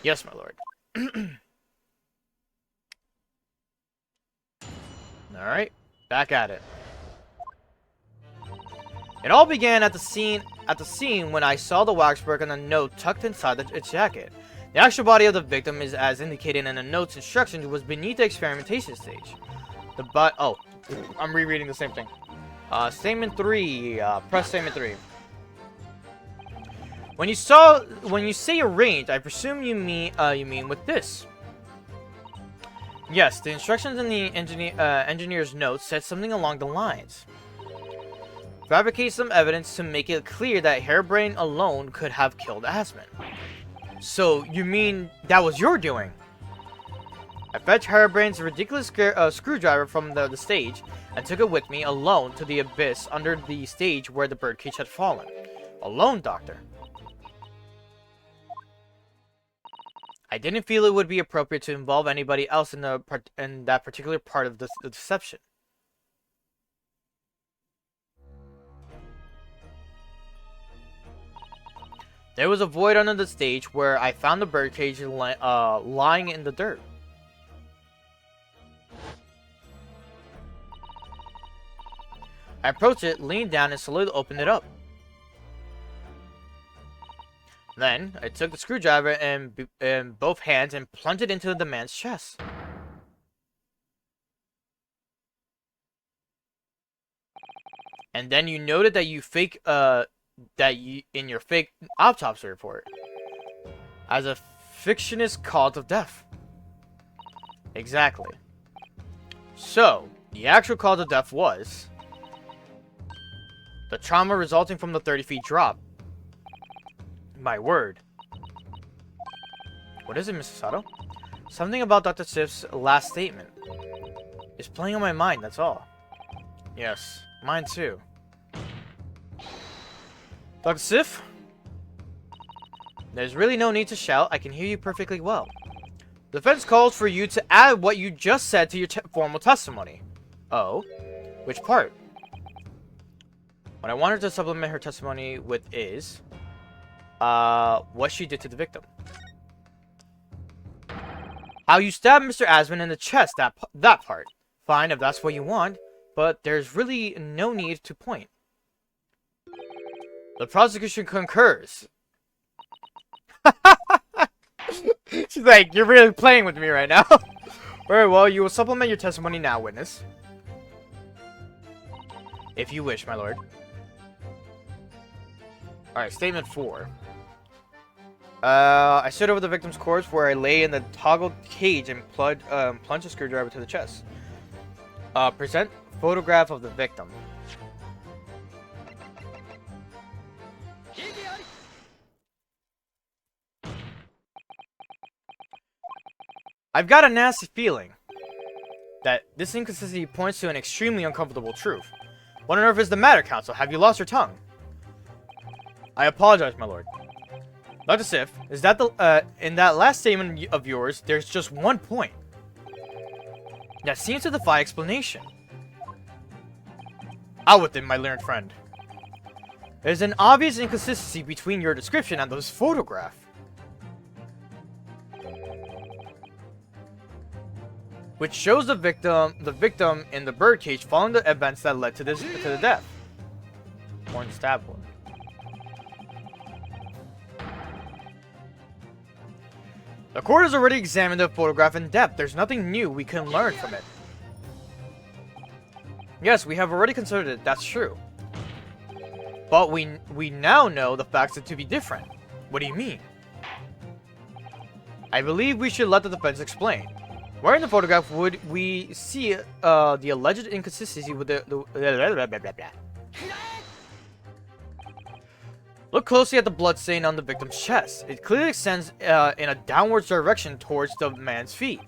Yes, my lord. Alright, back at it. It all began at the scene when I saw the waxwork and the note tucked inside its jacket. The actual body of the victim, is as indicated in the note's instructions, was beneath the experimentation stage. I'm rereading the same thing. Statement 3. Press statement 3. When you say arranged, I presume you mean with this. Yes, the instructions in the engineer's notes said something along the lines. Fabricate some evidence to make it clear that Harebrained alone could have killed Asmon. So, you mean that was your doing? I fetched Harebrained's ridiculous screwdriver from the stage and took it with me alone to the abyss under the stage where the birdcage had fallen. Alone, Doctor. I didn't feel it would be appropriate to involve anybody else in that particular part of the deception. There was a void under the stage where I found the birdcage lying in the dirt. I approached it, leaned down, and slowly opened it up. Then, I took the screwdriver in both hands and plunged it into the man's chest. And then you noted that in your fake autopsy report as a fictitious cause of death. Exactly. So, the actual cause of death was the trauma resulting from the 30-feet drop. My word. What is it, Mr. Sato? Something about Dr. Sif's last statement. It's playing on my mind, that's all. Yes, mine too. Dr. Sif? There's really no need to shout. I can hear you perfectly well. The defense calls for you to add what you just said to your formal testimony. Oh? Which part? What I wanted to supplement her testimony with is what she did to the victim. How you stabbed Mr. Asmon in the chest, that part. Fine, if that's what you want. but there's really no need to point. The prosecution concurs. She's like, you're really playing with me right now. Very well, you will supplement your testimony now, witness. If you wish, my lord. Alright, statement 4. I stood over the victim's corpse where I lay in the toggled cage and plunged a screwdriver to the chest. Present photograph of the victim. I've got a nasty feeling that this inconsistency points to an extremely uncomfortable truth. What on earth is the matter, counsel? Have you lost your tongue? I apologize, my lord. Dr. Sif, is that the in that last statement of yours, there's just one point that seems to defy explanation. Out with it, my learned friend. There's an obvious inconsistency between your description and those photographs. Which shows the victim in the birdcage following the events that led to the death. Horn stab wound. The court has already examined the photograph in depth. There's nothing new we can learn from it. Yes, we have already considered it. That's true. But we now know the facts to be different. What do you mean? I believe we should let the defense explain. Where in the photograph would we see the alleged inconsistency with the Look closely at the bloodstain on the victim's chest. It clearly extends in a downwards direction towards the man's feet.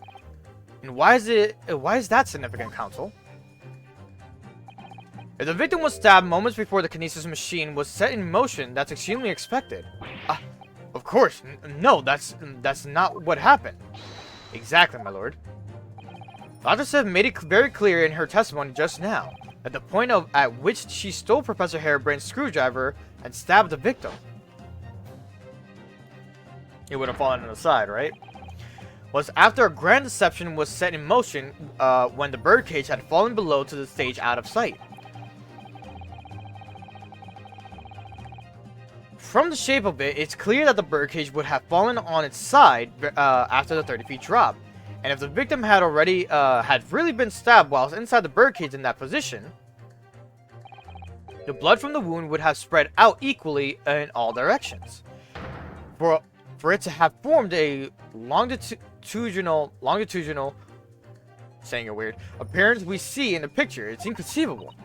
And why is that significant, counsel? If the victim was stabbed moments before the kinesis machine was set in motion, that's extremely expected. Of course, no, that's not what happened. Exactly, my lord. Dr. Sif made it very clear in her testimony just now, at the point at which she stole Professor Harebrain's screwdriver and stabbed the victim. It would have fallen on the side, right? Was after a grand deception was set in motion when the birdcage had fallen below to the stage out of sight. From the shape of it, it's clear that the birdcage would have fallen on its side after the 30 feet drop. And if the victim had already really been stabbed whilst inside the birdcage in that position, the blood from the wound would have spread out equally in all directions. For it to have formed a longitudinal, saying it weird, appearance we see in the picture, it's inconceivable.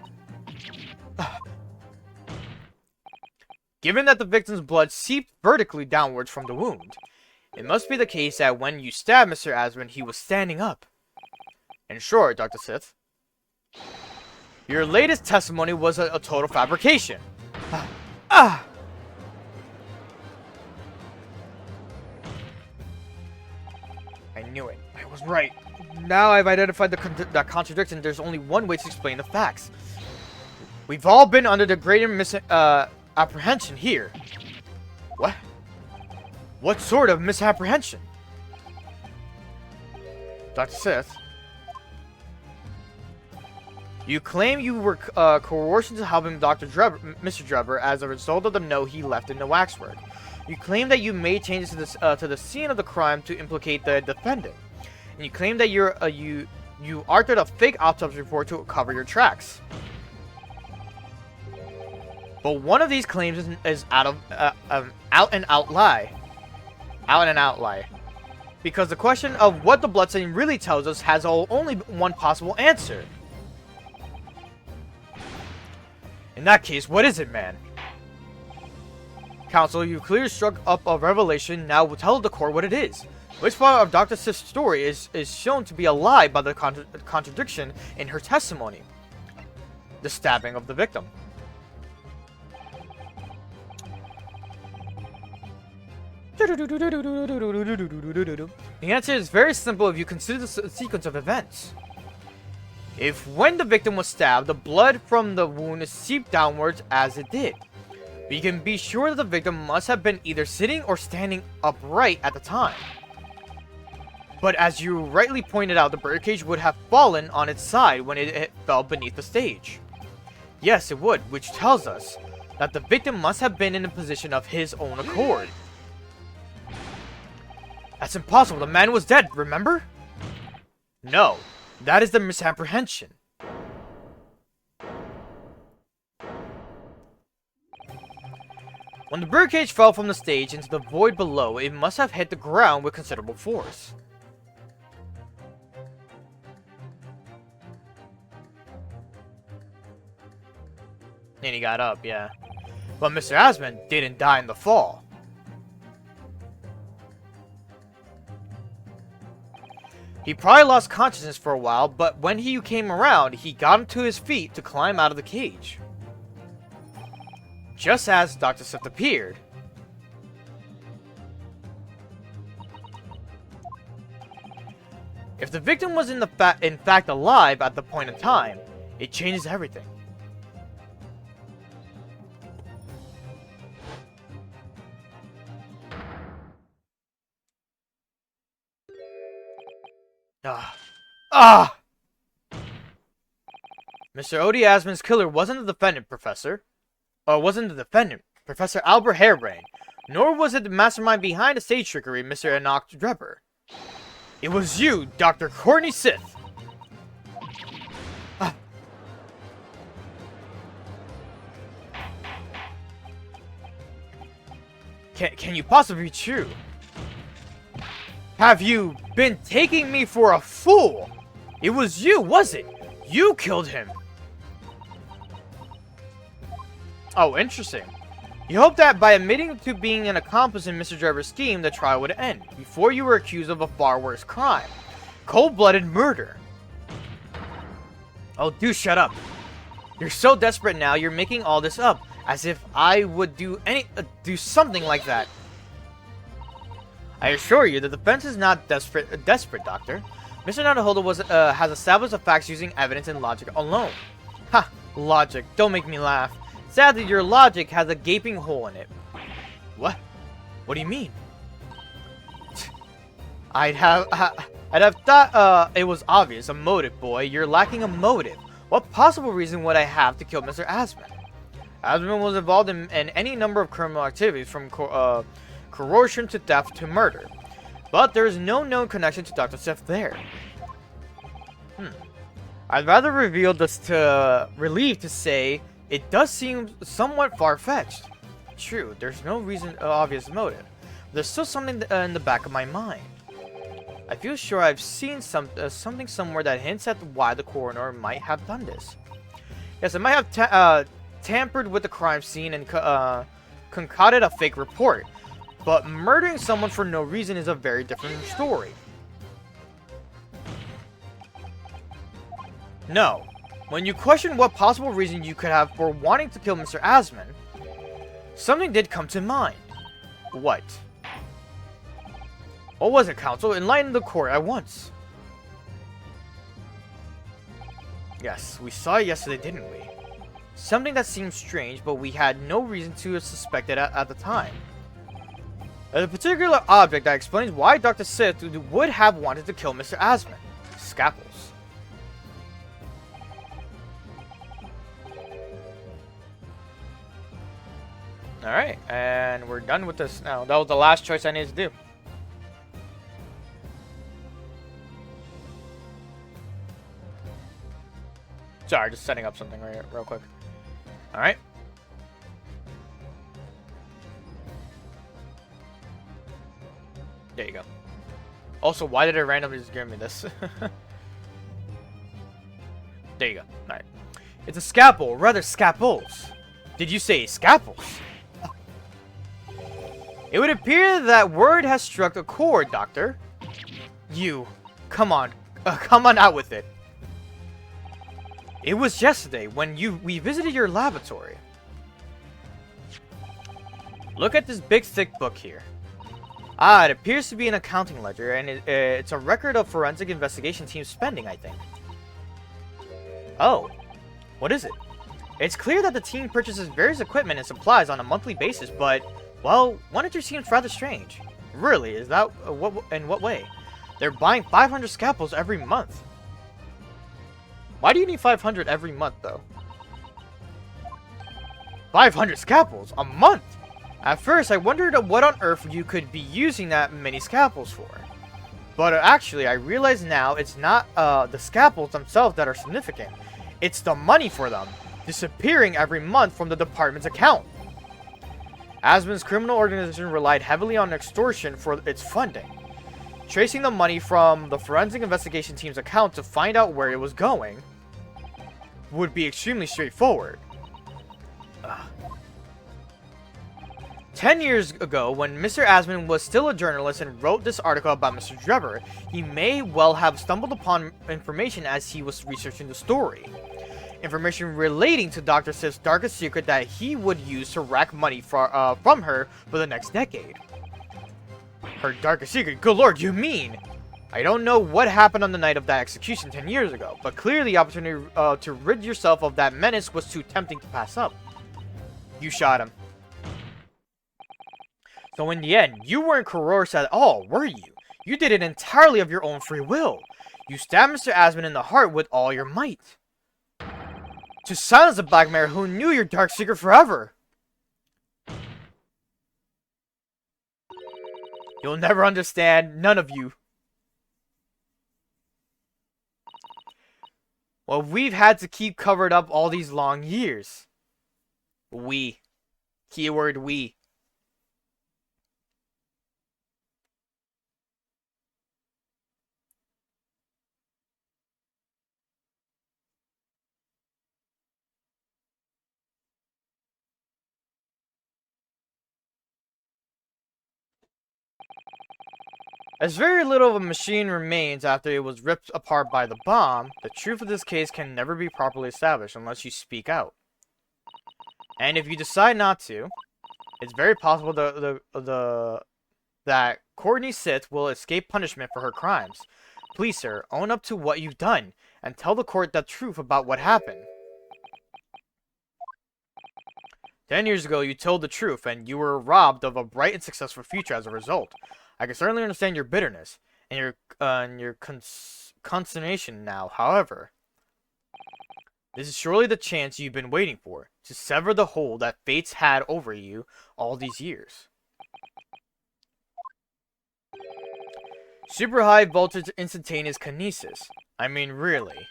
Given that the victim's blood seeped vertically downwards from the wound, it must be the case that when you stabbed Mr. Asmund, he was standing up. In short, Dr. Sith, your latest testimony was a total fabrication. I knew it. I was right. Now I've identified the contradiction. There's only one way to explain the facts. We've all been under the greater misapprehension here. What? What sort of misapprehension? Dr. Sith, you claim you were coerced into helping Mr. Drebber as a result of the note he left in the waxwork. You claim that you made changes to the scene of the crime to implicate the defendant. And you claim that you authored a fake autopsy report to cover your tracks. But one of these claims is out and out lie. Out and out lie. Because the question of what the bloodstain really tells us has only one possible answer. In that case, what is it, man? Counsel, you clearly struck up a revelation. Now tell the court what it is. Which part of Dr. Sif's story is shown to be a lie by the contradiction in her testimony? The stabbing of the victim. The answer is very simple if you consider the sequence of events. If when the victim was stabbed, the blood from the wound seeped downwards as it did, we can be sure that the victim must have been either sitting or standing upright at the time. But as you rightly pointed out, the birdcage would have fallen on its side when it fell beneath the stage. Yes, it would, which tells us that the victim must have been in a position of his own accord. That's impossible. The man was dead, remember? No, that is the misapprehension. When the birdcage fell from the stage into the void below, it must have hit the ground with considerable force. And he got up, yeah. But Mr. Asman didn't die in the fall. He probably lost consciousness for a while, but when he came around, he got him to his feet to climb out of the cage. Just as Dr. Sith appeared. If the victim was in fact alive at the point in time, it changes everything. Mr. Odie Asman's killer wasn't the defendant, Professor. Professor Albert Harebrain. Nor was it the mastermind behind the stage trickery, Mr. Enoch Drebber. It was you, Dr. Courtney Sith. Can you possibly be true? Have you been taking me for a fool? It was you, was it? You killed him. Oh, interesting. You hoped that by admitting to being an accomplice in Mr. Drebber's scheme, the trial would end, before you were accused of a far worse crime. Cold-blooded murder. Oh, do shut up. You're so desperate now, you're making all this up, as if I would do something like that. I assure you, the defense is not desperate, Doctor. Mr. Naruhodo has established the facts using evidence and logic alone. Ha! Logic. Don't make me laugh. Sadly, your logic has a gaping hole in it. What? What do you mean? I'd have thought it was obvious. A motive, boy. You're lacking a motive. What possible reason would I have to kill Mr. Asman? Asman was involved in any number of criminal activities, from corrosion to theft to murder. But there is no known connection to Dr. Sith there. I'd rather reveal this to relief to say it does seem somewhat far-fetched. True, there's no obvious motive. There's still something in the back of my mind. I feel sure I've seen something somewhere that hints at why the coroner might have done this. Yes, it might have tampered with the crime scene and concocted a fake report. But murdering someone for no reason is a very different story. No. When you question what possible reason you could have for wanting to kill Mr. Asman, something did come to mind. What? What was it, Counsel? Enlighten the court at once. Yes, we saw it yesterday, didn't we? Something that seemed strange, but we had no reason to suspect it at the time. A particular object that explains why Dr. Sith would have wanted to kill Mr. Asman. Scalpels. Alright, and we're done with this now. That was the last choice I needed to do. Sorry, just setting up something real quick. Alright. There you go. Also, why did it randomly just give me this? There you go. Alright. It's a scalpel, rather scalpels. Did you say scalpels? It would appear that word has struck a chord, Doctor. You. Come on. Come on out with it. It was yesterday when we visited your laboratory. Look at this big thick book here. It appears to be an accounting ledger, and it's a record of forensic investigation team spending, I think. Oh, what is it? It's clear that the team purchases various equipment and supplies on a monthly basis, but, well, one or two seems rather strange. Really, is that in what way? They're buying 500 scalpels every month. Why do you need 500 every month, though? 500 scalpels a month? At first, I wondered what on earth you could be using that many scalpels for. But actually, I realize now it's not the scalpels themselves that are significant. It's the money for them, disappearing every month from the department's account. Asmon's criminal organization relied heavily on extortion for its funding. Tracing the money from the forensic investigation team's account to find out where it was going would be extremely straightforward. 10 years ago, when Mr. Asmon was still a journalist and wrote this article about Mr. Drebber, he may well have stumbled upon information as he was researching the story. Information relating to Dr. Sif's darkest secret that he would use to rack money from her for the next decade. Her darkest secret? Good lord, you mean? I don't know what happened on the night of that execution 10 years ago, but clearly the opportunity to rid yourself of that menace was too tempting to pass up. You shot him. So in the end, you weren't coerced at all, were you? You did it entirely of your own free will. You stabbed Mr. Asmon in the heart with all your might. To silence the Black Mare who knew your dark secret forever. You'll never understand, none of you. Well, we've had to keep covered up all these long years. We. Keyword we. As very little of a machine remains after it was ripped apart by the bomb, the truth of this case can never be properly established unless you speak out. And if you decide not to, it's very possible that Courtney Sith will escape punishment for her crimes. Please, sir, own up to what you've done, and tell the court the truth about what happened. 10 years ago, you told the truth, and you were robbed of a bright and successful future as a result. I can certainly understand your bitterness and your consternation now. However, this is surely the chance you've been waiting for, to sever the hold that fate's had over you all these years. Super high voltage instantaneous kinesis. I mean, really.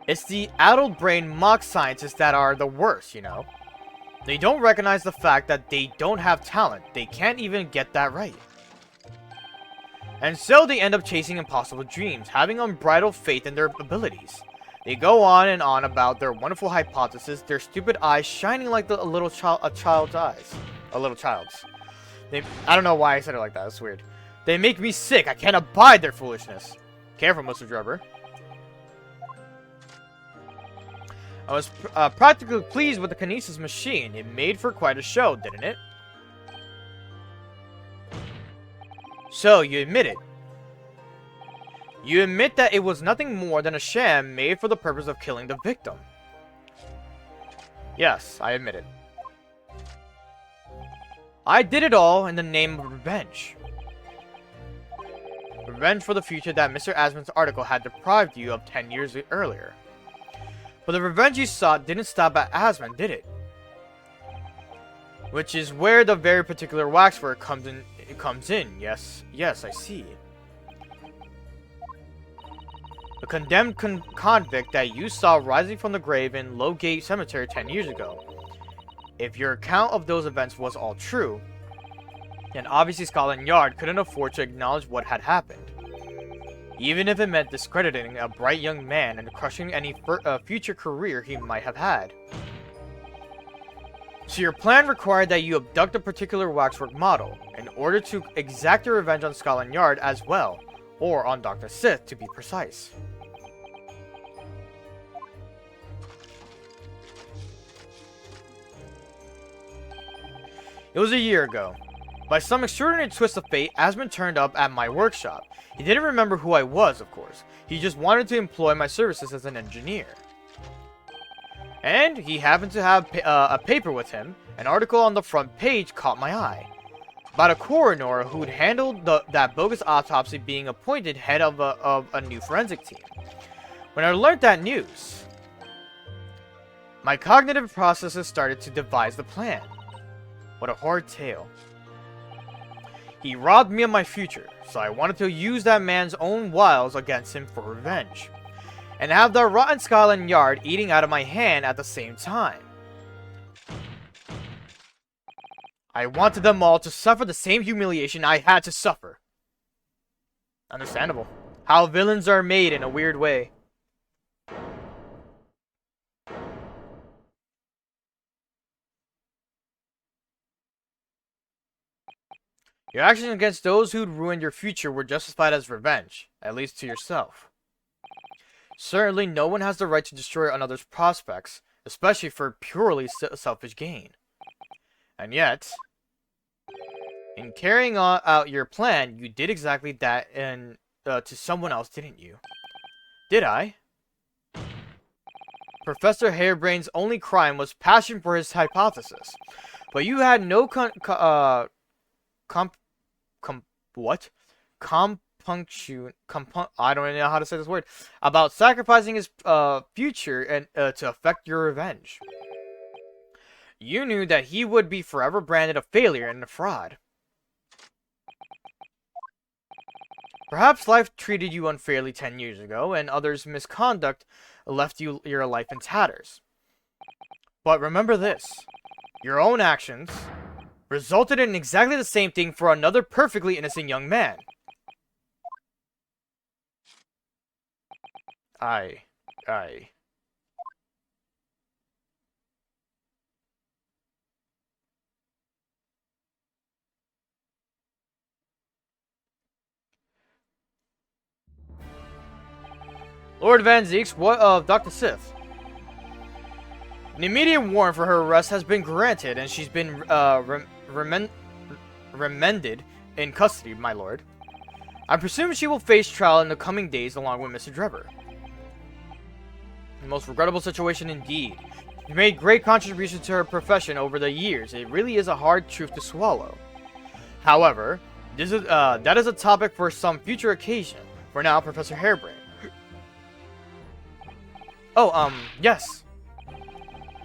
It's the addled brain mock scientists that are the worst, you know. They don't recognize the fact that they don't have talent. They can't even get that right. And so they end up chasing impossible dreams, having unbridled faith in their abilities. They go on and on about their wonderful hypothesis, their stupid eyes shining like a child's eyes. A little child's. I don't know why I said it like that, it's weird. They make me sick, I can't abide their foolishness. Careful, Mr. Drebber. I was practically pleased with the kinesis machine. It made for quite a show, didn't it? So, you admit it. You admit that it was nothing more than a sham made for the purpose of killing the victim. Yes, I admit it. I did it all in the name of revenge. Revenge for the future that Mr. Asmon's article had deprived you of 10 years earlier. But the revenge you sought didn't stop at Asmon, did it? Which is where the very particular waxwork comes in. Yes, I see. The condemned convict that you saw rising from the grave in Lowgate Cemetery 10 years ago. If your account of those events was all true, then obviously Scotland Yard couldn't afford to acknowledge what had happened. Even if it meant discrediting a bright young man and crushing any future career he might have had. So your plan required that you abduct a particular waxwork model, in order to exact your revenge on Scotland Yard as well, or on Dr. Sith to be precise. It was a year ago. By some extraordinary twist of fate, Asmon turned up at my workshop. He didn't remember who I was, of course. He just wanted to employ my services as an engineer. And he happened to have a paper with him, An article on the front page caught my eye. About a coroner who'd handled that bogus autopsy being appointed head of a new forensic team. When I learned that news, my cognitive processes started to devise the plan. What a horrid tale. He robbed me of my future, so I wanted to use that man's own wiles against him for revenge. And have the rotten Scotland Yard eating out of my hand at the same time. I wanted them all to suffer the same humiliation I had to suffer. Understandable. How villains are made in a weird way. Your actions against those who'd ruined your future were justified as revenge, at least to yourself. Certainly no one has the right to destroy another's prospects, especially for purely selfish gain. And yet, in carrying out your plan, you did exactly that to someone else, didn't you? Did I? Professor Harebrain's only crime was passion for his hypothesis, but you had no compunction, I don't even know how to say this word, about sacrificing his future and to effect your revenge. You knew that he would be forever branded a failure and a fraud. Perhaps life treated you unfairly 10 years ago, and others' misconduct left your life in tatters. But remember this, your own actions resulted in exactly the same thing for another perfectly innocent young man. I. Lord Van Zieks, what of Dr. Sith? An immediate warrant for her arrest has been granted, and she's been remanded in custody, my lord. I presume she will face trial in the coming days along with Mr. Drebber. The most regrettable situation indeed. You made great contributions to her profession over the years. It really is a hard truth to swallow. However, that is a topic for some future occasion. For now, Professor Harebrain. Oh, yes.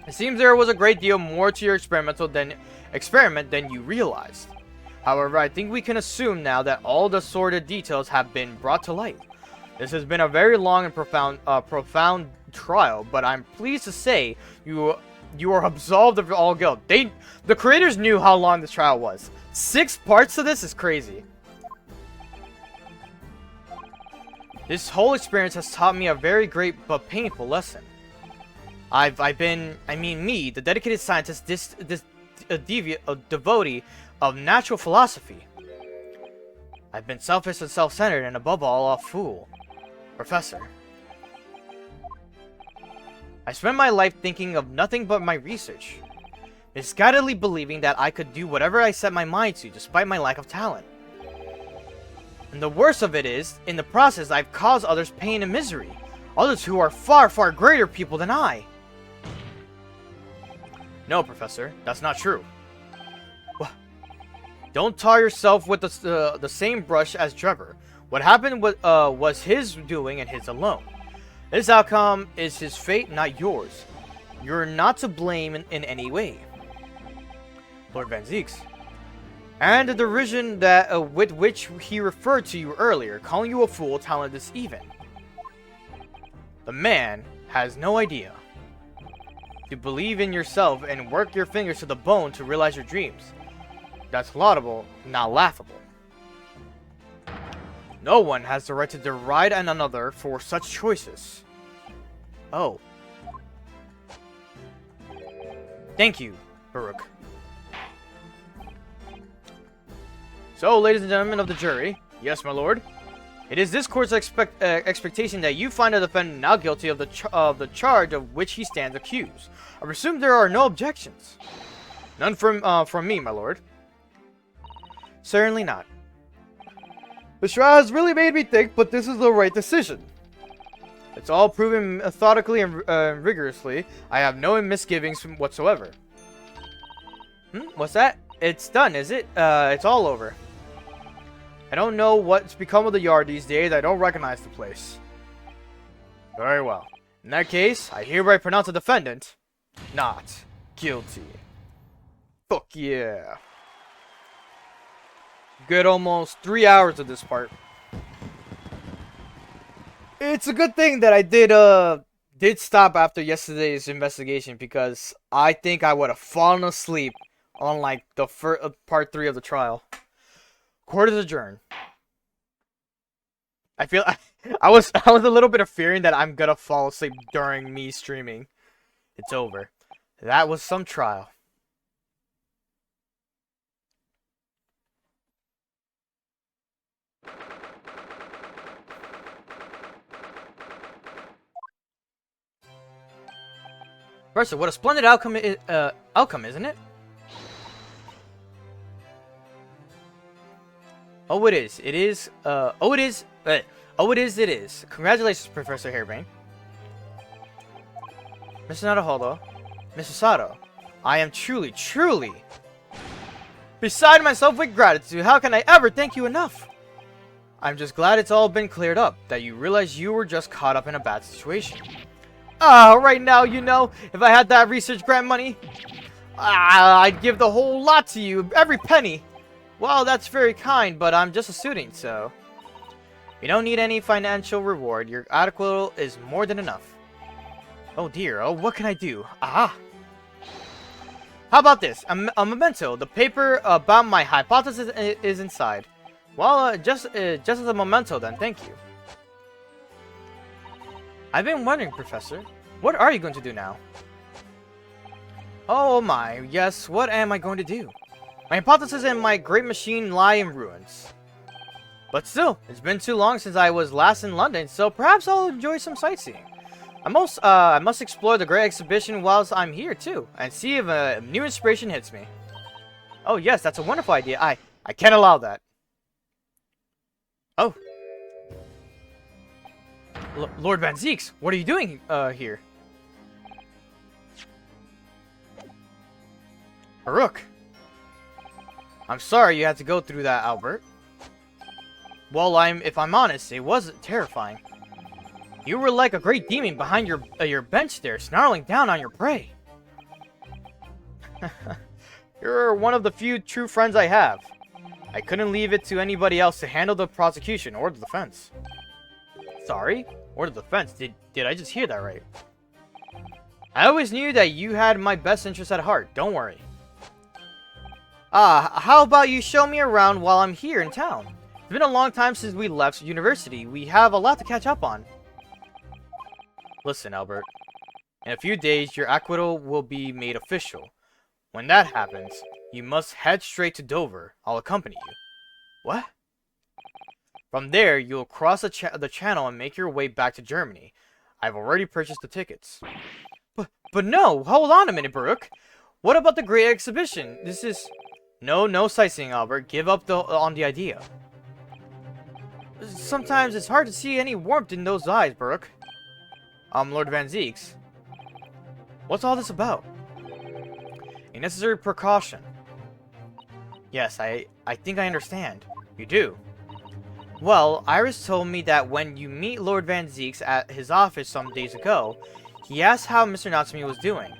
It seems there was a great deal more to your experiment than you realized. However, I think we can assume now that all the sordid details have been brought to light. This has been a very long and profound trial, but I'm pleased to say you are absolved of all guilt. The creators knew how long this trial was. 6 parts of this is crazy. This whole experience has taught me a very great but painful lesson. Me, the dedicated scientist, a devotee of natural philosophy. I've been selfish and self-centered, and above all, a fool. Professor. I spent my life thinking of nothing but my research, misguidedly believing that I could do whatever I set my mind to, despite my lack of talent. And the worst of it is, in the process, I've caused others pain and misery. Others who are far, far greater people than I. No, Professor, that's not true. Don't tar yourself with the same brush as Trevor. What happened was his doing and his alone. This outcome is his fate, not yours. You're not to blame in any way. Lord Van Zieks. And the derision that with which he referred to you earlier, calling you a fool, talentless even. The man has no idea. To believe in yourself and work your fingers to the bone to realize your dreams. That's laudable, not laughable. No one has the right to deride another for such choices. Oh. Thank you, Baruch. So, ladies and gentlemen of the jury, yes, my lord, it is this court's expectation that you find the defendant not guilty of the charge of which he stands accused. I presume there are no objections. None from me, my lord. Certainly not. The trial has really made me think, but this is the right decision. It's all proven methodically and rigorously. I have no misgivings whatsoever. What's that? It's done, is it? It's all over. I don't know what's become of the yard these days. I don't recognize the place. Very well. In that case, I hereby pronounce the defendant not guilty. Fuck yeah. Good almost 3 hours of this part. It's a good thing that I did stop after yesterday's investigation, because I think I would have fallen asleep on like the part 3 of the trial. Court is adjourned. I feel I was a little bit of fearing that I'm gonna fall asleep during me streaming. It's over. That was some trial. Professor, what a splendid outcome, isn't it? Oh, it is. It is. Oh, it is. Oh, it is. It is. Congratulations, Professor Hairbane. Mr. Naruhodo, Mr. Sato, I am truly beside myself with gratitude. How can I ever thank you enough? I'm just glad it's all been cleared up, that you realize you were just caught up in a bad situation. Right now, you know, if I had that research grant money, I'd give the whole lot to you, every penny. Well, that's very kind, but I'm just a student, so... You don't need any financial reward. Your adequate is more than enough. Oh dear, oh, what can I do? Aha! How about this? A memento. The paper about my hypothesis is inside. Well, just as a memento then, thank you. I've been wondering, Professor, what are you going to do now? Oh my, yes, what am I going to do? My hypothesis and my great machine lie in ruins. But still, it's been too long since I was last in London, so perhaps I'll enjoy some sightseeing. I must explore the Great Exhibition whilst I'm here too, and see if a new inspiration hits me. Oh yes, that's a wonderful idea. I can't allow that. Oh. Lord Van Zieks, what are you doing here? Baruch. I'm sorry you had to go through that, Albert. Well, if I'm honest, it was terrifying. You were like a great demon behind your bench there, snarling down on your prey. You're one of the few true friends I have. I couldn't leave it to anybody else to handle the prosecution or the defense. Sorry? Or the defense? Did I just hear that right? I always knew that you had my best interest at heart. Don't worry. How about you show me around while I'm here in town? It's been a long time since we left university. We have a lot to catch up on. Listen, Albert. In a few days, your acquittal will be made official. When that happens, you must head straight to Dover. I'll accompany you. What? From there, you'll cross the channel and make your way back to Germany. I've already purchased the tickets. But no! Hold on a minute, Baruch! What about the Great Exhibition? This is... No sightseeing, Albert. Give up on the idea. Sometimes it's hard to see any warmth in those eyes, Baruch. Lord Van Zieks. What's all this about? A necessary precaution. Yes, I think I understand. You do? Well, Iris told me that when you meet Lord Van Zieks at his office some days ago, he asked how Mr. Natsume was doing.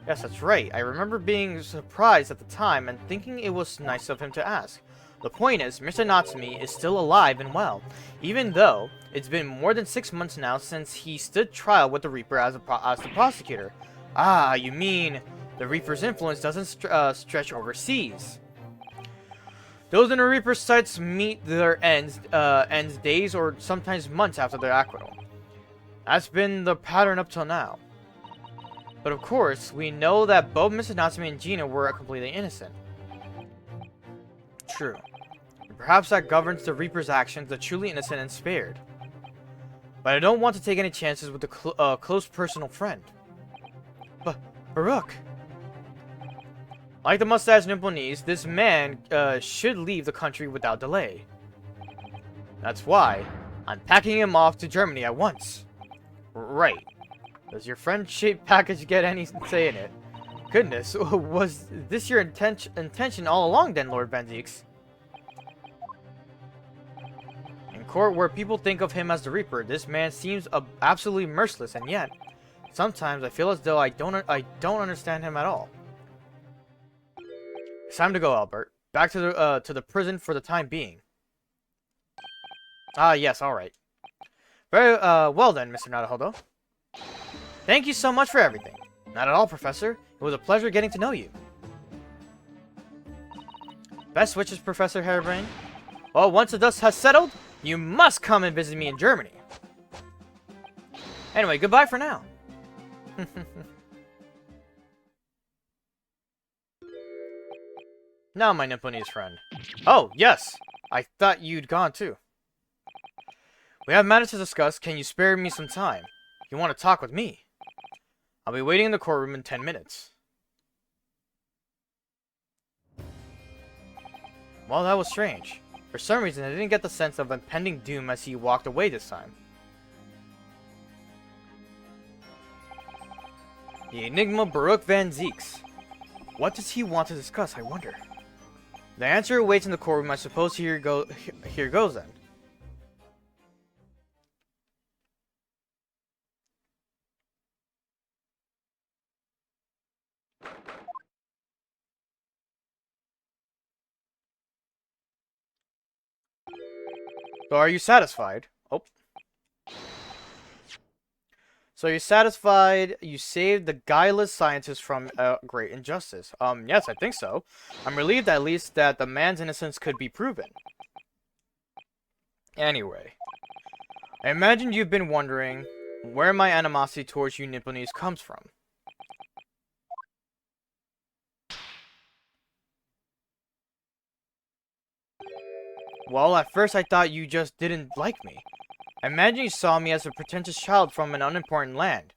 Yes, that's right. I remember being surprised at the time and thinking it was nice of him to ask. The point is, Mr. Natsume is still alive and well, even though it's been more than 6 months now since he stood trial with the Reaper as the prosecutor. Ah, you mean the Reaper's influence doesn't stretch overseas. Those in the Reaper's sights meet their ends days or sometimes months after their acquittal. That's been the pattern up till now. But of course, we know that both Mr. Natsume and Gina were completely innocent. True. And perhaps that governs the Reaper's actions, the truly innocent and spared. But I don't want to take any chances with a close personal friend. But, Baruch! Like the mustache Nipponese, this man should leave the country without delay. That's why I'm packing him off to Germany at once. Right. Does your friendship package get any say in it? Goodness, was this your intention all along then, Lord Van Zieks? In court where people think of him as the Reaper, this man seems absolutely merciless, and yet, sometimes I feel as though I don't understand him at all. It's time to go, Albert. Back to the prison for the time being. Ah, yes, alright. Very, well then, Mr. Naruhodo. Thank you so much for everything. Not at all, Professor. It was a pleasure getting to know you. Best wishes, Professor Harebrayne. Well, once the dust has settled, you must come and visit me in Germany. Anyway, goodbye for now. Now, my Nipponese friend. Oh, yes! I thought you'd gone too. We have matters to discuss. Can you spare me some time? You want to talk with me? I'll be waiting in the courtroom in 10 minutes. Well, that was strange. For some reason, I didn't get the sense of impending doom as he walked away this time. The Enigma Baruch Van Zieks. What does he want to discuss, I wonder? The answer awaits in the courtroom. I suppose here goes then. So are you satisfied? Oh. So you're satisfied you saved the guileless scientist from a great injustice? Yes, I think so. I'm relieved at least that the man's innocence could be proven. Anyway. I imagine you've been wondering where my animosity towards you Nipponese comes from. Well, at first I thought you just didn't like me. I imagine you saw me as a pretentious child from an unimportant land,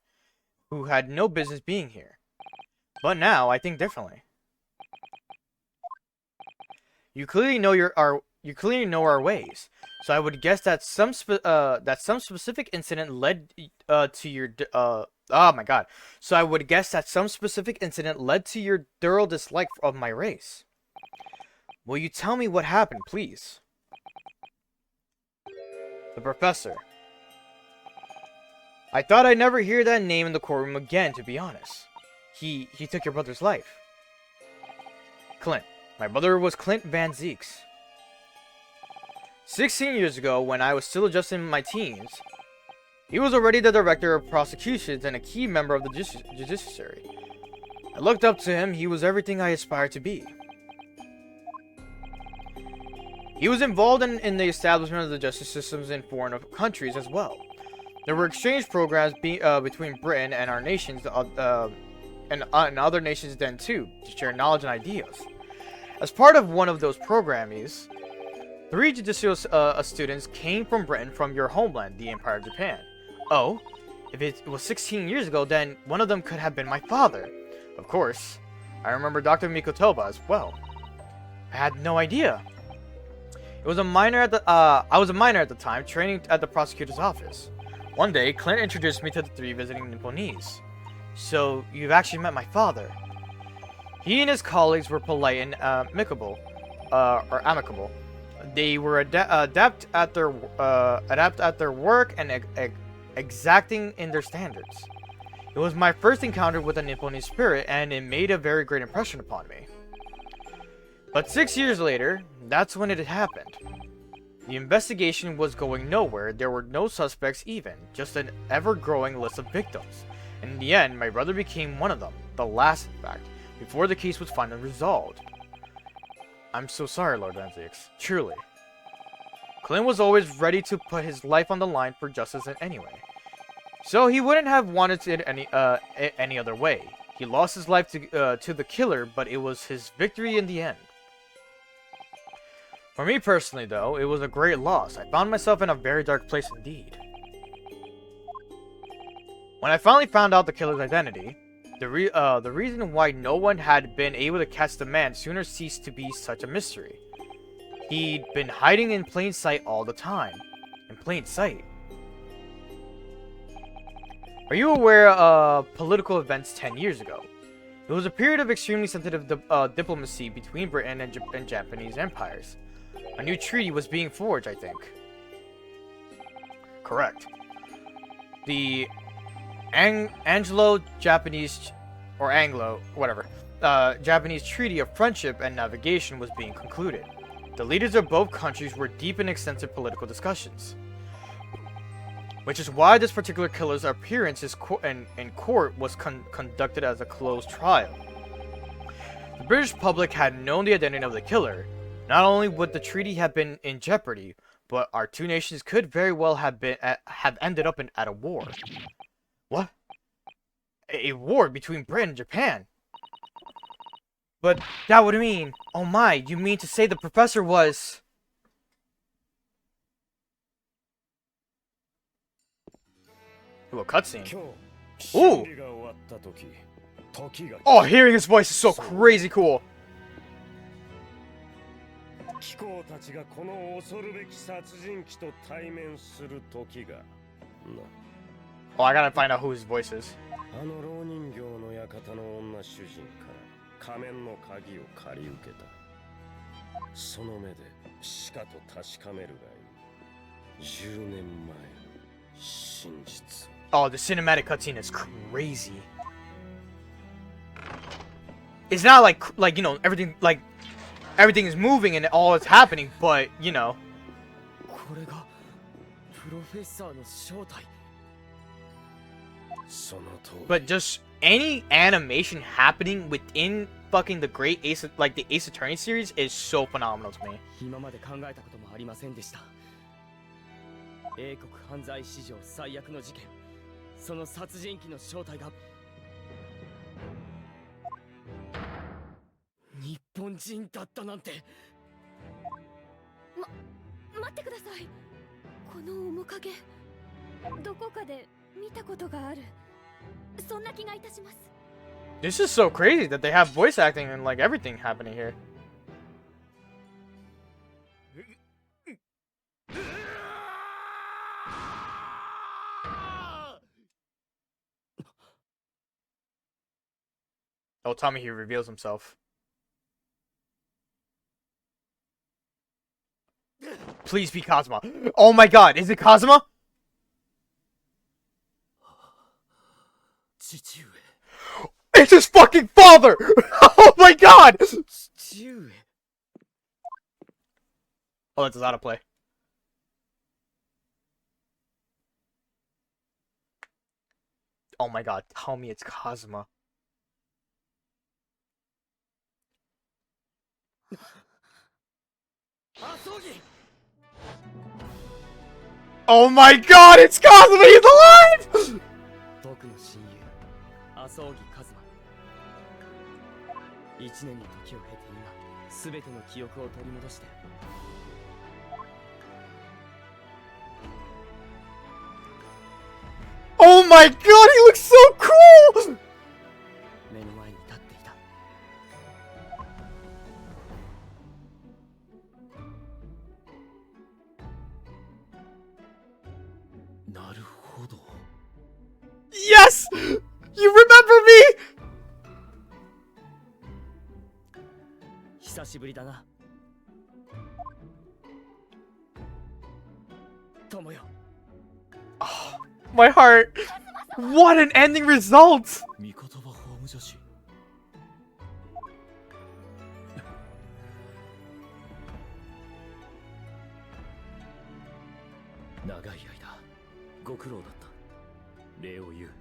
who had no business being here. But now, I think differently. You clearly know our ways, so I would guess that some specific incident led to your oh my god. So I would guess that some specific incident led to your thorough dislike of my race. Will you tell me what happened, please? The professor. I thought I'd never hear that name in the courtroom again, to be honest. He took your brother's life. Clint. My brother was Clint Van Zieks. 16 years ago, when I was still just in my teens, he was already the director of prosecutions and a key member of the judiciary. I looked up to him. He was everything I aspired to be. He was involved in the establishment of the justice systems in foreign countries as well. There were exchange programs between Britain and our nations, and other nations then too, to share knowledge and ideas. As part of one of those programs, 3 judicial students came from Britain from your homeland, the Empire of Japan. Oh, if it was 16 years ago, then one of them could have been my father. Of course, I remember Dr. Mikotoba as well. I had no idea. I was a minor at the time, training at the prosecutor's office. One day, Clint introduced me to the 3 visiting Nipponese. So, you've actually met my father. He and his colleagues were polite and amicable. They were adept at their work and exacting in their standards. It was my first encounter with the Nipponese spirit, and it made a very great impression upon me. But 6 years later, that's when it had happened. The investigation was going nowhere. There were no suspects even, just an ever-growing list of victims. And in the end, my brother became one of them, the last in fact, before the case was finally resolved. I'm so sorry, Lord Van Zieks, truly. Clint was always ready to put his life on the line for justice in any way. So he wouldn't have wanted it any other way. He lost his life to the killer, but it was his victory in the end. For me personally, though, it was a great loss. I found myself in a very dark place indeed. When I finally found out the killer's identity, the reason why no one had been able to catch the man sooner ceased to be such a mystery. He'd been hiding in plain sight all the time. In plain sight. Are you aware of political events 10 years ago? It was a period of extremely sensitive diplomacy between Britain and Japanese empires. A new treaty was being forged, I think. Correct. The Anglo-Japanese, or Anglo, whatever, Japanese Treaty of Friendship and Navigation was being concluded. The leaders of both countries were deep in extensive political discussions. Which is why this particular killer's appearance in court was conducted as a closed trial. The British public had known the identity of the killer. Not only would the treaty have been in jeopardy, but our two nations could very well have ended up at a war. What? A war between Britain and Japan? But that would mean... Oh my, you mean to say the professor was... Ooh, a cutscene. Ooh! Oh, hearing his voice is so crazy cool. 貴公たちがこの恐るべき殺人鬼と対面する時がな。 Oh, I gotta find out who his voice is. あの老人形の館の女主人から仮面の鍵を借り受けた。その目でしかと確かめるがいい。10年前の真実。 Oh, the cinematic cutscene is crazy. It's not like you know everything is moving and all is happening, but you know. これがプロフェッサーの正体。 その通り。 But just any animation happening within fucking the Great Ace, like the Ace Attorney series, is so phenomenal to me. 今まで考えたこともありませんでした。英国犯罪史上最悪の事件、その殺人鬼の正体が日本人だったなんて。待ってください。この面影、どこかで見たことがある。そんな気がいたします。 This is so crazy that they have voice acting and like everything happening here. Oh, tell me he reveals himself. Please be Kazuma. Oh my god, is it Kazuma? 父上。 It's his fucking father! Oh my god! 父上。 Oh, that's out of play. Oh my god, tell me it's Kazuma. Oh my god, it's Kazuma! He's alive! 僕の親友、麻生木一馬。1年の時を経て今、すべての記憶を取り戻して。Oh my god, he looks so cool! 目の前に立っていた。なるほど。 Yes! You remember me! 久しぶりだな。友よ。 My heart. What an ending result! 御言葉法務女子。長い間ご苦労だった。礼を言う。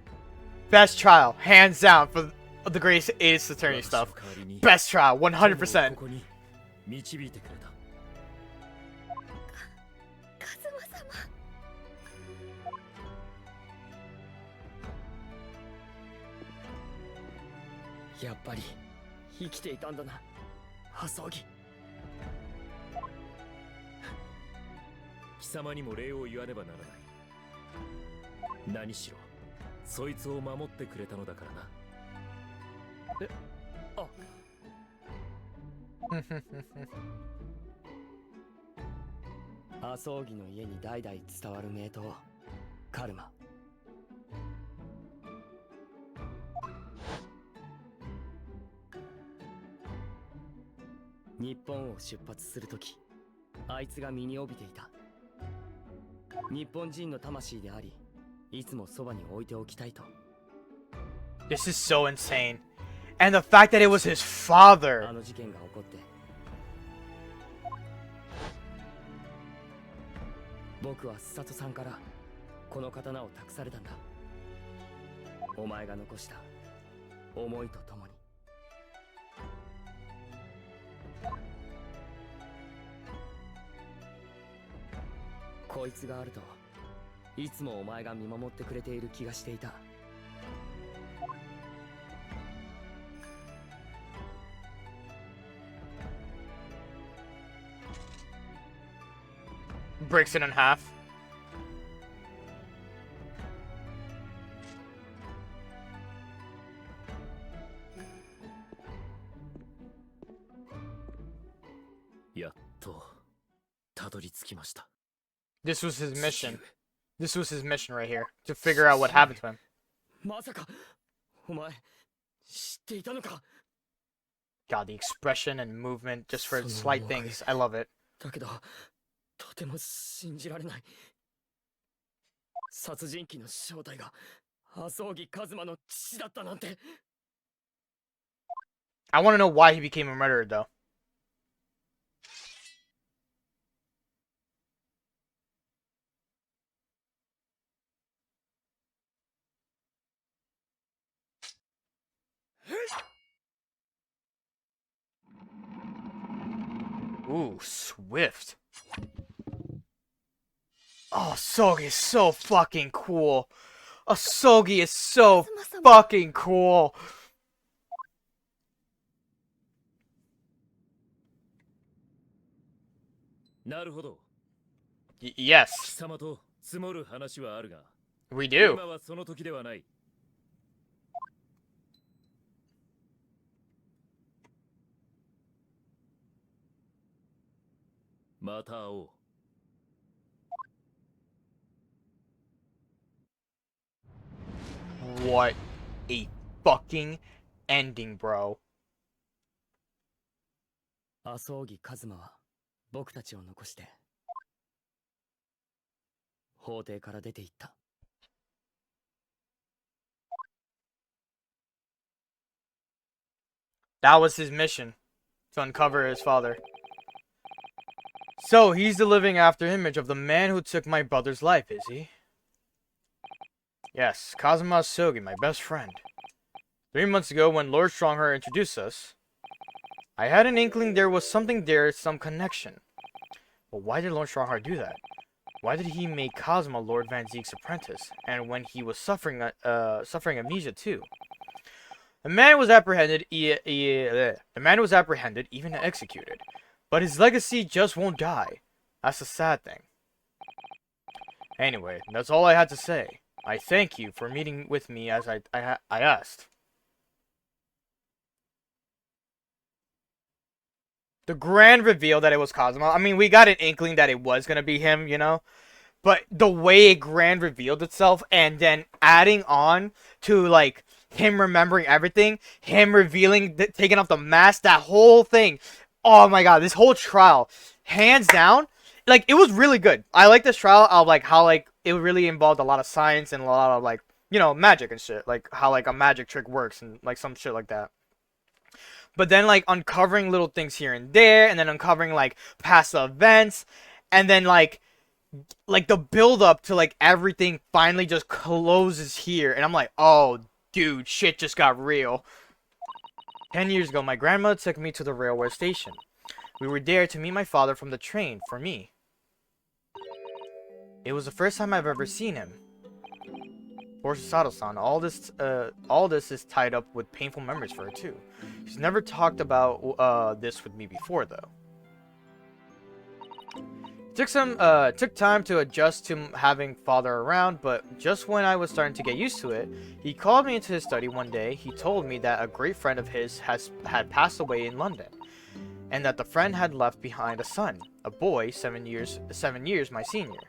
Best trial, hands down, for the greatest Ace Attorney stuff. Best trial, 100%. ここに導いてくれた。カズマ様。やっぱり生きていたんだな、麻生木。貴様にも礼を言わねばならない。何しろそいつを守ってくれたのだからな。麻生木の家に代々伝わる名刀、カルマ。日本を出発するとき、あいつが身に帯びていた。日本人の魂であり、いつもそばに置いておきたいと。 This is so insane. And the fact that it was his father. あの事件が起こって、僕は千里さんからこの刀を託されたんだ。お前が残した思いとともに。こいつがあるといつもお前が見守ってくれている気がしていた。Breaks it in half. やっとたどり着きました。 This was his mission. This was his mission right here. To figure out what happened to him. まさかお前知っていたのか。 God, the expression and movement just for slight things. I love it. だけどとても信じられない。殺人鬼の正体が麻生木一馬の父だったなんて。 I want to know why he became a murderer, though. Ooh, swift. Oh, Sogi is so fucking cool. Asogi is so fucking cool. Yes, 貴様と積もる話はあるが、 we do. 今はその時ではない。また会おう。 What a fucking ending, bro. 麻生木一馬は僕たちを残して法廷から出て行った。 That was his mission, to uncover his father. So, he's the living after image of the man who took my brother's life, is he? Yes, Kazuma Asogi, my best friend. 3 months ago, when Lord Strongheart introduced us, I had an inkling there was something there, some connection. But why did Lord Strongheart do that? Why did he make Kazuma Lord Van Zeek's apprentice, and when he was suffering amnesia too? The man was apprehended, even executed. But his legacy just won't die. That's the sad thing. Anyway, that's all I had to say. I thank you for meeting with me as I asked. The grand reveal that it was Kazuma. I mean, we got an inkling that it was gonna be him, you know? But the way it grand revealed itself, and then adding on to, like, him remembering everything, him revealing, taking off the mask, that whole thing. Oh my god, this whole trial, hands down, like, it was really good. I like this trial of, like, how, like, it really involved a lot of science and a lot of, like, you know, magic and shit. Like, how, like, a magic trick works and, like, some shit like that. But then, like, uncovering little things here and there, and then uncovering, like, past events, and then, like the build-up to, like, everything finally just closes here. And I'm like, oh, dude, shit just got real. 10 years ago, my grandmother took me to the railway station. We were there to meet my father from the train, for me. It was the first time I've ever seen him. Poor Sato-san, all this is tied up with painful memories for her too. She's never talked about this with me before, though. Took time to adjust to having father around, but just when I was starting to get used to it, he called me into his study one day. He told me that a great friend of his had passed away in London, and that the friend had left behind a son, a boy 7 years my senior.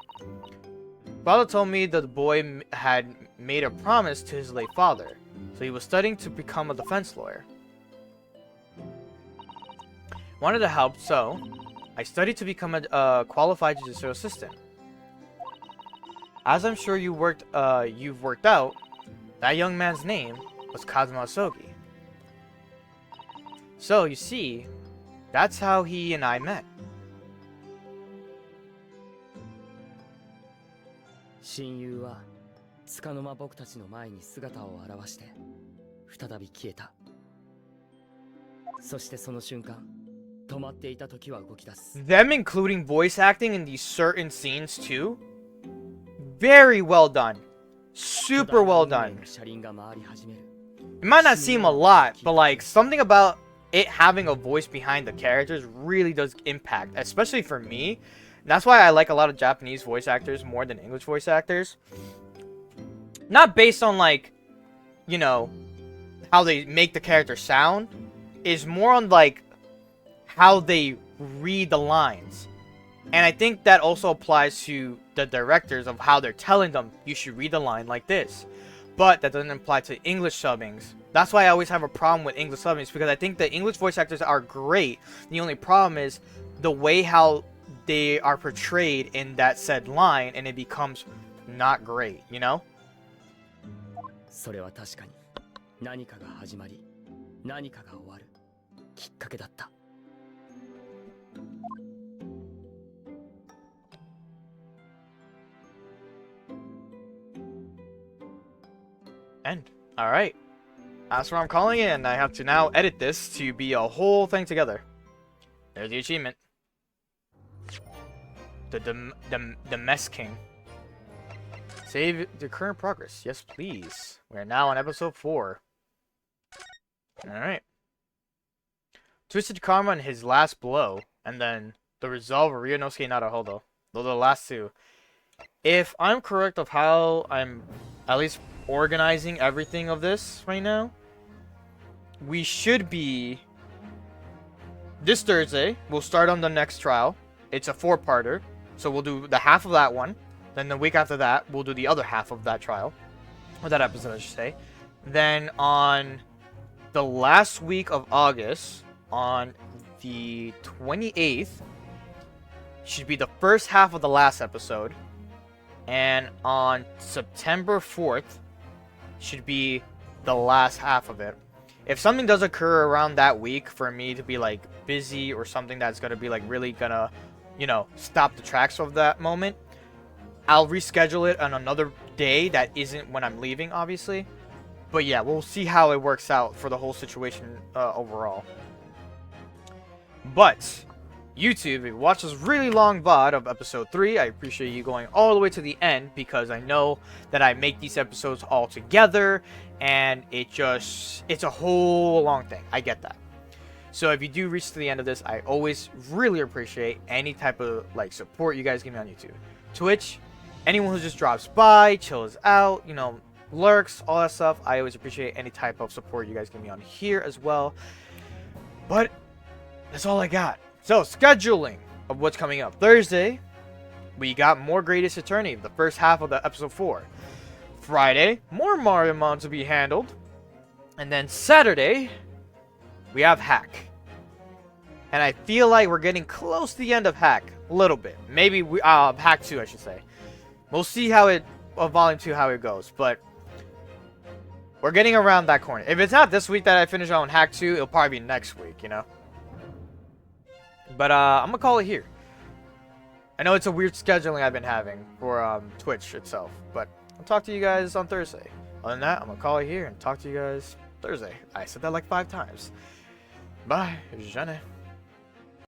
Father told me that the boy had made a promise to his late father, so he was studying to become a defense lawyer. Wanted to help, so I studied to become a qualified judicial assistant. As I'm sure you've worked out, that young man's name was Kazuma Asogi. So, you see, that's how he and I met. 親友は束の間僕たちの前に姿を現して再び消えた。そしてその瞬間、止まっていた時は動き出す。 Them including voice acting in these certain scenes too, very well done. Super well done. 車輪が回り始める。 It might not seem a lot, but like something about it having a voice behind the characters really does impact, especially for me. And that's why I like a lot of Japanese voice actors more than English voice actors. Not based on like, you know, how they make the character sound, is more on like how they read the lines. And I think that also applies to the directors of how they're telling them you should read the line like this. But that doesn't apply to English subbings. That's why I always have a problem with English subbings, because I think the English voice actors are great. The only problem is the way how they are portrayed in that said line, and it becomes not great, you know? それは確かに何かが始まり、何かが終わるきっかけだった。 End. Alright. That's what I'm calling it, and I have to now edit this to be a whole thing together. There's the achievement. The Mess King. Save the current progress. Yes, please. We're now on episode 4. Alright. Twisted Karma and his last blow, and then the resolve of Ryunosuke Naruhodo. Those are the last two. If I'm correct of how I'm at least organizing everything of this right now, we should be this Thursday we'll start on the next trial. It's a 4-parter, so we'll do the half of that one, then the week after that we'll do the other half of that trial, or that episode I should say. Then on the last week of August, on the 28th, should be the first half of the last episode, and on September 4th should be the last half of it. If something does occur around that week for me to be like busy, or something that's gonna be like really gonna, you know, stop the tracks of that moment, I'll reschedule it on another day that isn't when I'm leaving, obviously. But yeah, we'll see how it works out for the whole situation overall. But YouTube, if you watch this really long VOD of episode 3, I appreciate you going all the way to the end, because I know that I make these episodes all together, and it's a whole long thing. I get that. So if you do reach to the end of this, I always really appreciate any type of like support you guys give me on YouTube. Twitch, anyone who just drops by, chills out, you know, lurks, all that stuff, I always appreciate any type of support you guys give me on here as well. But that's all I got. So, scheduling of what's coming up. Thursday, we got more Great Ace Attorney, the first half of the episode 4. Friday, more Mariamon to be handled. And then Saturday, we have Hack. And I feel like we're getting close to the end of Hack. A little bit. Maybe Hack 2, I should say. We'll see how it, Volume 2, how it goes. But we're getting around that corner. If it's not this week that I finish on Hack 2, it'll probably be next week, you know? But I'm gonna call it here. I know it's a weird scheduling I've been having for Twitch itself, but I'll talk to you guys on Thursday. Other than that, I'm gonna call it here and talk to you guys Thursday. I said that like 5 times. Bye, Jeanne.